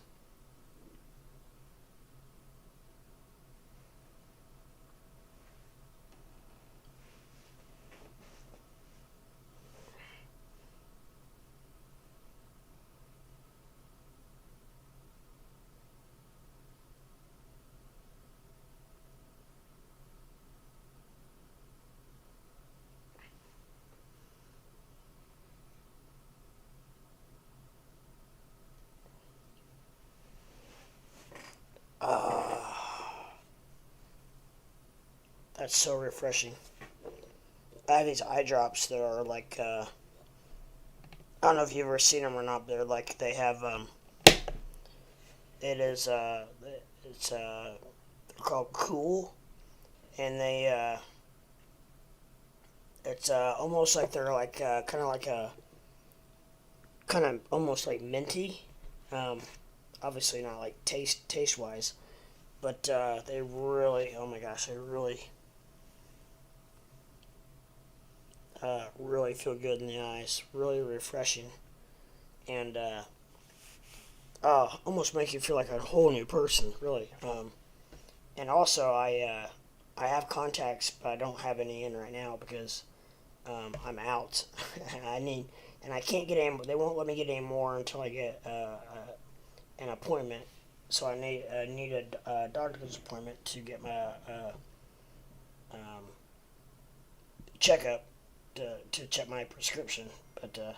That's so refreshing. I have these eye drops that are like I don't know if you've ever seen them or not. But they're like they have it is it's they're called Cool, and they it's almost like they're like kind of almost like minty. Um, Obviously not like taste wise, but they really, oh my gosh, they really feel good in the eyes. Really refreshing, and almost make you feel like a whole new person. Really. And also I have contacts, but I don't have any in right now because I'm out. I need, and I can't get any. They won't let me get any more until I get an appointment. So I need a doctor's appointment to get my um, checkup to check my prescription. But uh,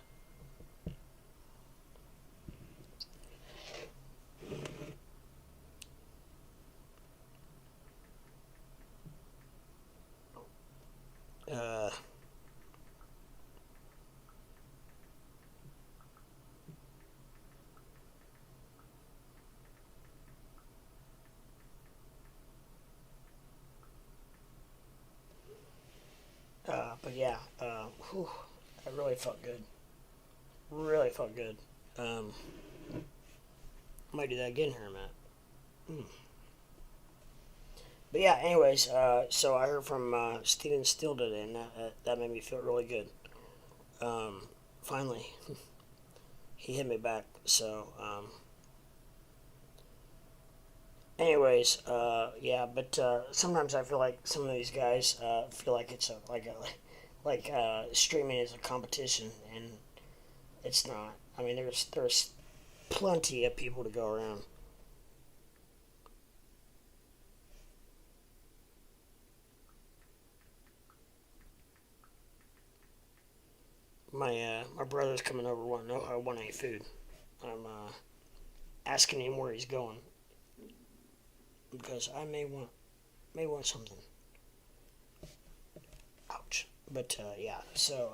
but yeah, whew, I really felt good. Really felt good. Um, Might do that again here, Matt. Mm. But yeah, anyways, so I heard from Steven Steele today, and that made me feel really good. Um, Finally, he hit me back. So, anyways, yeah, but sometimes I feel like some of these guys feel like it's streaming is a competition, and it's not. I mean, there's plenty of people to go around. My brother's coming over wanting to know how I want to eat food. I'm asking him where he's going because I may want something. Ouch. But yeah, so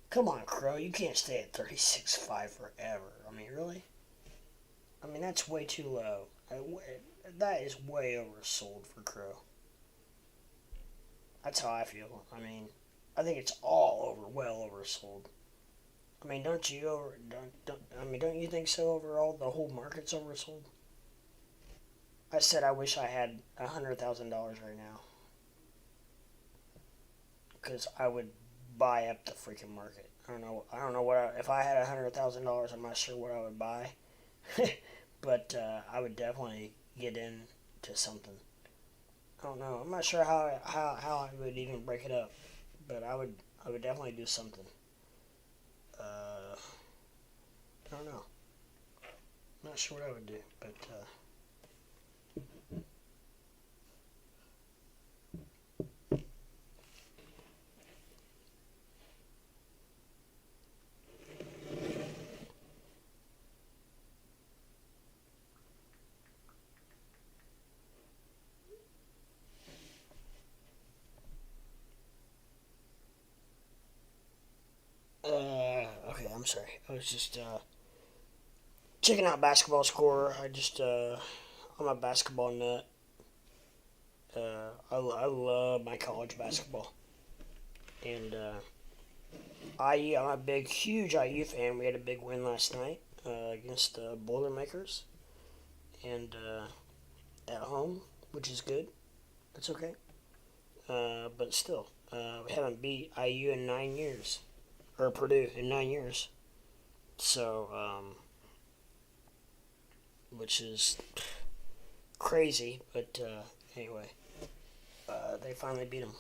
come on, Crow, you can't stay at 36.5 forever. I mean, really? I mean, that's way too low. That is way oversold for Crow. That's how I feel. I mean, I think it's all well oversold. I mean, don't you over don't I mean, don't you think so overall? The whole market's oversold. I said I wish I had $100,000 right now because I would buy up the freaking market. I don't know. I don't know what if I had $100,000. I'm not sure what I would buy, but I would definitely get into something. I don't know. I'm not sure how I would even break it up, but I would definitely do something. I don't know. I'm not sure what I would do, but okay. I'm sorry. I was just checking out basketball score. I'm a basketball nut. I love my college basketball, and IU. I'm a big, huge IU fan. We had a big win last night against the Boilermakers, and at home, which is good. That's okay. But still, we haven't beat IU in 9 years, or Purdue in 9 years. So, which is crazy. But anyway, they finally beat them.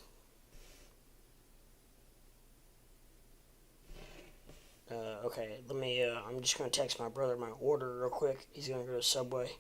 Okay, let me. I'm just gonna text my brother my order real quick. He's gonna go to Subway.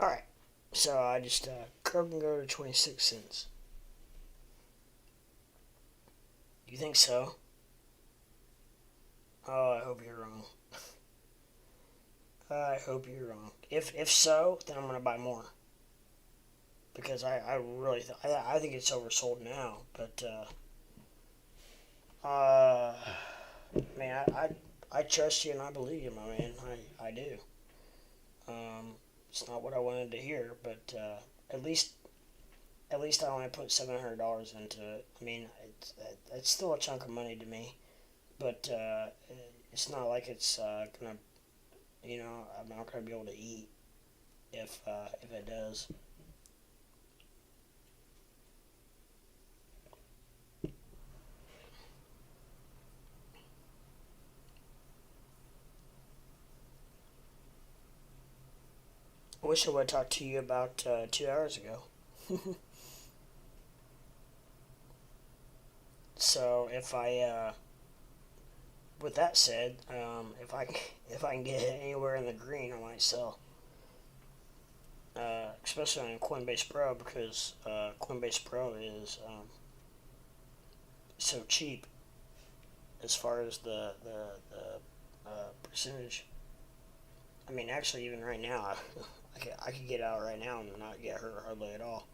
All right. So I just Kroger can go to 26 cents. You think so? Oh, I hope you're wrong. I hope you're wrong. If so, then I'm gonna buy more because I really I think it's oversold now. But man, I trust you and I believe you, my man. I do. Um, it's not what I wanted to hear, but at least I only put $700 into it. I mean, it's still a chunk of money to me, but it's not like it's gonna, I'm not gonna be able to eat if it does. I wish I would have talked to you about 2 hours ago. So with that said, if I can get anywhere in the green, I might sell. Especially on Coinbase Pro because Coinbase Pro is so cheap as far as the percentage. I mean, actually, even right now, I could get out right now and not get hurt hardly at all.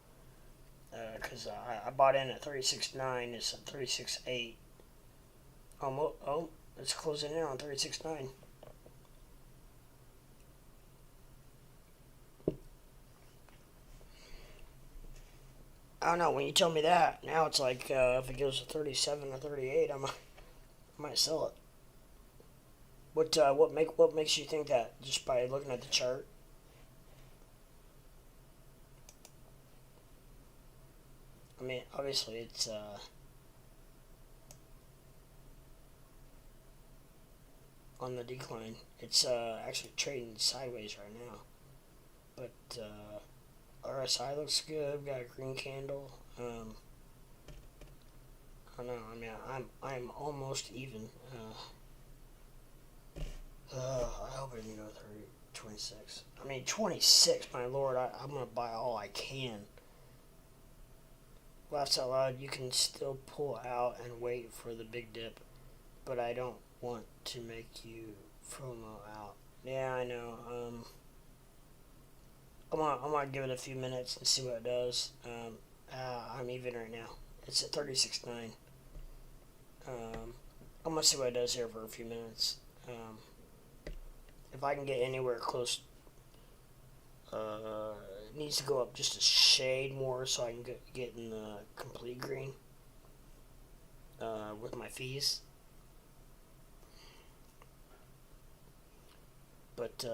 Because I bought in at 36.9. It's at 36.8. It's closing in on 36.9. I don't know. When you tell me that, now it's like if it goes to 37 or 38, I might sell it. What makes you think that? Just by looking at the chart? I mean, obviously it's on the decline. It's actually trading sideways right now, but RSI looks good. We got a green candle. I don't know. I mean, I'm almost even. I hope I didn't go 30, 26. I mean, 26. My lord, I'm gonna buy all I can. Laughs out loud. You can still pull out and wait for the big dip, but I don't want to make you FOMO out. Yeah, I know. I'm gonna give it a few minutes and see what it does. I'm even right now. It's at 36.9. I'm gonna see what it does here for a few minutes. If I can get anywhere close, it needs to go up just a shade more so I can get in the complete green with my fees. But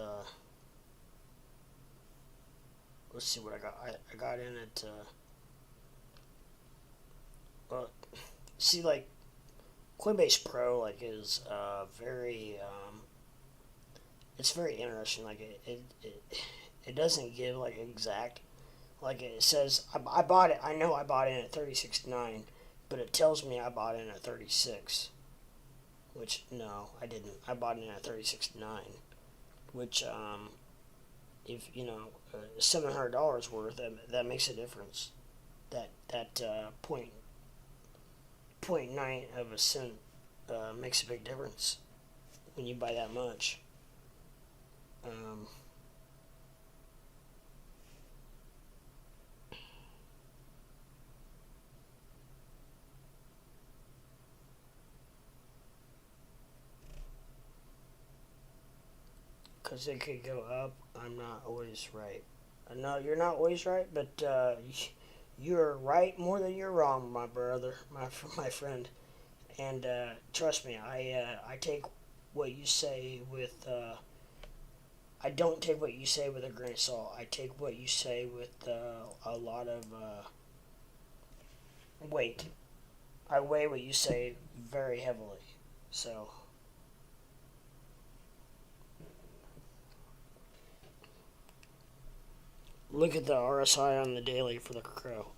let's see what I got. I got in at well, see, like Coinbase Pro like is very it's very interesting. Like it doesn't give like exact, like it says I bought it. I know I bought in at 36.9, but it tells me I bought in at 36, which no, I didn't. I bought in at 36.9, which if you know $700 worth, that makes a difference. That point nine of a cent makes a big difference when you buy that much. Um, because it could go up. I'm not always right. No, you're not always right, but you're right more than you're wrong, my brother, my friend. And trust me, I take what you say with. I don't take what you say with a grain of salt. I take what you say with a lot of weight. I weigh what you say very heavily. So. Look at the RSI on the daily for the CRO.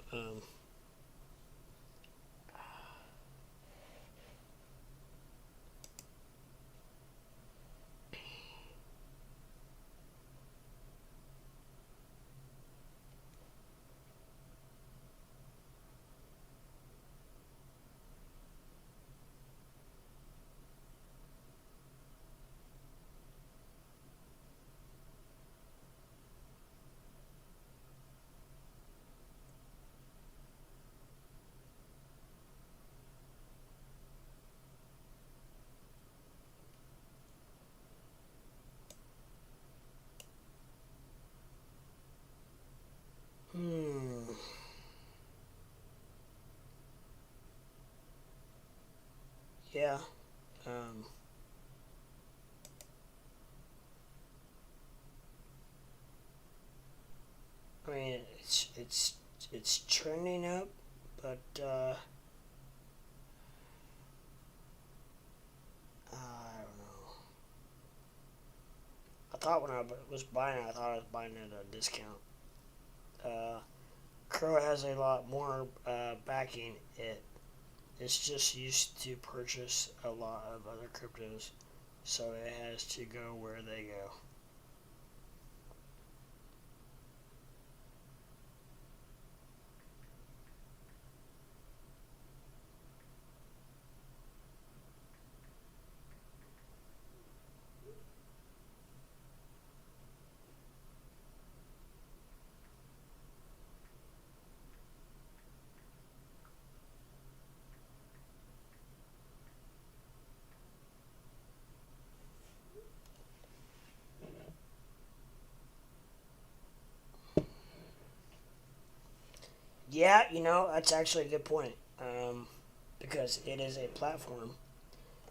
Hmm. Yeah. Um. I mean, it's trending up, but I don't know. thought when I was buying it, I thought I was buying it at a discount. Uh, CRO has a lot more backing. It's just used to purchase a lot of other cryptos, so it has to go where they go. Yeah, that's actually a good point. Because it is a platform.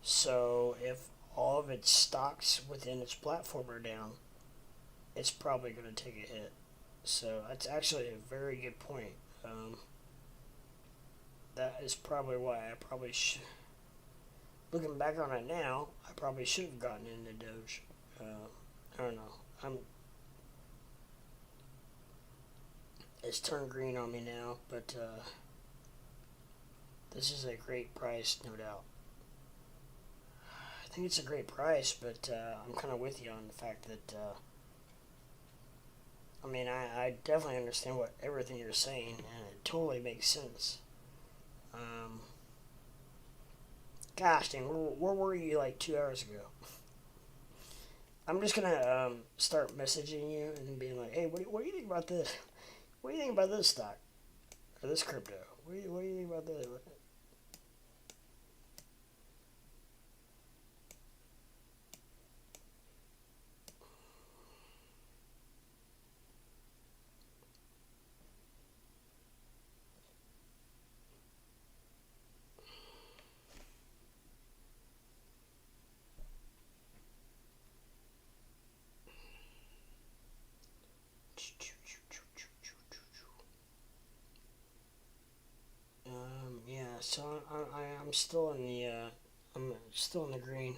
So if all of its stocks within its platform are down, it's probably going to take a hit. So that's actually a very good point. Um, that is probably why I probably should. Looking back on it now, I probably should have gotten into Doge. I don't know. I'm. It's turned green on me now, but this is a great price, no doubt. I think it's a great price, but I'm kind of with you on the fact that. I definitely understand what everything you're saying, and it totally makes sense. Um, Gosh dang, where were you like 2 hours ago? I'm just gonna start messaging you and being like, hey, what do you think about this? What do you think about this stock or this crypto? What do you think about this? Yeah, so I'm still in the I'm still in the green.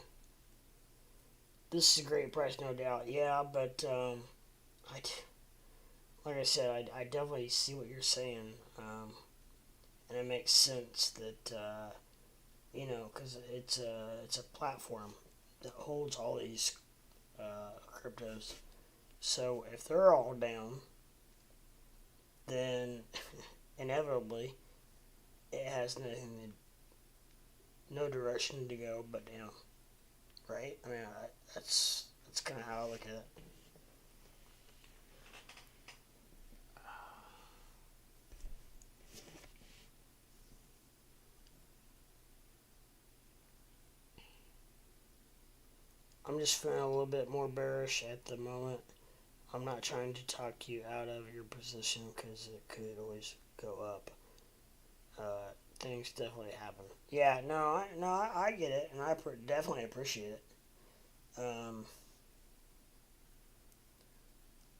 This is a great price, no doubt. Yeah, but I like I said, I definitely see what you're saying, and it makes sense that because it's a platform that holds all these cryptos. So if they're all down, then inevitably it has no direction to go but down, right? That's kind of how I look at it. I'm just feeling a little bit more bearish at the moment. I'm not trying to talk you out of your position because it could always go up. Things definitely happen. Yeah, I get it, and definitely appreciate it. Um,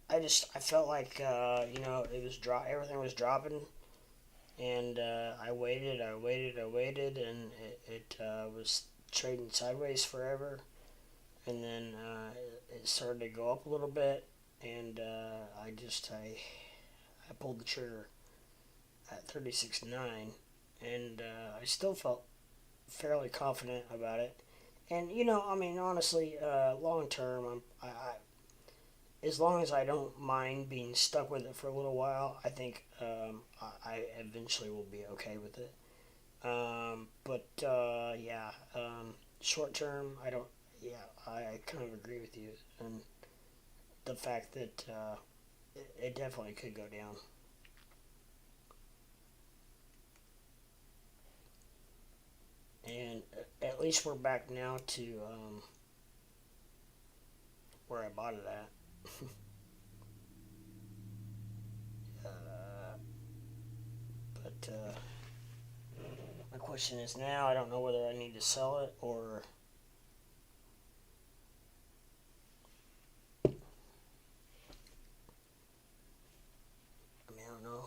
I felt like it was everything was dropping, and I waited, and it was trading sideways forever, and then it started to go up a little bit, and I pulled the trigger at 36.9, and I still felt fairly confident about it. And honestly, long term, as long as I don't mind being stuck with it for a little while, I think I eventually will be okay with it. But yeah, short term, I don't. Yeah, I kind of agree with you, and the fact that it definitely could go down. And at least we're back now to where I bought it at. uh, but my question is now I don't know whether I need to sell it or. I don't know.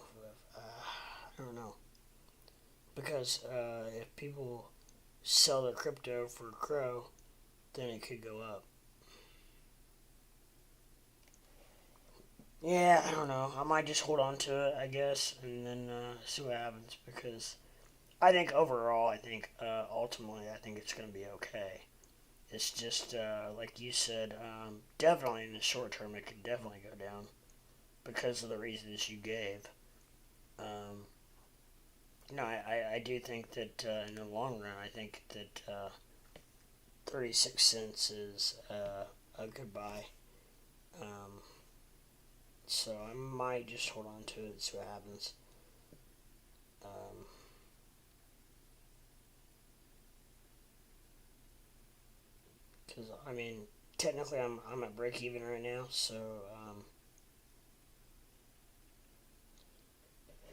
I don't know because if people sell their crypto for CRO, then it could go up. Yeah, I don't know. I might just hold on to it, I guess, and then see what happens. Because I think overall, I think ultimately, I think it's going to be okay. It's just like you said, definitely in the short term, it could definitely go down because of the reasons you gave. Um, no, I do think that in the long run, I think that 36 cents is a good buy. Um, so I might just hold on to it and see what happens. Um, Because I mean, technically, I'm at break even right now, so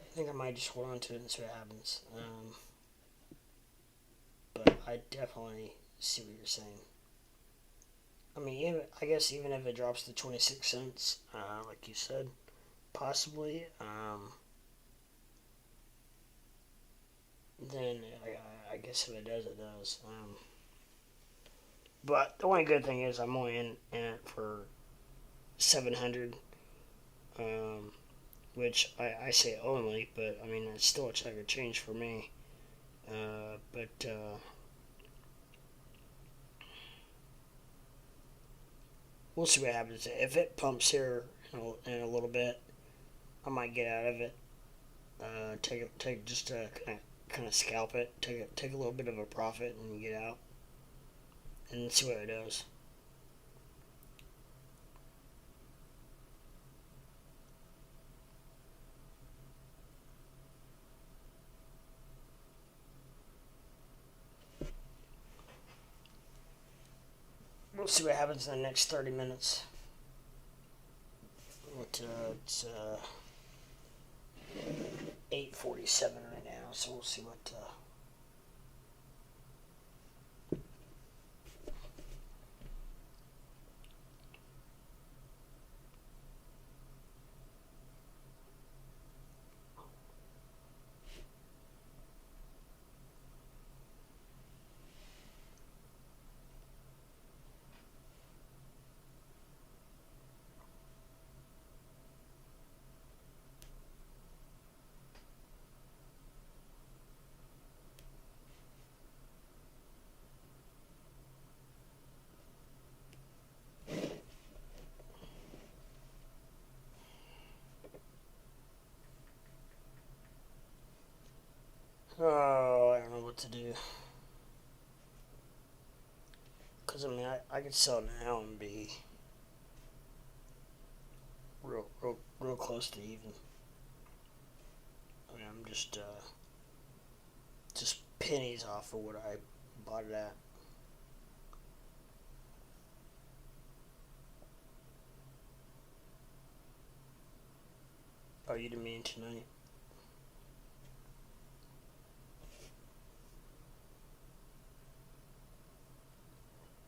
I think I might just hold on to it and see what happens. But I definitely see what you're saying. I mean, I guess even if it drops to 26 cents, like you said, possibly, then I guess if it does, it does. But the only good thing is I'm only in it for 700, um, which I say only, but I mean, it's still a chunk of change for me. But we'll see what happens. If it pumps here in a little bit, I might get out of it. Take just kind of scalp it. Take a little bit of a profit and get out and see what it does. We'll see what happens in the next 30 minutes. It's 8:47 right now, so we'll see what. Oh, I don't know what to do. Cause I mean, I could sell now and be real close to even. I mean, I'm just pennies off of what I bought it at. Oh, you didn't mean tonight?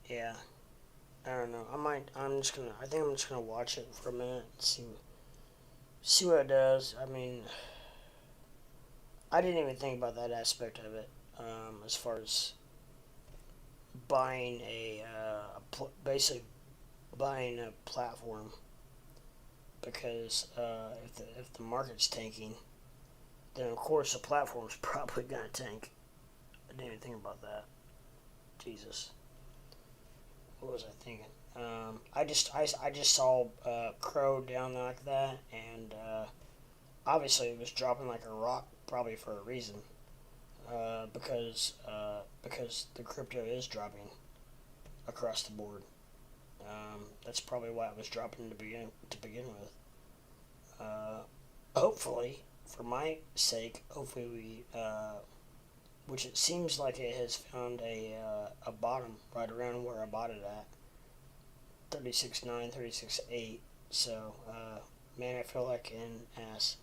Yeah, I don't know. I might. I'm just gonna. I think I'm just gonna watch it for a minute and see what it does. I mean, I didn't even think about that aspect of it. As far as buying basically buying a platform, because if the market's tanking, then of course the platform's probably gonna tank. I didn't even think about that. Jesus, what was I thinking? I just saw Crow down like that, and obviously it was dropping like a rock, probably for a reason. Because the crypto is dropping across the board. That's probably why it was dropping to begin with. Uh, Hopefully, for my sake, hopefully which it seems like it has found a bottom right around where I bought it at, 36.9, 36.8. So, man, I feel like an ass.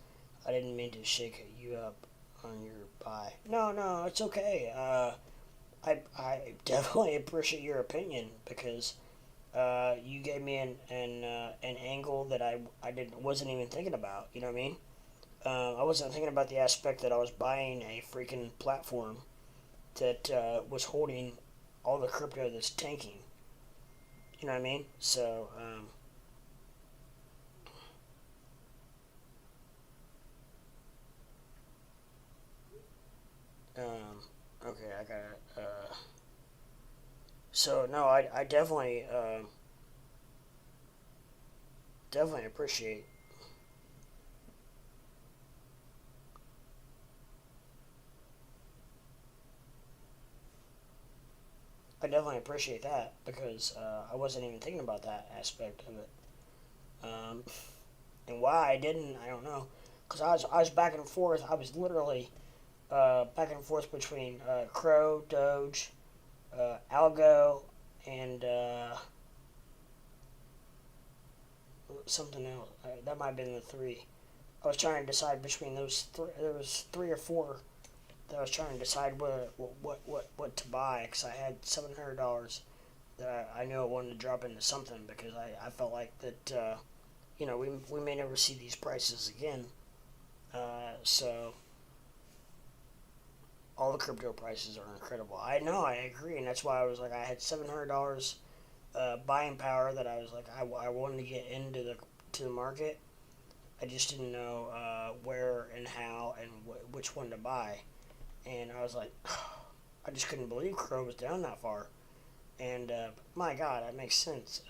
I didn't mean to shake you up on your buy. No, no, it's okay. I definitely appreciate your opinion because you gave me an angle that I didn't wasn't even thinking about. You know what I mean? I wasn't thinking about the aspect that I was buying a freaking platform that was holding all the crypto that's tanking. You know what I mean? So So no, I definitely appreciate. I definitely appreciate that because I wasn't even thinking about that aspect of it. Um, and why I didn't, I don't know. Because I was back and forth. I was literally back and forth between CRO, Doge, ALGO, and something else. That might have been the three. I was trying to decide between those three. There was three or four that I was trying to decide what to buy because I had $700 that I knew I wanted to drop into something because I felt like that we may never see these prices again. So all the crypto prices are incredible. I know, I agree, and that's why I was like I had $700 buying power that I was like I wanted to get into the market. I just didn't know where and how and which one to buy, and I was like, I just couldn't believe Crow was down that far. And my God, that makes sense.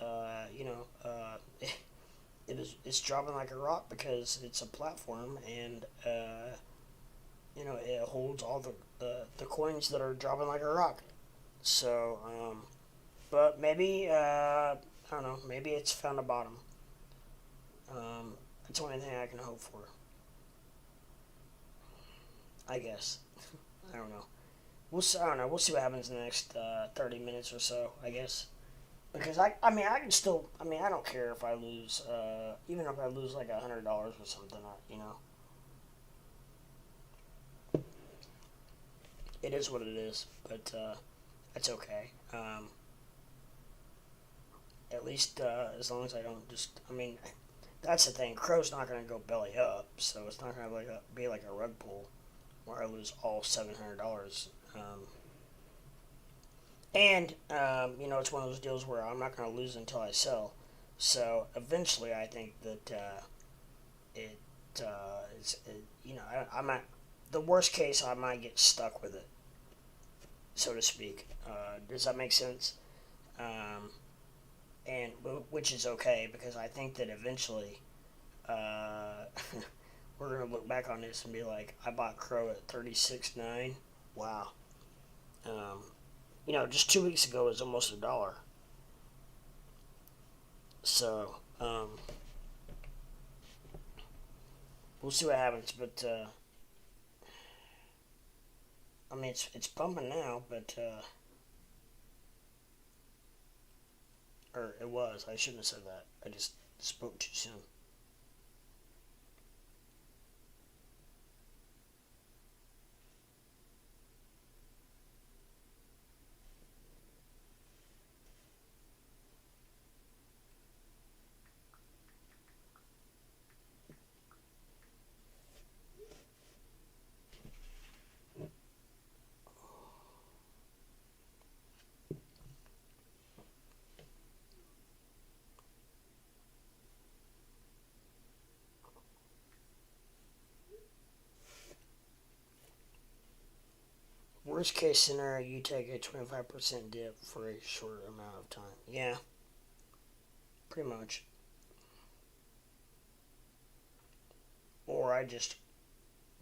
It's dropping like a rock because it's a platform, and it holds all the coins that are dropping like a rock. So, but maybe I don't know. Maybe it's found a bottom. That's the only thing I can hope for. I guess. I don't know. I don't know. We'll see what happens in the next 30 minutes or so. I guess. Because I mean, I can still. I mean, I don't care if I lose. Even if I lose like $100 or something. It is what it is. But that's okay. At least as long as I don't just. I mean, that's the thing. Crow's not going to go belly up, so it's not going to be like a rug pull where I lose all $700. And it's one of those deals where I'm not going to lose until I sell. So eventually, I think that it I might. The worst case, I might get stuck with it, so to speak. Does that make sense? Um, and which is okay because I think that eventually uh, we're gonna look back on this and be like, I bought Crow at 36.9. Wow. Um, just 2 weeks ago it was almost $1. So we'll see what happens. But I mean, it's pumping now, but or it was. I shouldn't have said that. I just spoke too soon. Worst case scenario, you take a 25% dip for a short amount of time. Yeah, pretty much. Or I just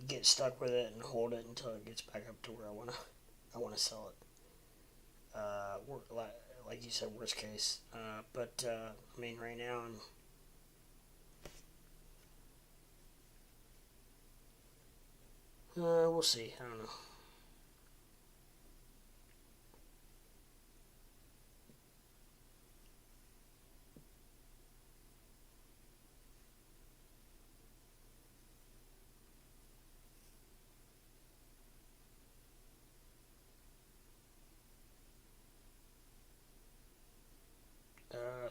get stuck with it and hold it until it gets back up to where I wanna sell it. Like you said, worst case. But I mean, right now we'll see. I don't know.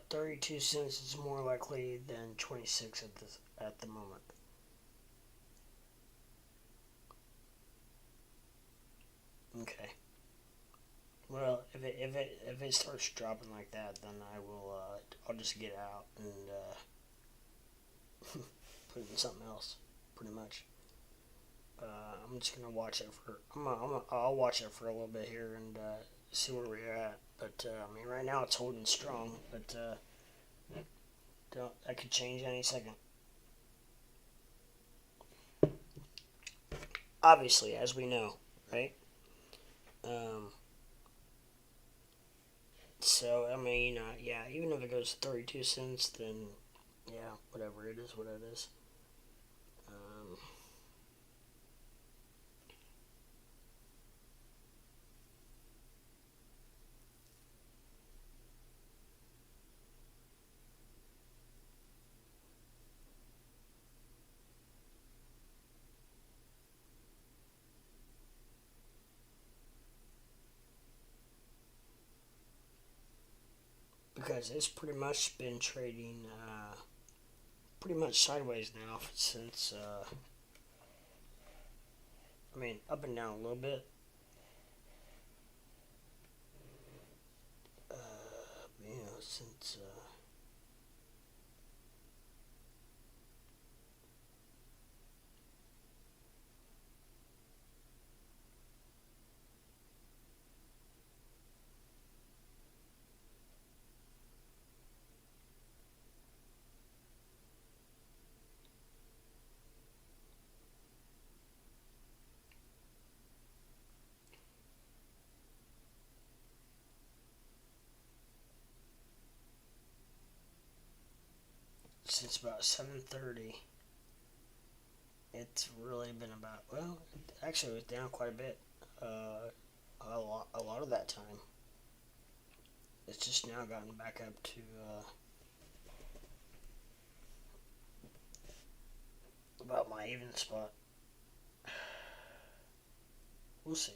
32 cents is more likely than 26 at the moment. Okay. Well, if it starts dropping like that, then I'll just get out and put it in something else, pretty much. I'm just gonna watch it for. I'll watch it for a little bit here and see where we're at. But I mean, right now it's holding strong. But that could change any second. Obviously, as we know, right? Um, so I mean, yeah, even if it goes to 32 cents, then yeah, whatever it is, what it is. Um, because it's pretty much been trading pretty much sideways now since I mean up and down a little bit. Since about 7:30, it's really been about, well, actually it was down quite a bit. A lot of that time. It's just now gotten back up to about my even spot. We'll see.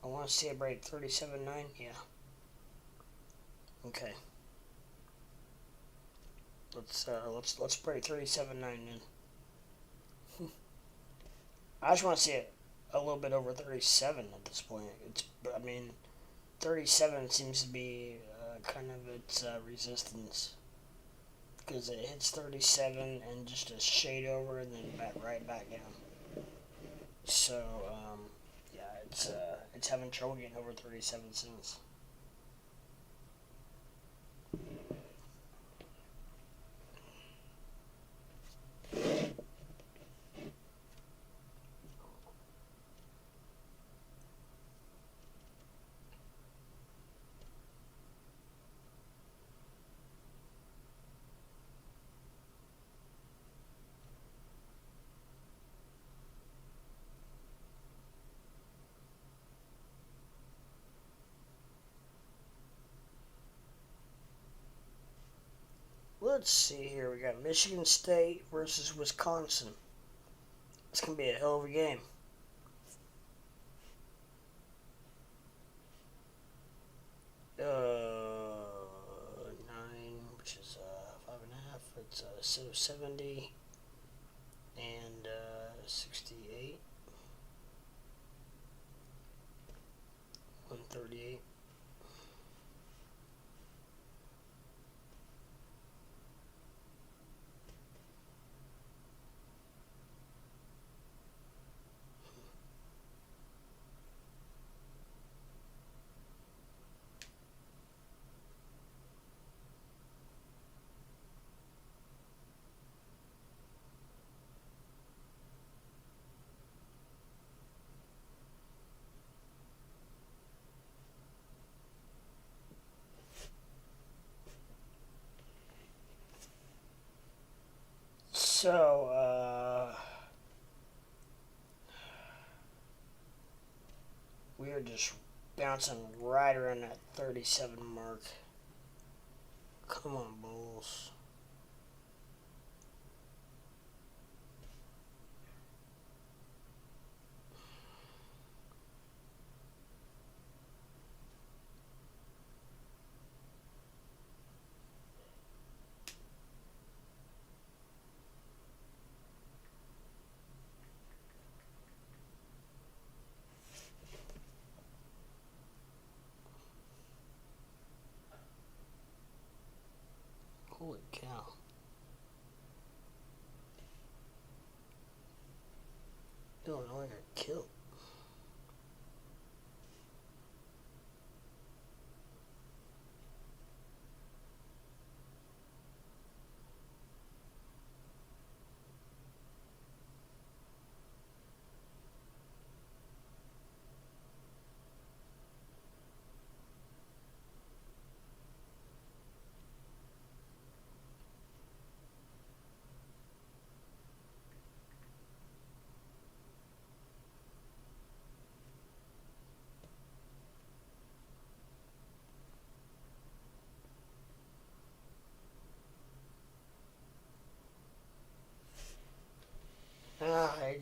I want to see it break 37.9. Yeah. Okay. Let's break 37.9 then. I just want to see it a little bit over 37 at this point. I mean, 37 seems to be kind of its resistance because it hits 37 and just a shade over and then right back down. So yeah, it's having trouble getting over 37 cents. Let's see here. We got Michigan State versus Wisconsin. It's gonna be a hell of a game. Nine, which is 5.5. It's 70 and 68, 138. So, we are just bouncing right around that 37 mark. Come on, Bulls.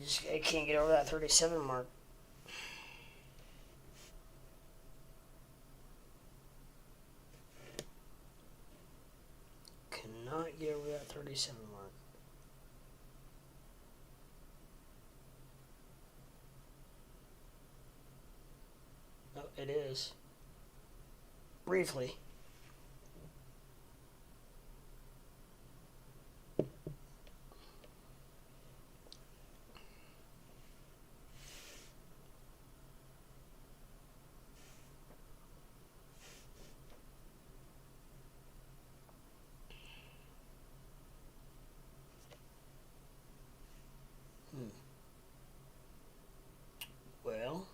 It can't get over that 37 mark. Cannot get over that 37 mark. No, it is. Briefly. Well,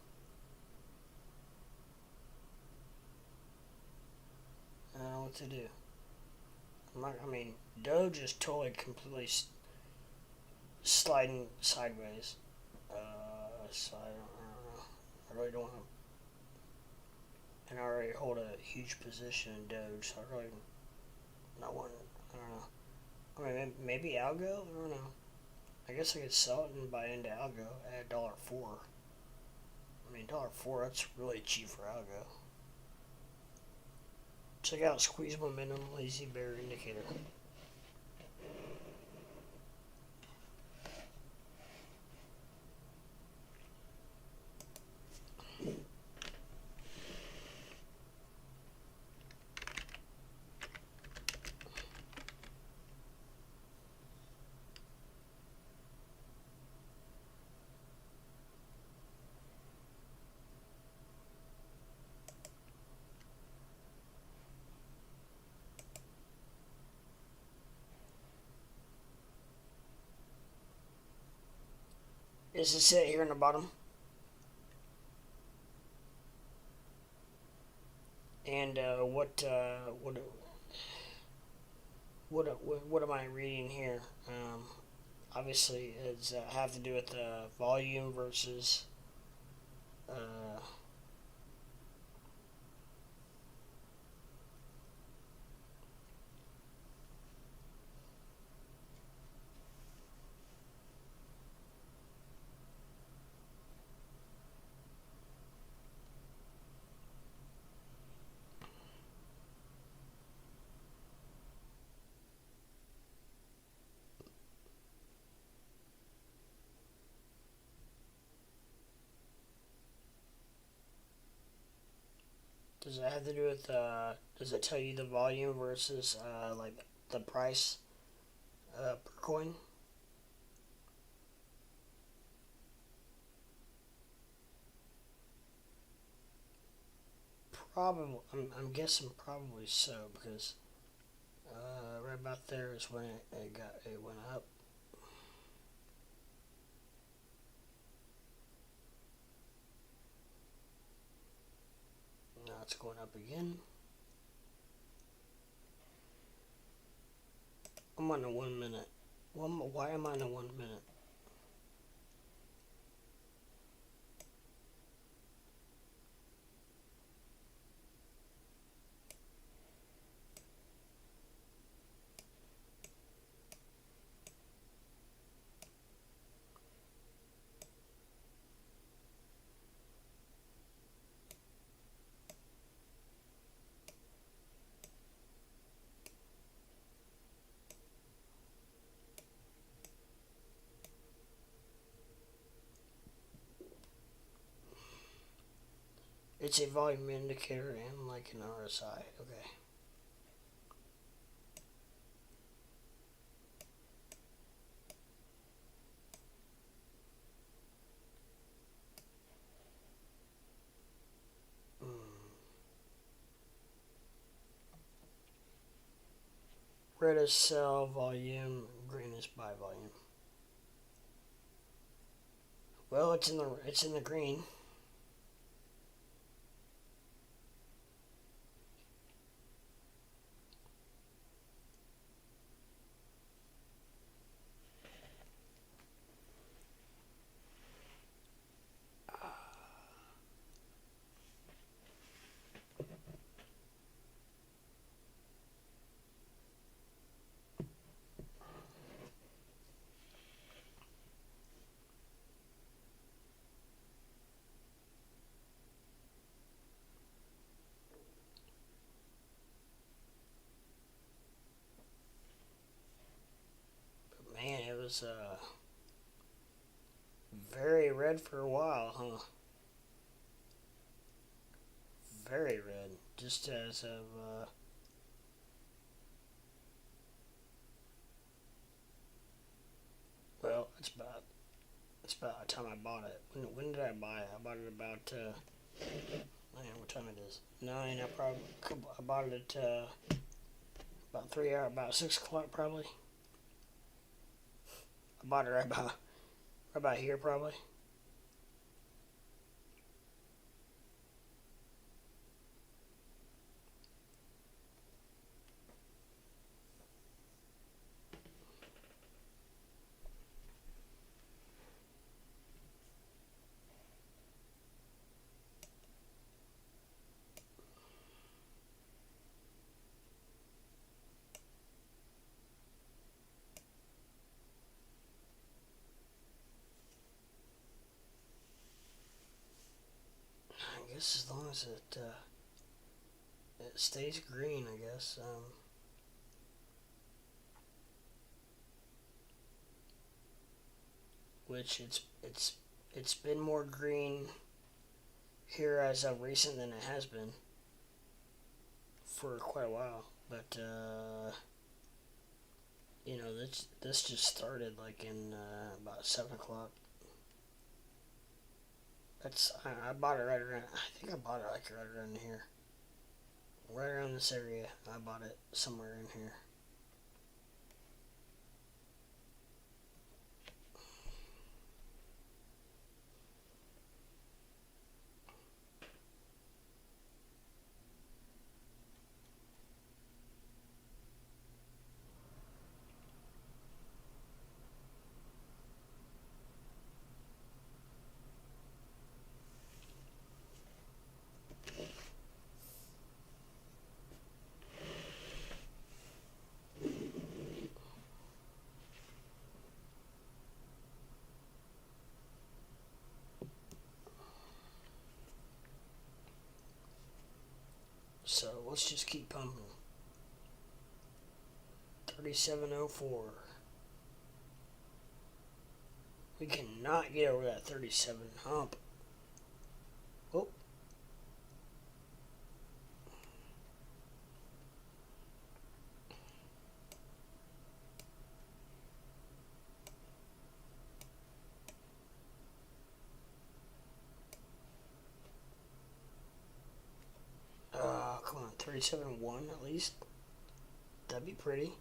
I don't know what to do. Doge is totally, completely sliding sideways. So I don't know. I really don't want to. And I already hold a huge position in Doge, so I really not want. I don't know. Maybe ALGO. I don't know. I guess I could sell it and buy into ALGO at $1.04. $1.04. That's really cheap for ALGO. Check out Squeeze Momentum Lazy Bear Indicator. Is this it here in the bottom? And what am I reading here? Obviously, it's have to do with the volume versus does it have to do with does it tell you the volume versus like the price per coin? Probably, I'm guessing probably so, because right about there is when it went up. Now it's going up again. I'm on a 1 minute. Why am I on a 1 minute? It's a volume indicator and like an RSI. Okay. Red is sell volume, green is buy volume. Well, it's in the green. was very red for a while, huh? Very red. Just as of well, it's about the time I bought it. When did I buy it? I bought it about man, what time it is? 9. I bought it at about 3 hours, about 6 o'clock probably. I bought it right about here probably. I guess as long as it stays green, I guess. Which it's been more green here as of recent than it has been for quite a while. But you know, this just started like in about 7 o'clock. I bought it right around. I think I bought it like right around here, right around this area. I bought it somewhere in here. So let's just keep pumping. 3704. We cannot get over that 37 hump. Oh. Come on, 37.1 at least. That'd be pretty.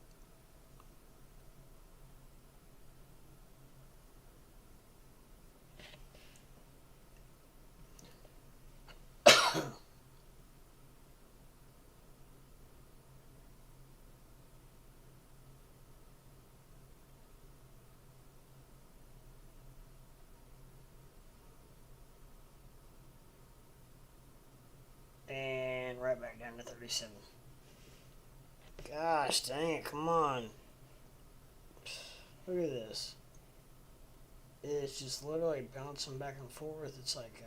And right back down to 37. Gosh dang it, come on. Look at this. It's just literally bouncing back and forth. It's like,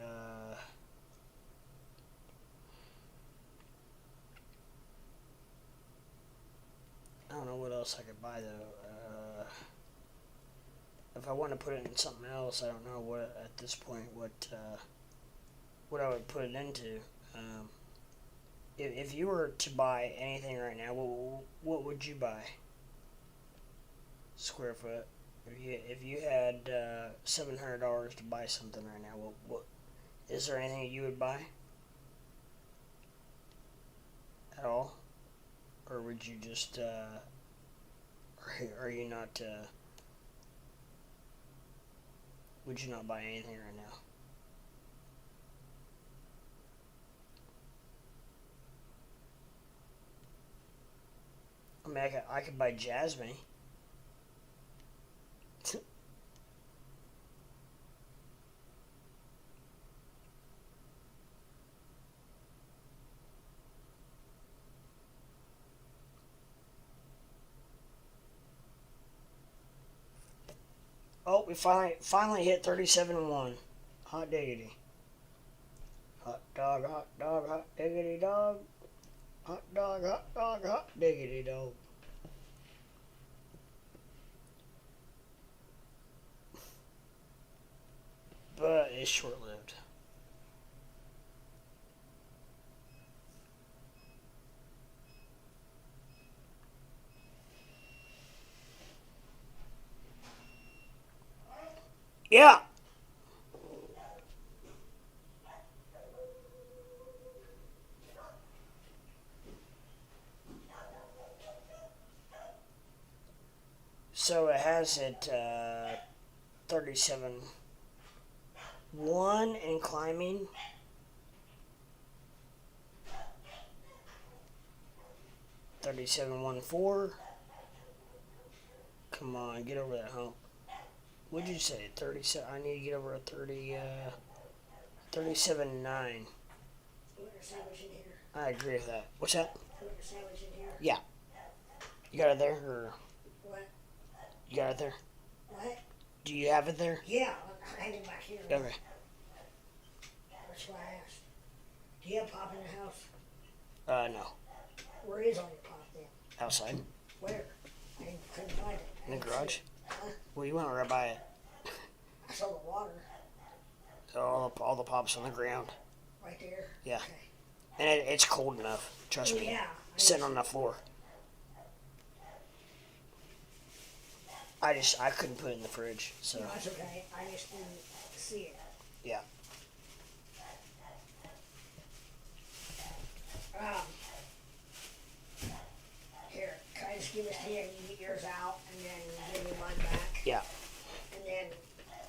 I don't know what else I could buy though. If I want to put it in something else, I don't know what at this point what I would put it into. If you were to buy anything right now, what would you buy? Square foot. If you had $700 to buy something right now, what is there anything you would buy at all, or would you just are you not would you not buy anything right now? I mean, I could buy Jasmine. Oh, we finally hit 37.1. Hot diggity. Hot dog, hot diggity dog. Hot dog, hot diggity dog. but it's short-lived. Yeah. So it has it 37.1 and climbing. 37.14. Come on, get over that hump. What'd you say? 37. I need to get over a 37.9. I agree with that. What's that? Yeah. You got it there, or What? you got it there? What? Do you have it there? Yeah, I had it back here. Okay. That's why I asked. Do you have pop in the house? No. Where is all your pop then? Outside. Where? Couldn't find it. In the garage? Huh? Well, you went right by it. I saw the water All the pops on the ground. right there. Yeah. Okay. And it's cold enough. Trust me. Yeah. Sitting on the floor. I couldn't put it in the fridge, so. No, that's okay. I just didn't see it. Yeah. Here, can I just give this to you and you get yours out and then give me mine back? Yeah. And then,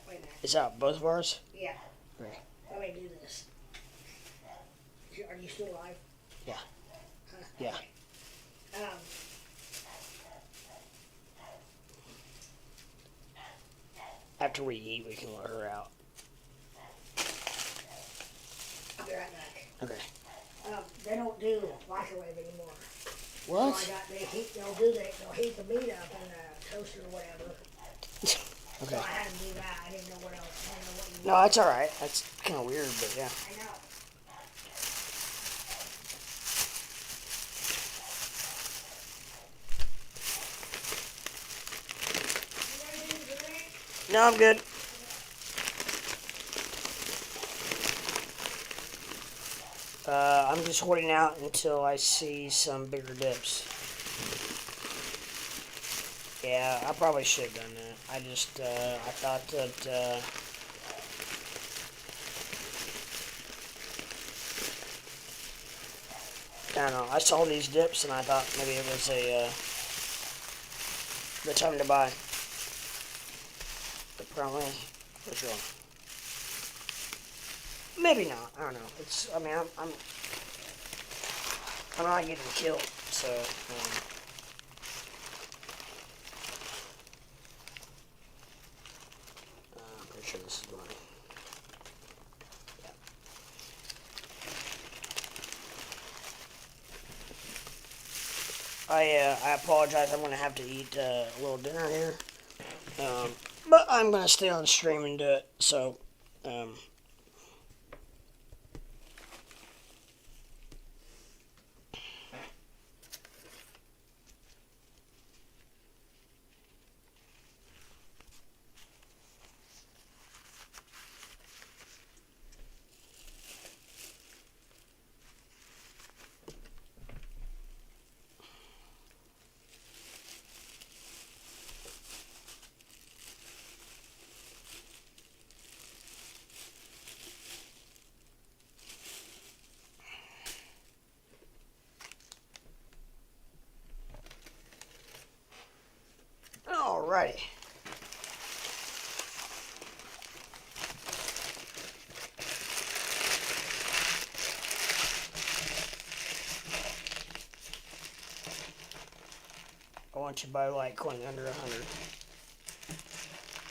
wait a minute. Is that both of ours? Yeah. Right. Let me do this. Are you still alive? Yeah. Huh? Yeah. Okay. After we eat, we can let her out. I'll be right back. Okay. They don't do microwave anymore. What? So they'll heat the meat up in a toaster or whatever. Okay. So I had to do that. I didn't know what else. I didn't know what you No, that's all right. That's kind of weird, but yeah. I know. No, I'm good. I'm just holding out until I see some bigger dips. Yeah, I probably should have done that. I thought that, I don't know, I saw these dips and I thought maybe it was the time to buy. But probably was wrong. Maybe not. I don't know. I'm not getting killed, so. I'm pretty sure this is mine. Yeah. I apologize. I'm gonna have to eat a little dinner here. But I'm gonna stay on stream and do it. So. Alrighty. I want to buy Litecoin under 100.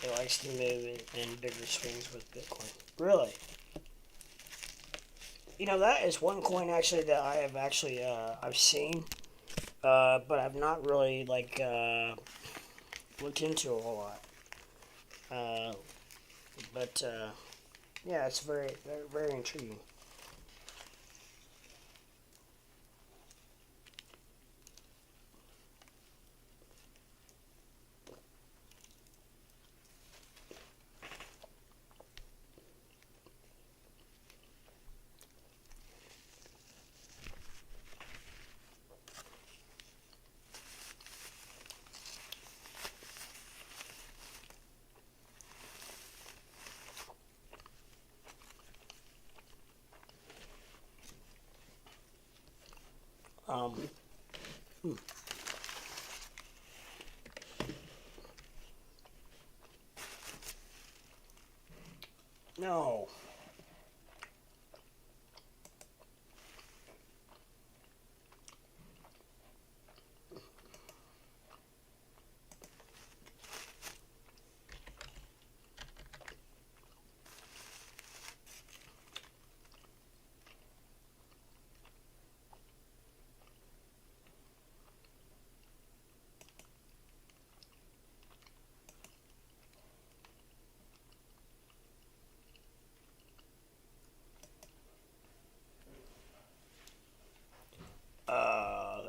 It likes to move in bigger swings with Bitcoin. Really? You know, that is one coin actually that I have actually I've seen, but I've not really looked into a whole lot. But yeah, it's very, very, very intriguing. Um, hmm. No.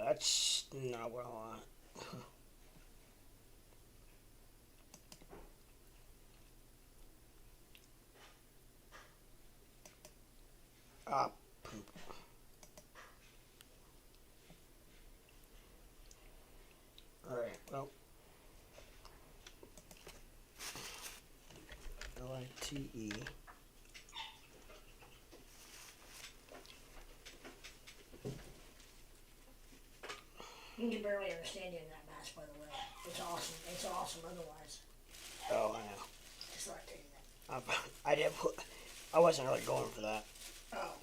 That's not what I want. Ah, poop. Alright, well. LITE. You can barely understand you in that match, by the way. It's awesome. It's awesome otherwise. Oh, I know. Just thought I'd tell you that. I didn't. I wasn't really going for that. Oh.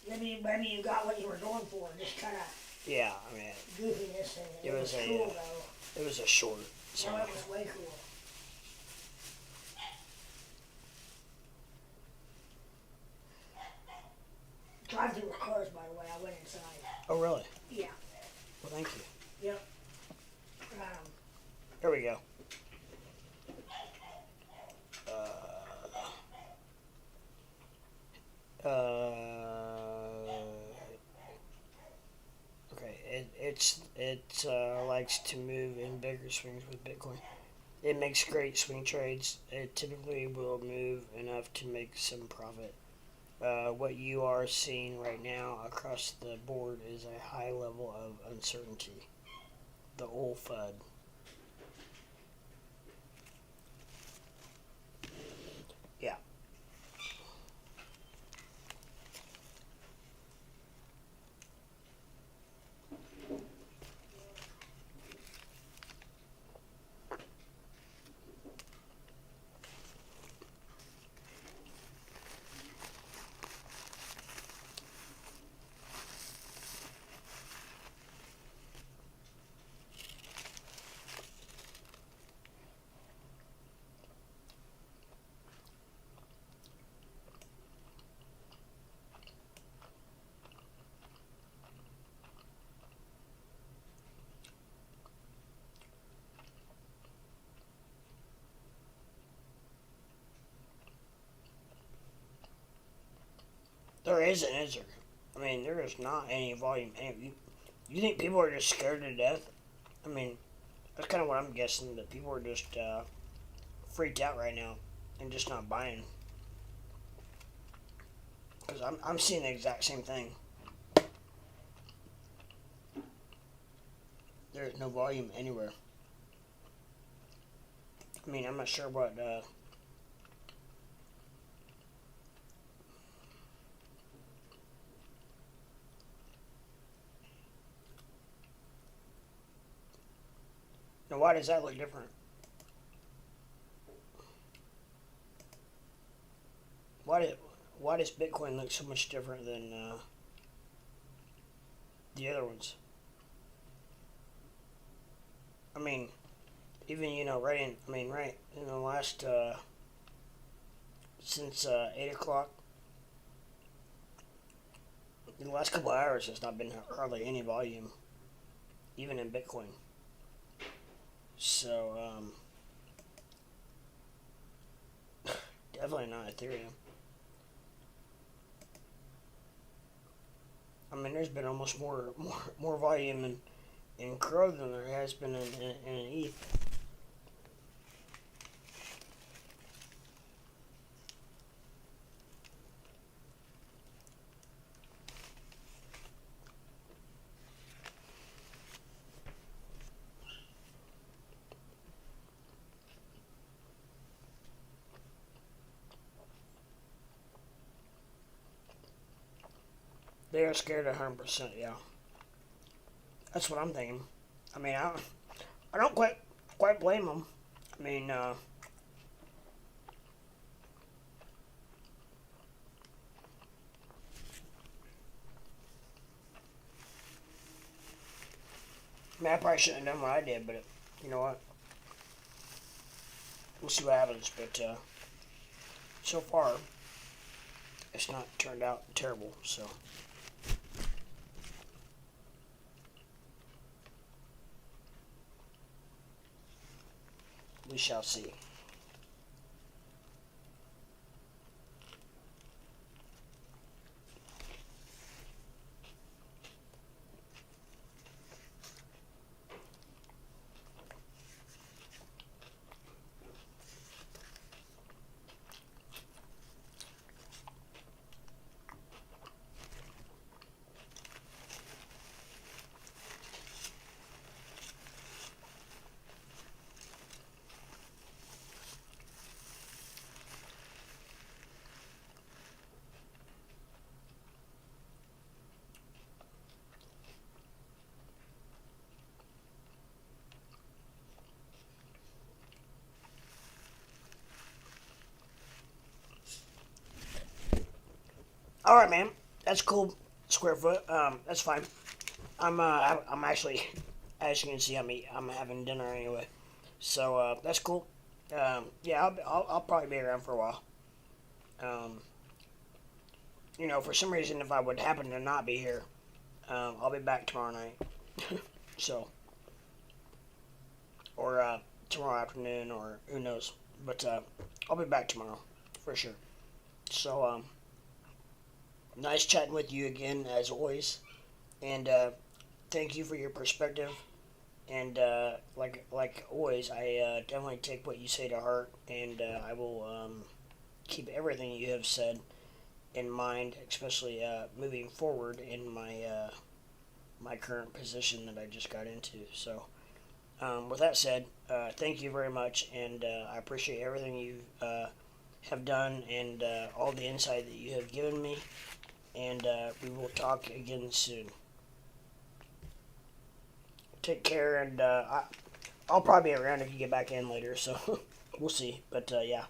Maybe you got what you were going for. Just kind of Yeah, I mean, goofiness, and it was a, cool though. it was a short. So No, it was way cool. Drive-through were closed, by the way. I went inside. Oh, really? Yeah. Well, thank you. Yep. Here we go. Okay, it likes to move in bigger swings with Bitcoin. It makes great swing trades. It typically will move enough to make some profit. What you are seeing right now across the board is a high level of uncertainty. The old FUD. Yeah. There isn't, is there? I mean, there is not any volume. You think people are just scared to death? I mean, that's kind of what I'm guessing, that people are just freaked out right now and just not buying. Because I'm seeing the exact same thing. There's no volume anywhere. I mean, I'm not sure what... Now, why does that look different? Why does Bitcoin look so much different than the other ones? I mean, even, right in the last, since 8 o'clock, in the last couple of hours, there's not been hardly any volume, even in Bitcoin. So, definitely not Ethereum. I mean, there's been almost more volume in CRO than there has been in ETH. They are scared 100%. Yeah, that's what I'm thinking. I mean, I don't quite blame them. I mean, I probably shouldn't have done what I did, but you know what? We'll see what happens. But so far, it's not turned out terrible. So we shall see. All right, man. That's cool. Square foot. That's fine. I'm actually, as you can see, I'm having dinner anyway. So that's cool. Yeah, I'll probably be around for a while. Um, for some reason, if I would happen to not be here, I'll be back tomorrow night. So, or tomorrow afternoon, or who knows. But I'll be back tomorrow for sure. So, nice chatting with you again, as always. And thank you for your perspective. And like always, I definitely take what you say to heart, and I will keep everything you have said in mind, especially moving forward in my current position that I just got into. So, with that said, thank you very much, and I appreciate everything you have done and all the insight that you have given me. And we will talk again soon. Take care, and I'll probably be around if you get back in later, so we'll see. But yeah.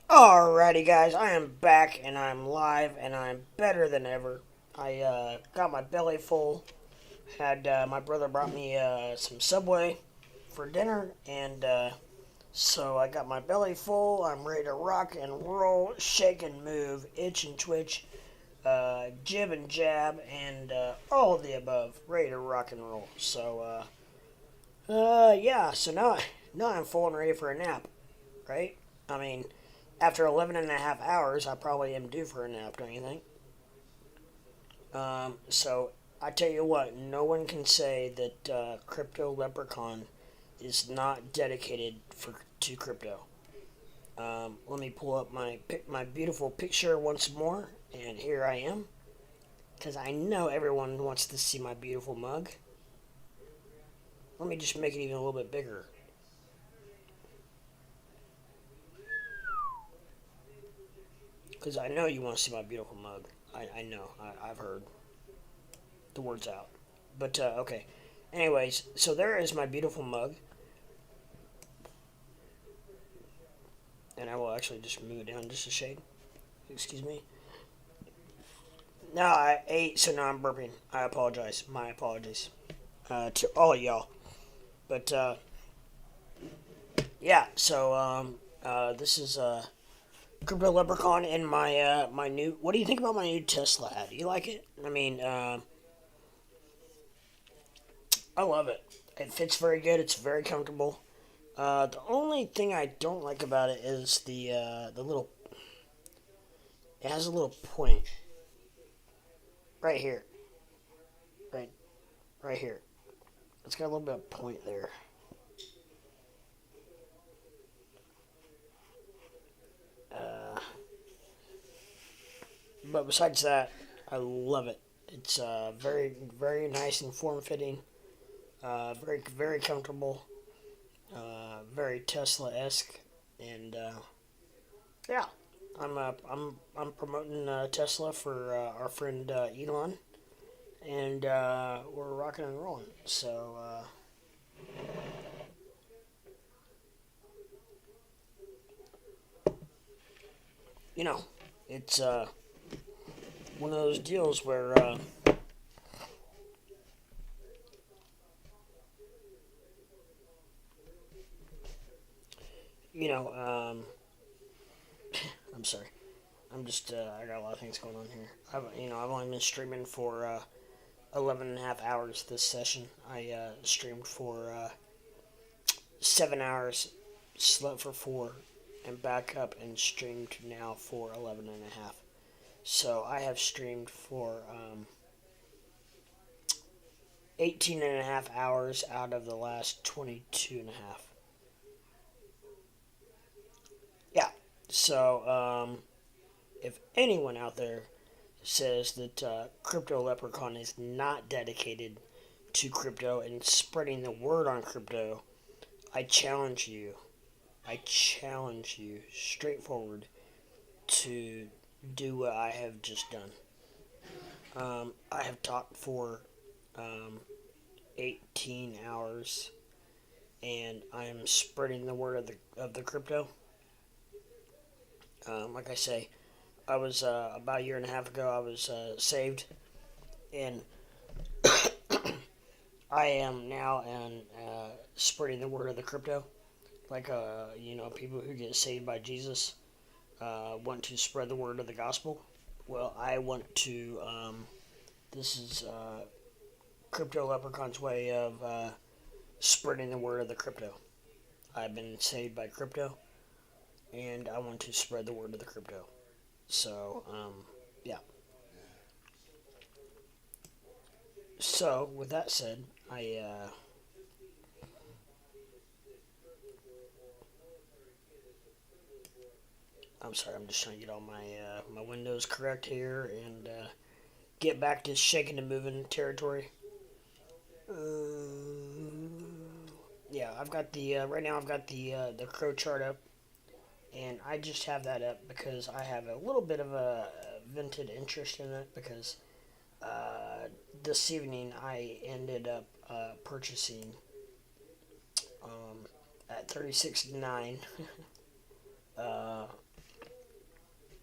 Alrighty, guys, I am back and I'm live and I'm better than ever. I got my belly full. Had my brother brought me some Subway for dinner, and so I got my belly full. I'm ready to rock and roll, shake and move, itch and twitch, jib and jab, and all of the above. Ready to rock and roll. So yeah. So now I'm full and ready for a nap, right? I mean, after 11 and a half hours, I probably am due for a nap, don't you think? So I tell you what, no one can say that Crypto Leprechaun is not dedicated to crypto. Let me pull up my beautiful picture once more, and here I am, because I know everyone wants to see my beautiful mug. Let me just make it even a little bit bigger. Because I know you want to see my beautiful mug. I know. I've heard the words out. But, okay. Anyways, so there is my beautiful mug. And I will actually just move it down just a shade. Excuse me. Now I ate, so now I'm burping. I apologize. My apologies. To all of y'all. But, yeah, so, this is, Crypto Leprechaun and my new. What do you think about my new Tesla ad? Do you like it? I mean, I love it. It fits very good. It's very comfortable. The only thing I don't like about it is the little. It has a little point right here, right, right here. It's got a little bit of point there. But besides that, I love it. It's very, very nice and form fitting. Very, very comfortable. Very Tesla esque, and yeah, I'm promoting Tesla for our friend Elon, and we're rocking and rolling. So you know, it's one of those deals where you know, I'm sorry. I'm just I got a lot of things going on here. I've only been streaming for 11 and a half hours this session. I streamed for 7 hours, slept for 4, and back up and streamed now for 11 and a half. So I have streamed for 18 and a half hours out of the last 22 and a half. Yeah. So if anyone out there says that Crypto Leprechaun is not dedicated to crypto and spreading the word on crypto, I challenge you. I challenge you, straightforward, to do what I have just done. I have talked for 18 hours, and I am spreading the word of the crypto. Like I say, I was about a year and a half ago. I was saved, and I am now and spreading the word of the crypto. Like people who get saved by Jesus want to spread the word of the gospel. Well, I want to. This is Crypto Leprechaun's way of spreading the word of the crypto. I've been saved by crypto, and I want to spread the word of the crypto. So, yeah. So, with that said, I'm sorry, I'm just trying to get all my windows correct here and get back to shaking and moving territory. Yeah, I've got right now I've got the crow chart up, and I just have that up because I have a little bit of a vented interest in it because this evening I ended up purchasing at 36.9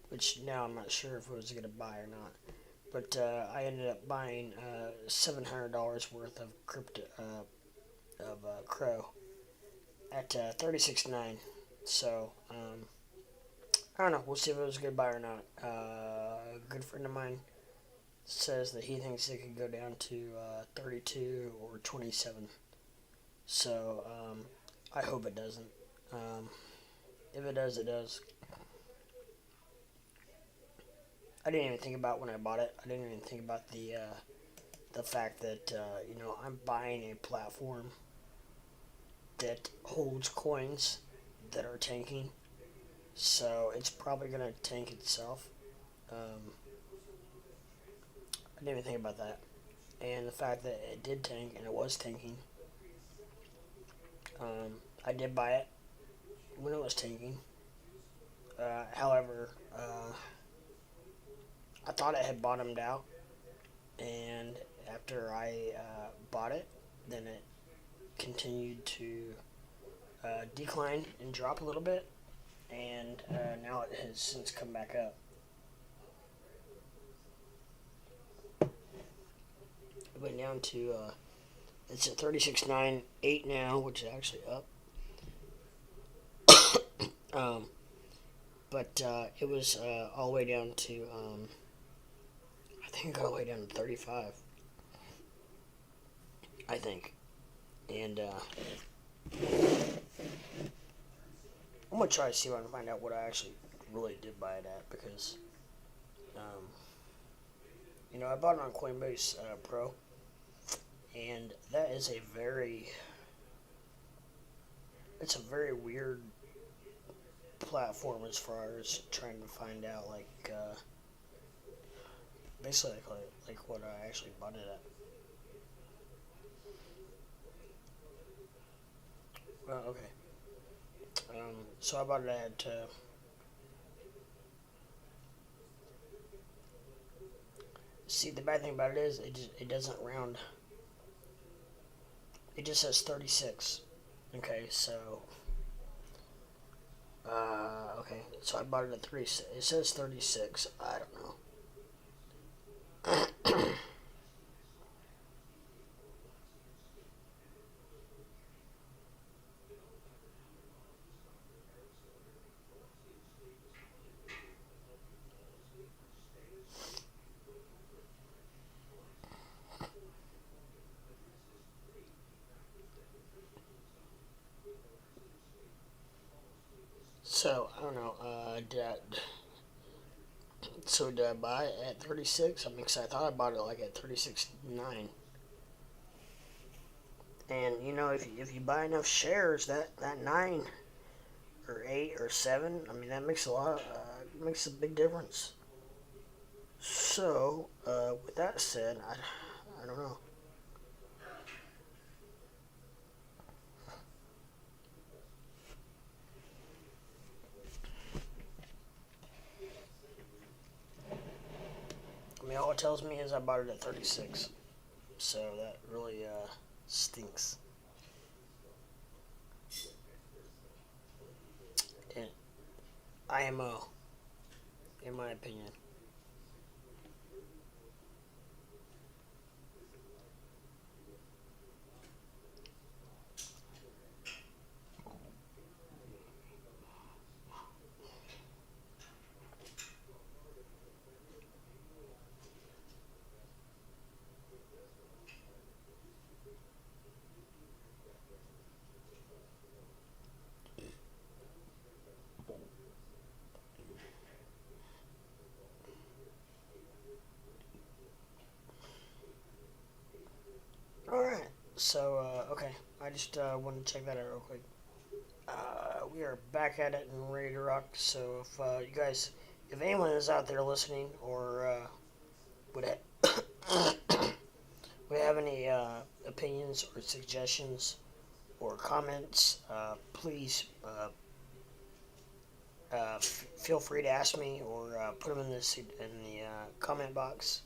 which now I'm not sure if it was going to buy or not. But I ended up buying $700 worth of crypto CRO at 36.9. So I don't know. We'll see if it was a good buy or not. A good friend of mine says that he thinks it could go down to 32 or 27. So I hope it doesn't. If it does, it does. I didn't even think about when I bought it. I didn't even think about the fact that I'm buying a platform that holds coins that are tanking. So it's probably gonna tank itself. I didn't even think about that, and the fact that it did tank and it was tanking. I did buy it when it was tanking. However, I thought it had bottomed out, and after I bought it, then it continued to decline and drop a little bit, and now it has since come back up. It went down to it's at 36.98 now, which is actually up. But it was all the way down to I think it got all the way down to 35. I think, and I'm gonna try to see if I can find out what I actually really did buy it at, because I bought it on Coinbase Pro, and that is it's a very weird platform as far as trying to find out basically like what I actually bought it at. Well, okay. So I bought it at see, the bad thing about it is it doesn't round. It just says 36. Okay, so okay, so I bought it at 36. It says 36. I don't know. So I don't know. Did I buy it at 36? I mean, 'cause I thought I bought it like at 36.9. And if you buy enough shares, that 9 or 8 or 7, I mean, that makes makes a big difference. So with that said, I don't know. I mean, all it tells me is I bought it at 36. So that really stinks. And IMO, in my opinion. Alright, so, okay, I just wanted to check that out real quick. We are back at it and ready to rock, so if anyone is out there listening, or would, would have any opinions or suggestions or comments, please feel free to ask me, or put them in the comment box.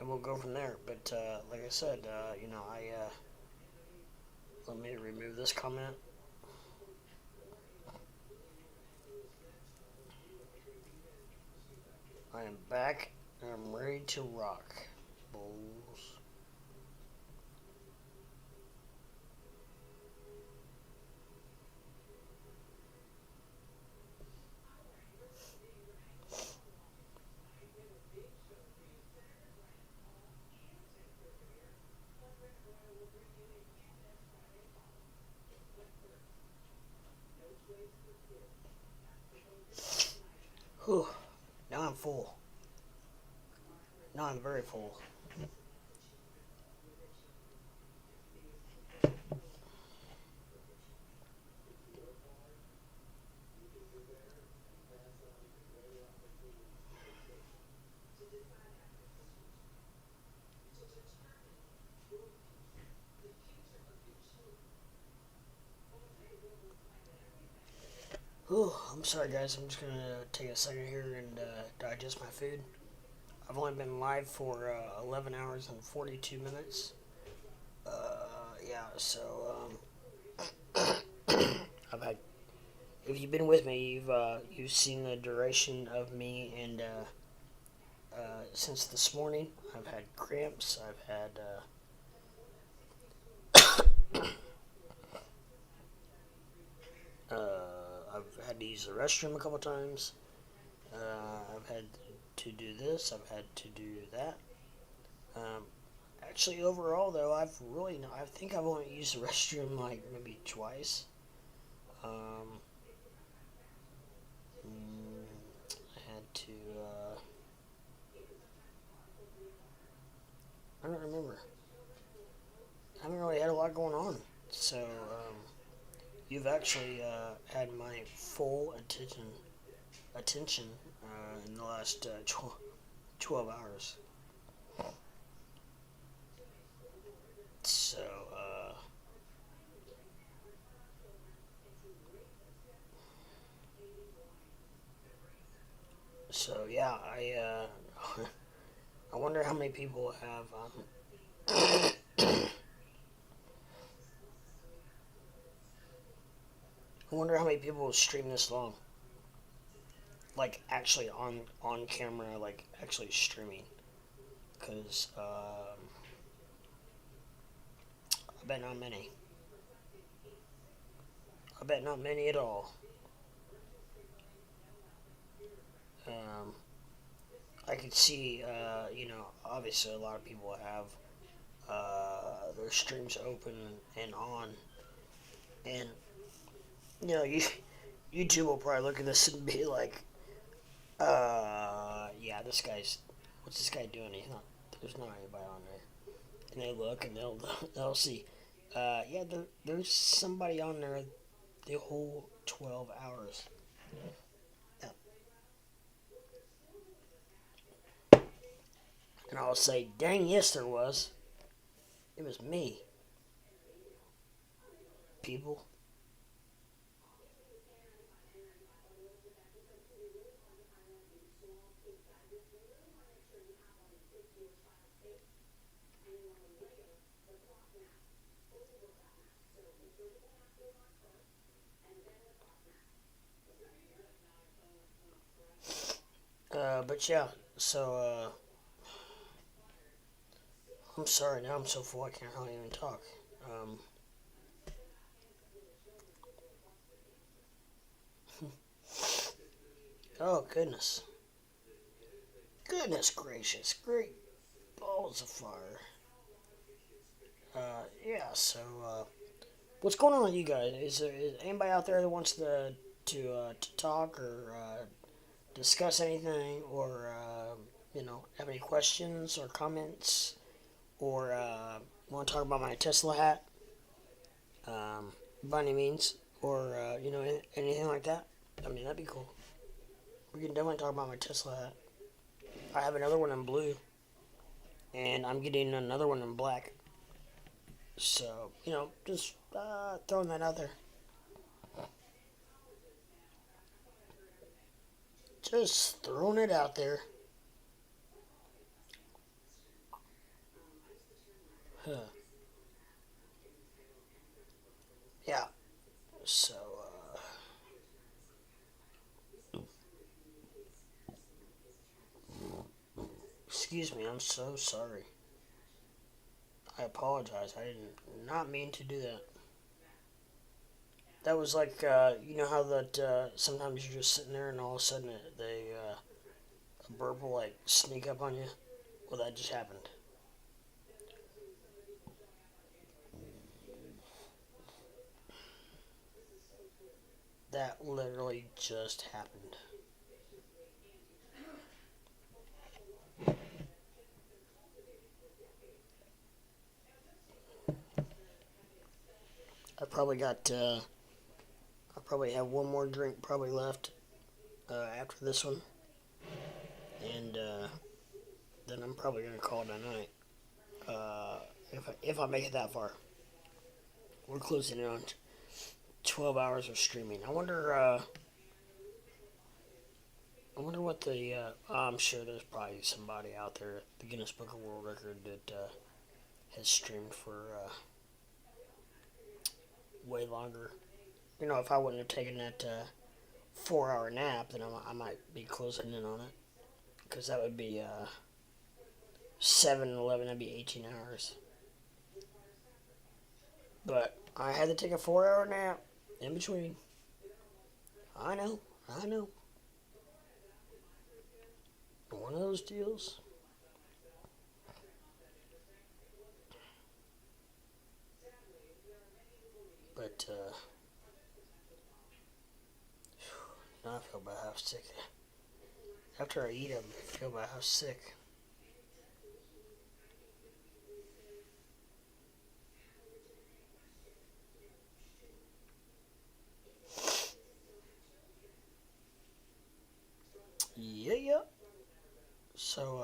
And we'll go from there. But like I said, let me remove this comment. I am back and I'm ready to rock, bulls. Whew. Now I'm full. Now I'm very full. Whew. I'm sorry, guys. I'm just gonna take a second here and digest my food. I've only been live for 11 hours and 42 minutes. Yeah, so I've had. If you've been with me, you've seen the duration of me, and since this morning, I've had cramps. I've had to use the restroom a couple times. I've had to do this. I've had to do that. Um, Actually, overall, though, I think I've only used the restroom like maybe twice. Um, I had to. I don't remember. I haven't really had a lot going on, so you've actually had my full attention in the last 12 hours. So, yeah, I wonder how many people have. I wonder how many people stream this long, like actually on camera, like actually streaming. Because I bet not many. I bet not many at all. Um, I could see, obviously a lot of people have their streams open and on, and YouTube will probably look at this and be like, yeah, what's this guy doing? There's not anybody on there, and they look and they'll see, yeah, there's somebody on there the whole 12 hours. Yeah. And I'll say, dang, yes, there was. It was me, people. But yeah, so, I'm sorry, now I'm so full I can't hardly even talk. Um, oh, goodness. Goodness gracious. Great balls of fire. Yeah, so, what's going on with you guys? Is anybody out there that wants to talk or discuss anything or, have any questions or comments or want to talk about my Tesla hat? By any means, or anything like that. I mean, that'd be cool. We can definitely talk about my Tesla hat. I have another one in blue, and I'm getting another one in black. So, just throwing that out there. Just throwing it out there. Huh. Yeah. So, Excuse me, I'm so sorry. I apologize. I did not mean to do that. That was like, you know how that sometimes you're just sitting there and all of a sudden a burp will like sneak up on you? Well, that just happened. That literally just happened. I probably got, I probably have one more drink probably left after this one. And then I'm probably going to call it a night. If I make it that far. We're closing in on 12 hours of streaming. I wonder what the. I'm sure there's probably somebody out there, the Guinness Book of World Record, that has streamed for way longer. You know, if I wouldn't have taken that 4 hour nap, then I might be closing in on it. Because that would be 7 and 11, that'd be 18 hours. But I had to take a 4 hour nap in between. I know, I know. One of those deals. But now I feel about how sick. After I eat them, I feel about how sick. Yeah. So,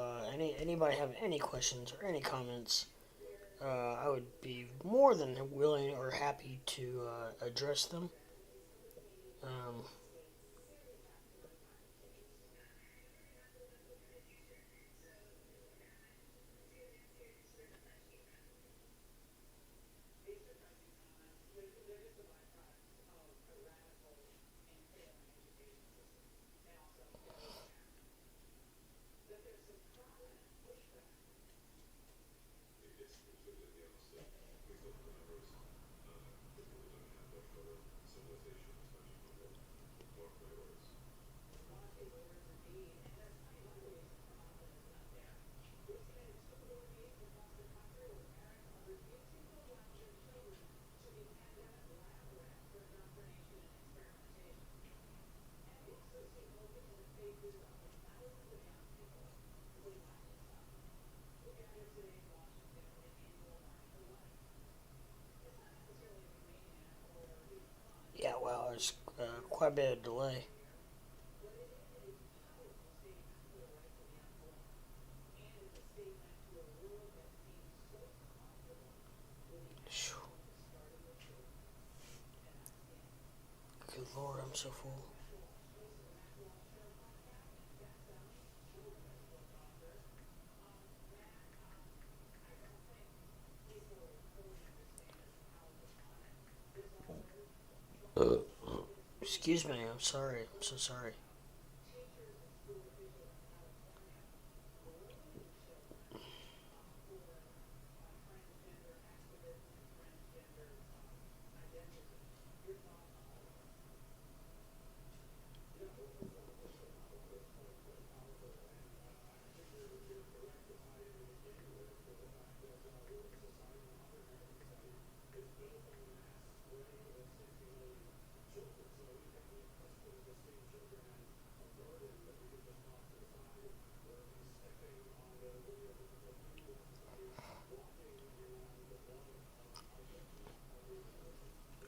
anybody have any questions or any comments? I would be more than willing or happy to address them. Um, yeah, well, there's quite a bit of delay. Good Lord, I'm so full. Excuse me, I'm sorry. I'm so sorry.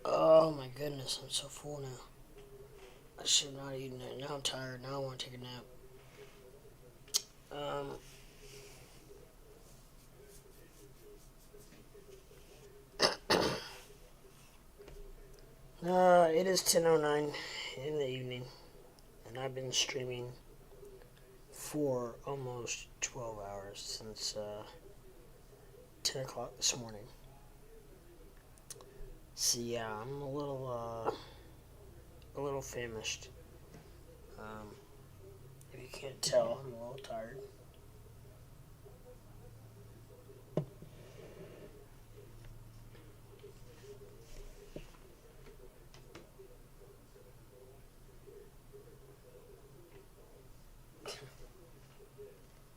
Oh my goodness, I'm so full now. I should have not eaten it. Now I'm tired. Now I want to take a nap. Um, it is 10:09 in the evening, and I've been streaming for almost 12 hours since 10 o'clock this morning. So yeah, I'm a little famished. If you can't tell, I'm a little tired.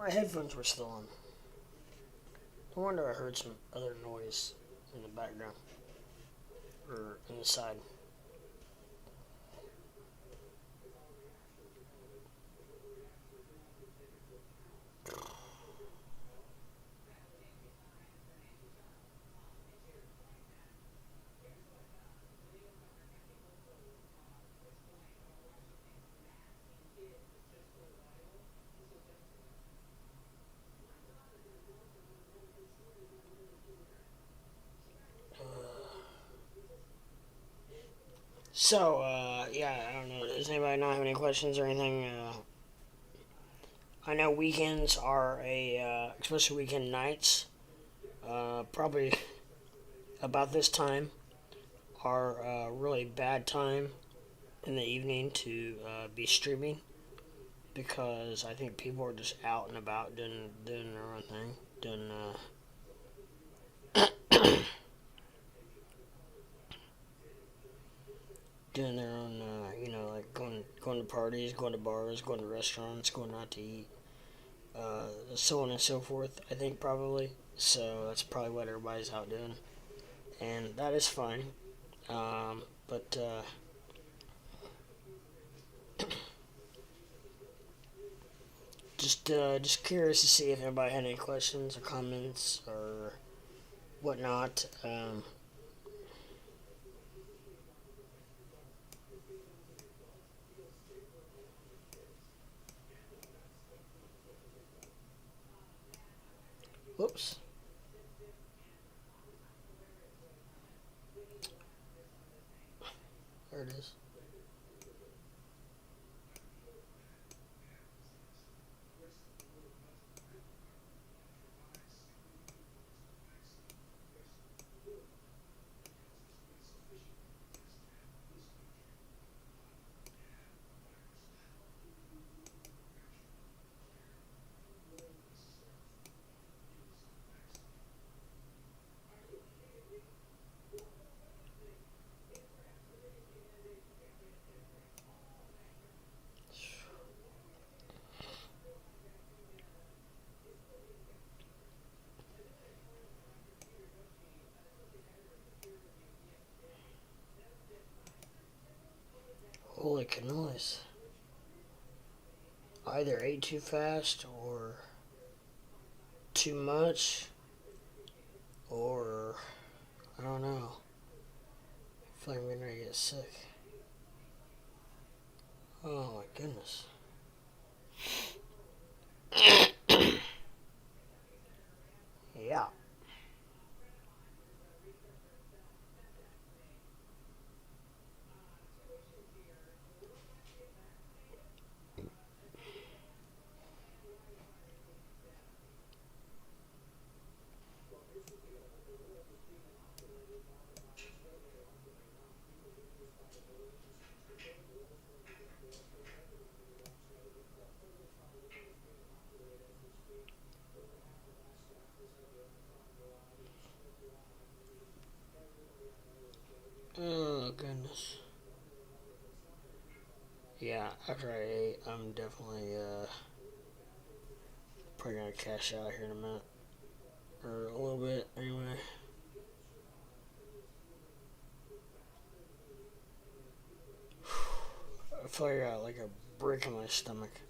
My headphones were still on. No wonder I heard some other noise in the background. Or inside. So, yeah, I don't know. Does anybody not have any questions or anything? I know weekends are especially weekend nights, probably about this time, are a really bad time in the evening to be streaming because I think people are just out and about doing their own thing, doing their own, like going to parties, going to bars, going to restaurants, going out to eat, so on and so forth. I think probably so. That's probably what everybody's out doing, and that is fine. But just curious to see if anybody had any questions or comments or whatnot. Whoops. There it is. Holy cannoli. Either ate too fast or too much or I don't know. I feel like I'm gonna get sick. Oh my goodness. Yeah. Oh goodness. Yeah, after I ate, I'm definitely probably gonna cash out here in a minute. Or a little bit anyway. I feel like I got like a brick in my stomach.